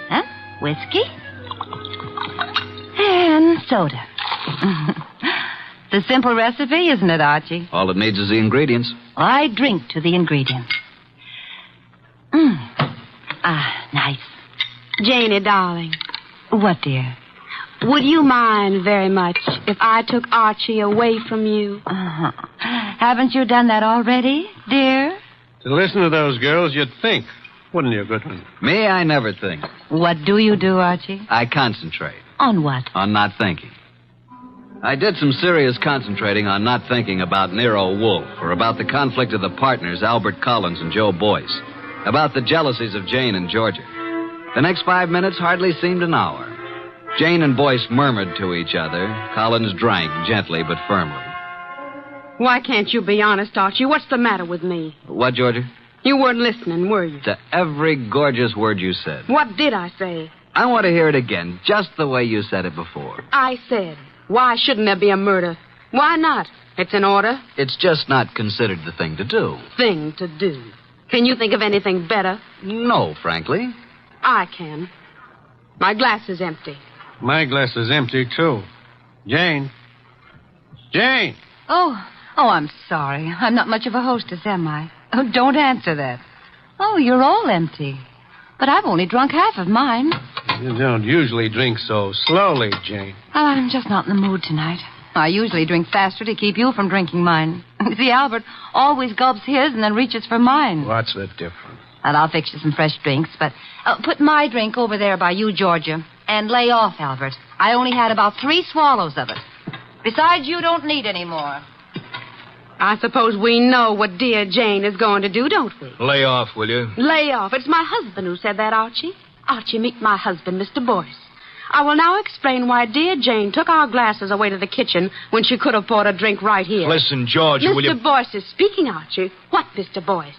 Huh? Whiskey. And soda. It's a simple recipe, isn't it, Archie? All it needs is the ingredients. I drink to the ingredients. Nice. Janie, darling. What, dear? Would you mind very much if I took Archie away from you? Haven't you done that already, dear? To listen to those girls, you'd think, wouldn't you, Goodwin? Me, I never think. What do you do, Archie? I concentrate. On what? On not thinking. I did some serious concentrating on not thinking about Nero Wolfe or about the conflict of the partners, Albert Collins and Joe Boyce, about the jealousies of Jane and Georgia. The next 5 minutes hardly seemed an hour. Jane and Boyce murmured to each other. Collins drank gently but firmly. Why can't you be honest, Archie? What's the matter with me? What, Georgia? You weren't listening, were you? To every gorgeous word you said. What did I say? I want to hear it again, just the way you said it before. I said, why shouldn't there be a murder? Why not? It's an order. It's just not considered the thing to do. Thing to do. Can you think of anything better? No, frankly. I can. My glass is empty. My glass is empty, too. Jane. Jane! Oh, I'm sorry. I'm not much of a hostess, am I? Oh, don't answer that. Oh, you're all empty. But I've only drunk half of mine. You don't usually drink so slowly, Jane. I'm just not in the mood tonight. I usually drink faster to keep you from drinking mine. See, Albert always gulps his and then reaches for mine. What's the difference? Well, I'll fix you some fresh drinks, but put my drink over there by you, Georgia, and lay off, Albert. I only had about 3 swallows of it. Besides, you don't need any more. I suppose we know what dear Jane is going to do, don't we? Lay off, will you? Lay off. It's my husband who said that, Archie. Archie, meet my husband, Mr. Boyce. I will now explain why dear Jane took our glasses away to the kitchen when she could have poured a drink right here. Listen, Georgia, will you... Mr. Boyce is speaking, Archie. What, Mr. Boyce?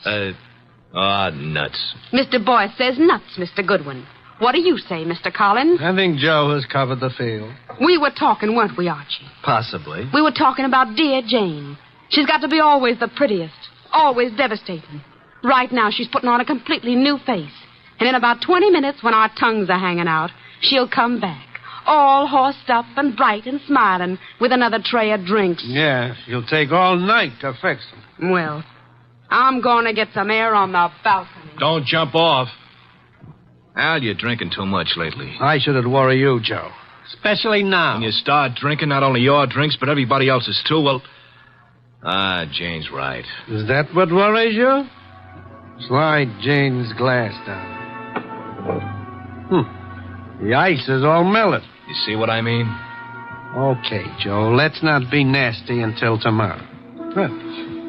Nuts. Mr. Boyce says nuts, Mr. Goodwin. What do you say, Mr. Collins? I think Joe has covered the field. We were talking, weren't we, Archie? Possibly. We were talking about dear Jane. She's got to be always the prettiest, always devastating. Right now, she's putting on a completely new face. And in about 20 minutes, when our tongues are hanging out, she'll come back, all horsed up and bright and smiling, with another tray of drinks. Yeah, she'll take all night to fix them. Well, I'm going to get some air on the balcony. Don't jump off. Al, you're drinking too much lately. I should worry you, Joe. Especially now. When you start drinking not only your drinks, but everybody else's too, well... Jane's right. Is that what worries you? Slide Jane's glass down. The ice is all melted. You see what I mean? Okay, Joe, let's not be nasty until tomorrow.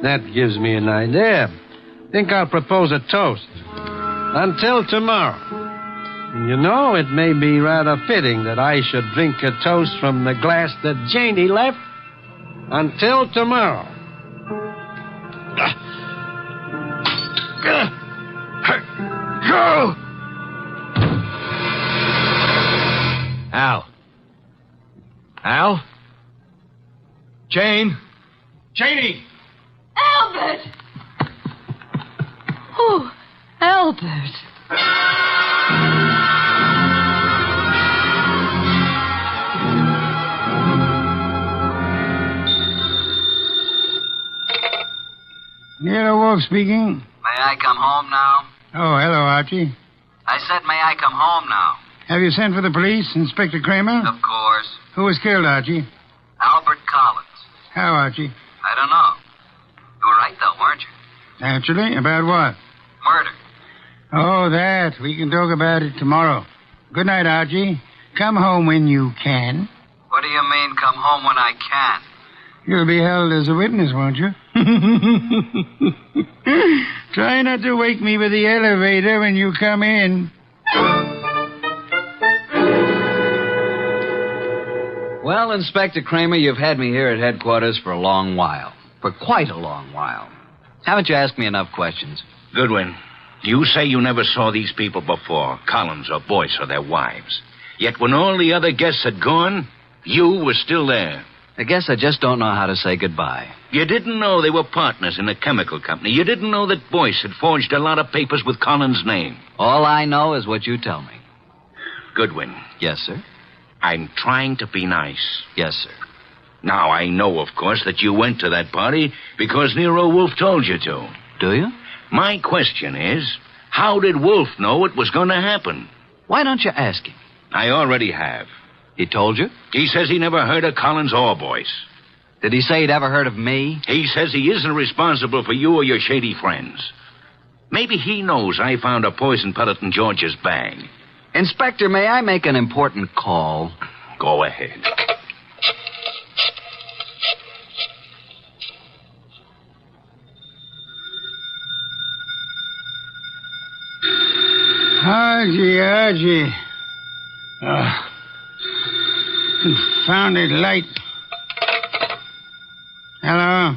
That gives me an idea. Think I'll propose a toast. Until tomorrow. You know, it may be rather fitting that I should drink a toast from the glass that Janey left. Until tomorrow. Go! Al? Jane? Janey! Albert! Oh, Albert. Nero Wolfe speaking. May I come home now? Oh, hello, Archie. I said, may I come home now? Have you sent for the police, Inspector Kramer? Of course. Who was killed, Archie? Albert Collins. How, Archie? I don't know. You were right, though, weren't you? Naturally. About what? Murder. Oh, that. We can talk about it tomorrow. Good night, Archie. Come home when you can. What do you mean, come home when I can? You'll be held as a witness, won't you? Try not to wake me with the elevator when you come in. Well, Inspector Kramer, you've had me here at headquarters for a long while. For quite a long while. Haven't you asked me enough questions? Goodwin, you say you never saw these people before, Collins or Boyce or their wives. Yet when all the other guests had gone, you were still there. I guess I just don't know how to say goodbye. You didn't know they were partners in a chemical company. You didn't know that Boyce had forged a lot of papers with Collins' name. All I know is what you tell me. Goodwin. Yes, sir? I'm trying to be nice. Yes, sir. Now, I know, of course, that you went to that party because Nero Wolfe told you to. Do you? My question is, how did Wolfe know it was going to happen? Why don't you ask him? I already have. He told you? He says he never heard of Collins or Boyce. Did he say he'd ever heard of me? He says he isn't responsible for you or your shady friends. Maybe he knows I found a poison pellet in George's bag. Inspector, may I make an important call? Go ahead. Archie. Confounded light. Hello?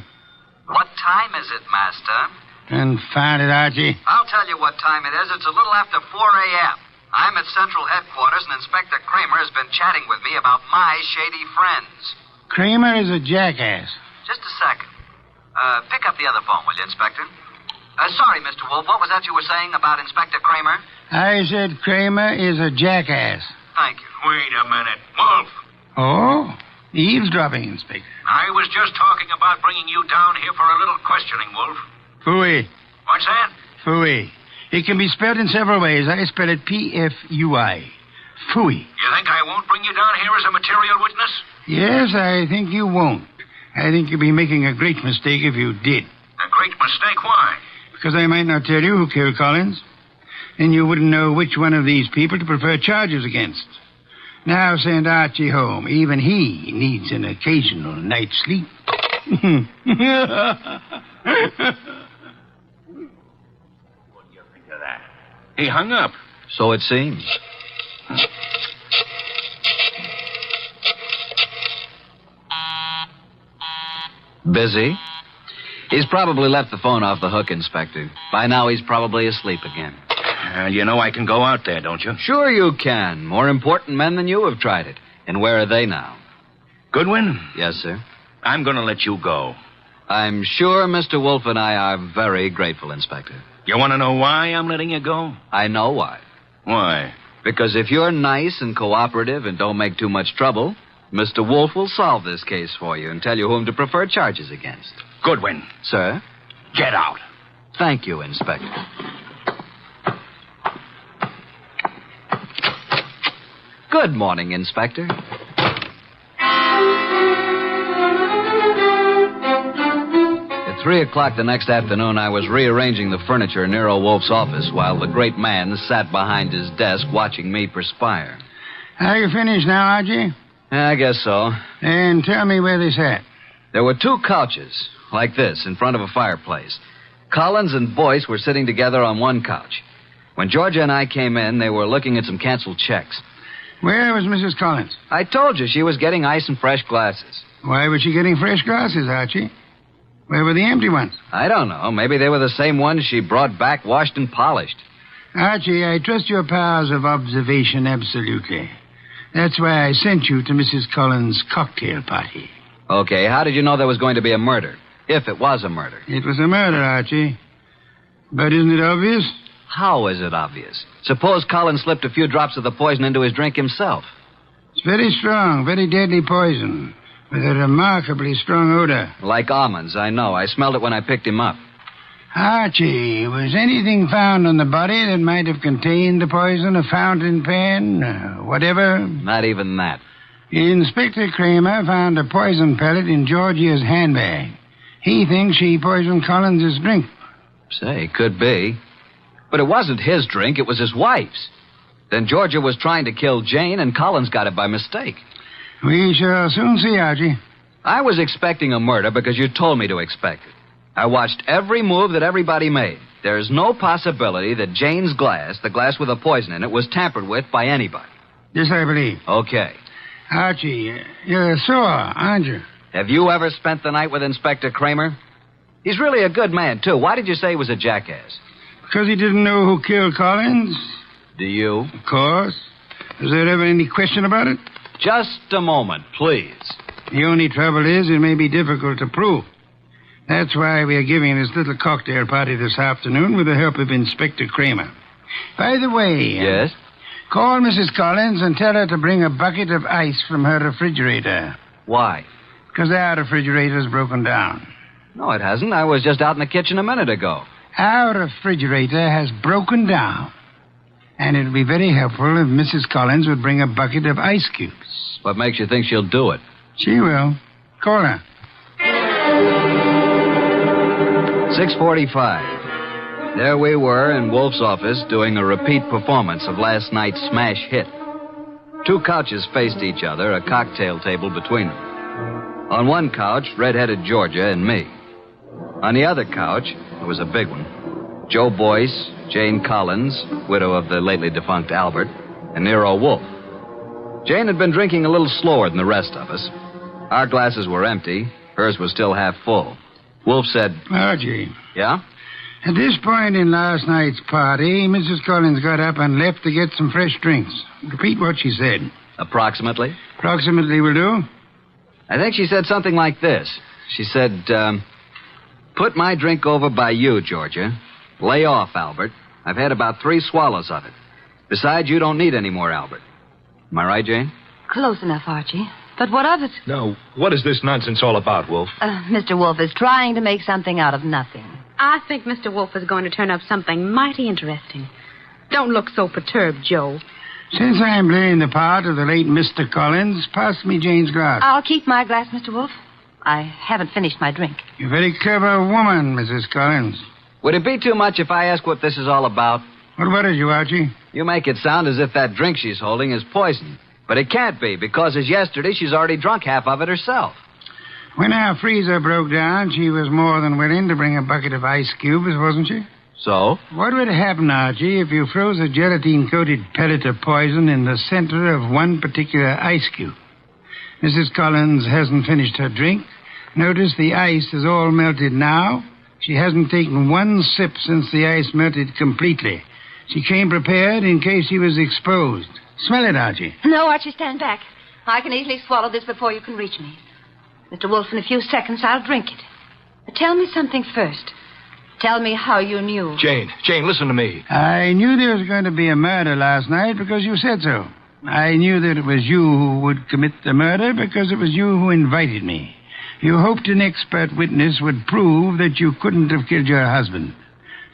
What time is it, Master? Confounded, Archie. I'll tell you what time it is. It's a little after 4 a.m. I'm at Central Headquarters, and Inspector Kramer has been chatting with me about my shady friends. Kramer is a jackass. Just a second. Pick up the other phone, will you, Inspector? Sorry, Mr. Wolfe. What was that you were saying about Inspector Kramer? I said Kramer is a jackass. Thank you. Wait a minute. Wolfe. Oh? Eavesdropping, Inspector. I was just talking about bringing you down here for a little questioning, Wolfe. Phooey. What's that? Phooey. It can be spelled in several ways. I spell it P-F-U-I. Phooey. You think I won't bring you down here as a material witness? Yes, I think you won't. I think you'd be making a great mistake if you did. A great mistake? Why? Because I might not tell you who killed Collins. Then you wouldn't know which one of these people to prefer charges against. Now send Archie home. Even he needs an occasional night's sleep. What do you think of that? He hung up. So it seems. Busy? He's probably left the phone off the hook, Inspector. By now, he's probably asleep again. You know I can go out there, don't you? Sure you can. More important men than you have tried it. And where are they now? Goodwin? Yes, sir. I'm going to let you go. I'm sure Mr. Wolfe and I are very grateful, Inspector. You want to know why I'm letting you go? I know why. Why? Because if you're nice and cooperative and don't make too much trouble, Mr. Wolfe will solve this case for you and tell you whom to prefer charges against. Goodwin. Sir? Get out. Thank you, Inspector. Good morning, Inspector. At 3 o'clock the next afternoon, I was rearranging the furniture in Nero Wolfe's office while the great man sat behind his desk watching me perspire. Are you finished now, Archie? I guess so. And tell me where they sat. There were 2 couches, like this, in front of a fireplace. Collins and Boyce were sitting together on one couch. When Georgia and I came in, they were looking at some canceled checks. Where was Mrs. Collins? I told you she was getting ice and fresh glasses. Why was she getting fresh glasses, Archie? Where were the empty ones? I don't know. Maybe they were the same ones she brought back, washed and polished. Archie, I trust your powers of observation absolutely. That's why I sent you to Mrs. Collins' cocktail party. Okay, how did you know there was going to be a murder? If it was a murder. It was a murder, Archie. But isn't it obvious? How is it obvious? Suppose Collins slipped a few drops of the poison into his drink himself. It's very strong, very deadly poison, with a remarkably strong odor. Like almonds, I know. I smelled it when I picked him up. Archie, was anything found on the body that might have contained the poison? A fountain pen? Whatever? Not even that. Inspector Kramer found a poison pellet in Georgia's handbag. He thinks she poisoned Collins' drink. Say, could be. But it wasn't his drink, it was his wife's. Then Georgia was trying to kill Jane, and Collins got it by mistake. We shall soon see, Archie. I was expecting a murder because you told me to expect it. I watched every move that everybody made. There's no possibility that Jane's glass, the glass with the poison in it, was tampered with by anybody. Yes, I believe. Okay. Archie, you're sore, aren't you? Have you ever spent the night with Inspector Kramer? He's really a good man, too. Why did you say he was a jackass? Because he didn't know who killed Collins. Do you? Of course. Was there ever any question about it? Just a moment, please. The only trouble is it may be difficult to prove. That's why we are giving this little cocktail party this afternoon with the help of Inspector Kramer. By the way... Yes? Call Mrs. Collins and tell her to bring a bucket of ice from her refrigerator. Why? Because our refrigerator's broken down. No, it hasn't. I was just out in the kitchen a minute ago. Our refrigerator has broken down. And it would be very helpful if Mrs. Collins would bring a bucket of ice cubes. What makes you think she'll do it? She will. Call her. 6:45. There we were in Wolfe's office doing a repeat performance of last night's smash hit. 2 couches faced each other, a cocktail table between them. On one couch, red-headed Georgia and me. On the other couch, it was a big one, Joe Boyce, Jane Collins, widow of the lately defunct Albert, and Nero Wolfe. Jane had been drinking a little slower than the rest of us. Our glasses were empty. Hers was still half full. Wolfe said, Archie. Yeah? At this point in last night's party, Mrs. Collins got up and left to get some fresh drinks. Repeat what she said. Approximately? Approximately will do. I think she said something like this. She said, put my drink over by you, Georgia. Lay off, Albert. I've had about 3 swallows of it. Besides, you don't need any more, Albert. Am I right, Jane? Close enough, Archie. But what of it? No, what is this nonsense all about, Wolfe? Mr. Wolfe is trying to make something out of nothing. I think Mr. Wolfe is going to turn up something mighty interesting. Don't look so perturbed, Joe. Since I'm playing the part of the late Mr. Collins, pass me Jane's glass. I'll keep my glass, Mr. Wolfe. I haven't finished my drink. You're a very clever woman, Mrs. Collins. Would it be too much if I ask what this is all about? What worries you, Archie? You make it sound as if that drink she's holding is poison. But it can't be, because as yesterday, she's already drunk half of it herself. When our freezer broke down, she was more than willing to bring a bucket of ice cubes, wasn't she? So? What would happen, Archie, if you froze a gelatine-coated pellet of poison in the center of one particular ice cube? Mrs. Collins hasn't finished her drink. Notice the ice is all melted now. She hasn't taken one sip since the ice melted completely. She came prepared in case she was exposed. Smell it, Archie. No, Archie, stand back. I can easily swallow this before you can reach me. Mr. Wolfe, in a few seconds, I'll drink it. But tell me something first. Tell me how you knew. Jane, listen to me. I knew there was going to be a murder last night because you said so. I knew that it was you who would commit the murder because it was you who invited me. You hoped an expert witness would prove that you couldn't have killed your husband.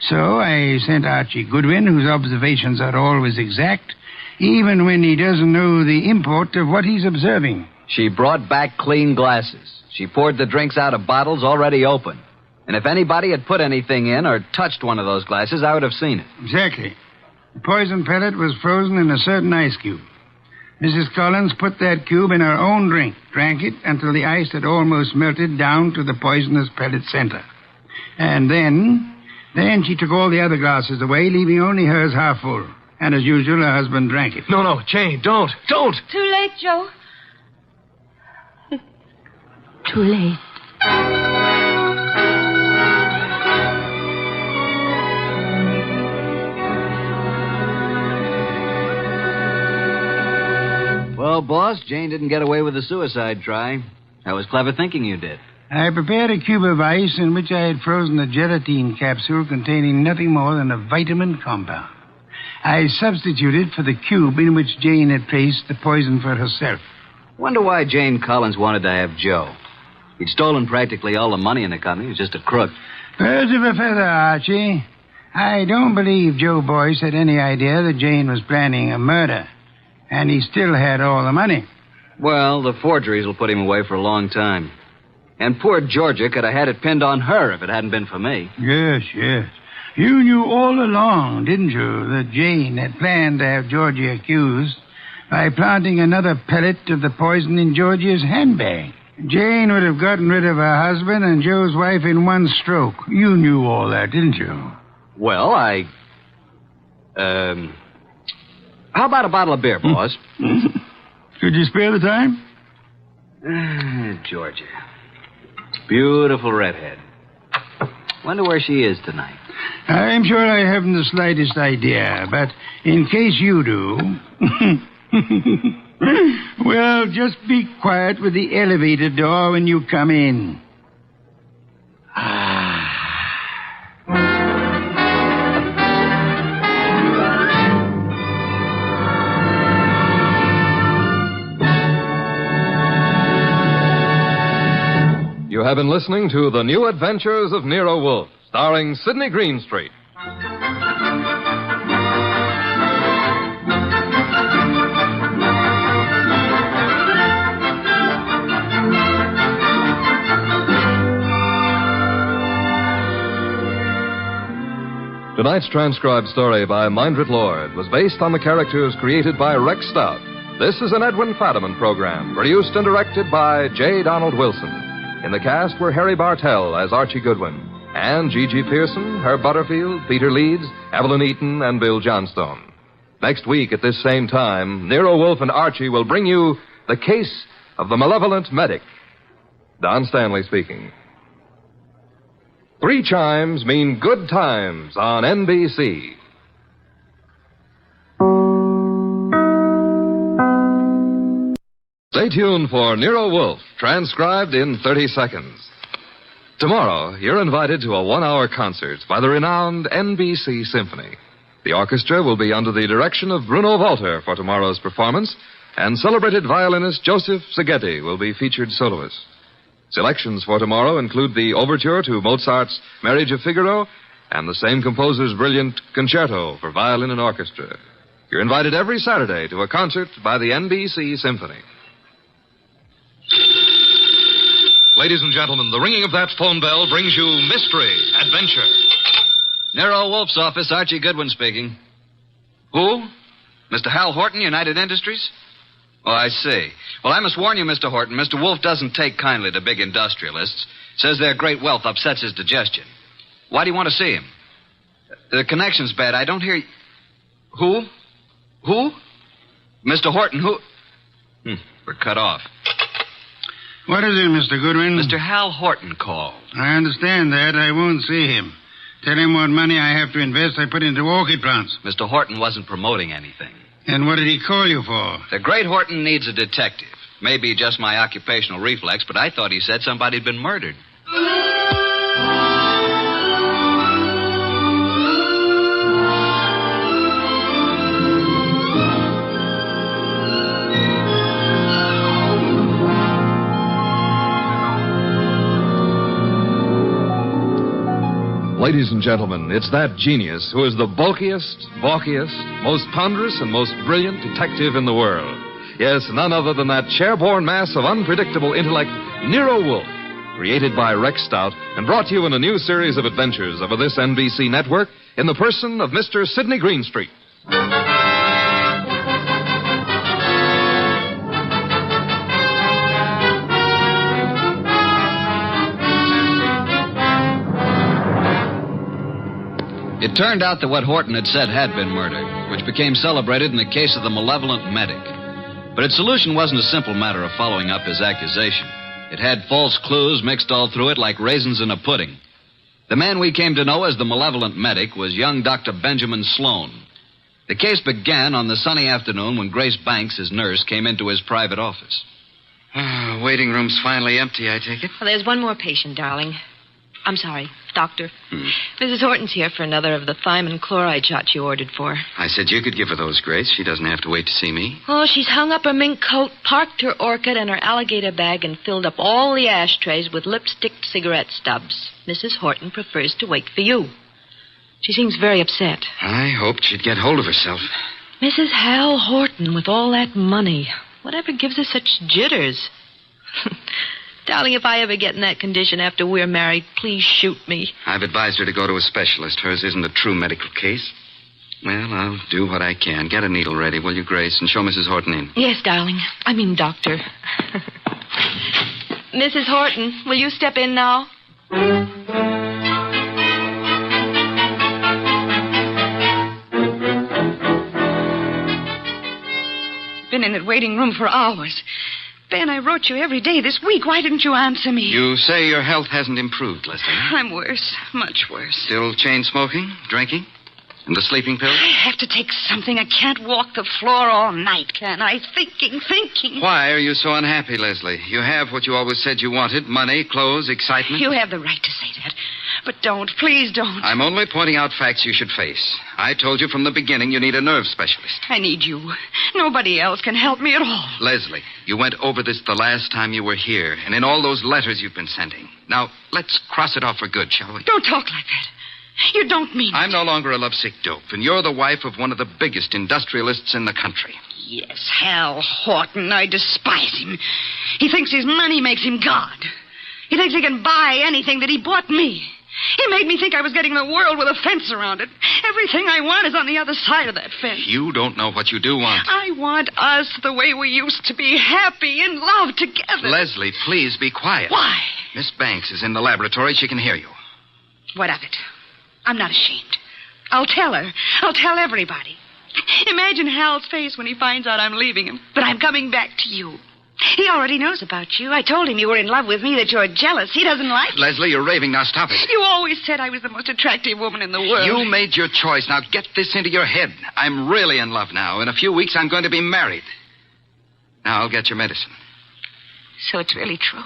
So I sent Archie Goodwin, whose observations are always exact, even when he doesn't know the import of what he's observing. She brought back clean glasses. She poured the drinks out of bottles already open. And if anybody had put anything in or touched one of those glasses, I would have seen it. Exactly. The poison pellet was frozen in a certain ice cube. Mrs. Collins put that cube in her own drink, drank it until the ice had almost melted down to the poisonous pellet center. And then she took all the other glasses away, leaving only hers half full. And as usual, her husband drank it. No, Jane, don't. Too late, Joe. Too late. Well, boss, Jane didn't get away with the suicide try. That was clever thinking you did. I prepared a cube of ice in which I had frozen a gelatine capsule containing nothing more than a vitamin compound. I substituted for the cube in which Jane had placed the poison for herself. Wonder why Jane Collins wanted to have Joe. He'd stolen practically all the money in the company. He was just a crook. Birds of a feather, Archie. I don't believe Joe Boyce had any idea that Jane was planning a murder. And he still had all the money. Well, the forgeries will put him away for a long time. And poor Georgia could have had it pinned on her if it hadn't been for me. Yes. You knew all along, didn't you, that Jane had planned to have Georgia accused by planting another pellet of the poison in Georgia's handbag. Jane would have gotten rid of her husband and Joe's wife in one stroke. You knew all that, didn't you? Well, how about a bottle of beer, boss? Could you spare the time? Georgia. Beautiful redhead. Wonder where she is tonight. I'm sure I haven't the slightest idea, but in case you do... well, just be quiet with the elevator door when you come in. You have been listening to The New Adventures of Nero Wolfe, starring Sidney Greenstreet. Tonight's transcribed story by Mindred Lord was based on the characters created by Rex Stout. This is an Edwin Fadiman program, produced and directed by J. Donald Wilson. In the cast were Harry Bartell as Archie Goodwin, and Gigi Pearson, Herb Butterfield, Peter Leeds, Evelyn Eaton, and Bill Johnstone. Next week at this same time, Nero Wolfe and Archie will bring you The Case of the Malevolent Medic. Don Stanley speaking. 3 chimes mean good times on NBC. Stay tuned for Nero Wolfe, transcribed in 30 seconds. Tomorrow, you're invited to a 1-hour concert by the renowned NBC Symphony. The orchestra will be under the direction of Bruno Walter for tomorrow's performance, and celebrated violinist Joseph Szigeti will be featured soloist. Selections for tomorrow include the overture to Mozart's Marriage of Figaro and the same composer's brilliant concerto for violin and orchestra. You're invited every Saturday to a concert by the NBC Symphony. Ladies and gentlemen, the ringing of that phone bell brings you mystery, adventure. Nero Wolfe's office, Archie Goodwin speaking. Who? Mr. Hal Horton, United Industries? Oh, I see. Well, I must warn you, Mr. Horton, Mr. Wolfe doesn't take kindly to big industrialists. Says their great wealth upsets his digestion. Why do you want to see him? The connection's bad. I don't hear... Who? Who? Mr. Horton, who... We're cut off. What is it, Mr. Goodwin? Mr. Hal Horton called. I understand that. I won't see him. Tell him what money I have to invest I put into orchid plants. Mr. Horton wasn't promoting anything. And what did he call you for? The great Horton needs a detective. Maybe just my occupational reflex, but I thought he said somebody'd been murdered. Ladies and gentlemen, it's that genius who is the bulkiest, balkiest, most ponderous, and most brilliant detective in the world. Yes, none other than that chair-borne mass of unpredictable intellect, Nero Wolfe, created by Rex Stout and brought to you in a new series of adventures over this NBC network in the person of Mr. Sidney Greenstreet. It turned out that what Horton had said had been murder, which became celebrated in the case of the malevolent medic. But its solution wasn't a simple matter of following up his accusation. It had false clues mixed all through it like raisins in a pudding. The man we came to know as the malevolent medic was young Dr. Benjamin Sloan. The case began on the sunny afternoon when Grace Banks, his nurse, came into his private office. Waiting room's finally empty, I take it? Well, there's one more patient, darling. I'm sorry, doctor. Mrs. Horton's here for another of the thiamine chloride shots you ordered for. I said you could give her those, Grace. She doesn't have to wait to see me. Oh, she's hung up her mink coat, parked her orchid and her alligator bag, and filled up all the ashtrays with lipstick cigarette stubs. Mrs. Horton prefers to wait for you. She seems very upset. I hoped she'd get hold of herself. Mrs. Hal Horton with all that money. Whatever gives her such jitters? Darling, if I ever get in that condition after we're married, please shoot me. I've advised her to go to a specialist. Hers isn't a true medical case. Well, I'll do what I can. Get a needle ready, will you, Grace, and show Mrs. Horton in. Yes, darling. I mean, doctor. Mrs. Horton, will you step in now? Been in that waiting room for hours. Ben, I wrote you every day this week. Why didn't you answer me? You say your health hasn't improved, Leslie. I'm worse. Much worse. Still chain smoking, drinking, and the sleeping pills? I have to take something. I can't walk the floor all night, can I? Thinking. Why are you so unhappy, Leslie? You have what you always said you wanted. Money, clothes, excitement. You have the right to say that. But don't. Please don't. I'm only pointing out facts you should face. I told you from the beginning you need a nerve specialist. I need you. Nobody else can help me at all. Leslie, you went over this the last time you were here, and in all those letters you've been sending. Now, let's cross it off for good, shall we? Don't talk like that. You don't mean I'm no longer a lovesick dope, and you're the wife of one of the biggest industrialists in the country. Yes, Hal Horton. I despise him. He thinks his money makes him God. He thinks he can buy anything that he bought me. He made me think I was getting the world with a fence around it. Everything I want is on the other side of that fence. You don't know what you do want. I want us the way we used to be, happy in love together. Leslie, please be quiet. Why? Miss Banks is in the laboratory. She can hear you. What of it? I'm not ashamed. I'll tell her. I'll tell everybody. Imagine Hal's face when he finds out I'm leaving him, but I'm coming back to you. He already knows about you. I told him you were in love with me, that you're jealous. He doesn't like it. Leslie, you're raving. Now stop it. You always said I was the most attractive woman in the world. You made your choice. Now get this into your head. I'm really in love now. In a few weeks, I'm going to be married. Now I'll get your medicine. So it's really true.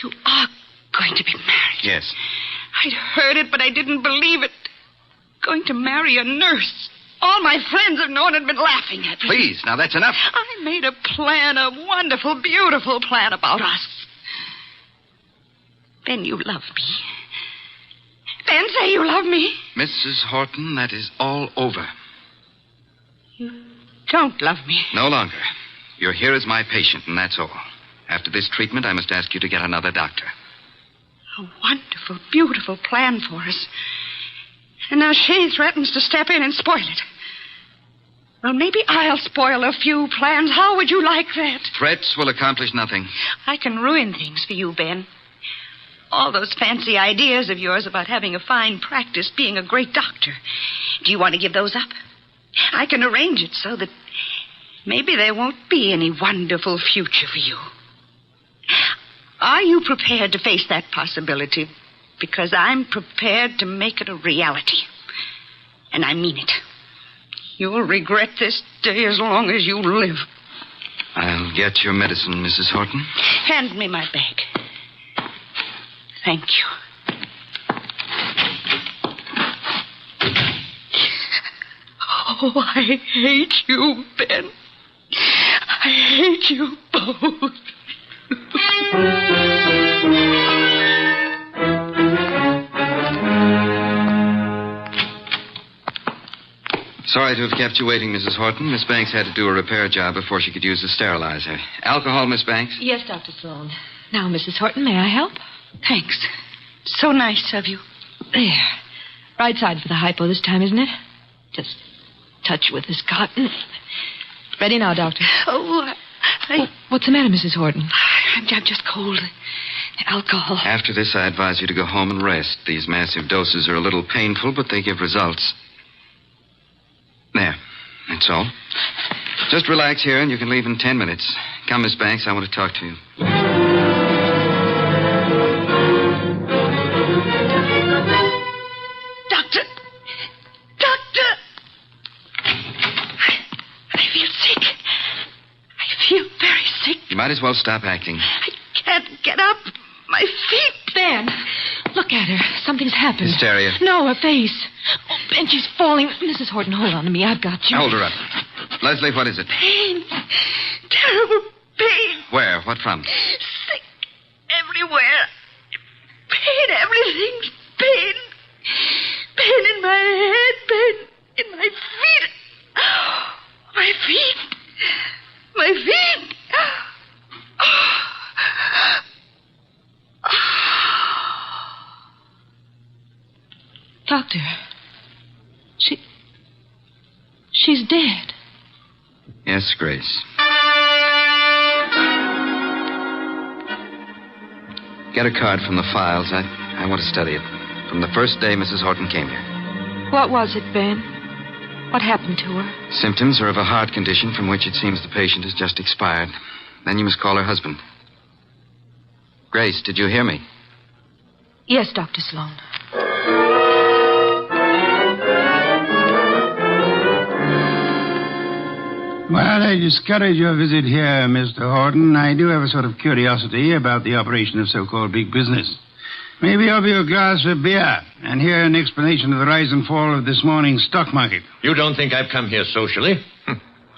You are going to be married. Yes. I'd heard it, but I didn't believe it. Going to marry a nurse. All my friends have known and been laughing at me. Please, now that's enough. I made a plan, a wonderful, beautiful plan about us. Ben, you love me. Ben, say you love me. Mrs. Horton, that is all over. You don't love me. No longer. You're here as my patient, and that's all. After this treatment, I must ask you to get another doctor. A wonderful, beautiful plan for us. And now she threatens to step in and spoil it. Well, maybe I'll spoil a few plans. How would you like that? Threats will accomplish nothing. I can ruin things for you, Ben. All those fancy ideas of yours about having a fine practice, being a great doctor. Do you want to give those up? I can arrange it so that maybe there won't be any wonderful future for you. Are you prepared to face that possibility? Because I'm prepared to make it a reality. And I mean it. You'll regret this day as long as you live. I'll get your medicine, Mrs. Horton. Hand me my bag. Thank you. Oh, I hate you, Ben. I hate you both. Sorry to have kept you waiting, Mrs. Horton. Miss Banks had to do a repair job before she could use the sterilizer. Alcohol, Miss Banks? Yes, Dr. Sloan. Now, Mrs. Horton, may I help? Thanks. So nice of you. There. Right side for the hypo this time, isn't it? Just touch with this cotton. Ready now, Doctor. Oh, what's the matter, Mrs. Horton? I'm just cold. Alcohol. After this, I advise you to go home and rest. These massive doses are a little painful, but they give results. There. That's all. Just relax here, and you can leave in 10 minutes. Come, Miss Banks. I want to talk to you. Doctor! I feel sick. I feel very sick. You might as well stop acting. I can't get up. My feet. Ben, look at her. Something's happened. Hysteria. No, her face. Oh, Ben, she's falling. Mrs. Horton, hold on to me. I've got you. Hold her up. Leslie, what is it? Pain. Terrible pain. Where? What from? Sick everywhere. Pain, everything's pain. Pain in my head, pain in my feet. My feet. My feet. Doctor, she's dead. Yes, Grace. Get a card from the files. I want to study it. From the first day Mrs. Horton came here. What was it, Ben? What happened to her? Symptoms are of a heart condition from which it seems the patient has just expired. Then you must call her husband. Grace, did you hear me? Yes, Dr. Sloan. Well, I discourage your visit here, Mr. Horton. I do have a sort of curiosity about the operation of so-called big business. Maybe I'll be a glass of beer and hear an explanation of the rise and fall of this morning's stock market. You don't think I've come here socially?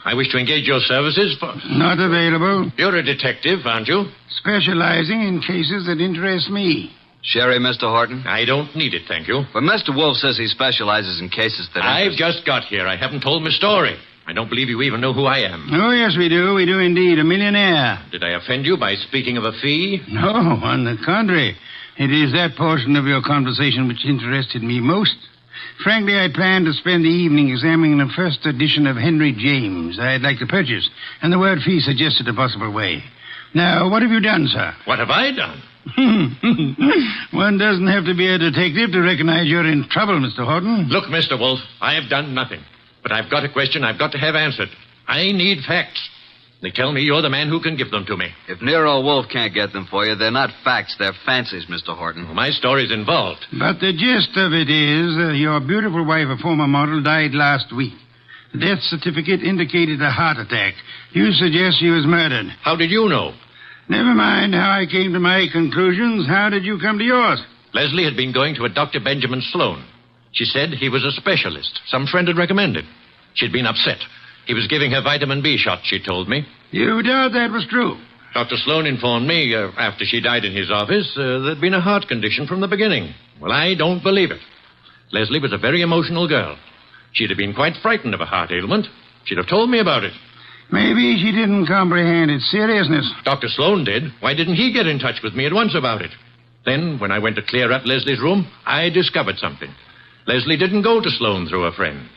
I wish to engage your services for... Not available. You're a detective, aren't you? Specializing in cases that interest me. Sherry, Mr. Horton? I don't need it, thank you. But Mr. Wolfe says he specializes in cases that I've just got here. I haven't told my story. I don't believe you even know who I am. Oh, yes, we do. We do indeed. A millionaire. Did I offend you by speaking of a fee? No, on the contrary. It is that portion of your conversation which interested me most. Frankly, I plan to spend the evening examining the first edition of Henry James I'd like to purchase, and the word fee suggested a possible way. Now, what have you done, sir? What have I done? One doesn't have to be a detective to recognize you're in trouble, Mr. Horton. Look, Mr. Wolfe, I have done nothing. But I've got a question I've got to have answered. I need facts. They tell me you're the man who can give them to me. If Nero Wolfe can't get them for you, they're not facts, they're fancies, Mr. Horton. Well, my story's involved. But the gist of it is, your beautiful wife, a former model, died last week. The death certificate indicated a heart attack. You suggest she was murdered. How did you know? Never mind how I came to my conclusions. How did you come to yours? Leslie had been going to a Dr. Benjamin Sloan. She said he was a specialist. Some friend had recommended. She'd been upset. He was giving her vitamin B shots, she told me. You doubt that was true? Dr. Sloan informed me, after she died in his office, there'd been a heart condition from the beginning. Well, I don't believe it. Leslie was a very emotional girl. She'd have been quite frightened of a heart ailment. She'd have told me about it. Maybe she didn't comprehend its seriousness. Dr. Sloan did. Why didn't he get in touch with me at once about it? Then, when I went to clear up Leslie's room, I discovered something. Leslie didn't go to Sloan through a friend.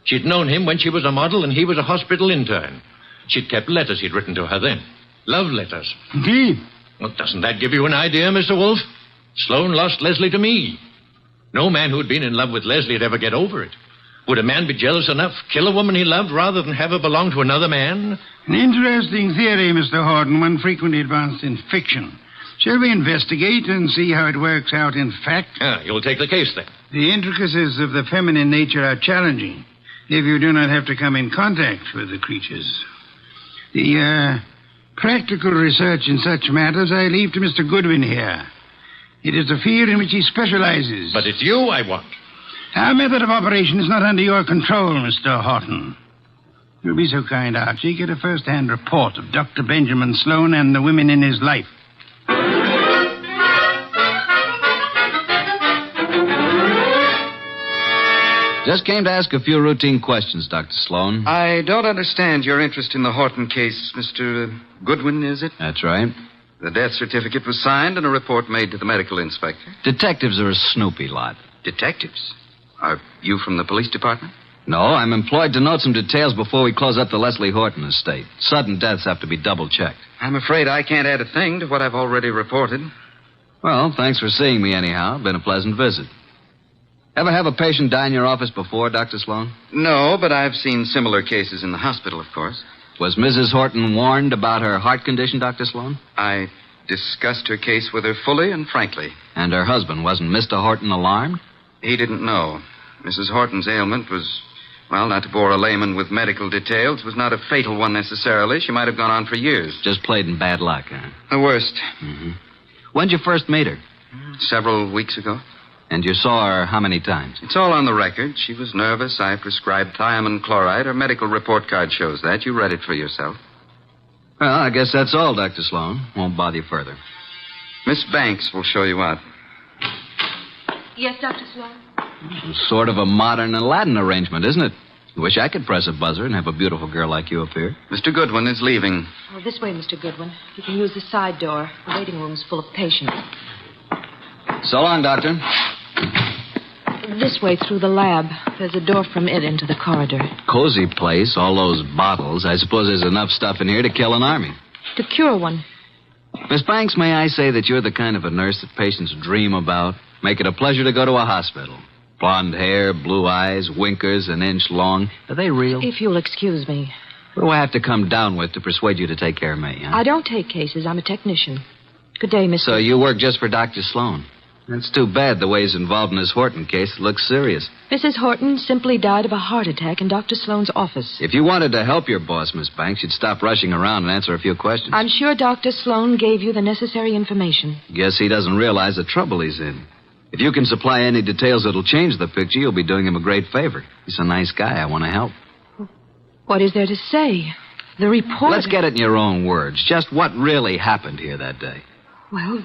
She'd known him when she was a model and he was a hospital intern. She'd kept letters he'd written to her then. Love letters. Indeed. Well, doesn't that give you an idea, Mr. Wolfe? Sloan lost Leslie to me. No man who'd been in love with Leslie would ever get over it. Would a man be jealous enough, kill a woman he loved, rather than have her belong to another man? An interesting theory, Mr. Horton, one frequently advanced in fiction. Shall we investigate and see how it works out in fact? You'll take the case, then. The intricacies of the feminine nature are challenging if you do not have to come in contact with the creatures. The practical research in such matters I leave to Mr. Goodwin here. It is a field in which he specializes. But it's you I want. Our method of operation is not under your control, Mr. Horton. You'll be so kind, Archie. Get a first-hand report of Dr. Benjamin Sloan and the women in his life. Just came to ask a few routine questions, Dr. Sloan. I don't understand your interest in the Horton case, Mr. Goodwin, is it? That's right. The death certificate was signed and a report made to the medical inspector. Detectives are a snoopy lot. Detectives? Are you from the police department? No, I'm employed to note some details before we close up the Leslie Horton estate. Sudden deaths have to be double-checked. I'm afraid I can't add a thing to what I've already reported. Well, thanks for seeing me anyhow. Been a pleasant visit. Ever have a patient die in your office before, Dr. Sloan? No, but I've seen similar cases in the hospital, of course. Was Mrs. Horton warned about her heart condition, Dr. Sloan? I discussed her case with her fully and frankly. And her husband, wasn't Mr. Horton alarmed? He didn't know. Mrs. Horton's ailment was, well, not to bore a layman with medical details, was not a fatal one necessarily. She might have gone on for years. Just played in bad luck, huh? The worst. Mm-hmm. When'd you first meet her? Several weeks ago. And you saw her how many times? It's all on the record. She was nervous. I prescribed thiamine chloride. Her medical report card shows that. You read it for yourself. Well, I guess that's all, Dr. Sloan. Won't bother you further. Miss Banks will show you out. Yes, Dr. Sloan? Sort of a modern Aladdin arrangement, isn't it? I wish I could press a buzzer and have a beautiful girl like you up here. Mr. Goodwin is leaving. Oh, this way, Mr. Goodwin. You can use the side door. The waiting room's full of patients. So long, Doctor. This way through the lab. There's a door from it into the corridor. Cozy place, all those bottles. I suppose there's enough stuff in here to kill an army. To cure one. Miss Banks, may I say that you're the kind of a nurse that patients dream about? Make it a pleasure to go to a hospital. Blonde hair, blue eyes, winkers an inch long. Are they real? If you'll excuse me. What do I have to come down with to persuade you to take care of me, huh? I don't take cases. I'm a technician. Good day, Mr. So you work just for Dr. Sloan? That's too bad the way he's involved in this Horton case. It looks serious. Mrs. Horton simply died of a heart attack in Dr. Sloan's office. If you wanted to help your boss, Miss Banks, you'd stop rushing around and answer a few questions. I'm sure Dr. Sloan gave you the necessary information. Guess he doesn't realize the trouble he's in. If you can supply any details that'll change the picture, you'll be doing him a great favor. He's a nice guy. I want to help. What is there to say? The report... Let's get it in your own words. Just what really happened here that day. Well,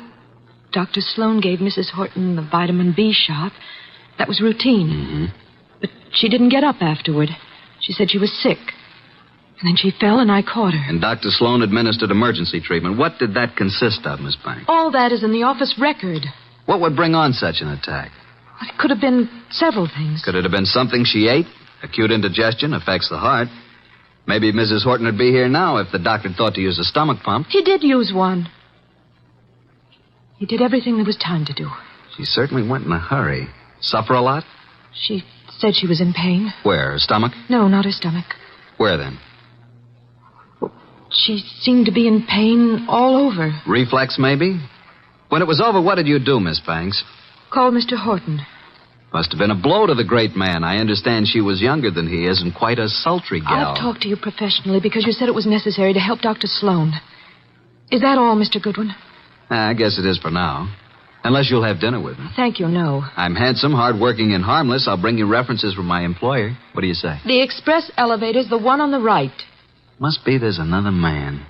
Dr. Sloan gave Mrs. Horton the vitamin B shot. That was routine. Mm-hmm. But she didn't get up afterward. She said she was sick. And then she fell and I caught her. And Dr. Sloan administered emergency treatment. What did that consist of, Miss Banks? All that is in the office record. What would bring on such an attack? It could have been several things. Could it have been something she ate? Acute indigestion affects the heart. Maybe Mrs. Horton would be here now if the doctor thought to use a stomach pump. He did use one. He did everything there was time to do. She certainly went in a hurry. Suffer a lot? She said she was in pain. Where? Her stomach? No, not her stomach. Where then? She seemed to be in pain all over. Reflex, maybe? When it was over, what did you do, Miss Banks? Called Mr. Horton. Must have been a blow to the great man. I understand she was younger than he is and quite a sultry gal. I've talked to you professionally because you said it was necessary to help Dr. Sloan. Is that all, Mr. Goodwin? I guess it is for now. Unless you'll have dinner with me. Thank you, no. I'm handsome, hardworking, and harmless. I'll bring you references from my employer. What do you say? The express elevator's the one on the right. Must be there's another man.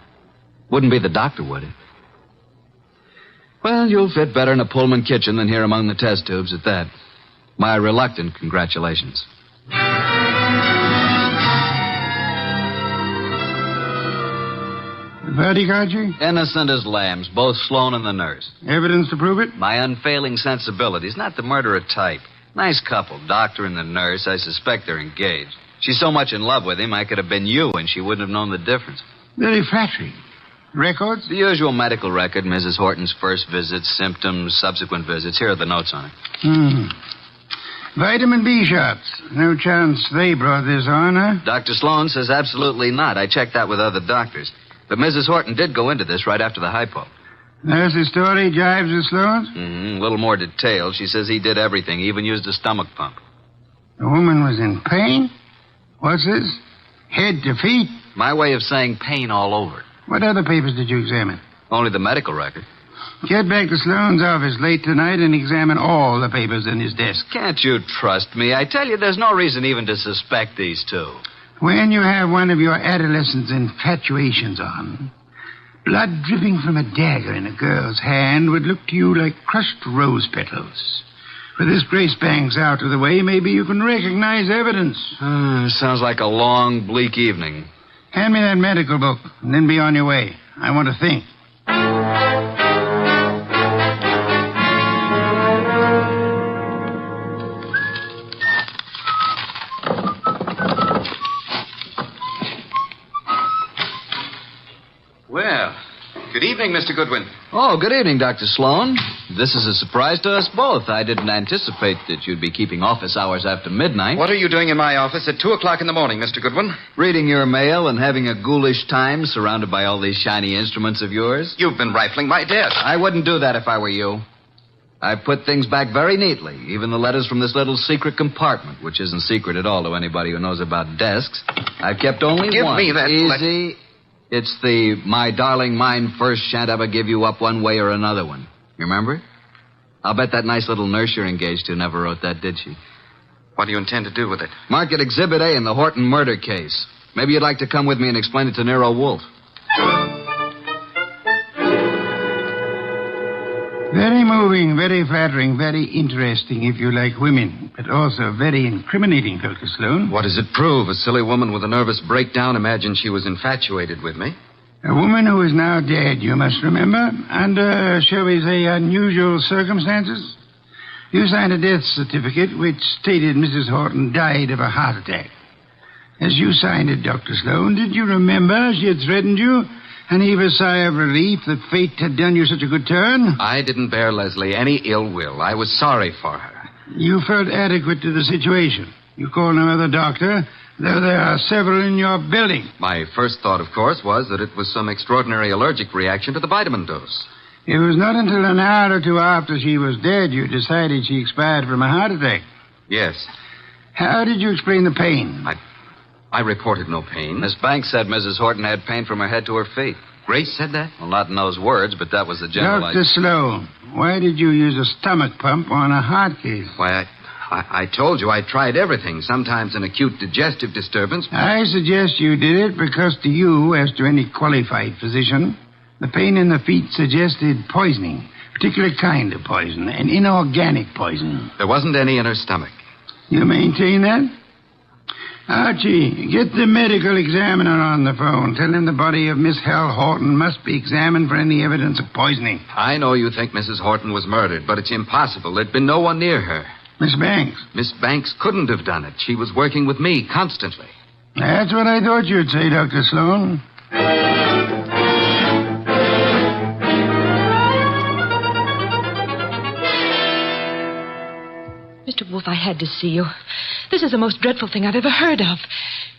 Wouldn't be the doctor, would it? Well, you'll fit better in a Pullman kitchen than here among the test tubes at that. My reluctant congratulations. The verdict, Archie? Innocent as lambs, both Sloan and the nurse. Evidence to prove it? My unfailing sensibilities, not the murderer type. Nice couple, doctor and the nurse. I suspect they're engaged. She's so much in love with him, I could have been you, and she wouldn't have known the difference. Very flattering. Records? The usual medical record, Mrs. Horton's first visits, symptoms, subsequent visits. Here are the notes on it. Vitamin B shots. No chance they brought this on, huh? Dr. Sloan says absolutely not. I checked that with other doctors. But Mrs. Horton did go into this right after the hypo. Nurse's story jives with Sloan's? A little more detailed. She says he did everything, even used a stomach pump. The woman was in pain? What's this? Head to feet? My way of saying pain all over. What other papers did you examine? Only the medical record. Get back to Sloan's office late tonight and examine all the papers in his desk. Can't you trust me? I tell you, there's no reason even to suspect these two. When you have one of your adolescent's infatuations on, blood dripping from a dagger in a girl's hand would look to you like crushed rose petals. With this Grace Banks out of the way, maybe you can recognize evidence. Sounds like a long, bleak evening. Hand me that medical book, and then be on your way. I want to think. Well, good evening, Mr. Goodwin. Oh, good evening, Dr. Sloan. This is a surprise to us both. I didn't anticipate that you'd be keeping office hours after midnight. What are you doing in my office at 2 o'clock in the morning, Mr. Goodwin? Reading your mail and having a ghoulish time surrounded by all these shiny instruments of yours. You've been rifling my desk. I wouldn't do that if I were you. I put things back very neatly, even the letters from this little secret compartment, which isn't secret at all to anybody who knows about desks. I've kept only one. Give me that Easy. It's the my darling mine first shan't ever give you up one way or another one. You remember? I'll bet that nice little nurse you're engaged to never wrote that, did she? What do you intend to do with it? Mark it Exhibit A in the Horton murder case. Maybe you'd like to come with me and explain it to Nero Wolfe. Very moving, very flattering, very interesting if you like women, but also very incriminating, Dr. Sloan. What does it prove? A silly woman with a nervous breakdown imagined she was infatuated with me. A woman who is now dead, you must remember, under, shall we say, unusual circumstances. You signed a death certificate which stated Mrs. Horton died of a heart attack. As you signed it, Dr. Sloan, did you remember she had threatened you and heave a sigh of relief that fate had done you such a good turn? I didn't bear Leslie any ill will. I was sorry for her. You felt adequate to the situation. You called no other doctor, though there are several in your building. My first thought, of course, was that it was some extraordinary allergic reaction to the vitamin dose. It was not until an hour or two after she was dead you decided she expired from a heart attack. Yes. How did you explain the pain? I reported no pain. Miss Banks said Mrs. Horton had pain from her head to her feet. Grace said that? Well, not in those words, but that was the general Dr. Sloan, why did you use a stomach pump on a heart case? Why, I told you I tried everything. Sometimes an acute digestive disturbance. I suggest you did it because to you, as to any qualified physician, the pain in the feet suggested poisoning, a particular kind of poison, an inorganic poison. There wasn't any in her stomach. You maintain that? Archie, get the medical examiner on the phone. Tell him the body of Miss Hal Horton must be examined for any evidence of poisoning. I know you think Mrs. Horton was murdered, but it's impossible. There'd been no one near her. Miss Banks? Miss Banks couldn't have done it. She was working with me constantly. That's what I thought you'd say, Dr. Sloan. Mr. Wolfe, I had to see you. This is the most dreadful thing I've ever heard of.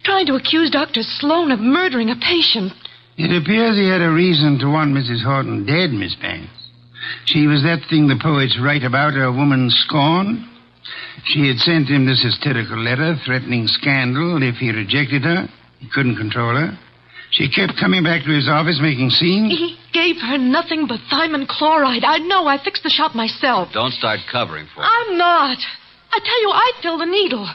Trying to accuse Dr. Sloan of murdering a patient. It appears he had a reason to want Mrs. Horton dead, Miss Banks. She was that thing the poets write about, a woman scorned. She had sent him this hysterical letter threatening scandal if he rejected her. He couldn't control her. She kept coming back to his office making scenes. He gave her nothing but thiamine chloride. I know. I fixed the shop myself. Don't start covering for it. I'm not. I tell you, I'd fill the needle.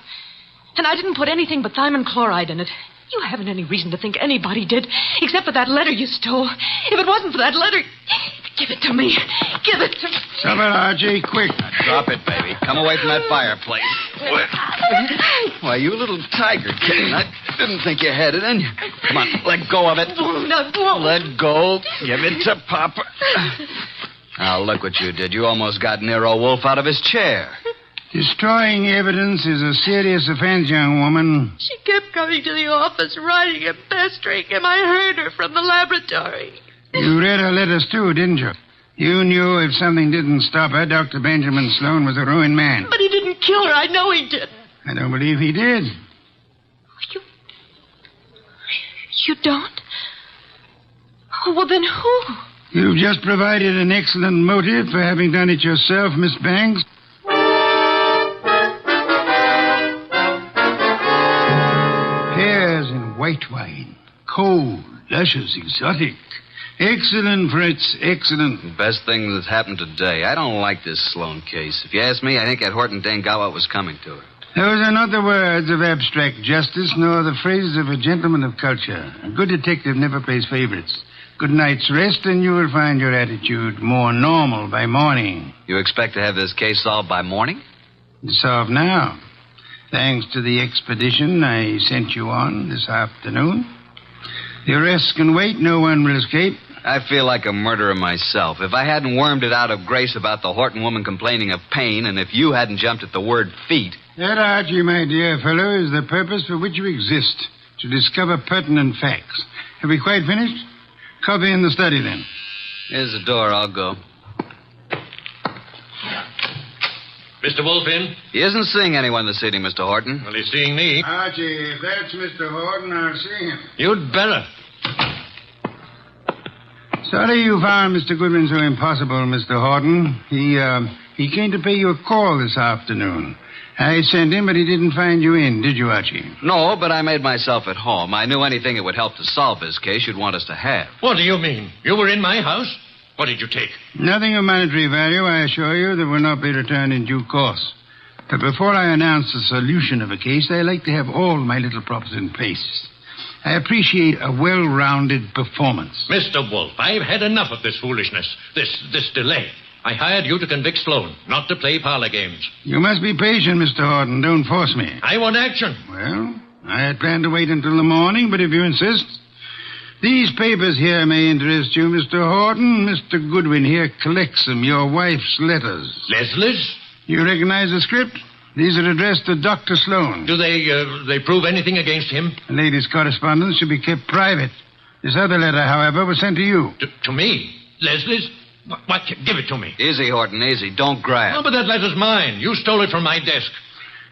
And I didn't put anything but thiamine chloride in it. You haven't any reason to think anybody did, except for that letter you stole. If it wasn't for that letter, give it to me. Give it to me. Stop it, Archie, quick. Now, drop it, baby. Come away from that fireplace. Why, you little tiger kitten. I didn't think you had it in you. Come on, let go of it. Let go. Give it to Papa. Now, look what you did. You almost got Nero Wolfe out of his chair. Destroying evidence is a serious offense, young woman. She kept coming to the office, writing and pestering him. I heard her from the laboratory. You read her letters, too, didn't you? You knew if something didn't stop her, Dr. Benjamin Sloan was a ruined man. But he didn't kill her. I know he did. I don't believe he did. You don't? Oh, well, then who? You've just provided an excellent motive for having done it yourself, Miss Banks. Pears and white wine. Cold, luscious, exotic. Excellent, Fritz, excellent. Best thing that's happened today. I don't like this Sloan case. If you ask me, I think that Horton dang got what was coming to her. Those are not the words of abstract justice, nor the phrases of a gentleman of culture. A good detective never plays favorites. Good night's rest, and you will find your attitude more normal by morning. You expect to have this case solved by morning? It's solved now. Thanks to the expedition I sent you on this afternoon. The arrests can wait. No one will escape. I feel like a murderer myself. If I hadn't wormed it out of Grace about the Horton woman complaining of pain, and if you hadn't jumped at the word feet... That, Archie, my dear fellow, is the purpose for which you exist, to discover pertinent facts. Have we quite finished? Copy in the study, then. Here's the door. I'll go. Mr. Wolfe in? He isn't seeing anyone this evening, Mr. Horton. Well, he's seeing me. Archie, if that's Mr. Horton, I'll see him. You'd better. Sorry you found Mr. Goodwin so impossible, Mr. Horton. He came to pay you a call this afternoon. I sent him, but he didn't find you in, did you, Archie? No, but I made myself at home. I knew anything that would help to solve this case you'd want us to have. What do you mean? You were in my house? What did you take? Nothing of monetary value, I assure you, that will not be returned in due course. But before I announce the solution of a case, I like to have all my little props in place. I appreciate a well-rounded performance. Mr. Wolfe, I've had enough of this foolishness, this delay. I hired you to convict Sloan, not to play parlor games. You must be patient, Mr. Horton. Don't force me. I want action. Well, I had planned to wait until the morning, but if you insist... These papers here may interest you, Mr. Horton. Mr. Goodwin here collects them, your wife's letters. Leslie's? You recognize the script? These are addressed to Dr. Sloan. Do they prove anything against him? The lady's correspondence should be kept private. This other letter, however, was sent to you. To me? Leslie's? What? Give it to me. Easy, Horton, easy. Don't grab. No, but that letter's mine. You stole it from my desk.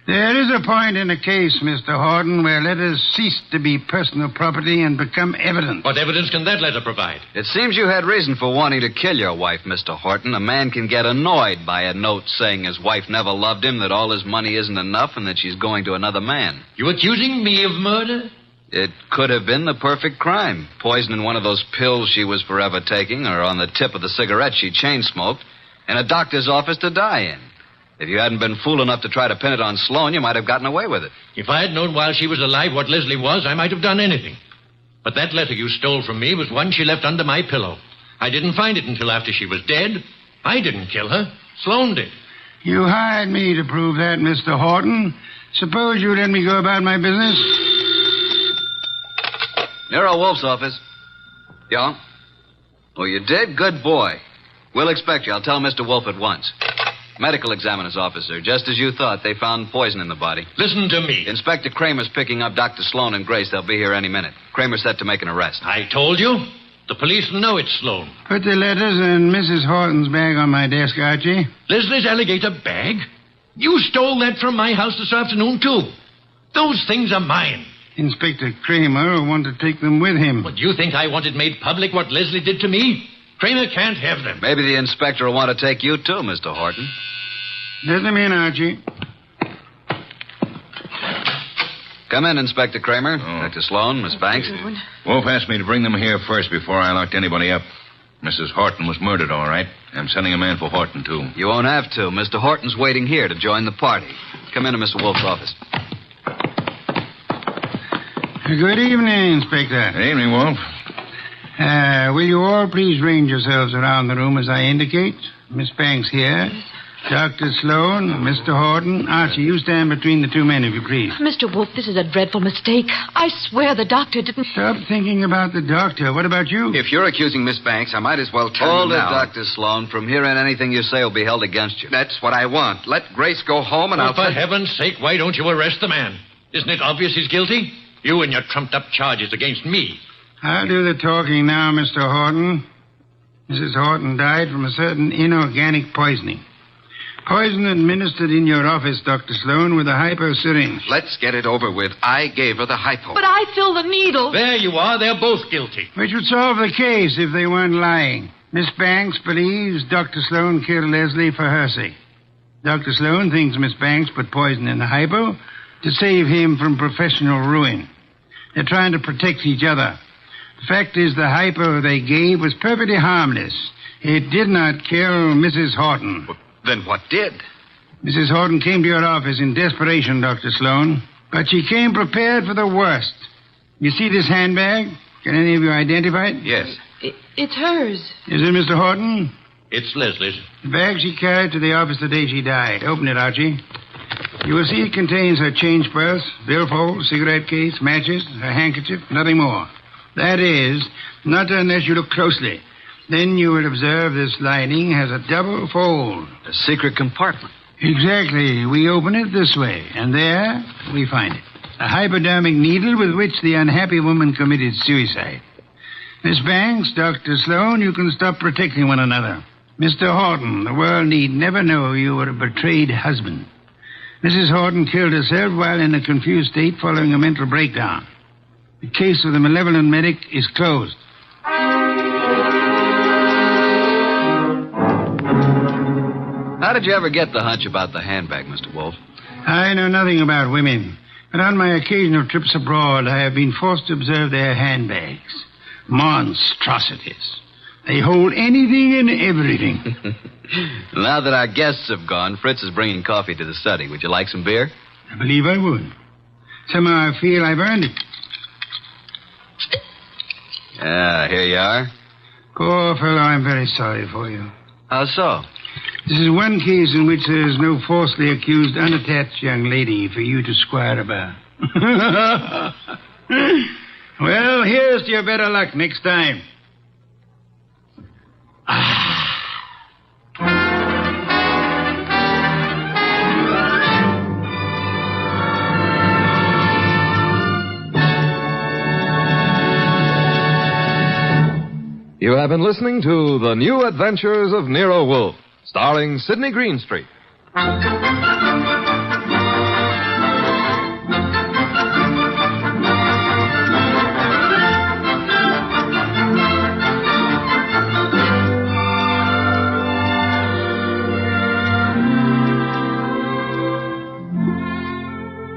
There is a point in a case, Mr. Horton, where letters cease to be personal property and become evidence. What evidence can that letter provide? It seems you had reason for wanting to kill your wife, Mr. Horton. A man can get annoyed by a note saying his wife never loved him, that all his money isn't enough, and that she's going to another man. You accusing me of murder? It could have been the perfect crime. Poisoning one of those pills she was forever taking, or on the tip of the cigarette she chain-smoked, in a doctor's office to die in. If you hadn't been fool enough to try to pin it on Sloan, you might have gotten away with it. If I had known while she was alive what Leslie was, I might have done anything. But that letter you stole from me was one she left under my pillow. I didn't find it until after she was dead. I didn't kill her. Sloan did. You hired me to prove that, Mr. Horton. Suppose you let me go about my business? Nero Wolfe's office. Yeah? Oh, you did? Good boy. We'll expect you. I'll tell Mr. Wolfe at once. Medical examiner's officer. Just as you thought, they found poison in the body. Listen to me. Inspector Kramer's picking up Dr. Sloan and Grace. They'll be here any minute. Kramer's set to make an arrest. I told you. The police will know it's Sloan. Put the letters in Mrs. Horton's bag on my desk, Archie. Leslie's alligator bag? You stole that from my house this afternoon, too. Those things are mine. Inspector Kramer will want to take them with him. What, do you think I wanted made public what Leslie did to me? Kramer can't have them. Maybe the inspector will want to take you, too, Mr. Horton. Let them in, Archie. Come in, Inspector Kramer. Dr. Sloan, Miss Banks. Wolf asked me to bring them here first before I locked anybody up. Mrs. Horton was murdered, all right. I'm sending a man for Horton, too. You won't have to. Mr. Horton's waiting here to join the party. Come into Mr. Wolfe's office. Good evening, Inspector. Good evening, Wolf. Will you all please range yourselves around the room as I indicate? Miss Banks here. Dr. Sloan, Mr. Horton. Archie, you stand between the two men, if you please. Mr. Wolfe, this is a dreadful mistake. I swear the doctor didn't... Stop thinking about the doctor. What about you? If you're accusing Miss Banks, I might as well tell Hold you it, now. Dr. Sloan. From here on, anything you say will be held against you. That's what I want. Let Grace go home and Well, I'll... for heaven's sake, why don't you arrest the man? Isn't it obvious he's guilty? You and your trumped-up charges against me. I'll do the talking now, Mr. Horton. Mrs. Horton died from a certain inorganic poisoning. Poison administered in your office, Dr. Sloan, with a hypo syringe. Let's get it over with. I gave her the hypo. But I filled the needle. There you are. They're both guilty. Which would solve the case if they weren't lying. Miss Banks believes Dr. Sloan killed Leslie for her sake. Dr. Sloan thinks Miss Banks put poison in the hypo to save him from professional ruin. They're trying to protect each other. The fact is the hypo they gave was perfectly harmless. It did not kill Mrs. Horton. Then what did? Mrs. Horton came to your office in desperation, Dr. Sloan. But she came prepared for the worst. You see this handbag? Can any of you identify it? Yes. It's hers. Is it Mr. Horton? It's Leslie's. The bag she carried to the office the day she died. Open it, Archie. You will see it contains her change purse, billfold, cigarette case, matches, her handkerchief, nothing more. That is, not unless you look closely. Then you will observe this lining has a double fold. A secret compartment. Exactly. We open it this way, and there we find it. A hypodermic needle with which the unhappy woman committed suicide. Miss Banks, Dr. Sloan, you can stop protecting one another. Mr. Horton, the world need never know you were a betrayed husband. Mrs. Horton killed herself while in a confused state following a mental breakdown. The case of the malevolent medic is closed. How did you ever get the hunch about the handbag, Mr. Wolfe? I know nothing about women, but on my occasional trips abroad, I have been forced to observe their handbags. Monstrosities. They hold anything and everything. Now that our guests have gone, Fritz is bringing coffee to the study. Would you like some beer? I believe I would. Somehow I feel I've earned it. Here you are. Poor fellow, I'm very sorry for you. How so? This is one case in which there is no falsely accused, unattached young lady for you to squire about. Well, here's to your better luck next time. You have been listening to The New Adventures of Nero Wolfe, starring Sidney Greenstreet.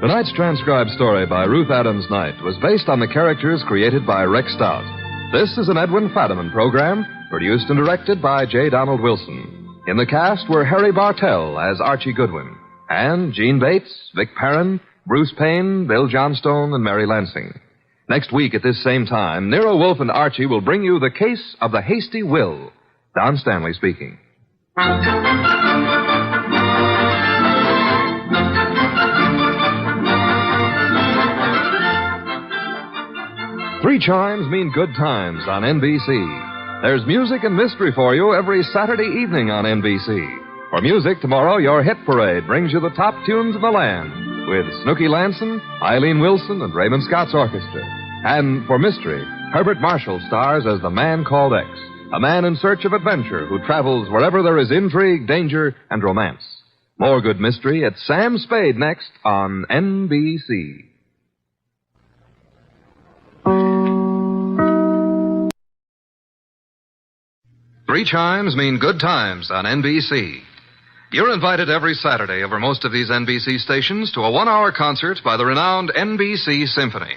Tonight's transcribed story by Ruth Adams Knight was based on the characters created by Rex Stout. This is an Edwin Fadiman program, produced and directed by J. Donald Wilson. In the cast were Harry Bartell as Archie Goodwin, and Gene Bates, Vic Perrin, Bruce Payne, Bill Johnstone, and Mary Lansing. Next week at this same time, Nero Wolfe and Archie will bring you The Case of the Hasty Will. Don Stanley speaking. 3 chimes mean good times on NBC. There's music and mystery for you every Saturday evening on NBC. For music, tomorrow, your hit parade brings you the top tunes in the land with Snooky Lanson, Eileen Wilson, and Raymond Scott's orchestra. And for mystery, Herbert Marshall stars as the Man Called X, a man in search of adventure who travels wherever there is intrigue, danger, and romance. More good mystery at Sam Spade next on NBC. Three chimes mean good times on NBC. You're invited every Saturday over most of these NBC stations to a 1-hour concert by the renowned NBC Symphony.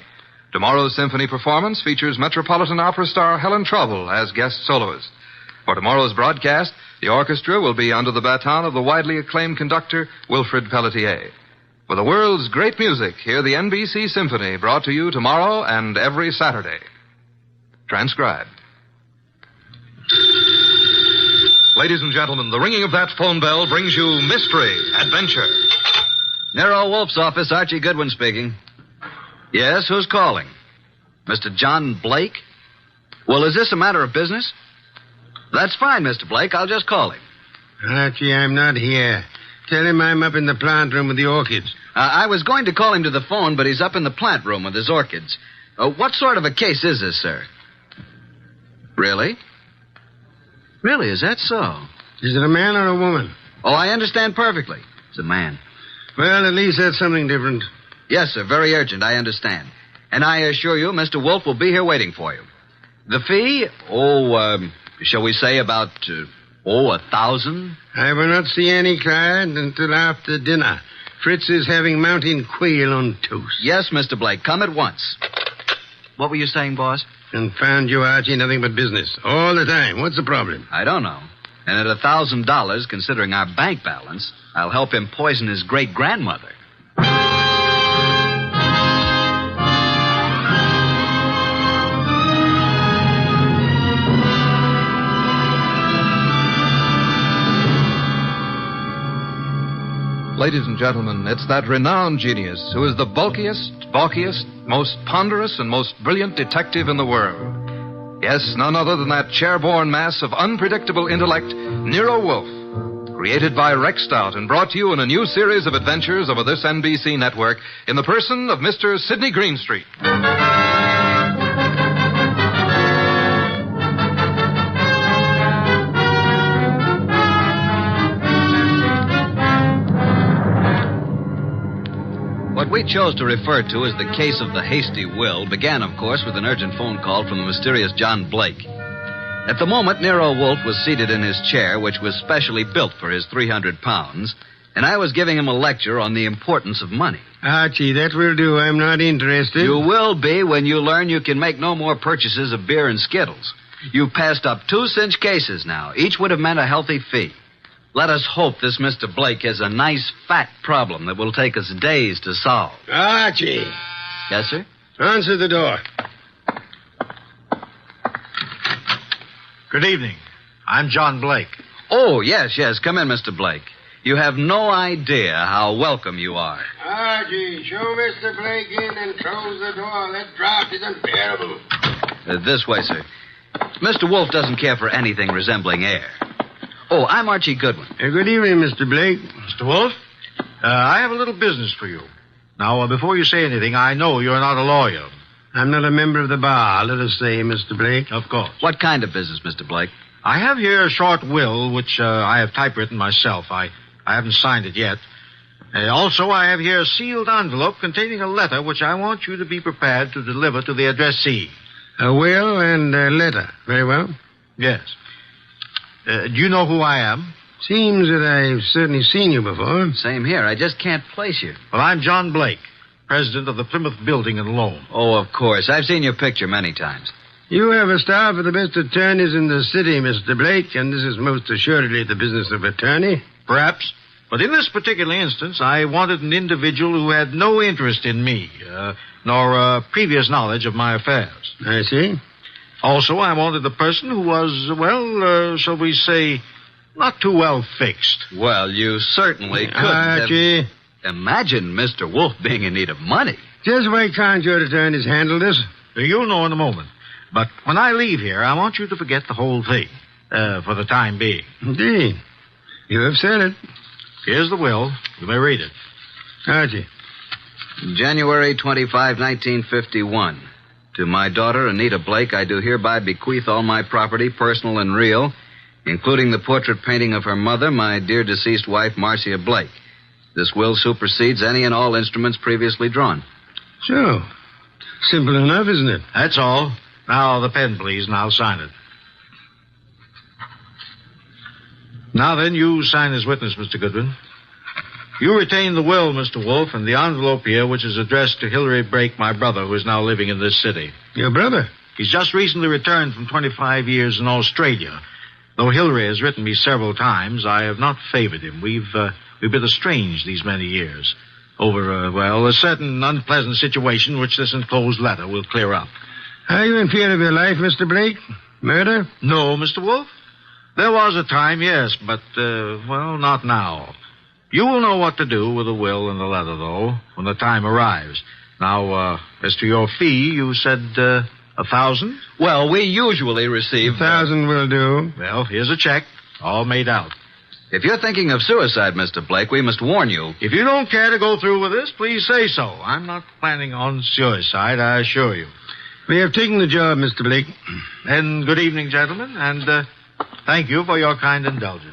Tomorrow's symphony performance features Metropolitan Opera star Helen Trouble as guest soloist. For tomorrow's broadcast, the orchestra will be under the baton of the widely acclaimed conductor Wilfrid Pelletier. For the world's great music, hear the NBC Symphony brought to you tomorrow and every Saturday. Transcribed. Ladies and gentlemen, the ringing of that phone bell brings you mystery, adventure. Nero Wolfe's office, Archie Goodwin speaking. Yes, who's calling? Mr. John Blake? Well, is this a matter of business? That's fine, Mr. Blake. I'll just call him. Archie, I'm not here. Tell him I'm up in the plant room with the orchids. I was going to call him to the phone, but he's up in the plant room with his orchids. What sort of a case is this, sir? Really? Really, is that so? Is it a man or a woman? Oh, I understand perfectly. It's a man. Well, at least that's something different. Yes, sir, very urgent, I understand. And I assure you, Mr. Wolfe will be here waiting for you. The fee? Shall we say about, 1,000? I will not see any client until after dinner. Fritz is having mountain quail on toast. Yes, Mr. Blake, come at once. What were you saying, boss? Confound you, Archie, nothing but business. All the time. What's the problem? I don't know. And at $1,000, considering our bank balance, I'll help him poison his great-grandmother. Ladies and gentlemen, it's that renowned genius who is the bulkiest, balkiest, most ponderous, and most brilliant detective in the world. Yes, none other than that chair-borne mass of unpredictable intellect, Nero Wolfe. Created by Rex Stout and brought to you in a new series of adventures over this NBC network in the person of Mr. Sidney Greenstreet. What we chose to refer to as the case of the hasty will began, of course, with an urgent phone call from the mysterious John Blake. At the moment, Nero Wolfe was seated in his chair, which was specially built for his 300 pounds, and I was giving him a lecture on the importance of money. Archie, that will do. I'm not interested. You will be when you learn you can make no more purchases of beer and Skittles. You've passed up 2 cinch cases now. Each would have meant a healthy fee. Let us hope this Mr. Blake has a nice, fat problem that will take us days to solve. Archie. Yes, sir? Answer the door. Good evening. I'm John Blake. Oh, yes. Come in, Mr. Blake. You have no idea how welcome you are. Archie, show Mr. Blake in and close the door. That draft is unbearable. This way, sir. Mr. Wolfe doesn't care for anything resembling air. Oh, I'm Archie Goodwin. Good evening, Mr. Blake. Mr. Wolfe, I have a little business for you. Now, before you say anything, I know you're not a lawyer. I'm not a member of the bar, let us say, Mr. Blake. Of course. What kind of business, Mr. Blake? I have here a short will, which I have typewritten myself. I haven't signed it yet. Also, I have here a sealed envelope containing a letter which I want you to be prepared to deliver to the addressee. A will and a letter. Very well. Yes. Do you know who I am? Seems that I've certainly seen you before. Same here. I just can't place you. Well, I'm John Blake, president of the Plymouth Building and Loan. Oh, of course. I've seen your picture many times. You have a staff of the best attorneys in the city, Mr. Blake, and this is most assuredly the business of attorney. Perhaps. But in this particular instance, I wanted an individual who had no interest in me, nor previous knowledge of my affairs. I see. Also, I wanted a person who was, shall we say, not too well fixed. Well, you certainly couldn't Archie. Imagine Mr. Wolfe being in need of money. Just why can't your attorneys handle this? You'll know in a moment. But when I leave here, I want you to forget the whole thing, for the time being. Indeed. You have said it. Here's the will. You may read it. Archie. January 25, 1951. To my daughter, Anita Blake, I do hereby bequeath all my property, personal and real, including the portrait painting of her mother, my dear deceased wife, Marcia Blake. This will supersedes any and all instruments previously drawn. So, simple enough, isn't it? That's all. Now, the pen, please, and I'll sign it. Now then, you sign as witness, Mr. Goodwin. You retain the will, Mr. Wolfe, and the envelope here, which is addressed to Hilary Blake, my brother, who is now living in this city. Your brother? He's just recently returned from 25 years in Australia. Though Hilary has written me several times, I have not favored him. We've been estranged these many years over, a certain unpleasant situation which this enclosed letter will clear up. Are you in fear of your life, Mr. Blake? Murder? No, Mr. Wolfe. There was a time, yes, but, not now. You will know what to do with the will and the letter, though, when the time arrives. Now, as to your fee, you said, 1,000? Well, we usually receive... 1,000 will do. Well, here's a check, all made out. If you're thinking of suicide, Mr. Blake, we must warn you. If you don't care to go through with this, please say so. I'm not planning on suicide, I assure you. We have taken the job, Mr. Blake. And good evening, gentlemen, and thank you for your kind indulgence.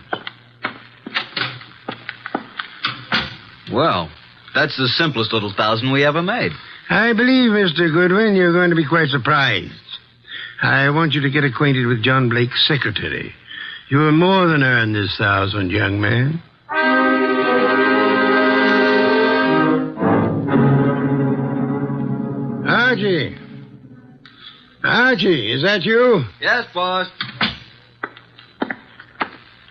Well, that's the simplest little 1,000 we ever made. I believe, Mr. Goodwin, you're going to be quite surprised. I want you to get acquainted with John Blake's secretary. You will more than earn this 1,000, young man. Archie. Archie, is that you? Yes, boss.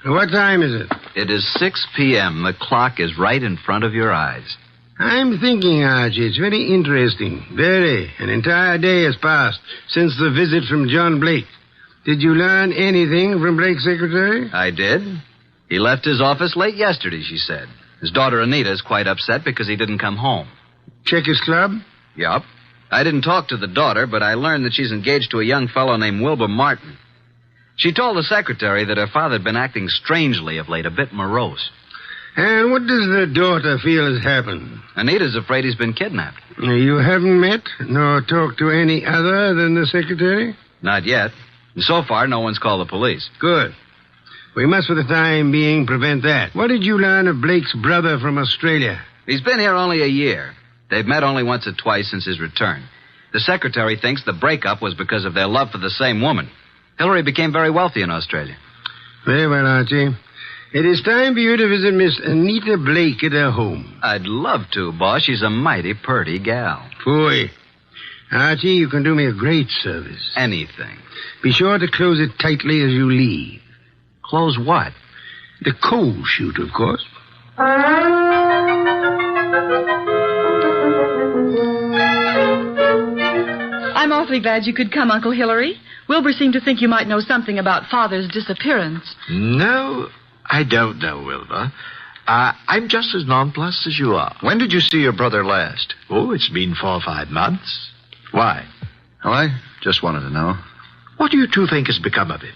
What time is it? It is 6 p.m. The clock is right in front of your eyes. I'm thinking, Archie, it's very interesting. Very. An entire day has passed since the visit from John Blake. Did you learn anything from Blake's secretary? I did. He left his office late yesterday, she said. His daughter Anita is quite upset because he didn't come home. Check his club? Yup. I didn't talk to the daughter, but I learned that she's engaged to a young fellow named Wilbur Martin. She told the secretary that her father had been acting strangely of late, a bit morose. And what does the daughter feel has happened? Anita's afraid he's been kidnapped. You haven't met nor talked to any other than the secretary? Not yet. And so far, no one's called the police. Good. We must, for the time being, prevent that. What did you learn of Blake's brother from Australia? He's been here only a year. They've met only once or twice since his return. The secretary thinks the breakup was because of their love for the same woman. Hilary became very wealthy in Australia. Very well, Archie. It is time for you to visit Miss Anita Blake at her home. I'd love to, boss. She's a mighty purty gal. Phooey. Archie, you can do me a great service. Anything. Be sure to close it tightly as you leave. Close what? The coal chute, of course. I'm awfully glad you could come, Uncle Hilary. Wilbur seemed to think you might know something about Father's disappearance. No, I don't know, Wilbur. I'm just as nonplussed as you are. When did you see your brother last? Oh, it's been 4 or 5 months. Why? Oh, I just wanted to know. What do you two think has become of him?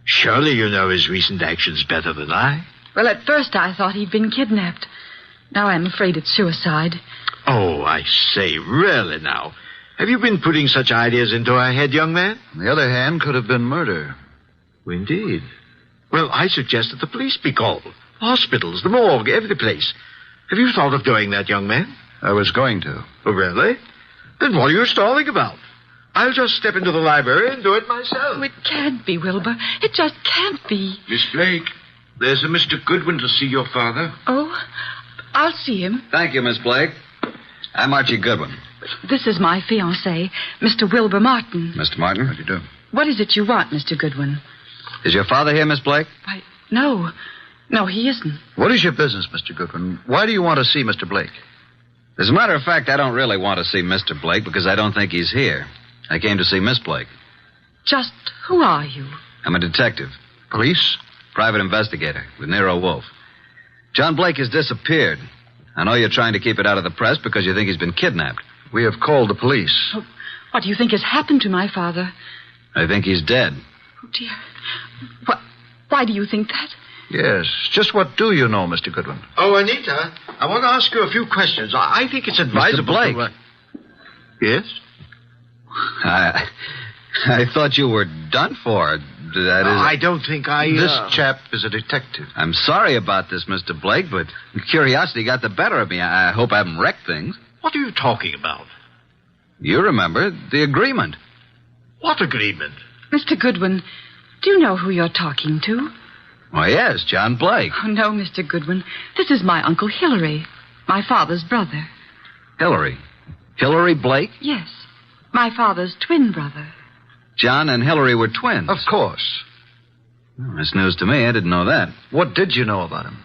Surely you know his recent actions better than I. Well, at first I thought he'd been kidnapped. Now I'm afraid it's suicide. Oh, I say, really now. Have you been putting such ideas into our head, young man? On the other hand, could have been murder. Indeed. Well, I suggest that the police be called. Hospitals, the morgue, every place. Have you thought of doing that, young man? I was going to. Oh, really? Then what are you stalling about? I'll just step into the library and do it myself. Oh, it can't be, Wilbur. It just can't be. Miss Blake, there's a Mr. Goodwin to see your father. Oh, I'll see him. Thank you, Miss Blake. I'm Archie Goodwin. This is my fiancé, Mr. Wilbur Martin. Mr. Martin? How do you do? What is it you want, Mr. Goodwin? Is your father here, Miss Blake? Why, no. No, he isn't. What is your business, Mr. Goodwin? Why do you want to see Mr. Blake? As a matter of fact, I don't really want to see Mr. Blake because I don't think he's here. I came to see Miss Blake. Just who are you? I'm a detective. Police? Private investigator with Nero Wolfe. John Blake has disappeared. I know you're trying to keep it out of the press because you think he's been kidnapped. We have called the police. Oh, What do you think has happened to my father? I think he's dead. Oh, dear. Why do you think that? Yes. Just what do you know, Mr. Goodwin? Oh, Anita, I want to ask you a few questions. I think it's advisable. Mr. Blake. Yes? I thought you were done for. That is... I don't think This chap is a detective. I'm sorry about this, Mr. Blake, but curiosity got the better of me. I hope I haven't wrecked things. What are you talking about? You remember the agreement. What agreement? Mr. Goodwin, do you know who you're talking to? Why, yes, John Blake. Oh, no, Mr. Goodwin. This is my Uncle Hillary, my father's brother. Hillary? Hillary Blake? Yes, my father's twin brother. John and Hillary were twins. Of course. Well, that's news to me. I didn't know that. What did you know about him?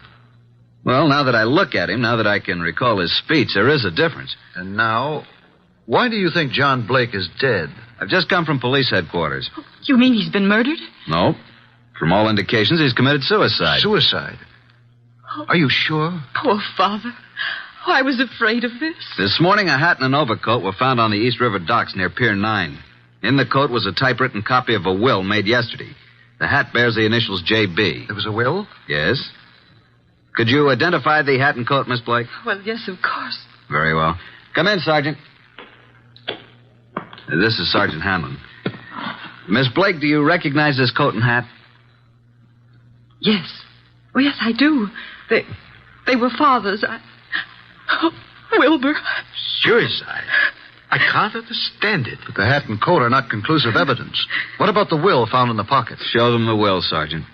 Well, now that I look at him, now that I can recall his speech, there is a difference. And now, why do you think John Blake is dead? I've just come from police headquarters. You mean he's been murdered? No. From all indications, he's committed suicide. Suicide? Are you sure? Poor father. Oh, I was afraid of this. This morning, a hat and an overcoat were found on the East River docks near Pier 9. In the coat was a typewritten copy of a will made yesterday. The hat bears the initials J.B. There was a will? Yes. Could you identify the hat and coat, Miss Blake? Well, yes, of course. Very well. Come in, Sergeant. This is Sergeant Hanlon. Miss Blake, do you recognize this coat and hat? Yes. Oh, yes, I do. They were father's. Oh, Wilbur. Suicide? I can't understand it. But the hat and coat are not conclusive evidence. What about the will found in the pocket? Show them the will, Sergeant.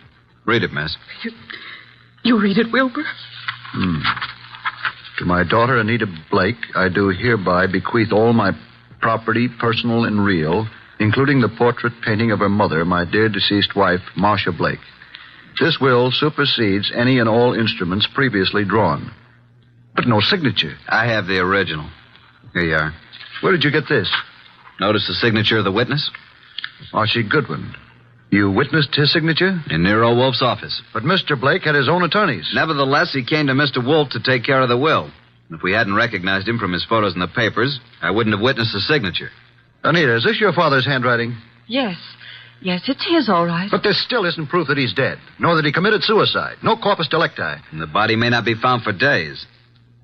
Read it, miss. You read it, Wilbur? To my daughter, Anita Blake, I do hereby bequeath all my property, personal and real, including the portrait painting of her mother, my dear deceased wife, Marcia Blake. This will supersedes any and all instruments previously drawn. But no signature. I have the original. Here you are. Where did you get this? Notice the signature of the witness? Archie Goodwin. You witnessed his signature? In Nero Wolfe's office. But Mr. Blake had his own attorneys. Nevertheless, he came to Mr. Wolfe to take care of the will. If we hadn't recognized him from his photos in the papers, I wouldn't have witnessed the signature. Anita, is this your father's handwriting? Yes. Yes, it's his, all right. But there still isn't proof that he's dead, nor that he committed suicide. No corpus delicti. And the body may not be found for days.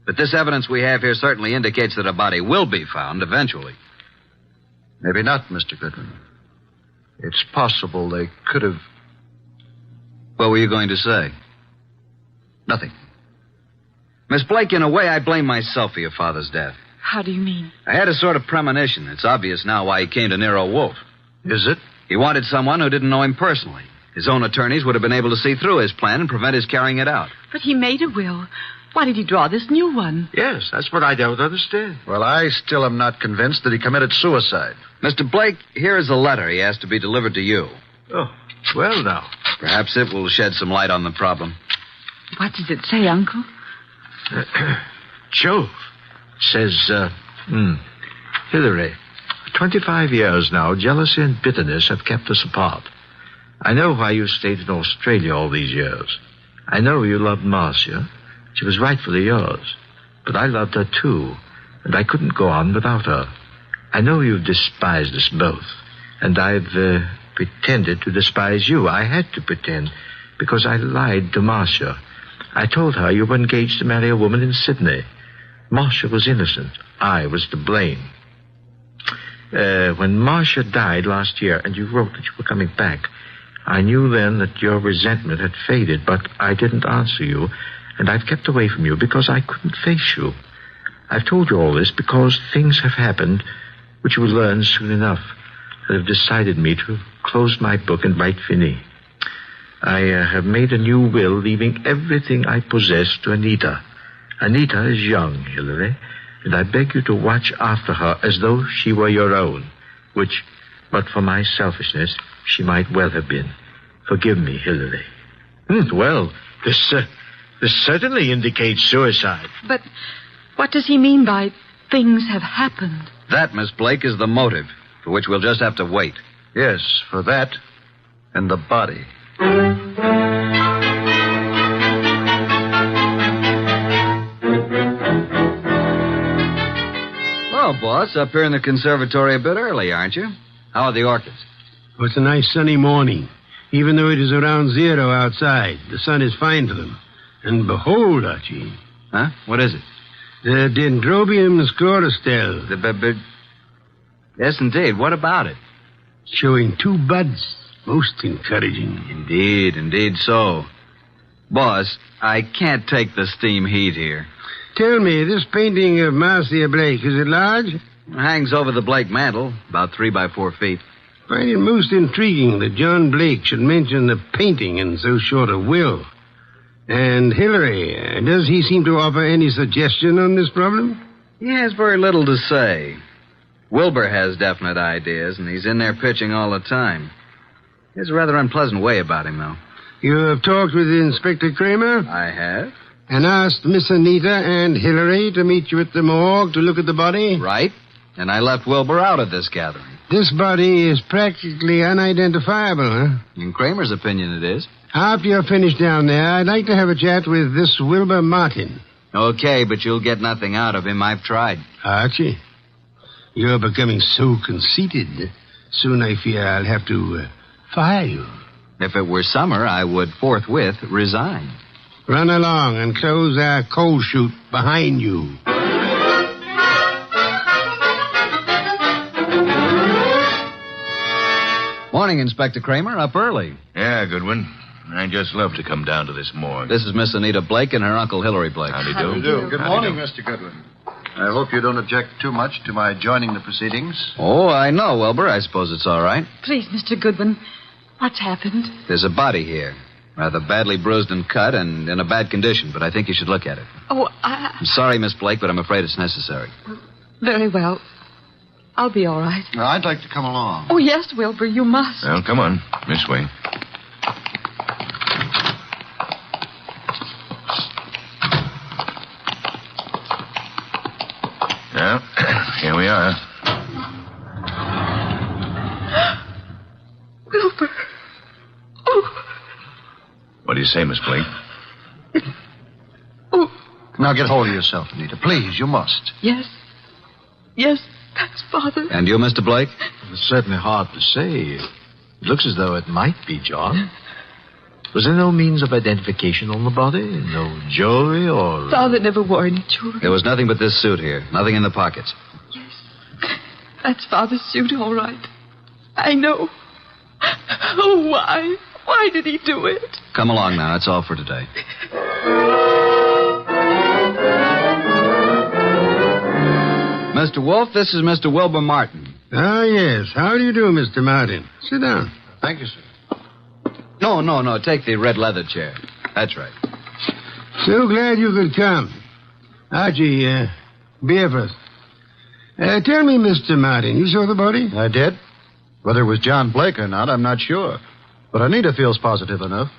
But this evidence we have here certainly indicates that a body will be found eventually. Maybe not, Mr. Goodwin. It's possible they could have... What were you going to say? Nothing. Miss Blake, in a way, I blame myself for your father's death. How do you mean? I had a sort of premonition. It's obvious now why he came to Nero Wolfe. Is it? He wanted someone who didn't know him personally. His own attorneys would have been able to see through his plan and prevent his carrying it out. But he made a will. Why did he draw this new one? Yes, that's what I don't understand. Well, I still am not convinced that he committed suicide. Mr. Blake, here is a letter he asked to be delivered to you. Oh, well now. Perhaps it will shed some light on the problem. What does it say, Uncle? Jove. Says, Hillary, 25 years now, jealousy and bitterness have kept us apart. I know why you stayed in Australia all these years. I know you loved Marcia. She was rightfully yours. But I loved her too, and I couldn't go on without her. I know you've despised us both, and I've pretended to despise you. I had to pretend, because I lied to Marcia. I told her you were engaged to marry a woman in Sydney. Marcia was innocent. I was to blame. When Marcia died last year, and you wrote that you were coming back, I knew then that your resentment had faded, but I didn't answer you, and I've kept away from you because I couldn't face you. I've told you all this because things have happened which you will learn soon enough that have decided me to close my book and write fini. I have made a new will, leaving everything I possess to Anita. Anita is young, Hillary, and I beg you to watch after her as though she were your own, which, but for my selfishness, she might well have been. Forgive me, Hillary. Well, this certainly indicates suicide. But what does he mean by things have happened? That, Miss Blake, is the motive, for which we'll just have to wait. Yes, for that and the body. Hello, boss. Up here in the conservatory a bit early, aren't you? How are the orchids? Well, it's a nice sunny morning. Even though it is around 0 outside, the sun is fine for them. And behold, Archie. Huh? What is it? The Dendrobium sclerostel. Yes, indeed. What about it? Showing 2 buds. Most encouraging. Indeed so. Boss, I can't take the steam heat here. Tell me, this painting of Marcia Blake, is it large? It hangs over the Blake mantle, about 3 by 4 feet. Find it most intriguing that John Blake should mention the painting in so short a will. And Hillary, does he seem to offer any suggestion on this problem? He has very little to say. Wilbur has definite ideas, and he's in there pitching all the time. He has a rather unpleasant way about him, though. You have talked with Inspector Kramer? I have. And asked Miss Anita and Hillary to meet you at the morgue to look at the body? Right. And I left Wilbur out of this gathering. This body is practically unidentifiable, huh? In Kramer's opinion, it is. After you're finished down there, I'd like to have a chat with this Wilbur Martin. Okay, but you'll get nothing out of him. I've tried. Archie, you're becoming so conceited. Soon I fear I'll have to fire you. If it were summer, I would forthwith resign. Run along and close our coal chute behind you. Morning, Inspector Kramer. Up early. Yeah, Goodwin. I just love to come down to this morgue. This is Miss Anita Blake and her Uncle Hillary Blake. Howdy do. Good morning, Mr. Goodwin. I hope you don't object too much to my joining the proceedings. Oh, I know, Wilbur. I suppose it's all right. Please, Mr. Goodwin, what's happened? There's a body here. Rather badly bruised and cut and in a bad condition, but I think you should look at it. Oh, I'm sorry, Miss Blake, but I'm afraid it's necessary. Very well. I'll be all right. Now, I'd like to come along. Oh, yes, Wilbur, you must. Well, come on. This way. Well, here we are. Wilbur. Oh. What do you say, Miss Blake? Oh. Now get hold of yourself, Anita. Please, you must. Yes. Yes, that's Father. And you, Mr. Blake? It's certainly hard to say. It looks as though it might be John. Was there no means of identification on the body? No jewelry or... Father never wore any jewelry. There was nothing but this suit here. Nothing in the pockets. Yes. That's Father's suit, all right. I know. Oh, why? Why did he do it? Come along now. That's all for today. Mr. Wolfe, this is Mr. Wilbur Martin. Ah, yes. How do you do, Mr. Martin? Sit down. Thank you, sir. No. Take the red leather chair. That's right. So glad you could come. Archie, beer first. Tell me, Mr. Martin, you saw the body? I did. Whether it was John Blake or not, I'm not sure. But Anita feels positive enough.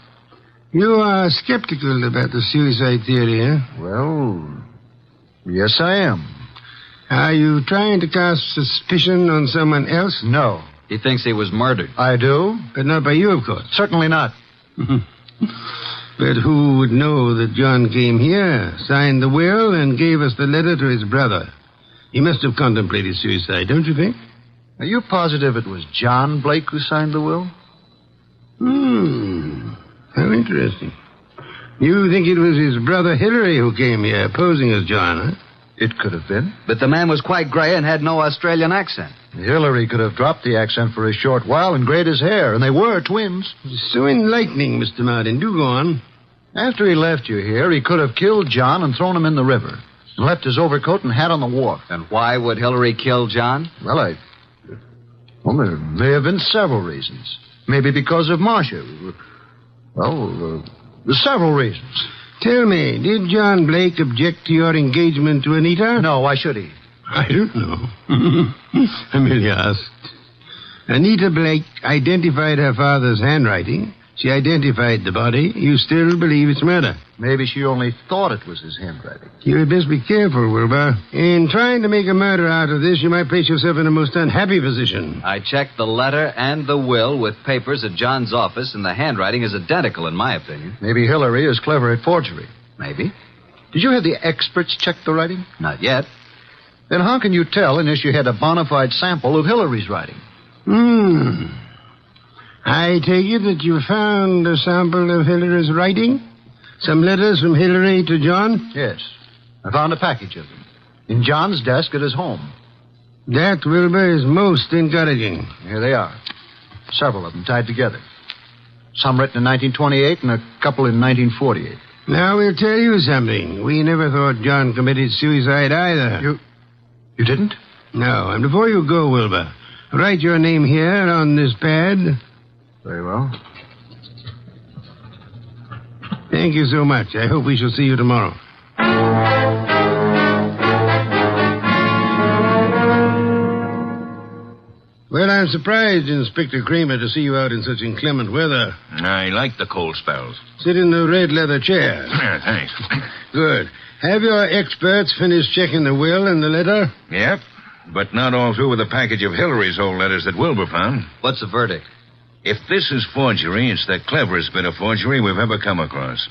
You are skeptical about the suicide theory, huh? Well, yes, I am. Are you trying to cast suspicion on someone else? No. He thinks he was murdered. I do. But not by you, of course. Certainly not. But who would know that John came here, signed the will, and gave us the letter to his brother? He must have contemplated suicide, don't you think? Are you positive it was John Blake who signed the will? How interesting. You think it was his brother Hillary who came here, posing as John, huh? It could have been. But the man was quite gray and had no Australian accent. Hillary could have dropped the accent for a short while and grayed his hair, and they were twins. So enlightening, Mr. Martin. Do go on. After he left you here, he could have killed John and thrown him in the river, and left his overcoat and hat on the wharf. And why would Hillary kill John? Well, there may have been several reasons. Maybe because of Marcia. Well, there's several reasons. Tell me, did John Blake object to your engagement to Anita? No, why should he? I don't know. I merely asked. Anita Blake identified her father's handwriting. She identified the body. You still believe it's murder? Maybe she only thought it was his handwriting. You had best be careful, Wilbur. In trying to make a murder out of this, you might place yourself in a most unhappy position. I checked the letter and the will with papers at John's office, and the handwriting is identical, in my opinion. Maybe Hillary is clever at forgery. Maybe. Did you have the experts check the writing? Not yet. Then how can you tell unless you had a bona fide sample of Hillary's writing? I take it that you found a sample of Hillary's writing? Some letters from Hillary to John? Yes. I found a package of them in John's desk at his home. That, Wilbur, is most encouraging. Here they are. Several of them tied together. Some written in 1928 and a couple in 1948. Now, we'll tell you something. We never thought John committed suicide either. You didn't? No, and before you go, Wilbur, write your name here on this pad. Very well. Thank you so much. I hope we shall see you tomorrow. Well, I'm surprised, Inspector Kramer, to see you out in such inclement weather. I like the cold spells. Sit in the red leather chair. Yeah, thanks. Good. Have your experts finished checking the will and the letter? Yep, but not all through with the package of Hillary's old letters that Wilbur found. What's the verdict? If this is forgery, it's the cleverest bit of forgery we've ever come across.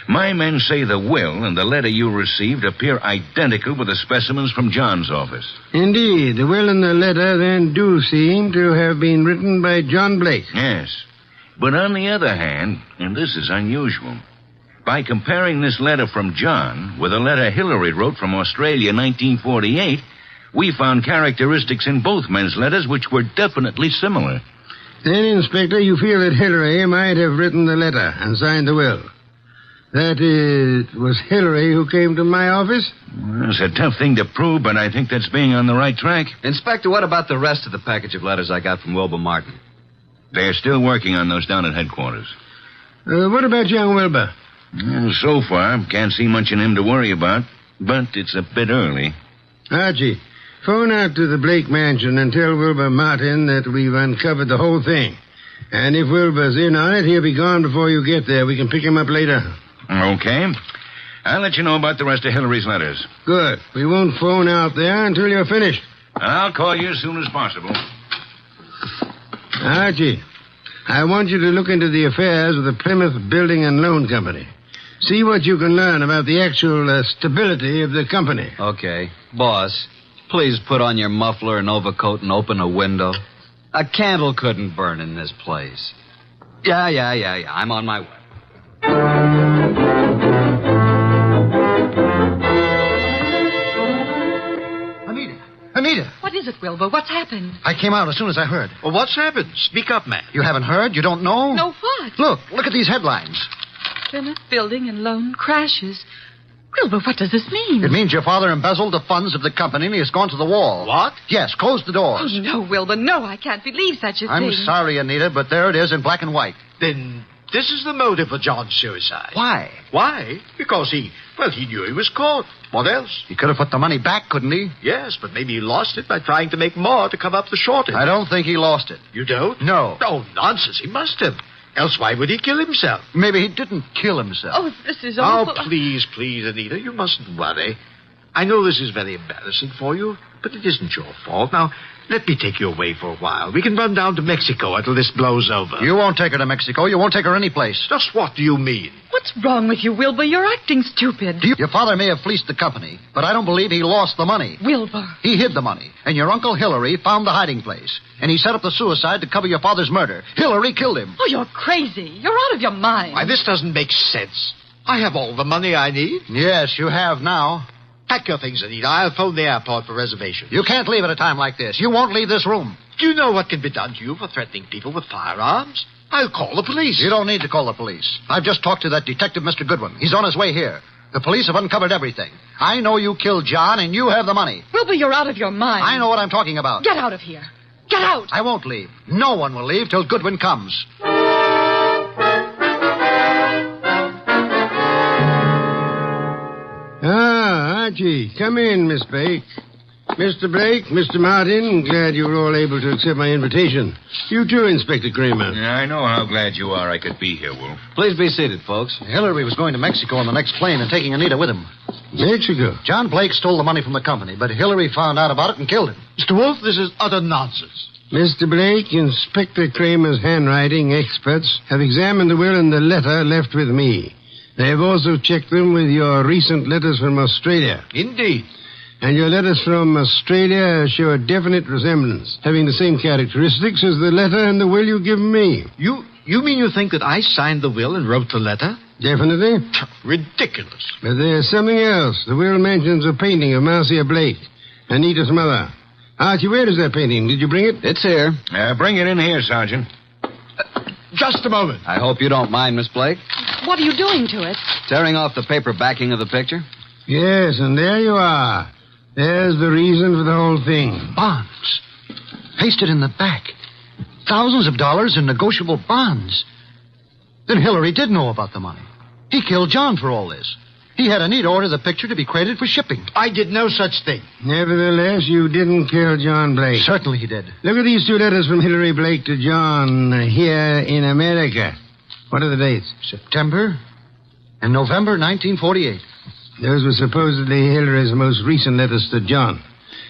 My men say the will and the letter you received appear identical with the specimens from John's office. Indeed, the will and the letter then do seem to have been written by John Blake. Yes. But on the other hand, and this is unusual, by comparing this letter from John with a letter Hillary wrote from Australia in 1948, we found characteristics in both men's letters which were definitely similar. Then, Inspector, you feel that Hillary might have written the letter and signed the will. That it was Hillary who came to my office? Well, it's a tough thing to prove, but I think that's being on the right track. Inspector, what about the rest of the package of letters I got from Wilbur Martin? They're still working on those down at headquarters. What about young Wilbur? Well, so far, can't see much in him to worry about, but it's a bit early. Archie, phone out to the Blake mansion and tell Wilbur Martin that we've uncovered the whole thing. And if Wilbur's in on it, he'll be gone before you get there. We can pick him up later. Okay. I'll let you know about the rest of Hillary's letters. Good. We won't phone out there until you're finished. I'll call you as soon as possible. Archie, I want you to look into the affairs of the Plymouth Building and Loan Company. See what you can learn about the actual stability of the company. Okay. Boss, please put on your muffler and overcoat and open a window. A candle couldn't burn in this place. Yeah. I'm on my way. Anita. What is it, Wilbur? What's happened? I came out as soon as I heard. Well, what's happened? Speak up, man. You haven't heard? You don't know? No, what? Look at these headlines. Plymouth Building and Loan crashes. Wilbur, what does this mean? It means your father embezzled the funds of the company and he has gone to the wall. What? Yes, close the doors. Oh, no, Wilbur, no, I can't believe such a thing. I'm sorry, Anita, but there it is in black and white. Then this is the motive for John's suicide. Why? Why? Because he knew he was caught. What else? He could have put the money back, couldn't he? Yes, but maybe he lost it by trying to make more to cover up the shortage. I don't think he lost it. You don't? No. Oh, nonsense. He must have. Else why would he kill himself? Maybe he didn't kill himself. Oh, this is awful. Oh, please, Anita, you mustn't worry. I know this is very embarrassing for you, but it isn't your fault. Now, let me take you away for a while. We can run down to Mexico until this blows over. You won't take her to Mexico. You won't take her any place. Just what do you mean? What's wrong with you, Wilbur? You're acting stupid. Your father may have fleeced the company, but I don't believe he lost the money. Wilbur. He hid the money, and your Uncle Hillary found the hiding place. And he set up the suicide to cover your father's murder. Hillary killed him. Oh, you're crazy. You're out of your mind. Why, this doesn't make sense. I have all the money I need. Yes, you have now. Pack your things, Anita. I'll phone the airport for reservations. You can't leave at a time like this. You won't leave this room. Do you know what can be done to you for threatening people with firearms? I'll call the police. You don't need to call the police. I've just talked to that detective, Mr. Goodwin. He's on his way here. The police have uncovered everything. I know you killed John, and you have the money. Wilbur, you're out of your mind. I know what I'm talking about. Get out of here. Get out. I won't leave. No one will leave till Goodwin comes. Archie, come in, Miss Blake. Mr. Blake, Mr. Martin, glad you were all able to accept my invitation. You too, Inspector Kramer. Yeah, I know how glad you are I could be here, Wolf. Please be seated, folks. Hillary was going to Mexico on the next plane and taking Anita with him. Mexico? John Blake stole the money from the company, but Hillary found out about it and killed him. Mr. Wolf, this is utter nonsense. Mr. Blake, Inspector Kramer's handwriting experts have examined the will and the letter left with me. They have also checked them with your recent letters from Australia. Indeed. And your letters from Australia show a definite resemblance, having the same characteristics as the letter and the will you've given me. You mean you think that I signed the will and wrote the letter? Definitely. Ridiculous. But there's something else. The will mentions a painting of Marcia Blake, Anita's mother. Archie, where is that painting? Did you bring it? It's here. Bring it in here, Sergeant. Just a moment. I hope you don't mind, Miss Blake. What are you doing to it? Tearing off the paper backing of the picture? Yes, and there you are. There's the reason for the whole thing. Bonds. Pasted in the back. Thousands of dollars in negotiable bonds. Then Hillary did know about the money. He killed John for all this. He had Anita order the picture to be credited for shipping. I did no such thing. Nevertheless, you didn't kill John Blake. Certainly he did. Look at these 2 letters from Hillary Blake to John here in America. What are the dates? September and November 1948. Those were supposedly Hillary's most recent letters to John.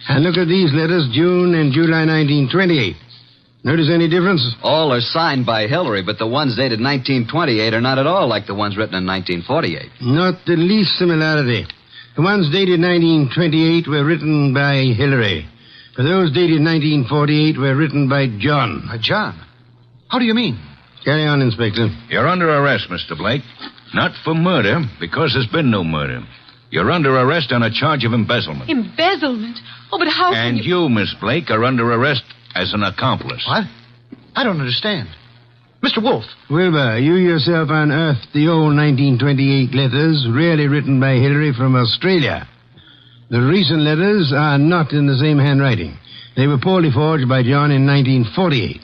And look at these letters, June and July 1928. Notice any difference? All are signed by Hillary, but the ones dated 1928 are not at all like the ones written in 1948. Not the least similarity. The ones dated 1928 were written by Hillary. But those dated 1948 were written by John. By John? How do you mean? Carry on, Inspector. You're under arrest, Mr. Blake. Not for murder, because there's been no murder. You're under arrest on a charge of embezzlement. Embezzlement? Oh, but how can And you, Miss Blake, are under arrest as an accomplice. What? I don't understand. Mr. Wolfe. Wilbur, you yourself unearthed the old 1928 letters, really written by Hillary from Australia. The recent letters are not in the same handwriting. They were poorly forged by John in 1948.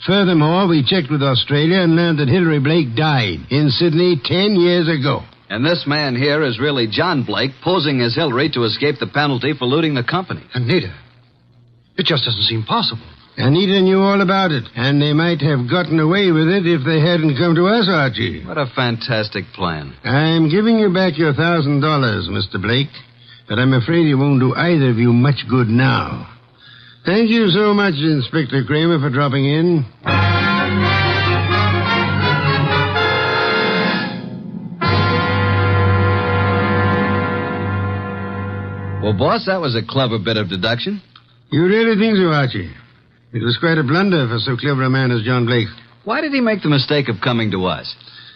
Furthermore, we checked with Australia and learned that Hillary Blake died in Sydney 10 years ago. And this man here is really John Blake, posing as Hillary to escape the penalty for looting the company. Anita. It just doesn't seem possible. Anita knew all about it, and they might have gotten away with it if they hadn't come to us, Archie. What a fantastic plan. I'm giving you back your $1,000, Mr. Blake, but I'm afraid it won't do either of you much good now. Thank you so much, Inspector Kramer, for dropping in. Well, boss, that was a clever bit of deduction. You really think so, Archie? It was quite a blunder for so clever a man as John Blake. Why did he make the mistake of coming to us?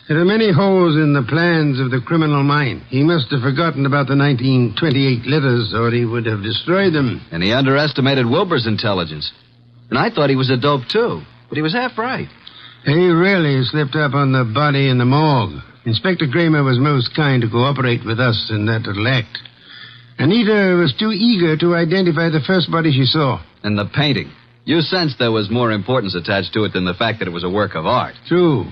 There are many holes in the plans of the criminal mind. He must have forgotten about the 1928 letters, or he would have destroyed them. And he underestimated Wilbur's intelligence. And I thought he was a dope, too. But he was half right. He really slipped up on the body in the morgue. Inspector Kramer was most kind to cooperate with us in that little act. Anita was too eager to identify the first body she saw. And the painting. You sensed there was more importance attached to it than the fact that it was a work of art. True.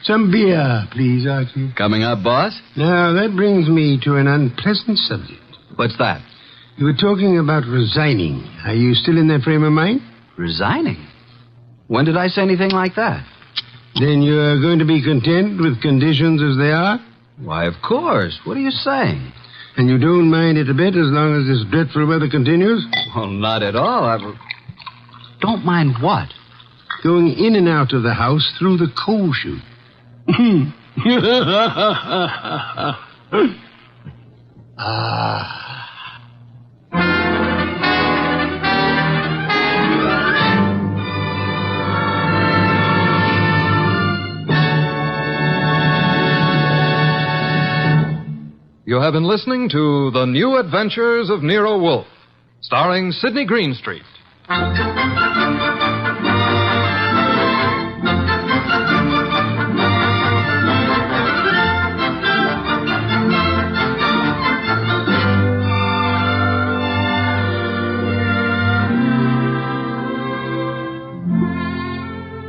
Some beer, please, Archie. Coming up, boss? Now, that brings me to an unpleasant subject. What's that? You were talking about resigning. Are you still in that frame of mind? Resigning? When did I say anything like that? Then you're going to be content with conditions as they are? Why, of course. What are you saying? And you don't mind it a bit as long as this dreadful weather continues? Well, not at all. Don't mind what? Going in and out of the house through the coal chute. You have been listening to The New Adventures of Nero Wolfe, starring Sidney Greenstreet.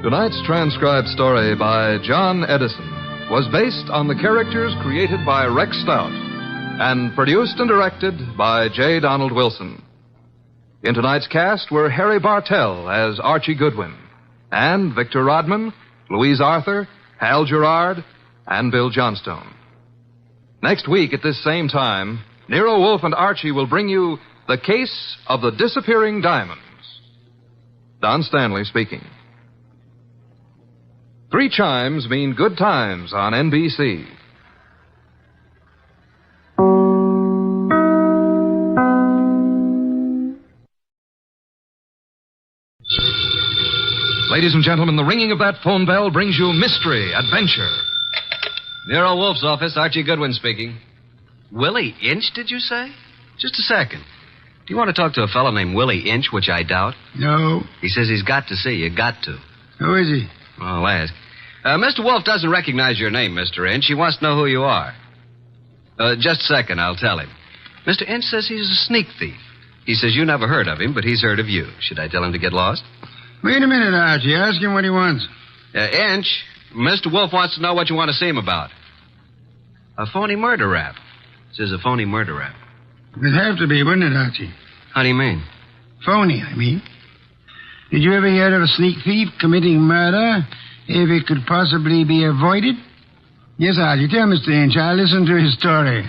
Tonight's transcribed story by John Edison was based on the characters created by Rex Stout and produced and directed by J. Donald Wilson. In tonight's cast were Harry Bartell as Archie Goodwin, and Victor Rodman, Louise Arthur, Hal Gerard, and Bill Johnstone. Next week at this same time, Nero Wolfe and Archie will bring you The Case of the Disappearing Diamonds. Don Stanley speaking. 3 chimes mean good times on NBC. Ladies and gentlemen, the ringing of that phone bell brings you mystery, adventure. Nero Wolfe's office, Archie Goodwin speaking. Willie Inch, did you say? Just a second. Do you want to talk to a fellow named Willie Inch, which I doubt? No. He says he's got to see you. Got to. Who is he? I'll ask. Mr. Wolfe doesn't recognize your name, Mr. Inch. He wants to know who you are. Just a second, I'll tell him. Mr. Inch says he's a sneak thief. He says you never heard of him, but he's heard of you. Should I tell him to get lost? Wait a minute, Archie. Ask him what he wants. Inch, Mr. Wolfe wants to know what you want to see him about. A phony murder rap. Says a phony murder rap. It'd have to be, wouldn't it, Archie? How do you mean? Phony, I mean. Did you ever hear of a sneak thief committing murder if it could possibly be avoided? Yes, Archie. Tell Mr. Inch. I'll listen to his story.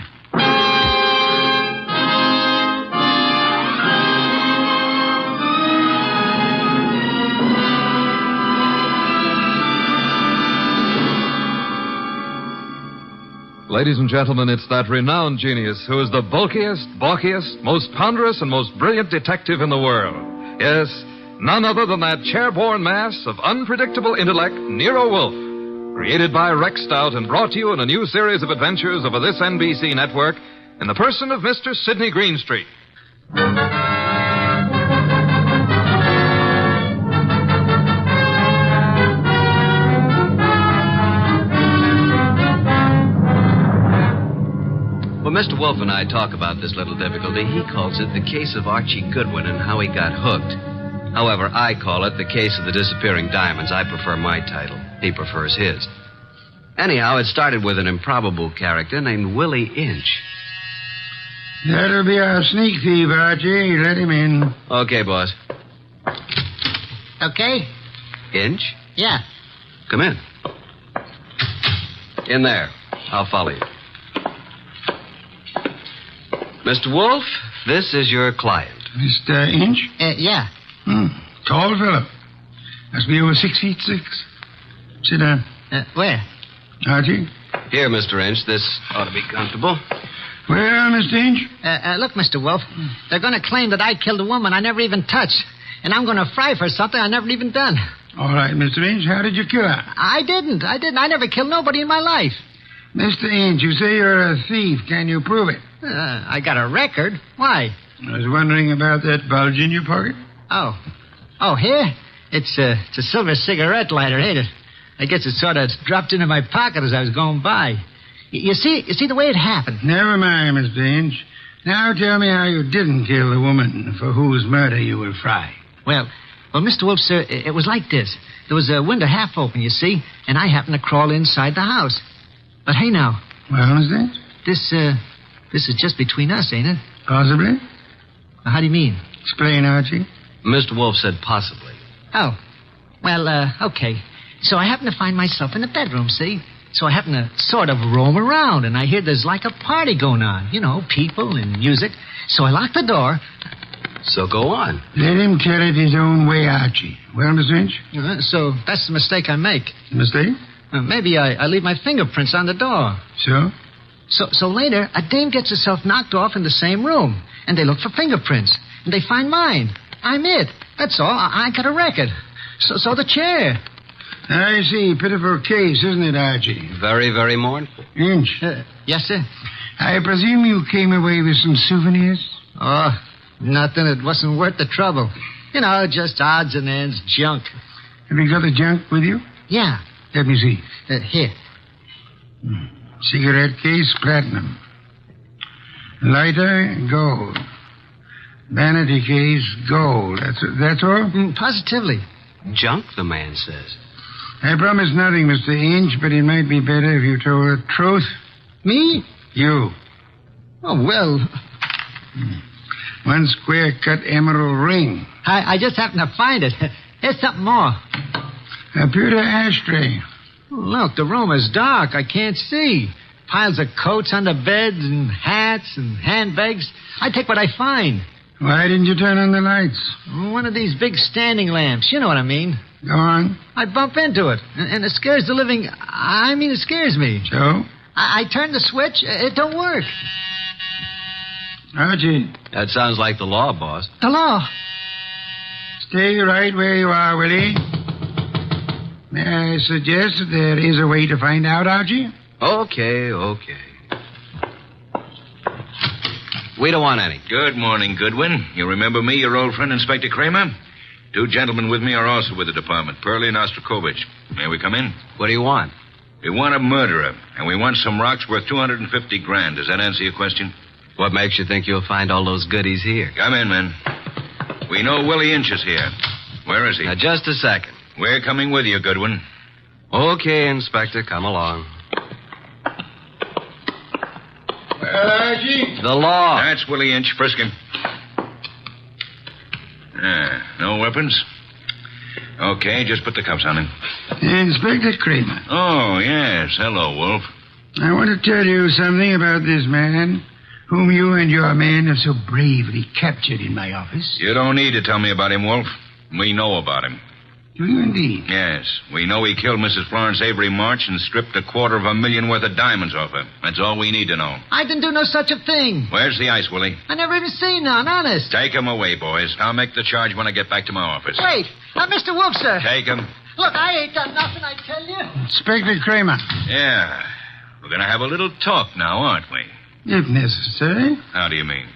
Ladies and gentlemen, it's that renowned genius who is the bulkiest, balkiest, most ponderous, and most brilliant detective in the world. Yes, none other than that chair-borne mass of unpredictable intellect, Nero Wolfe, created by Rex Stout and brought to you in a new series of adventures over this NBC network in the person of Mr. Sidney Greenstreet. When Mr. Wolfe and I talk about this little difficulty, he calls it the case of Archie Goodwin and how he got hooked. However, I call it the case of the disappearing diamonds. I prefer my title. He prefers his. Anyhow, it started with an improbable character named Willie Inch. That'll be our sneak thief, Archie. Let him in. Okay, boss. Okay? Inch? Yeah. Come in. In there. I'll follow you. Mr. Wolfe, this is your client. Mr. Inch? Yeah. Tall fellow. Must be over 6'6". Sit down. Where? Archie? Here, Mr. Inch. This ought to be comfortable. Well, Mr. Inch? Look, Mr. Wolfe, they're going to claim that I killed a woman I never even touched. And I'm going to fry for something I never even done. All right, Mr. Inch, how did you kill her? I didn't. I never killed nobody in my life. Mr. Inch, you say you're a thief. Can you prove it? I got a record. Why? I was wondering about that bulge in your pocket. Oh, here? It's a silver cigarette lighter, ain't it? I guess it sort of dropped into my pocket as I was going by. You see the way it happened. Never mind, Mr. Inch. Now tell me how you didn't kill the woman for whose murder you will fry. Well, Mr. Wolfe, sir, it was like this. There was a window half open, you see, and I happened to crawl inside the house. But hey, now. Well, Mr. Inch? This is just between us, ain't it? Possibly. How do you mean? Explain, Archie. Mr. Wolfe said possibly. Oh. Well, okay. So I happen to find myself in the bedroom, see? So I happen to sort of roam around, and I hear there's like a party going on. You know, people and music. So I lock the door. So go on. Let him tell it his own way, Archie. Well, Mr. Inch? So that's the mistake I make. Mistake? Maybe I leave my fingerprints on the door. So? So later, a dame gets herself knocked off in the same room, and they look for fingerprints, and they find mine. I'm it. That's all. I got a record. So the chair. I see. Pitiful case, isn't it, Archie? Very, very mournful. Inch. Yes, sir? I presume you came away with some souvenirs? Oh, nothing. It wasn't worth the trouble. You know, just odds and ends, junk. Have you got the junk with you? Yeah. Let me see. Here. Cigarette case, platinum. Lighter, gold. Vanity case, gold. That's all? Positively. Junk, the man says. I promise nothing, Mr. Inch, but it might be better if you told the truth. Me? You. Oh, well. One square-cut emerald ring. I just happened to find it. Here's something more. A pewter ashtray. Look, the room is dark. I can't see. Piles of coats on the beds and hats and handbags. I take what I find. Why didn't you turn on the lights? One of these big standing lamps. You know what I mean. Go on. I bump into it, and it scares the living... it scares me. So? I turn the switch. It don't work. Archie. That sounds like the law, boss. The law? Stay right where you are, Willie. May I suggest that there is a way to find out, Archie? Okay. We don't want any. Good morning, Goodwin. You remember me, your old friend, Inspector Kramer? 2 gentlemen with me are also with the department, Pearlie and Ostrakovich. May we come in? What do you want? We want a murderer, and we want some rocks worth $250,000. Does that answer your question? What makes you think you'll find all those goodies here? Come in, men. We know Willie Inch is here. Where is he? Now, just a second. We're coming with you, Goodwin. Okay, Inspector, come along. Well, Archie? The law. That's Willie Inch. Frisk him. No weapons? Okay, just put the cuffs on him. Inspector Kramer. Oh, yes. Hello, Wolf. I want to tell you something about this man whom you and your men have so bravely captured in my office. You don't need to tell me about him, Wolf. We know about him. Do you indeed? Yes. We know he killed Mrs. Florence Avery March and stripped $250,000 worth of diamonds off her. That's all we need to know. I didn't do no such a thing. Where's the ice, Willie? I never even seen none, honest. Take him away, boys. I'll make the charge when I get back to my office. Wait, Mr. Wolfe, sir. Take him. Look, I ain't done nothing, I tell you. Inspector Kramer. Yeah. We're going to have a little talk now, aren't we? If necessary. How do you mean?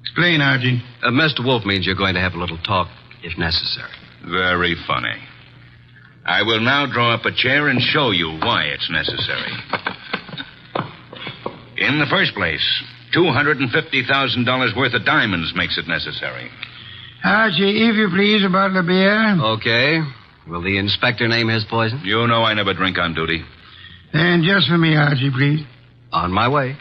Explain, Archie. Mr. Wolfe means you're going to have a little talk, if necessary. Very funny. I will now draw up a chair and show you why it's necessary. In the first place, $250,000 worth of diamonds makes it necessary. Archie, if you please, a bottle of beer. Okay. Will the inspector name his poison? You know I never drink on duty. And just for me, Archie, please. On my way.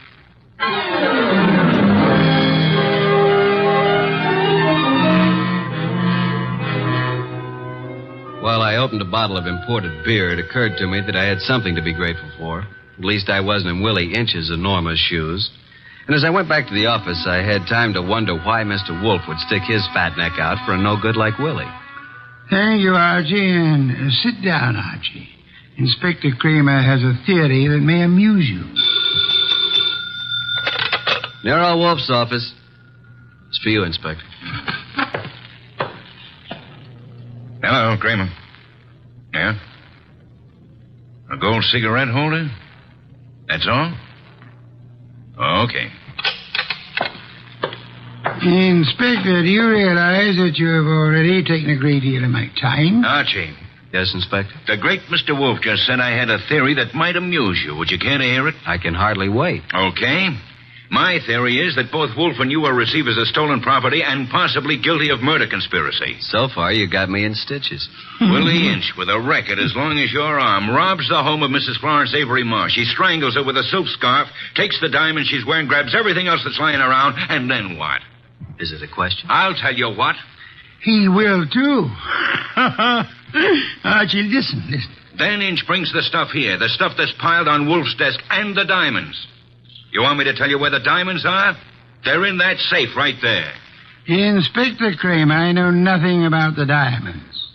While I opened a bottle of imported beer, it occurred to me that I had something to be grateful for. At least I wasn't in Willie Inch's enormous shoes. And as I went back to the office, I had time to wonder why Mr. Wolfe would stick his fat neck out for a no-good like Willie. Thank you, Archie, and sit down, Archie. Inspector Kramer has a theory that may amuse you. Nero Wolfe's office. It's for you, Inspector. Hello, Kramer. Yeah? A gold cigarette holder? That's all? Okay. Inspector, do you realize that you have already taken a great deal of my time? Archie. Yes, Inspector? The great Mr. Wolfe just said I had a theory that might amuse you. Would you care to hear it? I can hardly wait. Okay. My theory is that both Wolfe and you are receivers of stolen property and possibly guilty of murder conspiracy. So far, you got me in stitches. Willie Inch, with a record as long as your arm, robs the home of Mrs. Florence Avery Marsh. He strangles her with a silk scarf, takes the diamond she's wearing, grabs everything else that's lying around, and then what? Is it a question? I'll tell you what. He will, too. Archie, listen. Then Inch brings the stuff here, the stuff that's piled on Wolfe's desk, and the diamonds. You want me to tell you where the diamonds are? They're in that safe right there. Inspector Kramer, I know nothing about the diamonds.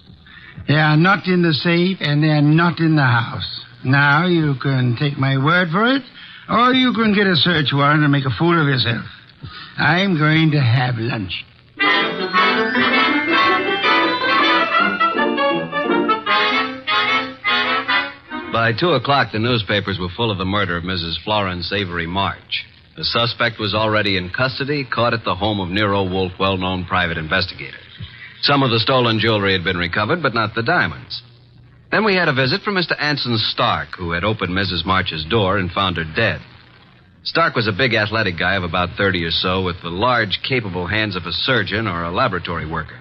They are not in the safe, and they're not in the house. Now, you can take my word for it, or you can get a search warrant and make a fool of yourself. I'm going to have lunch. By 2 o'clock, the newspapers were full of the murder of Mrs. Florence Avery March. The suspect was already in custody, caught at the home of Nero Wolfe, well-known private investigator. Some of the stolen jewelry had been recovered, but not the diamonds. Then we had a visit from Mr. Anson Stark, who had opened Mrs. March's door and found her dead. Stark was a big athletic guy of about 30 or so, with the large, capable hands of a surgeon or a laboratory worker.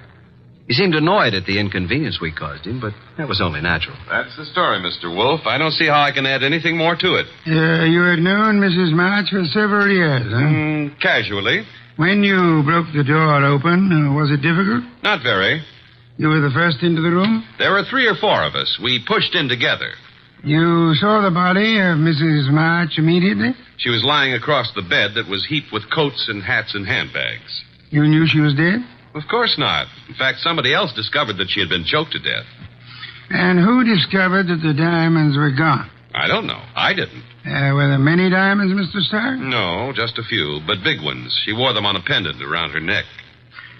He seemed annoyed at the inconvenience we caused him, but that was only natural. That's the story, Mr. Wolfe. I don't see how I can add anything more to it. You had known Mrs. March for several years, huh? Casually. When you broke the door open, was it difficult? Not very. You were the first into the room? There were 3 or 4 of us. We pushed in together. You saw the body of Mrs. March immediately? She was lying across the bed that was heaped with coats and hats and handbags. You knew she was dead? Of course not. In fact, somebody else discovered that she had been choked to death. And who discovered that the diamonds were gone? I don't know. I didn't. Were there many diamonds, Mr. Stark? No, just a few, but big ones. She wore them on a pendant around her neck.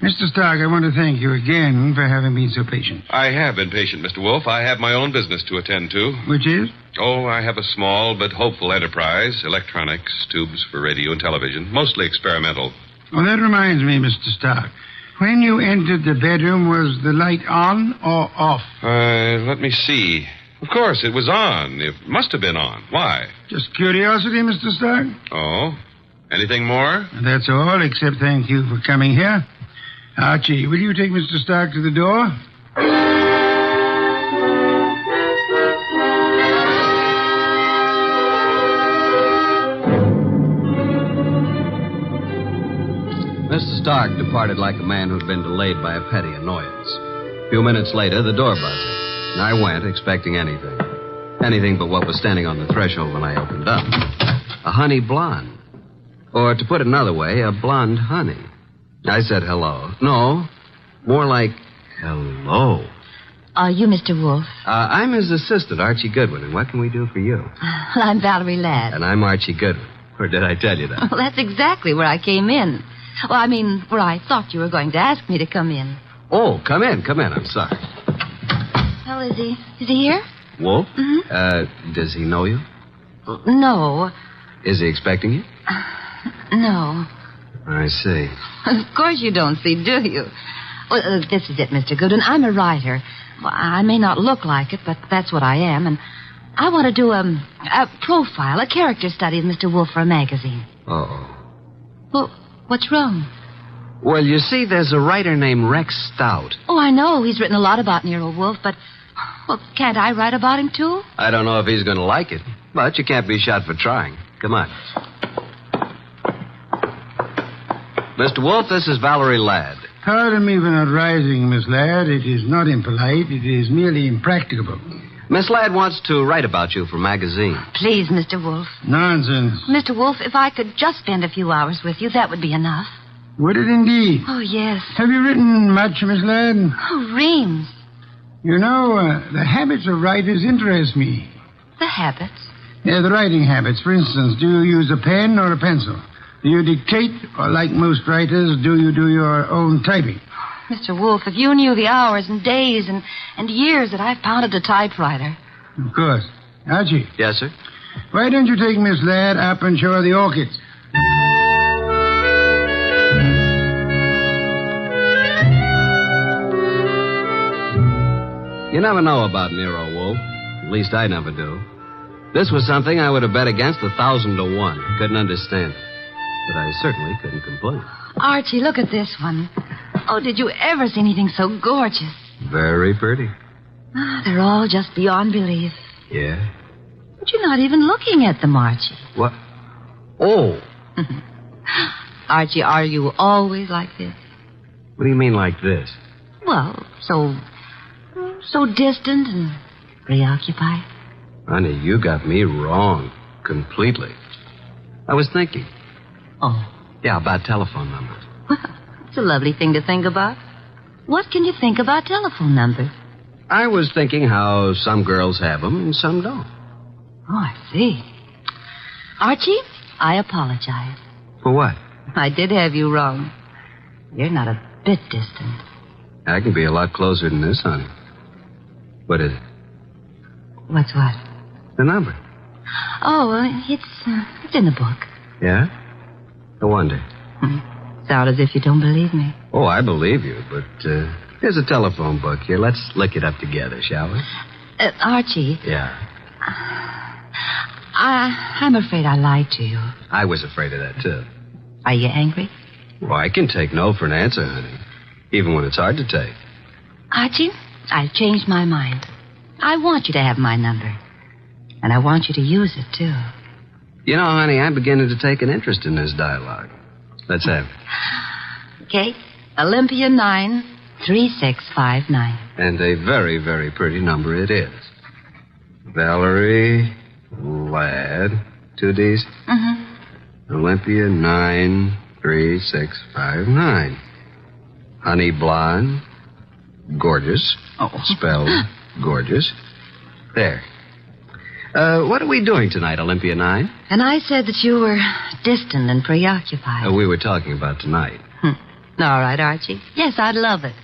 Mr. Stark, I want to thank you again for having been so patient. I have been patient, Mr. Wolfe. I have my own business to attend to. Which is? Oh, I have a small but hopeful enterprise. Electronics, tubes for radio and television. Mostly experimental. Oh, that reminds me, Mr. Stark. When you entered the bedroom, was the light on or off? Let me see. Of course, it was on. It must have been on. Why? Just curiosity, Mr. Stark. Oh? Anything more? That's all, except thank you for coming here. Archie, will you take Mr. Stark to the door? Mr. Stark departed like a man who'd been delayed by a petty annoyance. A few minutes later, the door buzzed, and I went expecting anything. Anything but what was standing on the threshold when I opened up. A honey blonde. Or, to put it another way, a blonde honey. I said hello. No, more like hello. Are you Mr. Wolfe? I'm his assistant, Archie Goodwin, and what can we do for you? Well, I'm Valerie Ladd. And I'm Archie Goodwin. Or did I tell you that? Well, that's exactly where I came in. Well, I mean, where I thought you were going to ask me to come in. Oh, come in. I'm sorry. Well, is he here? Wolf? Mm-hmm. Does he know you? No. Is he expecting you? No. I see. Of course you don't see, do you? Well, this is it, Mr. Goodwin. I'm a writer. Well, I may not look like it, but that's what I am, and I want to do a profile, a character study of Mr. Wolfe for a magazine. Uh-oh. Well, what's wrong? Well, you see, there's a writer named Rex Stout. Oh, I know. He's written a lot about Nero Wolfe, but, well, can't I write about him, too? I don't know if he's going to like it, but you can't be shot for trying. Come on. Mr. Wolfe, this is Valerie Ladd. Pardon me for not rising, Miss Ladd. It is not impolite. It is merely impracticable. Miss Ladd wants to write about you for a magazine. Please, Mr. Wolfe. Nonsense. Mr. Wolfe, if I could just spend a few hours with you, that would be enough. Would it indeed? Oh, yes. Have you written much, Miss Ladd? Oh, reams. You know, the habits of writers interest me. The habits? Yeah, the writing habits. For instance, do you use a pen or a pencil? Do you dictate, or like most writers, do you do your own typing? Mr. Wolfe, if you knew the hours and days and years that I've pounded a typewriter. Of course. Archie. Yes, sir? Why don't you take Miss Ladd up and show her the orchids? You never know about Nero Wolfe. At least I never do. This was something I would have bet against 1,000 to 1. Couldn't understand it. But I certainly couldn't complain. Archie, look at this one. Oh, did you ever see anything so gorgeous? Very pretty. They're all just beyond belief. Yeah? But you're not even looking at them, Archie. What? Oh. Archie, are you always like this? What do you mean like this? Well, so distant and preoccupied. Honey, you got me wrong. Completely. I was thinking. Oh. Yeah, about telephone numbers. It's a lovely thing to think about. What can you think about telephone numbers? I was thinking how some girls have them and some don't. Oh, I see. Archie, I apologize. For what? I did have you wrong. You're not a bit distant. I can be a lot closer than this, honey. What is it? What's what? The number. Oh, it's in the book. Yeah? No wonder. Sound as if you don't believe me. Oh, I believe you, but here's a telephone book here. Let's look it up together, shall we? Archie. Yeah. I'm afraid I lied to you. I was afraid of that, too. Are you angry? Well, I can take no for an answer, honey. Even when it's hard to take. Archie, I've changed my mind. I want you to have my number. And I want you to use it, too. You know, honey, I'm beginning to take an interest in this dialogue. Let's have it. Okay. Olympia 9, 3659. And a very, very pretty number it is. Valerie Ladd, 2 D's? Mm-hmm. Olympia 9, 3659. Honey blonde, gorgeous. Oh. Spelled gorgeous. There. What are we doing tonight, Olympia 9? And I said that you were distant and preoccupied. We were talking about tonight. All right, Archie. Yes, I'd love it.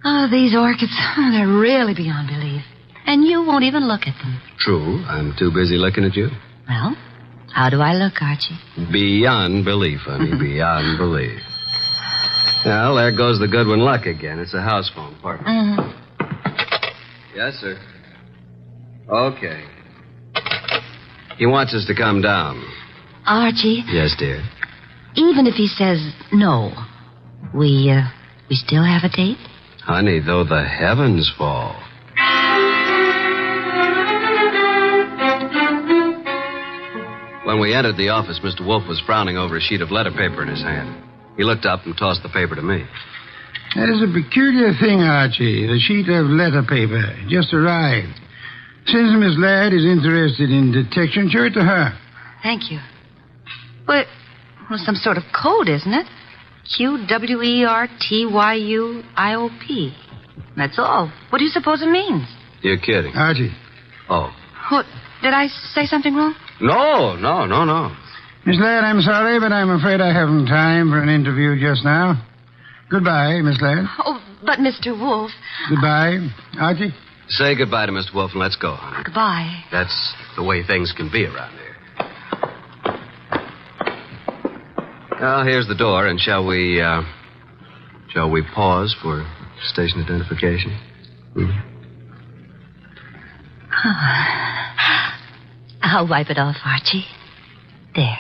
Oh, these orchids, they're really beyond belief. And you won't even look at them. True. I'm too busy looking at you. Well, how do I look, Archie? Beyond belief, honey. Beyond belief. Well, there goes the Goodwin luck again. It's a house phone, partner. Mm-hmm. Yes, sir. Okay. He wants us to come down. Archie, Yes, dear. even if he says no, we still have a date? Honey, though the heavens fall. When we entered the office, Mr. Wolfe was frowning over a sheet of letter paper in his hand. He looked up and tossed the paper to me. That is a peculiar thing, Archie. The sheet of letter paper just arrived. Since Miss Ladd is interested in detection, show it to her. Thank you. Well, some sort of code, isn't it? QWERTYUIOP. That's all. What do you suppose it means? You're kidding. Archie. Oh. What? Did I say something wrong? No. Miss Ladd, I'm sorry, but I'm afraid I haven't time for an interview just now. Goodbye, Miss Ladd. Oh, but Mr. Wolfe. Goodbye. Archie? Say goodbye to Mr. Wolfe and let's go, honey. Goodbye. That's the way things can be around here. Well, here's the door, and shall we pause for station identification? I'll wipe it off, Archie. There.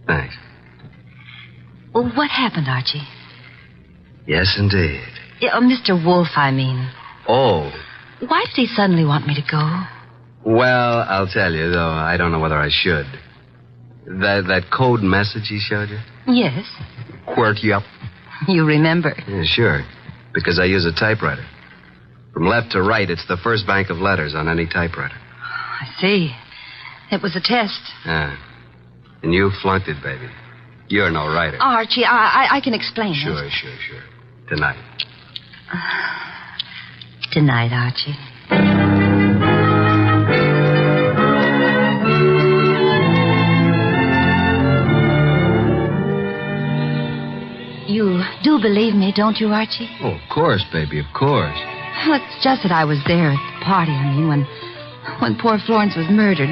Thanks. Well, what happened, Archie? Yes, indeed. Yeah, Mr. Wolfe, I mean. Oh. Why did he suddenly want me to go? Well, I'll tell you, though I don't know whether I should. That code message he showed you? Yes. Quirt you up. You remember. Yeah, sure. Because I use a typewriter. From left to right, it's the first bank of letters on any typewriter. I see. It was a test. Yeah. And you flunked it, baby. You're no writer. Archie, I can explain it. Sure. Tonight. Tonight, Archie. You do believe me, don't you, Archie? Oh, of course, baby, of course. Well, it's just that I was there at the party, when poor Florence was murdered.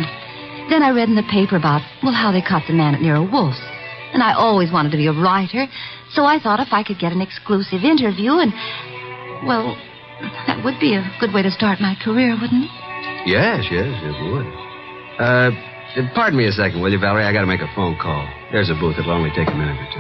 Then I read in the paper about, how they caught the man at Nero Wolfe's. And I always wanted to be a writer, so I thought if I could get an exclusive interview that would be a good way to start my career, wouldn't it? Yes, it would. Pardon me a second, will you, Valerie? I gotta make a phone call. There's a booth. It'll only take a minute or two.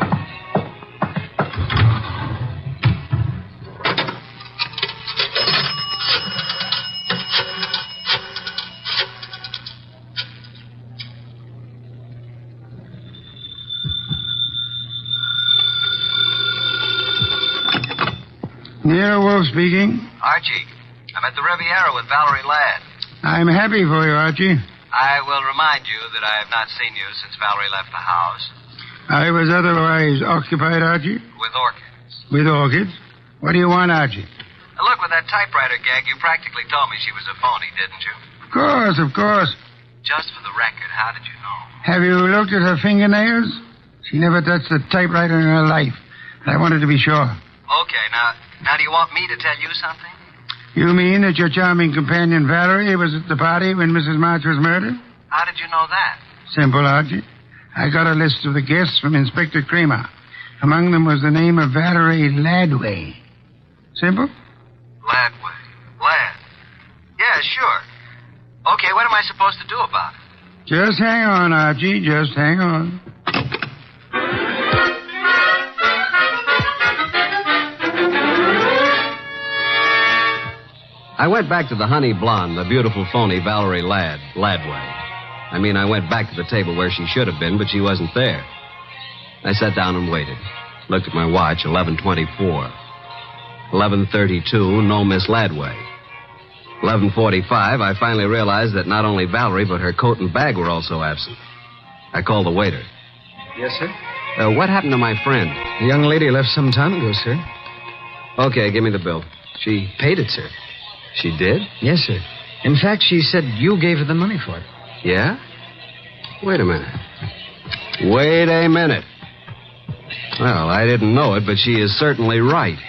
Nero Wolfe speaking. Archie, I'm at the Riviera with Valerie Ladd. I'm happy for you, Archie. I will remind you that I have not seen you since Valerie left the house. I was otherwise occupied, Archie. With orchids. With orchids? What do you want, Archie? Now, look, with that typewriter gag, you practically told me she was a phony, didn't you? Of course. Just for the record, how did you know? Have you looked at her fingernails? She never touched a typewriter in her life. I wanted to be sure. Okay, now do you want me to tell you something? You mean that your charming companion Valerie was at the party when Mrs. March was murdered? How did you know that? Simple, Archie. I got a list of the guests from Inspector Kramer. Among them was the name of Valerie Laddway. Simple? Ladd. Yeah, sure. Okay, what am I supposed to do about it? Just hang on, Archie. Just hang on. I went back to the honey blonde, the beautiful phony Valerie Laddway. I went back to the table where she should have been, but she wasn't there. I sat down and waited. Looked at my watch, 11:24. 11:32, no Miss Laddway. 11:45, I finally realized that not only Valerie, but her coat and bag were also absent. I called the waiter. Yes, sir? What happened to my friend? The young lady left some time ago, sir. Okay, give me the bill. She paid it, sir. She did? Yes, sir. In fact, she said you gave her the money for it. Yeah? Wait a minute. Well, I didn't know it, but she is certainly right.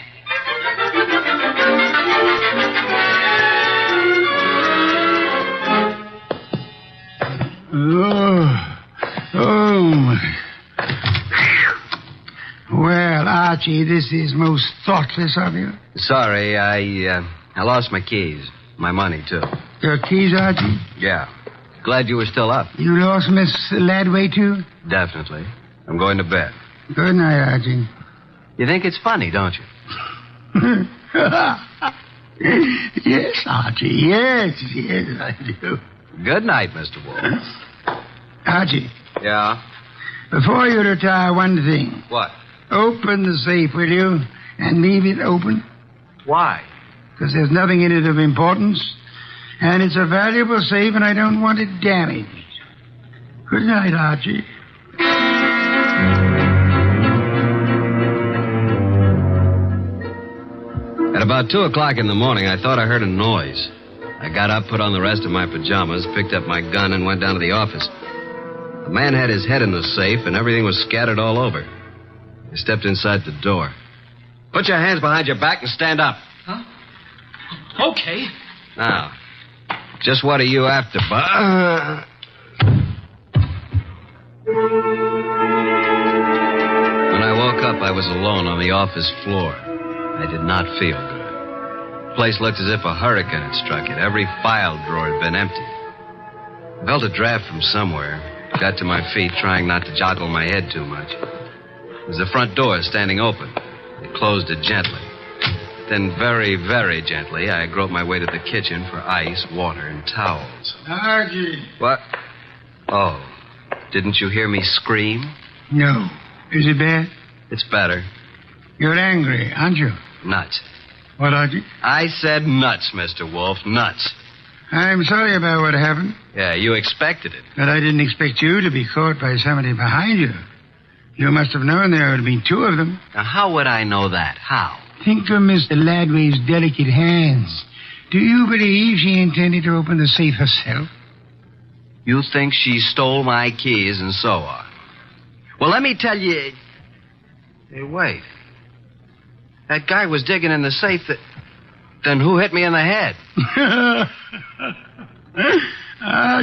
Oh, my. Well, Archie, this is most thoughtless of you. Sorry, I lost my keys. My money, too. Your keys, Archie? Yeah. Glad you were still up. You lost Miss Ladway, too? Definitely. I'm going to bed. Good night, Archie. You think it's funny, don't you? Yes, Archie. Yes, I do. Good night, Mr. Wolfe. Archie. Yeah? Before you retire, one thing. What? Open the safe, will you? And leave it open. Why? Because there's nothing in it of importance. And it's a valuable safe, and I don't want it damaged. Good night, Archie. At about 2 o'clock in the morning, I thought I heard a noise. I got up, put on the rest of my pajamas, picked up my gun, and went down to the office. The man had his head in the safe, and everything was scattered all over. I stepped inside the door. Put your hands behind your back and stand up. Huh? Okay. Now, just what are you after, Bud? When I woke up, I was alone on the office floor. I did not feel good. The place looked as if a hurricane had struck it. Every file drawer had been empty. I felt a draft from somewhere. Got to my feet, trying not to joggle my head too much. It was the front door standing open. It closed it gently. Then very, very gently, I groped my way to the kitchen for ice, water, and towels. Archie. What? Oh, didn't you hear me scream? No. Is it bad? It's better. You're angry, aren't you? Nuts. What, Archie? I said nuts, Mr. Wolfe, nuts. I'm sorry about what happened. Yeah, you expected it. But I didn't expect you to be caught by somebody behind you. You must have known there would have been two of them. Now, how would I know that? How? Think of Mr. Ladway's delicate hands. Do you believe she intended to open the safe herself? You think she stole my keys and so on? Well, let me tell you... Hey, wait. That guy was digging in the safe that... Then who hit me in the head?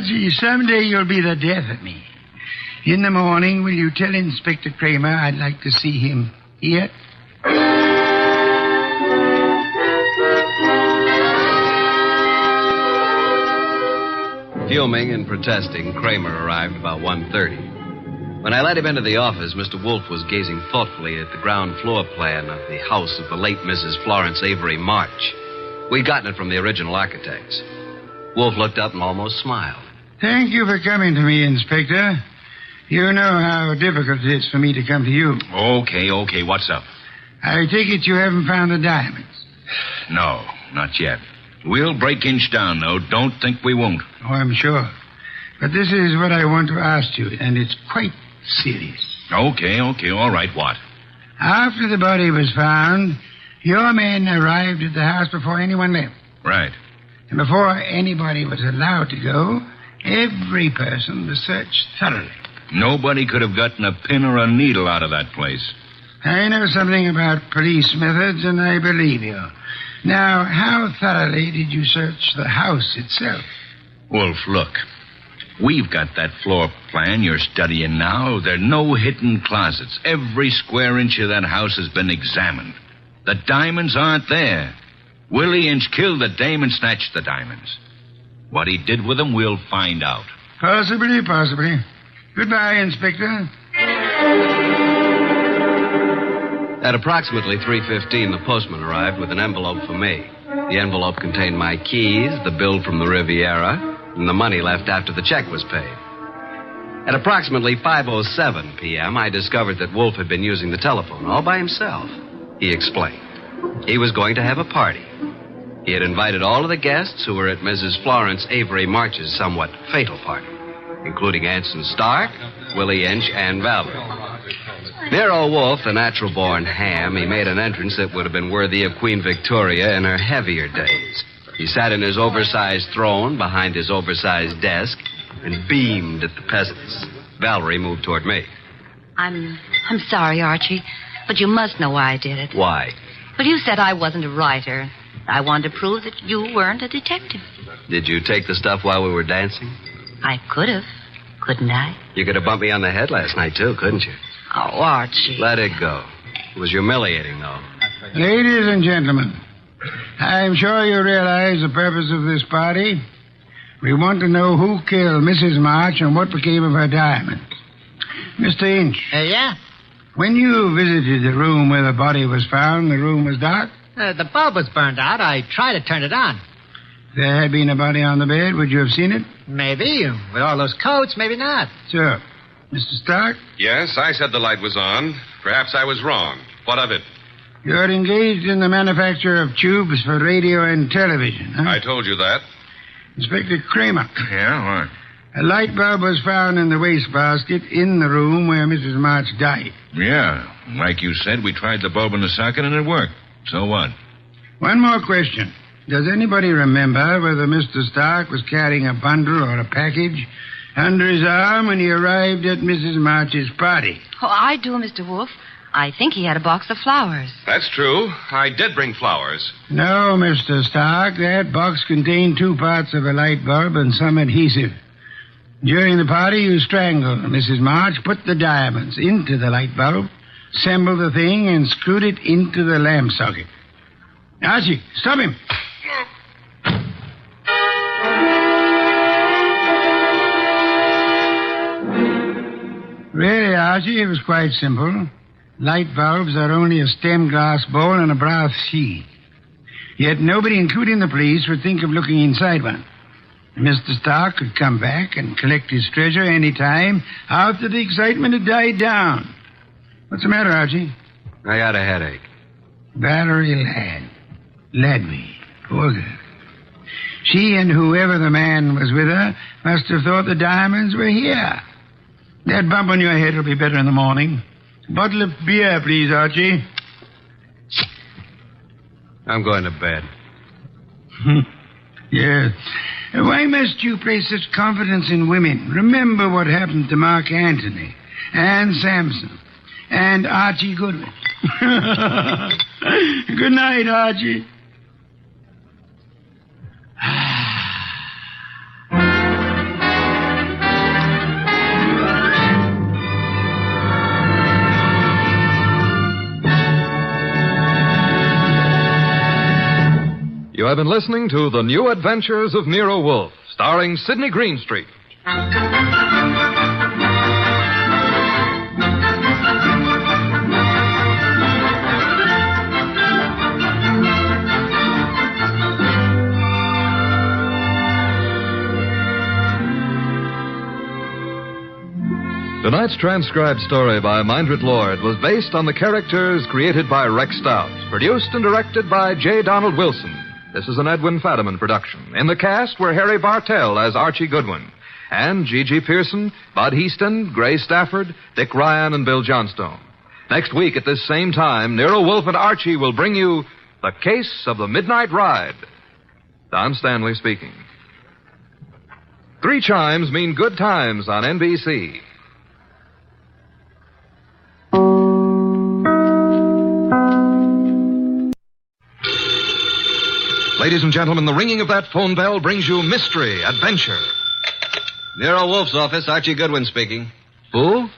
Gee, someday you'll be the death of me. In the morning, will you tell Inspector Kramer I'd like to see him here? Fuming and protesting, Kramer arrived about 1:30. When I let him into the office, Mr. Wolfe was gazing thoughtfully at the ground floor plan of the house of the late Mrs. Florence Avery March. We'd gotten it from the original architects. Wolfe looked up and almost smiled. Thank you for coming to me, Inspector. You know how difficult it is for me to come to you. Okay, what's up? I take it you haven't found the diamonds. No, not yet. We'll break inch down, though. Don't think we won't. Oh, I'm sure. But this is what I want to ask you, and it's quite serious. Okay, all right, what? After the body was found, your men arrived at the house before anyone left. Right. And before anybody was allowed to go, every person was searched thoroughly. Nobody could have gotten a pin or a needle out of that place. I know something about police methods, and I believe you. Now, how thoroughly did you search the house itself? Wolf, look. We've got that floor plan you're studying now. There are no hidden closets. Every square inch of that house has been examined. The diamonds aren't there. Willie Inch killed the dame and snatched the diamonds. What he did with them, we'll find out. Possibly. Goodbye, Inspector. At approximately 3:15, the postman arrived with an envelope for me. The envelope contained my keys, the bill from the Riviera, and the money left after the check was paid. At approximately 5:07 p.m., I discovered that Wolfe had been using the telephone all by himself. He explained. He was going to have a party. He had invited all of the guests who were at Mrs. Florence Avery March's somewhat fatal party, including Anson Stark, Willie Inch, and Valerie. Nero Wolfe, the natural-born ham, he made an entrance that would have been worthy of Queen Victoria in her heavier days. He sat in his oversized throne behind his oversized desk and beamed at the peasants. Valerie moved toward me. I'm sorry, Archie, but you must know why I did it. Why? Well, you said I wasn't a writer. I wanted to prove that you weren't a detective. Did you take the stuff while we were dancing? I could have, couldn't I? You could have bumped me on the head last night, too, couldn't you? Oh, Archie. Let it go. It was humiliating, though. Ladies and gentlemen, I'm sure you realize the purpose of this party. We want to know who killed Mrs. March and what became of her diamonds. Mr. Inch. Yeah? When you visited the room where the body was found, the room was dark? The bulb was burned out. I tried to turn it on. If there had been a body on the bed, would you have seen it? Maybe. With all those coats, maybe not. Sir. Mr. Stark? Yes, I said the light was on. Perhaps I was wrong. What of it? You're engaged in the manufacture of tubes for radio and television, huh? I told you that. Inspector Kramer. Yeah, what? A light bulb was found in the wastebasket in the room where Mrs. March died. Yeah. Like you said, we tried the bulb in the socket and it worked. So what? One more question. Does anybody remember whether Mr. Stark was carrying a bundle or a package under his arm when he arrived at Mrs. March's party? Oh, I do, Mr. Wolfe. I think he had a box of flowers. That's true. I did bring flowers. No, Mr. Stark. That box contained 2 parts of a light bulb and some adhesive. During the party, you strangled Mrs. March, put the diamonds into the light bulb, assembled the thing, and screwed it into the lamp socket. Archie, stop him. Really, Archie, it was quite simple. Light bulbs are only a stem glass bowl and a brass sheet. Yet nobody, including the police, would think of looking inside one. Mr. Stark could come back and collect his treasure any time after the excitement had died down. What's the matter, Archie? I got a headache. Valerie Ladby. Poor girl. She and whoever the man was with her must have thought the diamonds were here. That bump on your head will be better in the morning. A bottle of beer, please, Archie. I'm going to bed. Yes. Why must you place such confidence in women? Remember what happened to Mark Antony and Samson and Archie Goodwin. Good night, Archie. You have been listening to The New Adventures of Nero Wolfe, starring Sidney Greenstreet. Tonight's transcribed story by Mindred Lord was based on the characters created by Rex Stout, produced and directed by J. Donald Wilson. This is an Edwin Fadiman production. In the cast were Harry Bartell as Archie Goodwin, and G.G. Pearson, Bud Heaston, Gray Stafford, Dick Ryan, and Bill Johnstone. Next week at this same time, Nero Wolfe and Archie will bring you The Case of the Midnight Ride. Don Stanley speaking. 3 chimes mean good times on NBC. Ladies and gentlemen, the ringing of that phone bell brings you mystery, adventure. Nero Wolfe's office, Archie Goodwin speaking. Who?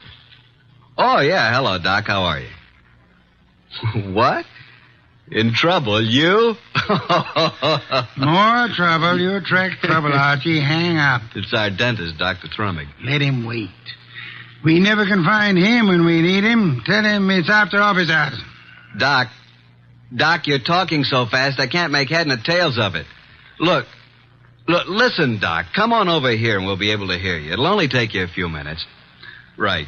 Oh, yeah. Hello, Doc. How are you? What? In trouble, you? More trouble. You attract trouble, Archie. Hang up. It's our dentist, Dr. Trummig. Let him wait. We never can find him when we need him. Tell him it's after office hours. Doc, you're talking so fast I can't make head and tails of it. Look, listen, Doc. Come on over here and we'll be able to hear you. It'll only take you a few minutes. Right.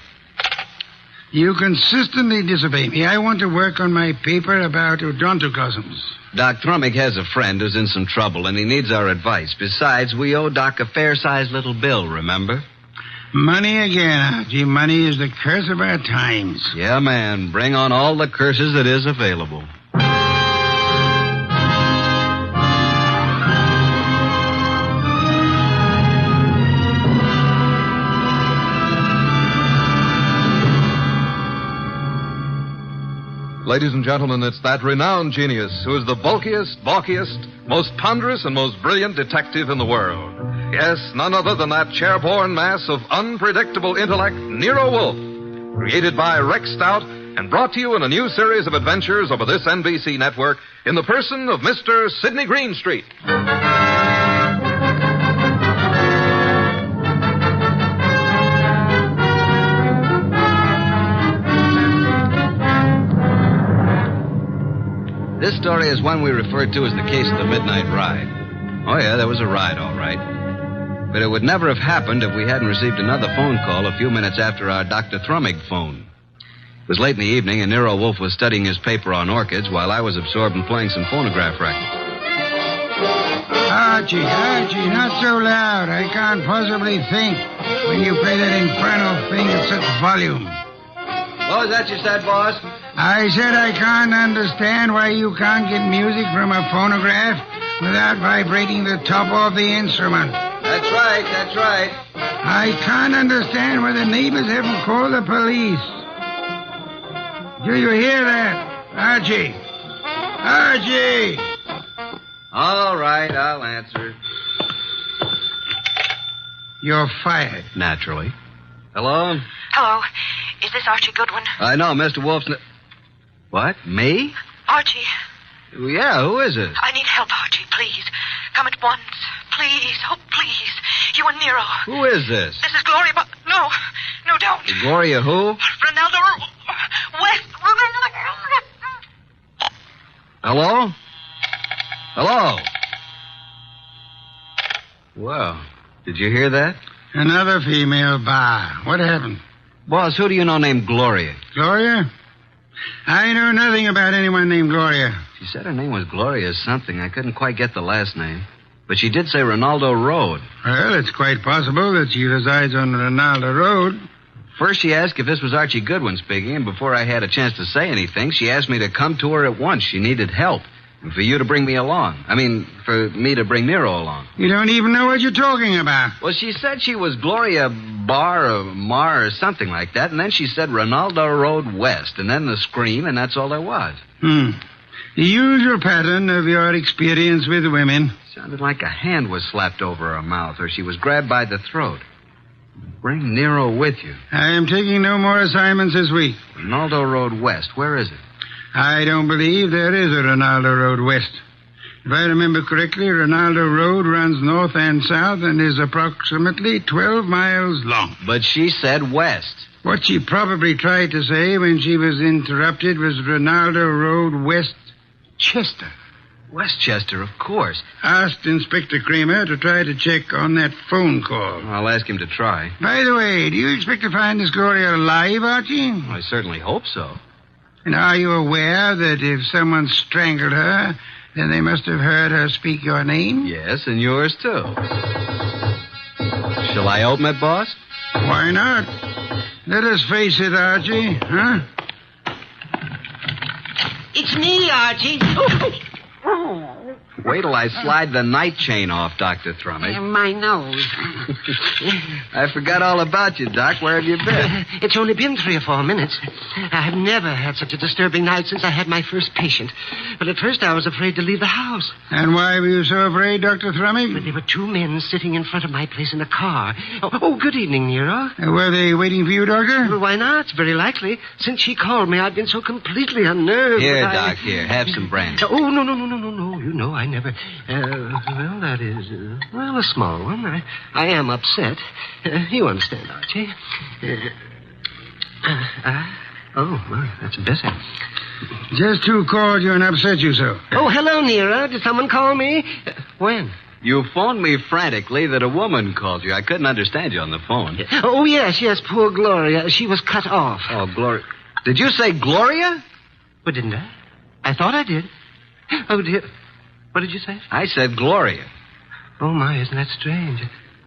You consistently disobey me. I want to work on my paper about odontocosms. Doc Trummig has a friend who's in some trouble, and he needs our advice. Besides, we owe Doc a fair-sized little bill, remember? Money again, Archie. Money is the curse of our times. Yeah, man. Bring on all the curses that is available. ladies and gentlemen, it's that renowned genius who is the bulkiest, balkiest, most ponderous, and most brilliant detective in the world. Yes, none other than that chairborne mass of unpredictable intellect, Nero Wolfe, created by Rex Stout and brought to you in a new series of adventures over this NBC network in the person of Mr. Sidney Greenstreet. This story is one we refer to as the case of the midnight ride. Oh, yeah, there was a ride, all right. But it would never have happened if we hadn't received another phone call a few minutes after our Dr. Thrummig phone. It was late in the evening, and Nero Wolfe was studying his paper on orchids while I was absorbed in playing some phonograph records. Archie, not so loud. I can't possibly think when you play that infernal thing at such volume. What was that you said, boss? I said I can't understand why you can't get music from a phonograph without vibrating the top of the instrument. That's right. I can't understand why the neighbors haven't called the police. Do you hear that, Archie? Archie! All right, I'll answer. You're fired. Naturally. Hello? Hello. Is this Archie Goodwin? I know, Mr. Wolfe's... What? Me? Archie. Yeah, who is it? I need help, Archie, please. Come at once. Please. Oh, please. You and Nero. Who is this? This is Gloria, but... No, don't. Gloria who? Ronaldo West. Hello? Hello? Well, did you hear that? Another female bar. What happened? Boss, who do you know named Gloria? Gloria? I know nothing about anyone named Gloria. She said her name was Gloria something. I couldn't quite get the last name. But she did say Ronaldo Road. Well, it's quite possible that she resides on Ronaldo Road. First, she asked if this was Archie Goodwin speaking, and before I had a chance to say anything, she asked me to come to her at once. She needed help. And for you to bring me along. I mean, for me to bring Nero along. You don't even know what you're talking about. Well, she said she was Gloria Bar or Mar or something like that, and then she said Ronaldo Road West, and then the scream, and that's all there was. The usual pattern of your experience with women. Sounded like a hand was slapped over her mouth, or she was grabbed by the throat. Bring Nero with you. I am taking no more assignments this week. Ronaldo Road West, where is it? I don't believe there is a Ronaldo Road West. If I remember correctly, Ronaldo Road runs north and south and is approximately 12 miles long. But she said west. What she probably tried to say when she was interrupted was Ronaldo Road West Chester. Westchester, of course. Asked Inspector Kramer to try to check on that phone call. I'll ask him to try. By the way, do you expect to find this Gloria alive, Archie? I certainly hope so. And are you aware that if someone strangled her, then they must have heard her speak your name? Yes, and yours, too. Shall I open it, boss? Why not? Let us face it, Archie, huh? It's me, Archie. Wait till I slide the night chain off, Dr. Thrummig. My nose. I forgot all about you, Doc. Where have you been? It's only been 3 or 4 minutes. I have never had such a disturbing night since I had my first patient. But at first I was afraid to leave the house. And why were you so afraid, Dr. Thrummig? But there were 2 men sitting in front of my place in a car. Oh, good evening, Nero. Were they waiting for you, Doctor? Well, why not? Very likely. Since she called me, I've been so completely unnerved. Here, Doc, here. Have some brandy. Oh, no. You know, I never... well, that is... a small one. I am upset. You understand, Archie. Well, that's better. Just who called you and upset you so? Oh, hello, Nero. Did someone call me? When? You phoned me frantically that a woman called you. I couldn't understand you on the phone. Oh, yes, poor Gloria. She was cut off. Oh, Gloria. Did you say Gloria? Well, didn't I? I thought I did. Oh, dear. What did you say? I said Gloria. Oh, my, isn't that strange?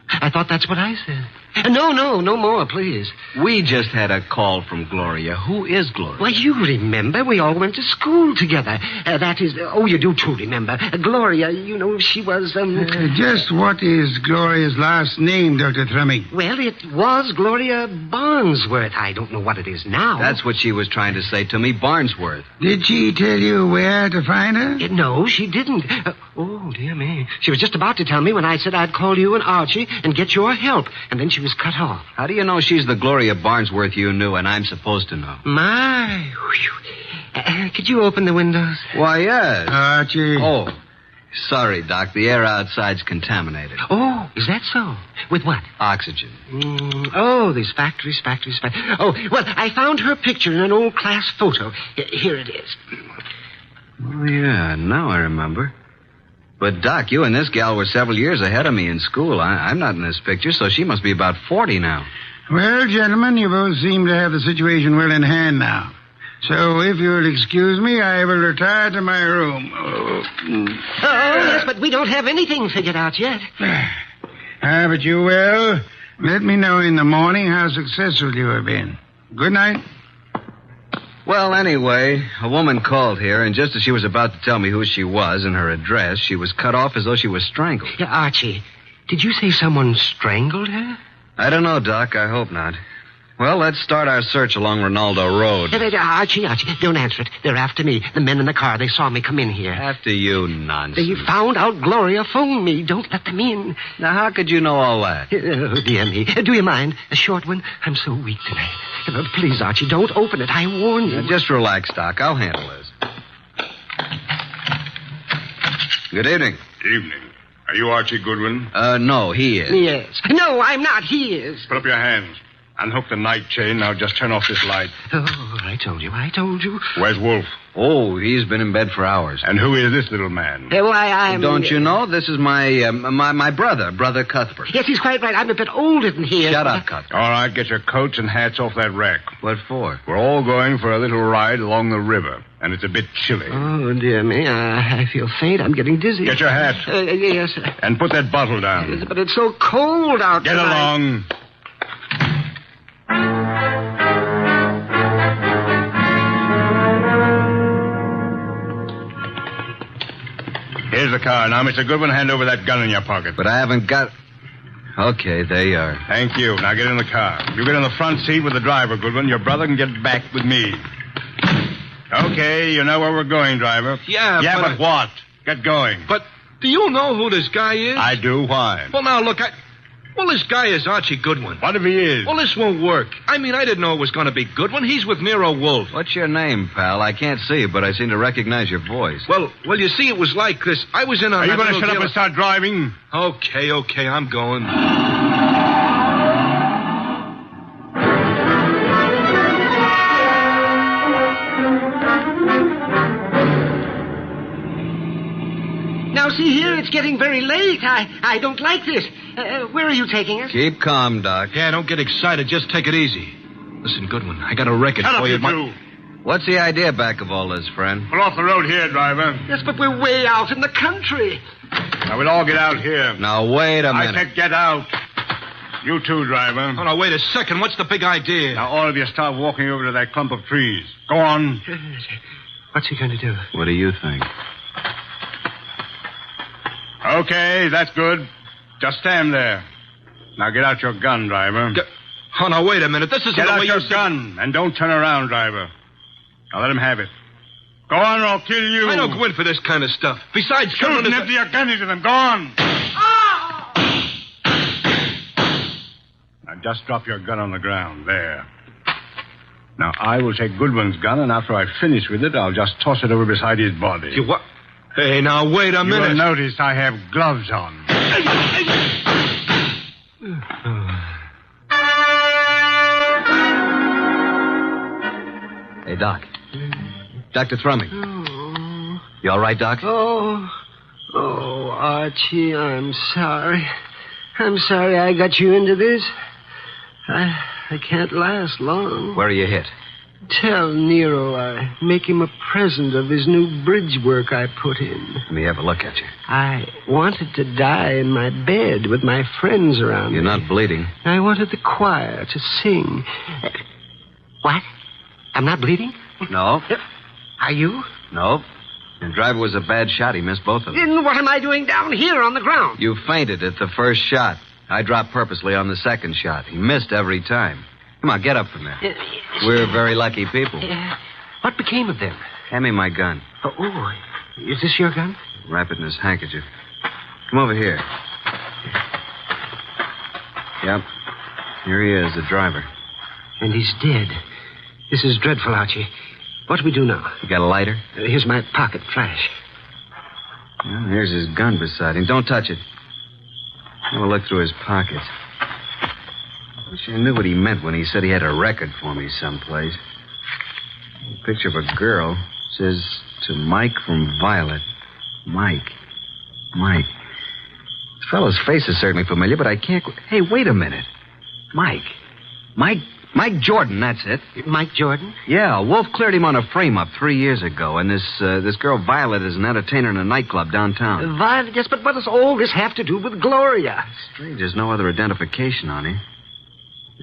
I thought that's what I said. No more, please. We just had a call from Gloria. Who is Gloria? Well, you remember, we all went to school together. That is, you do too remember. Gloria, she was, Just what is Gloria's last name, Dr. Thrumming? Well, it was Gloria Barnsworth. I don't know what it is now. That's what she was trying to say to me, Barnsworth. Did she tell you where to find her? No, she didn't. Oh, dear me. She was just about to tell me when I said I'd call you and Archie and get your help. And then she was cut off. How do you know she's the Gloria Barnsworth you knew and I'm supposed to know? My. Could you open the windows? Why, yes. Archie. Oh, sorry, Doc. The air outside's contaminated. Oh, is that so? With what? Oxygen. These factories. Oh, well, I found her picture in an old class photo. Here it is. Oh, yeah, now I remember. But, Doc, you and this gal were several years ahead of me in school. I'm not in this picture, so she must be about 40 now. Well, gentlemen, you both seem to have the situation well in hand now. So, if you'll excuse me, I will retire to my room. Yes, but we don't have anything figured out yet. But you will. Let me know in the morning how successful you have been. Good night. Well, anyway, a woman called here, and just as she was about to tell me who she was and her address, she was cut off as though she was strangled. Yeah, Archie, did you say someone strangled her? I don't know, Doc. I hope not. Well, let's start our search along Ronaldo Road. Archie, don't answer it. They're after me. The men in the car, they saw me come in here. After you, nonsense. They found out Gloria phoned me. Don't let them in. Now, how could you know all that? Oh, dear me. Do you mind? A short one? I'm so weak tonight. Please, Archie, don't open it. I warn you. Now, just relax, Doc. I'll handle this. Good evening. Evening. Are you Archie Goodwin? No, he is. Yes. No, I'm not. He is. Put up your hands. Unhook the night chain. Now just turn off this light. Oh, I told you. Where's Wolfe? Oh, he's been in bed for hours. And who is this little man? Why, I'm... Don't you know? This is my brother Cuthbert. Yes, he's quite right. I'm a bit older than he is. Shut up, Cuthbert. All right, get your coats and hats off that rack. What for? We're all going for a little ride along the river, and it's a bit chilly. Oh, dear me. I feel faint. I'm getting dizzy. Get your hat. Yes, sir. And put that bottle down. Yes, but it's so cold out Get tonight. along. Here's the car. Now, Mr. Goodwin, hand over that gun in your pocket. But I haven't got... Okay, there you are. Thank you. Now get in the car. You get in the front seat with the driver, Goodwin. Your brother can get back with me. Okay, you know where we're going, driver. Yeah, but what? Get going. But do you know who this guy is? I do. Why? Well, now, look, Well, this guy is Archie Goodwin. What if he is? Well, this won't work. I mean, I didn't know it was going to be Goodwin. He's with Nero Wolfe. What's your name, pal? I can't see you, but I seem to recognize your voice. Well, you see, it was like this. I was in a... Are you going to shut up and start driving? Okay, I'm going. Now, see here, it's getting very late. I don't like this. Where are you taking us? Keep calm, Doc. Yeah, don't get excited. Just take it easy. Listen, Goodwin, I got a record for you. What's the idea back of all this, friend? Pull off the road here, driver. Yes, but we're way out in the country. Now, we'll all get out here. Now, wait a minute. I said get out. You too, driver. Oh, now, wait a second. What's the big idea? Now, all of you start walking over to that clump of trees. Go on. What's he going to do? What do you think? Okay, that's good. Just stand there. Now get out your gun, driver. Oh, now, wait a minute. This isn't Get the out way your you... gun, and don't turn around, driver. Now let him have it. Go on, or I'll kill you. I don't go in for this kind of stuff. Besides, shoot and empty your gun into them. Go on. Now just drop your gun on the ground. There. Now I will take Goodwin's gun, and after I finish with it, I'll just toss it over beside his body. You what? Hey, now, wait a minute. You'll notice I have gloves on. Hey, Doc. Dr. Thrumming. You all right, Doc? Oh, Archie, I'm sorry. I'm sorry I got you into this. I can't last long. Where are you hit? Tell Nero make him a present of his new bridge work I put in. Let me have a look at you. I wanted to die in my bed with my friends around You're me. not bleeding. I wanted the choir to sing. What? I'm not bleeding? No. Are you? No. The driver was a bad shot. He missed both of them. Then what am I doing down here on the ground? You fainted at the first shot. I dropped purposely on the second shot. He missed every time. Come on, get up from there. We're very lucky people. What became of them? Hand me my gun. Oh, is this your gun? Wrap it in his handkerchief. Come over here. Yep. Here he is, the driver. And he's dead. This is dreadful, Archie. What do we do now? You got a lighter? Here's my pocket flash. Well, here's his gun beside him. Don't touch it. Have a look through his pockets. Wish I knew what he meant when he said he had a record for me someplace. A picture of a girl. Says, to Mike from Violet. Mike. This fellow's face is certainly familiar, but I can't... Hey, wait a minute. Mike Jordan, that's it. Mike Jordan? Yeah, Wolf cleared him on a frame-up 3 years ago, and this girl Violet is an entertainer in a nightclub downtown. Violet, yes, but what does all this have to do with Gloria? Strange, there's no other identification on him.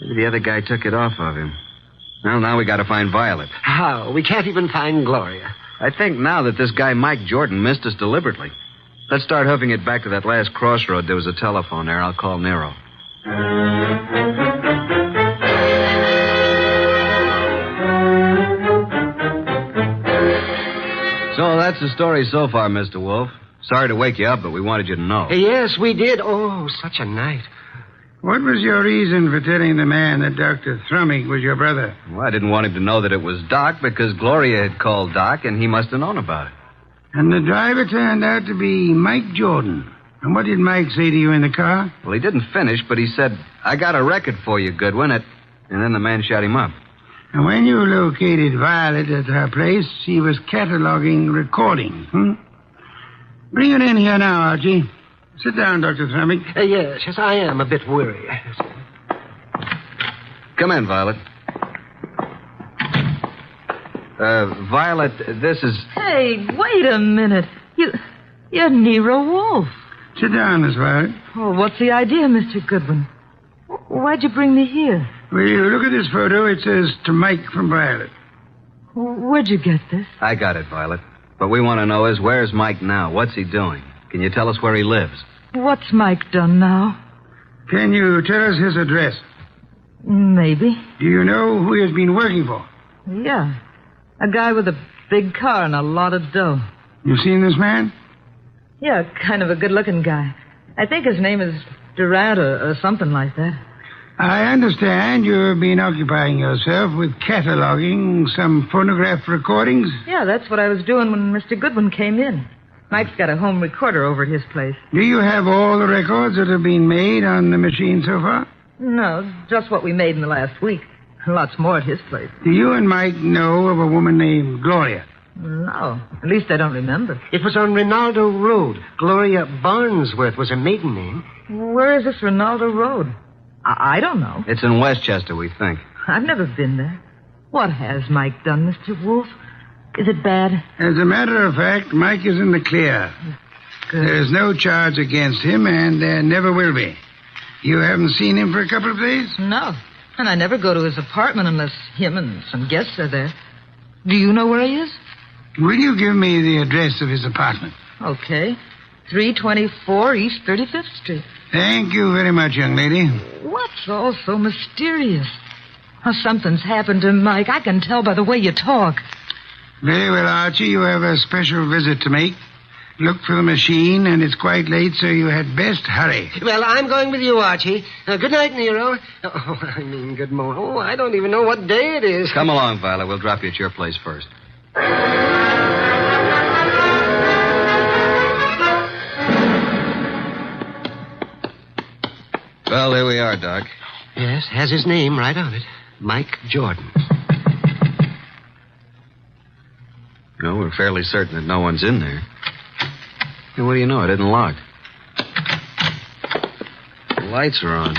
Maybe the other guy took it off of him. Well, now we got to find Violet. How? We can't even find Gloria. I think now that this guy Mike Jordan missed us deliberately. Let's start hoofing it back to that last crossroad. There was a telephone there. I'll call Nero. So that's the story so far, Mr. Wolfe. Sorry to wake you up, but we wanted you to know. Yes, we did. Oh, such a night. What was your reason for telling the man that Dr. Thrumming was your brother? Well, I didn't want him to know that it was Doc because Gloria had called Doc, and he must have known about it. And the driver turned out to be Mike Jordan. And what did Mike say to you in the car? Well, he didn't finish, but he said, I got a record for you, Goodwin. And then the man shot him up. And when you located Violet at her place, she was cataloging recordings, Bring it in here now, Archie. Sit down, Dr. Thrumming. Yes, I am a bit weary. Come in, Violet. Violet, this is... Hey, wait a minute. You're Nero Wolfe. Sit down, Miss Violet. Oh, what's the idea, Mr. Goodwin? Why'd you bring me here? Well, you look at this photo. It says, to Mike from Violet. Where'd you get this? I got it, Violet. What we want to know is, where's Mike now? What's he doing? Can you tell us where he lives? What's Mike done now? Can you tell us his address? Maybe. Do you know who he has been working for? Yeah. A guy with a big car and a lot of dough. You seen this man? Yeah, kind of a good-looking guy. I think his name is Durant or something like that. I understand you've been occupying yourself with cataloging some phonograph recordings. Yeah, that's what I was doing when Mr. Goodwin came in. Mike's got a home recorder over at his place. Do you have all the records that have been made on the machine so far? No, just what we made in the last week. Lots more at his place. Do you and Mike know of a woman named Gloria? No, at least I don't remember. It was on Rinaldo Road. Gloria Barnsworth was her maiden name. Where is this Rinaldo Road? I don't know. It's in Westchester, we think. I've never been there. What has Mike done, Mr. Wolfe? Is it bad? As a matter of fact, Mike is in the clear. Good. There's no charge against him, and there never will be. You haven't seen him for a couple of days? No. And I never go to his apartment unless him and some guests are there. Do you know where he is? Will you give me the address of his apartment? Okay. 324 East 35th Street. Thank you very much, young lady. What's all so mysterious? Oh, something's happened to Mike. I can tell by the way you talk. Very well, Archie. You have a special visit to make. Look for the machine, and it's quite late, so you had best hurry. Well, I'm going with you, Archie. Good night, Nero. Good morning. Oh, I don't even know what day it is. Come along, Violet. We'll drop you at your place first. Well, here we are, Doc. Yes, has his name right on it. Mike Jordan. No, we're fairly certain that no one's in there. Hey, what do you know? It isn't locked. The lights are on.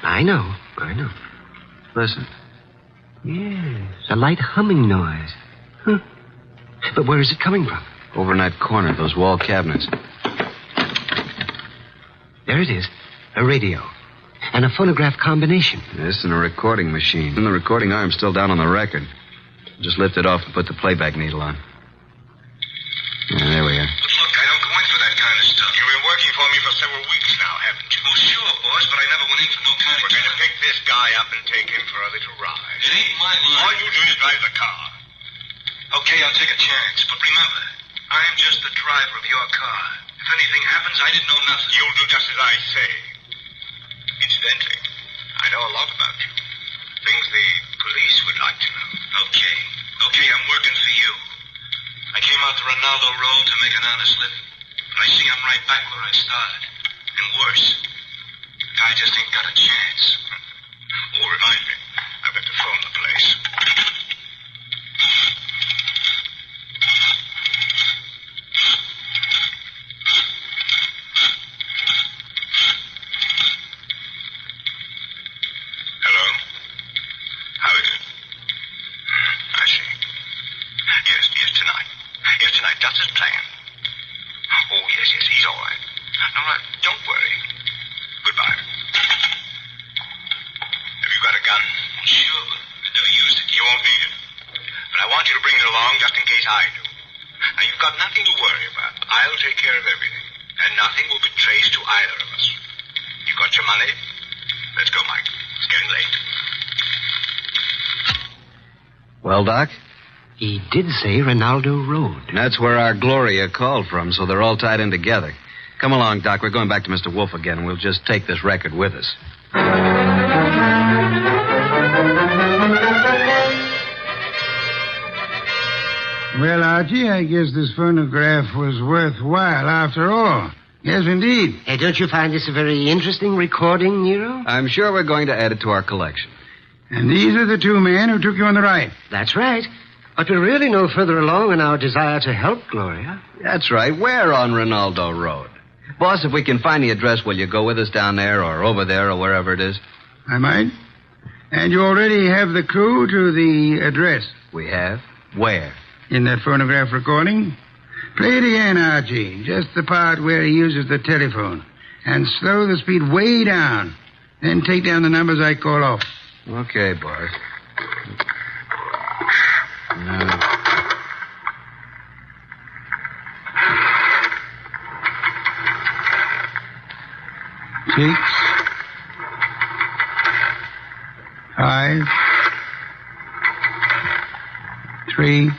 I know. Listen. Yes, a light humming noise. Huh. But where is it coming from? Over in that corner, those wall cabinets. There it is. A radio. And a phonograph combination. This and a recording machine. And the recording arm's still down on the record. Just lift it off and put the playback needle on. Yeah, there we are. But look, I don't go in for that kind of stuff. You've been working for me for several weeks now, haven't you? Well, sure, boss, but I never went in for no kind of... We're going to pick this guy up and take him for a little ride. It ain't my line. All you do is drive the car. Okay, I'll take a chance, but remember, I'm just the driver of your car. If anything happens, I didn't know nothing. You'll do just as I say. Incidentally, I know a lot about you. Things the police would like to know. Okay, I'm working for you. I came out to Ronaldo Road to make an honest living. But I see I'm right back where I started. And worse. The guy just ain't got a chance. Oh, remind me. I've got to phone the place. Hello? How is it? I see. Yes, tonight. Yes, tonight. That's his plan. Oh, yes, he's all right. No, don't worry. Goodbye. Have you got a gun? Sure, but I've never used it. You won't need it. But I want you to bring it along just in case I do. Now, you've got nothing to worry about. I'll take care of everything. And nothing will be traced to either of us. You got your money? Let's go, Mike. It's getting late. Well, Doc? He did say Ronaldo Road. That's where our Gloria called from, so they're all tied in together. Come along, Doc. We're going back to Mr. Wolfe again, and we'll just take this record with us. Well, Archie, I guess this phonograph was worthwhile after all. Yes, indeed. Hey, don't you find this a very interesting recording, Nero? I'm sure we're going to add it to our collection. And these are the two men who took you on the ride. That's right. But we're really no further along in our desire to help Gloria. That's right. We're on Ronaldo Road. Boss, if we can find the address, will you go with us down there or over there or wherever it is? I might. And you already have the clue to the address? We have. Where? In that phonograph recording. Play it again, Archie. Just the part where he uses the telephone. And slow the speed way down. Then take down the numbers I call off. Okay, boss. Six, 5, 3,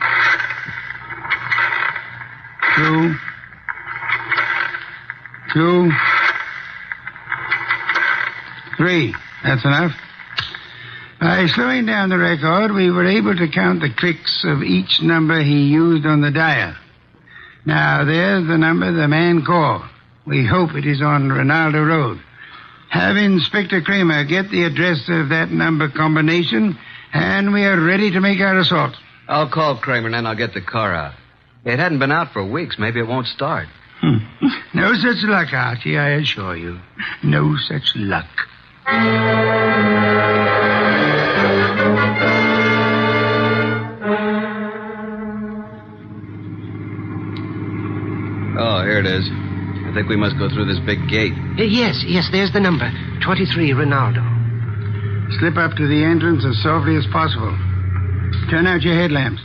2, 2, 3. That's enough. By slowing down the record, we were able to count the clicks of each number he used on the dial. Now, there's the number the man called. We hope it is on Ronaldo Road. Have Inspector Kramer get the address of that number combination, and we are ready to make our assault. I'll call Kramer, and then I'll get the car out. It hadn't been out for weeks. Maybe it won't start. No such luck, Archie, I assure you. No such luck. Oh, here it is. I think we must go through this big gate. Yes, there's the number. 23 Ronaldo. Slip up to the entrance as softly as possible. Turn out your headlamps.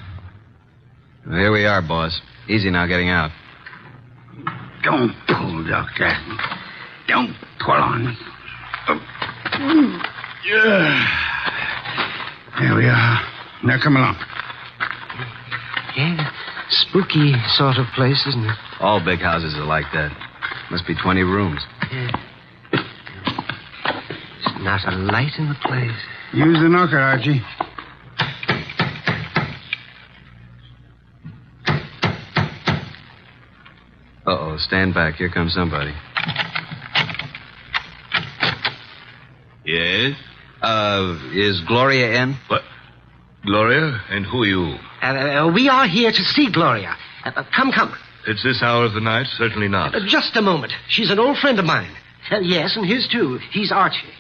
Well, here we are, boss. Easy now getting out. Don't pull, Doctor. Don't pull on. There we are. Now come along. Yeah, spooky sort of place, isn't it? All big houses are like that. Must be 20 rooms. Yeah. There's not a light in the place. Use the knocker, Archie. Uh-oh, stand back. Here comes somebody. Yes? Is Gloria in? What? Gloria? And who are you? We are here to see Gloria. Come. It's this hour of the night? Certainly not. Just a moment. She's an old friend of mine. Yes, and his too. He's Archie.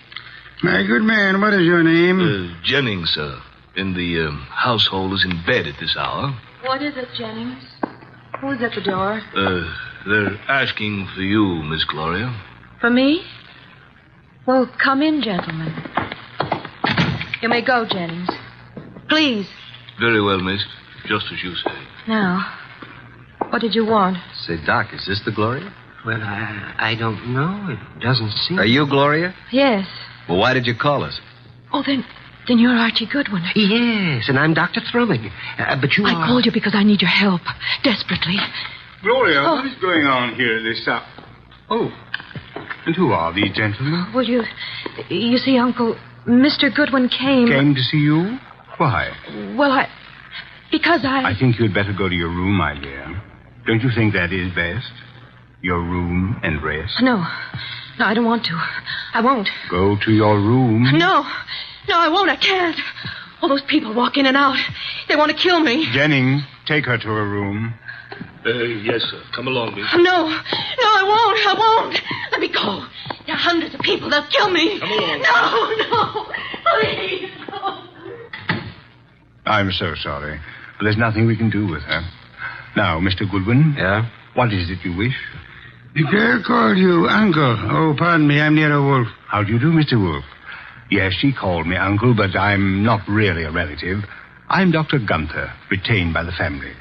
My good man, what is your name? Jennings, sir. And the household is in bed at this hour. What is it, Jennings? Who's at the door? They're asking for you, Miss Gloria. For me? Well, come in, gentlemen. You may go, Jennings. Please. Very well, miss. Just as you say. Now, what did you want? Say, Doc, is this the Gloria? Well, I don't know. It doesn't seem... Are you Gloria? Yes. Well, why did you call us? Oh, then you're Archie Goodwin. Yes, and I'm Dr. Thrumming. But you I called you because I need your help. Desperately. Gloria, what is going on here at this hour? Oh, and who are these gentlemen? Well, you see, Uncle, Mr. Goodwin came... Came to see you? Why? Well, because I think you'd better go to your room, my dear. Don't you think that is best? Your room and rest? No, I don't want to. I won't. Go to your room. No, I won't. I can't. All those people walk in and out. They want to kill me. Jennings, take her to her room. Yes, sir. Come along, miss. No, I won't. Let me go. There are hundreds of people. They'll kill me. Come along. No, please. No. I'm so sorry, but there's nothing we can do with her. Now, Mr. Goodwin. Yeah? What is it you wish? The girl called you Uncle. Oh, pardon me, I'm Nero Wolfe. How do you do, Mr. Wolfe? Yes, she called me Uncle, but I'm not really a relative. I'm Dr. Gunther, retained by the family.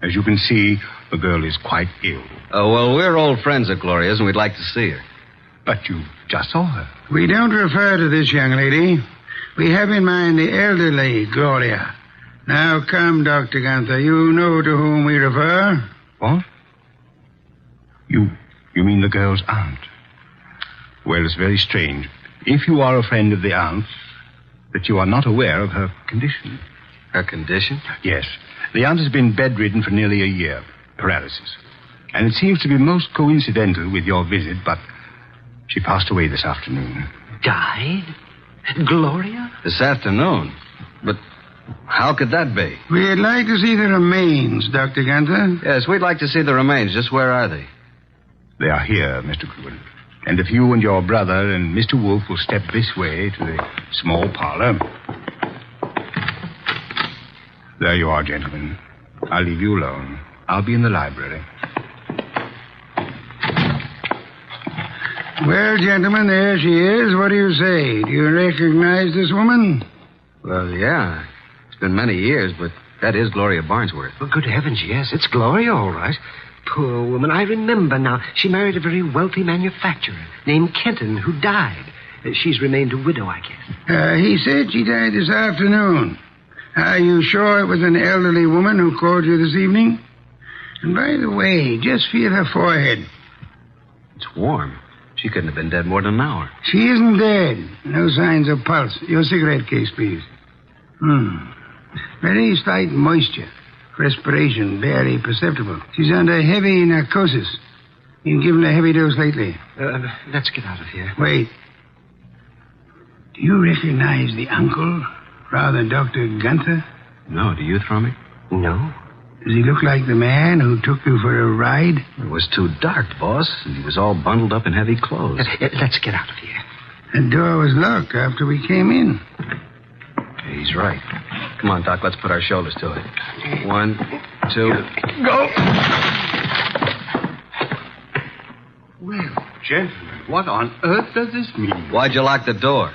As you can see, the girl is quite ill. Oh, well, we're old friends of Gloria's, and we'd like to see her. But you just saw her. We don't refer to this young lady. We have in mind the elderly Gloria. Now, come, Dr. Gunther. You know to whom we refer. What? You mean the girl's aunt? Well, it's very strange. If you are a friend of the aunt's, that you are not aware of her condition. Her condition? Yes. The aunt has been bedridden for nearly a year. Paralysis. And it seems to be most coincidental with your visit, but she passed away this afternoon. Died? Gloria? This afternoon? But how could that be? We'd like to see the remains, Dr. Gunther. Yes, we'd like to see the remains. Just where are they? They are here, Mr. Goodwin. And if you and your brother and Mr. Wolfe will step this way to the small parlor. There you are, gentlemen. I'll leave you alone. I'll be in the library. Well, gentlemen, there she is. What do you say? Do you recognize this woman? Well, yeah. It's been many years, but that is Gloria Barnesworth. Well, good heavens, yes. It's Gloria, all right. Poor woman. I remember now. She married a very wealthy manufacturer named Kenton, who died. She's remained a widow, I guess. He said she died this afternoon. Are you sure it was an elderly woman who called you this evening? And by the way, just feel her forehead. It's warm. She couldn't have been dead more than an hour. She isn't dead. No signs of pulse. Your cigarette case, please. Very slight moisture. Respiration barely perceptible. She's under heavy narcosis. Been given a heavy dose lately. Let's get out of here. Wait. Do you recognize the uncle, rather Dr. Gunther? No, do you, Thrumming? No. Does he look like the man who took you for a ride? It was too dark, boss, and he was all bundled up in heavy clothes. Let's get out of here. The door was locked after we came in. He's right. Come on, Doc, let's put our shoulders to it. 1, 2... Go! Well, gentlemen, what on earth does this mean? Why'd you lock the door?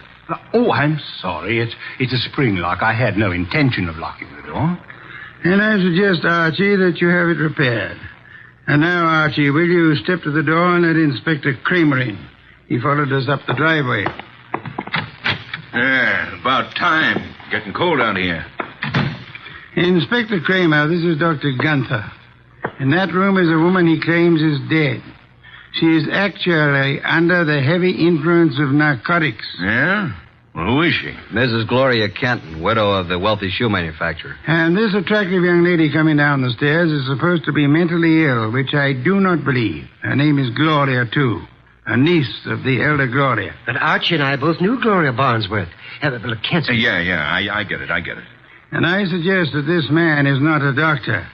Oh, I'm sorry. It's a spring lock. I had no intention of locking the door. And I suggest, Archie, that you have it repaired. And now, Archie, will you step to the door and let Inspector Kramer in? He followed us up the driveway. Yeah, about time. Getting cold out here. Inspector Kramer, this is Dr. Gunther. In that room is a woman he claims is dead. She is actually under the heavy influence of narcotics. Yeah? Well, who is she? Mrs. Gloria Kenton, widow of the wealthy shoe manufacturer. And this attractive young lady coming down the stairs is supposed to be mentally ill, which I do not believe. Her name is Gloria, too. A niece of the elder Gloria. But Archie and I both knew Gloria Barnesworth. Kenton. Yeah, I get it. And I suggest that this man is not a doctor,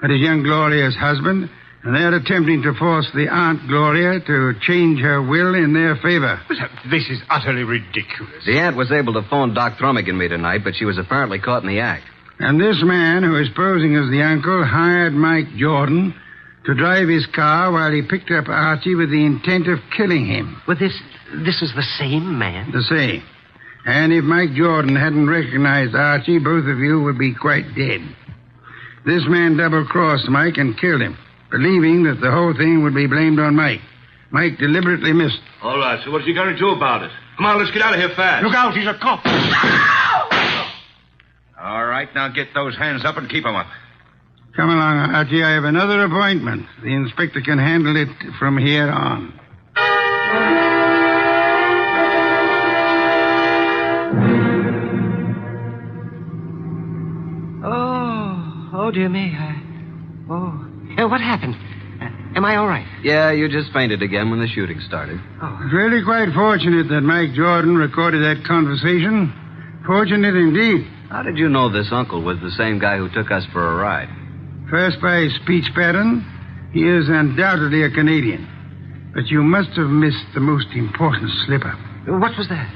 but is young Gloria's husband, And they're attempting to force the Aunt Gloria to change her will in their favor. This is utterly ridiculous. The aunt was able to phone Doc Thrummig and me tonight, but she was apparently caught in the act. And this man, who is posing as the uncle, hired Mike Jordan to drive his car while he picked up Archie with the intent of killing him. Well, this is the same man? The same. And if Mike Jordan hadn't recognized Archie, both of you would be quite dead. This man double-crossed Mike and killed him, believing that the whole thing would be blamed on Mike. Mike deliberately missed. All right, so what's he going to do about it? Come on, let's get out of here fast. Look out, he's a cop. All right, now get those hands up and keep them up. Come along, Archie. I have another appointment. The inspector can handle it from here on. Oh, dear me. What happened? Am I all right? Yeah, you just fainted again when the shooting started. It's really quite fortunate that Mike Jordan recorded that conversation. Fortunate indeed. How did you know this uncle was the same guy who took us for a ride? First, by his speech pattern, he is undoubtedly a Canadian. But you must have missed the most important slip-up. What was that?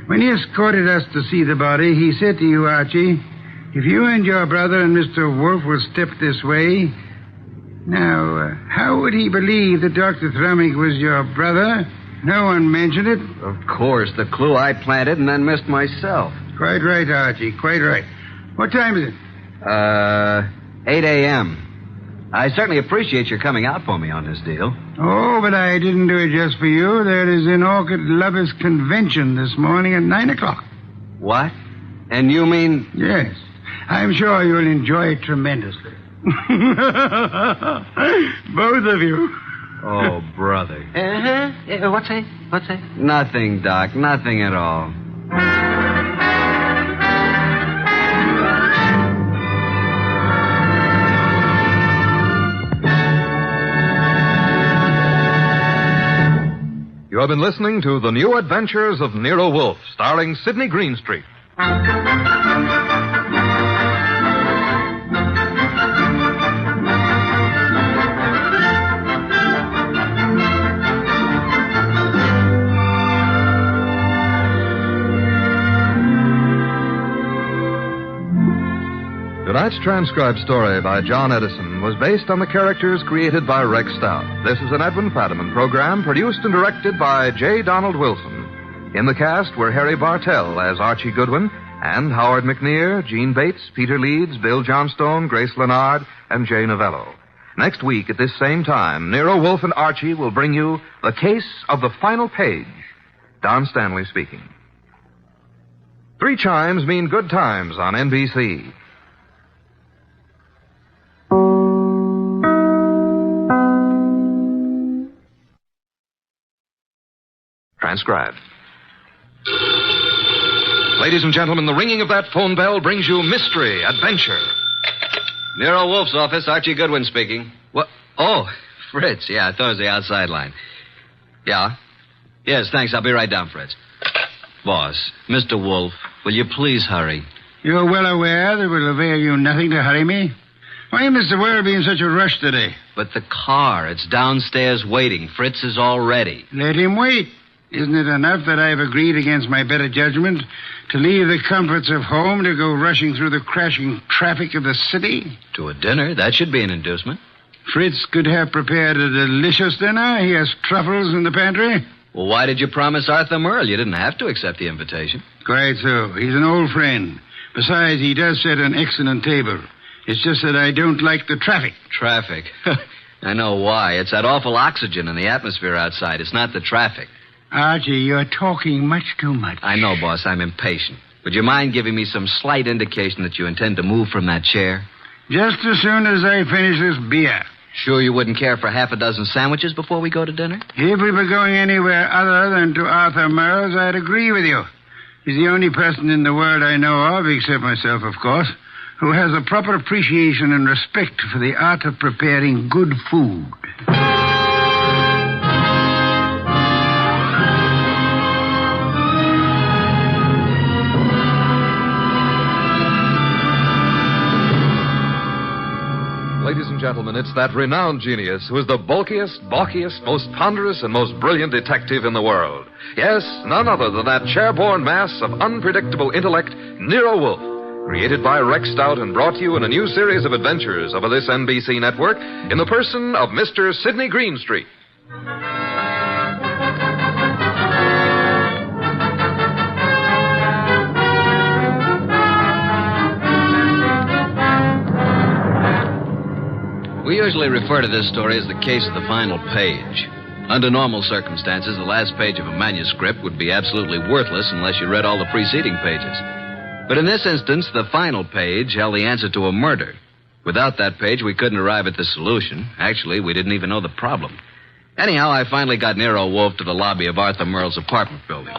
When he escorted us to see the body, he said to you, Archie, if you and your brother and Mr. Wolfe will step this way... Now, how would he believe that Dr. Thrummig was your brother? No one mentioned it. Of course, the clue I planted and then missed myself. Quite right, Archie, quite right. What time is it? 8 a.m. I certainly appreciate your coming out for me on this deal. Oh, but I didn't do it just for you. There is an Orchid Lovers Convention this morning at 9 o'clock. What? And you mean... Yes. I'm sure you'll enjoy it tremendously. Both of you. Oh, brother. What's that? Nothing, Doc. Nothing at all. You have been listening to The New Adventures of Nero Wolfe, starring Sidney Greenstreet. Tonight's transcribed story by John Edison was based on the characters created by Rex Stout. This is an Edwin Fadiman program produced and directed by J. Donald Wilson. In the cast were Harry Bartell as Archie Goodwin and Howard McNear, Gene Bates, Peter Leeds, Bill Johnstone, Grace Leonard, and Jay Novello. Next week at this same time, Nero Wolfe and Archie will bring you The Case of the Final Page. Don Stanley speaking. 3 chimes mean good times on NBC. Transcribed. Ladies and gentlemen, the ringing of that phone bell brings you mystery, adventure. Nero Wolfe's office, Archie Goodwin speaking. What? Oh, Fritz. Yeah, I thought it was the outside line. Yeah? Yes, thanks. I'll be right down, Fritz. Boss, Mr. Wolfe, will you please hurry? You're well aware that it will avail you nothing to hurry me. Why, Mr. Ware, be in such a rush today? But the car, it's downstairs waiting. Fritz is all ready. Let him wait. Isn't it enough that I've agreed against my better judgment to leave the comforts of home to go rushing through the crashing traffic of the city? To a dinner? That should be an inducement. Fritz could have prepared a delicious dinner. He has truffles in the pantry. Well, why did you promise Arthur Merle? You didn't have to accept the invitation. Quite so. He's an old friend. Besides, he does set an excellent table. It's just that I don't like the traffic. Traffic? I know why. It's that awful oxygen in the atmosphere outside. It's not the traffic. Archie, you're talking much too much. I know, boss. I'm impatient. Would you mind giving me some slight indication that you intend to move from that chair? Just as soon as I finish this beer. Sure you wouldn't care for half a dozen sandwiches before we go to dinner? If we were going anywhere other than to Arthur Merle's, I'd agree with you. He's the only person in the world I know of, except myself, of course, who has a proper appreciation and respect for the art of preparing good food. Ladies and gentlemen, it's that renowned genius who is the bulkiest, balkiest, most ponderous, and most brilliant detective in the world. Yes, none other than that chair-borne mass of unpredictable intellect, Nero Wolfe, created by Rex Stout and brought to you in a new series of adventures over this NBC network in the person of Mr. Sidney Greenstreet. We usually refer to this story as the case of the final page. Under normal circumstances, the last page of a manuscript would be absolutely worthless unless you read all the preceding pages. But in this instance, the final page held the answer to a murder. Without that page, we couldn't arrive at the solution. Actually, we didn't even know the problem. Anyhow, I finally got Nero Wolfe to the lobby of Arthur Merle's apartment building.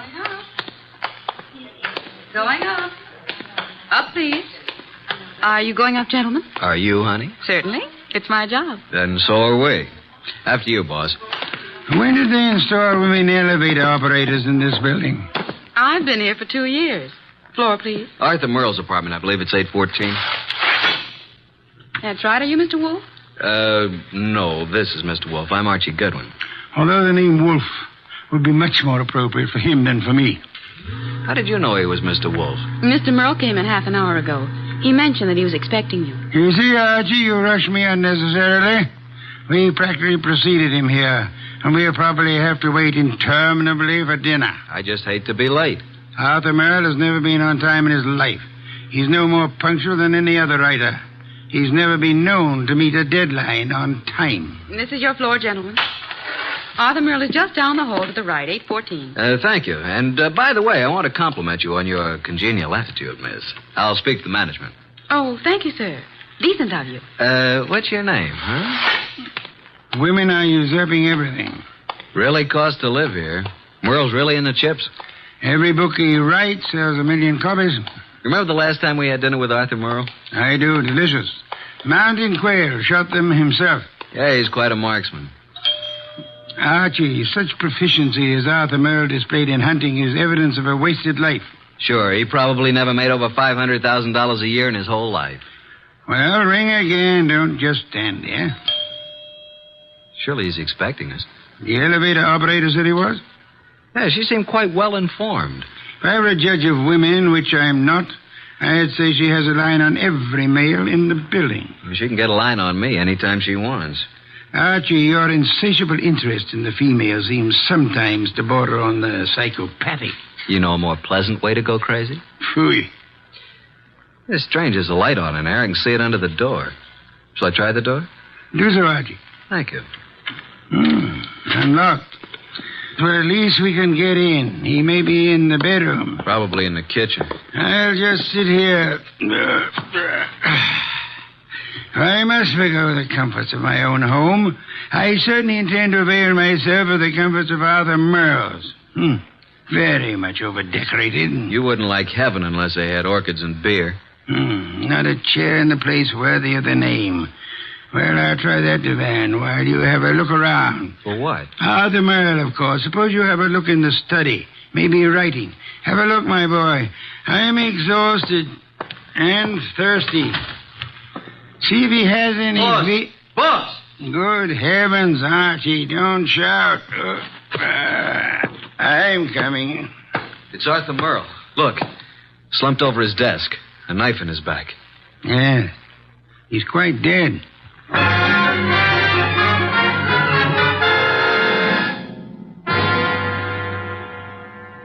Going up. Up, please. Are you going up, gentlemen? Are you, honey? Certainly. It's my job. Then so are we. After you, boss. When did they install women elevator operators in this building? I've been here for 2 years. Floor, please. Arthur Merle's apartment, I believe it's 814. That's right. Are you Mr. Wolfe? No, this is Mr. Wolfe. I'm Archie Goodwin. Although the name Wolfe would be much more appropriate for him than for me. How did you know he was Mr. Wolfe? Mr. Merle came in half an hour ago. He mentioned that he was expecting you. You see, Archie, you rushed me unnecessarily. We practically preceded him here, and we'll probably have to wait interminably for dinner. I just hate to be late. Arthur Merle has never been on time in his life. He's no more punctual than any other writer. He's never been known to meet a deadline on time. This is your floor, gentlemen. Arthur Merle is just down the hall to the right, 814. Thank you. And, by the way, I want to compliment you on your congenial attitude, miss. I'll speak to management. Oh, thank you, sir. Decent of you. What's your name, huh? Women are usurping everything. Really costs to live here. Merle's really in the chips. Every book he writes sells 1 million copies. Remember the last time we had dinner with Arthur Merle? I do. Delicious. Mountain quail. Shot them himself. Yeah, he's quite a marksman. Archie, such proficiency as Arthur Merle displayed in hunting is evidence of a wasted life. Sure, he probably never made over $500,000 a year in his whole life. Well, ring again. Don't just stand there. Surely he's expecting us. The elevator operator said he was? Yeah, she seemed quite well informed. If I were a judge of women, which I'm not, I'd say she has a line on every male in the building. Well, she can get a line on me anytime she wants. Archie, your insatiable interest in the female seems sometimes to border on the psychopathic. You know a more pleasant way to go crazy? Phooey. It's strange. There's a light on in there. I can see it under the door. Shall I try the door? Do so, Archie. Thank you. Unlocked. But at least we can get in. He may be in the bedroom. Probably in the kitchen. I'll just sit here. I must forgo the comforts of my own home. I certainly intend to avail myself of the comforts of Arthur Merle's. Very much over-decorated. You wouldn't like heaven unless they had orchids and beer. Not a chair in the place worthy of the name. Well, I'll try that divan while you have a look around. For what? Arthur Merle, of course. Suppose you have a look in the study. Maybe writing. Have a look, my boy. I'm exhausted and thirsty. See if he has any... Boss! Good heavens, Archie, don't shout. I'm coming. It's Arthur Merle. Look, slumped over his desk, a knife in his back. Yeah, he's quite dead.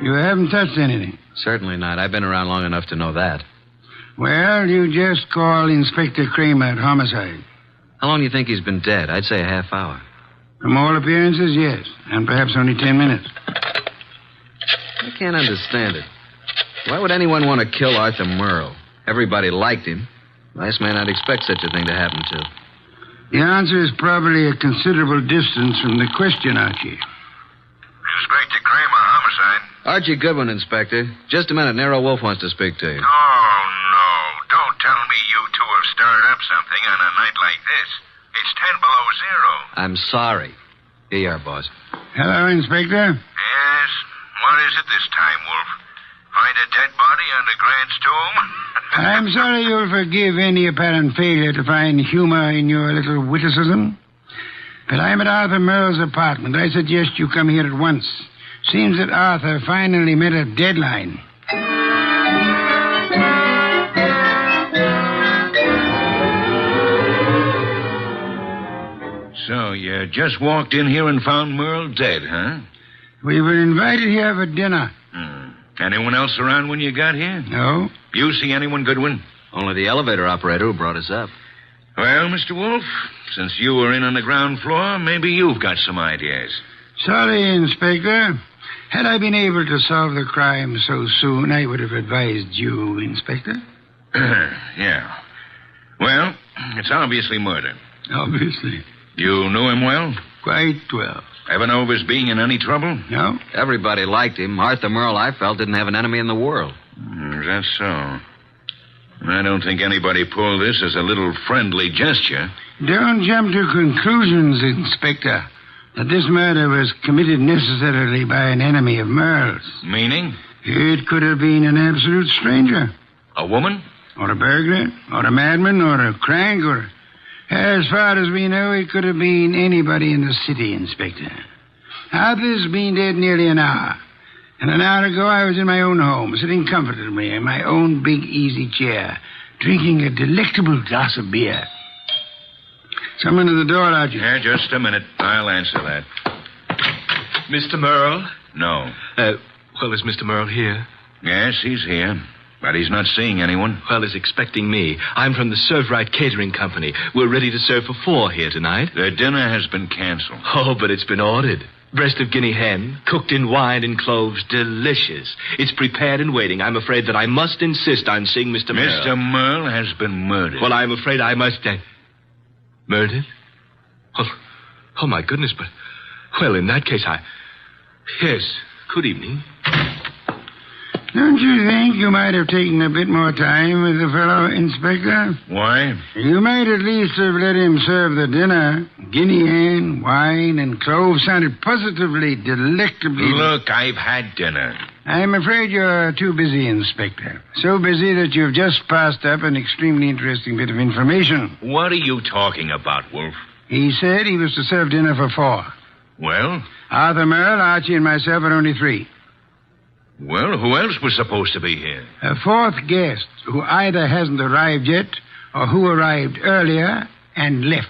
You haven't touched anything? Certainly not. I've been around long enough to know that. Well, you just call Inspector Kramer at homicide. How long do you think he's been dead? I'd say a half hour. From all appearances, yes. And perhaps only 10 minutes. I can't understand it. Why would anyone want to kill Arthur Merle? Everybody liked him. Last man I'd expect such a thing to happen to. The answer is probably a considerable distance from the question, Archie. Inspector Kramer, homicide. Archie Goodwin, Inspector. Just a minute. Nero Wolfe wants to speak to you. Oh, no. Don't tell me you two have stirred up something on a night like this. It's 10 below zero. I'm sorry. Here you are, boss. Hello, Inspector. Yes? What is it this time, Wolf? Find a dead body on the Grant's tomb? I'm sorry you'll forgive any apparent failure to find humor in your little witticism. But I'm at Arthur Merle's apartment. I suggest you come here at once. Seems that Arthur finally met a deadline. So you just walked in here and found Merle dead, huh? We were invited here for dinner. Anyone else around when you got here? No. You see anyone, Goodwin? Only the elevator operator who brought us up. Well, Mr. Wolfe, since you were in on the ground floor, maybe you've got some ideas. Sorry, Inspector. Had I been able to solve the crime so soon, I would have advised you, Inspector. Yeah. Well, it's obviously murder. Obviously. You knew him well? Quite well. Ever know of his being in any trouble? No. Everybody liked him. Arthur Merle, I felt, didn't have an enemy in the world. Is that so? I don't think anybody pulled this as a little friendly gesture. Don't jump to conclusions, Inspector, that this murder was committed necessarily by an enemy of Merle's. Meaning? It could have been an absolute stranger. A woman? Or a burglar, or a madman, or a crank, or... As far as we know, it could have been anybody in the city, Inspector. Arthur's been dead nearly an hour. And an hour ago, I was in my own home, sitting comfortably in my own big easy chair, drinking a delectable glass of beer. Someone at the door, Archie. Yeah, just a minute. I'll answer that. Mr. Merle? No. Well, is Mr. Merle here? Yes, he's here. But he's not seeing anyone. Well, he's expecting me. I'm from the Serve Right Catering Company. We're ready to serve for 4 here tonight. The dinner has been canceled. Oh, but it's been ordered. Breast of guinea hen, cooked in wine and cloves, delicious. It's prepared and waiting. I'm afraid that I must insist on seeing Mr. Merle. Mr. Merle has been murdered. Well, I'm afraid I must... Murdered? Oh, my goodness, but... Well, in that case, Yes, good evening. Don't you think you might have taken a bit more time with the fellow, Inspector? Why? You might at least have let him serve the dinner. Guinea hen, wine, and cloves sounded positively delectably... Look, I've had dinner. I'm afraid you're too busy, Inspector. So busy that you've just passed up an extremely interesting bit of information. What are you talking about, Wolfe? He said he was to serve dinner for 4. Well? Arthur Merle, Archie, and myself are only 3. Well, who else was supposed to be here? A 4th guest who either hasn't arrived yet or who arrived earlier and left.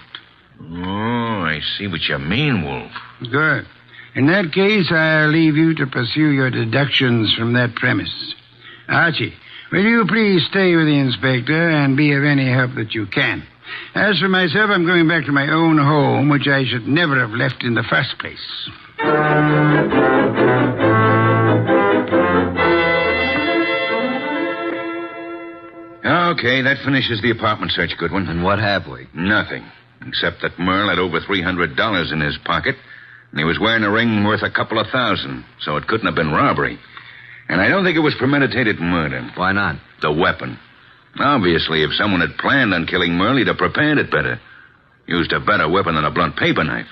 Oh, I see what you mean, Wolfe. Good. In that case, I'll leave you to pursue your deductions from that premise. Archie, will you please stay with the inspector and be of any help that you can? As for myself, I'm going back to my own home, which I should never have left in the first place. Okay, that finishes the apartment search, Goodwin. And what have we? Nothing. Except that Merle had over $300 in his pocket, and he was wearing a ring worth a couple of $1,000, so it couldn't have been robbery. And I don't think it was premeditated murder. Why not? The weapon. Obviously, if someone had planned on killing Merle, he'd have prepared it better. Used a better weapon than a blunt paper knife.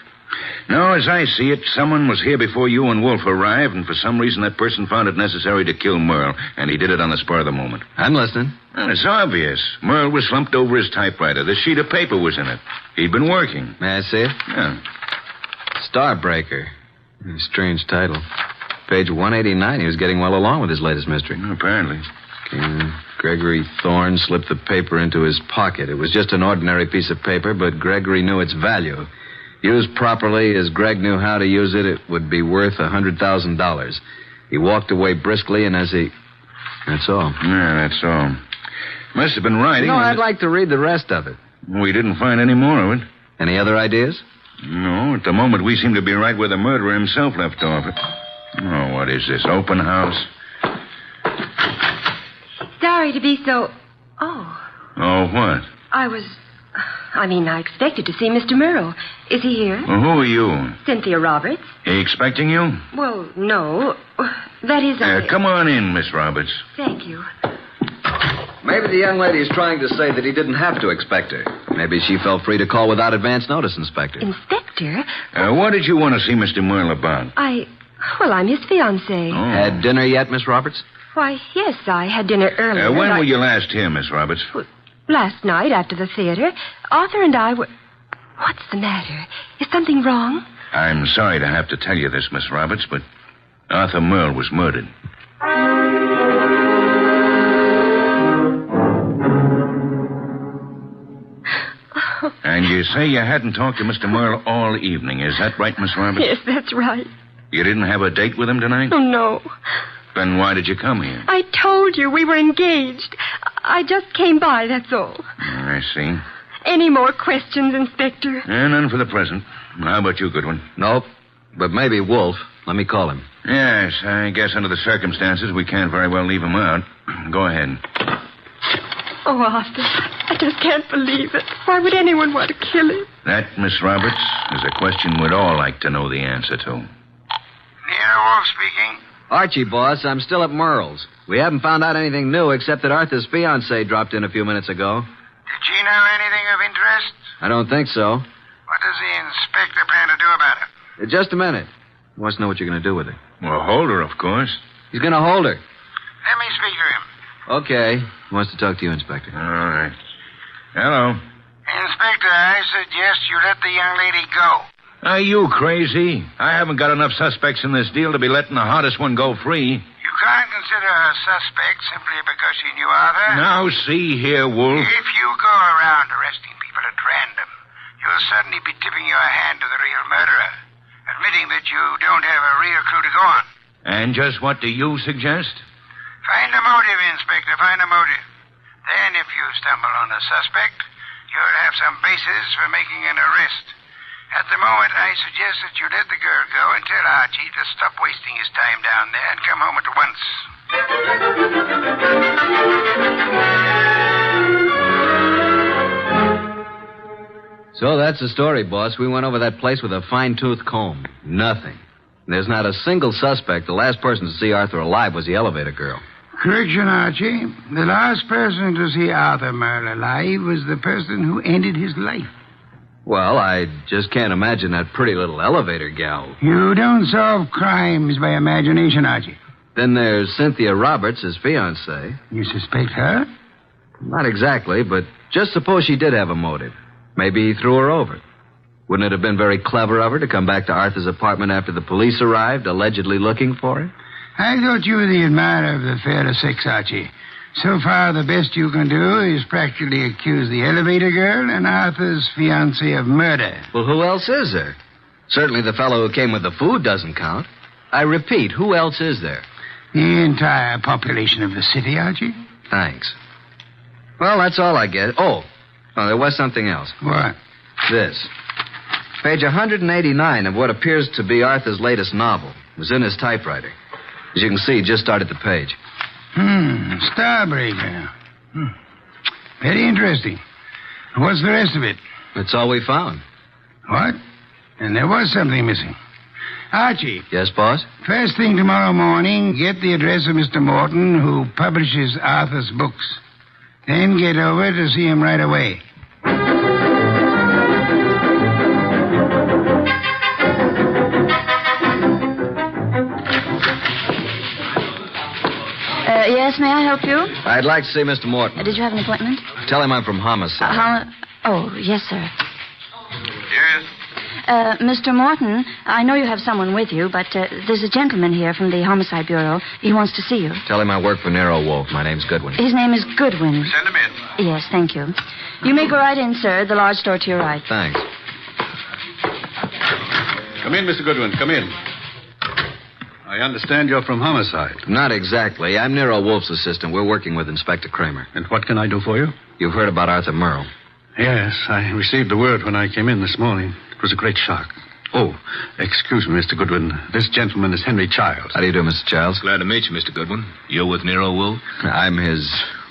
No, as I see it, someone was here before you and Wolfe arrived, and for some reason that person found it necessary to kill Merle, and he did it on the spur of the moment. I'm listening. Well, it's obvious. Merle was slumped over his typewriter. The sheet of paper was in it. He'd been working. May I see it? Yeah. Starbreaker. Strange title. Page 189. He was getting well along with his latest mystery. Apparently. Gregory Thorne slipped the paper into his pocket. It was just an ordinary piece of paper, but Gregory knew its value. Used properly, as Greg knew how to use it, it would be worth $100,000. He walked away briskly, and as he... That's all. Yeah, that's all. Must have been writing. No, I'd like to read the rest of it. We didn't find any more of it. Any other ideas? No, at the moment we seem to be right where the murderer himself left off. Oh, what is this, open house? Sorry to be so... Oh. Oh, what? I expected to see Mr. Merle. Is he here? Well, who are you? Cynthia Roberts. He expecting you? Well, no. That is... Come on in, Miss Roberts. Thank you. Maybe the young lady is trying to say that he didn't have to expect her. Maybe she felt free to call without advance notice, Inspector. Inspector? What did you want to see Mr. Merle about? I'm his fiancée. Oh. Had dinner yet, Miss Roberts? Why, yes, I had dinner earlier. When were you last here, Miss Roberts? Last night after the theater. Arthur and I were... What's the matter? Is something wrong? I'm sorry to have to tell you this, Miss Roberts, but Arthur Merle was murdered. And you say you hadn't talked to Mr. Merle all evening. Is that right, Miss Roberts? Yes, that's right. You didn't have a date with him tonight? Oh, no. Then why did you come here? I told you we were engaged. I just came by, that's all. I see. Any more questions, Inspector? None for the present. How about you, Goodwin? Nope. But maybe Wolfe. Let me call him. Yes, I guess under the circumstances, we can't very well leave him out. Go ahead. Oh, Arthur, I just can't believe it. Why would anyone want to kill him? That, Miss Roberts, is a question we'd all like to know the answer to. Nero Wolfe speaking. Archie, boss, I'm still at Merle's. We haven't found out anything new except that Arthur's fiancée dropped in a few minutes ago. Did she know anything of interest? I don't think so. What does the inspector plan to do about it? Just a minute. He wants to know what you're going to do with her. Well, hold her, of course. He's going to hold her. Let me speak to him. Okay. He wants to talk to you, Inspector. All right. Hello. Inspector, I suggest you let the young lady go. Are you crazy? I haven't got enough suspects in this deal to be letting the hottest one go free. You can't consider her a suspect simply because she knew Arthur. Now, see here, Wolf. If you go around arresting people at random, you'll suddenly be tipping your hand to the real murderer, admitting that you don't have a real clue to go on. And just what do you suggest? Find a motive, Inspector, find a motive. Then, if you stumble on a suspect, you'll have some basis for making an arrest. At the moment, I suggest that you let the girl go and tell Archie to stop wasting his time down there and come home at once. So that's the story, boss. We went over that place with a fine-tooth comb. Nothing. There's not a single suspect. The last person to see Arthur alive was the elevator girl. Correction, Archie. The last person to see Arthur Merle alive was the person who ended his life. Well, I just can't imagine that pretty little elevator gal. You don't solve crimes by imagination, Archie. Then there's Cynthia Roberts, his fiancée. You suspect her? Not exactly, but just suppose she did have a motive. Maybe he threw her over. Wouldn't it have been very clever of her to come back to Arthur's apartment after the police arrived, allegedly looking for her? I thought you were the admirer of the fairer sex, Archie. So far, the best you can do is practically accuse the elevator girl and Arthur's fiancé of murder. Well, who else is there? Certainly the fellow who came with the food doesn't count. I repeat, who else is there? The entire population of the city, Archie. Thanks. Well, that's all I get. Oh, there was something else. What? This. Page 189 of what appears to be Arthur's latest novel. It was in his typewriter. As you can see, he just started the page. Starbreaker. Very interesting. What's the rest of it? That's all we found. What? And there was something missing. Archie. Yes, boss? First thing tomorrow morning, get the address of Mr. Morton, who publishes Arthur's books. Then get over to see him right away. Yes, may I help you? I'd like to see Mr. Morton. Did you have an appointment? Tell him I'm from Homicide. Oh, yes, sir. Yes? Mr. Morton, I know you have someone with you, but there's a gentleman here from the Homicide Bureau. He wants to see you. Tell him I work for Nero Wolfe. My name's Goodwin. His name is Goodwin. Send him in. Yes, thank you. You may go right in, sir. The large door to your right. Thanks. Come in, Mr. Goodwin. Come in. I understand you're from Homicide. Not exactly. I'm Nero Wolfe's assistant. We're working with Inspector Kramer. And what can I do for you? You've heard about Arthur Merle. Yes, I received the word when I came in this morning. It was a great shock. Oh, excuse me, Mr. Goodwin. This gentleman is Henry Childs. How do you do, Mr. Childs? Glad to meet you, Mr. Goodwin. You're with Nero Wolfe? I'm his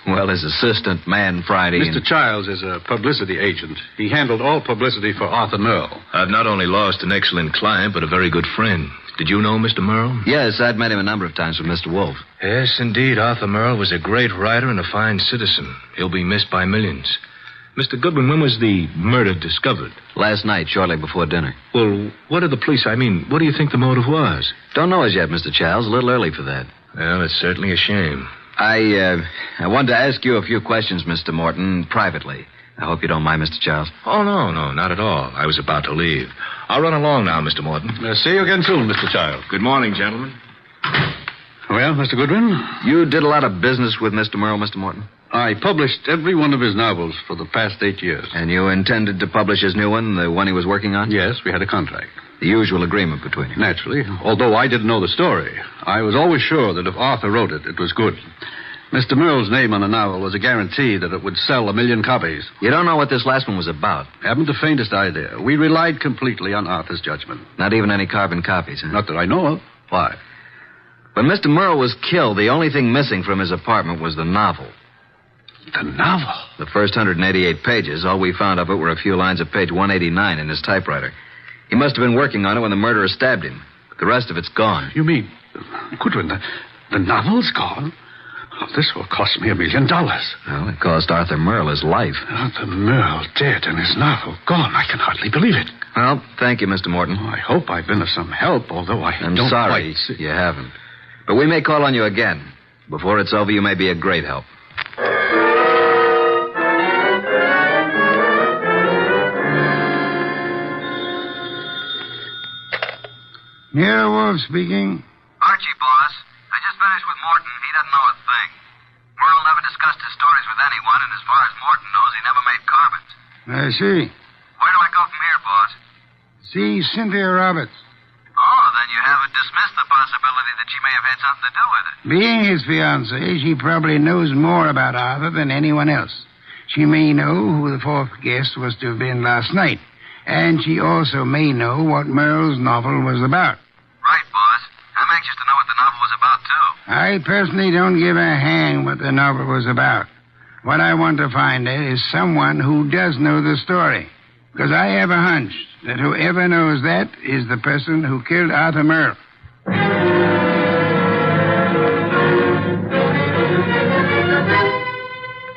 assistant, man Friday. Mr. Childs is a publicity agent. He handled all publicity for Arthur Merle. I've not only lost an excellent client, but a very good friend. Did you know Mr. Merle? Yes, I'd met him a number of times with Mr. Wolfe. Yes, indeed. Arthur Merle was a great writer and a fine citizen. He'll be missed by millions. Mr. Goodwin, when was the murder discovered? Last night, shortly before dinner. Well, what do the police, what do you think the motive was? Don't know as yet, Mr. Childs. A little early for that. Well, it's certainly a shame. I wanted to ask you a few questions, Mr. Morton, privately. I hope you don't mind, Mr. Charles. Oh, no, not at all. I was about to leave. I'll run along now, Mr. Morton. See you again soon, Mr. Child. Good morning, gentlemen. Well, Mr. Goodwin? You did a lot of business with Mr. Merle, Mr. Morton? I published every one of his novels for the past 8 years. And you intended to publish his new one, the one he was working on? Yes, we had a contract. The usual agreement between you. Naturally. Although I didn't know the story, I was always sure that if Arthur wrote it, it was good. Mr. Merle's name on the novel was a guarantee that it would sell 1 million copies. You don't know what this last one was about? Haven't the faintest idea. We relied completely on Arthur's judgment. Not even any carbon copies, huh? Not that I know of. Why? When Mr. Merle was killed, the only thing missing from his apartment was the novel. The novel? The first 188 pages, all we found of it were a few lines of page 189 in his typewriter. He must have been working on it when the murderer stabbed him. But the rest of it's gone. You mean, Goodwin, the novel's gone? Oh, this will cost me $1 million. Well, it cost Arthur Merle his life. Arthur Merle dead and his novel gone. I can hardly believe it. Well, thank you, Mr. Morton. I hope I've been of some help, although I'm don't sorry quite... you haven't. But we may call on you again. Before it's over, you may be a great help. Nero Wolfe speaking. Archie, boss. I just finished with Morton. He doesn't know a thing. Merle never discussed his stories with anyone, and as far as Morton knows, he never made carbons. I see. Where do I go from here, boss? See Cynthia Roberts. Oh, then you haven't dismissed the possibility that she may have had something to do with it. Being his fiancée, she probably knows more about Arthur than anyone else. She may know who the fourth guest was to have been last night. And she also may know what Merle's novel was about. Right, boss. I'm anxious to know what the novel was about, too. I personally don't give a hang what the novel was about. What I want to find is someone who does know the story. Because I have a hunch that whoever knows that is the person who killed Arthur Merle.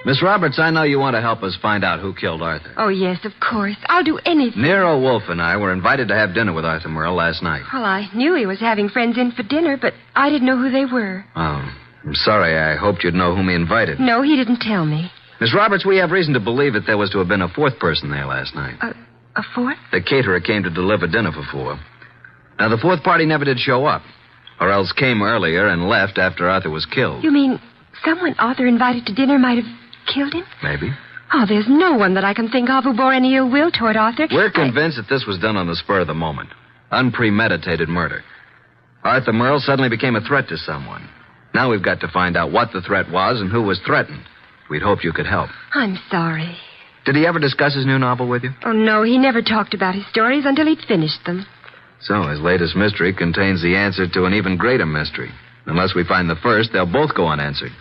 Miss Roberts, I know you want to help us find out who killed Arthur. Oh, yes, of course. I'll do anything. Nero Wolfe and I were invited to have dinner with Arthur Merle last night. Well, I knew he was having friends in for dinner, but I didn't know who they were. Oh, I'm sorry. I hoped you'd know whom he invited. No, he didn't tell me. Miss Roberts, we have reason to believe that there was to have been a fourth person there last night. A fourth? The caterer came to deliver dinner for 4. Now, the fourth party never did show up, or else came earlier and left after Arthur was killed. You mean someone Arthur invited to dinner might have killed him? Maybe. Oh, there's no one that I can think of who bore any ill will toward Arthur. We're convinced that this was done on the spur of the moment. Unpremeditated murder. Arthur Merle suddenly became a threat to someone. Now we've got to find out what the threat was and who was threatened. We'd hoped you could help. I'm sorry. Did he ever discuss his new novel with you? Oh, no, he never talked about his stories until he'd finished them. So his latest mystery contains the answer to an even greater mystery. Unless we find the first, they'll both go unanswered.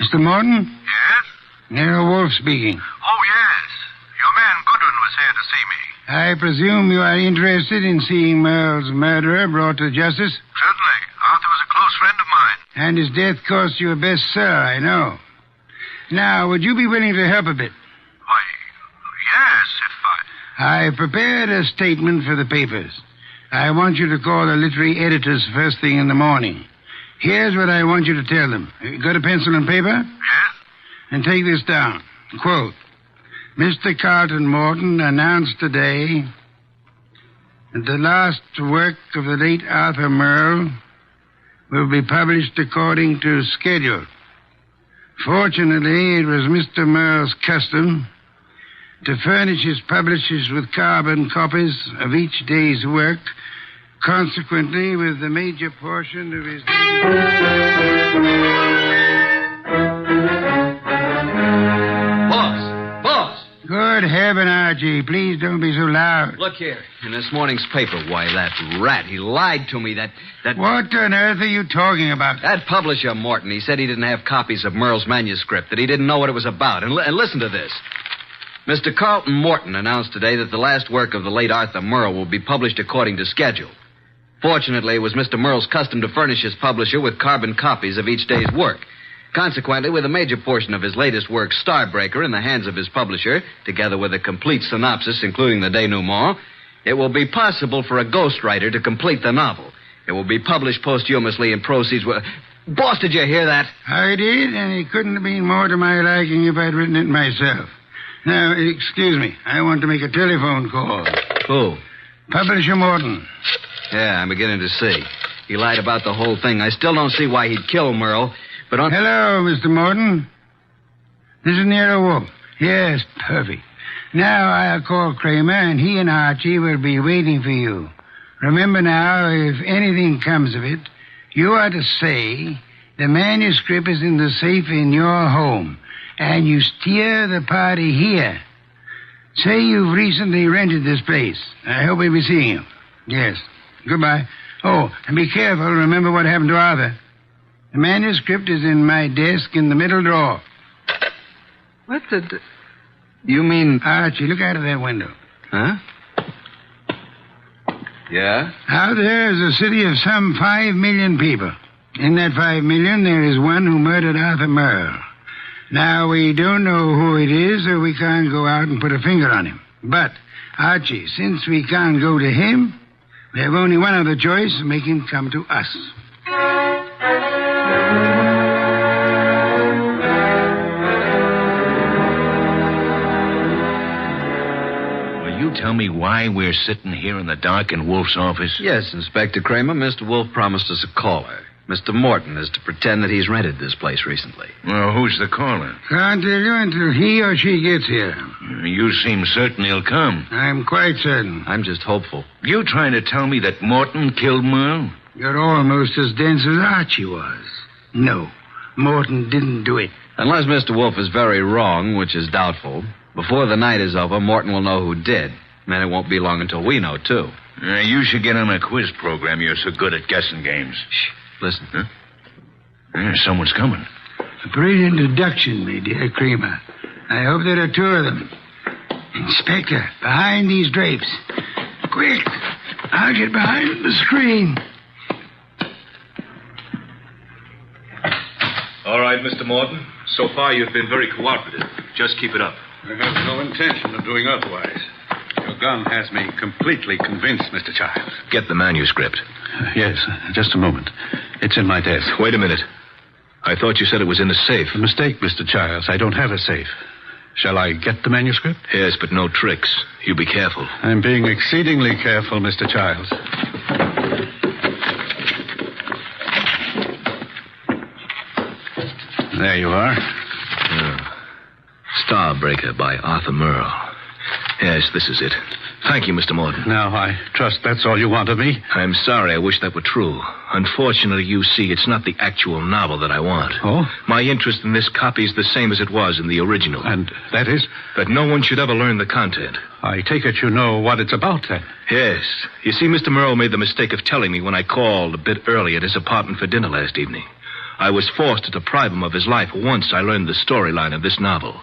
Mr. Morton? Yes? Nero Wolfe speaking. Oh, yes. Your man Goodwin was here to see me. I presume you are interested in seeing Merle's murderer brought to justice? Certainly. Arthur was a close friend of mine. And his death cost you a bestseller, I know. Now, would you be willing to help a bit? Why, yes, if I prepared a statement for the papers. I want you to call the literary editors first thing in the morning. Here's what I want you to tell them. Got a pencil and paper? Yes. And take this down. Quote, Mr. Carlton Morton announced today that the last work of the late Arthur Merle will be published according to schedule. Fortunately, it was Mr. Merle's custom to furnish his publishers with carbon copies of each day's work. Consequently, with the major portion of his... Boss! Good heaven, Archie. Please don't be so loud. Look here. In this morning's paper, why, that rat, he lied to me. That... What on earth are you talking about? That publisher, Morton, he said he didn't have copies of Merle's manuscript, that he didn't know what it was about. And listen to this. Mr. Carlton Morton announced today that the last work of the late Arthur Merle will be published according to schedule. Fortunately, it was Mr. Merle's custom to furnish his publisher with carbon copies of each day's work. Consequently, with a major portion of his latest work, Starbreaker, in the hands of his publisher, together with a complete synopsis, including the denouement, it will be possible for a ghostwriter to complete the novel. It will be published posthumously and proceeds with... Boss, did you hear that? I did, and it couldn't have been more to my liking if I'd written it myself. Now, excuse me. I want to make a telephone call. Who? Publisher Morton. Yeah, I'm beginning to see. He lied about the whole thing. I still don't see why he'd kill Merle, but on... Hello, Mr. Morton. This is Nero Wolfe. Yes, perfect. Now I'll call Kramer, and he and Archie will be waiting for you. Remember now, if anything comes of it, you are to say the manuscript is in the safe in your home, and you steer the party here. Say you've recently rented this place. I hope we'll be seeing you. Yes. Goodbye. Oh, and be careful. Remember what happened to Arthur. The manuscript is in my desk in the middle drawer. What the... You mean... Archie, look out of that window. Huh? Yeah? Out there is a city of some 5 million people. In that 5 million, there is one who murdered Arthur Merle. Now, we don't know who it is, so we can't go out and put a finger on him. But, Archie, since we can't go to him, we have only one other choice: make him come to us. You tell me why we're sitting here in the dark in Wolfe's office? Yes, Inspector Kramer. Mr. Wolfe promised us a caller. Mr. Morton is to pretend that he's rented this place recently. Well, who's the caller? Can't tell you until he or she gets here. You seem certain he'll come. I'm quite certain. I'm just hopeful. You trying to tell me that Morton killed Merle? You're almost as dense as Archie was. No, Morton didn't do it. Unless Mr. Wolfe is very wrong, which is doubtful, before the night is over, Morton will know who did. And it won't be long until we know, too. You should get on a quiz program. You're so good at guessing games. Shh. Listen. Huh? Someone's coming. A great introduction, my dear Kramer. I hope there are 2 of them. Inspector, behind these drapes. Quick! I'll get behind the screen. All right, Mr. Morton. So far, you've been very cooperative. Just keep it up. I have no intention of doing otherwise. Your gun has me completely convinced, Mr. Childs. Get the manuscript. Yes, just a moment. It's in my desk. Wait a minute. I thought you said it was in the safe. A mistake, Mr. Childs. I don't have a safe. Shall I get the manuscript? Yes, but no tricks. You be careful. I'm being exceedingly careful, Mr. Childs. There you are. Starbreaker by Arthur Merle. Yes, this is it. Thank you, Mr. Morton. Now, I trust that's all you want of me. I'm sorry. I wish that were true. Unfortunately, you see, it's not the actual novel that I want. Oh? My interest in this copy is the same as it was in the original. And that is? That no one should ever learn the content. I take it you know what it's about, then. Yes. You see, Mr. Merle made the mistake of telling me when I called a bit early at his apartment for dinner last evening. I was forced to deprive him of his life once I learned the storyline of this novel.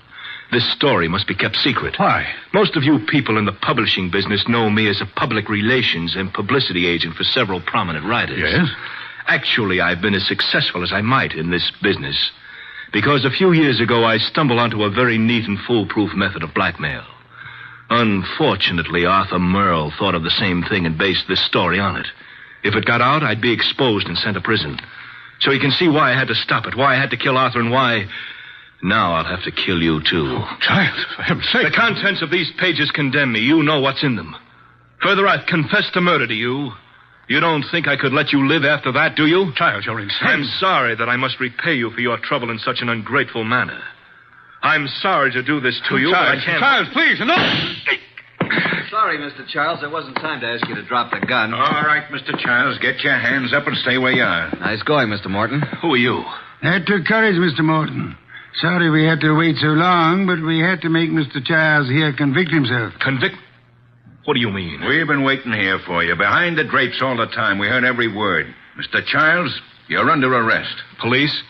This story must be kept secret. Why? Most of you people in the publishing business know me as a public relations and publicity agent for several prominent writers. Yes? Actually, I've been as successful as I might in this business. Because a few years ago, I stumbled onto a very neat and foolproof method of blackmail. Unfortunately, Arthur Merle thought of the same thing and based this story on it. If it got out, I'd be exposed and sent to prison. So you can see why I had to stop it, why I had to kill Arthur, and why... Now I'll have to kill you, too. Oh, child, for heaven's sake. The contents of these pages condemn me. You know what's in them. Further, I've confessed to murder to you. You don't think I could let you live after that, do you? Child, you're insane. I'm sorry that I must repay you for your trouble in such an ungrateful manner. I'm sorry to do this to you, Child, but I can't... Child, please, no! Sorry, Mr. Childs. There wasn't time to ask you to drop the gun. All right, Mr. Childs. Get your hands up and stay where you are. Nice going, Mr. Morton. Who are you? That took courage, Mr. Morton. Sorry we had to wait so long, but we had to make Mr. Childs here convict himself. Convict? What do you mean? We've been waiting here for you, behind the drapes all the time. We heard every word. Mr. Childs, you're under arrest. Police?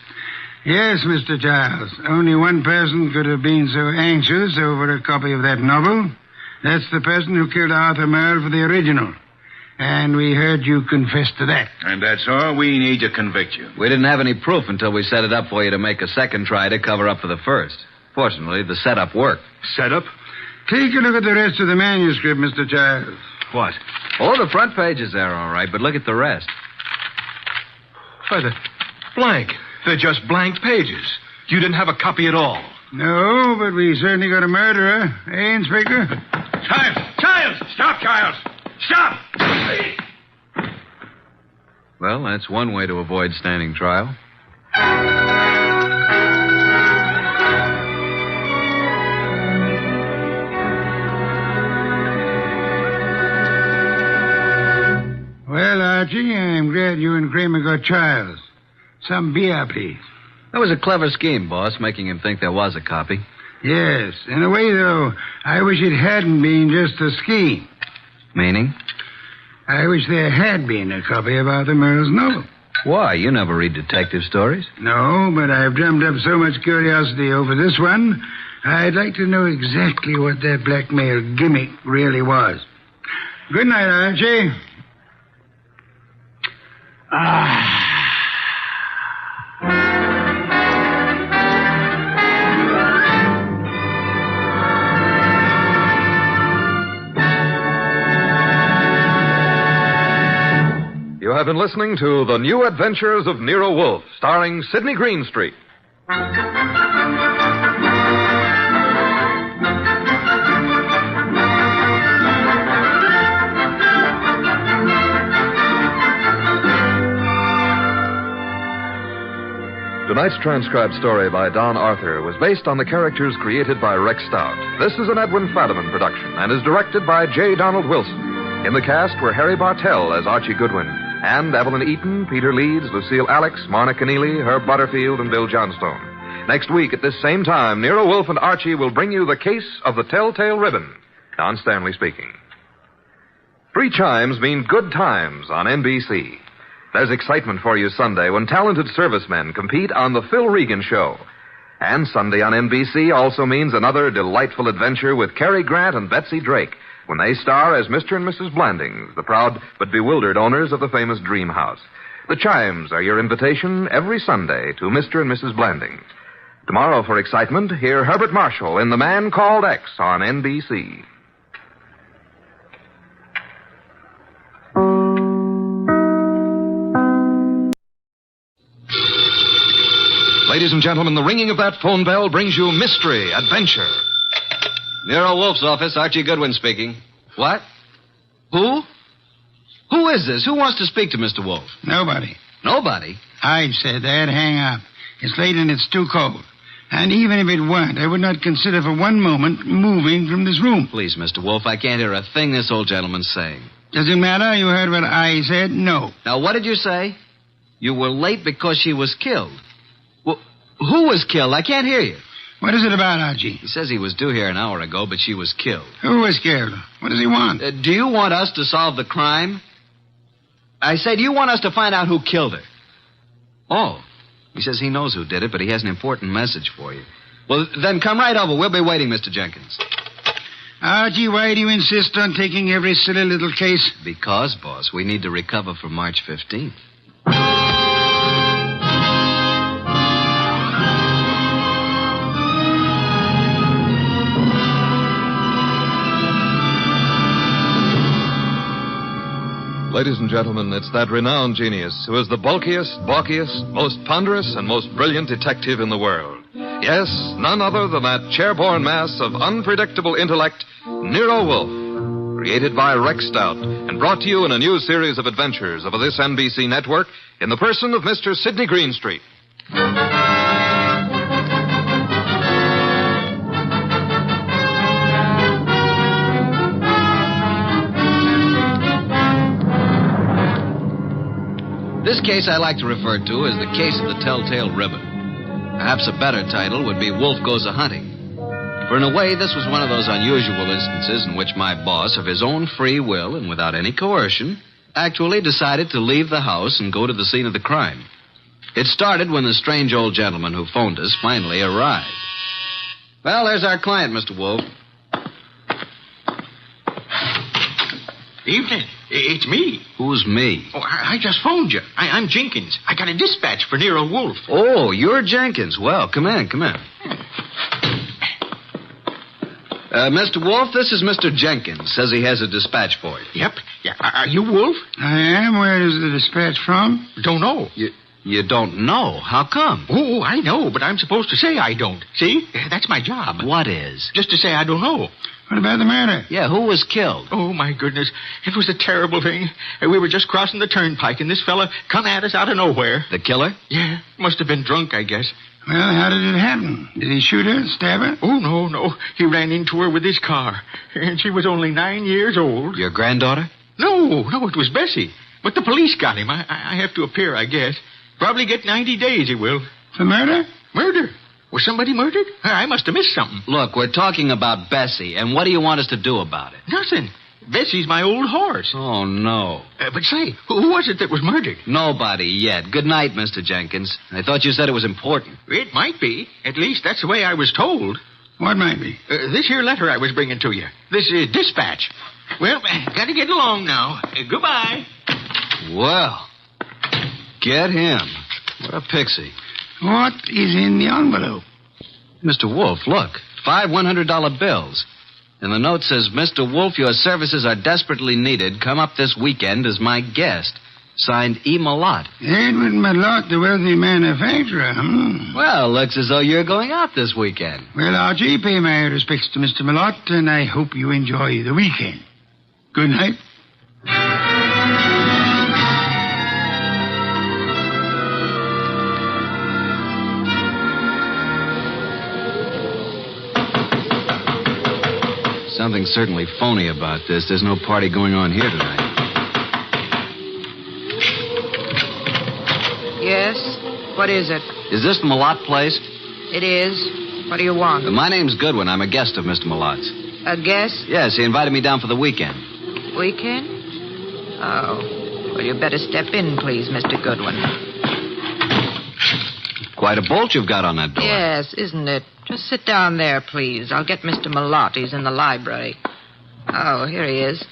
Yes, Mr. Childs. Only one person could have been so anxious over a copy of that novel. That's the person who killed Arthur Merle for the original. And we heard you confess to that. And that's all we need to convict you. We didn't have any proof until we set it up for you to make a second try to cover up for the first. Fortunately, the setup worked. Setup? Take a look at the rest of the manuscript, Mr. Childs. What? Oh, the front page is there, all right, but look at the rest. Why, they're blank. They're just blank pages. You didn't have a copy at all. No, but we certainly got a murderer. Eh, Inspector? Childs! Stop, Childs! Stop! Well, that's one way to avoid standing trial. Well, Archie, I'm glad you and Kramer got Childs. Some beer, please. That was a clever scheme, boss, making him think there was a copy. Yes. In a way, though, I wish it hadn't been just a scheme. Meaning? I wish there had been a copy of Arthur Merle's novel. Why? You never read detective stories. No, but I've drummed up so much curiosity over this one, I'd like to know exactly what that blackmail gimmick really was. Good night, Archie. You have been listening to The New Adventures of Nero Wolfe, starring Sidney Greenstreet. Tonight's transcribed story by Don Arthur was based on the characters created by Rex Stout. This is an Edwin Fadiman production and is directed by J. Donald Wilson. In the cast were Harry Bartell as Archie Goodwin, and Evelyn Eaton, Peter Leeds, Lucille Alex, Marna Keneally, Herb Butterfield, and Bill Johnstone. Next week at this same time, Nero Wolfe and Archie will bring you The Case of the Telltale Ribbon. Don Stanley speaking. 3 chimes mean good times on NBC. There's excitement for you Sunday when talented servicemen compete on The Phil Regan Show. And Sunday on NBC also means another delightful adventure with Cary Grant and Betsy Drake when they star as Mr. and Mrs. Blandings, the proud but bewildered owners of the famous Dream House. The chimes are your invitation every Sunday to Mr. and Mrs. Blandings. Tomorrow for excitement, hear Herbert Marshall in The Man Called X on NBC. Ladies and gentlemen, the ringing of that phone bell brings you mystery, adventure. Nero Wolfe's office, Archie Goodwin speaking. What? Who? Who is this? Who wants to speak to Mr. Wolfe? Nobody. Nobody? I said that. Hang up. It's late and it's too cold. And even if it weren't, I would not consider for one moment moving from this room. Please, Mr. Wolfe, I can't hear a thing this old gentleman's saying. Does it matter? You heard what I said? No. Now, what did you say? You were late because she was killed. Well, who was killed? I can't hear you. What is it about, Archie? He says he was due here an hour ago, but she was killed. Who was killed? What does he want? Do you want us to solve the crime? I say, do you want us to find out who killed her? Oh. He says he knows who did it, but he has an important message for you. Well, then come right over. We'll be waiting, Mr. Jenkins. Archie, why do you insist on taking every silly little case? Because, boss, we need to recover for March 15th. Ladies and gentlemen, it's that renowned genius who is the bulkiest, balkiest, most ponderous, and most brilliant detective in the world. Yes, none other than that chairborne mass of unpredictable intellect, Nero Wolfe, created by Rex Stout and brought to you in a new series of adventures of this NBC network in the person of Mr. Sidney Greenstreet. This case I like to refer to as the case of the Telltale Ribbon. Perhaps a better title would be Wolfe Goes A-Hunting. For in a way, this was one of those unusual instances in which my boss, of his own free will and without any coercion, actually decided to leave the house and go to the scene of the crime. It started when the strange old gentleman who phoned us finally arrived. Well, there's our client, Mr. Wolfe. Evening. It's me. Who's me? Oh, I just phoned you. I'm Jenkins. I got a dispatch for Nero Wolfe. Oh, you're Jenkins. Well, come in. Mr. Wolfe, this is Mr. Jenkins. Says he has a dispatch for you. Yep. Yeah. Are you Wolfe? I am. Where is the dispatch from? Don't know. You don't know? How come? Oh, I know, but I'm supposed to say I don't. See? That's my job. What is? Just to say I don't know. What about the murder? Yeah, who was killed? Oh, my goodness. It was a terrible thing. We were just crossing the turnpike, and this fella come at us out of nowhere. The killer? Yeah. Must have been drunk, I guess. Well, how did it happen? Did he shoot her, stab her? Oh, no. He ran into her with his car. And she was only 9 years old. Your granddaughter? No, it was Bessie. But the police got him. I have to appear, I guess. Probably get 90 days, he will. For murder? Murder? Was somebody murdered? I must have missed something. Look, we're talking about Bessie, and what do you want us to do about it? Nothing. Bessie's my old horse. Oh, no. But say, who was it that was murdered? Nobody yet. Good night, Mr. Jenkins. I thought you said it was important. It might be. At least that's the way I was told. What might be? This here letter I was bringing to you. This dispatch. Well, gotta get along now. Goodbye. Well, get him. What a pixie. What is in the envelope? Mr. Wolfe, look. 5 $100 bills. And the note says, Mr. Wolfe, your services are desperately needed. Come up this weekend as my guest. Signed E. Malott. Edward Malott, the wealthy manufacturer. Well, looks as though you're going out this weekend. Well, Archie, pay my respects to Mr. Malott, and I hope you enjoy the weekend. Good night. Something certainly phony about this. There's no party going on here tonight. Yes? What is it? Is this the Malott place? It is. What do you want? My name's Goodwin. I'm a guest of Mr. Malott's. A guest? Yes, he invited me down for the weekend. Weekend? Oh. Well, you better step in, please, Mr. Goodwin. Quite a bolt you've got on that door. Yes, isn't it? Just sit down there, please. I'll get Mr. Malott. He's in the library. Oh, here he is.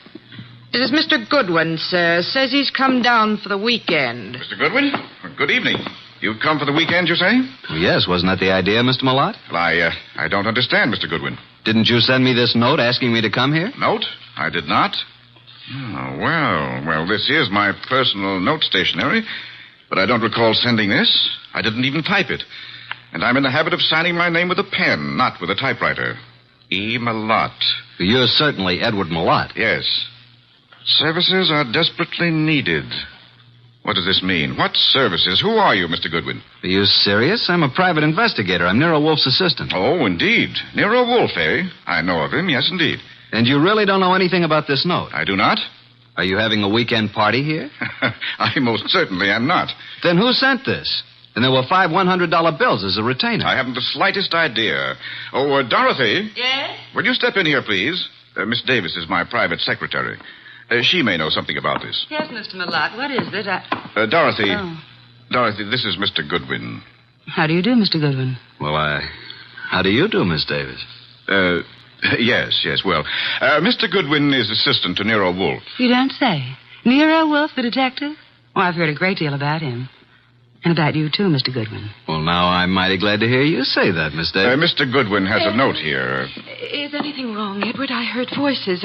This is Mr. Goodwin, sir. Says he's come down for the weekend. Mr. Goodwin, good evening. You've come for the weekend, you say? Well, yes, wasn't that the idea, Mr. Malott? Well, I don't understand, Mr. Goodwin. Didn't you send me this note asking me to come here? Note? I did not. Oh, well, this is my personal note stationery, but I don't recall sending this. I didn't even type it. And I'm in the habit of signing my name with a pen, not with a typewriter. E. Malott. You're certainly Edward Malott. Yes. Services are desperately needed. What does this mean? What services? Who are you, Mr. Goodwin? Are you serious? I'm a private investigator. I'm Nero Wolfe's assistant. Oh, indeed. Nero Wolfe, eh? I know of him, yes, indeed. And you really don't know anything about this note? I do not. Are you having a weekend party here? I most certainly am not. Then who sent this? And there were 5 $100 bills as a retainer. I haven't the slightest idea. Oh, Dorothy. Yes? Will you step in here, please? Miss Davis is my private secretary. She may know something about this. Yes, Mr. Malott. What is it? Dorothy. Oh. Dorothy, this is Mr. Goodwin. How do you do, Mr. Goodwin? Well, how do you do, Miss Davis? Yes. Well, Mr. Goodwin is assistant to Nero Wolfe. You don't say. Nero Wolfe, the detective? Oh, I've heard a great deal about him. And about you, too, Mr. Goodwin. Well, now I'm mighty glad to hear you say that, Miss Davis. Mr. Goodwin has a note here. Is anything wrong, Edward? I heard voices.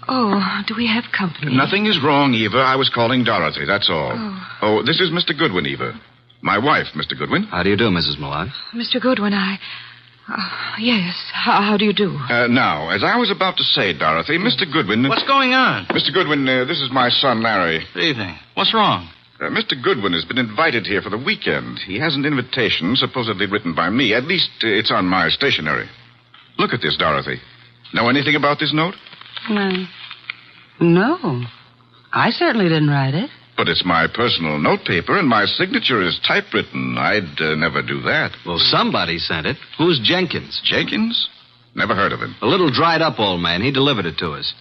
Oh, do we have company? Nothing is wrong, Eva. I was calling Dorothy, that's all. Oh, this is Mr. Goodwin, Eva. My wife, Mr. Goodwin. How do you do, Mrs. Malott? Mr. Goodwin, yes. How do you do? Now, as I was about to say, Dorothy, Mr. Goodwin... What's going on? Mr. Goodwin, this is my son, Larry. Good evening. What's wrong? Mr. Goodwin has been invited here for the weekend. He has an invitation supposedly written by me. At least it's on my stationery. Look at this, Dorothy. Know anything about this note? No. I certainly didn't write it. But it's my personal notepaper, and my signature is typewritten. I'd never do that. Well, somebody sent it. Who's Jenkins? Jenkins? Never heard of him. A little dried-up old man. He delivered it to us.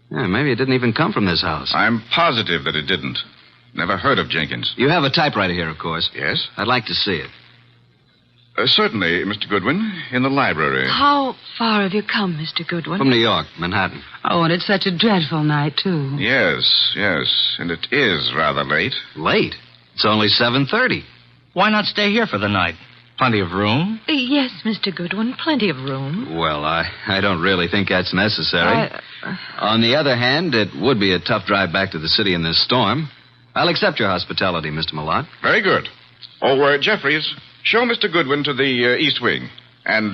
Yeah, maybe it didn't even come from this house. I'm positive that it didn't. Never heard of Jenkins. You have a typewriter here, of course. Yes? I'd like to see it. Certainly, Mr. Goodwin. In the library. How far have you come, Mr. Goodwin? From New York, Manhattan. Oh, and it's such a dreadful night, too. Yes. And it is rather late. Late? It's only 7:30. Why not stay here for the night? Plenty of room? Yes, Mr. Goodwin, plenty of room. Well, I don't really think that's necessary. On the other hand, it would be a tough drive back to the city in this storm. I'll accept your hospitality, Mr. Malott. Very good. Oh, Jeffries, show Mr. Goodwin to the East Wing. And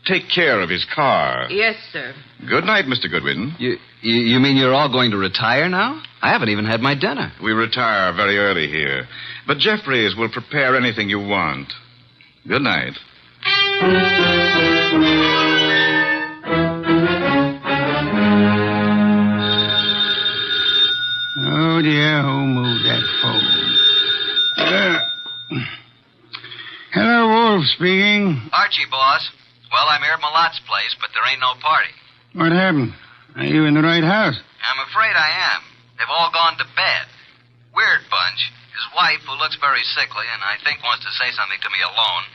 take care of his car. Yes, sir. Good night, Mr. Goodwin. You mean you're all going to retire now? I haven't even had my dinner. We retire very early here. But Jeffries will prepare anything you want. Good night. Oh, dear, who moved that phone? Hello, Wolfe speaking. Archie, boss. Well, I'm here at Malott's place, but there ain't no party. What happened? Are you in the right house? I'm afraid I am. They've all gone to bed. Weird bunch. His wife, who looks very sickly and I think wants to say something to me alone,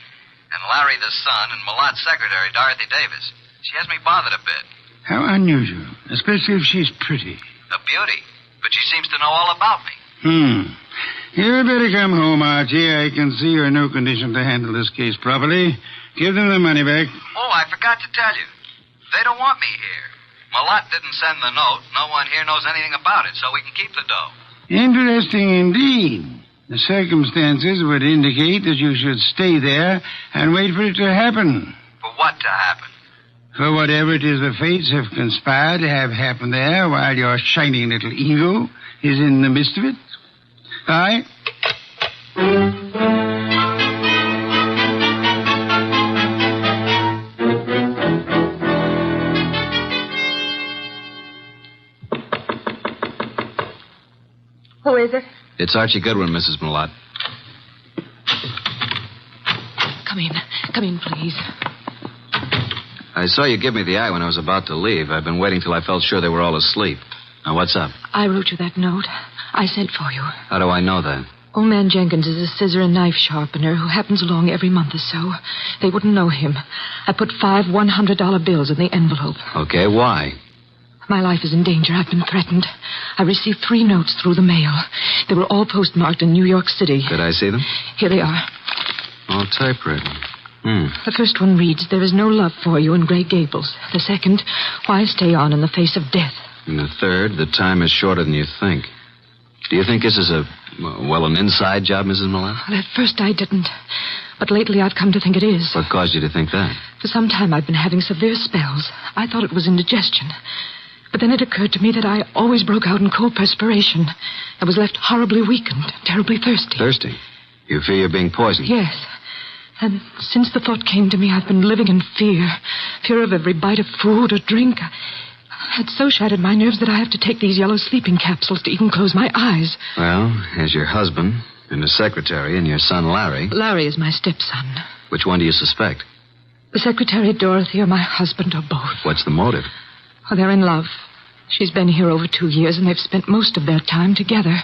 and Larry the son, and Malott's secretary, Dorothy Davis. She has me bothered a bit. How unusual, especially if she's pretty. A beauty. But she seems to know all about me. You'd better come home, Archie. I can see you're in no condition to handle this case properly. Give them the money back. Oh, I forgot to tell you. They don't want me here. Malott didn't send the note. No one here knows anything about it, so we can keep the dough. Interesting indeed. The circumstances would indicate that you should stay there and wait for it to happen. For what to happen? For whatever it is the fates have conspired to have happen there while your shining little ego is in the midst of it. Aye? Who is it? It's Archie Goodwin, Mrs. Malott. Come in, please. I saw you give me the eye when I was about to leave. I've been waiting till I felt sure they were all asleep. Now, what's up? I wrote you that note. I sent for you. How do I know that? Old man Jenkins is a scissor and knife sharpener who happens along every month or so. They wouldn't know him. I put 5 $100 bills in the envelope. Okay, why? My life is in danger. I've been threatened. I received 3 notes through the mail. They were all postmarked in New York City. Could I see them? Here they are. All typewritten. The first one reads, "There is no love for you in Grey Gables." The second, "Why stay on in the face of death?" And the third, "The time is shorter than you think." Do you think this is an inside job, Mrs. Malott? Well, at first I didn't. But lately I've come to think it is. What caused you to think that? For some time I've been having severe spells. I thought it was indigestion. But then it occurred to me that I always broke out in cold perspiration. I was left horribly weak and terribly thirsty. Thirsty? You fear you're being poisoned? Yes. And since the thought came to me, I've been living in fear. Fear of every bite of food or drink. It's so shattered my nerves that I have to take these yellow sleeping capsules to even close my eyes. Well, as your husband and his secretary and your son Larry... Larry is my stepson. Which one do you suspect? The secretary, Dorothy, or my husband, or both. What's the motive? Oh, they're in love. She's been here over 2 years, and they've spent most of their time together.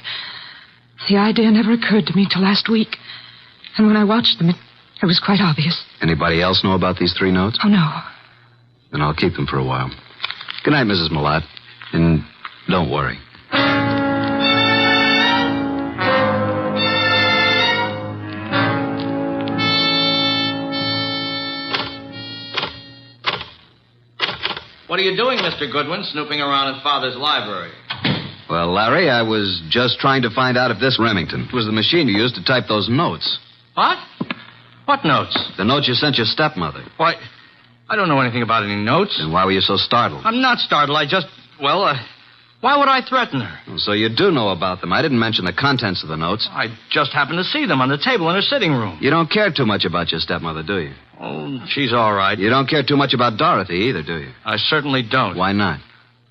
The idea never occurred to me till last week. And when I watched them, it was quite obvious. Anybody else know about these 3 notes? Oh, no. Then I'll keep them for a while. Good night, Mrs. Malott. And don't worry. What are you doing, Mr. Goodwin, snooping around in Father's library? Well, Larry, I was just trying to find out if this Remington was the machine you used to type those notes. What? What notes? The notes you sent your stepmother. Why, I don't know anything about any notes. Then why were you so startled? I'm not startled. Why would I threaten her? So you do know about them. I didn't mention the contents of the notes. I just happened to see them on the table in her sitting room. You don't care too much about your stepmother, do you? Oh, she's all right. You don't care too much about Dorothy either, do you? I certainly don't. Why not?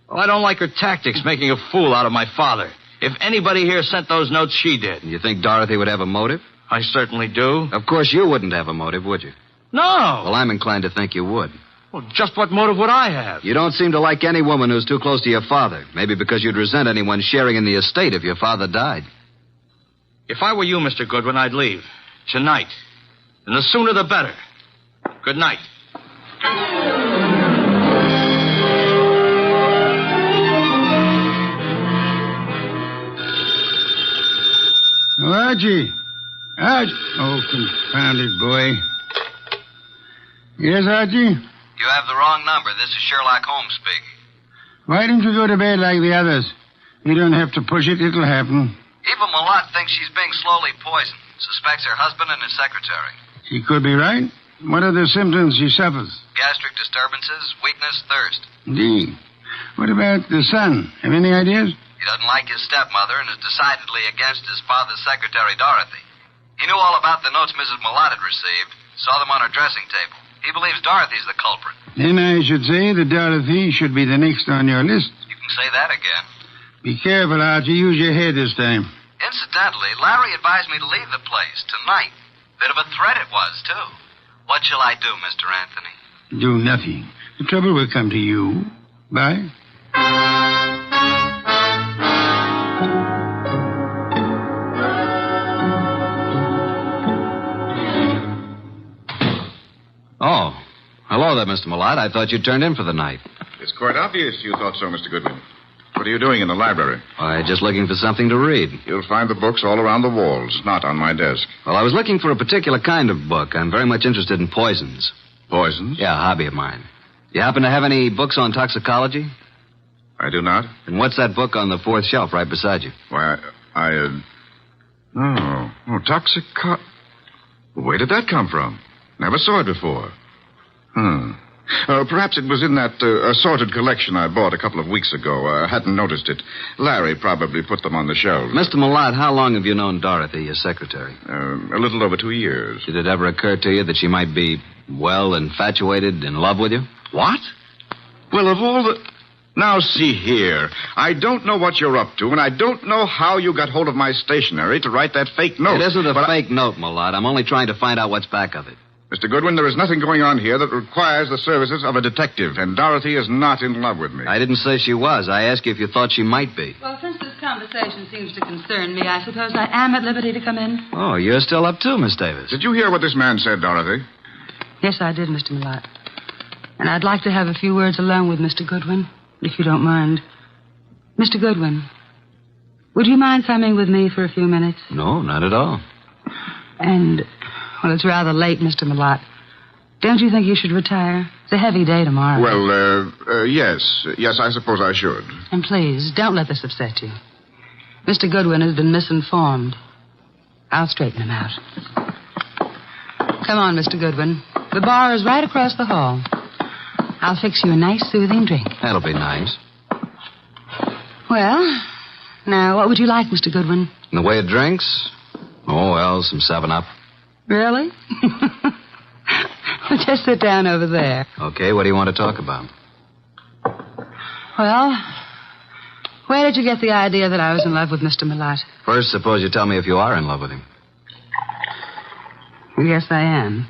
Well, I don't like her tactics, making a fool out of my father. If anybody here sent those notes, she did. You think Dorothy would have a motive? I certainly do. Of course you wouldn't have a motive, would you? No. Well, I'm inclined to think you would. Well, just what motive would I have? You don't seem to like any woman who's too close to your father. Maybe because you'd resent anyone sharing in the estate if your father died. If I were you, Mr. Goodwin, I'd leave. Tonight. And the sooner the better. Good night. Oh, Archie. Oh, confounded boy. Yes, Archie? You have the wrong number. This is Sherlock Holmes speaking. Why don't you go to bed like the others? You don't have to push it. It'll happen. Eva Malott thinks she's being slowly poisoned. Suspects her husband and his secretary. She could be right. What are the symptoms she suffers? Gastric disturbances, weakness, thirst. Indeed. What about the son? Have any ideas? He doesn't like his stepmother and is decidedly against his father's secretary, Dorothy. He knew all about the notes Mrs. Malott had received, saw them on her dressing table. He believes Dorothy's the culprit. Then I should say that Dorothy should be the next on your list. You can say that again. Be careful, Archie. Use your head this time. Incidentally, Larry advised me to leave the place tonight. Bit of a threat it was, too. What shall I do, Mr. Anthony? Do nothing. The trouble will come to you. Bye. Oh. Hello there, Mr. Malott. I thought you'd turned in for the night. It's quite obvious you thought so, Mr. Goodwin. What are you doing in the library? Why, just looking for something to read. You'll find the books all around the walls, not on my desk. Well, I was looking for a particular kind of book. I'm very much interested in poisons. Poisons? Yeah, a hobby of mine. You happen to have any books on toxicology? I do not. And what's that book on the fourth shelf right beside you? Why, Where did that come from? Never saw it before. Perhaps it was in that assorted collection I bought a couple of weeks ago. I hadn't noticed it. Larry probably put them on the shelves. Mr. Malott, how long have you known Dorothy, your secretary? A little over 2 years. Did it ever occur to you that she might be, well, infatuated, in love with you? What? Well, of all the... Now, see here. I don't know what you're up to, and I don't know how you got hold of my stationery to write that fake note. It isn't a fake note, Malott. I'm only trying to find out what's back of it. Mr. Goodwin, there is nothing going on here that requires the services of a detective, and Dorothy is not in love with me. I didn't say she was. I asked you if you thought she might be. Well, since this conversation seems to concern me, I suppose I am at liberty to come in. Oh, you're still up too, Miss Davis. Did you hear what this man said, Dorothy? Yes, I did, Mr. Malott. And I'd like to have a few words alone with Mr. Goodwin, if you don't mind. Mr. Goodwin, would you mind coming with me for a few minutes? No, not at all. And, well, it's rather late, Mr. Malott. Don't you think you should retire? It's a heavy day tomorrow. Well, yes. Yes, I suppose I should. And please, don't let this upset you. Mr. Goodwin has been misinformed. I'll straighten him out. Come on, Mr. Goodwin. The bar is right across the hall. I'll fix you a nice, soothing drink. That'll be nice. Well, now, what would you like, Mr. Goodwin? In the way of drinks? Oh, well, some 7-Up. Really? Well, just sit down over there. Okay, what do you want to talk about? Well, where did you get the idea that I was in love with Mr. Malott? First, suppose you tell me if you are in love with him. Yes, I am.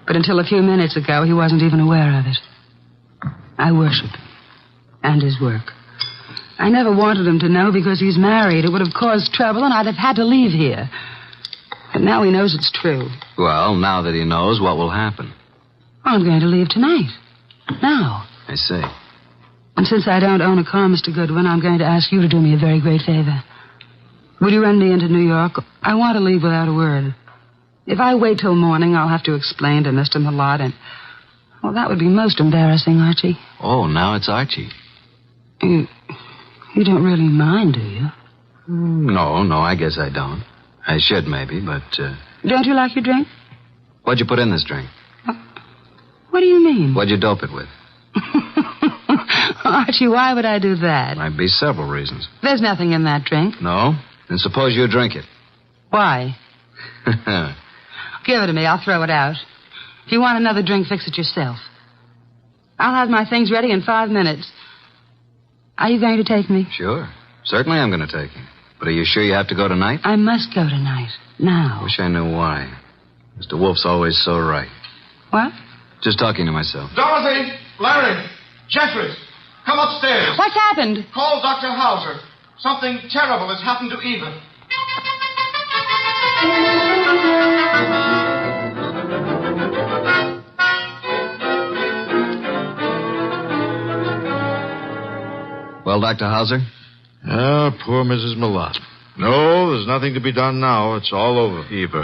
But until a few minutes ago, he wasn't even aware of it. I worship him and his work. I never wanted him to know because he's married. It would have caused trouble, and I'd have had to leave here. But now he knows it's true. Well, now that he knows, what will happen? I'm going to leave tonight. Now. I see. And since I don't own a car, Mr. Goodwin, I'm going to ask you to do me a very great favor. Will you run me into New York? I want to leave without a word. If I wait till morning, I'll have to explain to Mr. Malott, and... well, that would be most embarrassing, Archie. Oh, now it's Archie. You don't really mind, do you? No, I guess I don't. I should, maybe, but... Don't you like your drink? What'd you put in this drink? What do you mean? What'd you dope it with? Archie, why would I do that? Might be several reasons. There's nothing in that drink. No? Then suppose you drink it. Why? Give it to me. I'll throw it out. If you want another drink, fix it yourself. I'll have my things ready in 5 minutes. Are you going to take me? Sure. Certainly I'm going to take you. But are you sure you have to go tonight? I must go tonight. Now. Wish I knew why. Mr. Wolfe's always so right. What? Just talking to myself. Dorothy! Larry! Jeffries! Come upstairs. What's happened? Call Dr. Hauser. Something terrible has happened to Eva. Well, Dr. Hauser? Poor Mrs. Malott. No, there's nothing to be done now. It's all over. Eva.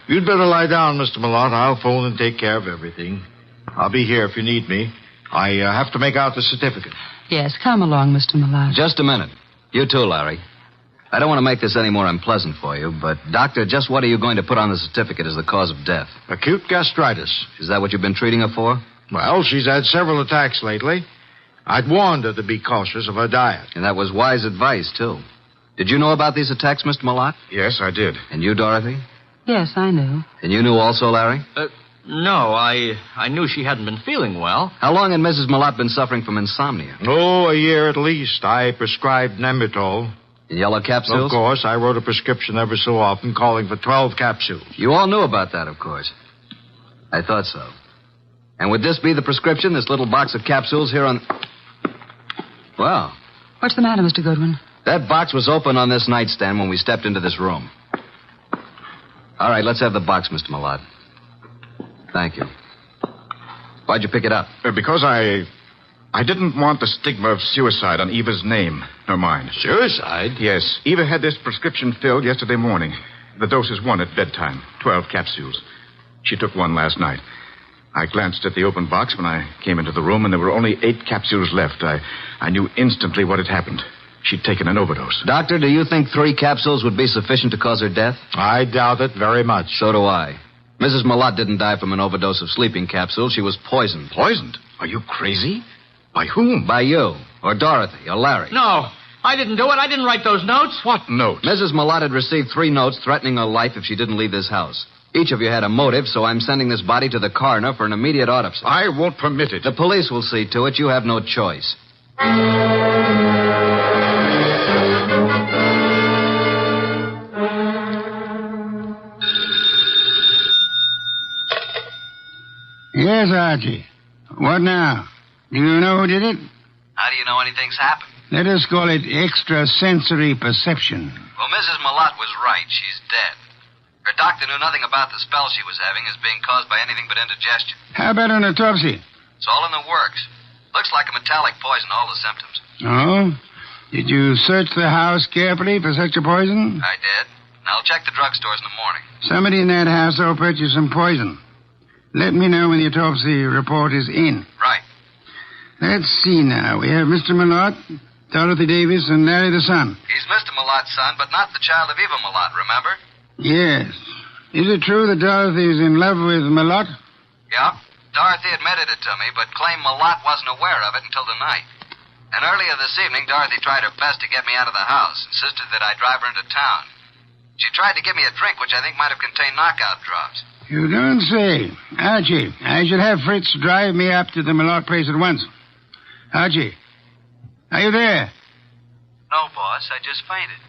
You'd better lie down, Mr. Malott. I'll phone and take care of everything. I'll be here if you need me. I have to make out the certificate. Yes, come along, Mr. Malott. Just a minute. You too, Larry. I don't want to make this any more unpleasant for you, but, Doctor, just what are you going to put on the certificate as the cause of death? Acute gastritis. Is that what you've been treating her for? Well, she's had several attacks lately. I'd warned her to be cautious of her diet. And that was wise advice, too. Did you know about these attacks, Mr. Malott? Yes, I did. And you, Dorothy? Yes, I knew. And you knew also, Larry? No, I knew she hadn't been feeling well. How long had Mrs. Malott been suffering from insomnia? Oh, a year at least. I prescribed Nemitol. In yellow capsules? Of course. I wrote a prescription every so often calling for 12 capsules. You all knew about that, of course. I thought so. And would this be the prescription, this little box of capsules here on... Well. What's the matter, Mr. Goodwin? That box was open on this nightstand when we stepped into this room. All right, let's have the box, Mr. Malott. Thank you. Why'd you pick it up? Because I didn't want the stigma of suicide on Eva's name, nor mine. Suicide? Yes. Eva had this prescription filled yesterday morning. The dose is 1 at bedtime, 12 capsules. She took 1 last night. I glanced at the open box when I came into the room, and there were only 8 capsules left. I knew instantly what had happened. She'd taken an overdose. Doctor, do you think 3 capsules would be sufficient to cause her death? I doubt it very much. So do I. Mrs. Malott didn't die from an overdose of sleeping capsules. She was poisoned. Poisoned? Are you crazy? By whom? By you, or Dorothy, or Larry. No, I didn't do it. I didn't write those notes. What notes? Mrs. Malott had received 3 notes threatening her life if she didn't leave this house. Each of you had a motive, so I'm sending this body to the coroner for an immediate autopsy. I won't permit it. The police will see to it. You have no choice. Yes, Archie. What now? Do you know who did it? How do you know anything's happened? Let us call it extrasensory perception. Well, Mrs. Malott was right. She's dead. Her doctor knew nothing about the spell she was having as being caused by anything but indigestion. How about an autopsy? It's all in the works. Looks like a metallic poison, all the symptoms. Oh? Did you search the house carefully for such a poison? I did. And I'll check the drugstores in the morning. Somebody in that house will purchase some poison. Let me know when the autopsy report is in. Right. Let's see now. We have Mr. Malott, Dorothy Davis, and Larry the son. He's Mr. Malott's son, but not the child of Eva Malott, remember? Yes. Is it true that Dorothy is in love with Malott? Yeah. Dorothy admitted it to me, but claimed Malott wasn't aware of it until tonight. And earlier this evening, Dorothy tried her best to get me out of the house, insisted that I drive her into town. She tried to give me a drink, which I think might have contained knockout drops. You don't say. Archie, I should have Fritz drive me up to the Malott place at once. Archie, are you there? No, boss. I just fainted.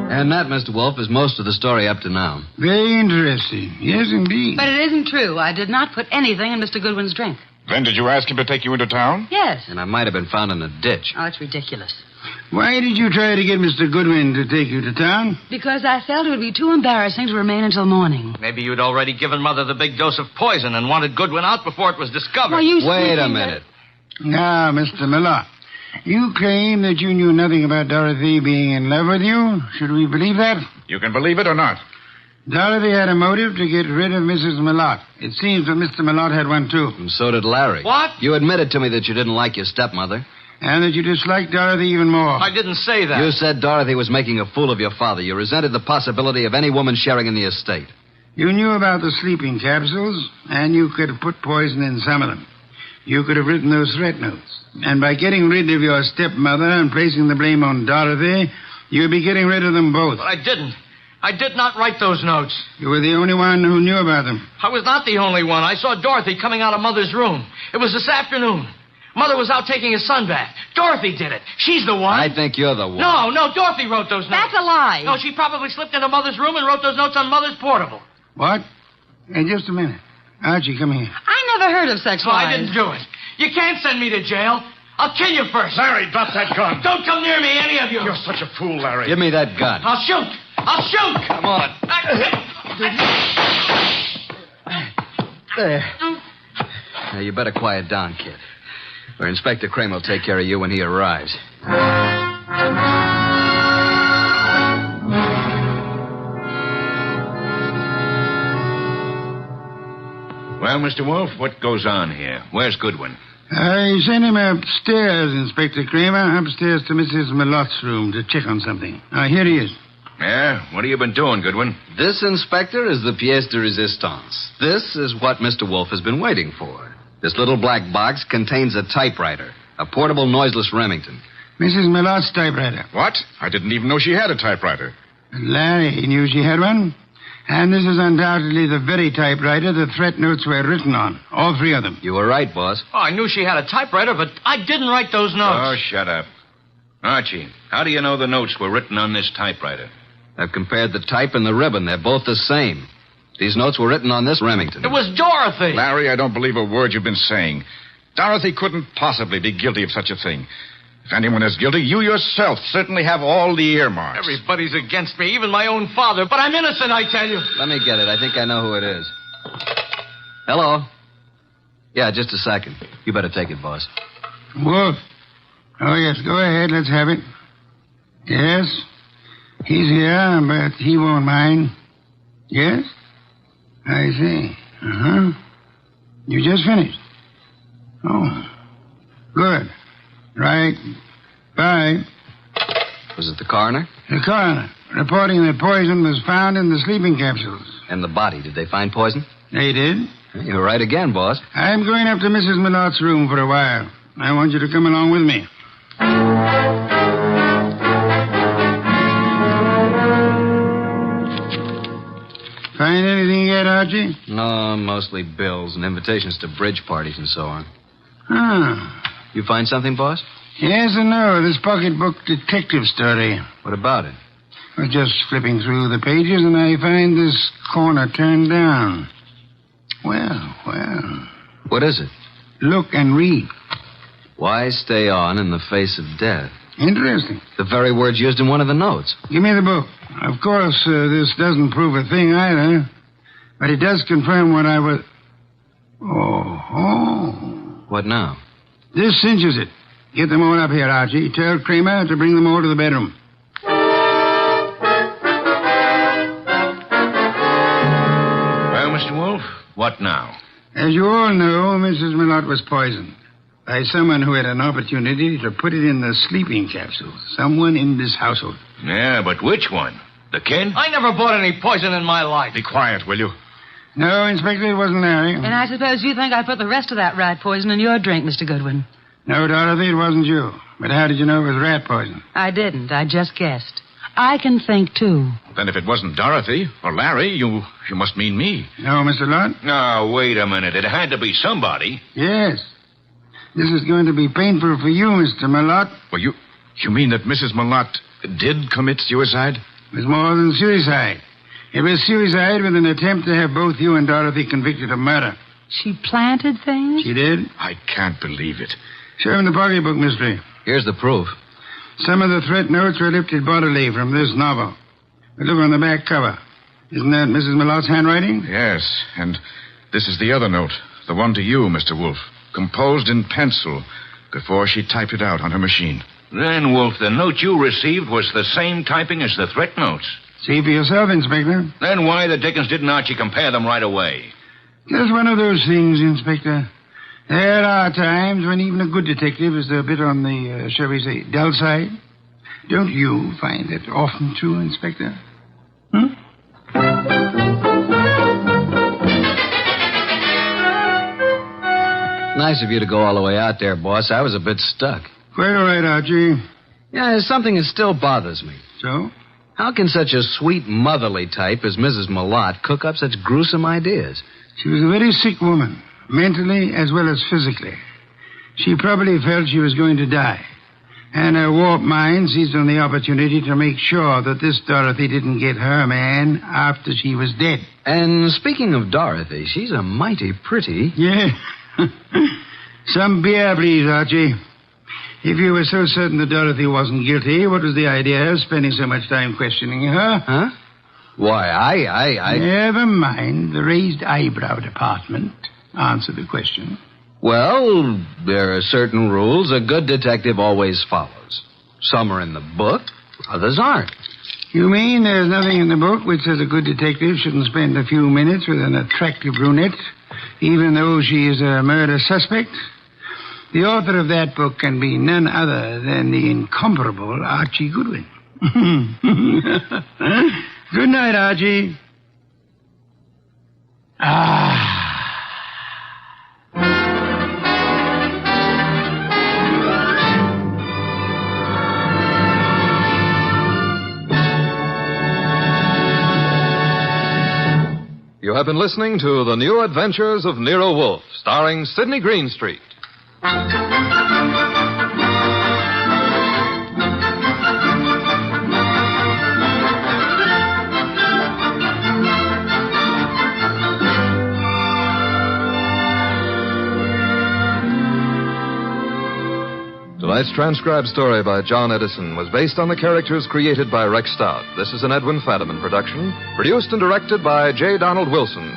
And that, Mr. Wolfe, is most of the story up to now. Very interesting. Yes, indeed. But it isn't true. I did not put anything in Mr. Goodwin's drink. Then did you ask him to take you into town? Yes. And I might have been found in a ditch. Oh, it's ridiculous. Why did you try to get Mr. Goodwin to take you to town? Because I felt it would be too embarrassing to remain until morning. Maybe you'd already given Mother the big dose of poison and wanted Goodwin out before it was discovered. Wait a minute. Now, Mr. Malott, you claim that you knew nothing about Dorothy being in love with you. Should we believe that? You can believe it or not. Dorothy had a motive to get rid of Mrs. Malott. It seems that Mr. Malott had one, too. And so did Larry. What? You admitted to me that you didn't like your stepmother. And that you disliked Dorothy even more. I didn't say that. You said Dorothy was making a fool of your father. You resented the possibility of any woman sharing in the estate. You knew about the sleeping capsules, and you could have put poison in some of them. You could have written those threat notes. And by getting rid of your stepmother and placing the blame on Dorothy, you'd be getting rid of them both. But I didn't. I did not write those notes. You were the only one who knew about them. I was not the only one. I saw Dorothy coming out of Mother's room. It was this afternoon. Mother was out taking a sunbath. Dorothy did it. She's the one. I think you're the one. No, Dorothy wrote those notes. That's a lie. No, she probably slipped into Mother's room and wrote those notes on Mother's portable. What? Hey, just a minute. Archie, come here. I never heard of such lies. I didn't do it. You can't send me to jail. I'll kill you first. Larry, drop that gun. Don't come near me, any of you. You're such a fool, Larry. Give me that gun. I'll shoot. Come on. There. Now, you better quiet down, kid. Or Inspector Kramer will take care of you when he arrives. Well, Mr. Wolfe, what goes on here? Where's Goodwin? I sent him upstairs, Inspector Kramer, upstairs to Mrs. Malotte's room to check on something. Here he is. Yeah? What have you been doing, Goodwin? This, Inspector, is the pièce de résistance. This is what Mr. Wolfe has been waiting for. This little black box contains a typewriter, a portable noiseless Remington. Mrs. Malotte's typewriter. What? I didn't even know she had a typewriter. Larry knew she had one. And this is undoubtedly the very typewriter the threat notes were written on. All three of them. You were right, boss. Oh, I knew she had a typewriter, but I didn't write those notes. Oh, shut up. Archie, how do you know the notes were written on this typewriter? I've compared the type and the ribbon. They're both the same. These notes were written on this Remington. It was Dorothy. Larry, I don't believe a word you've been saying. Dorothy couldn't possibly be guilty of such a thing. If anyone is guilty, you yourself certainly have all the earmarks. Everybody's against me, even my own father. But I'm innocent, I tell you. Let me get it. I think I know who it is. Hello? Yeah, just a second. You better take it, boss. Wolf. Oh, yes, go ahead. Let's have it. Yes? He's here, but he won't mind. Yes? I see. Uh-huh. You just finished? Oh. Good. Right. Bye. Was it the coroner? The coroner, reporting that poison was found in the sleeping capsules. And the body. Did they find poison? They did. You were right again, boss. I'm going up to Mrs. Malotte's room for a while. I want you to come along with me. Find anything yet, Archie? No, mostly bills and invitations to bridge parties and so on. Ah. You find something, boss? Yes and no. This pocketbook detective story. What about it? I was just flipping through the pages, and I find this corner turned down. Well. What is it? Look and read. Why stay on in the face of death? Interesting. The very words used in one of the notes. Give me the book. Of course, this doesn't prove a thing either, but it does confirm what I was... Oh. What now? This cinches it. Get them all up here, Archie. Tell Kramer to bring them all to the bedroom. Well, Mr. Wolfe, what now? As you all know, Mrs. Malotte was poisoned by someone who had an opportunity to put it in the sleeping capsule. Someone in this household. Yeah, but which one? The kid? I never bought any poison in my life. Be quiet, will you? No, Inspector, it wasn't Larry. And I suppose you think I put the rest of that rat poison in your drink, Mr. Goodwin. No, Dorothy, it wasn't you. But how did you know it was rat poison? I didn't. I just guessed. I can think, too. Then if it wasn't Dorothy or Larry, you must mean me. No, Mr. Lott? No, wait a minute. It had to be somebody. Yes. This is going to be painful for you, Mr. Malotte. Well, you mean that Mrs. Malotte did commit suicide? It was more than suicide. It was suicide with an attempt to have both you and Dorothy convicted of murder. She planted things? She did. I can't believe it. Show him the pocketbook, mystery. Here's the proof. Some of the threat notes were lifted bodily from this novel. But look on the back cover. Isn't that Mrs. Malotte's handwriting? Yes, and this is the other note. The one to you, Mr. Wolfe. Composed in pencil before she typed it out on her machine. Then, Wolfe, the note you received was the same typing as the threat notes. See for yourself, Inspector. Then why the dickens didn't Archie compare them right away? Just one of those things, Inspector. There are times when even a good detective is a bit on the, shall we say, dull side. Don't you find that often true, Inspector? Nice of you to go all the way out there, boss. I was a bit stuck. Quite all right, Archie. Yeah, there's something that still bothers me. So? How can such a sweet, motherly type as Mrs. Malotte cook up such gruesome ideas? She was a very sick woman, mentally as well as physically. She probably felt she was going to die. And her warped mind seized on the opportunity to make sure that this Dorothy didn't get her man after she was dead. And speaking of Dorothy, she's a mighty pretty... Yeah. Some beer, please, Archie. If you were so certain that Dorothy wasn't guilty, what was the idea of spending so much time questioning her? Huh? Why, I... Never mind the raised eyebrow department. Answer the question. Well, there are certain rules a good detective always follows. Some are in the book, others aren't. You mean there's nothing in the book which says a good detective shouldn't spend a few minutes with an attractive brunette, even though she is a murder suspect? The author of that book can be none other than the incomparable Archie Goodwin. Good night, Archie. You have been listening to The New Adventures of Nero Wolfe, starring Sidney Greenstreet. Tonight's transcribed story by John Edison was based on the characters created by Rex Stout. This is an Edwin Fadiman production, produced and directed by J. Donald Wilson.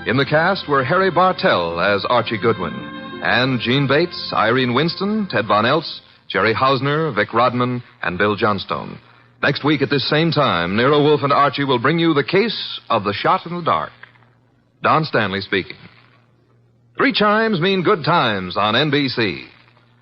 In the cast were Harry Bartell as Archie Goodwin, and Gene Bates, Irene Winston, Ted Von Eltz, Jerry Hausner, Vic Rodman, and Bill Johnstone. Next week at this same time, Nero Wolfe and Archie will bring you The Case of the Shot in the Dark. Don Stanley speaking. 3 chimes mean good times on NBC.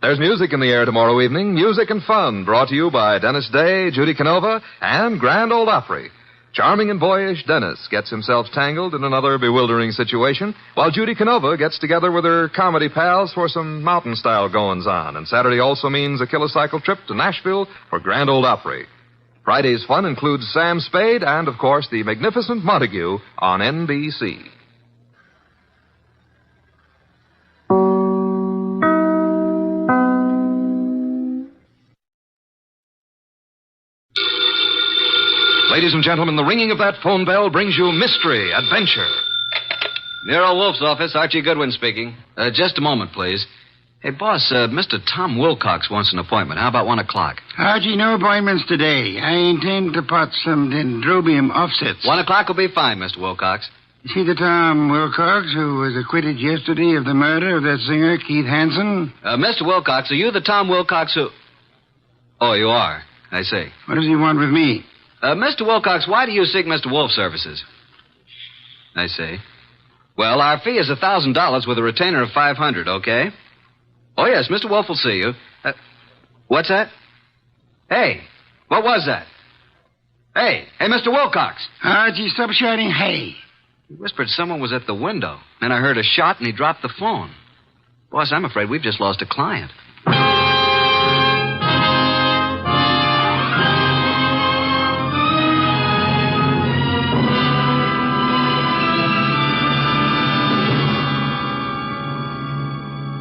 There's music in the air tomorrow evening, music and fun, brought to you by Dennis Day, Judy Canova, and Grand Ole Opry. Charming and boyish Dennis gets himself tangled in another bewildering situation, while Judy Canova gets together with her comedy pals for some mountain-style goings-on. And Saturday also means a kilocycle trip to Nashville for Grand Ole Opry. Friday's fun includes Sam Spade and, of course, the magnificent Montague on NBC. Ladies and gentlemen, the ringing of that phone bell brings you mystery, adventure. Nero Wolfe's office, Archie Goodwin speaking. Just a moment, please. Hey, boss, Mr. Tom Wilcox wants an appointment. How about 1 o'clock? Archie, no appointments today. I intend to pot some dendrobium offsets. 1 o'clock will be fine, Mr. Wilcox. You see the Tom Wilcox who was acquitted yesterday of the murder of that singer, Keith Hansen? Mr. Wilcox, are you the Tom Wilcox who... Oh, you are. I see. What does he want with me? Mr. Wilcox, why do you seek Mr. Wolfe's services? I see. Well, our fee is $1,000 with a retainer of $500, okay? Oh, yes, Mr. Wolfe will see you. What's that? Hey, what was that? Hey, Mr. Wilcox. Archie, stop shouting, hey. He whispered someone was at the window. Then I heard a shot and he dropped the phone. Boss, I'm afraid we've just lost a client.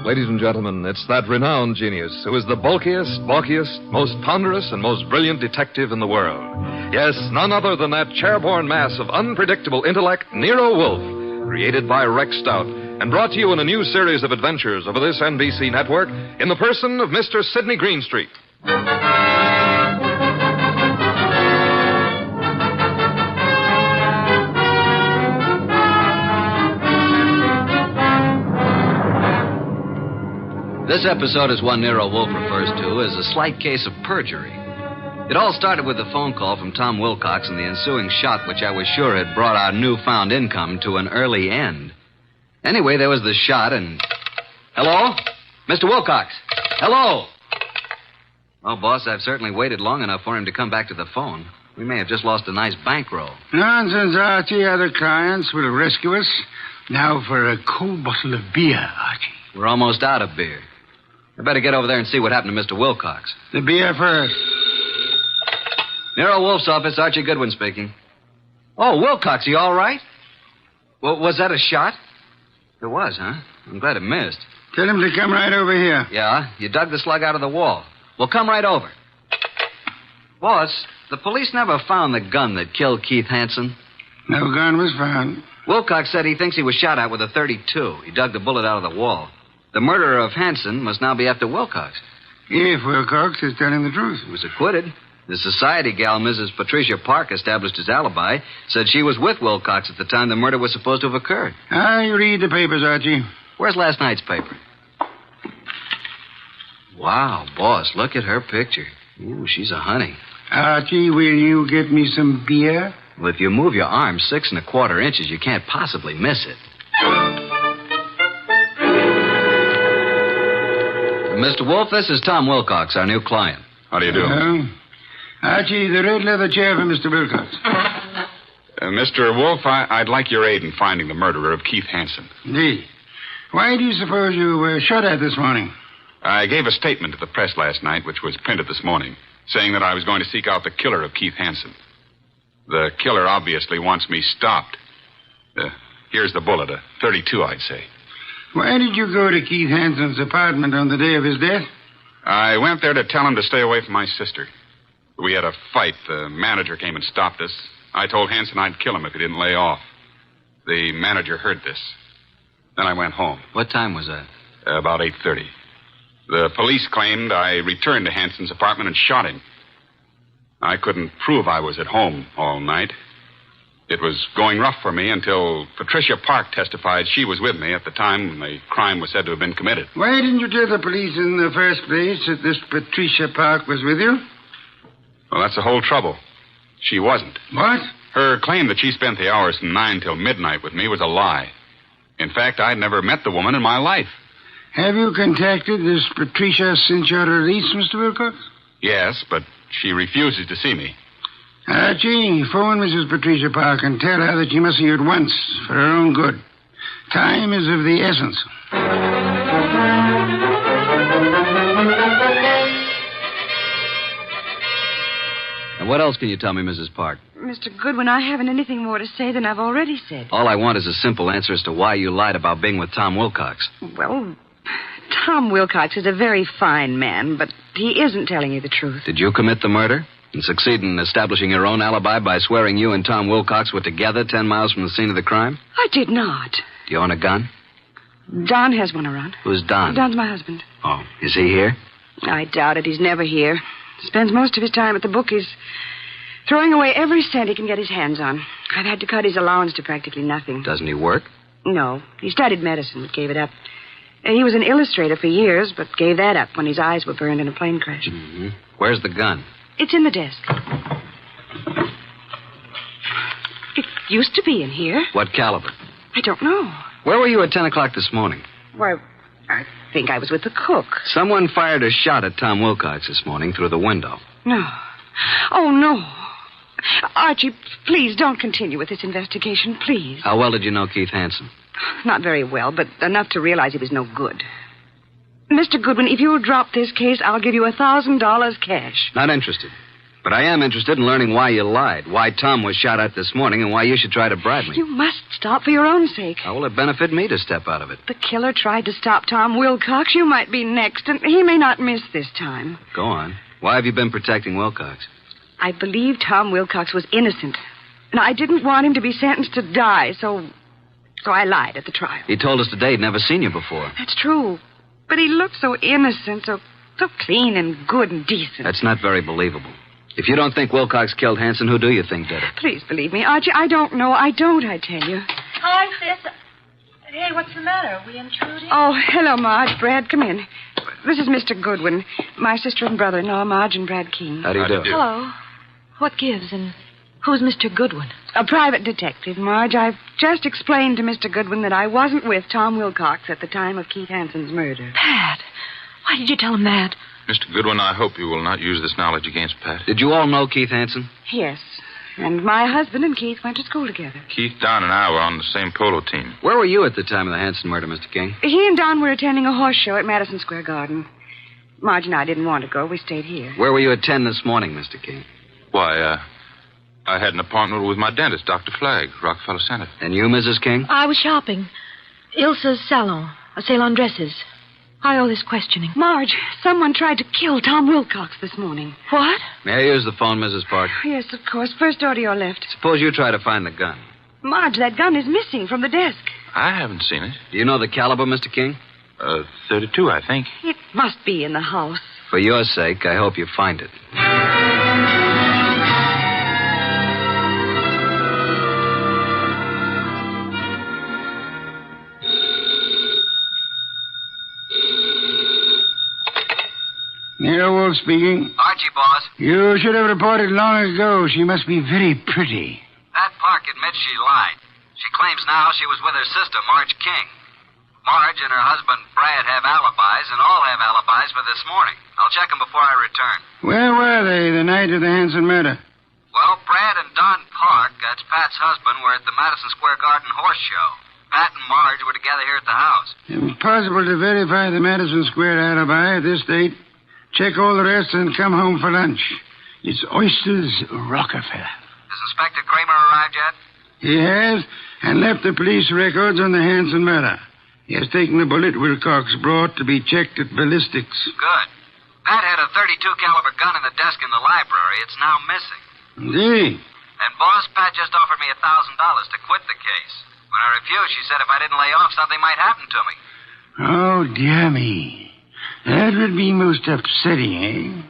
Ladies and gentlemen, it's that renowned genius who is the bulkiest, most ponderous, and most brilliant detective in the world. Yes, none other than that chairborne mass of unpredictable intellect, Nero Wolfe, created by Rex Stout, and brought to you in a new series of adventures over this NBC network in the person of Mr. Sidney Greenstreet. This episode is one Nero Wolfe refers to as a slight case of perjury. It all started with a phone call from Tom Wilcox and the ensuing shot, which I was sure had brought our newfound income to an early end. Anyway, there was the shot and... Hello? Mr. Wilcox? Hello? Well, boss, I've certainly waited long enough for him to come back to the phone. We may have just lost a nice bankroll. Nonsense, Archie. Other clients will rescue us. Now for a cold bottle of beer, Archie. We're almost out of beer. I better get over there and see what happened to Mr. Wilcox. The beer first. Nero Wolfe's office, Archie Goodwin speaking. Oh, Wilcox, you all right? Well, was that a shot? It was, huh? I'm glad it missed. Tell him to come right over here. Yeah, you dug the slug out of the wall. Well, come right over. Boss, the police never found the gun that killed Keith Hansen. No gun was found. Wilcox said he thinks he was shot at with a .32. He dug the bullet out of the wall. The murderer of Hansen must now be after Wilcox. If Wilcox is telling the truth. He was acquitted. The society gal, Mrs. Patricia Park, established his alibi, said she was with Wilcox at the time the murder was supposed to have occurred. I read the papers, Archie. Where's last night's paper? Wow, boss, look at her picture. Ooh, she's a honey. Archie, will you get me some beer? Well, if you move your arm 6 1/4 inches, you can't possibly miss it. Mr. Wolfe, this is Tom Wilcox, our new client. How do you do? Archie, the red leather chair for Mr. Wilcox. Mr. Wolfe, I'd like your aid in finding the murderer of Keith Hansen. Indeed. Why do you suppose you were shot at this morning? I gave a statement to the press last night, which was printed this morning, saying that I was going to seek out the killer of Keith Hansen. The killer obviously wants me stopped. Here's the bullet, a .32, I'd say. Why did you go to Keith Hansen's apartment on the day of his death? I went there to tell him to stay away from my sister. We had a fight. The manager came and stopped us. I told Hansen I'd kill him if he didn't lay off. The manager heard this. Then I went home. What time was that? About 8:30. The police claimed I returned to Hansen's apartment and shot him. I couldn't prove I was at home all night. It was going rough for me until Patricia Park testified she was with me at the time when the crime was said to have been committed. Why didn't you tell the police in the first place that this Patricia Park was with you? Well, that's the whole trouble. She wasn't. What? Her claim that she spent the hours from 9 till midnight with me was a lie. In fact, I'd never met the woman in my life. Have you contacted this Patricia since your release, Mr. Wilcox? Yes, but she refuses to see me. Archie, phone Mrs. Patricia Park and tell her that she must see you at once for her own good. Time is of the essence. And what else can you tell me, Mrs. Park? Mr. Goodwin, I haven't anything more to say than I've already said. All I want is a simple answer as to why you lied about being with Tom Wilcox. Well, Tom Wilcox is a very fine man, but he isn't telling you the truth. Did you commit the murder and succeed in establishing your own alibi by swearing you and Tom Wilcox were together 10 miles from the scene of the crime? I did not. Do you own a gun? Don has one around. Who's Don? Don's my husband. Oh, is he here? I doubt it. He's never here. Spends most of his time at the bookies, throwing away every cent he can get his hands on. I've had to cut his allowance to practically nothing. Doesn't he work? No. He studied medicine, but gave it up. He was an illustrator for years, but gave that up when his eyes were burned in a plane crash. Mm-hmm. Where's the gun? It's in the desk. It used to be in here. What caliber? I don't know. Where were you at 10 o'clock this morning? Why, I think I was with the cook. Someone fired a shot at Tom Wilcox this morning through the window. No. Oh, no. Archie, please don't continue with this investigation, please. How well did you know Keith Hansen? Not very well, but enough to realize he was no good. Mr. Goodwin, if you'll drop this case, I'll give you $1,000 cash. Not interested. But I am interested in learning why you lied, why Tom was shot at this morning, and why you should try to bribe me. You must stop for your own sake. How will it benefit me to step out of it? The killer tried to stop Tom Wilcox. You might be next, and he may not miss this time. Go on. Why have you been protecting Wilcox? I believe Tom Wilcox was innocent. And I didn't want him to be sentenced to die, so I lied at the trial. He told us today he'd never seen you before. That's true. But he looked so innocent, so clean and good and decent. That's not very believable. If you don't think Wilcox killed Hansen, who do you think did it? Please believe me, Archie. I don't know. I tell you. Hi, sis. Hey, what's the matter? Are we intruding? Oh, hello, Marge. Brad, come in. This is Mr. Goodwin, my sister and brother-in-law, Marge and Brad Keene. How do you do? Hello. What gives, and who's Mr. Goodwin? A private detective, Marge. I've just explained to Mr. Goodwin that I wasn't with Tom Wilcox at the time of Keith Hansen's murder. Pat, why did you tell him that? Mr. Goodwin, I hope you will not use this knowledge against Pat. Did you all know Keith Hansen? Yes. And my husband and Keith went to school together. Keith, Don, and I were on the same polo team. Where were you at the time of the Hansen murder, Mr. King? He and Don were attending a horse show at Madison Square Garden. Marge and I didn't want to go. We stayed here. Where were you at 10 this morning, Mr. King? Why, I had an appointment with my dentist, Dr. Flagg, Rockefeller Center. And you, Mrs. King? I was shopping. Ilsa's salon, a sale on dresses. Why all this questioning? Marge, someone tried to kill Tom Wilcox this morning. What? May I use the phone, Mrs. Park? Yes, of course. First door to your left. Suppose you try to find the gun. Marge, that gun is missing from the desk. I haven't seen it. Do you know the caliber, Mr. King? 32, I think. It must be in the house. For your sake, I hope you find it. Nero Wolfe speaking. Archie, boss. You should have reported long ago. She must be very pretty. Pat Park admits she lied. She claims now she was with her sister, Marge King. Marge and her husband, Brad, have alibis, and all have alibis for this morning. I'll check them before I return. Where were they the night of the Hanson murder? Well, Brad and Don Park, that's Pat's husband, were at the Madison Square Garden horse show. Pat and Marge were together here at the house. Impossible to verify the Madison Square alibi at this date. Check all the rest and come home for lunch. It's Oysters Rockefeller. Has Inspector Kramer arrived yet? He has, and left the police records on the Hanson murder. He has taken the bullet Wilcox brought to be checked at ballistics. Good. Pat had a .32 caliber gun in the desk in the library. It's now missing. Indeed. And, boss, Pat just offered me $1,000 to quit the case. When I refused, she said if I didn't lay off, something might happen to me. Oh, dear me. That would be most upsetting, eh?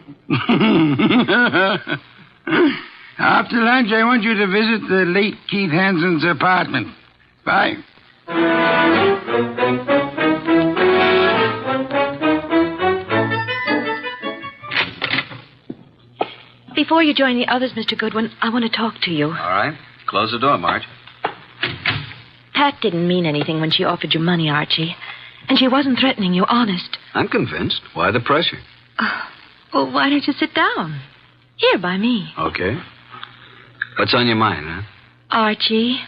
After lunch, I want you to visit the late Keith Hanson's apartment. Bye. Before you join the others, Mr. Goodwin, I want to talk to you. All right. Close the door, Marge. Pat didn't mean anything when she offered you money, Archie. And she wasn't threatening you, honest. I'm convinced. Why the pressure? Well, why don't you sit down? Here, by me. Okay. What's on your mind, huh? Archie,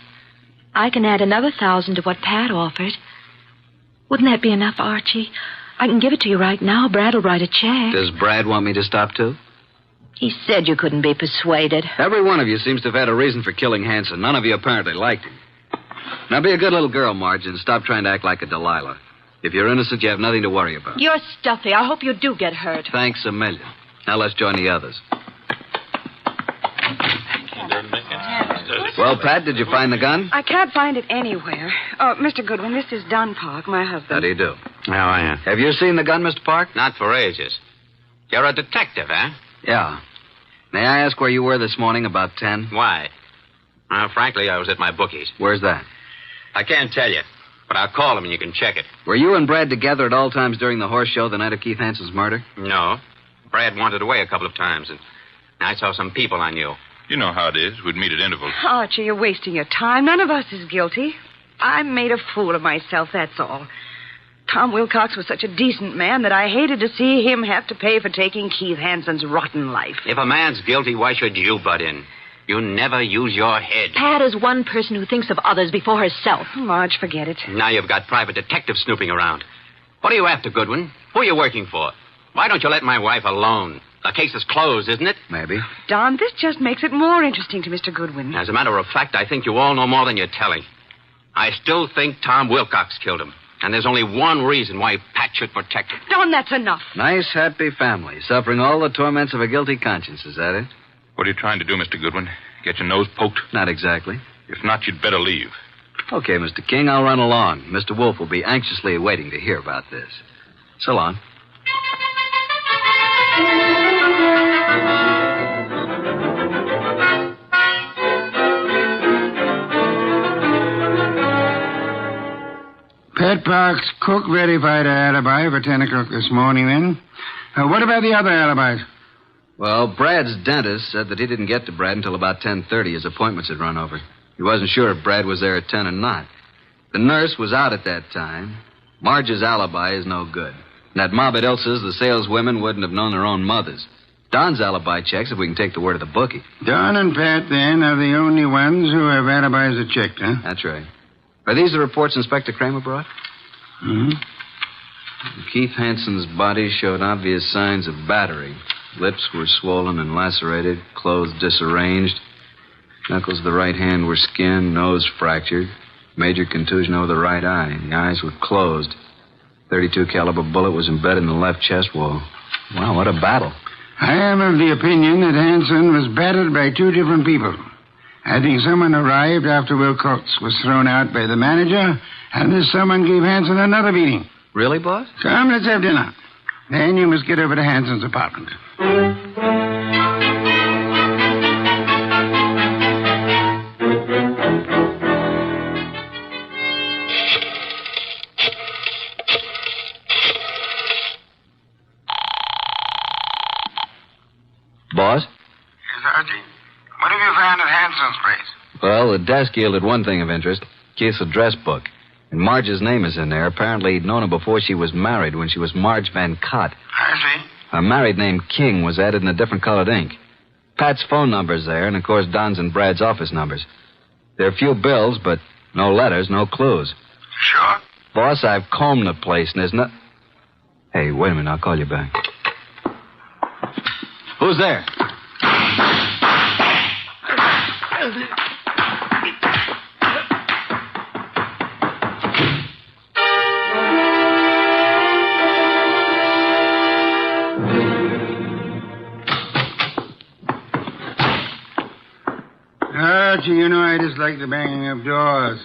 I can add another 1,000 to what Pat offered. Wouldn't that be enough, Archie? I can give it to you right now. Brad will write a check. Does Brad want me to stop, too? He said you couldn't be persuaded. Every one of you seems to have had a reason for killing Hanson. None of you apparently liked him. Now, be a good little girl, Marge, and stop trying to act like a Delilah. If you're innocent, you have nothing to worry about. You're stuffy. I hope you do get hurt. Thanks a million. Now, let's join the others. Well, Pat, did you find the gun? I can't find it anywhere. Oh, Mr. Goodwin, this is Don Park, my husband. How do you do? How are you? Have you seen the gun, Mr. Park? Not for ages. You're a detective, eh? Yeah. May I ask where you were this morning about 10? Why? Frankly, I was at my bookies. Where's that? I can't tell you, but I'll call him and you can check it. Were you and Brad together at all times during the horse show the night of Keith Hanson's murder? No. Brad wandered away a couple of times, and I saw some people I knew. You know how it is. We'd meet at intervals. Archie, you're wasting your time. None of us is guilty. I made a fool of myself, that's all. Tom Wilcox was such a decent man that I hated to see him have to pay for taking Keith Hanson's rotten life. If a man's guilty, why should you butt in? You never use your head. Pat is one person who thinks of others before herself. Marge, forget it. Now you've got private detectives snooping around. What are you after, Goodwin? Who are you working for? Why don't you let my wife alone? The case is closed, isn't it? Maybe. Don, this just makes it more interesting to Mr. Goodwin. As a matter of fact, I think you all know more than you're telling. I still think Tom Wilcox killed him. And there's only one reason why Pat should protect him. Don, that's enough. Nice, happy family, suffering all the torments of a guilty conscience. Is that it? What are you trying to do, Mr. Goodwin? Get your nose poked? Not exactly. If not, you'd better leave. Okay, Mr. King, I'll run along. Mr. Wolfe will be anxiously waiting to hear about this. So long. Pat Park's cook verified her alibi for 10 o'clock this morning, then. What about the other alibis? Well, Brad's dentist said that he didn't get to Brad until about 10:30. His appointments had run over. He wasn't sure if Brad was there at 10 or not. The nurse was out at that time. Marge's alibi is no good. And at mob at Ilsa's, the saleswomen wouldn't have known their own mothers. Don's alibi checks if we can take the word of the bookie. Don and Pat, then, are the only ones who have alibis that checked, huh? That's right. Are these the reports Inspector Kramer brought? Mm-hmm. Keith Hanson's body showed obvious signs of battery. Lips were swollen and lacerated, clothes disarranged. Knuckles of the right hand were skinned, nose fractured. Major contusion over the right eye. The eyes were closed. .32 caliber bullet was embedded in the left chest wall. Wow, what a battle. I am of the opinion that Hanson was battered by two different people. I think someone arrived after Wilcox was thrown out by the manager, and this someone gave Hanson another beating. Really, boss? Come, let's have dinner. Then you must get over to Hanson's apartment. Boss? Yes, Archie? What have you found at Hanson's place? Well, the desk yielded one thing of interest. Keith's address book. And Marge's name is in there. Apparently he'd known her before she was married, when she was Marge Van Cott. I see. A married name King was added in a different colored ink. Pat's phone number's there, and of course Don's and Brad's office numbers. There are a few bills, but no letters, no clues. Sure? Boss, I've combed the place, and there's no... Hey, wait a minute, I'll call you back. Who's there? Archie, you know I dislike the banging of doors.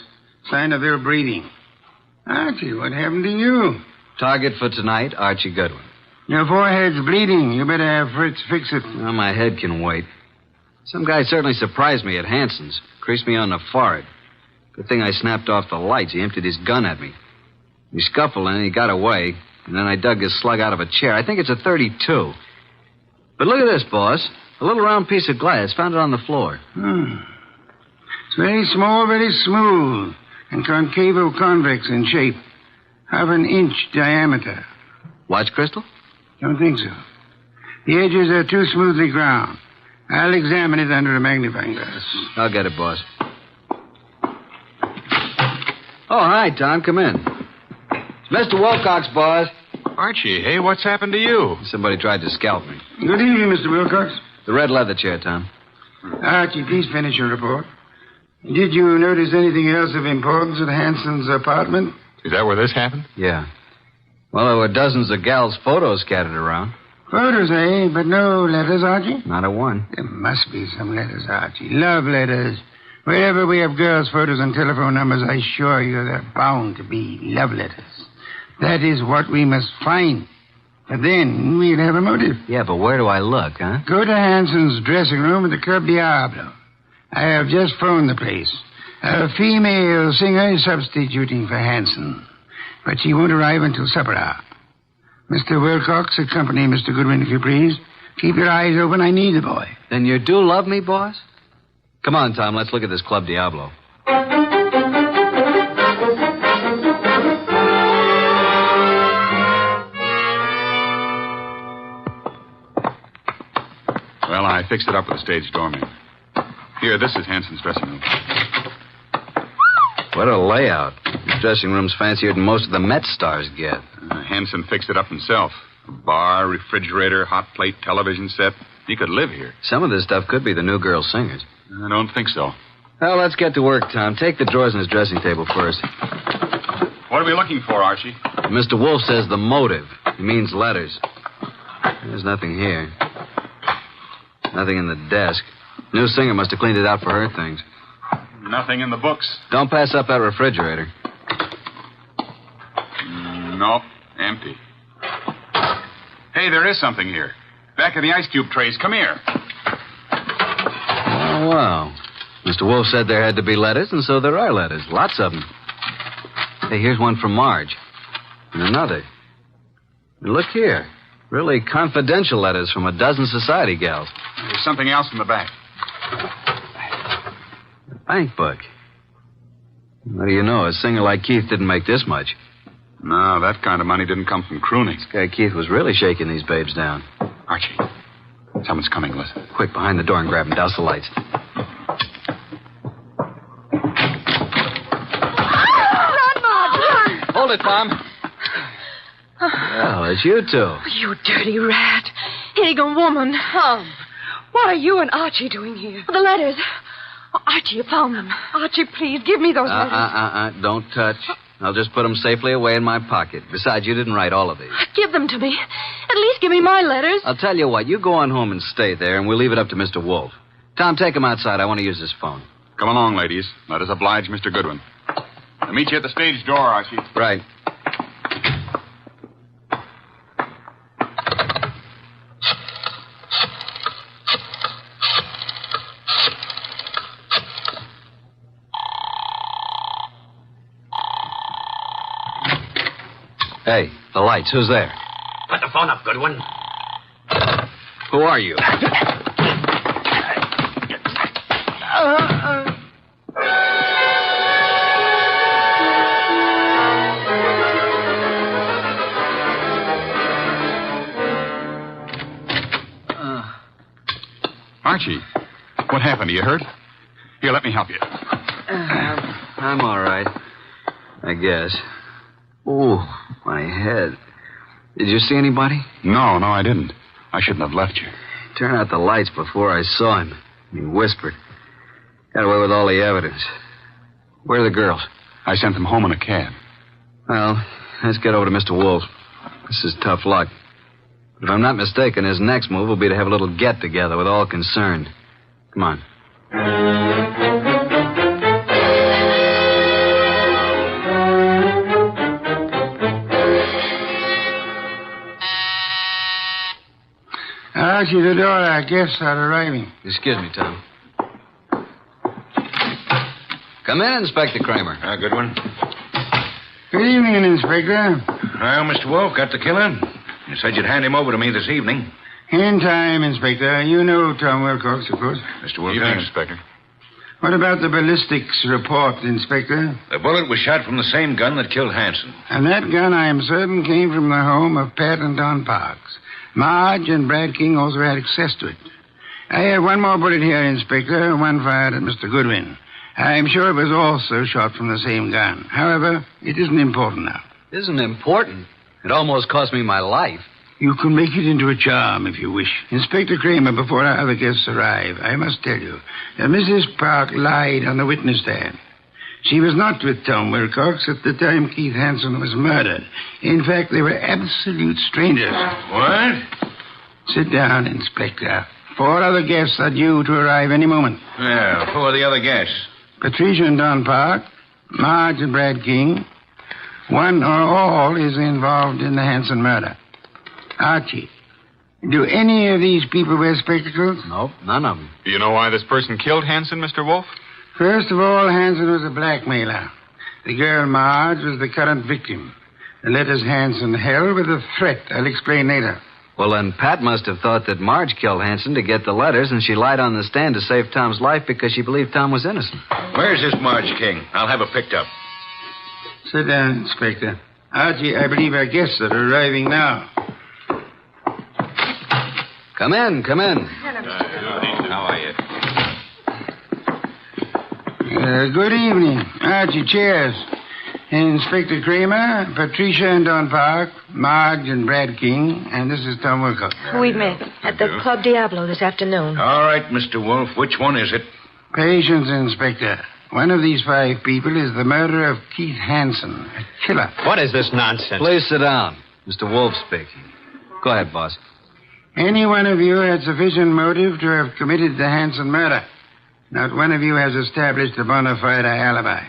Sign of ill breeding. Archie, what happened to you? Target for tonight, Archie Goodwin. Your forehead's bleeding. You better have Fritz fix it. Well, my head can wait. Some guy certainly surprised me at Hanson's. Creased me on the forehead. Good thing I snapped off the lights. He emptied his gun at me. We scuffled and he got away. And then I dug his slug out of a chair. I think it's a .32. But look at this, boss. A little round piece of glass. Found it on the floor. It's very small, very smooth, and concavo-convex in shape. Half an inch diameter. Watch crystal? Don't think so. The edges are too smoothly ground. I'll examine it under a magnifying glass. I'll get it, boss. Oh, hi, Tom. Come in. It's Mr. Wilcox, boss. Archie, hey, what's happened to you? Somebody tried to scalp me. Good evening, Mr. Wilcox. The red leather chair, Tom. Archie, please finish your report. Did you notice anything else of importance at Hanson's apartment? Is that where this happened? Yeah. Well, there were dozens of gals' photos scattered around. Photos, eh? But no letters, Archie? Not a one. There must be some letters, Archie. Love letters. Wherever we have girls' photos and telephone numbers, I assure you they're bound to be love letters. That is what we must find. But then we'll have a motive. Yeah, but where do I look, huh? Go to Hanson's dressing room at the Club Diablo. I have just phoned the place. A female singer is substituting for Hanson, but she won't arrive until supper hour. Mr. Wilcox, accompany Mr. Goodwin, if you please. Keep your eyes open. I need the boy. Then you do love me, boss? Come on, Tom. Let's look at this Club Diablo. Well, I fixed it up with a stage doorman. Here, this is Hanson's dressing room. What a layout. This dressing room's fancier than most of the Met stars get. Hanson fixed it up himself. A bar, refrigerator, hot plate, television set. He could live here. Some of this stuff could be the new girl singers. I don't think so. Well, let's get to work, Tom. Take the drawers in his dressing table first. What are we looking for, Archie? Mr. Wolfe says the motive. He means letters. There's nothing here. Nothing in the desk. New singer must have cleaned it out for her things. Nothing in the books. Don't pass up that refrigerator. Nope, empty. Hey, there is something here. Back of the ice cube trays. Come here. Oh, wow. Mr. Wolfe said there had to be letters, and so there are letters. Lots of them. Hey, here's one from Marge. And another. And look here. Really confidential letters from a dozen society gals. There's something else in the back. Bank book. What do you know? A singer like Keith didn't make this much. No, that kind of money didn't come from crooning. This guy Keith was really shaking these babes down. Archie, someone's coming. Listen. Quick, behind the door and grab him. Douse the lights. Run, Marge, run! Hold it, Tom. Well, it's you two. You dirty rat. Hagen woman. What are you and Archie doing here? The letters. Oh, Archie, you found them. Archie, please, give me those letters. Don't touch. I'll just put them safely away in my pocket. Besides, you didn't write all of these. Give them to me. At least give me my letters. I'll tell you what. You go on home and stay there, and we'll leave it up to Mr. Wolfe. Tom, take him outside. I want to use his phone. Come along, ladies. Let us oblige Mr. Goodwin. I'll meet you at the stage door, Archie. Right. Hey, the lights. Who's there? Put the phone up, Goodwin. Who are you? Archie, what happened? Are you hurt? Here, let me help you. I'm all right. I guess. Ooh, my head. Did you see anybody? No, I didn't. I shouldn't have left you. Turn out the lights before I saw him. He whispered. Got away with all the evidence. Where are the girls? I sent them home in a cab. Well, let's get over to Mr. Wolfe. This is tough luck. But if I'm not mistaken, his next move will be to have a little get-together with all concerned. Come on. Archie, the door, our guests are arriving. Excuse me, Tom. Come in, Inspector Kramer. Good one. Good evening, Inspector. Well, Mr. Wolfe, got the killer? You said you'd hand him over to me this evening. In time, Inspector. You know Tom Wilcox, of course. Mr. Wolfe, Evening, Inspector. What about the ballistics report, Inspector? The bullet was shot from the same gun that killed Hanson. And that gun, I am certain, came from the home of Pat and Don Parks. Marge and Brad King also had access to it. I have one more bullet here, Inspector, one fired at Mr. Goodwin. I am sure it was also shot from the same gun. However, it isn't important now. Isn't important? It almost cost me my life. You can make it into a charm if you wish. Inspector Kramer, before our other guests arrive, I must tell you that Mrs. Park lied on the witness stand. She was not with Tom Wilcox at the time Keith Hansen was murdered. In fact, they were absolute strangers. What? Sit down, Inspector. 4 other guests are due to arrive any moment. Well, who are the other guests? Patricia and Don Park, Marge and Brad King. One or all is involved in the Hansen murder. Archie, do any of these people wear spectacles? Nope, none of them. Do you know why this person killed Hansen, Mr. Wolfe? First of all, Hansen was a blackmailer. The girl Marge was the current victim. The letters Hansen held were the threat. I'll explain later. Well, then Pat must have thought that Marge killed Hansen to get the letters, and she lied on the stand to save Tom's life because she believed Tom was innocent. Where's this Marge King? I'll have her picked up. Sit down, Inspector. Archie, I believe our guests are arriving now. Come in, come in. How are you? Good evening. Archie, cheers. Inspector Kramer, Patricia and Don Park, Marge and Brad King, and this is Tom Wilcox. We met at the Club Diablo this afternoon. All right, Mr. Wolfe. Which one is it? Patience, Inspector. One of these 5 people is the murderer of Keith Hansen, a killer. What is this nonsense? Please sit down. Mr. Wolfe speaking. Go ahead, boss. Any one of you had sufficient motive to have committed the Hansen murder. Not one of you has established a bona fide alibi.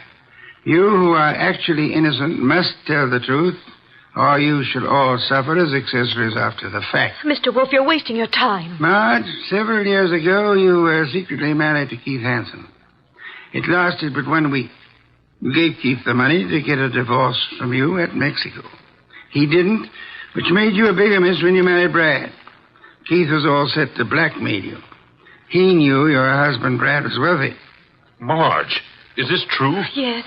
You who are actually innocent must tell the truth, or you shall all suffer as accessories after the fact. Mr. Wolfe, you're wasting your time. Marge, several years ago, you were secretly married to Keith Hansen. It lasted but 1 week. You gave Keith the money to get a divorce from you at Mexico. He didn't, which made you a bigamist when you married Brad. Keith was all set to blackmail you. He knew your husband, Brad, was wealthy. Marge, is this true? Yes.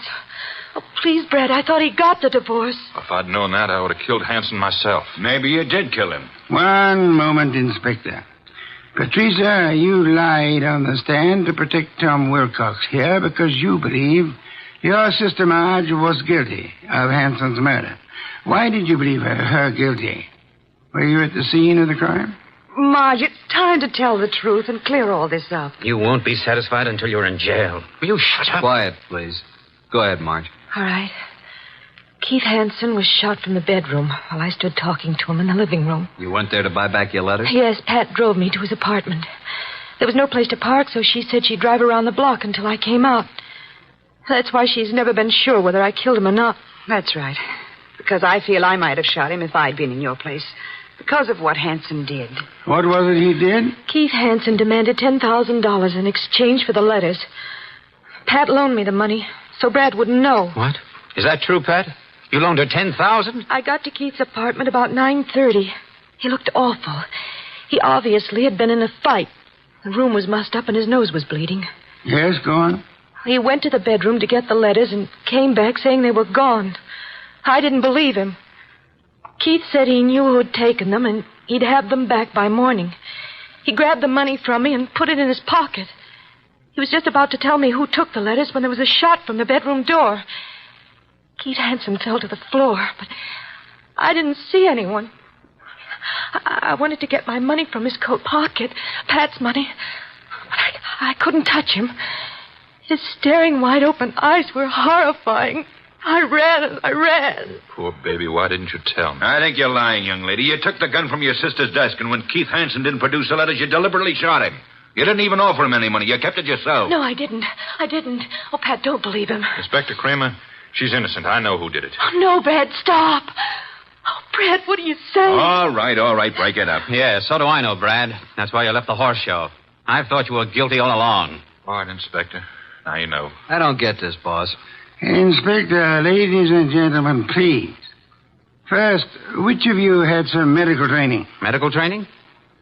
Oh, please, Brad, I thought he got the divorce. If I'd known that, I would have killed Hansen myself. Maybe you did kill him. One moment, Inspector. Patricia, you lied on the stand to protect Tom Wilcox here because you believed your sister Marge was guilty of Hansen's murder. Why did you believe her guilty? Were you at the scene of the crime? Marge, it's time to tell the truth and clear all this up. You won't be satisfied until you're in jail. Will you shut up? Quiet, please. Go ahead, Marge. All right. Keith Hansen was shot from the bedroom while I stood talking to him in the living room. You went there to buy back your letters? Yes, Pat drove me to his apartment. There was no place to park, so she said she'd drive around the block until I came out. That's why she's never been sure whether I killed him or not. That's right. Because I feel I might have shot him if I'd been in your place. Because of what Hansen did. What was it he did? Keith Hansen demanded $10,000 in exchange for the letters. Pat loaned me the money, so Brad wouldn't know. What? Is that true, Pat? You loaned her $10,000? I got to Keith's apartment about 9:30. He looked awful. He obviously had been in a fight. The room was mussed up and his nose was bleeding. Yes, go on. He went to the bedroom to get the letters and came back saying they were gone. I didn't believe him. Keith said he knew who had taken them and he'd have them back by morning. He grabbed the money from me and put it in his pocket. He was just about to tell me who took the letters when there was a shot from the bedroom door. Keith Hansen fell to the floor, but I didn't see anyone. I wanted to get my money from his coat pocket, Pat's money, but I couldn't touch him. His staring, wide-open eyes were horrifying. I ran. Poor baby, why didn't you tell me? I think you're lying, young lady. You took the gun from your sister's desk, and when Keith Hansen didn't produce the letters, you deliberately shot him. You didn't even offer him any money. You kept it yourself. No, I didn't. Oh, Pat, don't believe him. Inspector Kramer, she's innocent. I know who did it. Oh, no, Brad, stop. Oh, Brad, what do you say? All right. Break it up. Yeah, so do I know, Brad. That's why you left the horse show. I thought you were guilty all along. All right, Inspector. Now you know. I don't get this, boss. Inspector, ladies and gentlemen, please. First, which of you had some medical training? Medical training?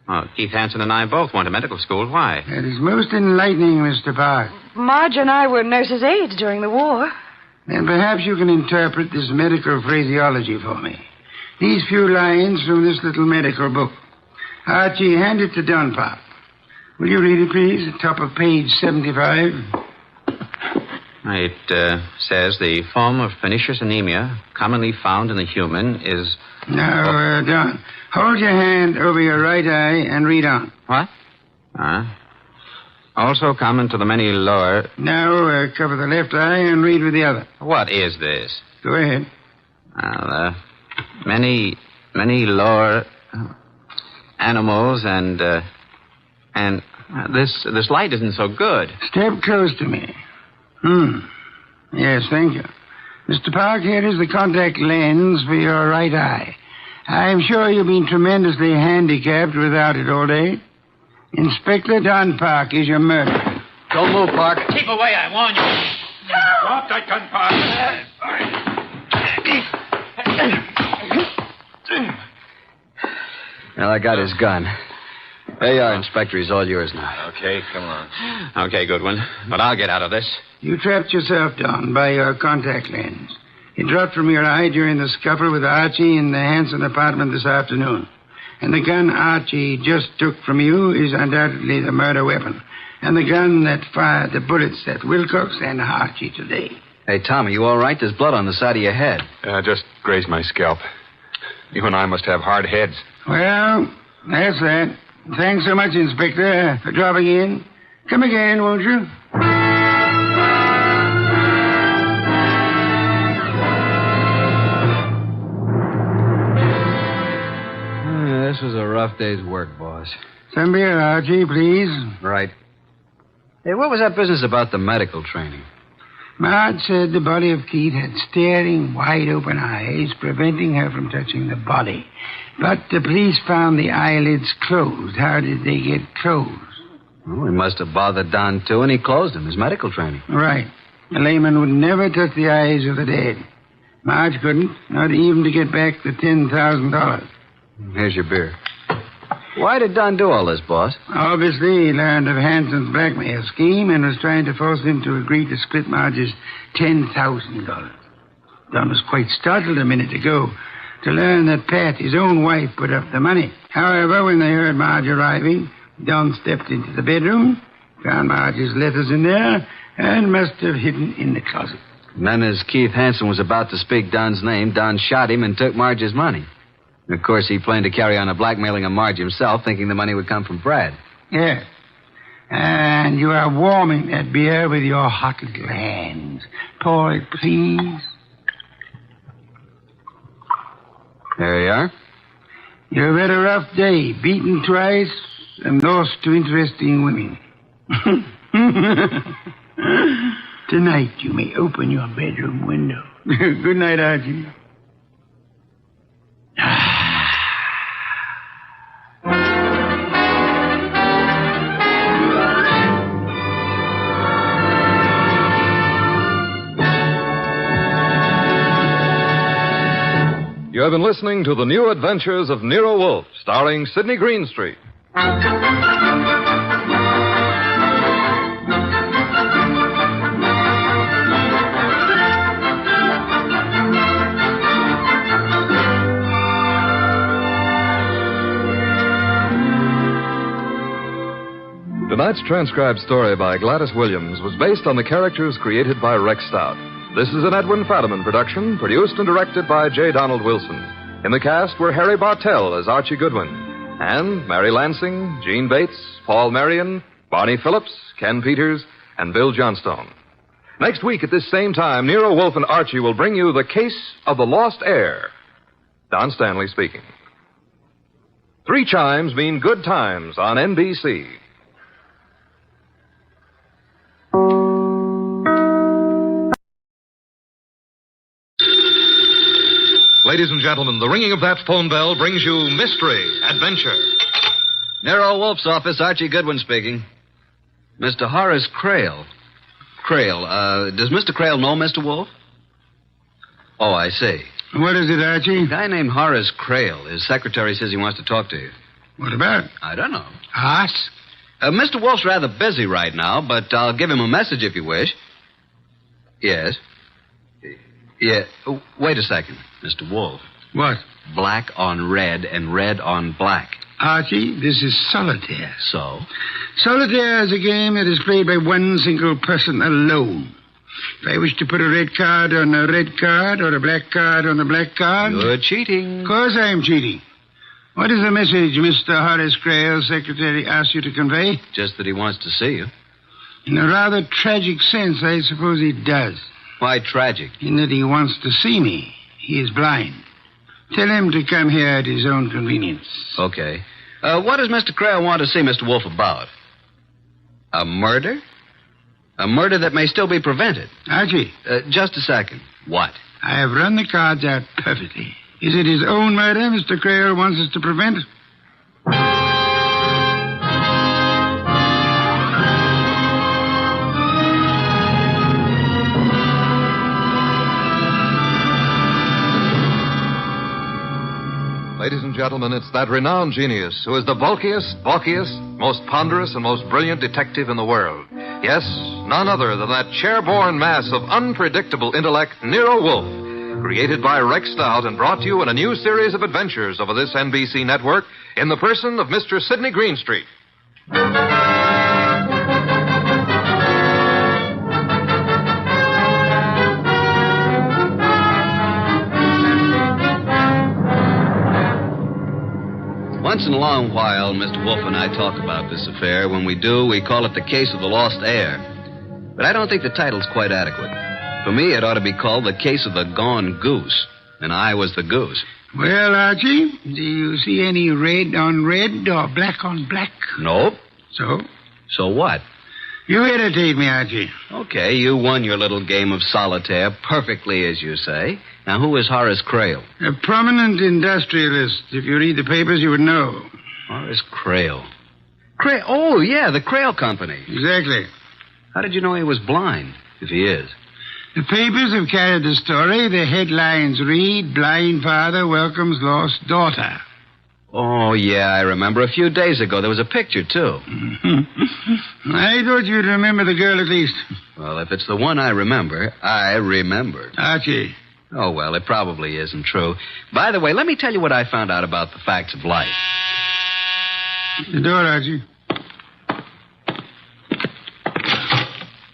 Oh, Keith Hansen and I both went to medical school. Why? That is most enlightening, Mr. Park. Marge and I were nurses' aides during the war. Then perhaps you can interpret this medical phraseology for me. These few lines from this little medical book. Archie, hand it to Dunpop. Will you read it, please? Top of page 75. It says the form of pernicious anemia commonly found in the human is... Now, Don, hold your hand over your right eye and read on. What? Also common to the many lower... Now, cover the left eye and read with the other. What is this? Go ahead. Well, many lower animals and this light isn't so good. Step close to me. Yes, thank you. Mr. Park, here is the contact lens for your right eye. I'm sure you've been tremendously handicapped without it all day. Inspector Don Park is your murderer. Don't move, Park. Keep away, I warn you. Drop that gun, Park. Well, I got his gun. There you are, Inspector. He's all yours now. Okay, come on. Okay, Goodwin. But I'll get out of this. You trapped yourself, Don, by your contact lens. It dropped from your eye during the scuffle with Archie in the Hanson apartment this afternoon. And the gun Archie just took from you is undoubtedly the murder weapon. And the gun that fired the bullets at Wilcox and Archie today. Hey, Tom, are you all right? There's blood on the side of your head. Just grazed my scalp. You and I must have hard heads. Well, that's that. Thanks so much, Inspector, for dropping in. Come again, won't you? This was a rough day's work, boss. Some beer, Archie, please. Right. Hey, what was that business about the medical training? Marge said the body of Keith had staring, wide-open eyes, preventing her from touching the body. But the police found the eyelids closed. How did they get closed? Well, he must have bothered Don, too, and he closed him, his medical training. Right. A layman would never touch the eyes of the dead. Marge couldn't, not even to get back the $10,000. Here's your beer. Why did Don do all this, boss? Obviously, he learned of Hanson's blackmail scheme and was trying to force him to agree to split Marge's $10,000. Don was quite startled a minute ago to learn that Pat, his own wife, put up the money. However, when they heard Marge arriving, Don stepped into the bedroom, found Marge's letters in there, and must have hidden in the closet. And then as Keith Hansen was about to speak Don's name, Don shot him and took Marge's money. And of course, he planned to carry on a blackmailing of Marge himself, thinking the money would come from Brad. Yes. And you are warming that beer with your hot little hands. Pour it, please. There you are. You've had a rough day, beaten twice and lost to interesting women. Tonight you may open your bedroom window. Good night, Archie. You have been listening to The New Adventures of Nero Wolfe, starring Sidney Greenstreet. Tonight's transcribed story by Gladys Williams was based on the characters created by Rex Stout. This is an Edwin Fadiman production, produced and directed by J. Donald Wilson. In the cast were Harry Bartell as Archie Goodwin, and Mary Lansing, Gene Bates, Paul Marion, Barney Phillips, Ken Peters, and Bill Johnstone. Next week at this same time, Nero Wolfe and Archie will bring you The Case of the Lost Heir. Don Stanley speaking. 3 chimes mean good times on NBC. Ladies and gentlemen, the ringing of that phone bell brings you mystery, adventure. Nero Wolfe's office, Archie Goodwin speaking. Mr. Horace Crail. Does Mr. Crail know Mr. Wolfe? Oh, I see. What is it, Archie? A guy named Horace Crail. His secretary says he wants to talk to you. What about? I don't know. Us? Mr. Wolfe's rather busy right now, but I'll give him a message if you wish. Yes. Yeah. Wait a second, Mr. Wolfe. What? Black on red and red on black. Archie, this is solitaire. So? Solitaire is a game that is played by one single person alone. If I wish to put a red card on a red card or a black card on a black card... You're cheating. Of course I am cheating. What is the message Mr. Horace Crail's secretary asked you to convey? Just that he wants to see you. In a rather tragic sense, I suppose he does. Why tragic? In that he wants to see me. He is blind. Tell him to come here at his own convenience. Okay. What does Mr. Crail want to see Mr. Wolfe about? A murder? A murder that may still be prevented. Archie. Just a second. What? I have run the cards out perfectly. Is it his own murder Mr. Crail wants us to prevent? Ladies and gentlemen, it's that renowned genius who is the bulkiest, most ponderous, and most brilliant detective in the world. Yes, none other than that chair-borne mass of unpredictable intellect, Nero Wolfe, created by Rex Stout and brought to you in a new series of adventures over this NBC network in the person of Mr. Sidney Greenstreet. Once in a long while, Mr. Wolfe and I talk about this affair. When we do, we call it The Case of the Lost Heir. But I don't think the title's quite adequate. For me, it ought to be called The Case of the Gone Goose. And I was the goose. Well, Archie, do you see any red on red or black on black? Nope. So? So what? You irritate me, Archie. Okay, you won your little game of solitaire perfectly, as you say. Now, who is Horace Crail? A prominent industrialist. If you read the papers, you would know. Horace Crail. Crail? Oh, yeah, the Crail Company. Exactly. How did you know he was blind, if he is? The papers have carried the story. The headlines read, Blind Father Welcomes Lost Daughter. Oh, yeah, I remember. A few days ago, there was a picture, too. I thought you'd remember the girl at least. Well, if it's the one I remember, I remembered. Archie. Oh, well, it probably isn't true. By the way, let me tell you what I found out about the facts of life. The door, Archie.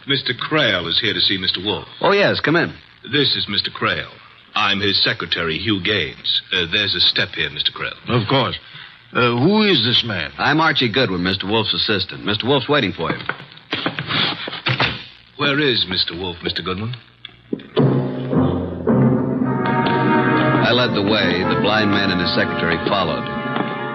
Mr. Crail is here to see Mr. Wolfe. Oh, yes, come in. This is Mr. Crail. I'm his secretary, Hugh Gaines. There's a step here, Mr. Crail. Of course. Who is this man? I'm Archie Goodwin, Mr. Wolfe's assistant. Mr. Wolfe's waiting for you. Where is Mr. Wolfe, Mr. Goodwin? I led the way. The blind man and his secretary followed.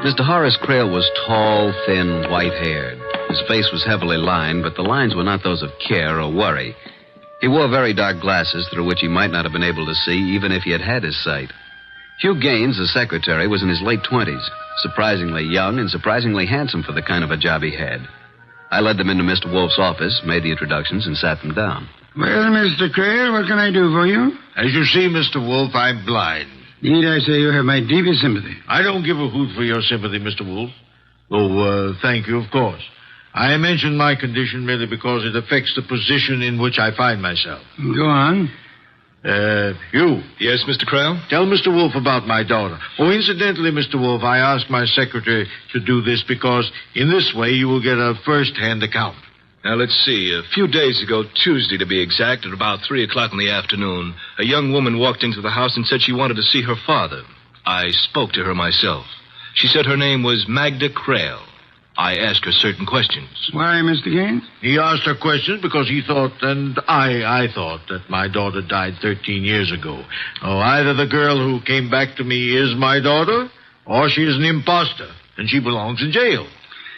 Mr. Horace Crail was tall, thin, white-haired. His face was heavily lined, but the lines were not those of care or worry. He wore very dark glasses through which he might not have been able to see even if he had had his sight. Hugh Gaines, the secretary, was in his late 20s, surprisingly young and surprisingly handsome for the kind of a job he had. I led them into Mr. Wolfe's office, made the introductions, and sat them down. Well, Mr. Crail, what can I do for you? As you see, Mr. Wolfe, I'm blind. Need I say you have my deepest sympathy? I don't give a hoot for your sympathy, Mr. Wolfe. Though, thank you, of course. I mention my condition merely because it affects the position in which I find myself. Go on. You. Yes, Mr. Creel? Tell Mr. Wolfe about my daughter. Oh, incidentally, Mr. Wolfe, I asked my secretary to do this because in this way you will get a first-hand account. Now, let's see. A few days ago, Tuesday to be exact, at about 3 o'clock in the afternoon, a young woman walked into the house and said she wanted to see her father. I spoke to her myself. She said her name was Magda Creel. I asked her certain questions. Why, Mr. Gaines? He asked her questions because he thought, and I thought, that my daughter died 13 years ago. Oh, either the girl who came back to me is my daughter, or she is an imposter, and she belongs in jail.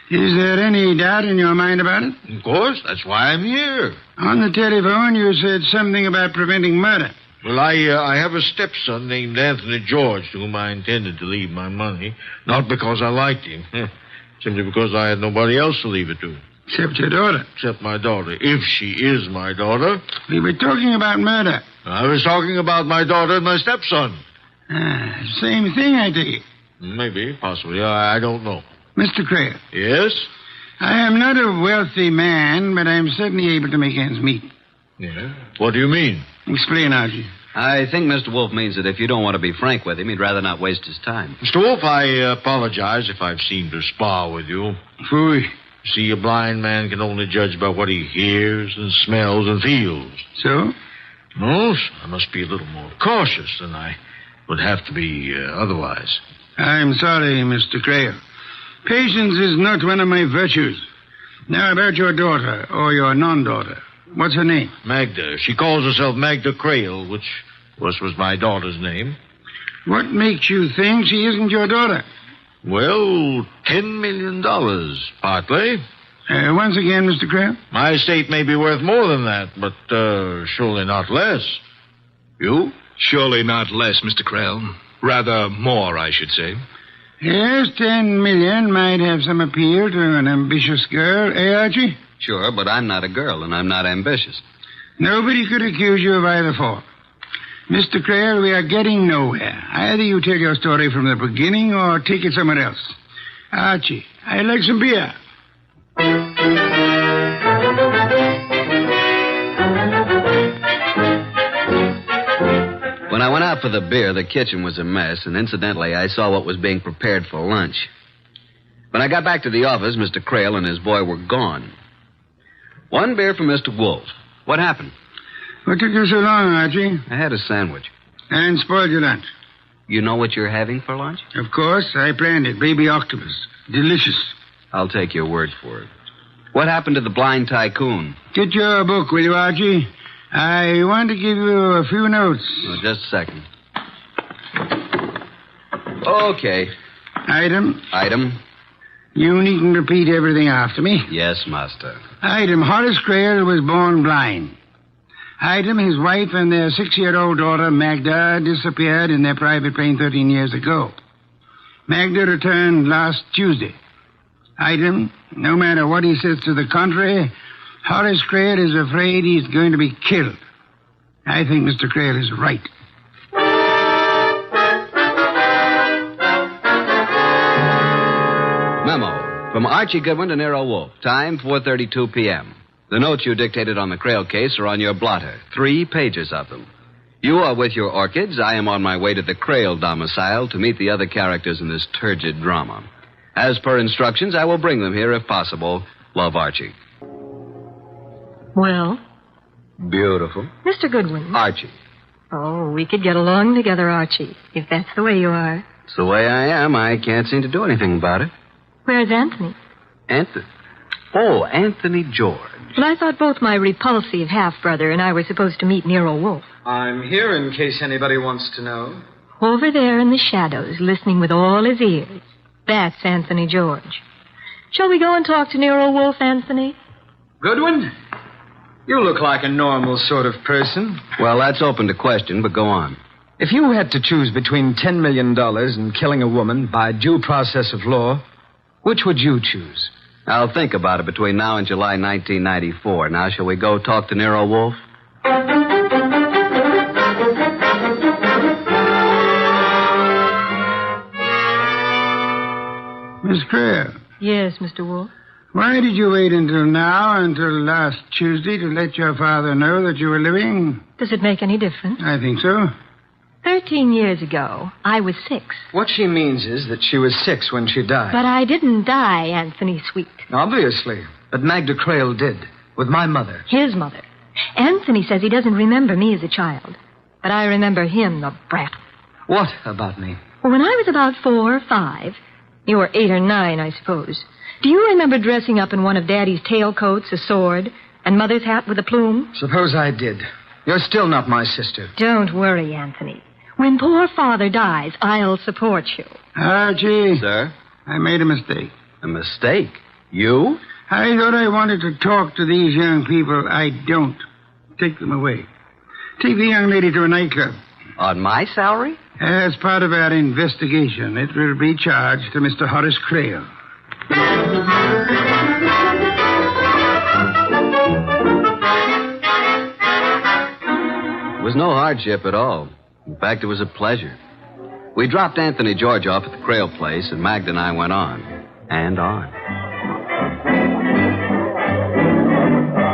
Is there any doubt in your mind about it? Of course. That's why I'm here. On the telephone, you said something about preventing murder. Well, I have a stepson named Anthony George to whom I intended to leave my money, not because I liked him. Simply because I had nobody else to leave it to. Except your daughter. Except my daughter. If she is my daughter. We were talking about murder. I was talking about my daughter and my stepson. Same thing, I take it. Maybe, possibly. I don't know. Mr. Creel. Yes? I am not a wealthy man, but I'm certainly able to make ends meet. Yeah? What do you mean? Explain, Archie. I think Mr. Wolfe means that if you don't want to be frank with him, he'd rather not waste his time. Mr. Wolfe, I apologize if I've seemed to spar with you. Phooey. See, a blind man can only judge by what he hears and smells and feels. So? No, I must be a little more cautious than I would have to be otherwise. I'm sorry, Mr. Creel. Patience is not one of my virtues. Now, about your daughter, or your non-daughter. What's her name? Magda. She calls herself Magda Creel, which was my daughter's name. What makes you think she isn't your daughter? Well, $10 million, partly. Once again, Mr. Creel? My estate may be worth more than that, but surely not less. You? Surely not less, Mr. Creel. Rather more, I should say. Yes, 10 million might have some appeal to an ambitious girl, Archie? Sure, but I'm not a girl, and I'm not ambitious. Nobody could accuse you of either fault. Mr. Creel, we are getting nowhere. Either you tell your story from the beginning or take it somewhere else. Archie, I'd like some beer. When I went out for the beer, the kitchen was a mess, and incidentally, I saw what was being prepared for lunch. When I got back to the office, Mr. Creel and his boy were gone. One beer for Mr. Wolfe. What happened? What took you so long, Archie? I had a sandwich. And spoiled your lunch. You know what you're having for lunch? Of course. I planned it. Baby octopus. Delicious. I'll take your word for it. What happened to the blind tycoon? Get your book, will you, Archie? I want to give you a few notes. Oh, just a second. Okay. Item. You needn't repeat everything after me. Yes, master. Item, Horace Creel was born blind. Item, his wife and their 6-year-old daughter, Magda, disappeared in their private plane 13 years ago. Magda returned last Tuesday. Item, no matter what he says to the contrary, Horace Creel is afraid he's going to be killed. I think Mr. Creel is right. Memo from Archie Goodwin to Nero Wolfe. Time 4:32 p.m. The notes you dictated on the Creel case are on your blotter. 3 pages of them. You are with your orchids. I am on my way to the Creel domicile to meet the other characters in this turgid drama. As per instructions, I will bring them here if possible. Love, Archie. Well? Beautiful. Mr. Goodwin. Archie. Oh, we could get along together, Archie, if that's the way you are. It's the way I am. I can't seem to do anything about it. Where's Anthony? Anthony? Oh, Anthony George. Well, I thought both my repulsive half-brother and I were supposed to meet Nero Wolfe. I'm here in case anybody wants to know. Over there in the shadows, listening with all his ears. That's Anthony George. Shall we go and talk to Nero Wolfe, Anthony? Goodwin? You look like a normal sort of person. Well, that's open to question, but go on. If you had to choose between $10 million and killing a woman by due process of law, which would you choose? I'll think about it between now and July 1994. Now, shall we go talk to Nero Wolfe? Miss Creel. Yes, Mr. Wolfe. Why did you wait until now, until last Tuesday, to let your father know that you were living? Does it make any difference? I think so. 13 years ago, I was 6. What she means is that she was 6 when she died. But I didn't die, Anthony Sweet. Obviously. But Magda Crale did. With my mother. His mother. Anthony says he doesn't remember me as a child. But I remember him, the brat. What about me? Well, when I was about 4 or 5, you were 8 or 9, I suppose. Do you remember dressing up in one of Daddy's tailcoats, a sword, and Mother's hat with a plume? Suppose I did. You're still not my sister. Don't worry, Anthony. When poor Father dies, I'll support you. Archie. Sir? I made a mistake. A mistake? You? I thought I wanted to talk to these young people. I don't. Take them away. Take the young lady to a nightclub. On my salary? As part of our investigation, it will be charged to Mr. Horace Crale. It was no hardship at all. In fact, it was a pleasure. We dropped Anthony George off at the Crale place, and Magda and I went on. And on.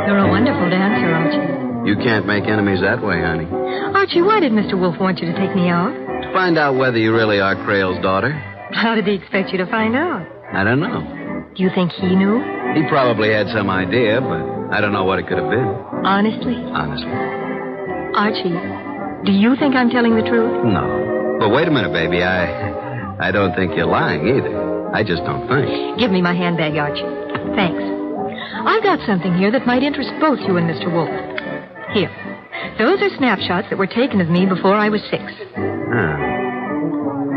You're a wonderful dancer, Archie. You can't make enemies that way, honey. Archie, why did Mr. Wolfe want you to take me out? To find out whether you really are Crale's daughter. How did he expect you to find out? I don't know. Do you think he knew? He probably had some idea, but I don't know what it could have been. Honestly? Honestly. Archie, do you think I'm telling the truth? No. But wait a minute, baby. I don't think you're lying either. I just don't think. Give me my handbag, Archie. Thanks. I've got something here that might interest both you and Mr. Wolfe. Here. Those are snapshots that were taken of me before I was 6.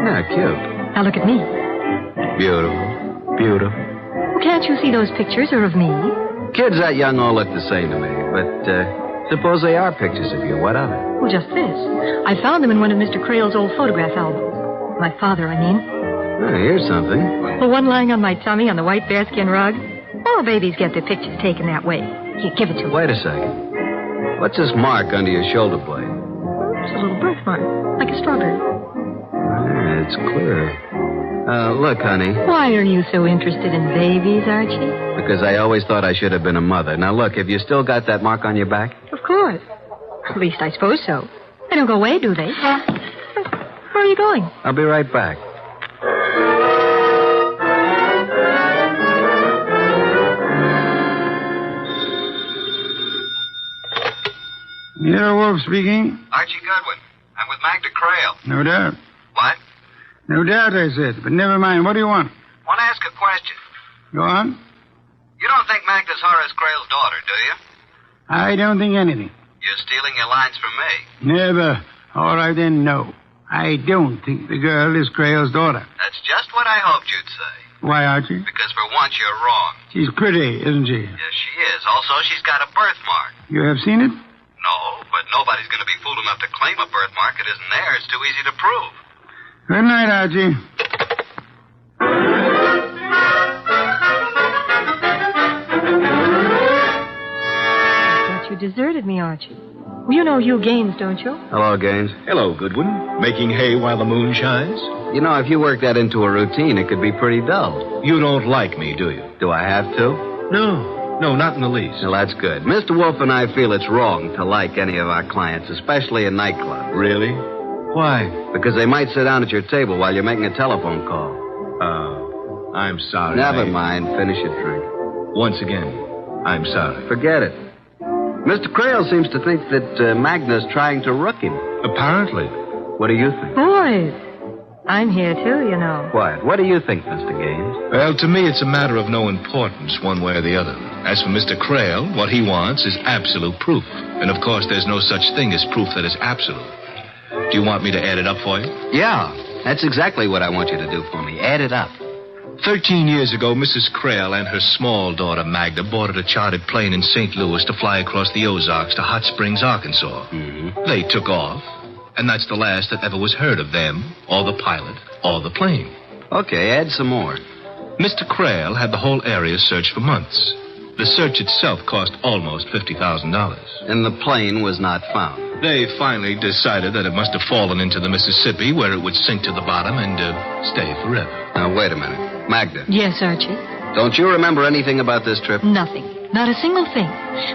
Yeah, cute. Now look at me. Beautiful. Beautiful. Can't you see those pictures are of me? Kids that young all look the same to me, but suppose they are pictures of you. What of it? Well, just this. I found them in one of Mr. Crale's old photograph albums. My father, I mean. Oh, here's something. The one lying on my tummy on the white bearskin rug. All babies get their pictures taken that way. Here, give it to me. Wait a second. What's this mark under your shoulder blade? It's a little birthmark, like a strawberry. Yeah, it's clear. Look, honey. Why are you so interested in babies, Archie? Because I always thought I should have been a mother. Now, look, have you still got that mark on your back? Of course. At least I suppose so. They don't go away, do they? Where are you going? I'll be right back. Nero Wolfe speaking. Archie Goodwin. I'm with Magda Crale. No doubt. What? No doubt, I said. But never mind. What do you want? Want to ask a question. Go on. You don't think Magda's Horace Crale's daughter, do you? I don't think anything. You're stealing your lines from me. Never. All right, then, no. I don't think the girl is Crale's daughter. That's just what I hoped you'd say. Why, Archie? Because for once you're wrong. She's pretty, isn't she? Yes, she is. Also, she's got a birthmark. You have seen it? No, but nobody's going to be fool enough to claim a birthmark. It isn't there. It's too easy to prove. Good night, Archie. I thought you deserted me, Archie. Well, you know Hugh Gaines, don't you? Hello, Gaines. Hello, Goodwin. Making hay while the moon shines? You know, if you work that into a routine, it could be pretty dull. You don't like me, do you? Do I have to? No, not in the least. Well, that's good. Mr. Wolfe and I feel it's wrong to like any of our clients, especially in nightclubs. Really? Why? Because they might sit down at your table while you're making a telephone call. Oh, I'm sorry. Never mind. Finish your drink. Once again, I'm sorry. Forget it. Mr. Crale seems to think that Magda's trying to rook him. Apparently. What do you think? Boys, I'm here, too, you know. Quiet. What do you think, Mr. Gaines? Well, to me, it's a matter of no importance one way or the other. As for Mr. Crale, what he wants is absolute proof. And, of course, there's no such thing as proof that is absolute. Do you want me to add it up for you? Yeah, that's exactly what I want you to do for me. Add it up. 13 years ago, Mrs. Crale and her small daughter, Magda, boarded a chartered plane in St. Louis to fly across the Ozarks to Hot Springs, Arkansas. Mm-hmm. They took off, and that's the last that ever was heard of them, or the pilot, or the plane. Okay, add some more. Mr. Crale had the whole area searched for months. The search itself cost almost $50,000. And the plane was not found. They finally decided that it must have fallen into the Mississippi, where it would sink to the bottom and stay forever. Now, wait a minute. Magda. Yes, Archie? Don't you remember anything about this trip? Nothing. Not a single thing.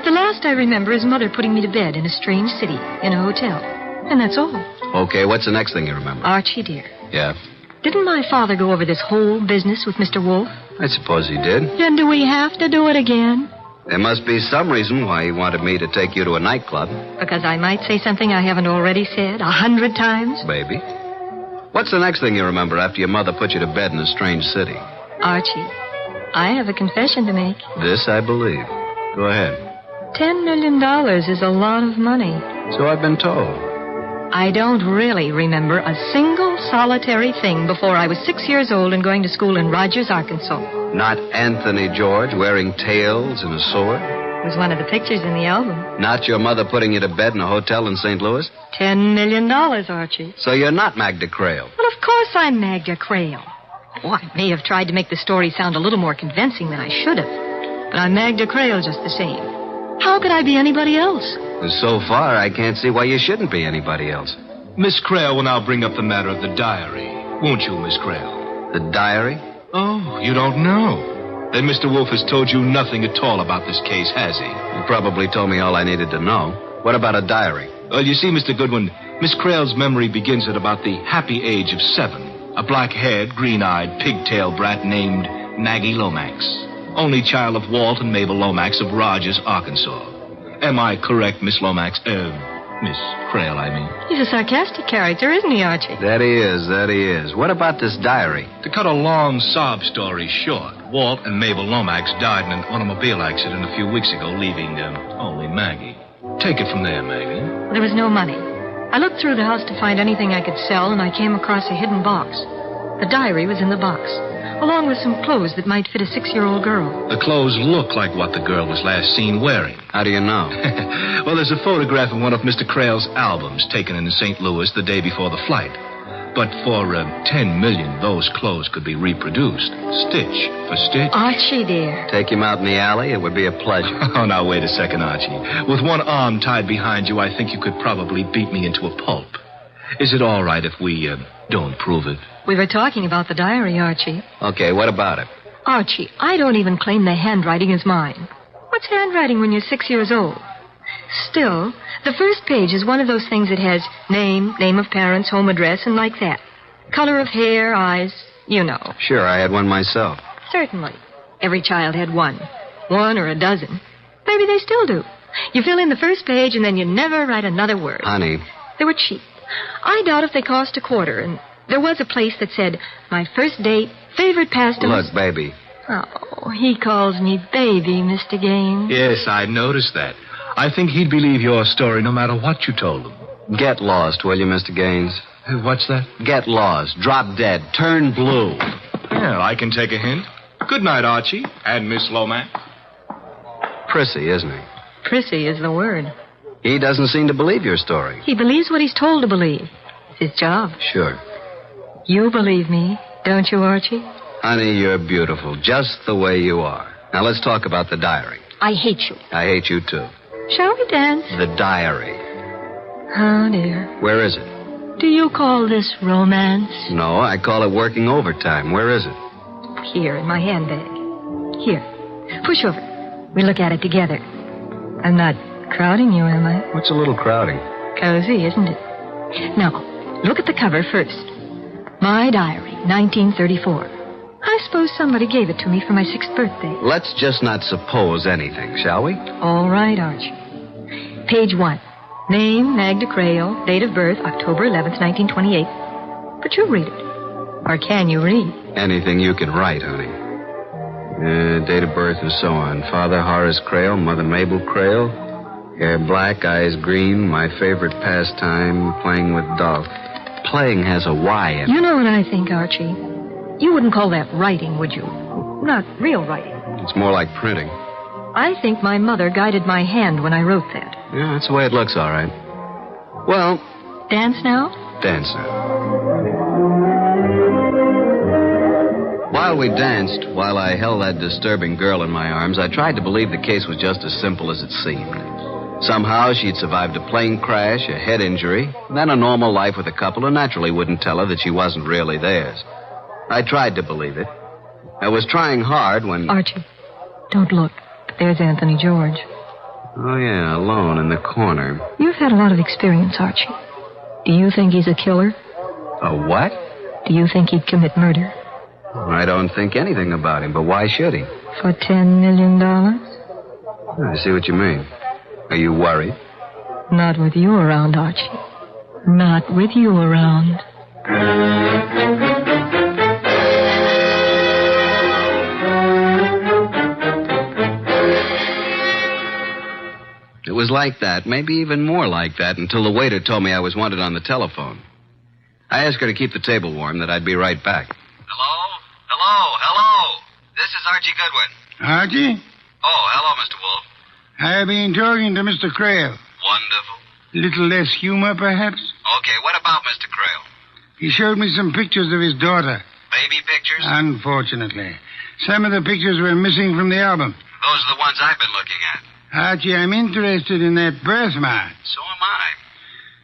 The last I remember is Mother putting me to bed in a strange city, in a hotel. And that's all. Okay, what's the next thing you remember? Archie, dear. Yeah? Didn't my father go over this whole business with Mr. Wolfe? I suppose he did. Then do we have to do it again? There must be some reason why he wanted me to take you to a nightclub. Because I might say something I haven't already said 100 times? Maybe. What's the next thing you remember after your mother put you to bed in a strange city? Archie, I have a confession to make. This I believe. Go ahead. $10 million is a lot of money. So I've been told. I don't really remember a single solitary thing before I was 6 years old and going to school in Rogers, Arkansas. Not Anthony George wearing tails and a sword? It was one of the pictures in the album. Not your mother putting you to bed in a hotel in St. Louis? $10 million, Archie. So you're not Magda Crale? Well, of course I'm Magda Crale. Oh, I may have tried to make the story sound a little more convincing than I should have. But I'm Magda Crale just the same. How could I be anybody else? So far, I can't see why you shouldn't be anybody else. Miss Crale will now bring up the matter of the diary. Won't you, Miss Crale? The diary? Oh, you don't know. Then Mr. Wolfe has told you nothing at all about this case, has he? He probably told me all I needed to know. What about a diary? Well, you see, Mr. Goodwin, Miss Crale's memory begins at about the happy age of 7. A black-haired, green-eyed, pigtail brat named Maggie Lomax. Only child of Walt and Mabel Lomax of Rogers, Arkansas. Am I correct, Miss Lomax? Miss Crale, I mean. He's a sarcastic character, isn't he, Archie? That he is. What about this diary? To cut a long sob story short, Walt and Mabel Lomax died in an automobile accident a few weeks ago, leaving only Maggie. Take it from there, Maggie. There was no money. I looked through the house to find anything I could sell, and I came across a hidden box. The diary was in the box, along with some clothes that might fit a 6-year-old girl. The clothes look like what the girl was last seen wearing. How do you know? Well, there's a photograph of one of Mr. Crale's albums taken in St. Louis the day before the flight. But for $10 million, those clothes could be reproduced, stitch for stitch. Archie, dear. Take him out in the alley? It would be a pleasure. Oh, now, wait a second, Archie. With one arm tied behind you, I think you could probably beat me into a pulp. Is it all right if we don't prove it? We were talking about the diary, Archie. Okay, what about it? Archie, I don't even claim the handwriting is mine. What's handwriting when you're 6 years old? Still, the first page is one of those things that has name of parents, home address, and like that. Color of hair, eyes, you know. Sure, I had one myself. Certainly. Every child had one. One or a dozen. Maybe they still do. You fill in the first page and then you never write another word. Honey. They were cheap. I doubt if they cost a quarter, and there was a place that said, my first date, favorite pastime. Look, baby. Oh, he calls me baby, Mr. Gaines. Yes, I noticed that. I think he'd believe your story no matter what you told him. Get lost, will you, Mr. Gaines? What's that? Get lost. Drop dead. Turn blue. Well, I can take a hint. Good night, Archie. And Miss Lomax. Prissy, isn't he? Prissy is the word. He doesn't seem to believe your story. He believes what he's told to believe. It's his job. Sure. You believe me, don't you, Archie? Honey, you're beautiful, just the way you are. Now, let's talk about the diary. I hate you. I hate you, too. Shall we dance? The diary. Oh, dear. Where is it? Do you call this romance? No, I call it working overtime. Where is it? Here, in my handbag. Here. Push over. We look at it together. I'm not crowding you, am I? What's a little crowding? Cozy, isn't it? Now, look at the cover first. My diary, 1934. I suppose somebody gave it to me for my 6th birthday. Let's just not suppose anything, shall we? All right, Archie. Page 1. Name, Magda Crale. Date of birth, October 11th, 1928. But you read it. Or can you read? Anything you can write, honey. Date of birth and so on. Father Horace Crale, Mother Mabel Crale. Hair black, eyes green. My favorite pastime, playing with dolls. Playing has a Y in it. You know what I think, Archie? You wouldn't call that writing, would you? Not real writing. It's more like printing. I think my mother guided my hand when I wrote that. Yeah, that's the way it looks, all right. Well... Dance now? Dance now. While we danced, while I held that disturbing girl in my arms, I tried to believe the case was just as simple as it seemed. Somehow she'd survived a plane crash, a head injury, then a normal life with a couple who naturally wouldn't tell her that she wasn't really theirs. I tried to believe it. I was trying hard when... Archie, don't look. There's Anthony George. Oh, yeah, alone in the corner. You've had a lot of experience, Archie. Do you think he's a killer? A what? Do you think he'd commit murder? I don't think anything about him, but why should he? For $10 million? I see what you mean. Are you worried? Not with you around, Archie. Not with you around. It was like that, maybe even more like that, until the waiter told me I was wanted on the telephone. I asked her to keep the table warm, that I'd be right back. Hello. This is Archie Goodwin. Archie? Oh, hello, Mr. Wolfe. I've been talking to Mr. Crail. Wonderful. Little less humor, perhaps? Okay, what about Mr. Crail? He showed me some pictures of his daughter. Baby pictures? Unfortunately. Some of the pictures were missing from the album. Those are the ones I've been looking at. Archie, I'm interested in that birthmark. So am I.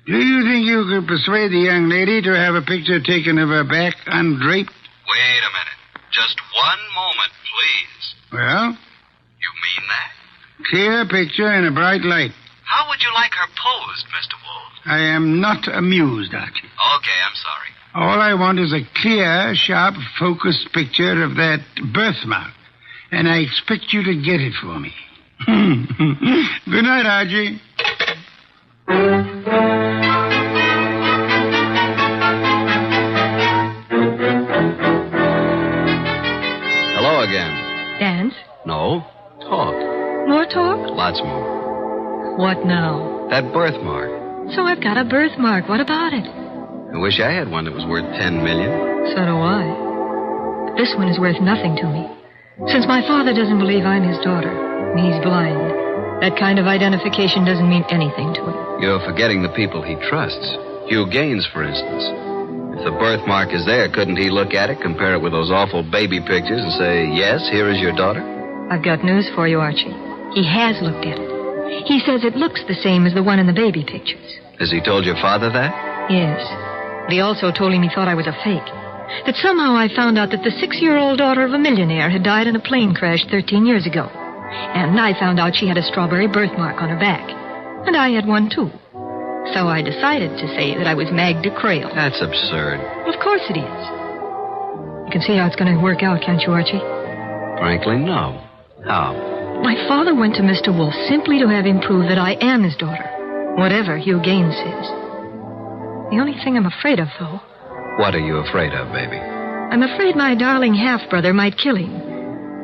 Do you think you could persuade the young lady to have a picture taken of her back undraped? Wait a minute. Just one moment, please. Well? You mean that? Clear picture in a bright light. How would you like her posed, Mr. Wolfe? I am not amused, Archie. Okay, I'm sorry. All I want is a clear, sharp, focused picture of that birthmark. And I expect you to get it for me. Good night, Archie. Hello again. Dance? No. Talk. More talk? Lots more. What now? That birthmark. So I've got a birthmark. What about it? I wish I had one that was worth $10 million. So do I. But this one is worth nothing to me. Since my father doesn't believe I'm his daughter, and he's blind, that kind of identification doesn't mean anything to him. You're forgetting the people he trusts. Hugh Gaines, for instance. If the birthmark is there, couldn't he look at it, compare it with those awful baby pictures, and say, yes, here is your daughter? I've got news for you, Archie. He has looked at it. He says it looks the same as the one in the baby pictures. Has he told your father that? Yes. But he also told him he thought I was a fake. That somehow I found out that the 6-year-old daughter of a millionaire had died in a plane crash 13 years ago. And I found out she had a strawberry birthmark on her back. And I had one, too. So I decided to say that I was Magda Crail. That's absurd. Well, of course it is. You can see how it's going to work out, can't you, Archie? Frankly, no. How? My father went to Mr. Wolfe simply to have him prove that I am his daughter, whatever Hugh Gaines says. The only thing I'm afraid of, though... What are you afraid of, baby? I'm afraid my darling half-brother might kill him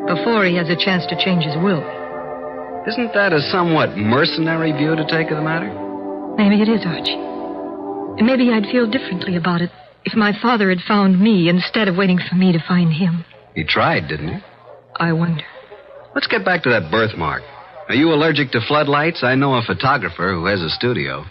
before he has a chance to change his will. Isn't that a somewhat mercenary view to take of the matter? Maybe it is, Archie. And maybe I'd feel differently about it if my father had found me instead of waiting for me to find him. He tried, didn't he? I wonder. Let's get back to that birthmark. Are you allergic to floodlights? I know a photographer who has a studio.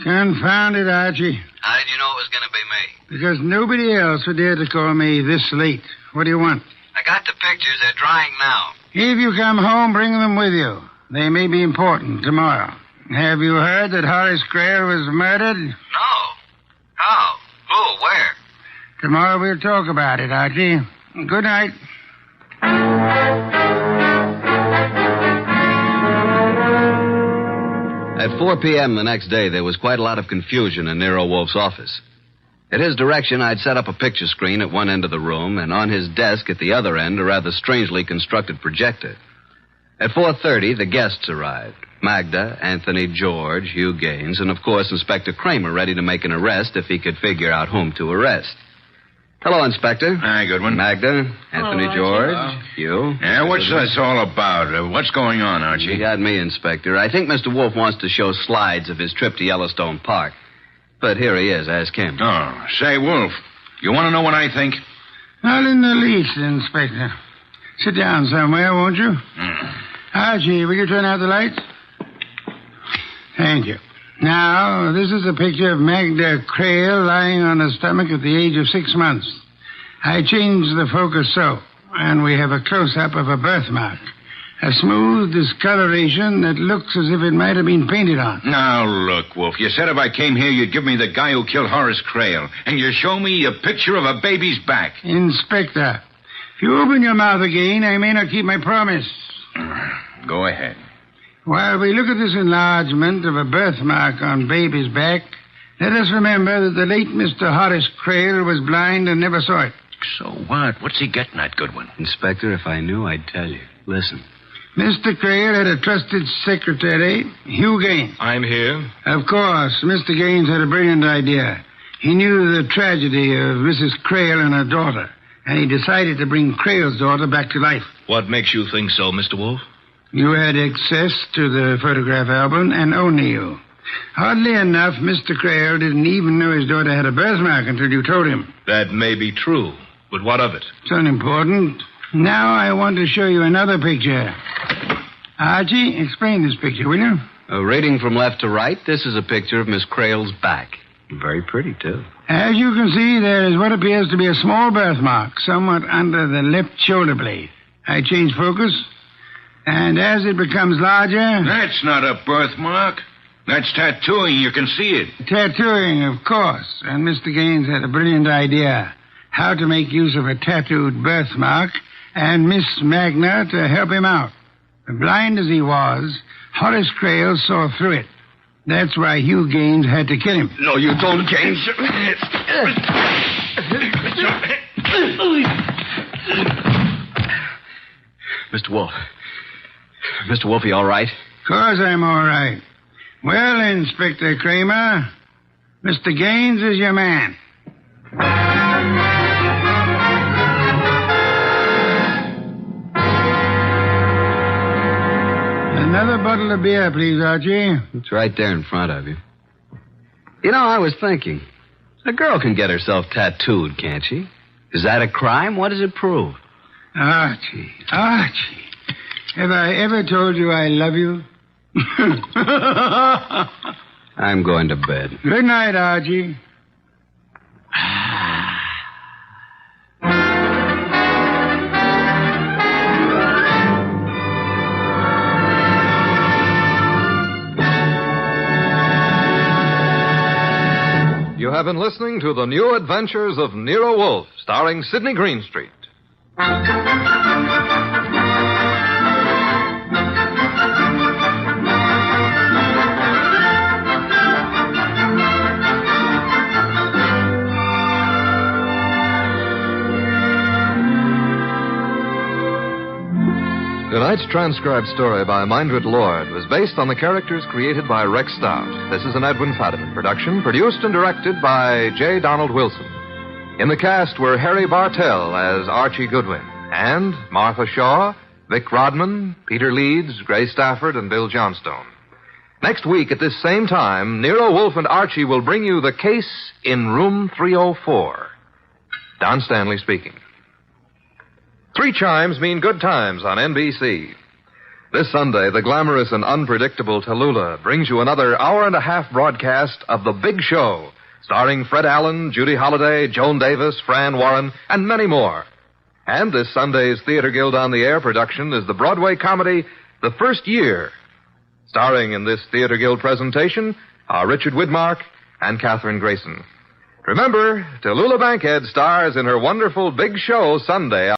Confound it, Archie. How did you know it was going to be me? Because nobody else would dare to call me this late. What do you want? I got the pictures. They're drying now. If you come home, bring them with you. They may be important tomorrow. Have you heard that Horace Crail was murdered? No. How? Who? Where? Tomorrow we'll talk about it, Archie. Good night. At 4 p.m. the next day, there was quite a lot of confusion in Nero Wolfe's office. At his direction, I'd set up a picture screen at one end of the room, and on his desk at the other end, a rather strangely constructed projector. At 4:30, the guests arrived. Magda, Anthony George, Hugh Gaines, and, of course, Inspector Kramer, ready to make an arrest if he could figure out whom to arrest. Hello, Inspector. Hi, Goodwin. Magda, Anthony George, Hugh. Yeah, what's this all about? What's going on, Archie? You got me, Inspector. I think Mr. Wolfe wants to show slides of his trip to Yellowstone Park. But here he is. Ask him. Oh, say, Wolfe, you want to know what I think? Not in the least, Inspector. Sit down somewhere, won't you? Archie, will you turn out the lights? Thank you. Now, this is a picture of Magda Crail lying on her stomach at the age of 6 months. I changed the focus so, and we have a close-up of a birthmark. A smooth discoloration that looks as if it might have been painted on. Now, look, Wolf, you said if I came here, you'd give me the guy who killed Horace Crail, and you show me a picture of a baby's back. Inspector, if you open your mouth again, I may not keep my promise. Go ahead. While we look at this enlargement of a birthmark on baby's back, let us remember that the late Mr. Horace Crail was blind and never saw it. So what? What's he getting at, Goodwin? Inspector, if I knew, I'd tell you. Listen. Mr. Crail had a trusted secretary, Hugh Gaines. I'm here. Of course, Mr. Gaines had a brilliant idea. He knew the tragedy of Mrs. Crail and her daughter, and he decided to bring Crail's daughter back to life. What makes you think so, Mr. Wolfe? You had access to the photograph album, and only you. Oddly enough, Mr. Crail didn't even know his daughter had a birthmark until you told him. That may be true, but what of it? It's unimportant. Now I want to show you another picture. Archie, explain this picture, will you? Reading from left to right, this is a picture of Miss Crail's back. Very pretty, too. As you can see, there is what appears to be a small birthmark somewhat under the left shoulder blade. I change focus, and as it becomes larger... That's not a birthmark. That's tattooing. You can see it. Tattooing, of course. And Mr. Gaines had a brilliant idea. How to make use of a tattooed birthmark and Miss Magna to help him out. Blind as he was, Horace Crail saw through it. That's why Hugh Gaines had to kill him. No, you don't, Gaines. Mr. Wolfe. Mr. Wolfe, you all right? Of course I'm all right. Well, Inspector Kramer, Mr. Gaines is your man. Another bottle of beer, please, Archie. It's right there in front of you. You know, I was thinking, a girl can get herself tattooed, can't she? Is that a crime? What does it prove? Archie, have I ever told you I love you? I'm going to bed. Good night, Archie. You have been listening to The New Adventures of Nero Wolfe, starring Sidney Greenstreet. Tonight's transcribed story by Mindred Lord was based on the characters created by Rex Stout. This is an Edwin Fadiman production, produced and directed by J. Donald Wilson. In the cast were Harry Bartell as Archie Goodwin, and Martha Shaw, Vic Rodman, Peter Leeds, Gray Stafford, and Bill Johnstone. Next week at this same time, Nero Wolfe and Archie will bring you The Case in Room 304. Don Stanley speaking. 3 chimes mean good times on NBC. This Sunday, the glamorous and unpredictable Tallulah brings you another hour-and-a-half broadcast of The Big Show, starring Fred Allen, Judy Holliday, Joan Davis, Fran Warren, and many more. And this Sunday's Theater Guild on the Air production is the Broadway comedy The First Year. Starring in this Theater Guild presentation are Richard Widmark and Katherine Grayson. Remember, Tallulah Bankhead stars in her wonderful Big Show Sunday.